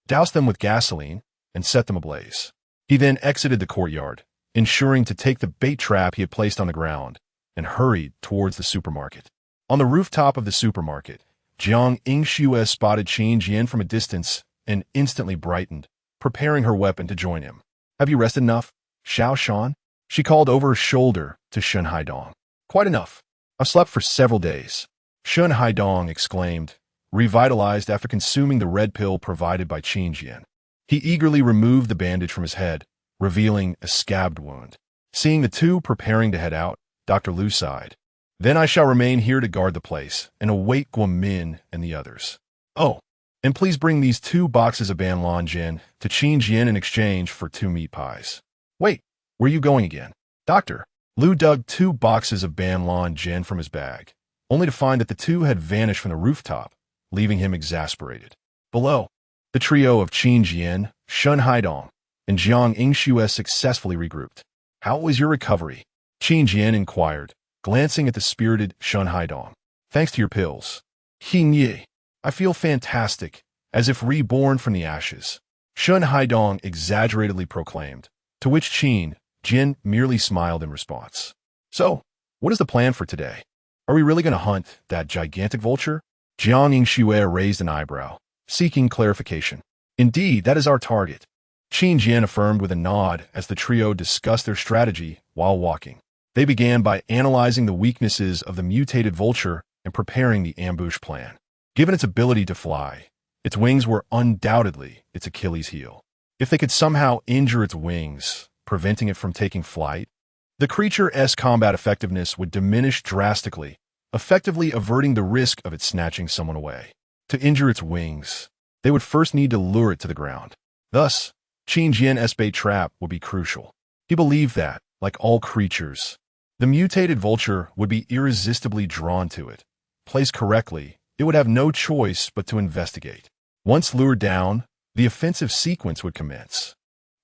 doused them with gasoline, and set them ablaze. He then exited the courtyard, ensuring to take the bait trap he had placed on the ground, and hurried towards the supermarket. On the rooftop of the supermarket, Jiang Yingxue spotted Qin Jian from a distance and instantly brightened, preparing her weapon to join him. "Have you rested enough, Xiao Shan?" she called over her shoulder to Shun Haidong. "Quite enough. I've slept for several days," Shun Haidong exclaimed, revitalized after consuming the red pill provided by Qin Jian. He eagerly removed the bandage from his head, revealing a scabbed wound. Seeing the two preparing to head out, Dr. Liu sighed. "Then I shall remain here to guard the place and await Guamin and the others. Oh, and please bring these 2 boxes of Banlan Jin to Qin Jian in exchange for 2 meat pies." "Wait, where are you going again?" "Doctor." Liu dug 2 boxes of Banlan Jin from his bag, only to find that the 2 had vanished from the rooftop, leaving him exasperated. Below, the trio of Qin Jian, Shun Haidong, and Jiang Yingxue successfully regrouped. "How was your recovery?" Qin Jian inquired, glancing at the spirited Shun Haidong. "Thanks to your pills, Qin Yi, I feel fantastic, as if reborn from the ashes," Shun Haidong exaggeratedly proclaimed, to which Qin Jian merely smiled in response. "So, what is the plan for today? Are we really going to hunt that gigantic vulture?" Jiang Yingxue raised an eyebrow, seeking clarification. "Indeed, that is our target," Qin Jian affirmed with a nod as the trio discussed their strategy while walking. They began by analyzing the weaknesses of the mutated vulture and preparing the ambush plan. Given its ability to fly, its wings were undoubtedly its Achilles heel. If they could somehow injure its wings, preventing it from taking flight, the creature's combat effectiveness would diminish drastically, effectively averting the risk of it snatching someone away. To injure its wings, they would first need to lure it to the ground. Thus, Qin Jian's bait trap would be crucial. He believed that, like all creatures, the mutated vulture would be irresistibly drawn to it. Placed correctly, it would have no choice but to investigate. Once lured down, the offensive sequence would commence.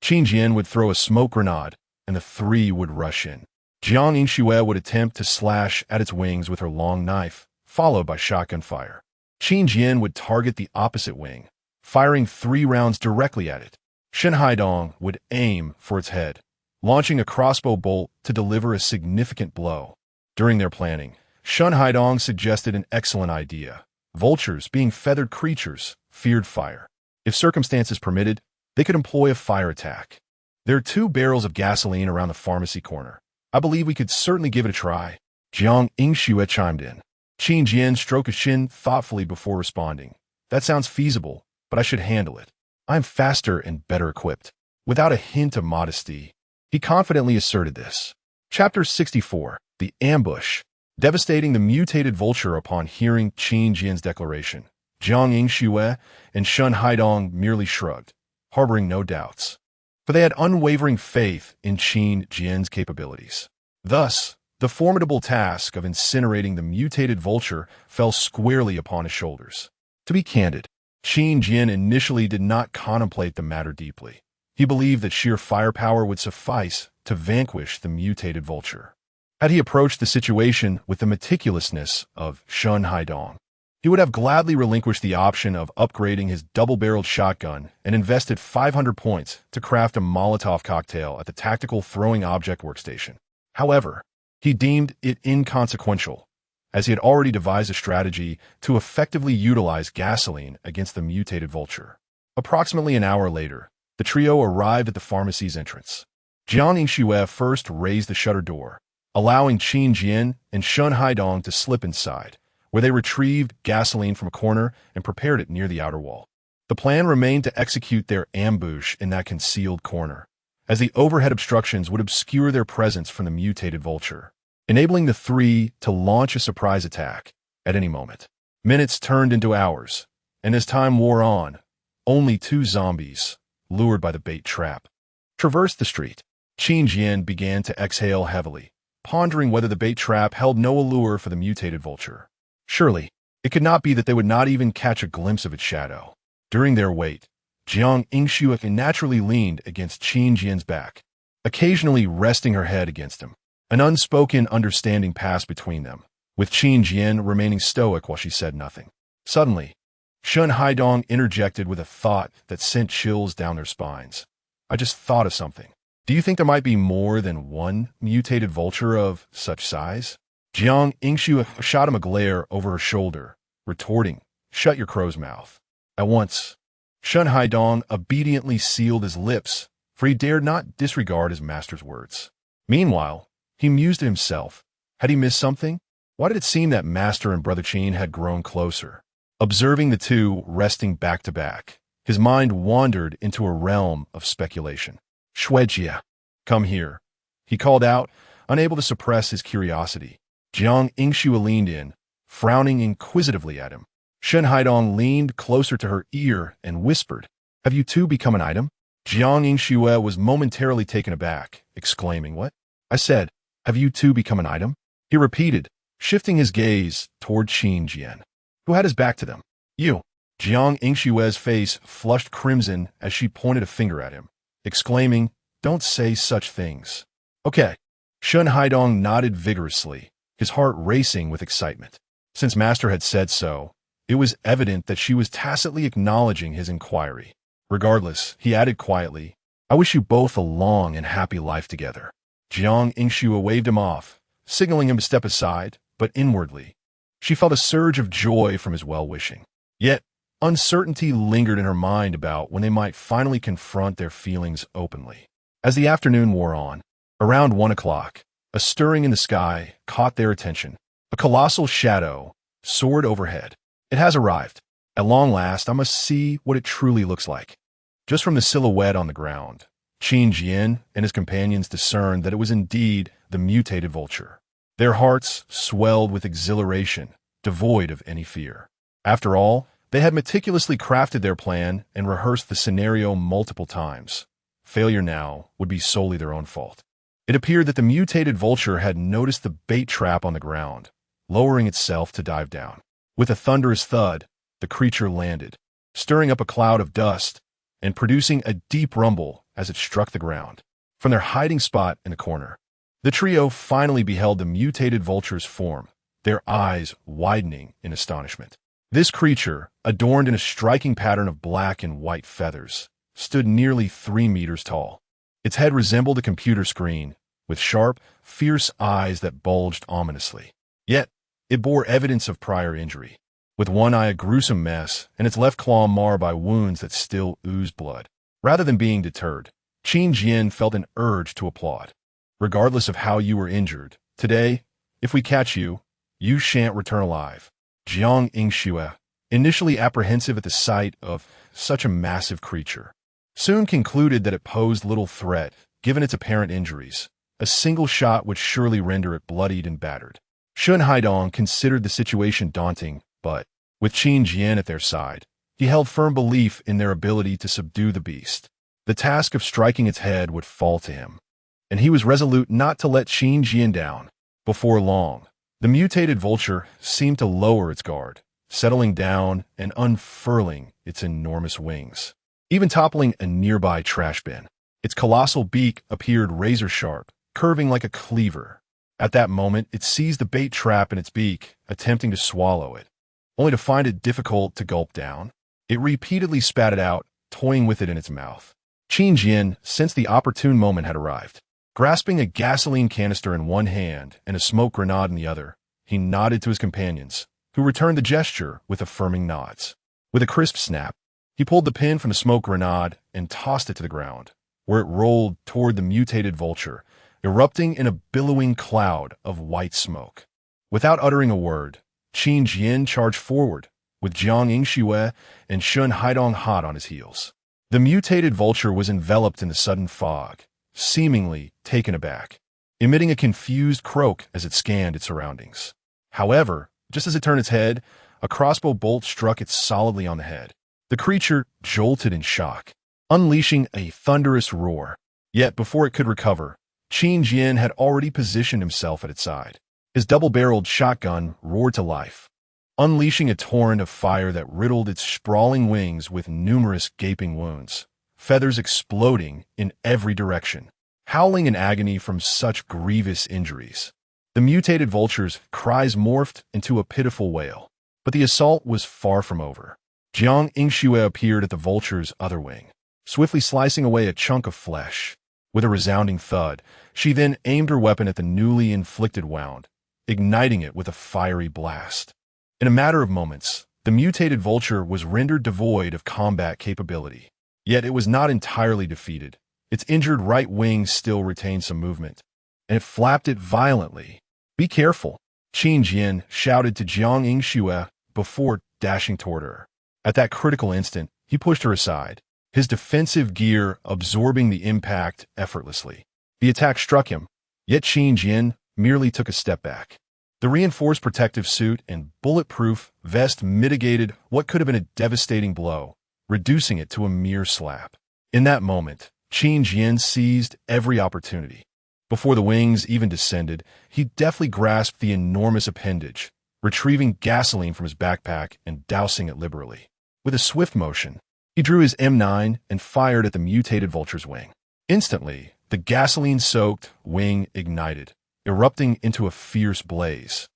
Qin Jian would throw a smoke grenade, and the 3 would rush in. Jiang Yingxue would attempt to slash at its wings with her long knife, followed by shotgun fire. Qin Jian would target the opposite wing, firing 3 rounds directly at it. Shen Haidong would aim for its head, launching a crossbow bolt to deliver a significant blow. During their planning, Shen Haidong suggested an excellent idea. Vultures, being feathered creatures, feared fire. If circumstances permitted, they could employ a fire attack. There are 2 barrels of gasoline around the pharmacy corner. I believe we could certainly give it a try. Jiang Yingxue chimed in. Qin Jian stroked his chin thoughtfully before responding. That sounds feasible, but I should handle it. I'm faster and better equipped. Without a hint of modesty, he confidently asserted this. Chapter 64. The Ambush. Devastating the mutated vulture upon hearing Qin Jian's declaration. Jiang Yingxue and Shen Haidong merely shrugged, harboring no doubts, for they had unwavering faith in Qin Jian's capabilities. Thus, the formidable task of incinerating the mutated vulture fell squarely upon his shoulders. To be candid, Qin Jian initially did not contemplate the matter deeply. He believed that sheer firepower would suffice to vanquish the mutated vulture. Had he approached the situation with the meticulousness of Shen Haidong, he would have gladly relinquished the option of upgrading his double-barreled shotgun and invested 500 points to craft a Molotov cocktail at the tactical throwing object workstation. However, he deemed it inconsequential, as he had already devised a strategy to effectively utilize gasoline against the mutated vulture. Approximately an hour later, the trio arrived at the pharmacy's entrance. Jiang Yingxue first raised the shutter door, allowing Qin Jian and Shen Haidong to slip inside, where they retrieved gasoline from a corner and prepared it near the outer wall. The plan remained to execute their ambush in that concealed corner, as the overhead obstructions would obscure their presence from the mutated vulture, enabling the 3 to launch a surprise attack at any moment. Minutes turned into hours, and as time wore on, only 2 zombies, lured by the bait trap, traversed the street. Qin Jian began to exhale heavily, pondering whether the bait trap held no allure for the mutated vulture. Surely, it could not be that they would not even catch a glimpse of its shadow. During their wait, Jiang Yingxue naturally leaned against Qin Jian's back, occasionally resting her head against him. An unspoken understanding passed between them, with Qin Jian remaining stoic while she said nothing. Suddenly, Shen Haidong interjected with a thought that sent chills down their spines. I just thought of something. Do you think there might be more than one mutated vulture of such size? Jiang Yingxue shot him a glare over her shoulder, retorting, "Shut your crow's mouth." At once, Shen Haidong obediently sealed his lips, for he dared not disregard his master's words. Meanwhile, he mused to himself. Had he missed something? Why did it seem that master and brother Qin had grown closer? Observing the 2 resting back to back, his mind wandered into a realm of speculation. "Shuejia, come here," he called out, unable to suppress his curiosity. Jiang Yingxue leaned in, frowning inquisitively at him. Shen Haidong leaned closer to her ear and whispered, "Have you 2 become an item?" Jiang Yingxue was momentarily taken aback, exclaiming, "What?" "I said, have you 2 become an item?" He repeated, shifting his gaze toward Qin Jian, who had his back to them. "You." Jiang Yingxue's face flushed crimson as she pointed a finger at him, exclaiming, "Don't say such things." "Okay." Shen Haidong nodded vigorously, his heart racing with excitement. Since Master had said so, it was evident that she was tacitly acknowledging his inquiry. Regardless, he added quietly, "I wish you both a long and happy life together." Jiang Yingxue waved him off, signaling him to step aside, but inwardly, she felt a surge of joy from his well-wishing. Yet, uncertainty lingered in her mind about when they might finally confront their feelings openly. As the afternoon wore on, around 1 o'clock, a stirring in the sky caught their attention. A colossal shadow soared overhead. "It has arrived. At long last, I must see what it truly looks like." Just from the silhouette on the ground, Qin Jian and his companions discerned that it was indeed the mutated vulture. Their hearts swelled with exhilaration, devoid of any fear. After all, they had meticulously crafted their plan and rehearsed the scenario multiple times. Failure now would be solely their own fault. It appeared that the mutated vulture had noticed the bait trap on the ground, lowering itself to dive down. With a thunderous thud, the creature landed, stirring up a cloud of dust and producing a deep rumble as it struck the ground. From their hiding spot in the corner, the trio finally beheld the mutated vulture's form, their eyes widening in astonishment. This creature, adorned in a striking pattern of black and white feathers, stood nearly 3 meters tall. Its head resembled a computer screen, with sharp, fierce eyes that bulged ominously. Yet, it bore evidence of prior injury, with one eye a gruesome mess and its left claw marred by wounds that still oozed blood. Rather than being deterred, Qin Jian felt an urge to applaud. Regardless of how you were injured, today, if we catch you, you shan't return alive. Jiang Yingxue, initially apprehensive at the sight of such a massive creature, soon concluded that it posed little threat given its apparent injuries. A single shot would surely render it bloodied and battered. Shun Haidong considered the situation daunting, but, with Qin Jian at their side, he held firm belief in their ability to subdue the beast. The task of striking its head would fall to him, and he was resolute not to let Qin Jian down. Before long, the mutated vulture seemed to lower its guard, settling down and unfurling its enormous wings, even toppling a nearby trash bin. Its colossal beak appeared razor-sharp, curving like a cleaver. At that moment, it seized the bait trap in its beak, attempting to swallow it, only to find it difficult to gulp down. It repeatedly spat it out, toying with it in its mouth. Qin Jian sensed the opportune moment had arrived. Grasping a gasoline canister in one hand and a smoke grenade in the other, he nodded to his companions, who returned the gesture with affirming nods. With a crisp snap, he pulled the pin from the smoke grenade and tossed it to the ground, where it rolled toward the mutated vulture, erupting in a billowing cloud of white smoke. Without uttering a word, Qin Jian charged forward, with Jiang Yingxue and Shun Haidong hot on his heels. The mutated vulture was enveloped in the sudden fog, seemingly taken aback, emitting a confused croak as it scanned its surroundings. However, just as it turned its head, a crossbow bolt struck it solidly on the head. The creature jolted in shock, unleashing a thunderous roar. Yet before it could recover, Qin Jian had already positioned himself at its side. His double-barreled shotgun roared to life, unleashing a torrent of fire that riddled its sprawling wings with numerous gaping wounds, feathers exploding in every direction. Howling in agony from such grievous injuries, the mutated vulture's cries morphed into a pitiful wail. But the assault was far from over. Jiang Yingxue appeared at the vulture's other wing, swiftly slicing away a chunk of flesh. With a resounding thud, she then aimed her weapon at the newly inflicted wound, igniting it with a fiery blast. In a matter of moments, the mutated vulture was rendered devoid of combat capability. Yet it was not entirely defeated. Its injured right wing still retained some movement, and it flapped it violently. "Be careful," Qin Jian shouted to Jiang Yingxue before dashing toward her. At that critical instant, he pushed her aside, his defensive gear absorbing the impact effortlessly. The attack struck him, yet Qin Jian merely took a step back. The reinforced protective suit and bulletproof vest mitigated what could have been a devastating blow, reducing it to a mere slap. In that moment, Qin Jian seized every opportunity. Before the wings even descended, he deftly grasped the enormous appendage, retrieving gasoline from his backpack and dousing it liberally. With a swift motion, he drew his M9 and fired at the mutated vulture's wing. Instantly, the gasoline-soaked wing ignited, erupting into a fierce blaze.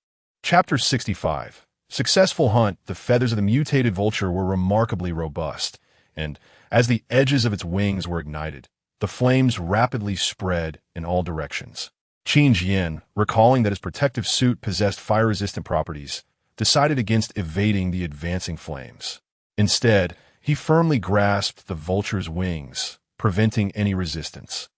Chapter 65. Successful hunt. The feathers of the mutated vulture were remarkably robust, and, as the edges of its wings were ignited, the flames rapidly spread in all directions. Qin Jian, recalling that his protective suit possessed fire-resistant properties, decided against evading the advancing flames. Instead, he firmly grasped the vulture's wings, preventing any resistance,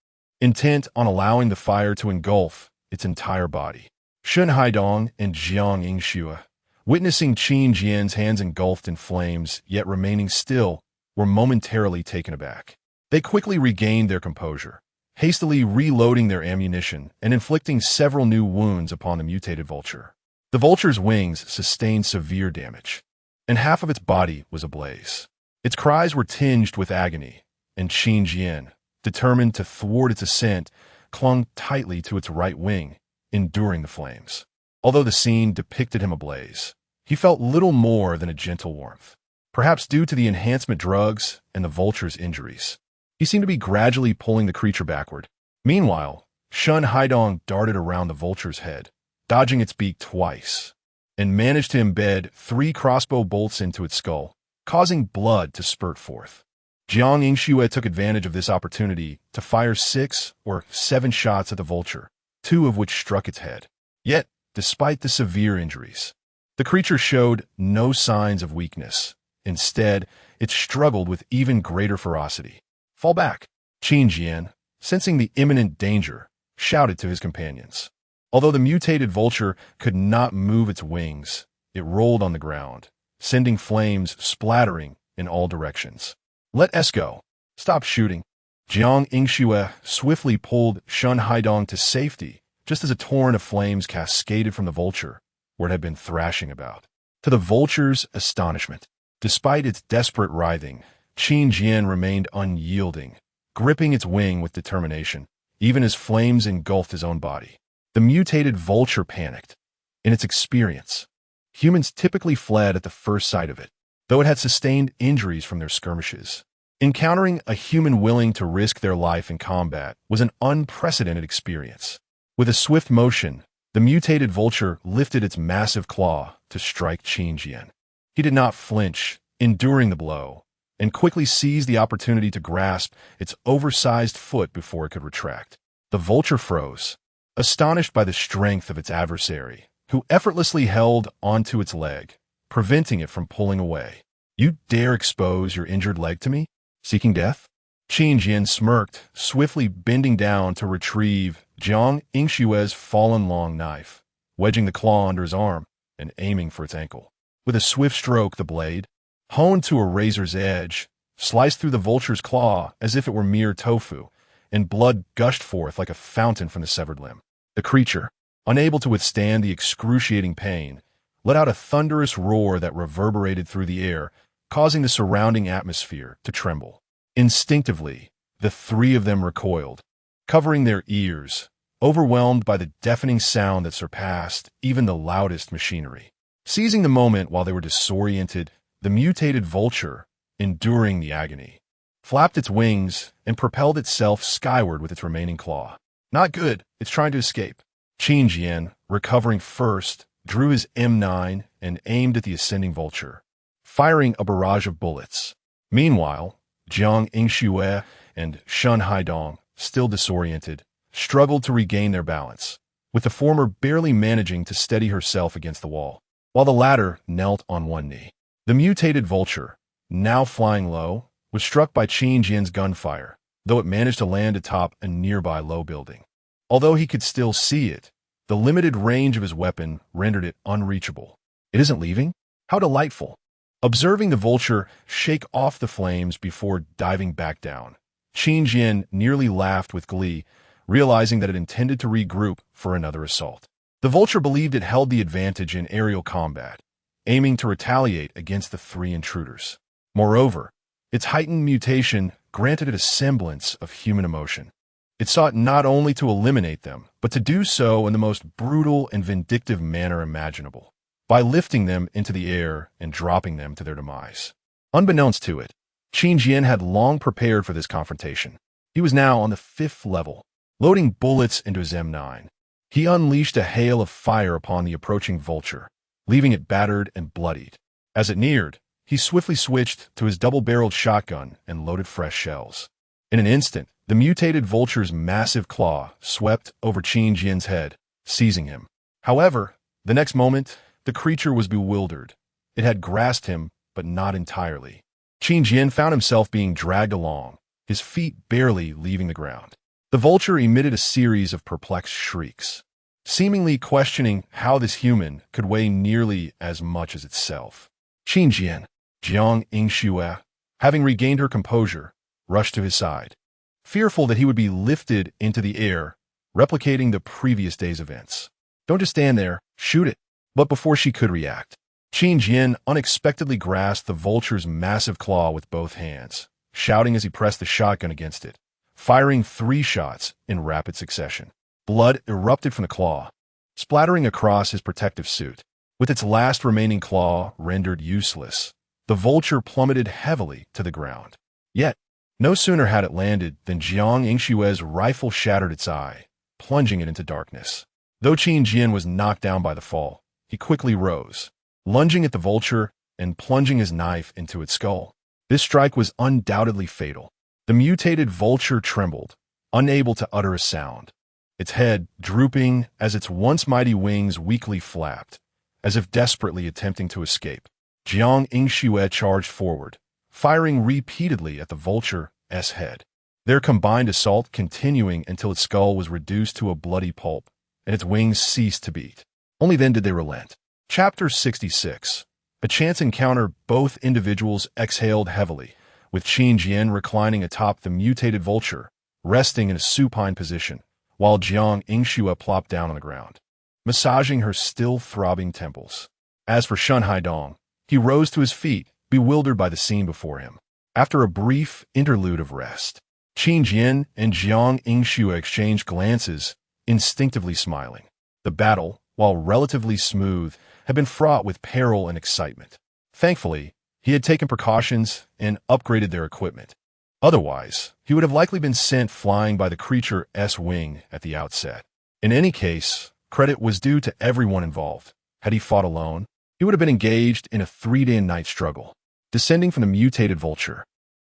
intent on allowing the fire to engulf its entire body. Shun Haidong and Jiang Yingxue, witnessing Qin Jian's hands engulfed in flames yet remaining still, were momentarily taken aback. They quickly regained their composure, hastily reloading their ammunition and inflicting several new wounds upon the mutated vulture. The vulture's wings sustained severe damage, and half of its body was ablaze. Its cries were tinged with agony, and Qin Jian, determined to thwart its ascent, clung tightly to its right wing, enduring the flames. Although the scene depicted him ablaze, he felt little more than a gentle warmth, perhaps due to the enhancement drugs and the vulture's injuries. He seemed to be gradually pulling the creature backward. Meanwhile, Shun Haidong darted around the vulture's head, dodging its beak twice. and managed to embed 3 crossbow bolts into its skull, causing blood to spurt forth. Jiang Yingxue took advantage of this opportunity to fire 6 or 7 shots at the vulture, 2 of which struck its head. Yet, despite the severe injuries, the creature showed no signs of weakness. Instead, it struggled with even greater ferocity. "Fall back!" Qin Jian, sensing the imminent danger, shouted to his companions. Although the mutated vulture could not move its wings, it rolled on the ground, sending flames splattering in all directions. "Let us go. Stop shooting." Jiang Yingxue swiftly pulled Shen Haidong to safety, just as a torrent of flames cascaded from the vulture, where it had been thrashing about. To the vulture's astonishment, despite its desperate writhing, Qin Jian remained unyielding, gripping its wing with determination, even as flames engulfed his own body. The mutated vulture panicked. In its experience, humans typically fled at the first sight of it, though it had sustained injuries from their skirmishes. Encountering a human willing to risk their life in combat was an unprecedented experience. With a swift motion, the mutated vulture lifted its massive claw to strike Qin Jian. He did not flinch, enduring the blow, and quickly seized the opportunity to grasp its oversized foot before it could retract. The vulture froze, astonished by the strength of its adversary, who effortlessly held onto its leg, preventing it from pulling away. "You dare expose your injured leg to me? Seeking death?" Qin Jian smirked, swiftly bending down to retrieve Jiang Yingxue's fallen long knife, wedging the claw under his arm and aiming for its ankle. With a swift stroke, the blade, honed to a razor's edge, sliced through the vulture's claw as if it were mere tofu, and blood gushed forth like a fountain from the severed limb. The creature, unable to withstand the excruciating pain, let out a thunderous roar that reverberated through the air, causing the surrounding atmosphere to tremble. Instinctively, the 3 of them recoiled, covering their ears, overwhelmed by the deafening sound that surpassed even the loudest machinery. Seizing the moment while they were disoriented, the mutated vulture, enduring the agony, flapped its wings and propelled itself skyward with its remaining claw. "Not good, it's trying to escape." Qin Jian, recovering first, drew his M9 and aimed at the ascending vulture, firing a barrage of bullets. Meanwhile, Jiang Yingxue and Shen Haidong, still disoriented, struggled to regain their balance, with the former barely managing to steady herself against the wall, while the latter knelt on one knee. The mutated vulture, now flying low, was struck by Qin Jian's gunfire, though it managed to land atop a nearby low building. Although he could still see it, the limited range of his weapon rendered it unreachable. "It isn't leaving? How delightful!" Observing the vulture shake off the flames before diving back down, Qin Jian nearly laughed with glee, realizing that it intended to regroup for another assault. The vulture believed it held the advantage in aerial combat, aiming to retaliate against the 3 intruders. Moreover, its heightened mutation granted it a semblance of human emotion. It sought not only to eliminate them, but to do so in the most brutal and vindictive manner imaginable, by lifting them into the air and dropping them to their demise. Unbeknownst to it, Qin Jian had long prepared for this confrontation. He was now on the 5th level, loading bullets into his M9. He unleashed a hail of fire upon the approaching vulture, leaving it battered and bloodied. As it neared, he swiftly switched to his double-barreled shotgun and loaded fresh shells. In an instant, the mutated vulture's massive claw swept over Qin Jian's head, seizing him. However, the next moment, the creature was bewildered. It had grasped him, but not entirely. Qin Jian found himself being dragged along, his feet barely leaving the ground. The vulture emitted a series of perplexed shrieks, seemingly questioning how this human could weigh nearly as much as itself. Qin Jian, Jiang Yingxue, having regained her composure, rushed to his side, fearful that he would be lifted into the air, replicating the previous day's events. "Don't just stand there, shoot it." But before she could react, Qin Jian unexpectedly grasped the vulture's massive claw with both hands, shouting as he pressed the shotgun against it, firing 3 shots in rapid succession. Blood erupted from the claw, splattering across his protective suit. With its last remaining claw rendered useless, the vulture plummeted heavily to the ground. Yet, no sooner had it landed than Jiang Yingxue's rifle shattered its eye, plunging it into darkness. Though Qin Jian was knocked down by the fall, he quickly rose, lunging at the vulture and plunging his knife into its skull. This strike was undoubtedly fatal. The mutated vulture trembled, unable to utter a sound, its head drooping as its once mighty wings weakly flapped, as if desperately attempting to escape. Jiang Yingxue charged forward, firing repeatedly at the vulture's head, their combined assault continuing until its skull was reduced to a bloody pulp and its wings ceased to beat. Only then did they relent. Chapter 66. A chance encounter. Both individuals exhaled heavily, with Qin Jian reclining atop the mutated vulture, resting in a supine position, while Jiang Yingxue plopped down on the ground, massaging her still throbbing temples. As for Shen Haidong, he rose to his feet, bewildered by the scene before him. After a brief interlude of rest, Qin Jian and Jiang Yingxue exchanged glances, instinctively smiling. The battle, while relatively smooth, had been fraught with peril and excitement. Thankfully, he had taken precautions and upgraded their equipment. Otherwise, he would have likely been sent flying by the creature's wing at the outset. In any case, credit was due to everyone involved. Had he fought alone, he would have been engaged in a 3-day-and-night struggle. Descending from the mutated vulture,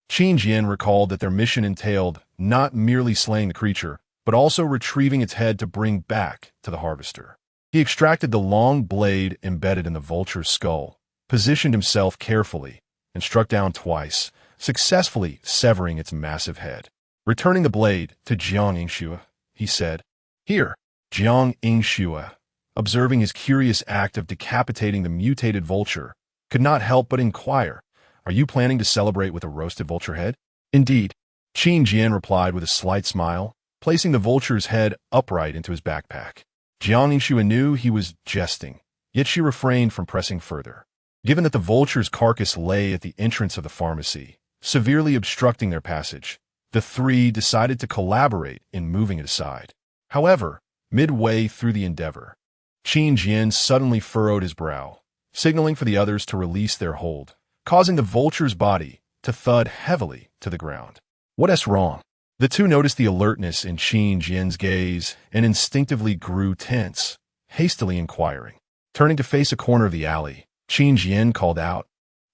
Qin Jian recalled that their mission entailed not merely slaying the creature, but also retrieving its head to bring back to the harvester. He extracted the long blade embedded in the vulture's skull, positioned himself carefully, and struck down twice, successfully severing its massive head. Returning the blade to Jiang Yingxue, he said, "Here." Jiang Yingxue, observing his curious act of decapitating the mutated vulture, could not help but inquire, "Are you planning to celebrate with a roasted vulture head?" "Indeed," Qin Jian replied with a slight smile, placing the vulture's head upright into his backpack. Jiang Yingxue knew he was jesting, yet she refrained from pressing further. Given that the vulture's carcass lay at the entrance of the pharmacy, severely obstructing their passage, the three decided to collaborate in moving it aside. However, midway through the endeavor, Qin Jian suddenly furrowed his brow, signaling for the others to release their hold, causing the vulture's body to thud heavily to the ground. "What's wrong?" The two noticed the alertness in Qin Jian's gaze and instinctively grew tense, hastily inquiring. Turning to face a corner of the alley, Qin Jian called out,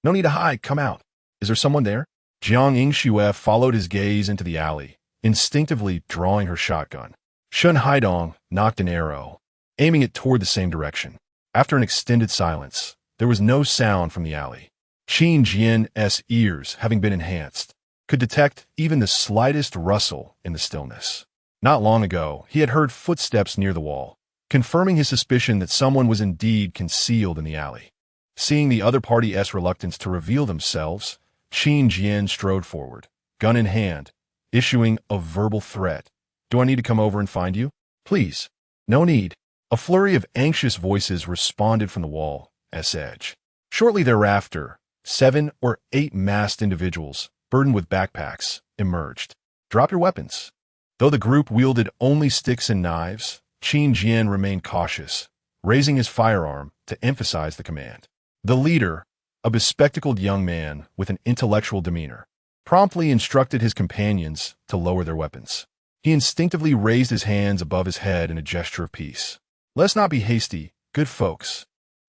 "No need to hide, come out. Is there someone there?" Jiang Yingxue followed his gaze into the alley, instinctively drawing her shotgun. Shen Haidong knocked an arrow, aiming it toward the same direction. After an extended silence, there was no sound from the alley. Qin Jian's ears, having been enhanced, could detect even the slightest rustle in the stillness. Not long ago, he had heard footsteps near the wall, confirming his suspicion that someone was indeed concealed in the alley. Seeing the other party's reluctance to reveal themselves, Qin Jian strode forward, gun in hand, issuing a verbal threat. "Do I need to come over and find you?" "Please." "No need." A flurry of anxious voices responded from the wall's edge. Shortly thereafter, 7 or 8 masked individuals, burdened with backpacks, emerged. "Drop your weapons." Though the group wielded only sticks and knives, Qin Jian remained cautious, raising his firearm to emphasize the command. The leader, a bespectacled young man with an intellectual demeanor, promptly instructed his companions to lower their weapons. He instinctively raised his hands above his head in a gesture of peace. "Let's not be hasty, good folks.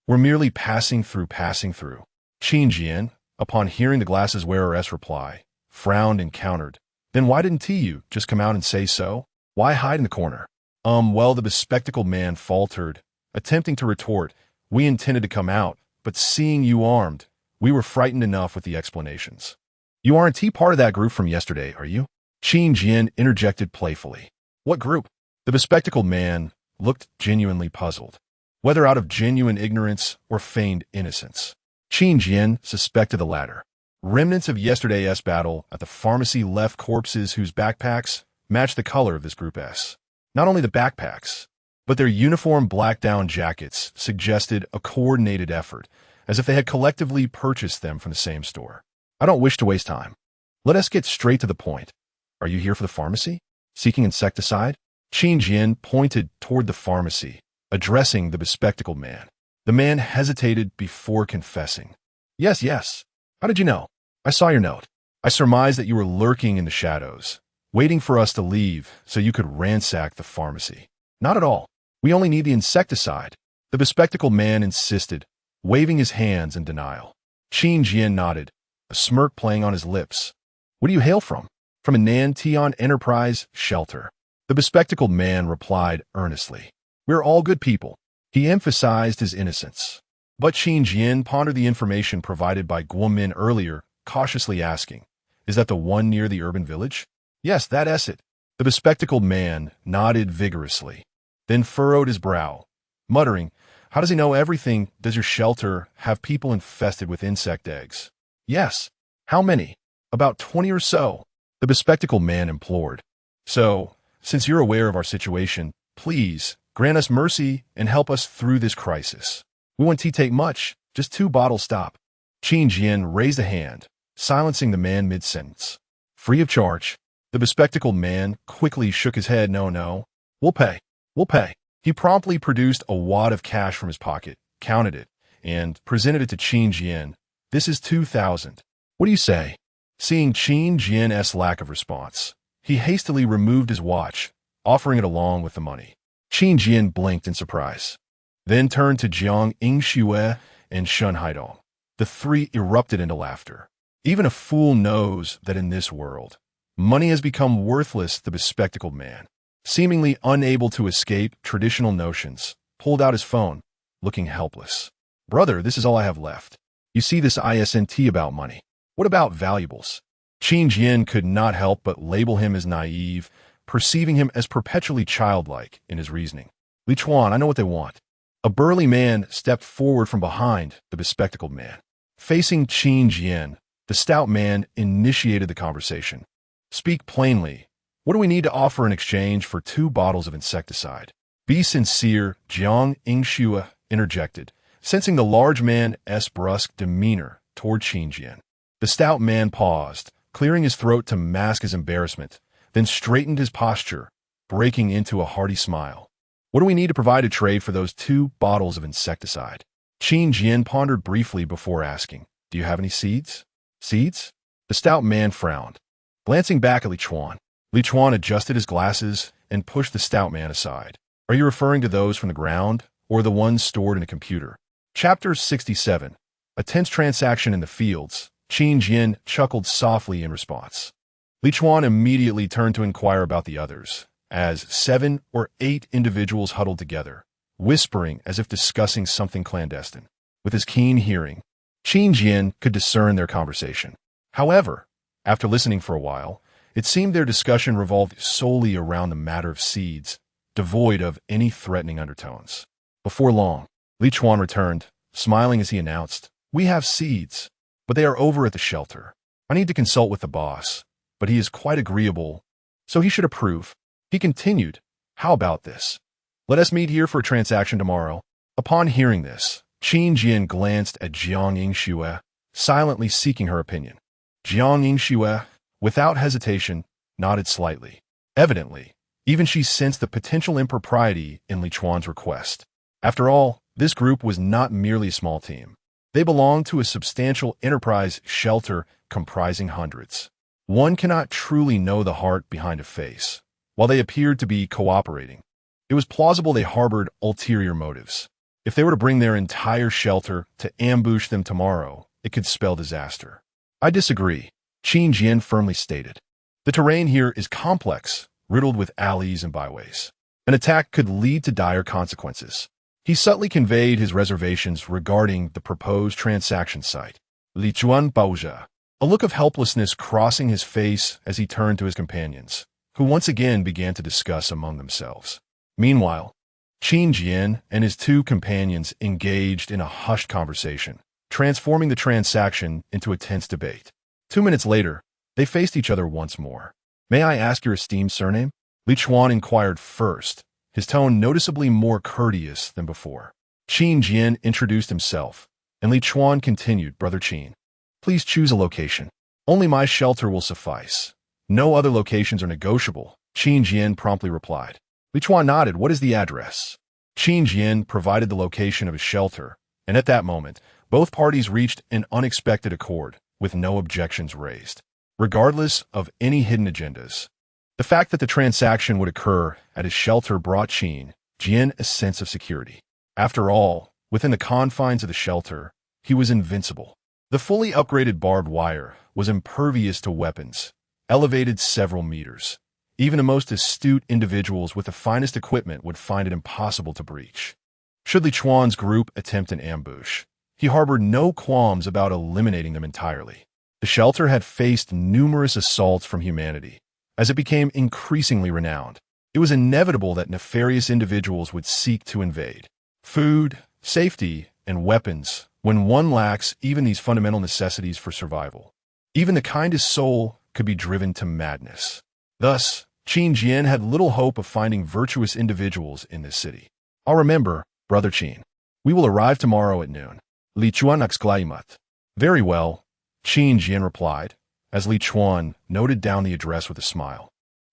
We're merely passing through. Qin Jian, upon hearing the glasses wearer's reply, frowned and countered. "Then why didn't you just come out and say so? Why hide in the corner?" Well, the bespectacled man faltered, attempting to retort, "We intended to come out, but seeing you armed, we were frightened enough with the explanations." "You aren't part of that group from yesterday, are you?" Qin Jian interjected playfully. "What group?" The bespectacled man looked genuinely puzzled, whether out of genuine ignorance or feigned innocence. Qin Jian suspected the latter. Remnants of yesterday's battle at the pharmacy left corpses whose backpacks matched the color of this group's. Not only the backpacks, but their uniform black down jackets suggested a coordinated effort, as if they had collectively purchased them from the same store. "I don't wish to waste time. Let us get straight to the point. Are you here for the pharmacy? Seeking insecticide?" Qin Jian pointed toward the pharmacy, addressing the bespectacled man. The man hesitated before confessing. Yes. How did you know?" "I saw your note. I surmised that you were lurking in the shadows, waiting for us to leave so you could ransack the pharmacy." "Not at all. We only need the insecticide." The The bespectacled man insisted, waving his hands in denial. Qin Jian nodded, a smirk playing on his lips. What do you hail from? From a Nan Tian Enterprise shelter. The bespectacled man replied earnestly. We're all good people. He emphasized his innocence. But Qin Jian pondered the information provided by Guomin earlier, cautiously asking, is that the one near the urban village? Yes, that is it. The bespectacled man nodded vigorously, then furrowed his brow, muttering, how does he know everything? Does your shelter have people infested with insect eggs? Yes. How many? About 20 or so. The bespectacled man implored. So, since you're aware of our situation, please grant us mercy and help us through this crisis. We won't take much, just 2 bottles stop. Qin Jian raised a hand, silencing the man mid-sentence. Free of charge. The bespectacled man quickly shook his head. No. We'll pay. He promptly produced a wad of cash from his pocket, counted it, and presented it to Qin Jian. This is 2,000. What do you say? Seeing Qin Jian's lack of response, he hastily removed his watch, offering it along with the money. Qin Jian blinked in surprise, then turned to Jiang Yingxue and Shun Haidong. The 3 erupted into laughter. Even a fool knows that in this world, money has become worthless. The bespectacled man, seemingly unable to escape traditional notions, pulled out his phone, looking helpless. Brother, this is all I have left. You see this isn't about money. What about valuables? Qin Jian could not help but label him as naive, perceiving him as perpetually childlike in his reasoning. Li Chuan, I know what they want. A burly man stepped forward from behind the bespectacled man. Facing Qin Jian, the stout man initiated the conversation. Speak plainly. What do we need to offer in exchange for 2 bottles of insecticide? Be sincere, Jiang Yingxue interjected, sensing the large man's brusque demeanor toward Qin Jian. The stout man paused, clearing his throat to mask his embarrassment, then straightened his posture, breaking into a hearty smile. What do we need to provide a trade for those 2 bottles of insecticide? Qin Jian pondered briefly before asking, do you have any seeds? Seeds? The stout man frowned, glancing back at Li Chuan. Li Chuan adjusted his glasses and pushed the stout man aside. Are you referring to those from the ground or the ones stored in a computer? Chapter 67. A tense transaction in the fields. Qin Jian chuckled softly in response. Li Chuan immediately turned to inquire about the others, as 7 or 8 individuals huddled together, whispering as if discussing something clandestine. With his keen hearing, Qin Jian could discern their conversation. However, after listening for a while, it seemed their discussion revolved solely around the matter of seeds, devoid of any threatening undertones. Before long, Li Chuan returned, smiling as he announced, we have seeds, but they are over at the shelter. I need to consult with the boss, but he is quite agreeable, so he should approve. He continued, how about this? Let us meet here for a transaction tomorrow. Upon hearing this, Qin Jian glanced at Jiang Yingxue, silently seeking her opinion. Jiang Yingxue, without hesitation, nodded slightly. Evidently, even she sensed the potential impropriety in Li Chuan's request. After all, this group was not merely a small team. They belonged to a substantial enterprise shelter comprising hundreds. One cannot truly know the heart behind a face. While they appeared to be cooperating, it was plausible they harbored ulterior motives. If they were to bring their entire shelter to ambush them tomorrow, it could spell disaster. I disagree, Qin Jian firmly stated. The terrain here is complex, riddled with alleys and byways. An attack could lead to dire consequences. He subtly conveyed his reservations regarding the proposed transaction site. Li Chuan Baozha, a look of helplessness crossing his face as he turned to his companions, who once again began to discuss among themselves. Meanwhile, Qin Jian and his 2 companions engaged in a hushed conversation, transforming the transaction into a tense debate. 2 minutes later, they faced each other once more. May I ask your esteemed surname? Li Chuan inquired first, his tone noticeably more courteous than before. Qin Jian introduced himself, and Li Chuan continued, Brother Qin. Please choose a location. Only my shelter will suffice. No other locations are negotiable, Qin Jian promptly replied. Li Chuan nodded. What is the address? Qin Jian provided the location of his shelter, and at that moment, both parties reached an unexpected accord, with no objections raised. Regardless of any hidden agendas, the fact that the transaction would occur at his shelter brought Qin Jian a sense of security. After all, within the confines of the shelter, he was invincible. The fully upgraded barbed wire was impervious to weapons, elevated several meters. Even the most astute individuals with the finest equipment would find it impossible to breach. Should Li Chuan's group attempt an ambush, he harbored no qualms about eliminating them entirely. The shelter had faced numerous assaults from humanity. As it became increasingly renowned, it was inevitable that nefarious individuals would seek to invade. Food, safety, and weapons, when one lacks even these fundamental necessities for survival. Even the kindest soul could be driven to madness. Thus, Qin Jian had little hope of finding virtuous individuals in this city. "I'll remember, Brother Qin. We will arrive tomorrow at noon." Li Chuan exclaimed. "Very well," Qin Jian replied, as Li Chuan noted down the address with a smile.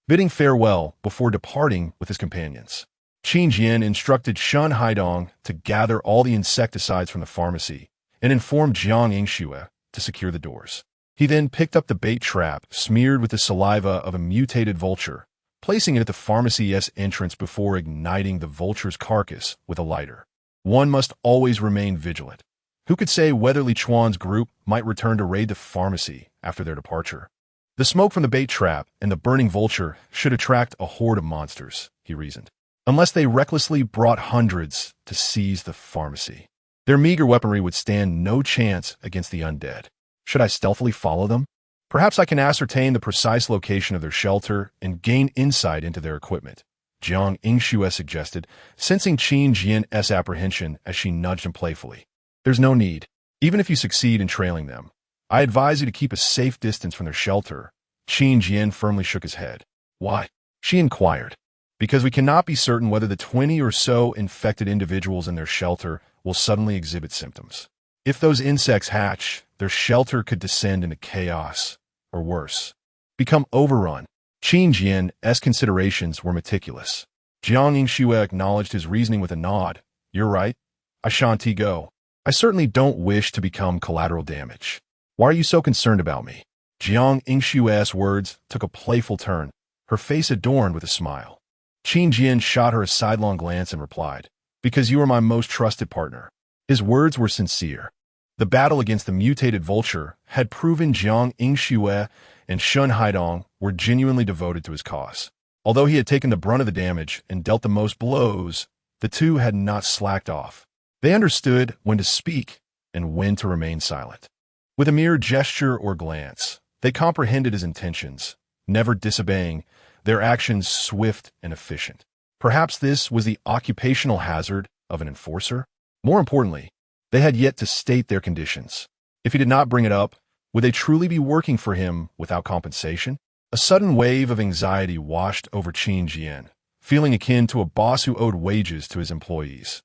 Bidding farewell before departing with his companions, Qin Jian instructed Shun Haidong to gather all the insecticides from the pharmacy and informed Jiang Yingxue to secure the doors. He then picked up the bait trap smeared with the saliva of a mutated vulture, placing it at the pharmacy's entrance before igniting the vulture's carcass with a lighter. One must always remain vigilant. Who could say whether Li Chuan's group might return to raid the pharmacy after their departure? The smoke from the bait trap and the burning vulture should attract a horde of monsters, he reasoned, unless they recklessly brought hundreds to seize the pharmacy. Their meager weaponry would stand no chance against the undead. Should I stealthily follow them? Perhaps I can ascertain the precise location of their shelter and gain insight into their equipment, Jiang Yingxue suggested, sensing Qin Jian's apprehension as she nudged him playfully. "There's no need. Even if you succeed in trailing them, I advise you to keep a safe distance from their shelter." Qin Jian firmly shook his head. "Why?" she inquired. "Because we cannot be certain whether the 20 or so infected individuals in their shelter will suddenly exhibit symptoms. If those insects hatch, their shelter could descend into chaos, or worse, become overrun." Qin Jian's considerations were meticulous. Jiang Yingxue acknowledged his reasoning with a nod. "You're right. I shan't go. I certainly don't wish to become collateral damage. Why are you so concerned about me?" Jiang Yingxue's words took a playful turn, her face adorned with a smile. Qin Jian shot her a sidelong glance and replied, "Because you are my most trusted partner." His words were sincere. The battle against the mutated vulture had proven Jiang Yingxue and Shun Haidong were genuinely devoted to his cause. Although he had taken the brunt of the damage and dealt the most blows, the two had not slacked off. They understood when to speak and when to remain silent. With a mere gesture or glance, they comprehended his intentions, never disobeying, their actions swift and efficient. Perhaps this was the occupational hazard of an enforcer? More importantly, they had yet to state their conditions. If he did not bring it up, would they truly be working for him without compensation? A sudden wave of anxiety washed over Qin Jian, feeling akin to a boss who owed wages to his employees.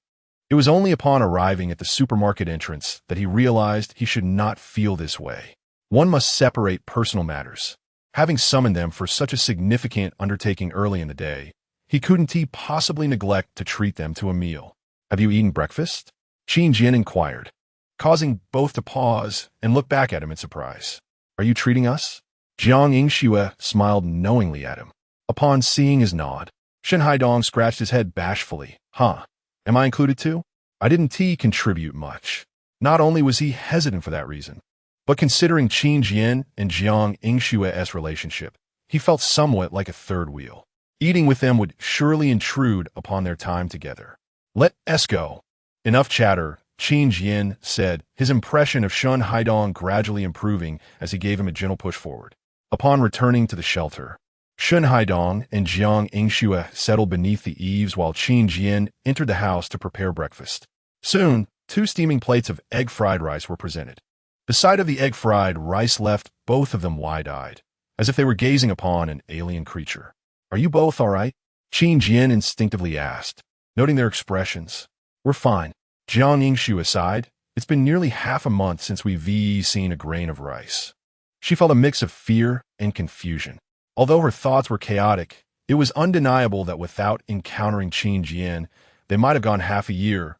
It was only upon arriving at the supermarket entrance that he realized he should not feel this way. One must separate personal matters. Having summoned them for such a significant undertaking early in the day, he couldn't possibly neglect to treat them to a meal. "Have you eaten breakfast?" Qin Jian inquired, causing both to pause and look back at him in surprise. "Are you treating us?" Jiang Yingxue smiled knowingly at him. Upon seeing his nod, Shen Haidong scratched his head bashfully. "Huh? Am I included too?" I didn't contribute much. Not only was he hesitant for that reason, but considering Qin Jian and Jiang Yingxue's relationship, he felt somewhat like a third wheel. Eating with them would surely intrude upon their time together. "Let us go." "Enough chatter," Qin Jian said, his impression of Shun Haidong gradually improving as he gave him a gentle push forward. Upon returning to the shelter, Shun Haidong and Jiang Yingxue settled beneath the eaves while Qin Jian entered the house to prepare breakfast. Soon, 2 steaming plates of egg-fried rice were presented. The sight of the egg-fried rice left both of them wide-eyed, as if they were gazing upon an alien creature. "Are you both all right?" Qin Jian instinctively asked, noting their expressions. "We're fine." Jiang Yingxue sighed. "It's been nearly half a month since we've seen a grain of rice." She felt a mix of fear and confusion. Although her thoughts were chaotic, it was undeniable that without encountering Qin Jian, they might have gone half a year,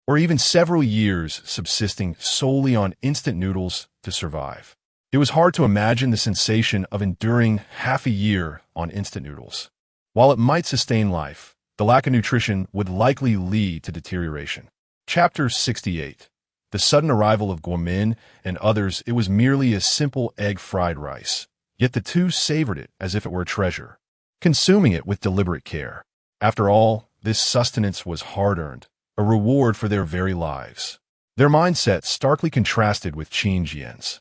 or even several years subsisting solely on instant noodles to survive. It was hard to imagine the sensation of enduring half a year on instant noodles. While it might sustain life, The lack of nutrition would likely lead to deterioration. Chapter 68. The sudden arrival of Guomin and others. It was merely a simple egg fried rice, yet the two savored it as if it were a treasure, consuming it with deliberate care. After all, this sustenance was hard-earned, a reward for their very lives. Their mindset starkly contrasted with Qin Jian's.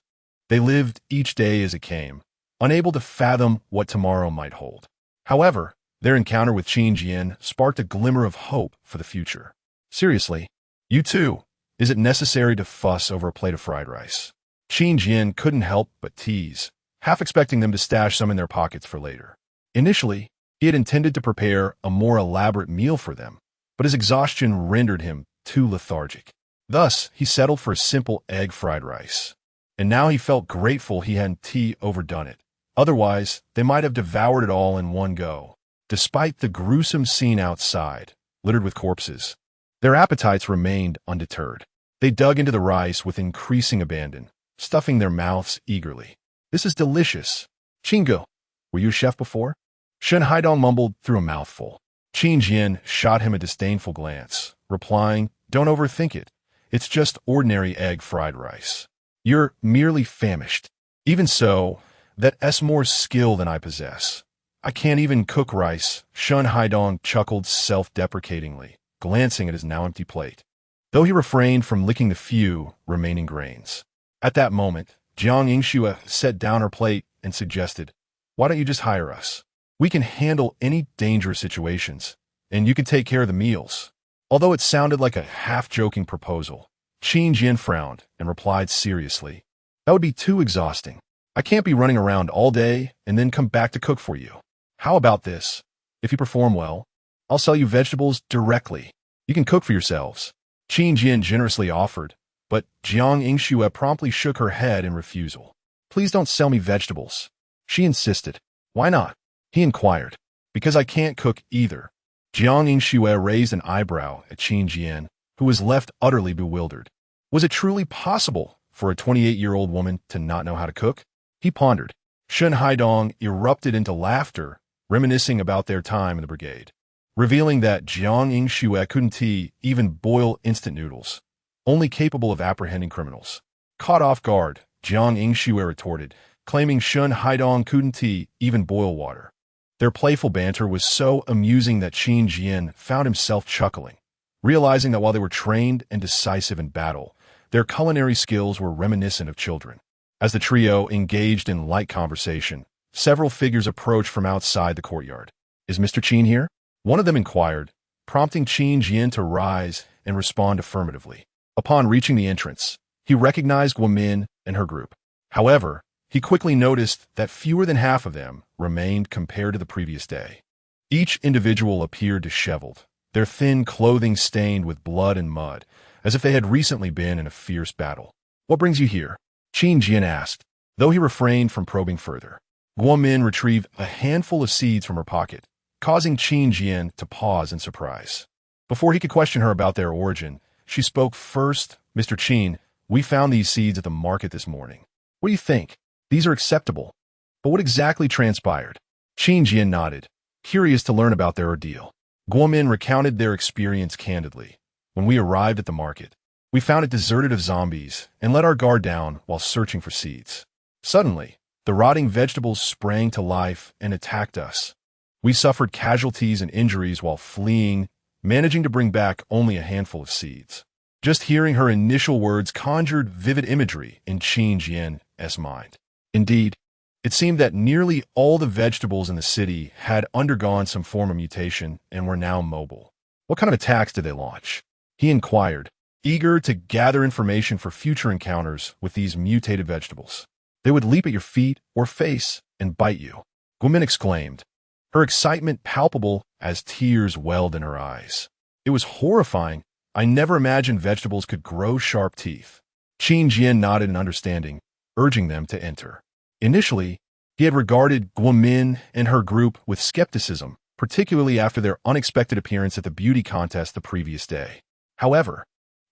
They lived each day as it came, unable to fathom what tomorrow might hold. However, their encounter with Qin Jian sparked a glimmer of hope for the future. Seriously, you too, is it necessary to fuss over a plate of fried rice? Qin Jian couldn't help but tease, half expecting them to stash some in their pockets for later. Initially, he had intended to prepare a more elaborate meal for them, but his exhaustion rendered him too lethargic. Thus, he settled for a simple egg fried rice. And now he felt grateful he hadn't overdone it. Otherwise, they might have devoured it all in one go. Despite the gruesome scene outside, littered with corpses, their appetites remained undeterred. They dug into the rice with increasing abandon, stuffing their mouths eagerly. "This is delicious. Qinggu, were you a chef before?" Shen Haidong mumbled through a mouthful. Qin Jian shot him a disdainful glance, replying, "Don't overthink it. It's just ordinary egg fried rice. You're merely famished. Even so, that's more skill than I possess. I can't even cook rice." Shen Haidong chuckled self-deprecatingly, glancing at his now empty plate, though he refrained from licking the few remaining grains. At that moment, Jiang Yingxue set down her plate and suggested, "Why don't you just hire us? We can handle any dangerous situations, and you can take care of the meals." Although it sounded like a half-joking proposal, Qin Jian frowned and replied seriously, "That would be too exhausting. I can't be running around all day and then come back to cook for you. How about this? If you perform well, I'll sell you vegetables directly. You can cook for yourselves." Qin Jian generously offered, but Jiang Yingxue promptly shook her head in refusal. "Please don't sell me vegetables," she insisted. "Why not?" he inquired. "Because I can't cook either." Jiang Yingxue raised an eyebrow at Qin Jian, who was left utterly bewildered. Was it truly possible for a 28-year-old woman to not know how to cook? He pondered. Shen Haidong erupted into laughter, reminiscing about their time in the brigade, revealing that Jiang Yingxue couldn't even boil instant noodles, only capable of apprehending criminals. Caught off guard, Jiang Yingxue retorted, claiming Shen Haidong couldn't even boil water. Their playful banter was so amusing that Qin Jian found himself chuckling, realizing that while they were trained and decisive in battle, their culinary skills were reminiscent of children. As the trio engaged in light conversation, several figures approached from outside the courtyard. "Is Mr. Qin here?" one of them inquired, prompting Qin Jian to rise and respond affirmatively. Upon reaching the entrance, he recognized Guomin and her group. However, he quickly noticed that fewer than half of them remained compared to the previous day. Each individual appeared disheveled, their thin clothing stained with blood and mud, as if they had recently been in a fierce battle. "What brings you here?" Qin Jian asked, though he refrained from probing further. Guomin retrieved a handful of seeds from her pocket, causing Qin Jian to pause in surprise. Before he could question her about their origin, she spoke first. "Mr. Qin, we found these seeds at the market this morning. What do you think? These are acceptable. But what exactly transpired?" Qin Jian nodded, curious to learn about their ordeal. Guomin recounted their experience candidly. "When we arrived at the market, we found it deserted of zombies and let our guard down while searching for seeds. Suddenly, the rotting vegetables sprang to life and attacked us. We suffered casualties and injuries while fleeing, managing to bring back only a handful of seeds." Just hearing her initial words conjured vivid imagery in Qin Jian's mind. Indeed, it seemed that nearly all the vegetables in the city had undergone some form of mutation and were now mobile. "What kind of attacks did they launch?" he inquired, eager to gather information for future encounters with these mutated vegetables. "They would leap at your feet or face and bite you," Guomin exclaimed, her excitement palpable as tears welled in her eyes. "It was horrifying. I never imagined vegetables could grow sharp teeth." Qin Jian nodded in understanding, urging them to enter. Initially, he had regarded Guomin and her group with skepticism, particularly after their unexpected appearance at the beauty contest the previous day. However,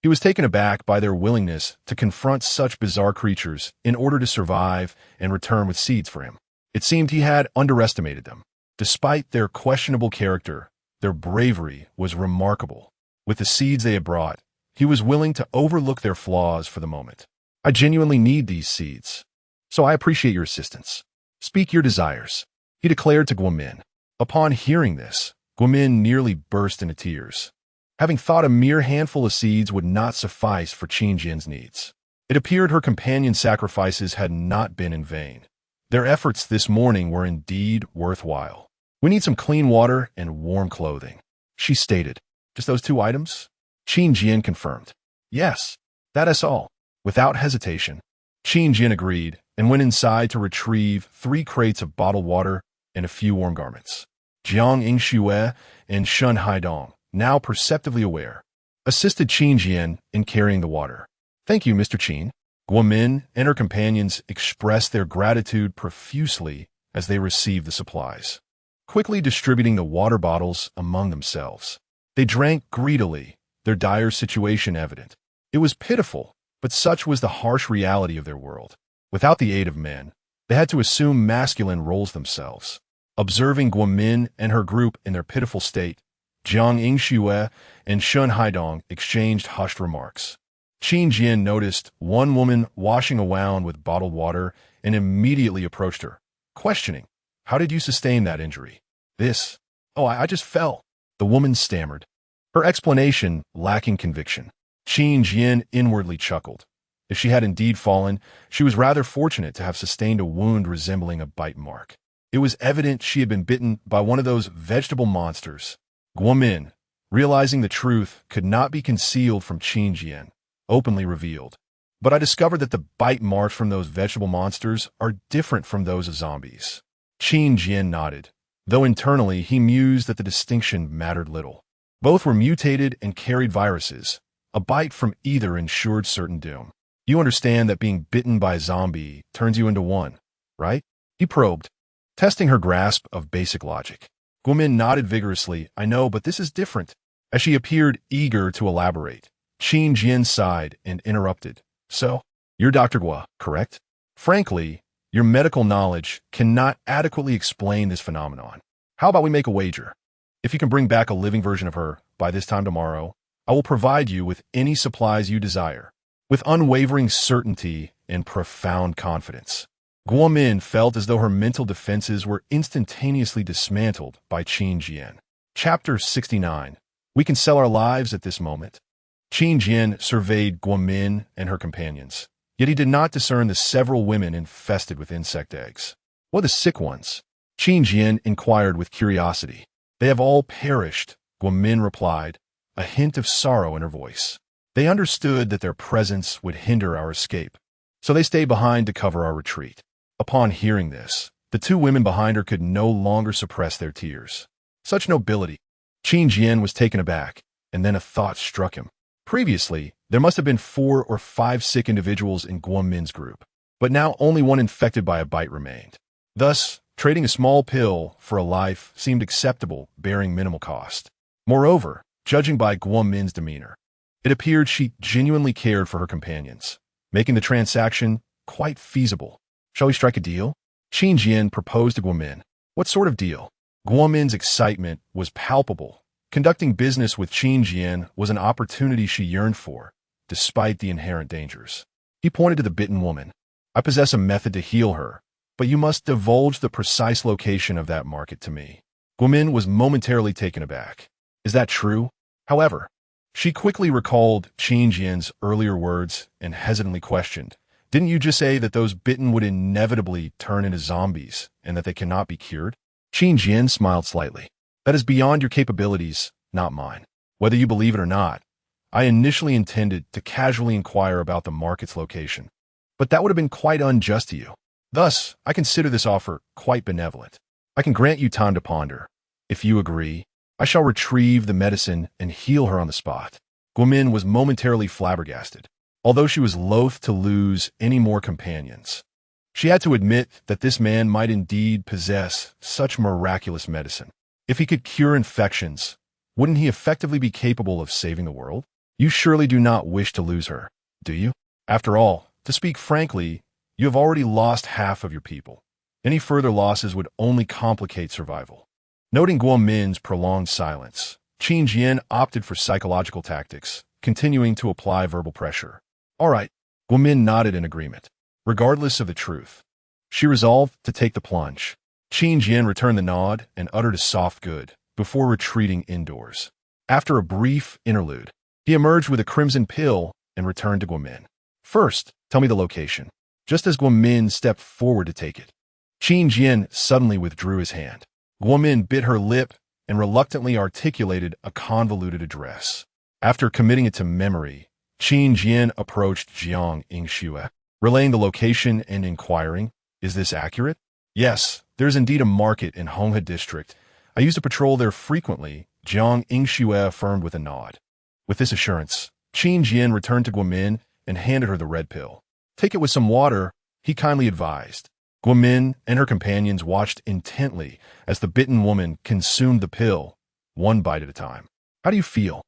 he was taken aback by their willingness to confront such bizarre creatures in order to survive and return with seeds for him. It seemed he had underestimated them. Despite their questionable character, Their bravery was remarkable. With the seeds they had brought, he was willing to overlook their flaws for the moment. I genuinely need these seeds, so I appreciate your assistance. Speak your desires, he declared to Guomin. Upon hearing this, Guomin nearly burst into tears, having thought a mere handful of seeds would not suffice for Qin Jian's needs. It appeared her companion's sacrifices had not been in vain. Their efforts this morning were indeed worthwhile. We need some clean water and warm clothing, she stated. Just those 2 items? Qin Jian confirmed. Yes, that is all. Without hesitation, Qin Jian agreed and went inside to retrieve 3 crates of bottled water and a few warm garments. Jiang Yingxue and Shun Haidong, now perceptively aware, assisted Qin Jian in carrying the water. Thank you, Mr. Qin. Guomin and her companions expressed their gratitude profusely as they received the supplies, quickly distributing the water bottles among themselves. They drank greedily, their dire situation evident. It was pitiful, but such was the harsh reality of their world. Without the aid of men, they had to assume masculine roles themselves. Observing Guomin and her group in their pitiful state, Jiang Yingxue and Shun Haidong exchanged hushed remarks. Qin Jian noticed one woman washing around with bottled water and immediately approached her, questioning, "How did you sustain that injury?" I just fell," the woman stammered, her explanation lacking conviction. Qin Jian inwardly chuckled. If she had indeed fallen, she was rather fortunate to have sustained a wound resembling a bite mark. It was evident she had been bitten by one of those vegetable monsters. Guomin, realizing the truth could not be concealed from Qin Jian, openly revealed. "But I discovered that the bite marks from those vegetable monsters are different from those of zombies." Qin Jian nodded, though internally he mused that the distinction mattered little. Both were mutated and carried viruses. A bite from either ensured certain doom. "You understand that being bitten by a zombie turns you into one, right?" he probed, testing her grasp of basic logic. Guomin nodded vigorously. "I know, but this is different." As she appeared eager to elaborate, Qin Jian sighed and interrupted. "So, you're Dr. Guo, correct? Frankly, your medical knowledge cannot adequately explain this phenomenon. How about we make a wager? If you can bring back a living version of her by this time tomorrow, I will provide you with any supplies you desire." With unwavering certainty and profound confidence, Guomin felt as though her mental defenses were instantaneously dismantled by Qin Jian. Chapter 69. We can sell our lives at this moment. Qin Jian surveyed Guomin and her companions, yet he did not discern the several women infested with insect eggs. "What the sick ones?" Qin Jian inquired with curiosity. "They have all perished," Guomin replied, a hint of sorrow in her voice. "They understood that their presence would hinder our escape, so they stayed behind to cover our retreat." Upon hearing this, the 2 women behind her could no longer suppress their tears. Such nobility! Qin Jian was taken aback, and then a thought struck him. Previously, there must have been 4 or 5 sick individuals in Guomin's group, but now only one infected by a bite remained. Thus, trading a small pill for a life seemed acceptable, bearing minimal cost. Moreover, judging by Guomin's demeanor, it appeared she genuinely cared for her companions, making the transaction quite feasible. "Shall we strike a deal?" Qin Jian proposed to Guomin. "What sort of deal?" Guomin's excitement was palpable. Conducting business with Qin Jian was an opportunity she yearned for, despite the inherent dangers. He pointed to the bitten woman. "I possess a method to heal her, but you must divulge the precise location of that market to me." Guomin was momentarily taken aback. "Is that true?" However, she quickly recalled Qin Jian's earlier words and hesitantly questioned, "Didn't you just say that those bitten would inevitably turn into zombies and that they cannot be cured?" Qin Jian smiled slightly. "That is beyond your capabilities, not mine. Whether you believe it or not, I initially intended to casually inquire about the market's location, but that would have been quite unjust to you. Thus, I consider this offer quite benevolent. I can grant you time to ponder. If you agree, I shall retrieve the medicine and heal her on the spot." Guomin was momentarily flabbergasted, although she was loath to lose any more companions. She had to admit that this man might indeed possess such miraculous medicine. If he could cure infections, wouldn't he effectively be capable of saving the world? "You surely do not wish to lose her, do you? After all, to speak frankly, you have already lost half of your people. Any further losses would only complicate survival." Noting Guomin's prolonged silence, Qin Jian opted for psychological tactics, continuing to apply verbal pressure. All right, Guomin nodded in agreement. Regardless of the truth, she resolved to take the plunge. Qin Jian returned the nod and uttered a soft good before retreating indoors. After a brief interlude, he emerged with a crimson pill and returned to Guomin. First, tell me the location. Just as Guomin stepped forward to take it, Qin Jian suddenly withdrew his hand. Guomin bit her lip and reluctantly articulated a convoluted address. After committing it to memory, Qin Jian approached Jiang Yingxue, relaying the location and inquiring, "Is this accurate?" "Yes, there is indeed a market in Honghe district. I used to patrol there frequently," Jiang Yingxue affirmed with a nod. With this assurance, Qin Jian returned to Guomin and handed her the red pill. "Take it with some water," he kindly advised. Guomin and her companions watched intently as the bitten woman consumed the pill, one bite at a time. "How do you feel?"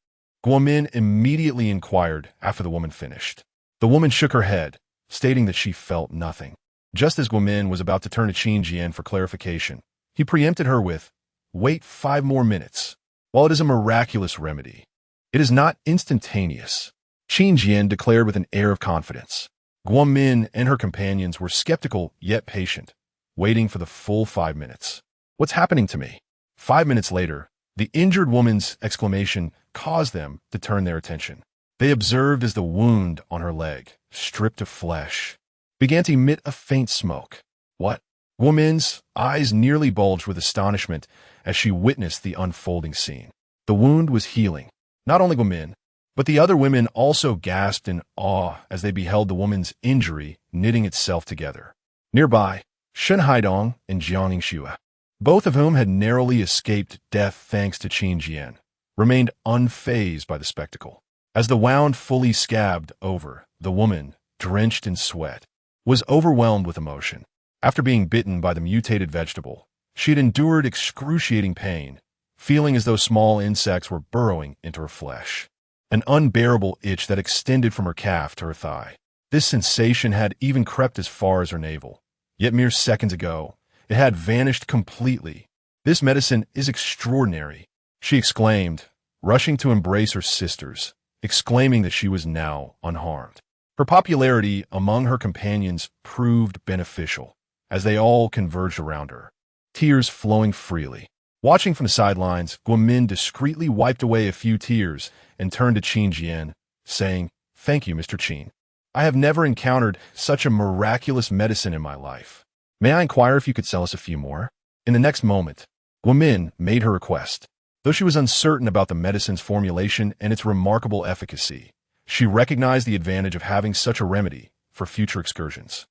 Guomin immediately inquired after the woman finished. The woman shook her head, stating that she felt nothing. Just as Guomin was about to turn to Qin Jian for clarification, he preempted her with, "Wait 5 more minutes. While it is a miraculous remedy, it is not instantaneous," Qin Jian declared with an air of confidence. Guomin and her companions were skeptical yet patient, waiting for the full 5 minutes. "What's happening to me?" 5 minutes later, the injured woman's exclamation caused them to turn their attention. They observed as the wound on her leg, stripped of flesh, began to emit a faint smoke. "What?" Guomin's eyes nearly bulged with astonishment as she witnessed the unfolding scene. The wound was healing. Not only Guomin, but the other women also gasped in awe as they beheld the woman's injury knitting itself together. Nearby, Shen Haidong and Jiang Yingxue, both of whom had narrowly escaped death thanks to Qin Jian, remained unfazed by the spectacle. As the wound fully scabbed over, the woman, drenched in sweat, was overwhelmed with emotion. After being bitten by the mutated vegetable, she had endured excruciating pain, feeling as though small insects were burrowing into her flesh. An unbearable itch that extended from her calf to her thigh. This sensation had even crept as far as her navel. Yet mere seconds ago, it had vanished completely. "This medicine is extraordinary," she exclaimed, rushing to embrace her sisters, exclaiming that she was now unharmed. Her popularity among her companions proved beneficial, as they all converged around her, tears flowing freely. Watching from the sidelines, Guomin discreetly wiped away a few tears and turned to Qin Jian, saying, "Thank you, Mr. Qin. I have never encountered such a miraculous medicine in my life. May I inquire if you could sell us a few more?" In the next moment, Guomin made her request. Though she was uncertain about the medicine's formulation and its remarkable efficacy, she recognized the advantage of having such a remedy for future excursions.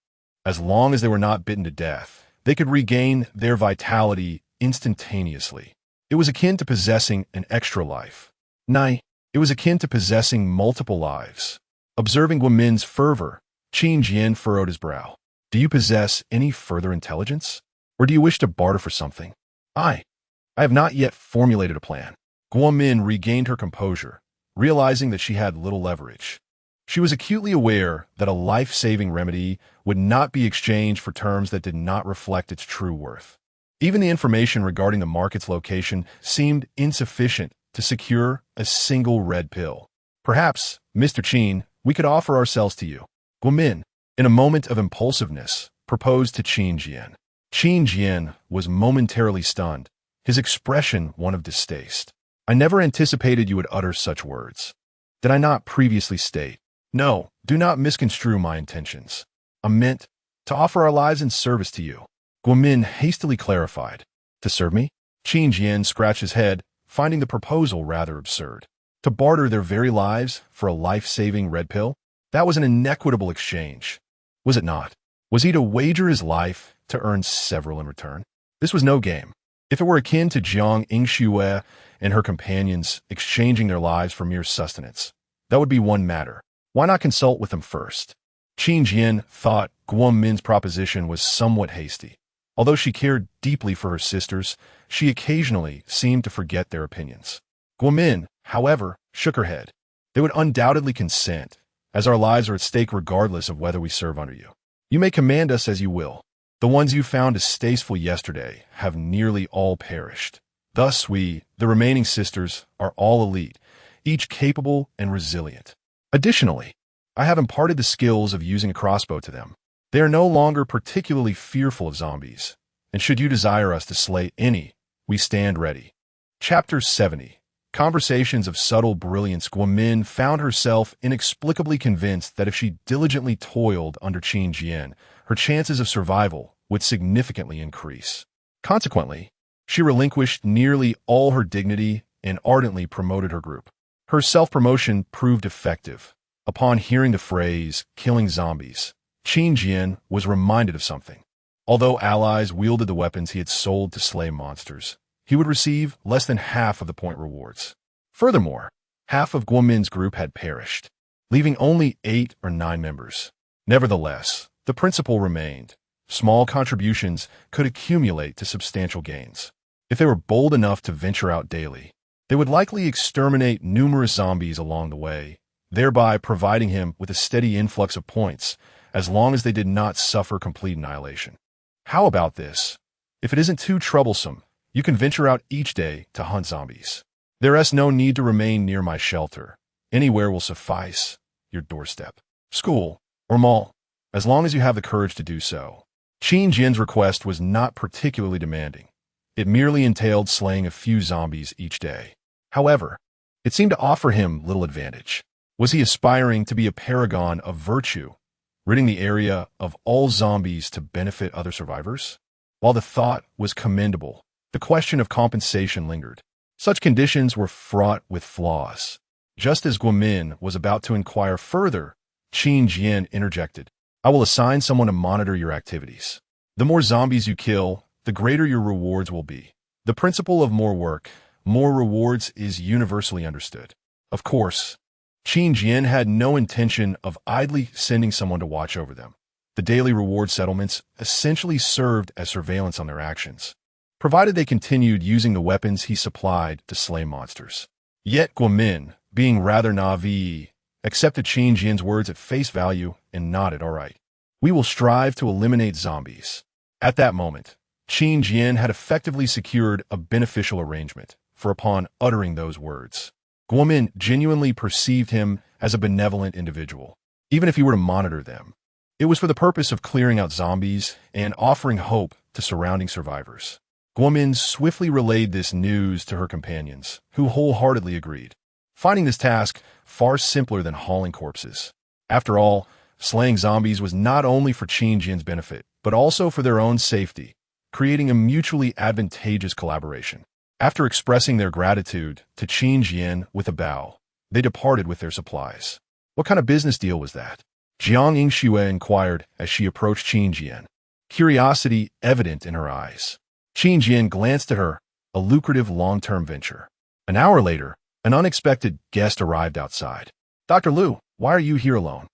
As long as they were not bitten to death, they could regain their vitality instantaneously. It was akin to possessing an extra life. Nay, it was akin to possessing multiple lives. Observing Guomin's fervor, Qin Jian furrowed his brow. "Do you possess any further intelligence? Or do you wish to barter for something?" I have not yet formulated a plan." Guomin regained her composure, realizing that she had little leverage. She was acutely aware that a life-saving remedy would not be exchanged for terms that did not reflect its true worth. Even the information regarding the market's location seemed insufficient to secure a single red pill. "Perhaps, Mr. Qin, we could offer ourselves to you." Guomin, in a moment of impulsiveness, proposed to Qin Jian. Qin Jian was momentarily stunned, his expression one of distaste. "I never anticipated you would utter such words. Did I not previously state?" "No, do not misconstrue my intentions. I meant to offer our lives in service to you." Guomin hastily clarified. "To serve me?" Qin Jian scratched his head, finding the proposal rather absurd. To barter their very lives for a life-saving red pill? That was an inequitable exchange. Was it not? Was he to wager his life to earn several in return? This was no game. If it were akin to Jiang Yingxue and her companions exchanging their lives for mere sustenance, that would be one matter. Why not consult with them first? Qin Jian thought Guomin's proposition was somewhat hasty. Although she cared deeply for her sisters, she occasionally seemed to forget their opinions. Guomin, however, shook her head. "They would undoubtedly consent, as our lives are at stake regardless of whether we serve under you. You may command us as you will. The ones you found distasteful yesterday have nearly all perished. Thus we, the remaining sisters, are all elite, each capable and resilient. Additionally, I have imparted the skills of using a crossbow to them. They are no longer particularly fearful of zombies, and should you desire us to slay any, we stand ready. Chapter 70. Conversations of Subtle Brilliance. Guamin found herself inexplicably convinced that if she diligently toiled under Qin Jian, her chances of survival would significantly increase. Consequently, she relinquished nearly all her dignity and ardently promoted her group. Her self-promotion proved effective. Upon hearing the phrase, killing zombies, Qin Jian was reminded of something. Although allies wielded the weapons he had sold to slay monsters, he would receive less than half of the point rewards. Furthermore, half of Guomin's group had perished, leaving only 8 or 9 members. Nevertheless, the principle remained. Small contributions could accumulate to substantial gains. If they were bold enough to venture out daily, they would likely exterminate numerous zombies along the way, thereby providing him with a steady influx of points, as long as they did not suffer complete annihilation. How about this? If it isn't too troublesome, you can venture out each day to hunt zombies. There is no need to remain near my shelter. Anywhere will suffice, your doorstep, school, or mall, as long as you have the courage to do so. Qin Jian's request was not particularly demanding. It merely entailed slaying a few zombies each day. However, it seemed to offer him little advantage. Was he aspiring to be a paragon of virtue, ridding the area of all zombies to benefit other survivors? While the thought was commendable, the question of compensation lingered. Such conditions were fraught with flaws. Just as Guomin was about to inquire further, Qin Jian interjected. I will assign someone to monitor your activities. The more zombies you kill, the greater your rewards will be. The principle of more work, more rewards is universally understood. Of course, Qin Jian had no intention of idly sending someone to watch over them. The daily reward settlements essentially served as surveillance on their actions, provided they continued using the weapons he supplied to slay monsters. Yet Guomin, being rather naive, accepted Qin Jian's words at face value and nodded, all right. We will strive to eliminate zombies. At that moment, Qin Jian had effectively secured a beneficial arrangement, for upon uttering those words, Guomin genuinely perceived him as a benevolent individual, even if he were to monitor them. It was for the purpose of clearing out zombies and offering hope to surrounding survivors. Guomin swiftly relayed this news to her companions, who wholeheartedly agreed, finding this task far simpler than hauling corpses. After all, slaying zombies was not only for Qin Jian's benefit, but also for their own safety, creating a mutually advantageous collaboration. After expressing their gratitude to Qin Jian with a bow, they departed with their supplies. What kind of business deal was that? Jiang Yingxue inquired as she approached Qin Jian, curiosity evident in her eyes. Qin Jian glanced at her, a lucrative long-term venture. An hour later, an unexpected guest arrived outside. Dr. Liu, why are you here alone?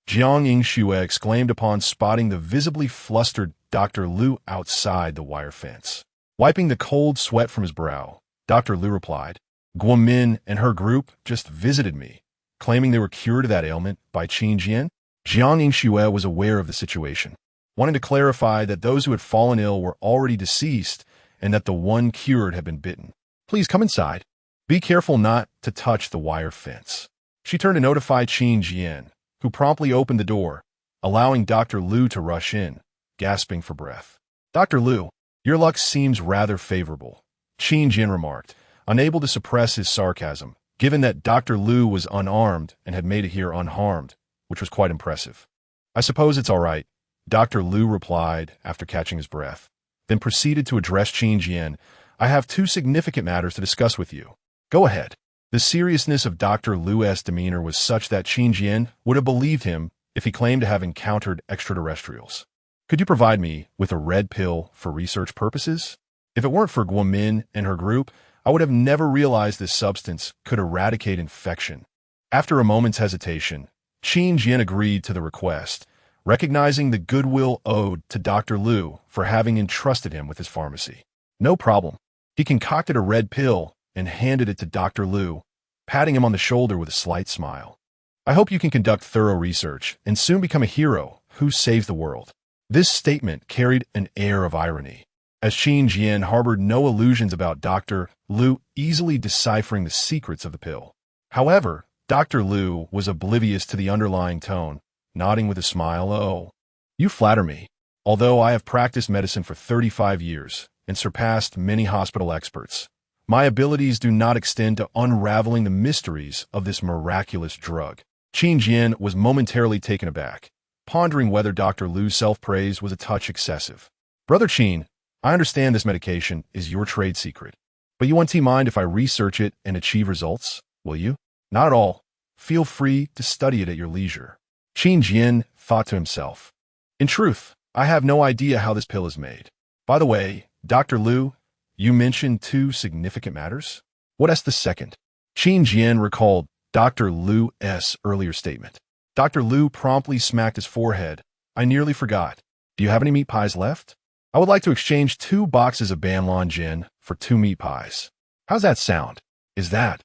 Jiang Yingxue exclaimed upon spotting the visibly flustered Dr. Liu outside the wire fence. Wiping the cold sweat from his brow, Dr. Liu replied, Guomin and her group just visited me, claiming they were cured of that ailment by Qin Jian. Jiang Yingxue was aware of the situation, wanting to clarify that those who had fallen ill were already deceased and that the one cured had been bitten. Please come inside. Be careful not to touch the wire fence. She turned to notify Qin Jian, who promptly opened the door, allowing Dr. Liu to rush in, gasping for breath. Dr. Liu, your luck seems rather favorable, Qin Jian remarked, unable to suppress his sarcasm, given that Dr. Liu was unarmed and had made it here unharmed, which was quite impressive. I suppose it's all right, Dr. Liu replied after catching his breath, then proceeded to address Qin Jian. I have 2 significant matters to discuss with you. Go ahead. The seriousness of Dr. Liu's demeanor was such that Qin Jian would have believed him if he claimed to have encountered extraterrestrials. Could you provide me with a red pill for research purposes? If it weren't for Guomin and her group, I would have never realized this substance could eradicate infection. After a moment's hesitation, Qin Jian agreed to the request, recognizing the goodwill owed to Dr. Liu for having entrusted him with his pharmacy. No problem. He concocted a red pill and handed it to Dr. Liu, patting him on the shoulder with a slight smile. I hope you can conduct thorough research and soon become a hero who saves the world. This statement carried an air of irony. as Qin Jian harbored no illusions about Dr. Liu easily deciphering the secrets of the pill. However, Dr. Liu was oblivious to the underlying tone, nodding with a smile. "Oh, you flatter me. Although I have practiced medicine for 35 years and surpassed many hospital experts, my abilities do not extend to unraveling the mysteries of this miraculous drug." Qin Jian was momentarily taken aback, pondering whether Dr. Liu's self-praise was a touch excessive. "Brother Qin, I understand this medication is your trade secret, but you won't mind if I research it and achieve results, will you?" "Not at all. Feel free to study it at your leisure." Qin Jian thought to himself. "In truth, I have no idea how this pill is made. By the way, Dr. Liu, you mentioned two significant matters. What's the second?" Qin Jian recalled Dr. Liu's earlier statement. Dr. Liu promptly smacked his forehead. "I nearly forgot. Do you have any meat pies left? I would like to exchange 2 boxes of Banlan Jin for 2 meat pies. How's that sound?" "Is that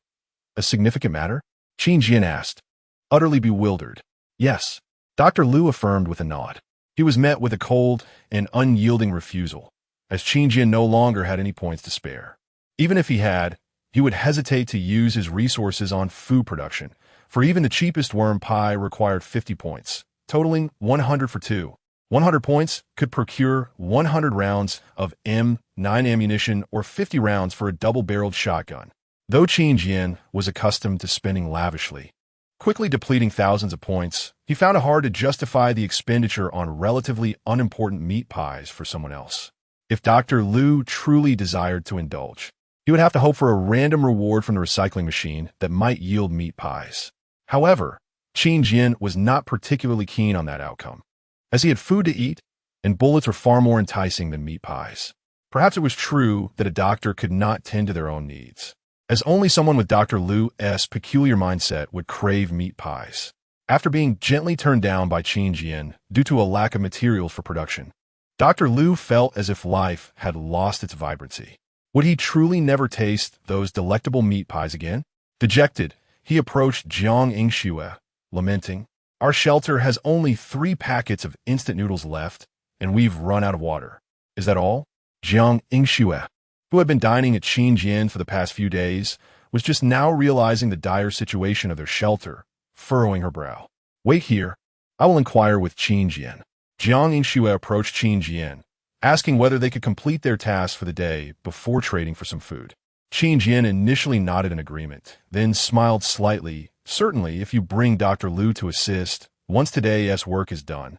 a significant matter?" Qin Jian asked, utterly bewildered. "Yes," Dr. Liu affirmed with a nod. He was met with a cold and unyielding refusal, as Qin Jian no longer had any points to spare. Even if he had, he would hesitate to use his resources on food production, for even the cheapest worm pie required 50 points, totaling 100 for 2. 100 points could procure 100 rounds of M9 ammunition or 50 rounds for a double-barreled shotgun. Though Qin Jian was accustomed to spending lavishly, quickly depleting thousands of points, he found it hard to justify the expenditure on relatively unimportant meat pies for someone else. If Dr. Liu truly desired to indulge, he would have to hope for a random reward from the recycling machine that might yield meat pies. However, Qin Jian was not particularly keen on that outcome, as he had food to eat, and bullets were far more enticing than meat pies. Perhaps it was true that a doctor could not tend to their own needs, as only someone with Dr. Liu's peculiar mindset would crave meat pies. After being gently turned down by Qin Jian due to a lack of materials for production, Dr. Liu felt as if life had lost its vibrancy. Would he truly never taste those delectable meat pies again? Dejected, he approached Jiang Yingxue, lamenting, "Our shelter has only 3 packets of instant noodles left, and we've run out of water." "Is that all?" Jiang Yingxue, who had been dining at Qin Jian for the past few days, was just now realizing the dire situation of their shelter, furrowing her brow. "Wait here. I will inquire with Qin Jian." Jiang Yingxue approached Qin Jian, asking whether they could complete their task for the day before trading for some food. Qin Jian initially nodded in agreement, then smiled slightly. "Certainly, if you bring Dr. Liu to assist, once today's work is done,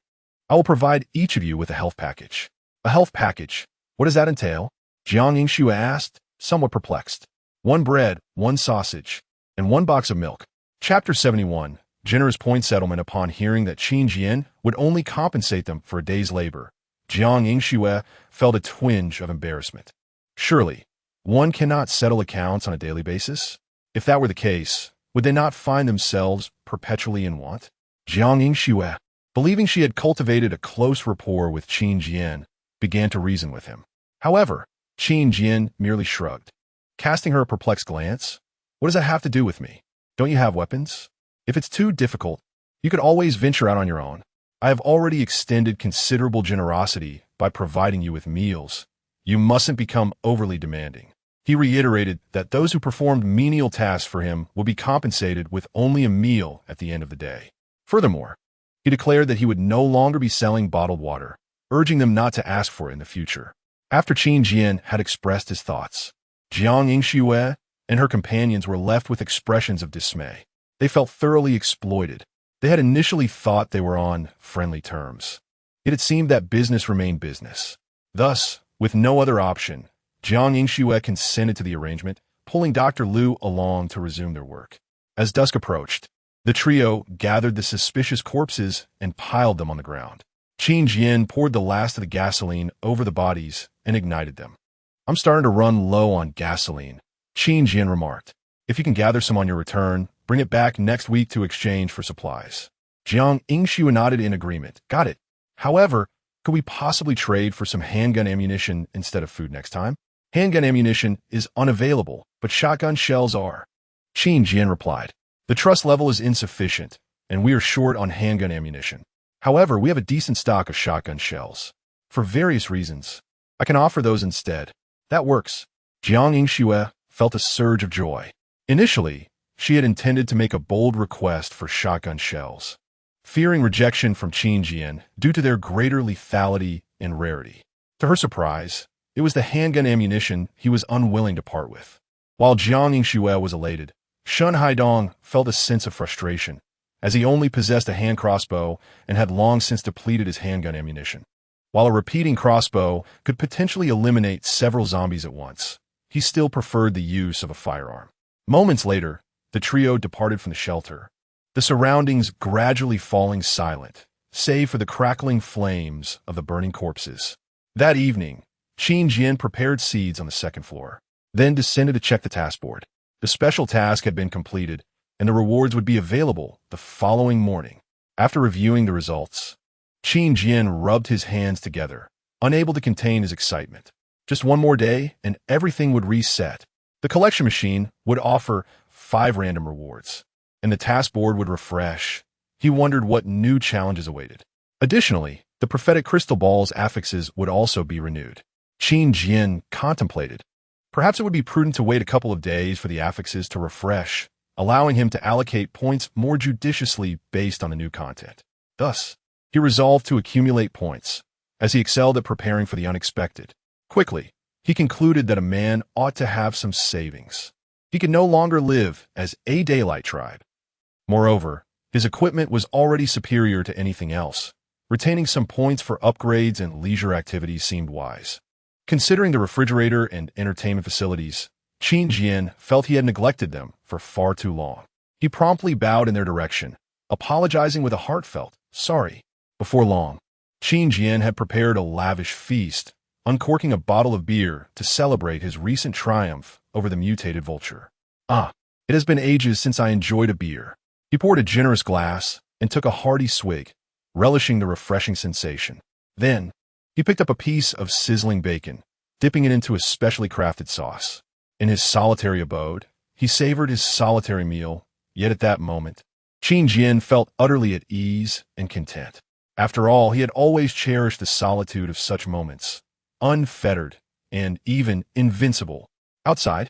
I will provide each of you with a health package." "A health package? What does that entail?" Jiang Yingxue asked, somewhat perplexed. "1 bread, 1 sausage, and 1 box of milk." Chapter 71, Generous Point Settlement. Upon hearing that Qin Jian would only compensate them for a day's labor, Jiang Yingxue felt a twinge of embarrassment. Surely, one cannot settle accounts on a daily basis? If that were the case, would they not find themselves perpetually in want? Jiang Yingxue, believing she had cultivated a close rapport with Qin Jian, began to reason with him. However, Qin Jian merely shrugged, casting her a perplexed glance. "What does that have to do with me? Don't you have weapons? If it's too difficult, you could always venture out on your own. I have already extended considerable generosity by providing you with meals. You mustn't become overly demanding." He reiterated that those who performed menial tasks for him would be compensated with only a meal at the end of the day. Furthermore, he declared that he would no longer be selling bottled water, urging them not to ask for it in the future. After Qin Jian had expressed his thoughts, Jiang Yingxue and her companions were left with expressions of dismay. They felt thoroughly exploited. They had initially thought they were on friendly terms. Yet it seemed that business remained business. Thus, with no other option, Jiang Yingxue consented to the arrangement, pulling Dr. Liu along to resume their work. As dusk approached, the trio gathered the suspicious corpses and piled them on the ground. Qin Jian poured the last of the gasoline over the bodies and ignited them. "I'm starting to run low on gasoline," Qin Jian remarked. "If you can gather some on your return, bring it back next week to exchange for supplies." Jiang Yingxue nodded in agreement. "Got it. However, could we possibly trade for some handgun ammunition instead of food next time?" "Handgun ammunition is unavailable, but shotgun shells are," Qin Jian replied. "The trust level is insufficient, and we are short on handgun ammunition. However, we have a decent stock of shotgun shells. For various reasons, I can offer those instead. That works. Jiang Yingxue felt a surge of joy. Initially, she had intended to make a bold request for shotgun shells, fearing rejection from Qin Jian due to their greater lethality and rarity. To her surprise, it was the handgun ammunition he was unwilling to part with. While Jiang Yingxue was elated, Shun Haidong felt a sense of frustration, as he only possessed a hand crossbow and had long since depleted his handgun ammunition. While a repeating crossbow could potentially eliminate several zombies at once, he still preferred the use of a firearm. Moments later, the trio departed from the shelter, the surroundings gradually falling silent, save for the crackling flames of the burning corpses. That evening, Qin Jian prepared seeds on the second floor, then descended to check the task board. The special task had been completed, and the rewards would be available the following morning. After reviewing the results, Qin Jian rubbed his hands together, unable to contain his excitement. Just one more day, and everything would reset. The collection machine would offer 5 random rewards, and the task board would refresh. He wondered what new challenges awaited. Additionally, the prophetic crystal ball's affixes would also be renewed. Qin Jian contemplated. Perhaps it would be prudent to wait a couple of days for the affixes to refresh, allowing him to allocate points more judiciously based on the new content. Thus, he resolved to accumulate points, as he excelled at preparing for the unexpected. Quickly, he concluded that a man ought to have some savings. He could no longer live as a daylight tribe. Moreover, his equipment was already superior to anything else. Retaining some points for upgrades and leisure activities seemed wise. Considering the refrigerator and entertainment facilities, Qin Jian felt he had neglected them for far too long. He promptly bowed in their direction, apologizing with a heartfelt sorry. Before long, Qin Jian had prepared a lavish feast, uncorking a bottle of beer to celebrate his recent triumph over the mutated vulture. It has been ages since I enjoyed a beer. He poured a generous glass and took a hearty swig, relishing the refreshing sensation. Then, he picked up a piece of sizzling bacon, dipping it into a specially crafted sauce. In his solitary abode, he savored his solitary meal, yet at that moment, Qin Jian felt utterly at ease and content. After all, he had always cherished the solitude of such moments, unfettered and even invincible. Outside,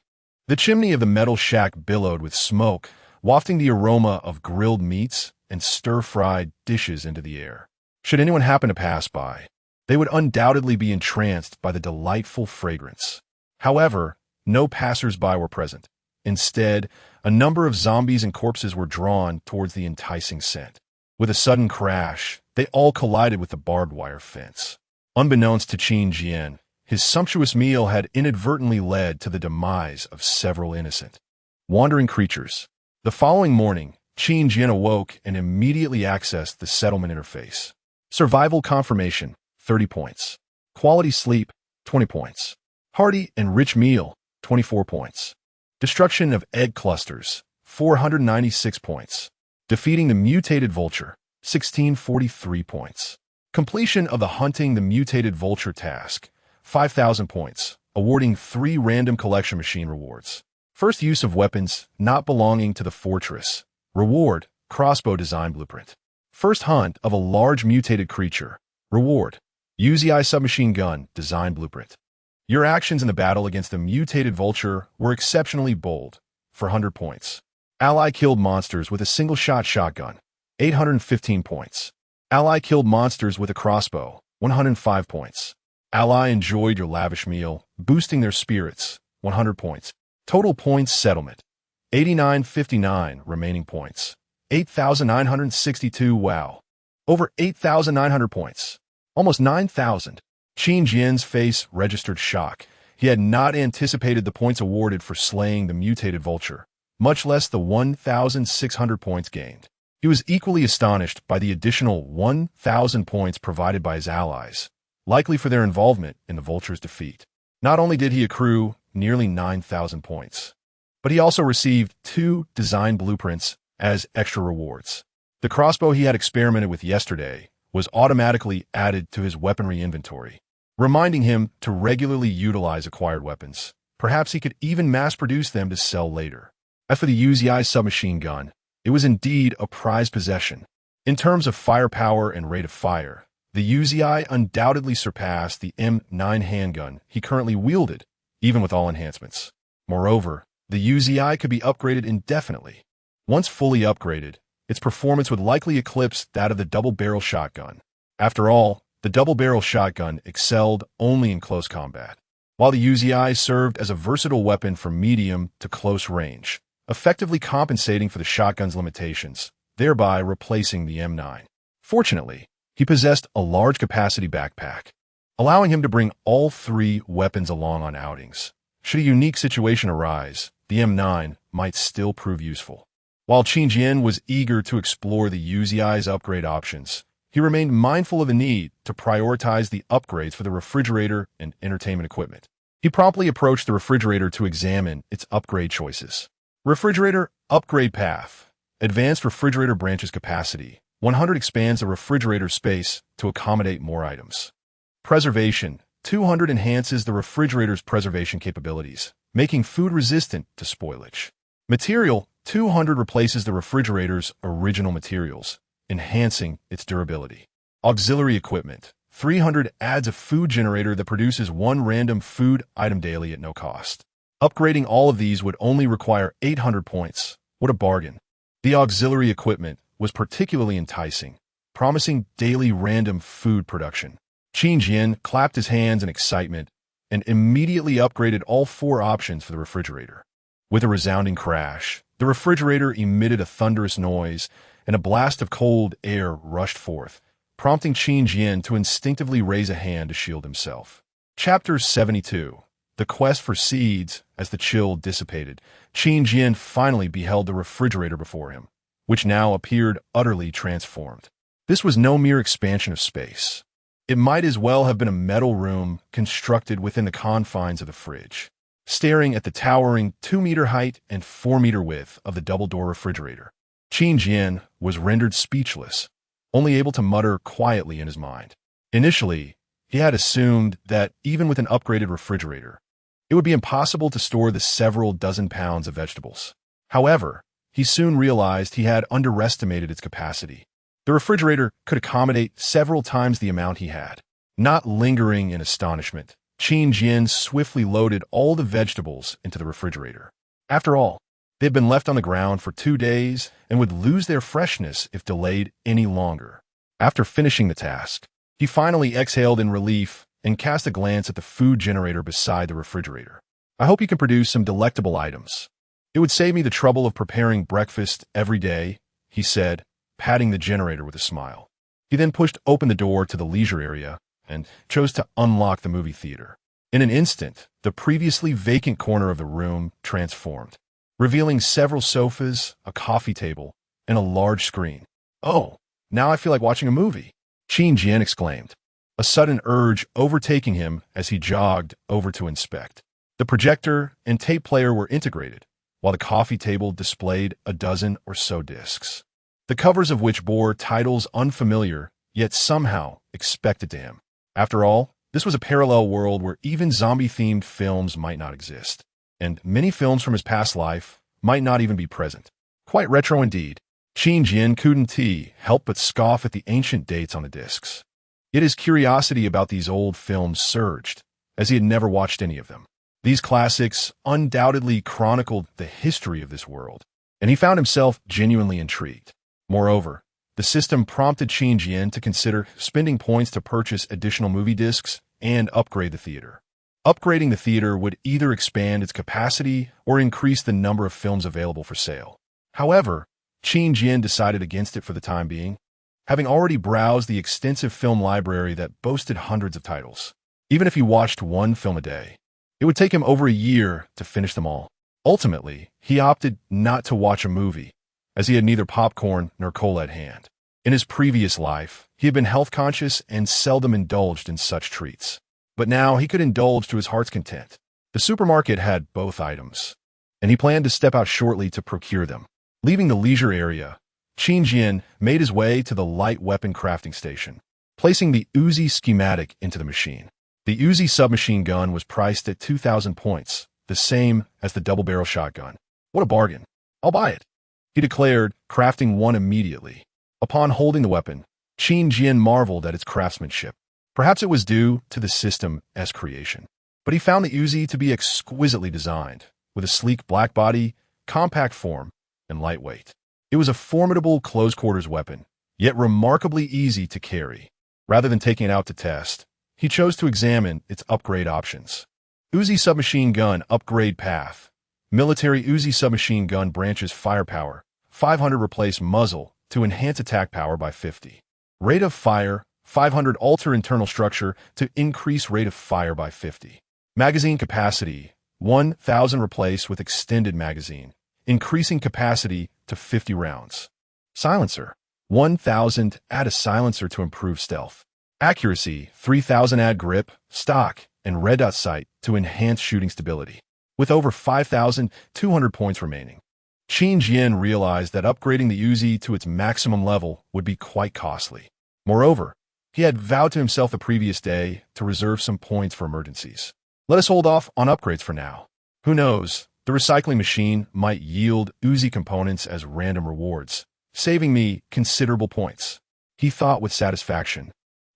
the chimney of the metal shack billowed with smoke, wafting the aroma of grilled meats and stir-fried dishes into the air. Should anyone happen to pass by, they would undoubtedly be entranced by the delightful fragrance. However, no passers-by were present. Instead, a number of zombies and corpses were drawn towards the enticing scent. With a sudden crash, they all collided with the barbed wire fence. Unbeknownst to Qin Jian, his sumptuous meal had inadvertently led to the demise of several innocent, wandering creatures. The following morning, Qin Jian awoke and immediately accessed the settlement interface. Survival confirmation, 30 points. Quality sleep, 20 points. Hearty and rich meal, 24 points. Destruction of egg clusters, 496 points. Defeating the mutated vulture, 1643 points. Completion of the hunting the mutated vulture task, 5,000 points, awarding 3 random collection machine rewards. First use of weapons not belonging to the fortress. Reward, crossbow design blueprint. First hunt of a large mutated creature. Reward, UZI submachine gun design blueprint. Your actions in the battle against the mutated vulture were exceptionally bold, for 100 points. Ally killed monsters with a single-shot shotgun, 815 points. Ally killed monsters with a crossbow, 105 points. Ally enjoyed your lavish meal, boosting their spirits, 100 points. Total points settlement, 8959 remaining points. 8,962 wow. Over 8,900 points. Almost 9,000. Qin Jian's face registered shock. He had not anticipated the points awarded for slaying the mutated vulture, much less the 1,600 points gained. He was equally astonished by the additional 1,000 points provided by his allies, likely for their involvement in the vulture's defeat. Not only did he accrue nearly 9,000 points, but he also received 2 design blueprints as extra rewards. The crossbow he had experimented with yesterday was automatically added to his weaponry inventory, reminding him to regularly utilize acquired weapons. Perhaps he could even mass-produce them to sell later. As for the UZI submachine gun, it was indeed a prized possession. In terms of firepower and rate of fire, The UZI undoubtedly surpassed the M9 handgun he currently wielded, even with all enhancements. Moreover, the UZI could be upgraded indefinitely. Once fully upgraded, its performance would likely eclipse that of the double-barrel shotgun. After all, the double-barrel shotgun excelled only in close combat, while the UZI served as a versatile weapon for medium to close range, effectively compensating for the shotgun's limitations, thereby replacing the M9. Fortunately, he possessed a large capacity backpack, allowing him to bring all three weapons along on outings. Should a unique situation arise, the M9 might still prove useful. While Qin Jian was eager to explore the UZI's upgrade options, he remained mindful of the need to prioritize the upgrades for the refrigerator and entertainment equipment. He promptly approached the refrigerator to examine its upgrade choices. Refrigerator Upgrade Path. Advanced refrigerator branches capacity. 100 expands the refrigerator space to accommodate more items. Preservation. 200 enhances the refrigerator's preservation capabilities, making food resistant to spoilage. Material. 200 replaces the refrigerator's original materials, enhancing its durability. Auxiliary equipment. 300 adds a food generator that produces one random food item daily at no cost. Upgrading all of these would only require 800 points. What a bargain. The auxiliary equipment was particularly enticing, promising daily random food production. Qin Jian clapped his hands in excitement and immediately upgraded all four options for the refrigerator. With a resounding crash, the refrigerator emitted a thunderous noise, and a blast of cold air rushed forth, prompting Qin Jian to instinctively raise a hand to shield himself. Chapter 72. The Quest for Seeds. As the chill dissipated, Qin Jian finally beheld the refrigerator before him, which now appeared utterly transformed. This was no mere expansion of space. It might as well have been a metal room constructed within the confines of the fridge. Staring at the towering 2-meter height and 4-meter width of the double-door refrigerator, Qin Jian was rendered speechless, only able to mutter quietly in his mind. Initially, he had assumed that even with an upgraded refrigerator, it would be impossible to store the several dozen pounds of vegetables. However, he soon realized he had underestimated its capacity. The refrigerator could accommodate several times the amount he had. Not lingering in astonishment, Qin Jian swiftly loaded all the vegetables into the refrigerator. After all, they had been left on the ground for 2 days and would lose their freshness if delayed any longer. After finishing the task, he finally exhaled in relief and cast a glance at the food generator beside the refrigerator. I hope you can produce some delectable items. It would save me the trouble of preparing breakfast every day, he said, patting the generator with a smile. He then pushed open the door to the leisure area and chose to unlock the movie theater. In an instant, the previously vacant corner of the room transformed, revealing several sofas, a coffee table, and a large screen. "Oh, now I feel like watching a movie," Qin Jian exclaimed, a sudden urge overtaking him as he jogged over to inspect. The projector and tape player were integrated, while the coffee table displayed a dozen or so discs, the covers of which bore titles unfamiliar, yet somehow expected to him. After all, this was a parallel world where even zombie-themed films might not exist, and many films from his past life might not even be present. Quite retro indeed. Qin Jian couldn't help but scoff at the ancient dates on the discs. Yet his curiosity about these old films surged, as he had never watched any of them. These classics undoubtedly chronicled the history of this world, and he found himself genuinely intrigued. Moreover, the system prompted Qin Jian to consider spending points to purchase additional movie discs and upgrade the theater. Upgrading the theater would either expand its capacity or increase the number of films available for sale. However, Qin Jian decided against it for the time being, having already browsed the extensive film library that boasted hundreds of titles. Even if he watched one film a day, it would take him over a year to finish them all. Ultimately, he opted not to watch a movie, as he had neither popcorn nor cola at hand. In his previous life, he had been health-conscious and seldom indulged in such treats. But now he could indulge to his heart's content. The supermarket had both items, and he planned to step out shortly to procure them. Leaving the leisure area, Qin Jian made his way to the light weapon crafting station, placing the Uzi schematic into the machine. The Uzi submachine gun was priced at 2,000 points, the same as the double-barrel shotgun. "What a bargain. I'll buy it," he declared, crafting one immediately. Upon holding the weapon, Qin Jian marveled at its craftsmanship. Perhaps it was due to the system's creation. But he found the Uzi to be exquisitely designed, with a sleek black body, compact form, and lightweight. It was a formidable close-quarters weapon, yet remarkably easy to carry. Rather than taking it out to test, he chose to examine its upgrade options. Uzi submachine gun upgrade path. Military Uzi submachine gun branches firepower. 500 replace muzzle to enhance attack power by 50. Rate of fire. 500 alter internal structure to increase rate of fire by 50. Magazine capacity. 1,000 replace with extended magazine, increasing capacity to 50 rounds. Silencer. 1,000 add a silencer to improve stealth. Accuracy. 3,000 add grip, stock, and red dot sight to enhance shooting stability. With over 5,200 points remaining, Qin Jian realized that upgrading the Uzi to its maximum level would be quite costly. Moreover, he had vowed to himself the previous day to reserve some points for emergencies. Let us hold off on upgrades for now. Who knows, the recycling machine might yield Uzi components as random rewards, saving me considerable points, he thought with satisfaction.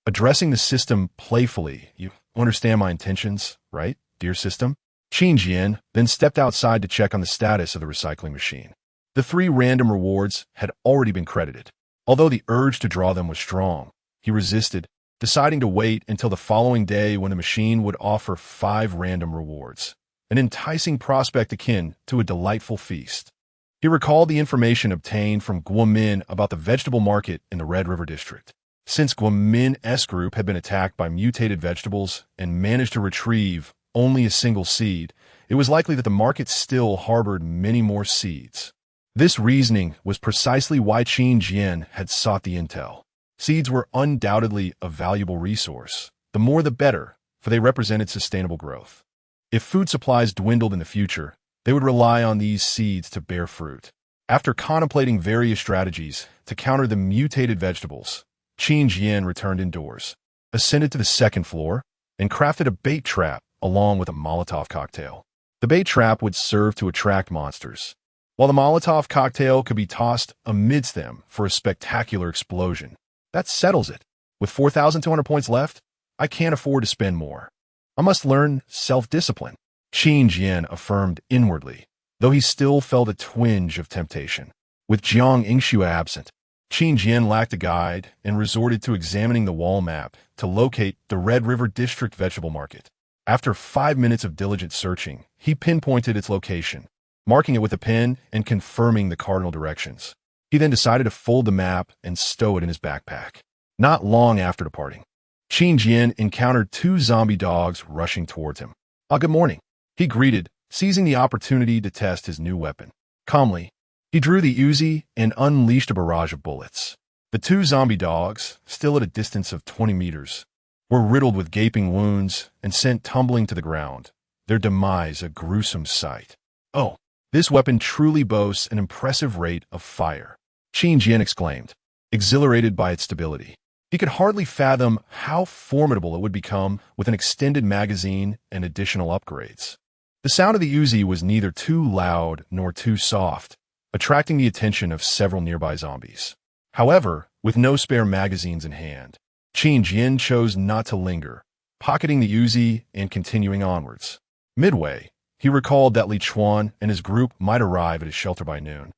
Addressing the system playfully, you understand my intentions, right, dear system? Qin Jian then stepped outside to check on the status of the recycling machine. The 3 random rewards had already been credited. Although the urge to draw them was strong, he resisted, deciding to wait until the following day when the machine would offer 5 random rewards, an enticing prospect akin to a delightful feast. He recalled the information obtained from Guomin about the vegetable market in the Red River District. Since Guomin's group had been attacked by mutated vegetables and managed to retrieve only a single seed, it was likely that the market still harbored many more seeds. This reasoning was precisely why Qin Jian had sought the intel. Seeds were undoubtedly a valuable resource. The more the better, for they represented sustainable growth. If food supplies dwindled in the future, they would rely on these seeds to bear fruit. After contemplating various strategies to counter the mutated vegetables, Qin Jian returned indoors, ascended to the 2nd floor, and crafted a bait trap along with a Molotov cocktail. The bait trap would serve to attract monsters, while the Molotov cocktail could be tossed amidst them for a spectacular explosion. That settles it. With 4,200 points left, I can't afford to spend more. I must learn self-discipline, Qin Jian affirmed inwardly, though he still felt a twinge of temptation. With Jiang Yingxue absent, Qin Jian lacked a guide and resorted to examining the wall map to locate the Red River District vegetable market. After 5 minutes of diligent searching, he pinpointed its location, marking it with a pen and confirming the cardinal directions. He then decided to fold the map and stow it in his backpack. Not long after departing, Qin Jian encountered 2 zombie dogs rushing towards him. Good morning, he greeted, seizing the opportunity to test his new weapon. Calmly, he drew the Uzi and unleashed a barrage of bullets. The 2 zombie dogs, still at a distance of 20 meters, were riddled with gaping wounds and sent tumbling to the ground, their demise a gruesome sight. Oh, this weapon truly boasts an impressive rate of fire, Qin Jian exclaimed, exhilarated by its stability. He could hardly fathom how formidable it would become with an extended magazine and additional upgrades. The sound of the Uzi was neither too loud nor too soft, attracting the attention of several nearby zombies. However, with no spare magazines in hand, Qin Jian chose not to linger, pocketing the Uzi and continuing onwards. Midway, he recalled that Li Chuan and his group might arrive at his shelter by noon,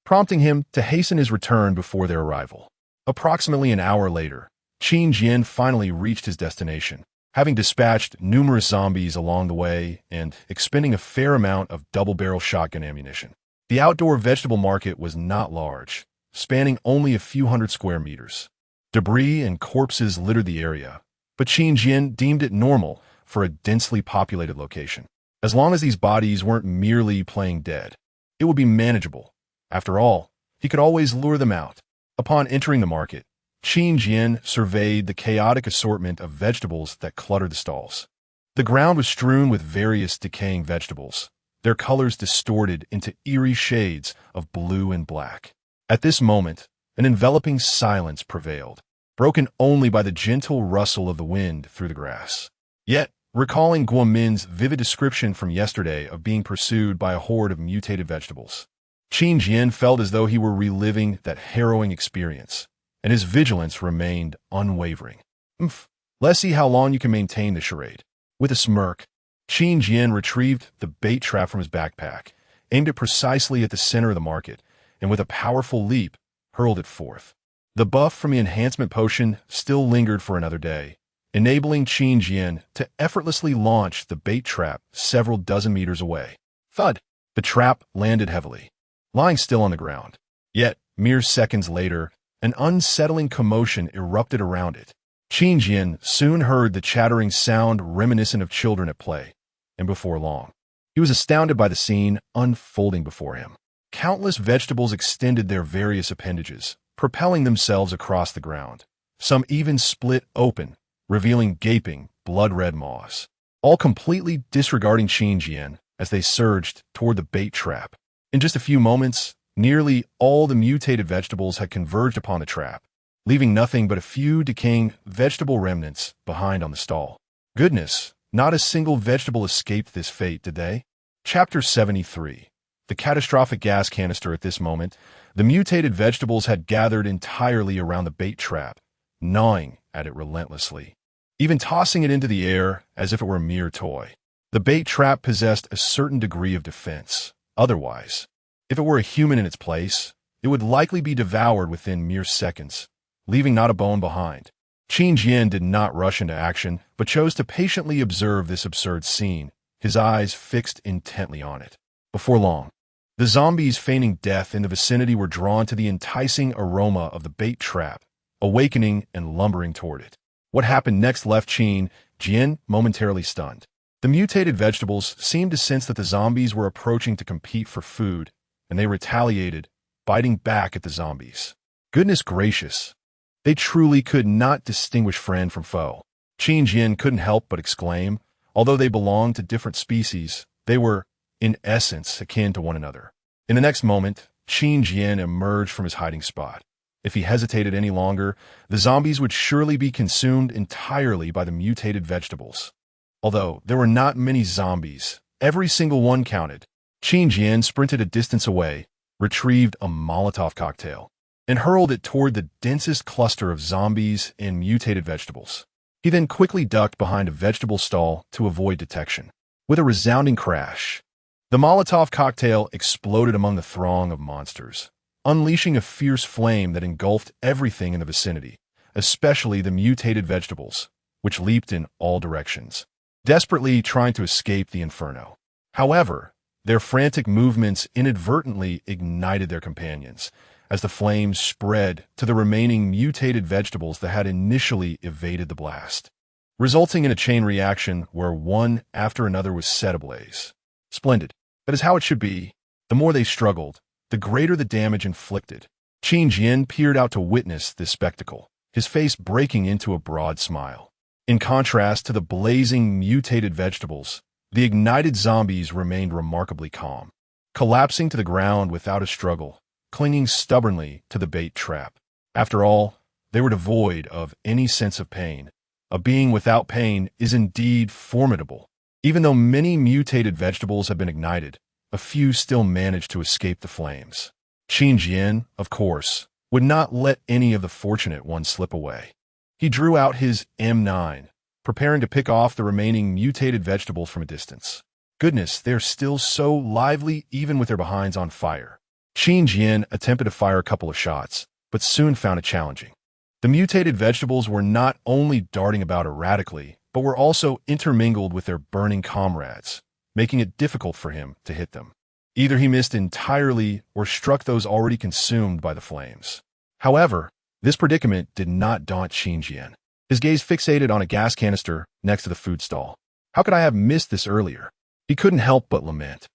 prompting him to hasten his return before their arrival. Approximately an hour later, Qin Jian finally reached his destination, having dispatched numerous zombies along the way and expending a fair amount of double-barrel shotgun ammunition. The outdoor vegetable market was not large, spanning only a few hundred square meters. Debris and corpses littered the area, but Qin Jian deemed it normal for a densely populated location. As long as these bodies weren't merely playing dead, it would be manageable. After all, he could always lure them out. Upon entering the market, Qin Jian surveyed the chaotic assortment of vegetables that cluttered the stalls. The ground was strewn with various decaying vegetables, their colors distorted into eerie shades of blue and black. At this moment, an enveloping silence prevailed, broken only by the gentle rustle of the wind through the grass. Yet, recalling Guomin's vivid description from yesterday of being pursued by a horde of mutated vegetables, Qin Jian felt as though he were reliving that harrowing experience, and his vigilance remained unwavering. "Umph. Let's see how long you can maintain the charade." With a smirk, Qin Jian retrieved the bait trap from his backpack, aimed it precisely at the center of the market, and with a powerful leap, hurled it forth. The buff from the enhancement potion still lingered for another day, enabling Qin Jian to effortlessly launch the bait trap several dozen meters away. Thud! The trap landed heavily, lying still on the ground. Yet, mere seconds later, an unsettling commotion erupted around it. Qin Jian soon heard the chattering sound reminiscent of children at play, and before long, he was astounded by the scene unfolding before him. Countless vegetables extended their various appendages, propelling themselves across the ground. Some even split open, revealing gaping, blood-red maws, all completely disregarding Qin Jian as they surged toward the bait trap. In just a few moments, nearly all the mutated vegetables had converged upon the trap, leaving nothing but a few decaying vegetable remnants behind on the stall. Goodness, not a single vegetable escaped this fate, did they? Chapter 73. The catastrophic gas canister. At this moment, the mutated vegetables had gathered entirely around the bait trap, gnawing at it relentlessly, even tossing it into the air as if it were a mere toy. The bait trap possessed a certain degree of defense. Otherwise, if it were a human in its place, it would likely be devoured within mere seconds, leaving not a bone behind. Qin Jian did not rush into action, but chose to patiently observe this absurd scene, his eyes fixed intently on it. Before long, the zombies feigning death in the vicinity were drawn to the enticing aroma of the bait trap, awakening and lumbering toward it. What happened next left Qin Jian momentarily stunned. The mutated vegetables seemed to sense that the zombies were approaching to compete for food, and they retaliated, biting back at the zombies. Goodness gracious! They truly could not distinguish friend from foe. Qin Jian couldn't help but exclaim. Although they belonged to different species, they were, in essence, akin to one another. In the next moment, Qin Jian emerged from his hiding spot. If he hesitated any longer, the zombies would surely be consumed entirely by the mutated vegetables. Although there were not many zombies, every single one counted. Qin Jian sprinted a distance away, retrieved a Molotov cocktail, and hurled it toward the densest cluster of zombies and mutated vegetables. He then quickly ducked behind a vegetable stall to avoid detection. With a resounding crash, the Molotov cocktail exploded among the throng of monsters, unleashing a fierce flame that engulfed everything in the vicinity, especially the mutated vegetables, which leaped in all directions, desperately trying to escape the inferno. However, their frantic movements inadvertently ignited their companions, as the flames spread to the remaining mutated vegetables that had initially evaded the blast, resulting in a chain reaction where one after another was set ablaze. Splendid. That is how it should be. The more they struggled, the greater the damage inflicted. Qin Jian peered out to witness this spectacle, his face breaking into a broad smile. In contrast to the blazing mutated vegetables, the ignited zombies remained remarkably calm, collapsing to the ground without a struggle, clinging stubbornly to the bait trap. After all, they were devoid of any sense of pain. A being without pain is indeed formidable. Even though many mutated vegetables have been ignited, a few still managed to escape the flames. Qin Jian, of course, would not let any of the fortunate ones slip away. He drew out his M9, preparing to pick off the remaining mutated vegetables from a distance. Goodness, they're still so lively even with their behinds on fire. Qin Jian attempted to fire a couple of shots, but soon found it challenging. The mutated vegetables were not only darting about erratically, but were also intermingled with their burning comrades, making it difficult for him to hit them. Either he missed entirely or struck those already consumed by the flames. However, this predicament did not daunt Qin Jian. His gaze fixated on a gas canister next to the food stall. How could I have missed this earlier? He couldn't help but lament.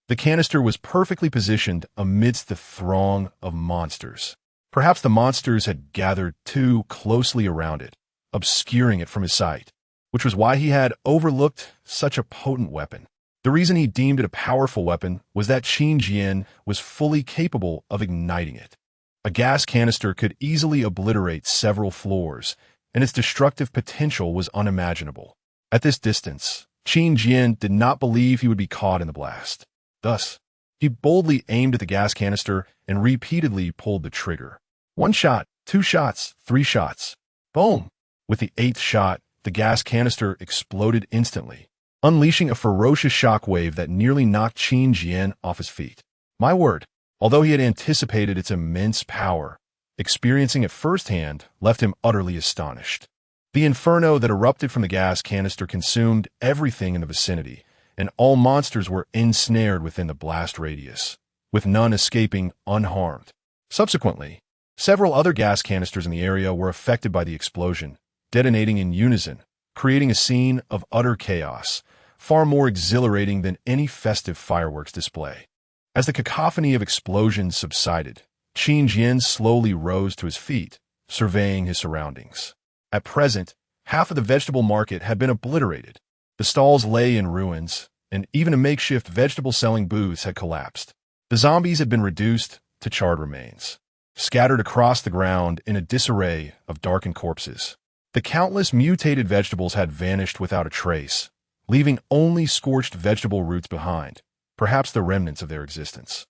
The canister was perfectly positioned amidst the throng of monsters. Perhaps the monsters had gathered too closely around it, obscuring it from his sight, which was why he had overlooked such a potent weapon. The reason he deemed it a powerful weapon was that Qin Jian was fully capable of igniting it. A gas canister could easily obliterate several floors, and its destructive potential was unimaginable. At this distance, Qin Jian did not believe he would be caught in the blast. Thus, he boldly aimed at the gas canister and repeatedly pulled the trigger. One shot, 2 shots, 3 shots. Boom! With the 8th shot, the gas canister exploded instantly, unleashing a ferocious shockwave that nearly knocked Qin Jian off his feet. My word, although he had anticipated its immense power, experiencing it firsthand left him utterly astonished. The inferno that erupted from the gas canister consumed everything in the vicinity, and all monsters were ensnared within the blast radius, with none escaping unharmed. Subsequently, several other gas canisters in the area were affected by the explosion, detonating in unison, creating a scene of utter chaos, far more exhilarating than any festive fireworks display. As the cacophony of explosions subsided, Qin Jian slowly rose to his feet, surveying his surroundings. At present, half of the vegetable market had been obliterated. The stalls lay in ruins, and even a makeshift vegetable-selling booths had collapsed. The zombies had been reduced to charred remains, scattered across the ground in a disarray of darkened corpses. The countless mutated vegetables had vanished without a trace, leaving only scorched vegetable roots behind, perhaps the remnants of their existence.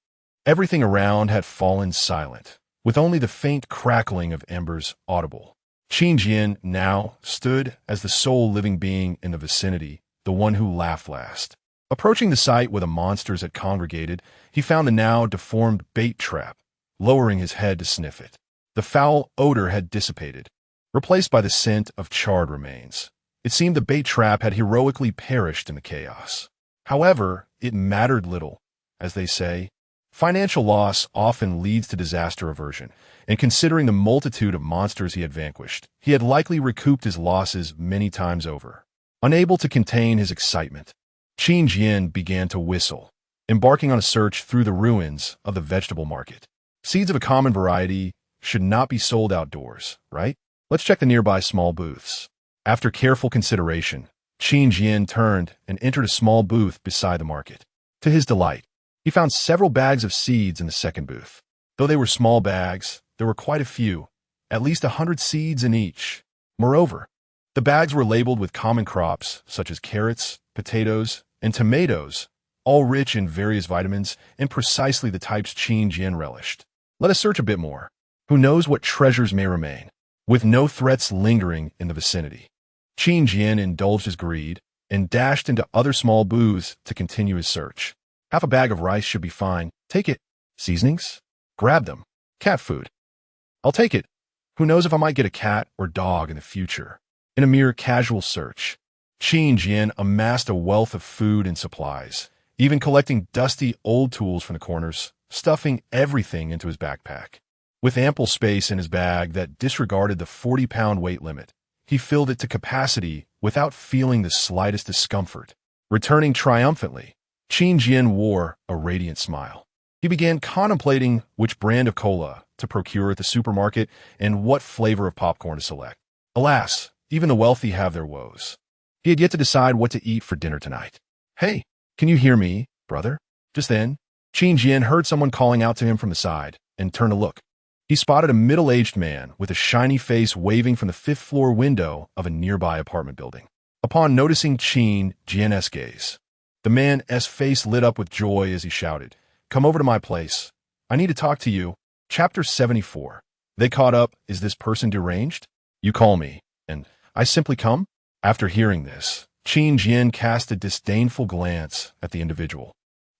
Everything around had fallen silent, with only the faint crackling of embers audible. Qin Jian now stood as the sole living being in the vicinity, the one who laughed last. Approaching the site where the monsters had congregated, he found the now deformed bait trap, lowering his head to sniff it. The foul odor had dissipated, replaced by the scent of charred remains. It seemed the bait trap had heroically perished in the chaos. However, it mattered little. As they say, financial loss often leads to disaster aversion, and considering the multitude of monsters he had vanquished, he had likely recouped his losses many times over. Unable to contain his excitement, Qin Jian began to whistle, embarking on a search through the ruins of the vegetable market. Seeds of a common variety should not be sold outdoors, right? Let's check the nearby small booths. After careful consideration, Qin Jian turned and entered a small booth beside the market. To his delight, he found several bags of seeds in the second booth. Though they were small bags, there were quite a few, at least 100 seeds in each. Moreover, the bags were labeled with common crops such as carrots, potatoes, and tomatoes, all rich in various vitamins and precisely the types Qin Jian relished. Let us search a bit more. Who knows what treasures may remain? With no threats lingering in the vicinity, Qin Jian indulged his greed and dashed into other small booths to continue his search. Half a bag of rice should be fine. Take it. Seasonings? Grab them. Cat food? I'll take it. Who knows if I might get a cat or dog in the future? In a mere casual search, Qin Jian amassed a wealth of food and supplies, even collecting dusty old tools from the corners, stuffing everything into his backpack. With ample space in his bag that disregarded the 40-pound weight limit, he filled it to capacity without feeling the slightest discomfort. Returning triumphantly, Qin Jian wore a radiant smile. He began contemplating which brand of cola to procure at the supermarket and what flavor of popcorn to select. Alas, even the wealthy have their woes. He had yet to decide what to eat for dinner tonight. Hey, can you hear me, brother? Just then, Qin Jian heard someone calling out to him from the side and turned to look. He spotted a middle-aged man with a shiny face waving from the 5th-floor window of a nearby apartment building. Upon noticing Qin Jian's gaze, the man's face lit up with joy as he shouted, "Come over to my place. I need to talk to you." Chapter 74. They caught up. Is this person deranged? You call me, and I simply come? After hearing this, Qin Jian cast a disdainful glance at the individual,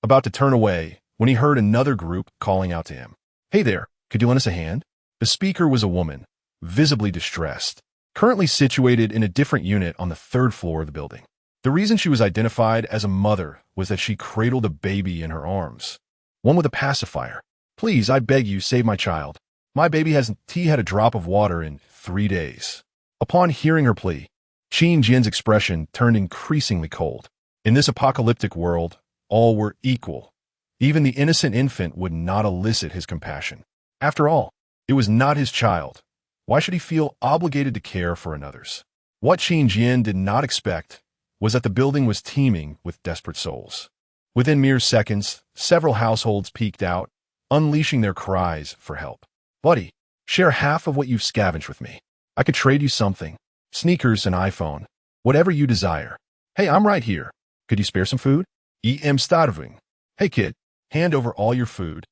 about to turn away when he heard another group calling out to him. Hey there, could you lend us a hand? The speaker was a woman, visibly distressed, currently situated in a different unit on the 3rd floor of the building. The reason she was identified as a mother was that she cradled a baby in her arms, one with a pacifier. Please, I beg you, save my child. My baby hasn't had a drop of water in 3 days. Upon hearing her plea, Qin Jian's expression turned increasingly cold. In this apocalyptic world, all were equal. Even the innocent infant would not elicit his compassion. After all, it was not his child. Why should he feel obligated to care for another's? What Qin Jian did not expect was that the building was teeming with desperate souls. Within mere seconds, several households peeked out, unleashing their cries for help. Buddy, share half of what you've scavenged with me. I could trade you something. Sneakers, an iPhone, whatever you desire. Hey, I'm right here. Could you spare some food? I'm starving. Hey kid, hand over all your food.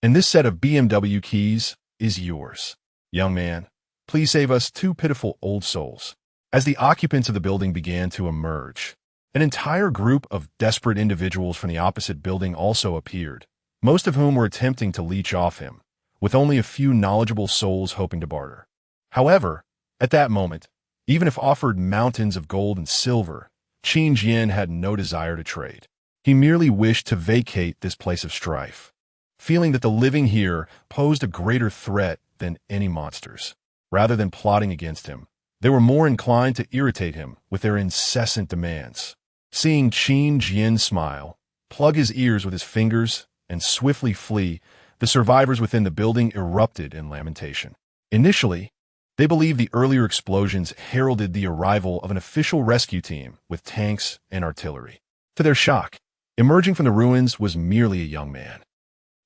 And this set of BMW keys is yours. "Young man, please save us two pitiful old souls." As the occupants of the building began to emerge, an entire group of desperate individuals from the opposite building also appeared, most of whom were attempting to leech off him, with only a few knowledgeable souls hoping to barter. However, at that moment, even if offered mountains of gold and silver, Qin Jian had no desire to trade. He merely wished to vacate this place of strife, feeling that the living here posed a greater threat than any monsters. Rather than plotting against him, they were more inclined to irritate him with their incessant demands. Seeing Qin Jian smile, plug his ears with his fingers, and swiftly flee, the survivors within the building erupted in lamentation. Initially, they believed the earlier explosions heralded the arrival of an official rescue team with tanks and artillery. To their shock, emerging from the ruins was merely a young man.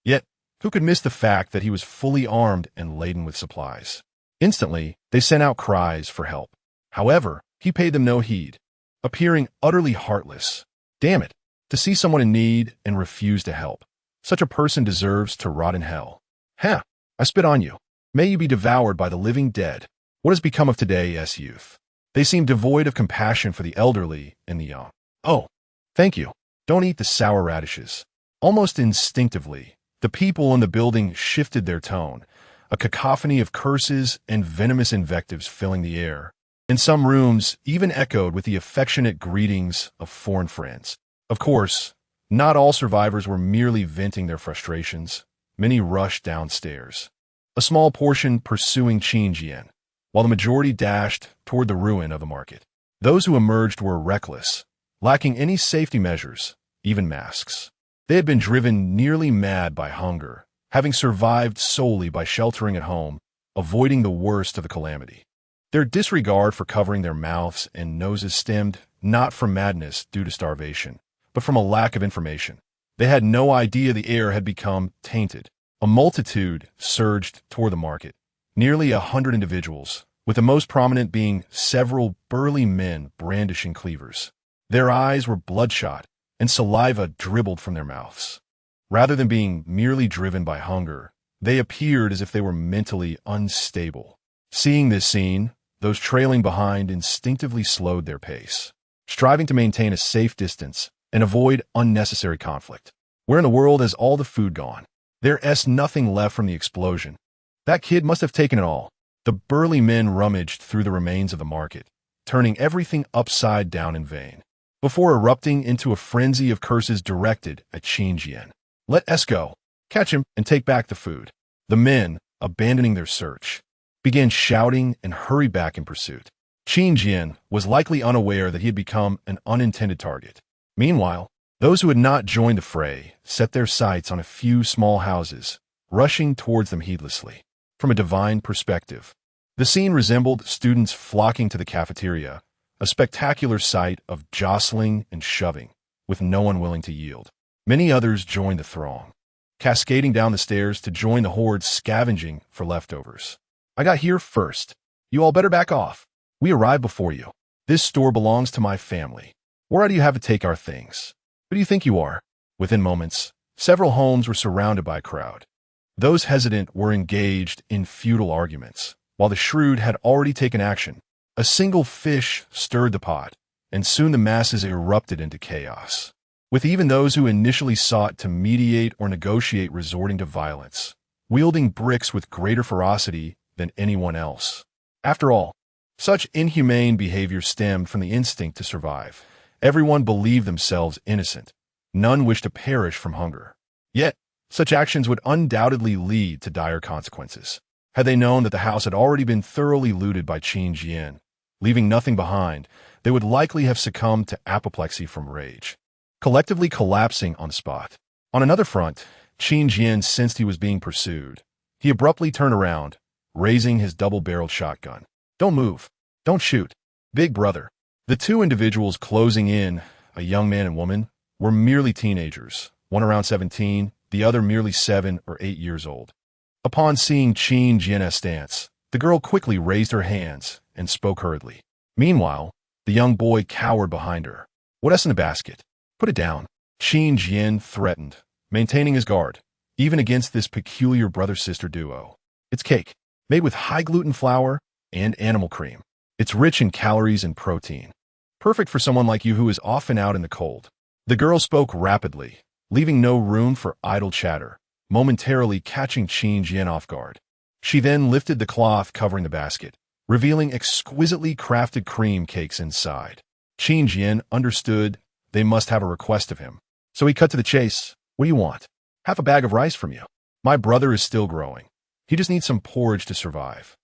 Yet, who could miss the fact that he was fully armed and laden with supplies? Instantly, they sent out cries for help. However, he paid them no heed, appearing utterly heartless. Damn it, to see someone in need and refuse to help. Such a person deserves to rot in hell. Ha! I spit on you. May you be devoured by the living dead. What has become of today's youth? They seem devoid of compassion for the elderly and the young. Oh, thank you. Don't eat the sour radishes. Almost instinctively, the people in the building shifted their tone, a cacophony of curses and venomous invectives filling the air. In some rooms, even echoed with the affectionate greetings of foreign friends. Of course, not all survivors were merely venting their frustrations. Many rushed downstairs, a small portion pursuing Qin Jian, while the majority dashed toward the ruin of the market. Those who emerged were reckless, lacking any safety measures, even masks. They had been driven nearly mad by hunger, having survived solely by sheltering at home, avoiding the worst of the calamity. Their disregard for covering their mouths and noses stemmed not from madness due to starvation, but from a lack of information. They had no idea the air had become tainted. A multitude surged toward the market, nearly 100 individuals, with the most prominent being several burly men brandishing cleavers. Their eyes were bloodshot, and saliva dribbled from their mouths. Rather than being merely driven by hunger, they appeared as if they were mentally unstable. Seeing this scene, those trailing behind instinctively slowed their pace, striving to maintain a safe distance and avoid unnecessary conflict. Where in the world has all the food gone? There's nothing left from the explosion. That kid must have taken it all. The burly men rummaged through the remains of the market, turning everything upside down in vain, before erupting into a frenzy of curses directed at Qin Jian. Let us go. Catch him and take back the food. The men, abandoning their search, began shouting and hurried back in pursuit. Qin Jian was likely unaware that he had become an unintended target. Meanwhile, those who had not joined the fray set their sights on a few small houses, rushing towards them heedlessly. From a divine perspective, the scene resembled students flocking to the cafeteria, a spectacular sight of jostling and shoving, with no one willing to yield. Many others joined the throng, cascading down the stairs to join the horde scavenging for leftovers. I got here first. You all better back off. We arrived before you. This store belongs to my family. Why do you have to take our things? Who do you think you are? Within moments, several homes were surrounded by a crowd. Those hesitant were engaged in futile arguments, while the shrewd had already taken action. A single fish stirred the pot, and soon the masses erupted into chaos, with even those who initially sought to mediate or negotiate resorting to violence, wielding bricks with greater ferocity than anyone else. After all, such inhumane behavior stemmed from the instinct to survive. Everyone believed themselves innocent. None wished to perish from hunger. Yet, such actions would undoubtedly lead to dire consequences. Had they known that the house had already been thoroughly looted by Qin Jian, leaving nothing behind, they would likely have succumbed to apoplexy from rage, collectively collapsing on the spot. On another front, Qin Jian sensed he was being pursued. He abruptly turned around, raising his double-barreled shotgun. Don't move. Don't shoot. Big brother. The two individuals closing in, a young man and woman, were merely teenagers, one around 17, the other merely 7 or 8 years old. Upon seeing Qin Jian's stance, the girl quickly raised her hands and spoke hurriedly. Meanwhile, the young boy cowered behind her. What's in the basket? Put it down. Qin Jian threatened, maintaining his guard, even against this peculiar brother-sister duo. It's cake. made with high-gluten flour and animal cream. It's rich in calories and protein. Perfect for someone like you who is often out in the cold. The girl spoke rapidly, leaving no room for idle chatter, momentarily catching Qin Jian off guard. She then lifted the cloth covering the basket, revealing exquisitely crafted cream cakes inside. Qin Jian understood they must have a request of him. So he cut to the chase. What do you want? Half a bag of rice from you. My brother is still growing. He just needs some porridge to survive.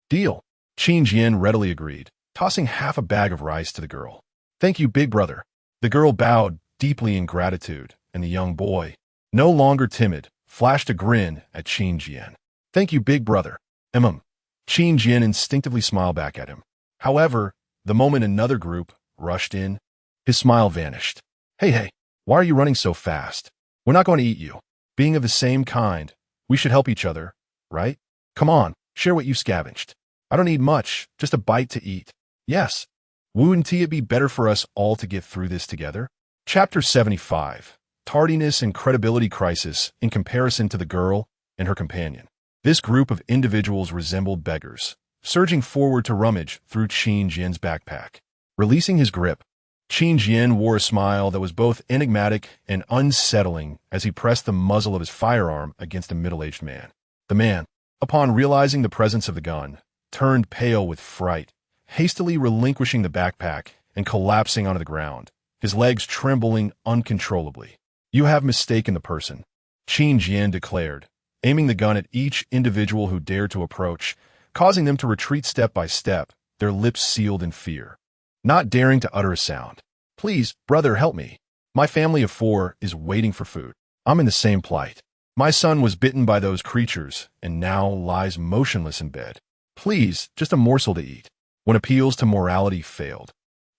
Deal. Qin Jian readily agreed, tossing half a bag of rice to the girl. Thank you, big brother. The girl bowed deeply in gratitude, and the young boy, no longer timid, flashed a grin at Qin Jian. Thank you, big brother. Qin Jian instinctively smiled back at him. However, the moment another group rushed in, his smile vanished. Hey, why are you running so fast? We're not going to eat you. Being of the same kind, we should help each other, right? Come on, share what you scavenged. I don't need much, just a bite to eat. Yes. Wouldn't it be better for us all to get through this together? Chapter 75. Tardiness and credibility crisis in comparison to the girl and her companion. This group of individuals resembled beggars, surging forward to rummage through Qin Jian's backpack. Releasing his grip, Qin Jian wore a smile that was both enigmatic and unsettling as he pressed the muzzle of his firearm against a middle-aged man. The man, upon realizing the presence of the gun, turned pale with fright, hastily relinquishing the backpack and collapsing onto the ground, his legs trembling uncontrollably. You have mistaken the person, Qin Jian declared, aiming the gun at each individual who dared to approach, causing them to retreat step by step, their lips sealed in fear, not daring to utter a sound. Please, brother, help me. My family of 4 is waiting for food. I'm in the same plight. My son was bitten by those creatures and now lies motionless in bed. Please, just a morsel to eat. When appeals to morality failed,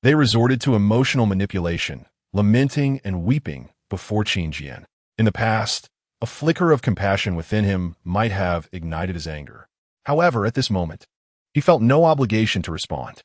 they resorted to emotional manipulation, lamenting and weeping before Qin Jian. In the past, a flicker of compassion within him might have ignited his anger. However, at this moment, he felt no obligation to respond.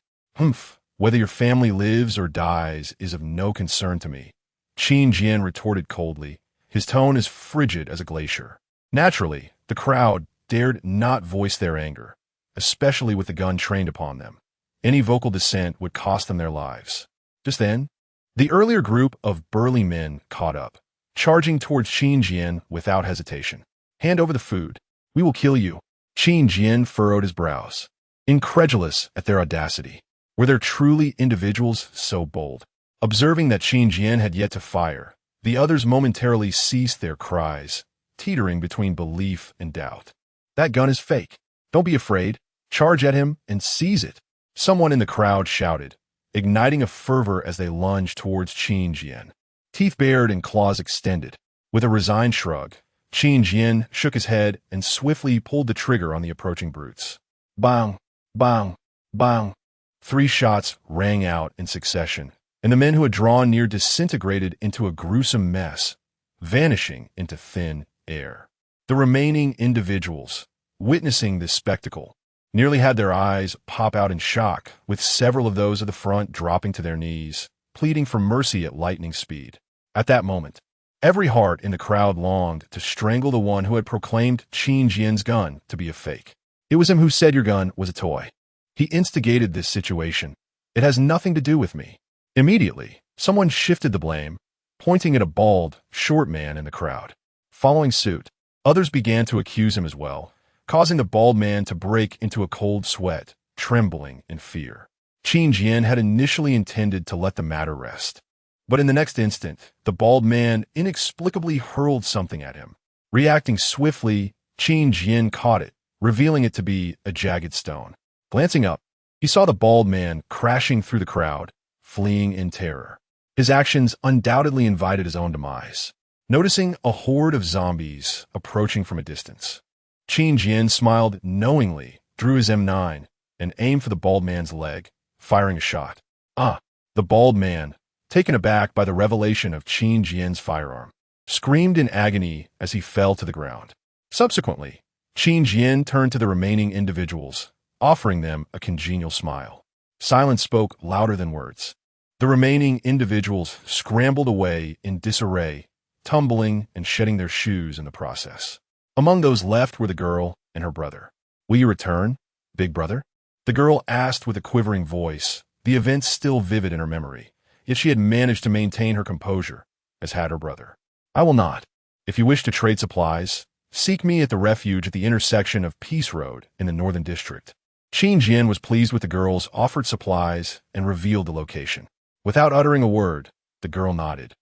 Whether your family lives or dies is of no concern to me, Qin Jian retorted coldly, his tone as frigid as a glacier. Naturally, the crowd dared not voice their anger, especially with the gun trained upon them. Any vocal dissent would cost them their lives. Just then, the earlier group of burly men caught up, charging towards Qin Jian without hesitation. Hand over the food. We will kill you. Qin Jian furrowed his brows, incredulous at their audacity. Were there truly individuals so bold? Observing that Qin Jian had yet to fire, the others momentarily ceased their cries, teetering between belief and doubt. That gun is fake. Don't be afraid. Charge at him and seize it. Someone in the crowd shouted, igniting a fervor as they lunged towards Qin Jian. Teeth bared and claws extended. With a resigned shrug, Qin Jian shook his head and swiftly pulled the trigger on the approaching brutes. Bang! Bang! Bang! 3 shots rang out in succession, and the men who had drawn near disintegrated into a gruesome mess, vanishing into thin air. The remaining individuals, witnessing this spectacle, nearly had their eyes pop out in shock, with several of those at the front dropping to their knees, pleading for mercy at lightning speed. At that moment, every heart in the crowd longed to strangle the one who had proclaimed Qin Jian's gun to be a fake. It was him who said your gun was a toy. He instigated this situation. It has nothing to do with me. Immediately, someone shifted the blame, pointing at a bald, short man in the crowd. Following suit, others began to accuse him as well, causing the bald man to break into a cold sweat, trembling in fear. Qin Jian had initially intended to let the matter rest. But in the next instant, the bald man inexplicably hurled something at him. Reacting swiftly, Qin Jian caught it, revealing it to be a jagged stone. Glancing up, he saw the bald man crashing through the crowd, fleeing in terror. His actions undoubtedly invited his own demise. Noticing a horde of zombies approaching from a distance, Qin Jian smiled knowingly, drew his M9, and aimed for the bald man's leg, firing a shot. The bald man, taken aback by the revelation of Qin Jian's firearm, screamed in agony as he fell to the ground. Subsequently, Qin Jian turned to the remaining individuals, offering them a congenial smile. Silence spoke louder than words. The remaining individuals scrambled away in disarray, tumbling and shedding their shoes in the process. Among those left were the girl and her brother. Will you return, big brother? The girl asked with a quivering voice, the events still vivid in her memory, yet she had managed to maintain her composure, as had her brother. I will not. If you wish to trade supplies, seek me at the refuge at the intersection of Peace Road in the Northern District. Qin Jian was pleased with the girl's offered supplies and revealed the location. Without uttering a word, the girl nodded,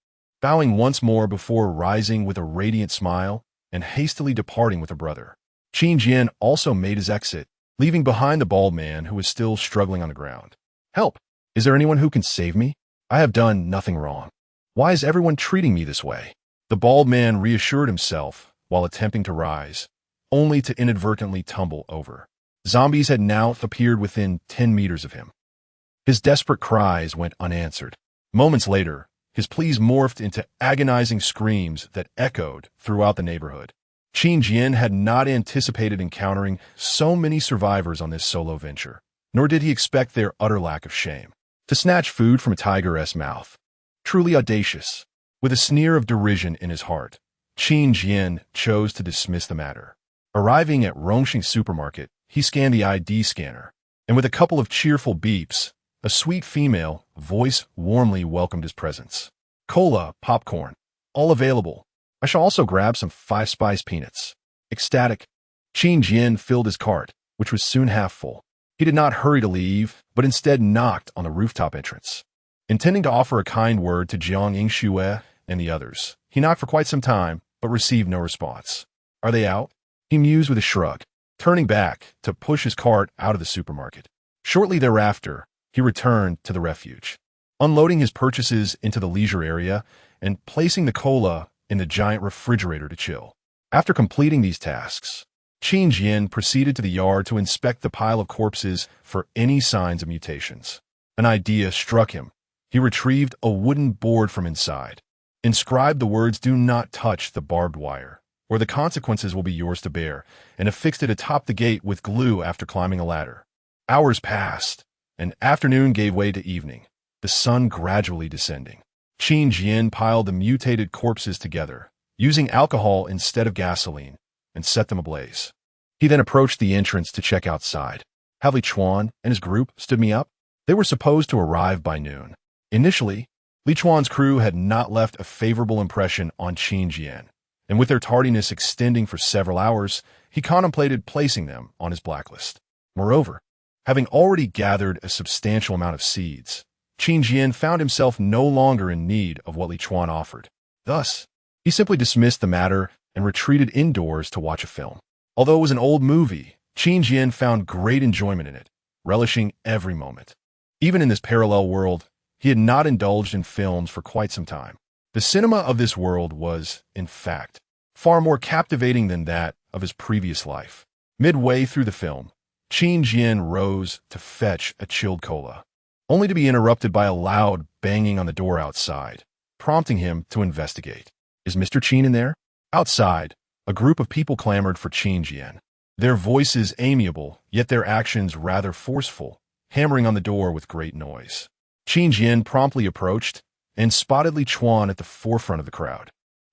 bowing once more before rising with a radiant smile and hastily departing with her brother. Qin Jian also made his exit, leaving behind the bald man who was still struggling on the ground. Help! Is there anyone who can save me? I have done nothing wrong. Why is everyone treating me this way? The bald man reassured himself while attempting to rise, only to inadvertently tumble over. Zombies had now appeared within 10 meters of him. His desperate cries went unanswered. Moments later, his pleas morphed into agonizing screams that echoed throughout the neighborhood. Qin Jian had not anticipated encountering so many survivors on this solo venture, nor did he expect their utter lack of shame. To snatch food from a tiger's mouth. Truly audacious. With a sneer of derision in his heart, Qin Jian chose to dismiss the matter. Arriving at Rongxing supermarket, he scanned the ID scanner, and with a couple of cheerful beeps, a sweet female voice warmly welcomed his presence. Cola, popcorn, all available. I shall also grab some 5-spice peanuts. Ecstatic, Qin Jian filled his cart, which was soon half full. He did not hurry to leave, but instead knocked on the rooftop entrance. Intending to offer a kind word to Jiang Yingxue and the others, he knocked for quite some time, but received no response. Are they out? He mused with a shrug, turning back to push his cart out of the supermarket. Shortly thereafter, he returned to the refuge, unloading his purchases into the leisure area and placing the cola in the giant refrigerator to chill. After completing these tasks, Qin Jian proceeded to the yard to inspect the pile of corpses for any signs of mutations. An idea struck him. He retrieved a wooden board from inside, inscribed the words "Do not touch the barbed wire, or the consequences will be yours to bear," and affixed it atop the gate with glue after climbing a ladder. Hours passed, and afternoon gave way to evening, the sun gradually descending. Qin Jian piled the mutated corpses together, using alcohol instead of gasoline, and set them ablaze. He then approached the entrance to check outside. Have Li Chuan and his group stood me up? They were supposed to arrive by noon. Initially, Li Chuan's crew had not left a favorable impression on Qin Jian, and with their tardiness extending for several hours, he contemplated placing them on his blacklist. Moreover, having already gathered a substantial amount of seeds, Qin Jian found himself no longer in need of what Li Chuan offered. Thus, he simply dismissed the matter and retreated indoors to watch a film. Although it was an old movie, Qin Jian found great enjoyment in it, relishing every moment. Even in this parallel world, he had not indulged in films for quite some time. The cinema of this world was, in fact, far more captivating than that of his previous life. Midway through the film, Qin Jian rose to fetch a chilled cola, only to be interrupted by a loud banging on the door outside, prompting him to investigate. Is Mr. Qin in there? Outside, a group of people clamored for Qin Jian, their voices amiable, yet their actions rather forceful, hammering on the door with great noise. Qin Jian promptly approached and spotted Li Chuan at the forefront of the crowd.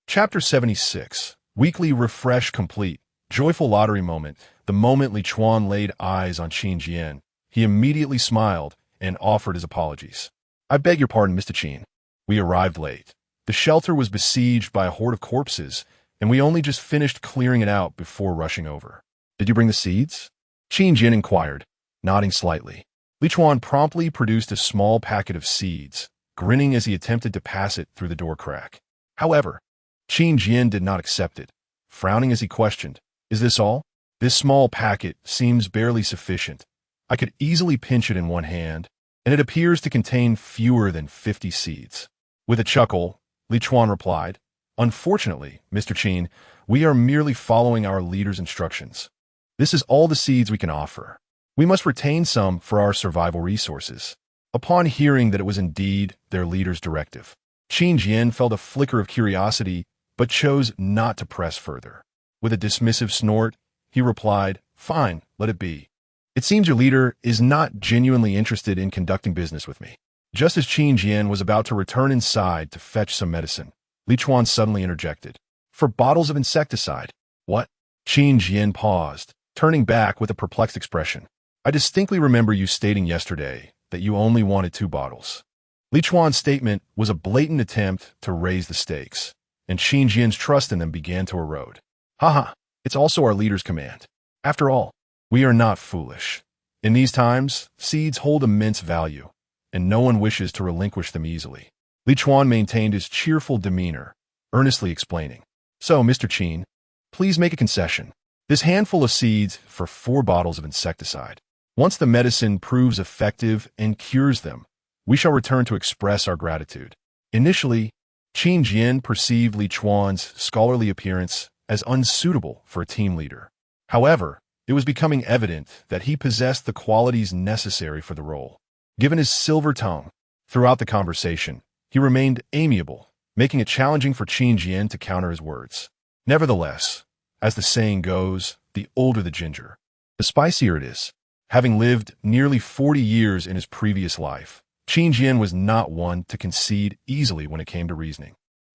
Chapter 76, Weekly Refresh Complete, Joyful Lottery Moment. The moment Li Chuan laid eyes on Qin Jian, he immediately smiled and offered his apologies. I beg your pardon, Mr. Qin. We arrived late. The shelter was besieged by a horde of corpses, and we only just finished clearing it out before rushing over. Did you bring the seeds? Qin Jian inquired, nodding slightly. Li Chuan promptly produced a small packet of seeds, grinning as he attempted to pass it through the door crack. However, Qin Jian did not accept it, frowning as he questioned, Is this all? This small packet seems barely sufficient. I could easily pinch it in one hand, and it appears to contain fewer than 50 seeds. With a chuckle, Li Chuan replied, Unfortunately, Mr. Qin, we are merely following our leader's instructions. This is all the seeds we can offer. We must retain some for our survival resources. Upon hearing that it was indeed their leader's directive, Qin Jian felt a flicker of curiosity, but chose not to press further. With a dismissive snort, he replied, Fine, let it be. It seems your leader is not genuinely interested in conducting business with me. Just as Qin Jian was about to return inside to fetch some medicine, Li Chuan suddenly interjected. For bottles of insecticide. What? Qin Jian paused, turning back with a perplexed expression. I distinctly remember you stating yesterday that you only wanted 2 bottles. Li Chuan's statement was a blatant attempt to raise the stakes, and Qin Jian's trust in them began to erode. Haha, it's also our leader's command. After all, we are not foolish. In these times, seeds hold immense value, and no one wishes to relinquish them easily. Li Chuan maintained his cheerful demeanor, earnestly explaining. So, Mr. Qin, please make a concession. This handful of seeds for 4 bottles of insecticide. Once the medicine proves effective and cures them, we shall return to express our gratitude. Initially, Qin Jian perceived Li Chuan's scholarly appearance as unsuitable for a team leader. However, it was becoming evident that he possessed the qualities necessary for the role. Given his silver tongue, throughout the conversation, he remained amiable, making it challenging for Qin Jian to counter his words. Nevertheless, as the saying goes, the older the ginger, the spicier it is. Having lived nearly 40 years in his previous life, Qin Jian was not one to concede easily when it came to reasoning.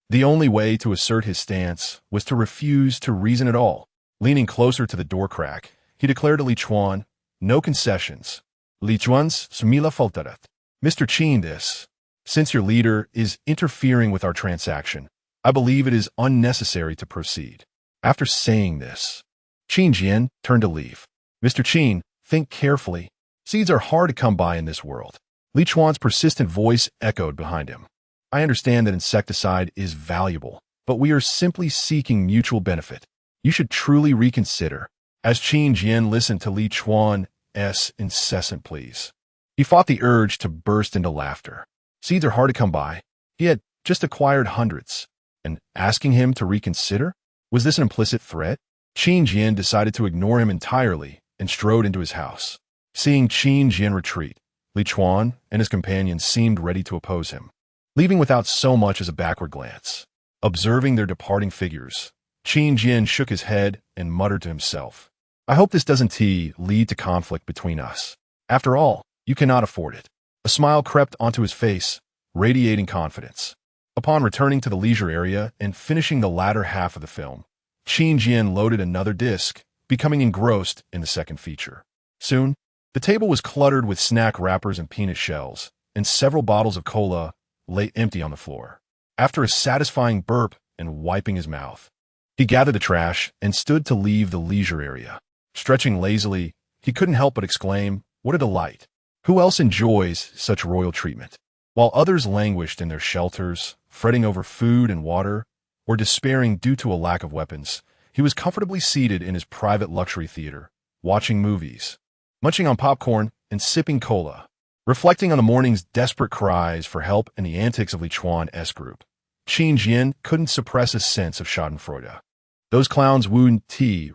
The only way to assert his stance was to refuse to reason at all. Leaning closer to the door crack, he declared to Li Chuan, "No concessions. Li Chuan's Sumila Faltarat. Mr. Qin, since your leader is interfering with our transaction, I believe it is unnecessary to proceed." After saying this, Qin Jian turned to leave. Mr. Qin, think carefully. Seeds are hard to come by in this world. Li Chuan's persistent voice echoed behind him. I understand that insecticide is valuable, but we are simply seeking mutual benefit. You should truly reconsider. As Qin Jian listened to Li Chuan's incessant pleas, he fought the urge to burst into laughter. Seeds are hard to come by. He had just acquired hundreds, and asking him to reconsider? Was this an implicit threat? Qin Jian decided to ignore him entirely and strode into his house. Seeing Qin Jian retreat, Li Chuan and his companions seemed ready to oppose him, leaving without so much as a backward glance. Observing their departing figures, Qin Jian shook his head and muttered to himself, I hope this doesn't lead to conflict between us. After all, you cannot afford it. A smile crept onto his face, radiating confidence. Upon returning to the leisure area and finishing the latter half of the film, Qin Jian loaded another disc, becoming engrossed in the second feature. Soon, the table was cluttered with snack wrappers and peanut shells, and several bottles of cola lay empty on the floor. After a satisfying burp and wiping his mouth, he gathered the trash and stood to leave the leisure area. Stretching lazily, he couldn't help but exclaim, what a delight! Who else enjoys such royal treatment? While others languished in their shelters, fretting over food and water, or despairing due to a lack of weapons, he was comfortably seated in his private luxury theater, watching movies, munching on popcorn, and sipping cola. Reflecting on the morning's desperate cries for help and the antics of Li Chuan's group, Qin Jian couldn't suppress a sense of schadenfreude. Those clowns wouldn't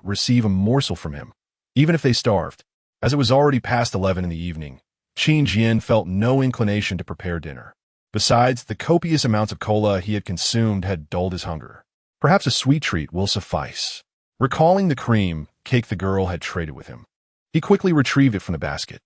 receive a morsel from him, even if they starved. As it was already past 11 in the evening, Qin Jian felt no inclination to prepare dinner. Besides, the copious amounts of cola he had consumed had dulled his hunger. Perhaps a sweet treat will suffice. Recalling the cream cake the girl had traded with him, he quickly retrieved it from the basket.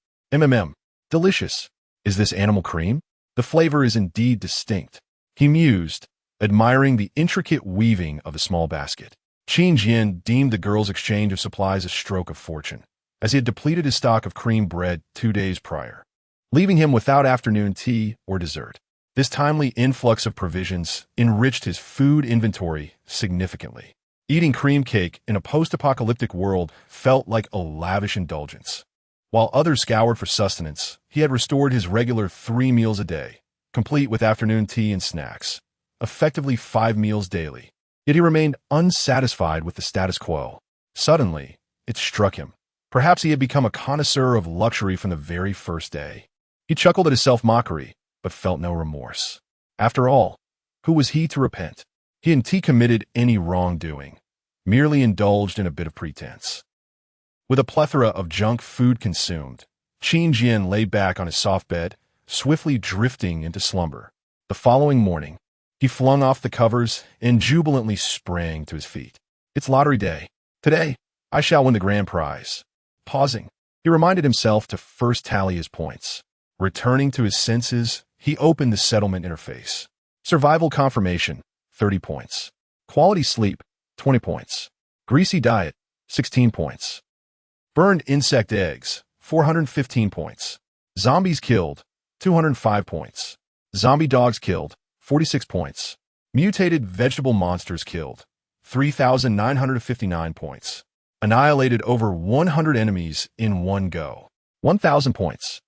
Delicious. Is this animal cream? The flavor is indeed distinct, he mused, admiring the intricate weaving of the small basket. Qin Jian deemed the girl's exchange of supplies a stroke of fortune, as he had depleted his stock of cream bread 2 days prior, leaving him without afternoon tea or dessert. This timely influx of provisions enriched his food inventory significantly. Eating cream cake in a post-apocalyptic world felt like a lavish indulgence. While others scoured for sustenance, he had restored his regular 3 meals a day, complete with afternoon tea and snacks, effectively 5 meals daily. Yet he remained unsatisfied with the status quo. Suddenly, it struck him. Perhaps he had become a connoisseur of luxury from the very first day. He chuckled at his self-mockery, but felt no remorse. After all, who was he to repent? He hadn't committed any wrongdoing, merely indulged in a bit of pretense. With a plethora of junk food consumed, Qin Jian lay back on his soft bed, swiftly drifting into slumber. The following morning, he flung off the covers and jubilantly sprang to his feet. It's lottery day. Today, I shall win the grand prize. Pausing, he reminded himself to first tally his points. Returning to his senses, he opened the settlement interface. Survival confirmation, 30 points. Quality sleep, 20 points. Greasy diet, 16 points. Burned insect eggs, 415 points. Zombies killed, 205 points. Zombie dogs killed, 46 points. Mutated vegetable monsters killed, 3,959 points. Annihilated over 100 enemies in one go, 1,000 points.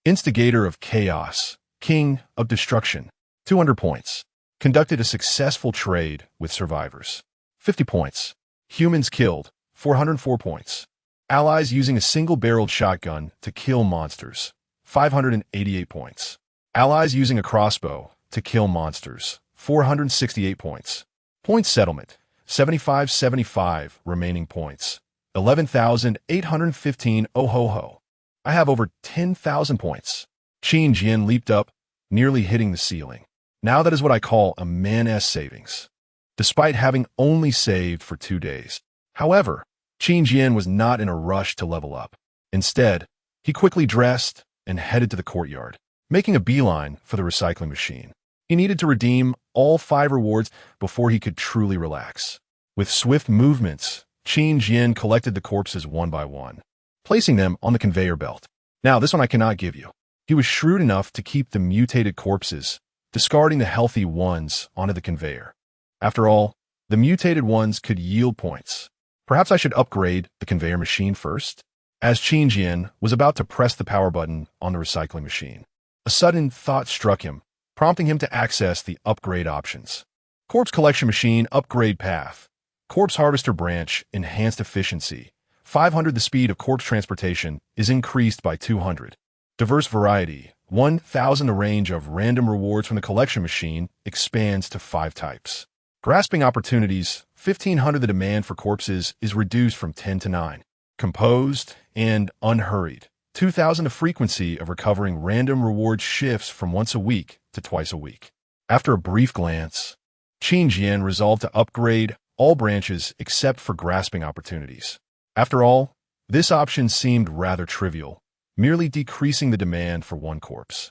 Instigator of chaos, king of destruction, 200 points. Conducted a successful trade with survivors, 50 points. Humans killed, 404 points. Allies using a single-barreled shotgun to kill monsters, 588 points. Allies using a crossbow to kill monsters, 468 points. Point settlement, 75 remaining points, 11,815. Oh ho ho. I have over 10,000 points. Qin Jian leaped up, nearly hitting the ceiling. Now that is what I call a man's savings, despite having only saved for 2 days. However, Qin Jian was not in a rush to level up. Instead, he quickly dressed and headed to the courtyard, making a beeline for the recycling machine. He needed to redeem all 5 rewards before he could truly relax. With swift movements, Qin Jian collected the corpses one by one, placing them on the conveyor belt. Now, this one I cannot give you. He was shrewd enough to keep the mutated corpses, discarding the healthy ones onto the conveyor. After all, the mutated ones could yield points. Perhaps I should upgrade the conveyor machine first? As Qin Jian was about to press the power button on the recycling machine, a sudden thought struck him, prompting him to access the upgrade options. Corpse collection machine upgrade path. Corpse harvester branch enhanced efficiency. 500. The speed of corpse transportation is increased by 200. Diverse variety. 1,000. The range of random rewards from the collection machine expands to 5 types. Grasping opportunities. 1,500. The demand for corpses is reduced from 10 to 9. Composed and unhurried. 2,000. The frequency of recovering random rewards shifts from once a week to twice a week. After a brief glance, Qin Jian resolved to upgrade all branches except for grasping opportunities. After all, this option seemed rather trivial, merely decreasing the demand for one corpse.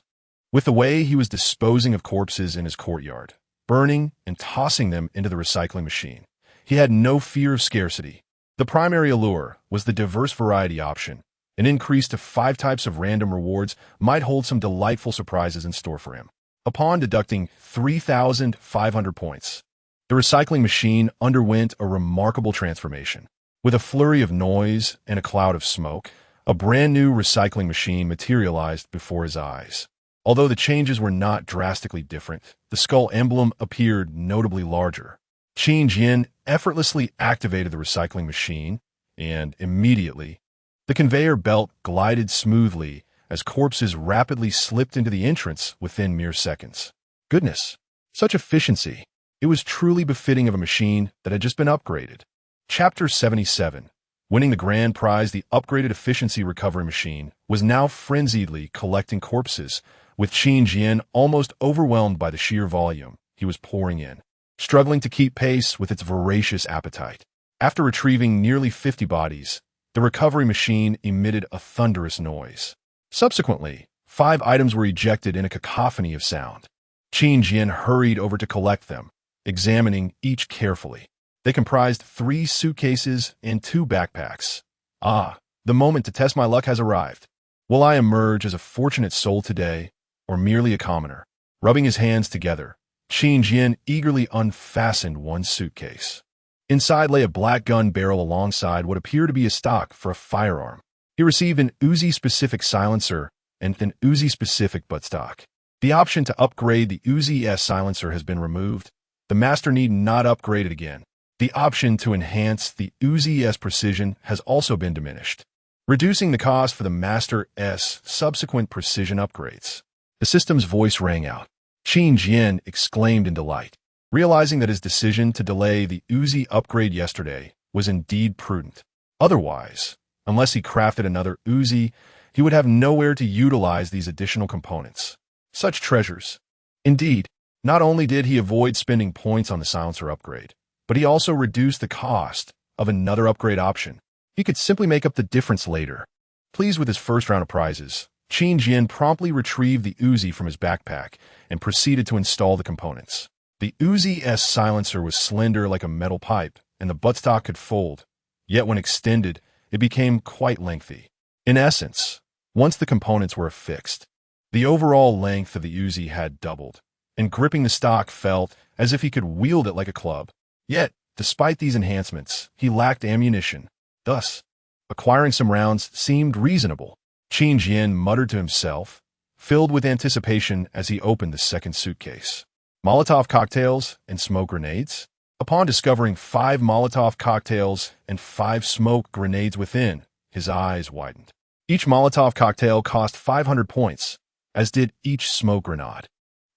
With the way he was disposing of corpses in his courtyard, burning and tossing them into the recycling machine, he had no fear of scarcity. The primary allure was the diverse variety option. An increase to 5 types of random rewards might hold some delightful surprises in store for him. Upon deducting 3,500 points, the recycling machine underwent a remarkable transformation. With a flurry of noise and a cloud of smoke, a brand new recycling machine materialized before his eyes. Although the changes were not drastically different, the skull emblem appeared notably larger. Qin Jian effortlessly activated the recycling machine, and immediately, the conveyor belt glided smoothly as corpses rapidly slipped into the entrance within mere seconds. Goodness, such efficiency! It was truly befitting of a machine that had just been upgraded. Chapter 77. Winning the grand prize, the upgraded efficiency recovery machine was now frenziedly collecting corpses, with Qin Jian almost overwhelmed by the sheer volume he was pouring in, struggling to keep pace with its voracious appetite. After retrieving nearly 50 bodies, the recovery machine emitted a thunderous noise. Subsequently, 5 items were ejected in a cacophony of sound. Qin Jian hurried over to collect them, examining each carefully. They comprised 3 suitcases and 2 backpacks. Ah, the moment to test my luck has arrived. Will I emerge as a fortunate soul today, or merely a commoner? Rubbing his hands together, Qin Jian eagerly unfastened one suitcase. Inside lay a black gun barrel alongside what appeared to be a stock for a firearm. He received an Uzi-specific silencer and an Uzi-specific buttstock. The option to upgrade the Uzi-S silencer has been removed. The master need not upgrade it again. The option to enhance the Uzi-S precision has also been diminished, reducing the cost for the Master S subsequent precision upgrades. The system's voice rang out. Qin Jian exclaimed in delight, realizing that his decision to delay the Uzi upgrade yesterday was indeed prudent. Otherwise, unless he crafted another Uzi, he would have nowhere to utilize these additional components. Such treasures. Indeed, not only did he avoid spending points on the silencer upgrade, but he also reduced the cost of another upgrade option. He could simply make up the difference later. Pleased with his first round of prizes, Qin Jian promptly retrieved the Uzi from his backpack and proceeded to install the components. The Uzi-S silencer was slender like a metal pipe, and the buttstock could fold, yet when extended, it became quite lengthy. In essence, once the components were affixed, the overall length of the Uzi had doubled, and gripping the stock felt as if he could wield it like a club. Yet, despite these enhancements, he lacked ammunition. Thus, acquiring some rounds seemed reasonable. Qin Jian muttered to himself, filled with anticipation as he opened the second suitcase. Molotov cocktails and smoke grenades? Upon discovering 5 Molotov cocktails and 5 smoke grenades within, his eyes widened. Each Molotov cocktail cost 500 points, as did each smoke grenade.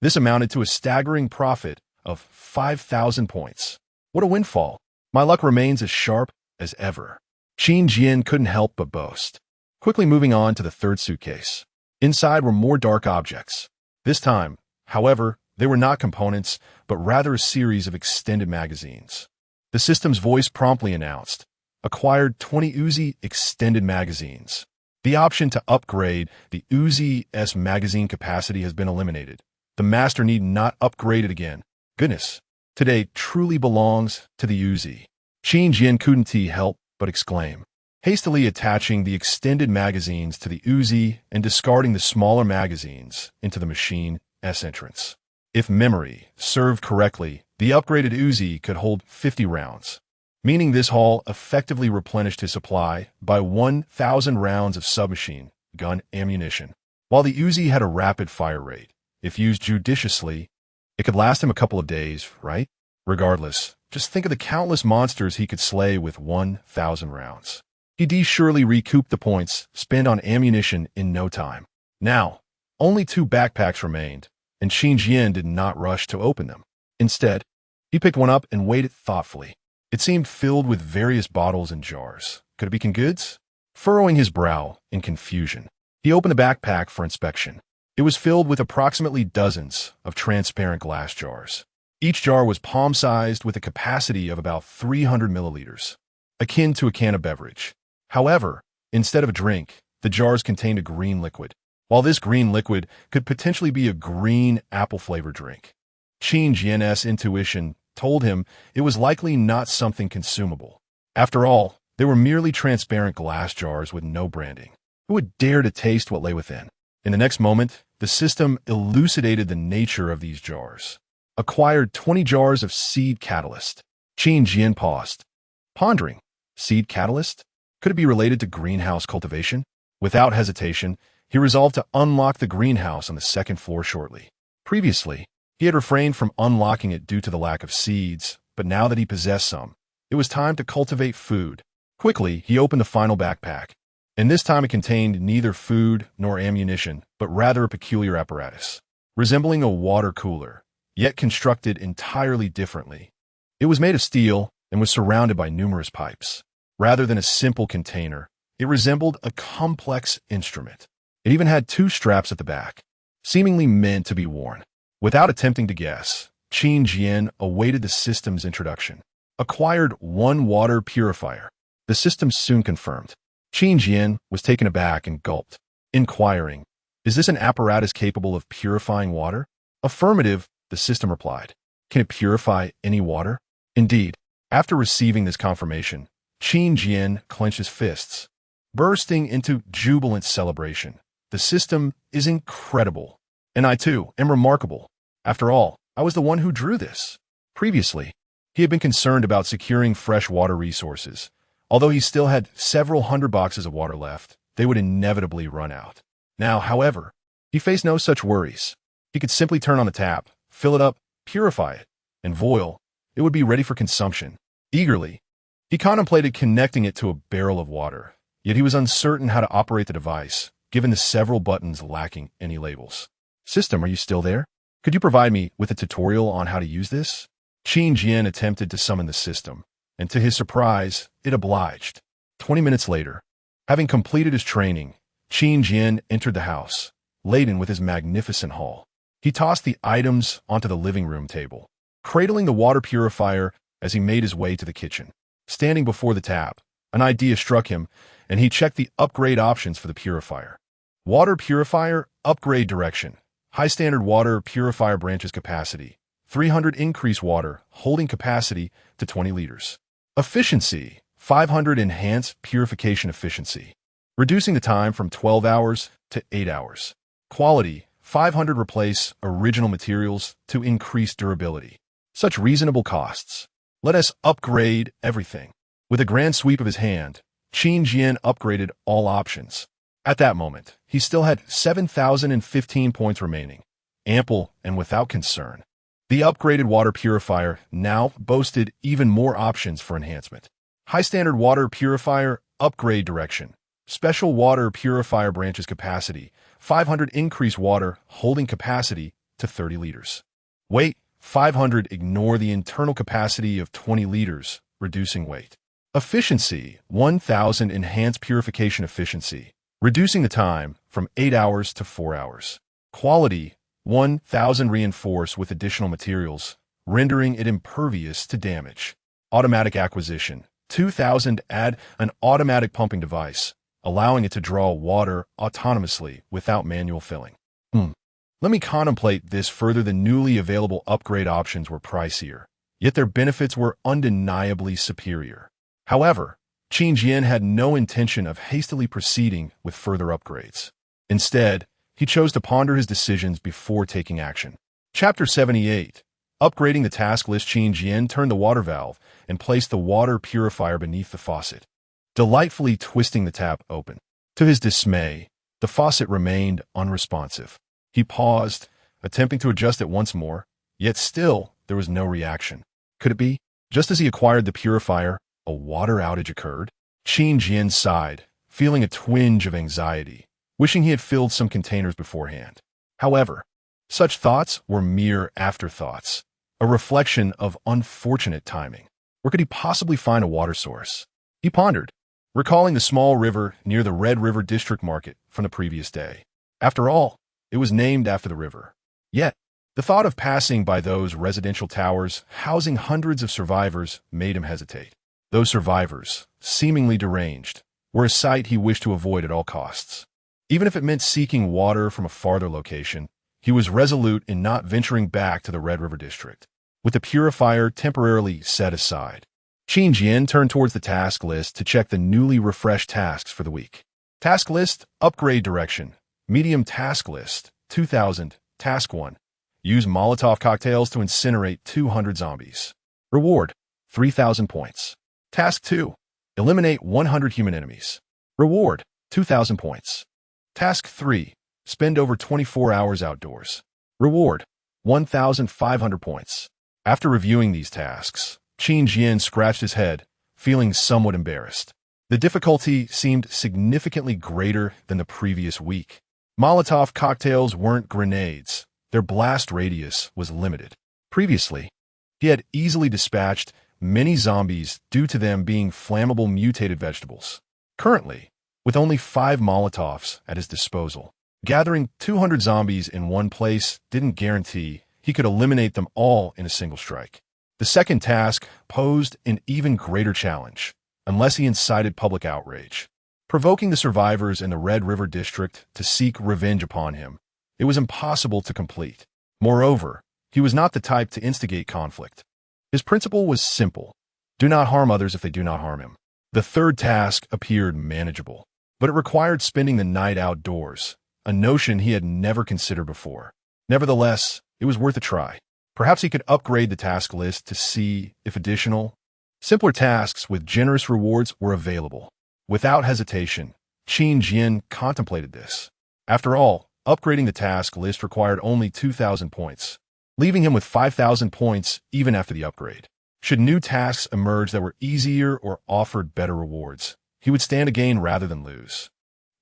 This amounted to a staggering profit of 5,000 points. What a windfall! My luck remains as sharp as ever. Qin Jian couldn't help but boast. Quickly moving on to the third suitcase. Inside were more dark objects. This time, however, they were not components, but rather a series of extended magazines. The system's voice promptly announced, acquired 20 Uzi extended magazines. The option to upgrade the Uzi's magazine capacity has been eliminated. The master need not upgrade it again. Goodness, today truly belongs to the Uzi. Qin Jian couldn't help but exclaim, hastily attaching the extended magazines to the Uzi and discarding the smaller magazines into the machine's entrance. If memory served correctly, the upgraded Uzi could hold 50 rounds, meaning this haul effectively replenished his supply by 1,000 rounds of submachine gun ammunition. While the Uzi had a rapid fire rate, if used judiciously, it could last him a couple of days, right? Regardless, just think of the countless monsters he could slay with 1,000 rounds. He'd surely recoup the points spent on ammunition in no time. Now, only 2 backpacks remained, and Qin Jian did not rush to open them. Instead, he picked one up and weighed it thoughtfully. It seemed filled with various bottles and jars. Could it be canned goods? Furrowing his brow in confusion, he opened the backpack for inspection. It was filled with approximately dozens of transparent glass jars. Each jar was palm-sized with a capacity of about 300 milliliters, akin to a can of beverage. However, instead of a drink, the jars contained a green liquid. While this green liquid could potentially be a green apple-flavored drink, Qin Jian's intuition told him it was likely not something consumable. After all, they were merely transparent glass jars with no branding. Who would dare to taste what lay within? In the next moment, the system elucidated the nature of these jars. Acquired 20 jars of seed catalyst. Qin Jian paused, pondering. Seed catalyst? Could it be related to greenhouse cultivation? Without hesitation, he resolved to unlock the greenhouse on the second floor shortly. Previously, he had refrained from unlocking it due to the lack of seeds, but now that he possessed some, it was time to cultivate food. Quickly, he opened the final backpack, and this time it contained neither food nor ammunition, but rather a peculiar apparatus, resembling a water cooler, yet constructed entirely differently. It was made of steel and was surrounded by numerous pipes. Rather than a simple container, it resembled a complex instrument. It even had 2 straps at the back, seemingly meant to be worn. Without attempting to guess, Qin Jian awaited the system's introduction. Acquired 1 water purifier. The system soon confirmed. Qin Jian was taken aback and gulped, inquiring, "Is this an apparatus capable of purifying water?" "Affirmative," the system replied. "Can it purify any water?" Indeed, after receiving this confirmation, Qin Jian clenched his fists, bursting into jubilant celebration. The system is incredible, and I too am remarkable. After all, I was the one who drew this. Previously, he had been concerned about securing fresh water resources. Although he still had several hundred boxes of water left, they would inevitably run out. Now, however, he faced no such worries. He could simply turn on the tap, fill it up, purify it, and voila, it would be ready for consumption. Eagerly, he contemplated connecting it to a barrel of water, yet he was uncertain how to operate the device, given the several buttons lacking any labels. "System, are you still there? Could you provide me with a tutorial on how to use this?" Qin Jian attempted to summon the system, and to his surprise, it obliged. 20 minutes later, having completed his training, Qin Jian entered the house, laden with his magnificent haul. He tossed the items onto the living room table, cradling the water purifier as he made his way to the kitchen. Standing before the tap, an idea struck him, and he checked the upgrade options for the purifier. Water purifier upgrade direction. High standard water purifier branches capacity. 300 increase water holding capacity to 20 liters. Efficiency 500 enhance purification efficiency, reducing the time from 12 hours to 8 hours. Quality, 500 replace original materials to increase durability. Such reasonable costs. Let us upgrade everything. With a grand sweep of his hand, Qin Jian upgraded all options. At that moment, he still had 7,015 points remaining, ample and without concern. The upgraded water purifier now boasted even more options for enhancement. High standard water purifier upgrade direction. Special water purifier branches capacity, 500 increase water holding capacity to 30 liters. Weight, 500 ignore the internal capacity of 20 liters, reducing weight. Efficiency, 1,000 enhance purification efficiency, reducing the time from 8 hours to 4 hours. Quality, 1,000 reinforce with additional materials, rendering it impervious to damage. Automatic acquisition, 2,000 add an automatic pumping device, allowing it to draw water autonomously without manual filling. Let me contemplate this further. The newly available upgrade options were pricier, yet their benefits were undeniably superior. However, Qin Jian had no intention of hastily proceeding with further upgrades. Instead, he chose to ponder his decisions before taking action. Chapter 78. Upgrading the task list. Qin Jian turned the water valve and placed the water purifier beneath the faucet, delightfully twisting the tap open. To his dismay, the faucet remained unresponsive. He paused, attempting to adjust it once more, yet still there was no reaction. Could it be? Just as he acquired the purifier, a water outage occurred. Qin Jian sighed, feeling a twinge of anxiety, wishing he had filled some containers beforehand. However, such thoughts were mere afterthoughts, a reflection of unfortunate timing. Where could he possibly find a water source? He pondered, recalling the small river near the Red River District Market from the previous day. After all, it was named after the river. Yet, the thought of passing by those residential towers housing hundreds of survivors made him hesitate. Those survivors, seemingly deranged, were a sight he wished to avoid at all costs. Even if it meant seeking water from a farther location, he was resolute in not venturing back to the Red River District. With the purifier temporarily set aside, Qin Jian turned towards the task list to check the newly refreshed tasks for the week. Task list, upgrade direction. Medium task list, 2,000. Task 1. Use Molotov cocktails to incinerate 200 zombies. Reward, 3,000 points. Task 2. Eliminate 100 human enemies. Reward, 2,000 points. Task 3. Spend over 24 hours outdoors. Reward, 1,500 points. After reviewing these tasks, Qin Jian scratched his head, feeling somewhat embarrassed. The difficulty seemed significantly greater than the previous week. Molotov cocktails weren't grenades. Their blast radius was limited. Previously, he had easily dispatched many zombies due to them being flammable mutated vegetables. Currently, with only 5 Molotovs at his disposal, gathering 200 zombies in one place didn't guarantee he could eliminate them all in a single strike. The second task posed an even greater challenge, unless he incited public outrage, provoking the survivors in the Red River District to seek revenge upon him. It was impossible to complete. Moreover, he was not the type to instigate conflict. His principle was simple: do not harm others if they do not harm him. The third task appeared manageable, but it required spending the night outdoors, a notion he had never considered before. Nevertheless, it was worth a try. Perhaps he could upgrade the task list to see if additional, simpler tasks with generous rewards were available. Without hesitation, Qin Jian contemplated this. After all, upgrading the task list required only 2,000 points, leaving him with 5,000 points even after the upgrade. Should new tasks emerge that were easier or offered better rewards, he would stand to gain rather than lose.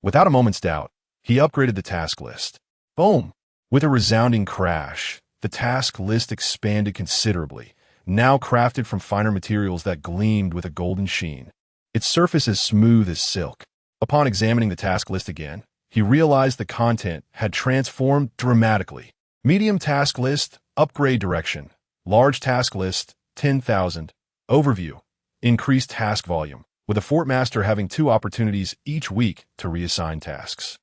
Without a moment's doubt, he upgraded the task list. Boom! With a resounding crash, the task list expanded considerably, now crafted from finer materials that gleamed with a golden sheen, its surface as smooth as silk. Upon examining the task list again, he realized the content had transformed dramatically. Medium task list, upgrade direction. Large task list, 10,000. Overview, increased task volume, with a fort master having 2 opportunities each week to reassign tasks.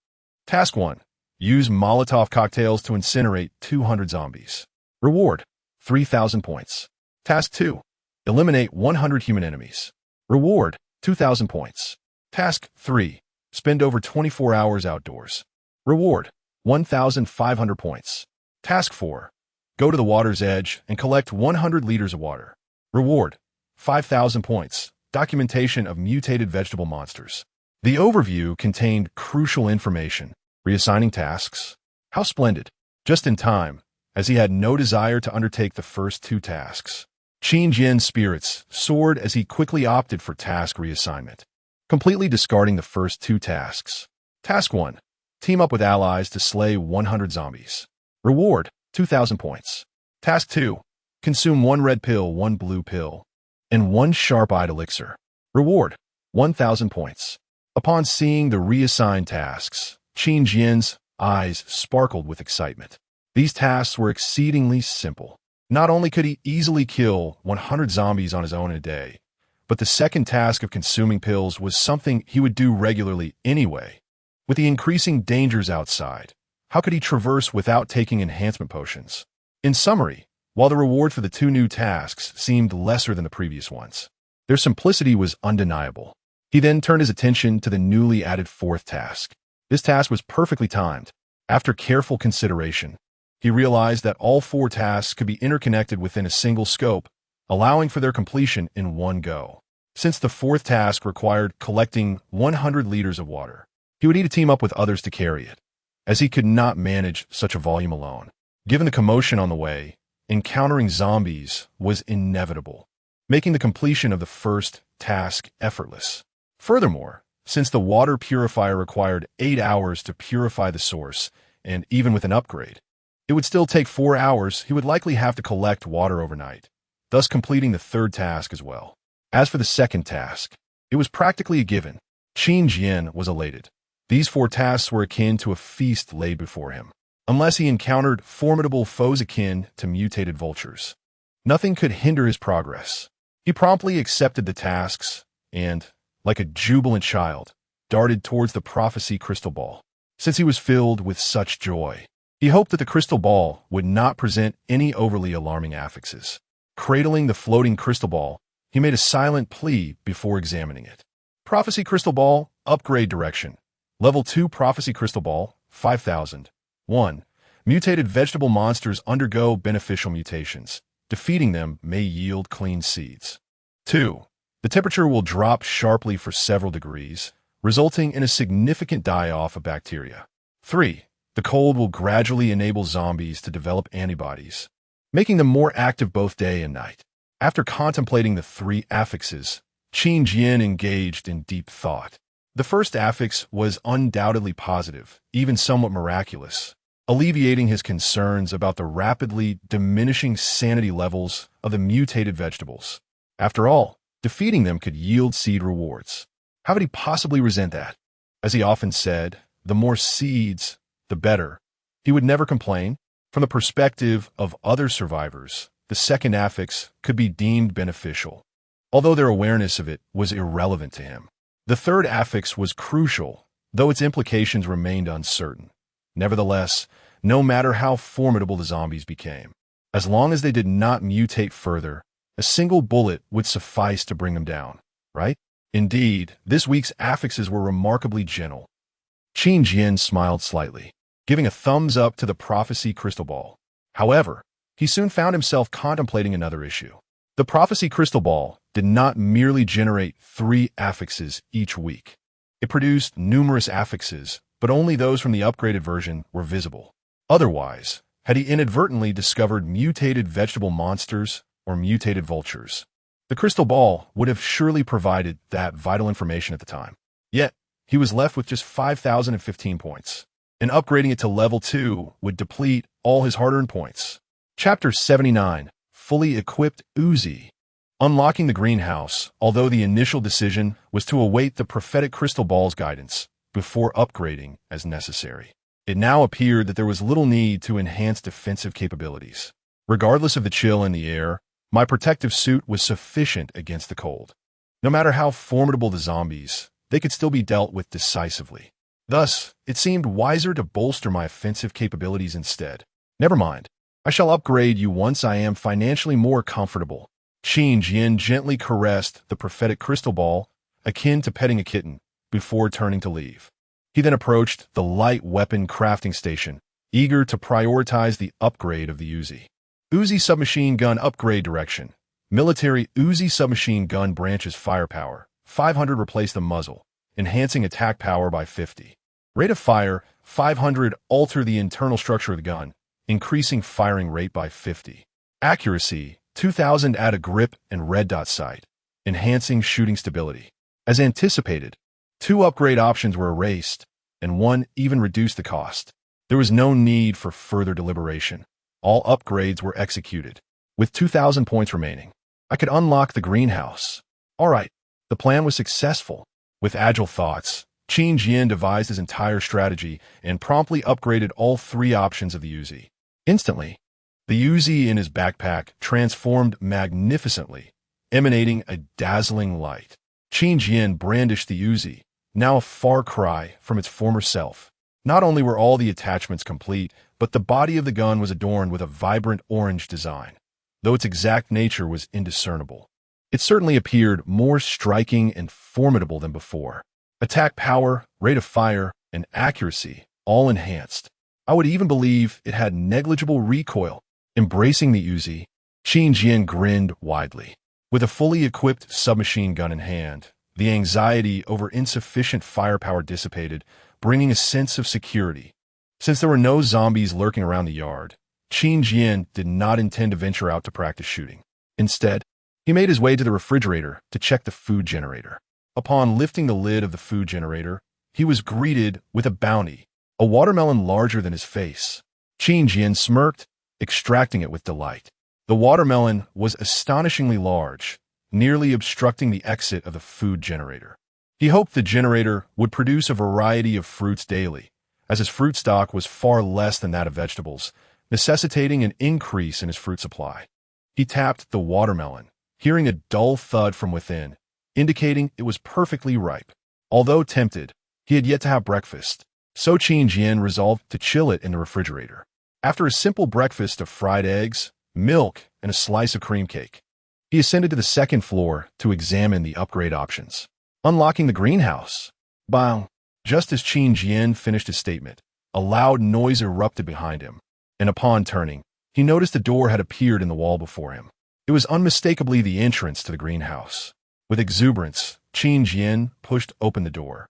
Task 1. Use Molotov cocktails to incinerate 200 zombies. Reward, 3,000 points. Task 2. Eliminate 100 human enemies. Reward, 2,000 points. Task 3. Spend over 24 hours outdoors. Reward, 1,500 points. Task 4. Go to the water's edge and collect 100 liters of water. Reward, 5,000 points. Documentation of mutated vegetable monsters. The overview contained crucial information. Reassigning tasks. How splendid. Just in time, as he had no desire to undertake the first 2 tasks. Qin Jian's spirits soared as he quickly opted for task reassignment, completely discarding the first 2 tasks. Task 1. Team up with allies to slay 100 zombies. Reward, 2,000 points. Task 2. Consume 1 red pill, 1 blue pill, and 1 sharp-eyed elixir. Reward, 1,000 points. Upon seeing the reassigned tasks, Qin Jian's eyes sparkled with excitement. These tasks were exceedingly simple. Not only could he easily kill 100 zombies on his own in a day, but the second task of consuming pills was something he would do regularly anyway. With the increasing dangers outside, how could he traverse without taking enhancement potions? In summary, while the reward for the 2 new tasks seemed lesser than the previous ones, their simplicity was undeniable. He then turned his attention to the newly added 4th task. This task was perfectly timed. After careful consideration, he realized that all 4 tasks could be interconnected within a single scope, allowing for their completion in one go. Since the 4th task required collecting 100 liters of water, he would need to team up with others to carry it, as he could not manage such a volume alone. Given the commotion on the way, encountering zombies was inevitable, making the completion of the first task effortless. Furthermore, since the water purifier required 8 hours to purify the source, and even with an upgrade, it would still take 4 hours, he would likely have to collect water overnight, thus completing the 3rd task as well. As for the 2nd task, it was practically a given. Qin Jian was elated. These 4 tasks were akin to a feast laid before him. Unless he encountered formidable foes akin to mutated vultures, nothing could hinder his progress. He promptly accepted the tasks and, like a jubilant child, darted towards the prophecy crystal ball. Since he was filled with such joy, he hoped that the crystal ball would not present any overly alarming affixes. Cradling the floating crystal ball, he made a silent plea before examining it. Prophecy crystal ball, upgrade direction. Level 2 prophecy crystal ball, 5,000. 1. Mutated vegetable monsters undergo beneficial mutations. Defeating them may yield clean seeds. 2. The temperature will drop sharply for several degrees, resulting in a significant die-off of bacteria. 3. The cold will gradually enable zombies to develop antibodies, making them more active both day and night. After contemplating the 3 affixes, Qin Jian engaged in deep thought. The first affix was undoubtedly positive, even somewhat miraculous, alleviating his concerns about the rapidly diminishing sanity levels of the mutated vegetables. After all, defeating them could yield seed rewards. How could he possibly resent that? As he often said, the more seeds, the better. He would never complain. From the perspective of other survivors, the second affix could be deemed beneficial, although their awareness of it was irrelevant to him. The third affix was crucial, though its implications remained uncertain. Nevertheless, no matter how formidable the zombies became, as long as they did not mutate further, a single bullet would suffice to bring them down, right? Indeed, this week's affixes were remarkably gentle. Qin Jian smiled slightly, giving a thumbs up to the prophecy crystal ball. However, he soon found himself contemplating another issue. The prophecy crystal ball did not merely generate 3 affixes each week. It produced numerous affixes, but only those from the upgraded version were visible. Otherwise, had he inadvertently discovered mutated vegetable monsters or mutated vultures, the crystal ball would have surely provided that vital information at the time. Yet, he was left with just 5,015 points, and upgrading it to level 2 would deplete all his hard-earned points. Chapter 79, Fully Equipped Uzi. Unlocking the greenhouse, although the initial decision was to await the prophetic crystal ball's guidance before upgrading as necessary. It now appeared that there was little need to enhance defensive capabilities. Regardless of the chill in the air, my protective suit was sufficient against the cold. No matter how formidable the zombies, they could still be dealt with decisively. Thus, it seemed wiser to bolster my offensive capabilities instead. Never mind. I shall upgrade you once I am financially more comfortable. Qin Jian gently caressed the prophetic crystal ball, akin to petting a kitten, before turning to leave. He then approached the light weapon crafting station, eager to prioritize the upgrade of the Uzi. Uzi submachine gun upgrade direction. Military Uzi submachine gun branches firepower. 500 replace the muzzle, enhancing attack power by 50. Rate of fire, 500 alter the internal structure of the gun, increasing firing rate by 50. Accuracy, 2000 add a grip and red dot sight, enhancing shooting stability. As anticipated, 2 upgrade options were erased, and 1 even reduced the cost. There was no need for further deliberation. All upgrades were executed. With 2,000 points remaining, I could unlock the greenhouse. All right, the plan was successful. With agile thoughts, Qin Jian devised his entire strategy and promptly upgraded all 3 options of the Uzi. Instantly, the Uzi in his backpack transformed magnificently, emanating a dazzling light. Qin Jian brandished the Uzi, now a far cry from its former self. Not only were all the attachments complete, but the body of the gun was adorned with a vibrant orange design, though its exact nature was indiscernible. It certainly appeared more striking and formidable than before. Attack power, rate of fire, and accuracy, all enhanced. I would even believe it had negligible recoil. Embracing the Uzi, Qin Jian grinned widely. With a fully equipped submachine gun in hand, the anxiety over insufficient firepower dissipated, bringing a sense of security. Since there were no zombies lurking around the yard, Qin Jian did not intend to venture out to practice shooting. Instead, he made his way to the refrigerator to check the food generator. Upon lifting the lid of the food generator, he was greeted with a bounty, a watermelon larger than his face. Qin Jian smirked, extracting it with delight. The watermelon was astonishingly large, nearly obstructing the exit of the food generator. He hoped the generator would produce a variety of fruits daily, as his fruit stock was far less than that of vegetables, necessitating an increase in his fruit supply. He tapped the watermelon, hearing a dull thud from within, indicating it was perfectly ripe. Although tempted, he had yet to have breakfast, so Qin Jian resolved to chill it in the refrigerator. After a simple breakfast of fried eggs, milk, and a slice of cream cake, he ascended to the second floor to examine the upgrade options. Unlocking the greenhouse. Bang! Just as Qin Jian finished his statement, a loud noise erupted behind him, and upon turning, he noticed a door had appeared in the wall before him. It was unmistakably the entrance to the greenhouse. With exuberance, Qin Jian pushed open the door,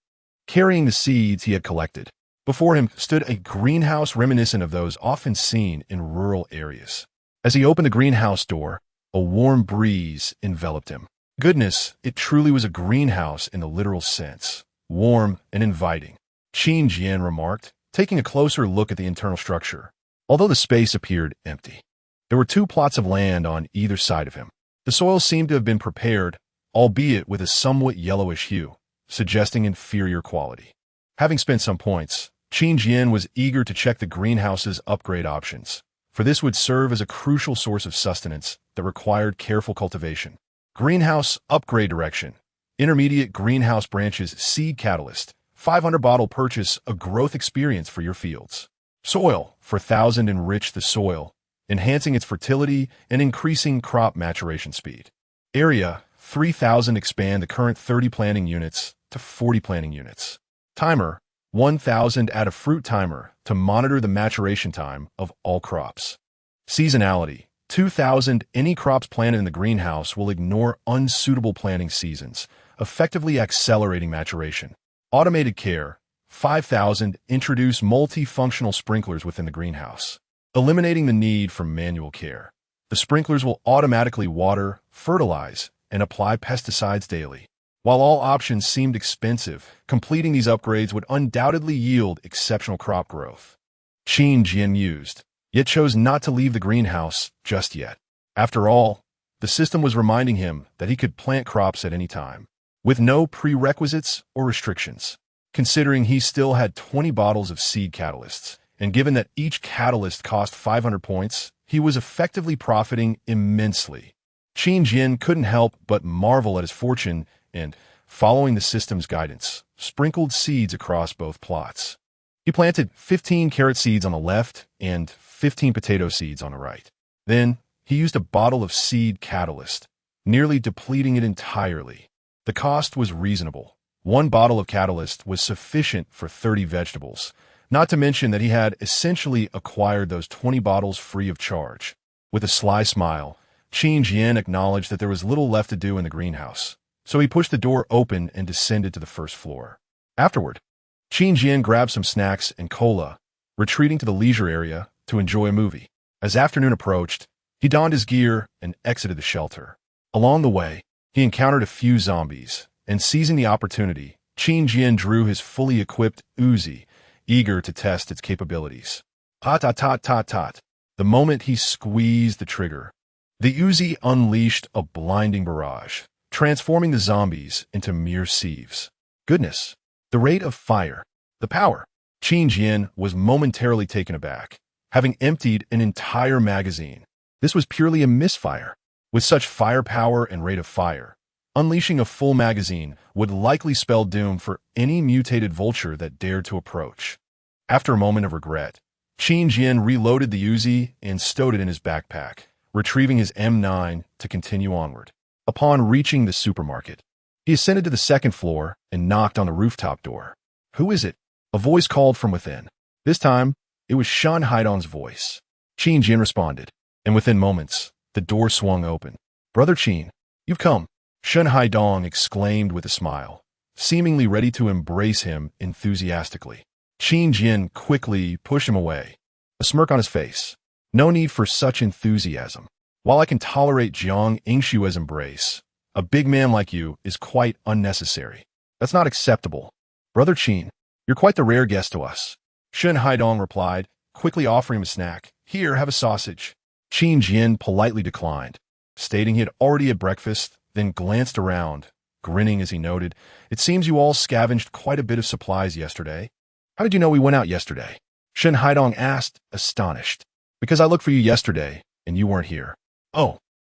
carrying the seeds he had collected. Before him stood a greenhouse reminiscent of those often seen in rural areas. As he opened the greenhouse door, a warm breeze enveloped him. Goodness, it truly was a greenhouse in the literal sense, warm and inviting, Qin Jian remarked, taking a closer look at the internal structure. Although the space appeared empty, there were 2 plots of land on either side of him. The soil seemed to have been prepared, albeit with a somewhat yellowish hue, suggesting inferior quality. Having spent some points, Qin Jian was eager to check the greenhouse's upgrade options, for this would serve as a crucial source of sustenance that required careful cultivation. Greenhouse upgrade direction. Intermediate greenhouse branches seed catalyst. 500 bottle purchase a growth experience for your fields. Soil, for 1,000 enrich the soil, enhancing its fertility and increasing crop maturation speed. Area, 3,000 expand the current 30 planting units to 40 planting units. Timer, 1,000 add a fruit timer to monitor the maturation time of all crops. Seasonality, 2,000 any crops planted in the greenhouse will ignore unsuitable planting seasons, effectively accelerating maturation. Automated care, 5,000 introduce multifunctional sprinklers within the greenhouse, eliminating the need for manual care. The sprinklers will automatically water, fertilize, and apply pesticides daily. While all options seemed expensive, completing these upgrades would undoubtedly yield exceptional crop growth. Qin Jian mused, yet chose not to leave the greenhouse just yet. After all, the system was reminding him that he could plant crops at any time, with no prerequisites or restrictions. Considering he still had 20 bottles of seed catalysts, and given that each catalyst cost 500 points, he was effectively profiting immensely. Qin Jian couldn't help but marvel at his fortune and, following the system's guidance, sprinkled seeds across both plots. He planted 15 carrot seeds on the left and 15 potato seeds on the right. Then, he used a bottle of seed catalyst, nearly depleting it entirely. The cost was reasonable. One bottle of catalyst was sufficient for 30 vegetables, not to mention that he had essentially acquired those 20 bottles free of charge. With a sly smile, Qin Jian acknowledged that there was little left to do in the greenhouse, so he pushed the door open and descended to the first floor. Afterward, Qin Jian grabbed some snacks and cola, retreating to the leisure area to enjoy a movie. As afternoon approached, he donned his gear and exited the shelter. Along the way, he encountered a few zombies, and seizing the opportunity, Qin Jian drew his fully equipped Uzi, eager to test its capabilities. Tot. The moment he squeezed the trigger, the Uzi unleashed a blinding barrage, transforming the zombies into mere sieves. Goodness! The rate of fire, the power. Qin Jian was momentarily taken aback, having emptied an entire magazine. This was purely a misfire. With such firepower and rate of fire, unleashing a full magazine would likely spell doom for any mutated vulture that dared to approach. After a moment of regret, Qin Jian reloaded the Uzi and stowed it in his backpack, retrieving his M9 to continue onward. Upon reaching the supermarket, he ascended to the second floor and knocked on the rooftop door. "Who is it?" A voice called from within. This time, it was Shen Haidong's voice. Qin Jian responded, and within moments, the door swung open. "Brother Qin, you've come," Shen Haidong exclaimed with a smile, seemingly ready to embrace him enthusiastically. Qin Jian quickly pushed him away, a smirk on his face. "No need for such enthusiasm. While I can tolerate Jiang Yingshua's embrace, a big man like you is quite unnecessary. That's not acceptable. Brother Qin, you're quite the rare guest to us," Shen Haidong replied, quickly offering him a snack. "Here, have a sausage." Qin Jian politely declined, stating he had already had breakfast, then glanced around, grinning as he noted, "It seems you all scavenged quite a bit of supplies yesterday. How did you know we went out yesterday?" Shen Haidong asked, astonished. "Because I looked for you yesterday, and you weren't here." "Oh,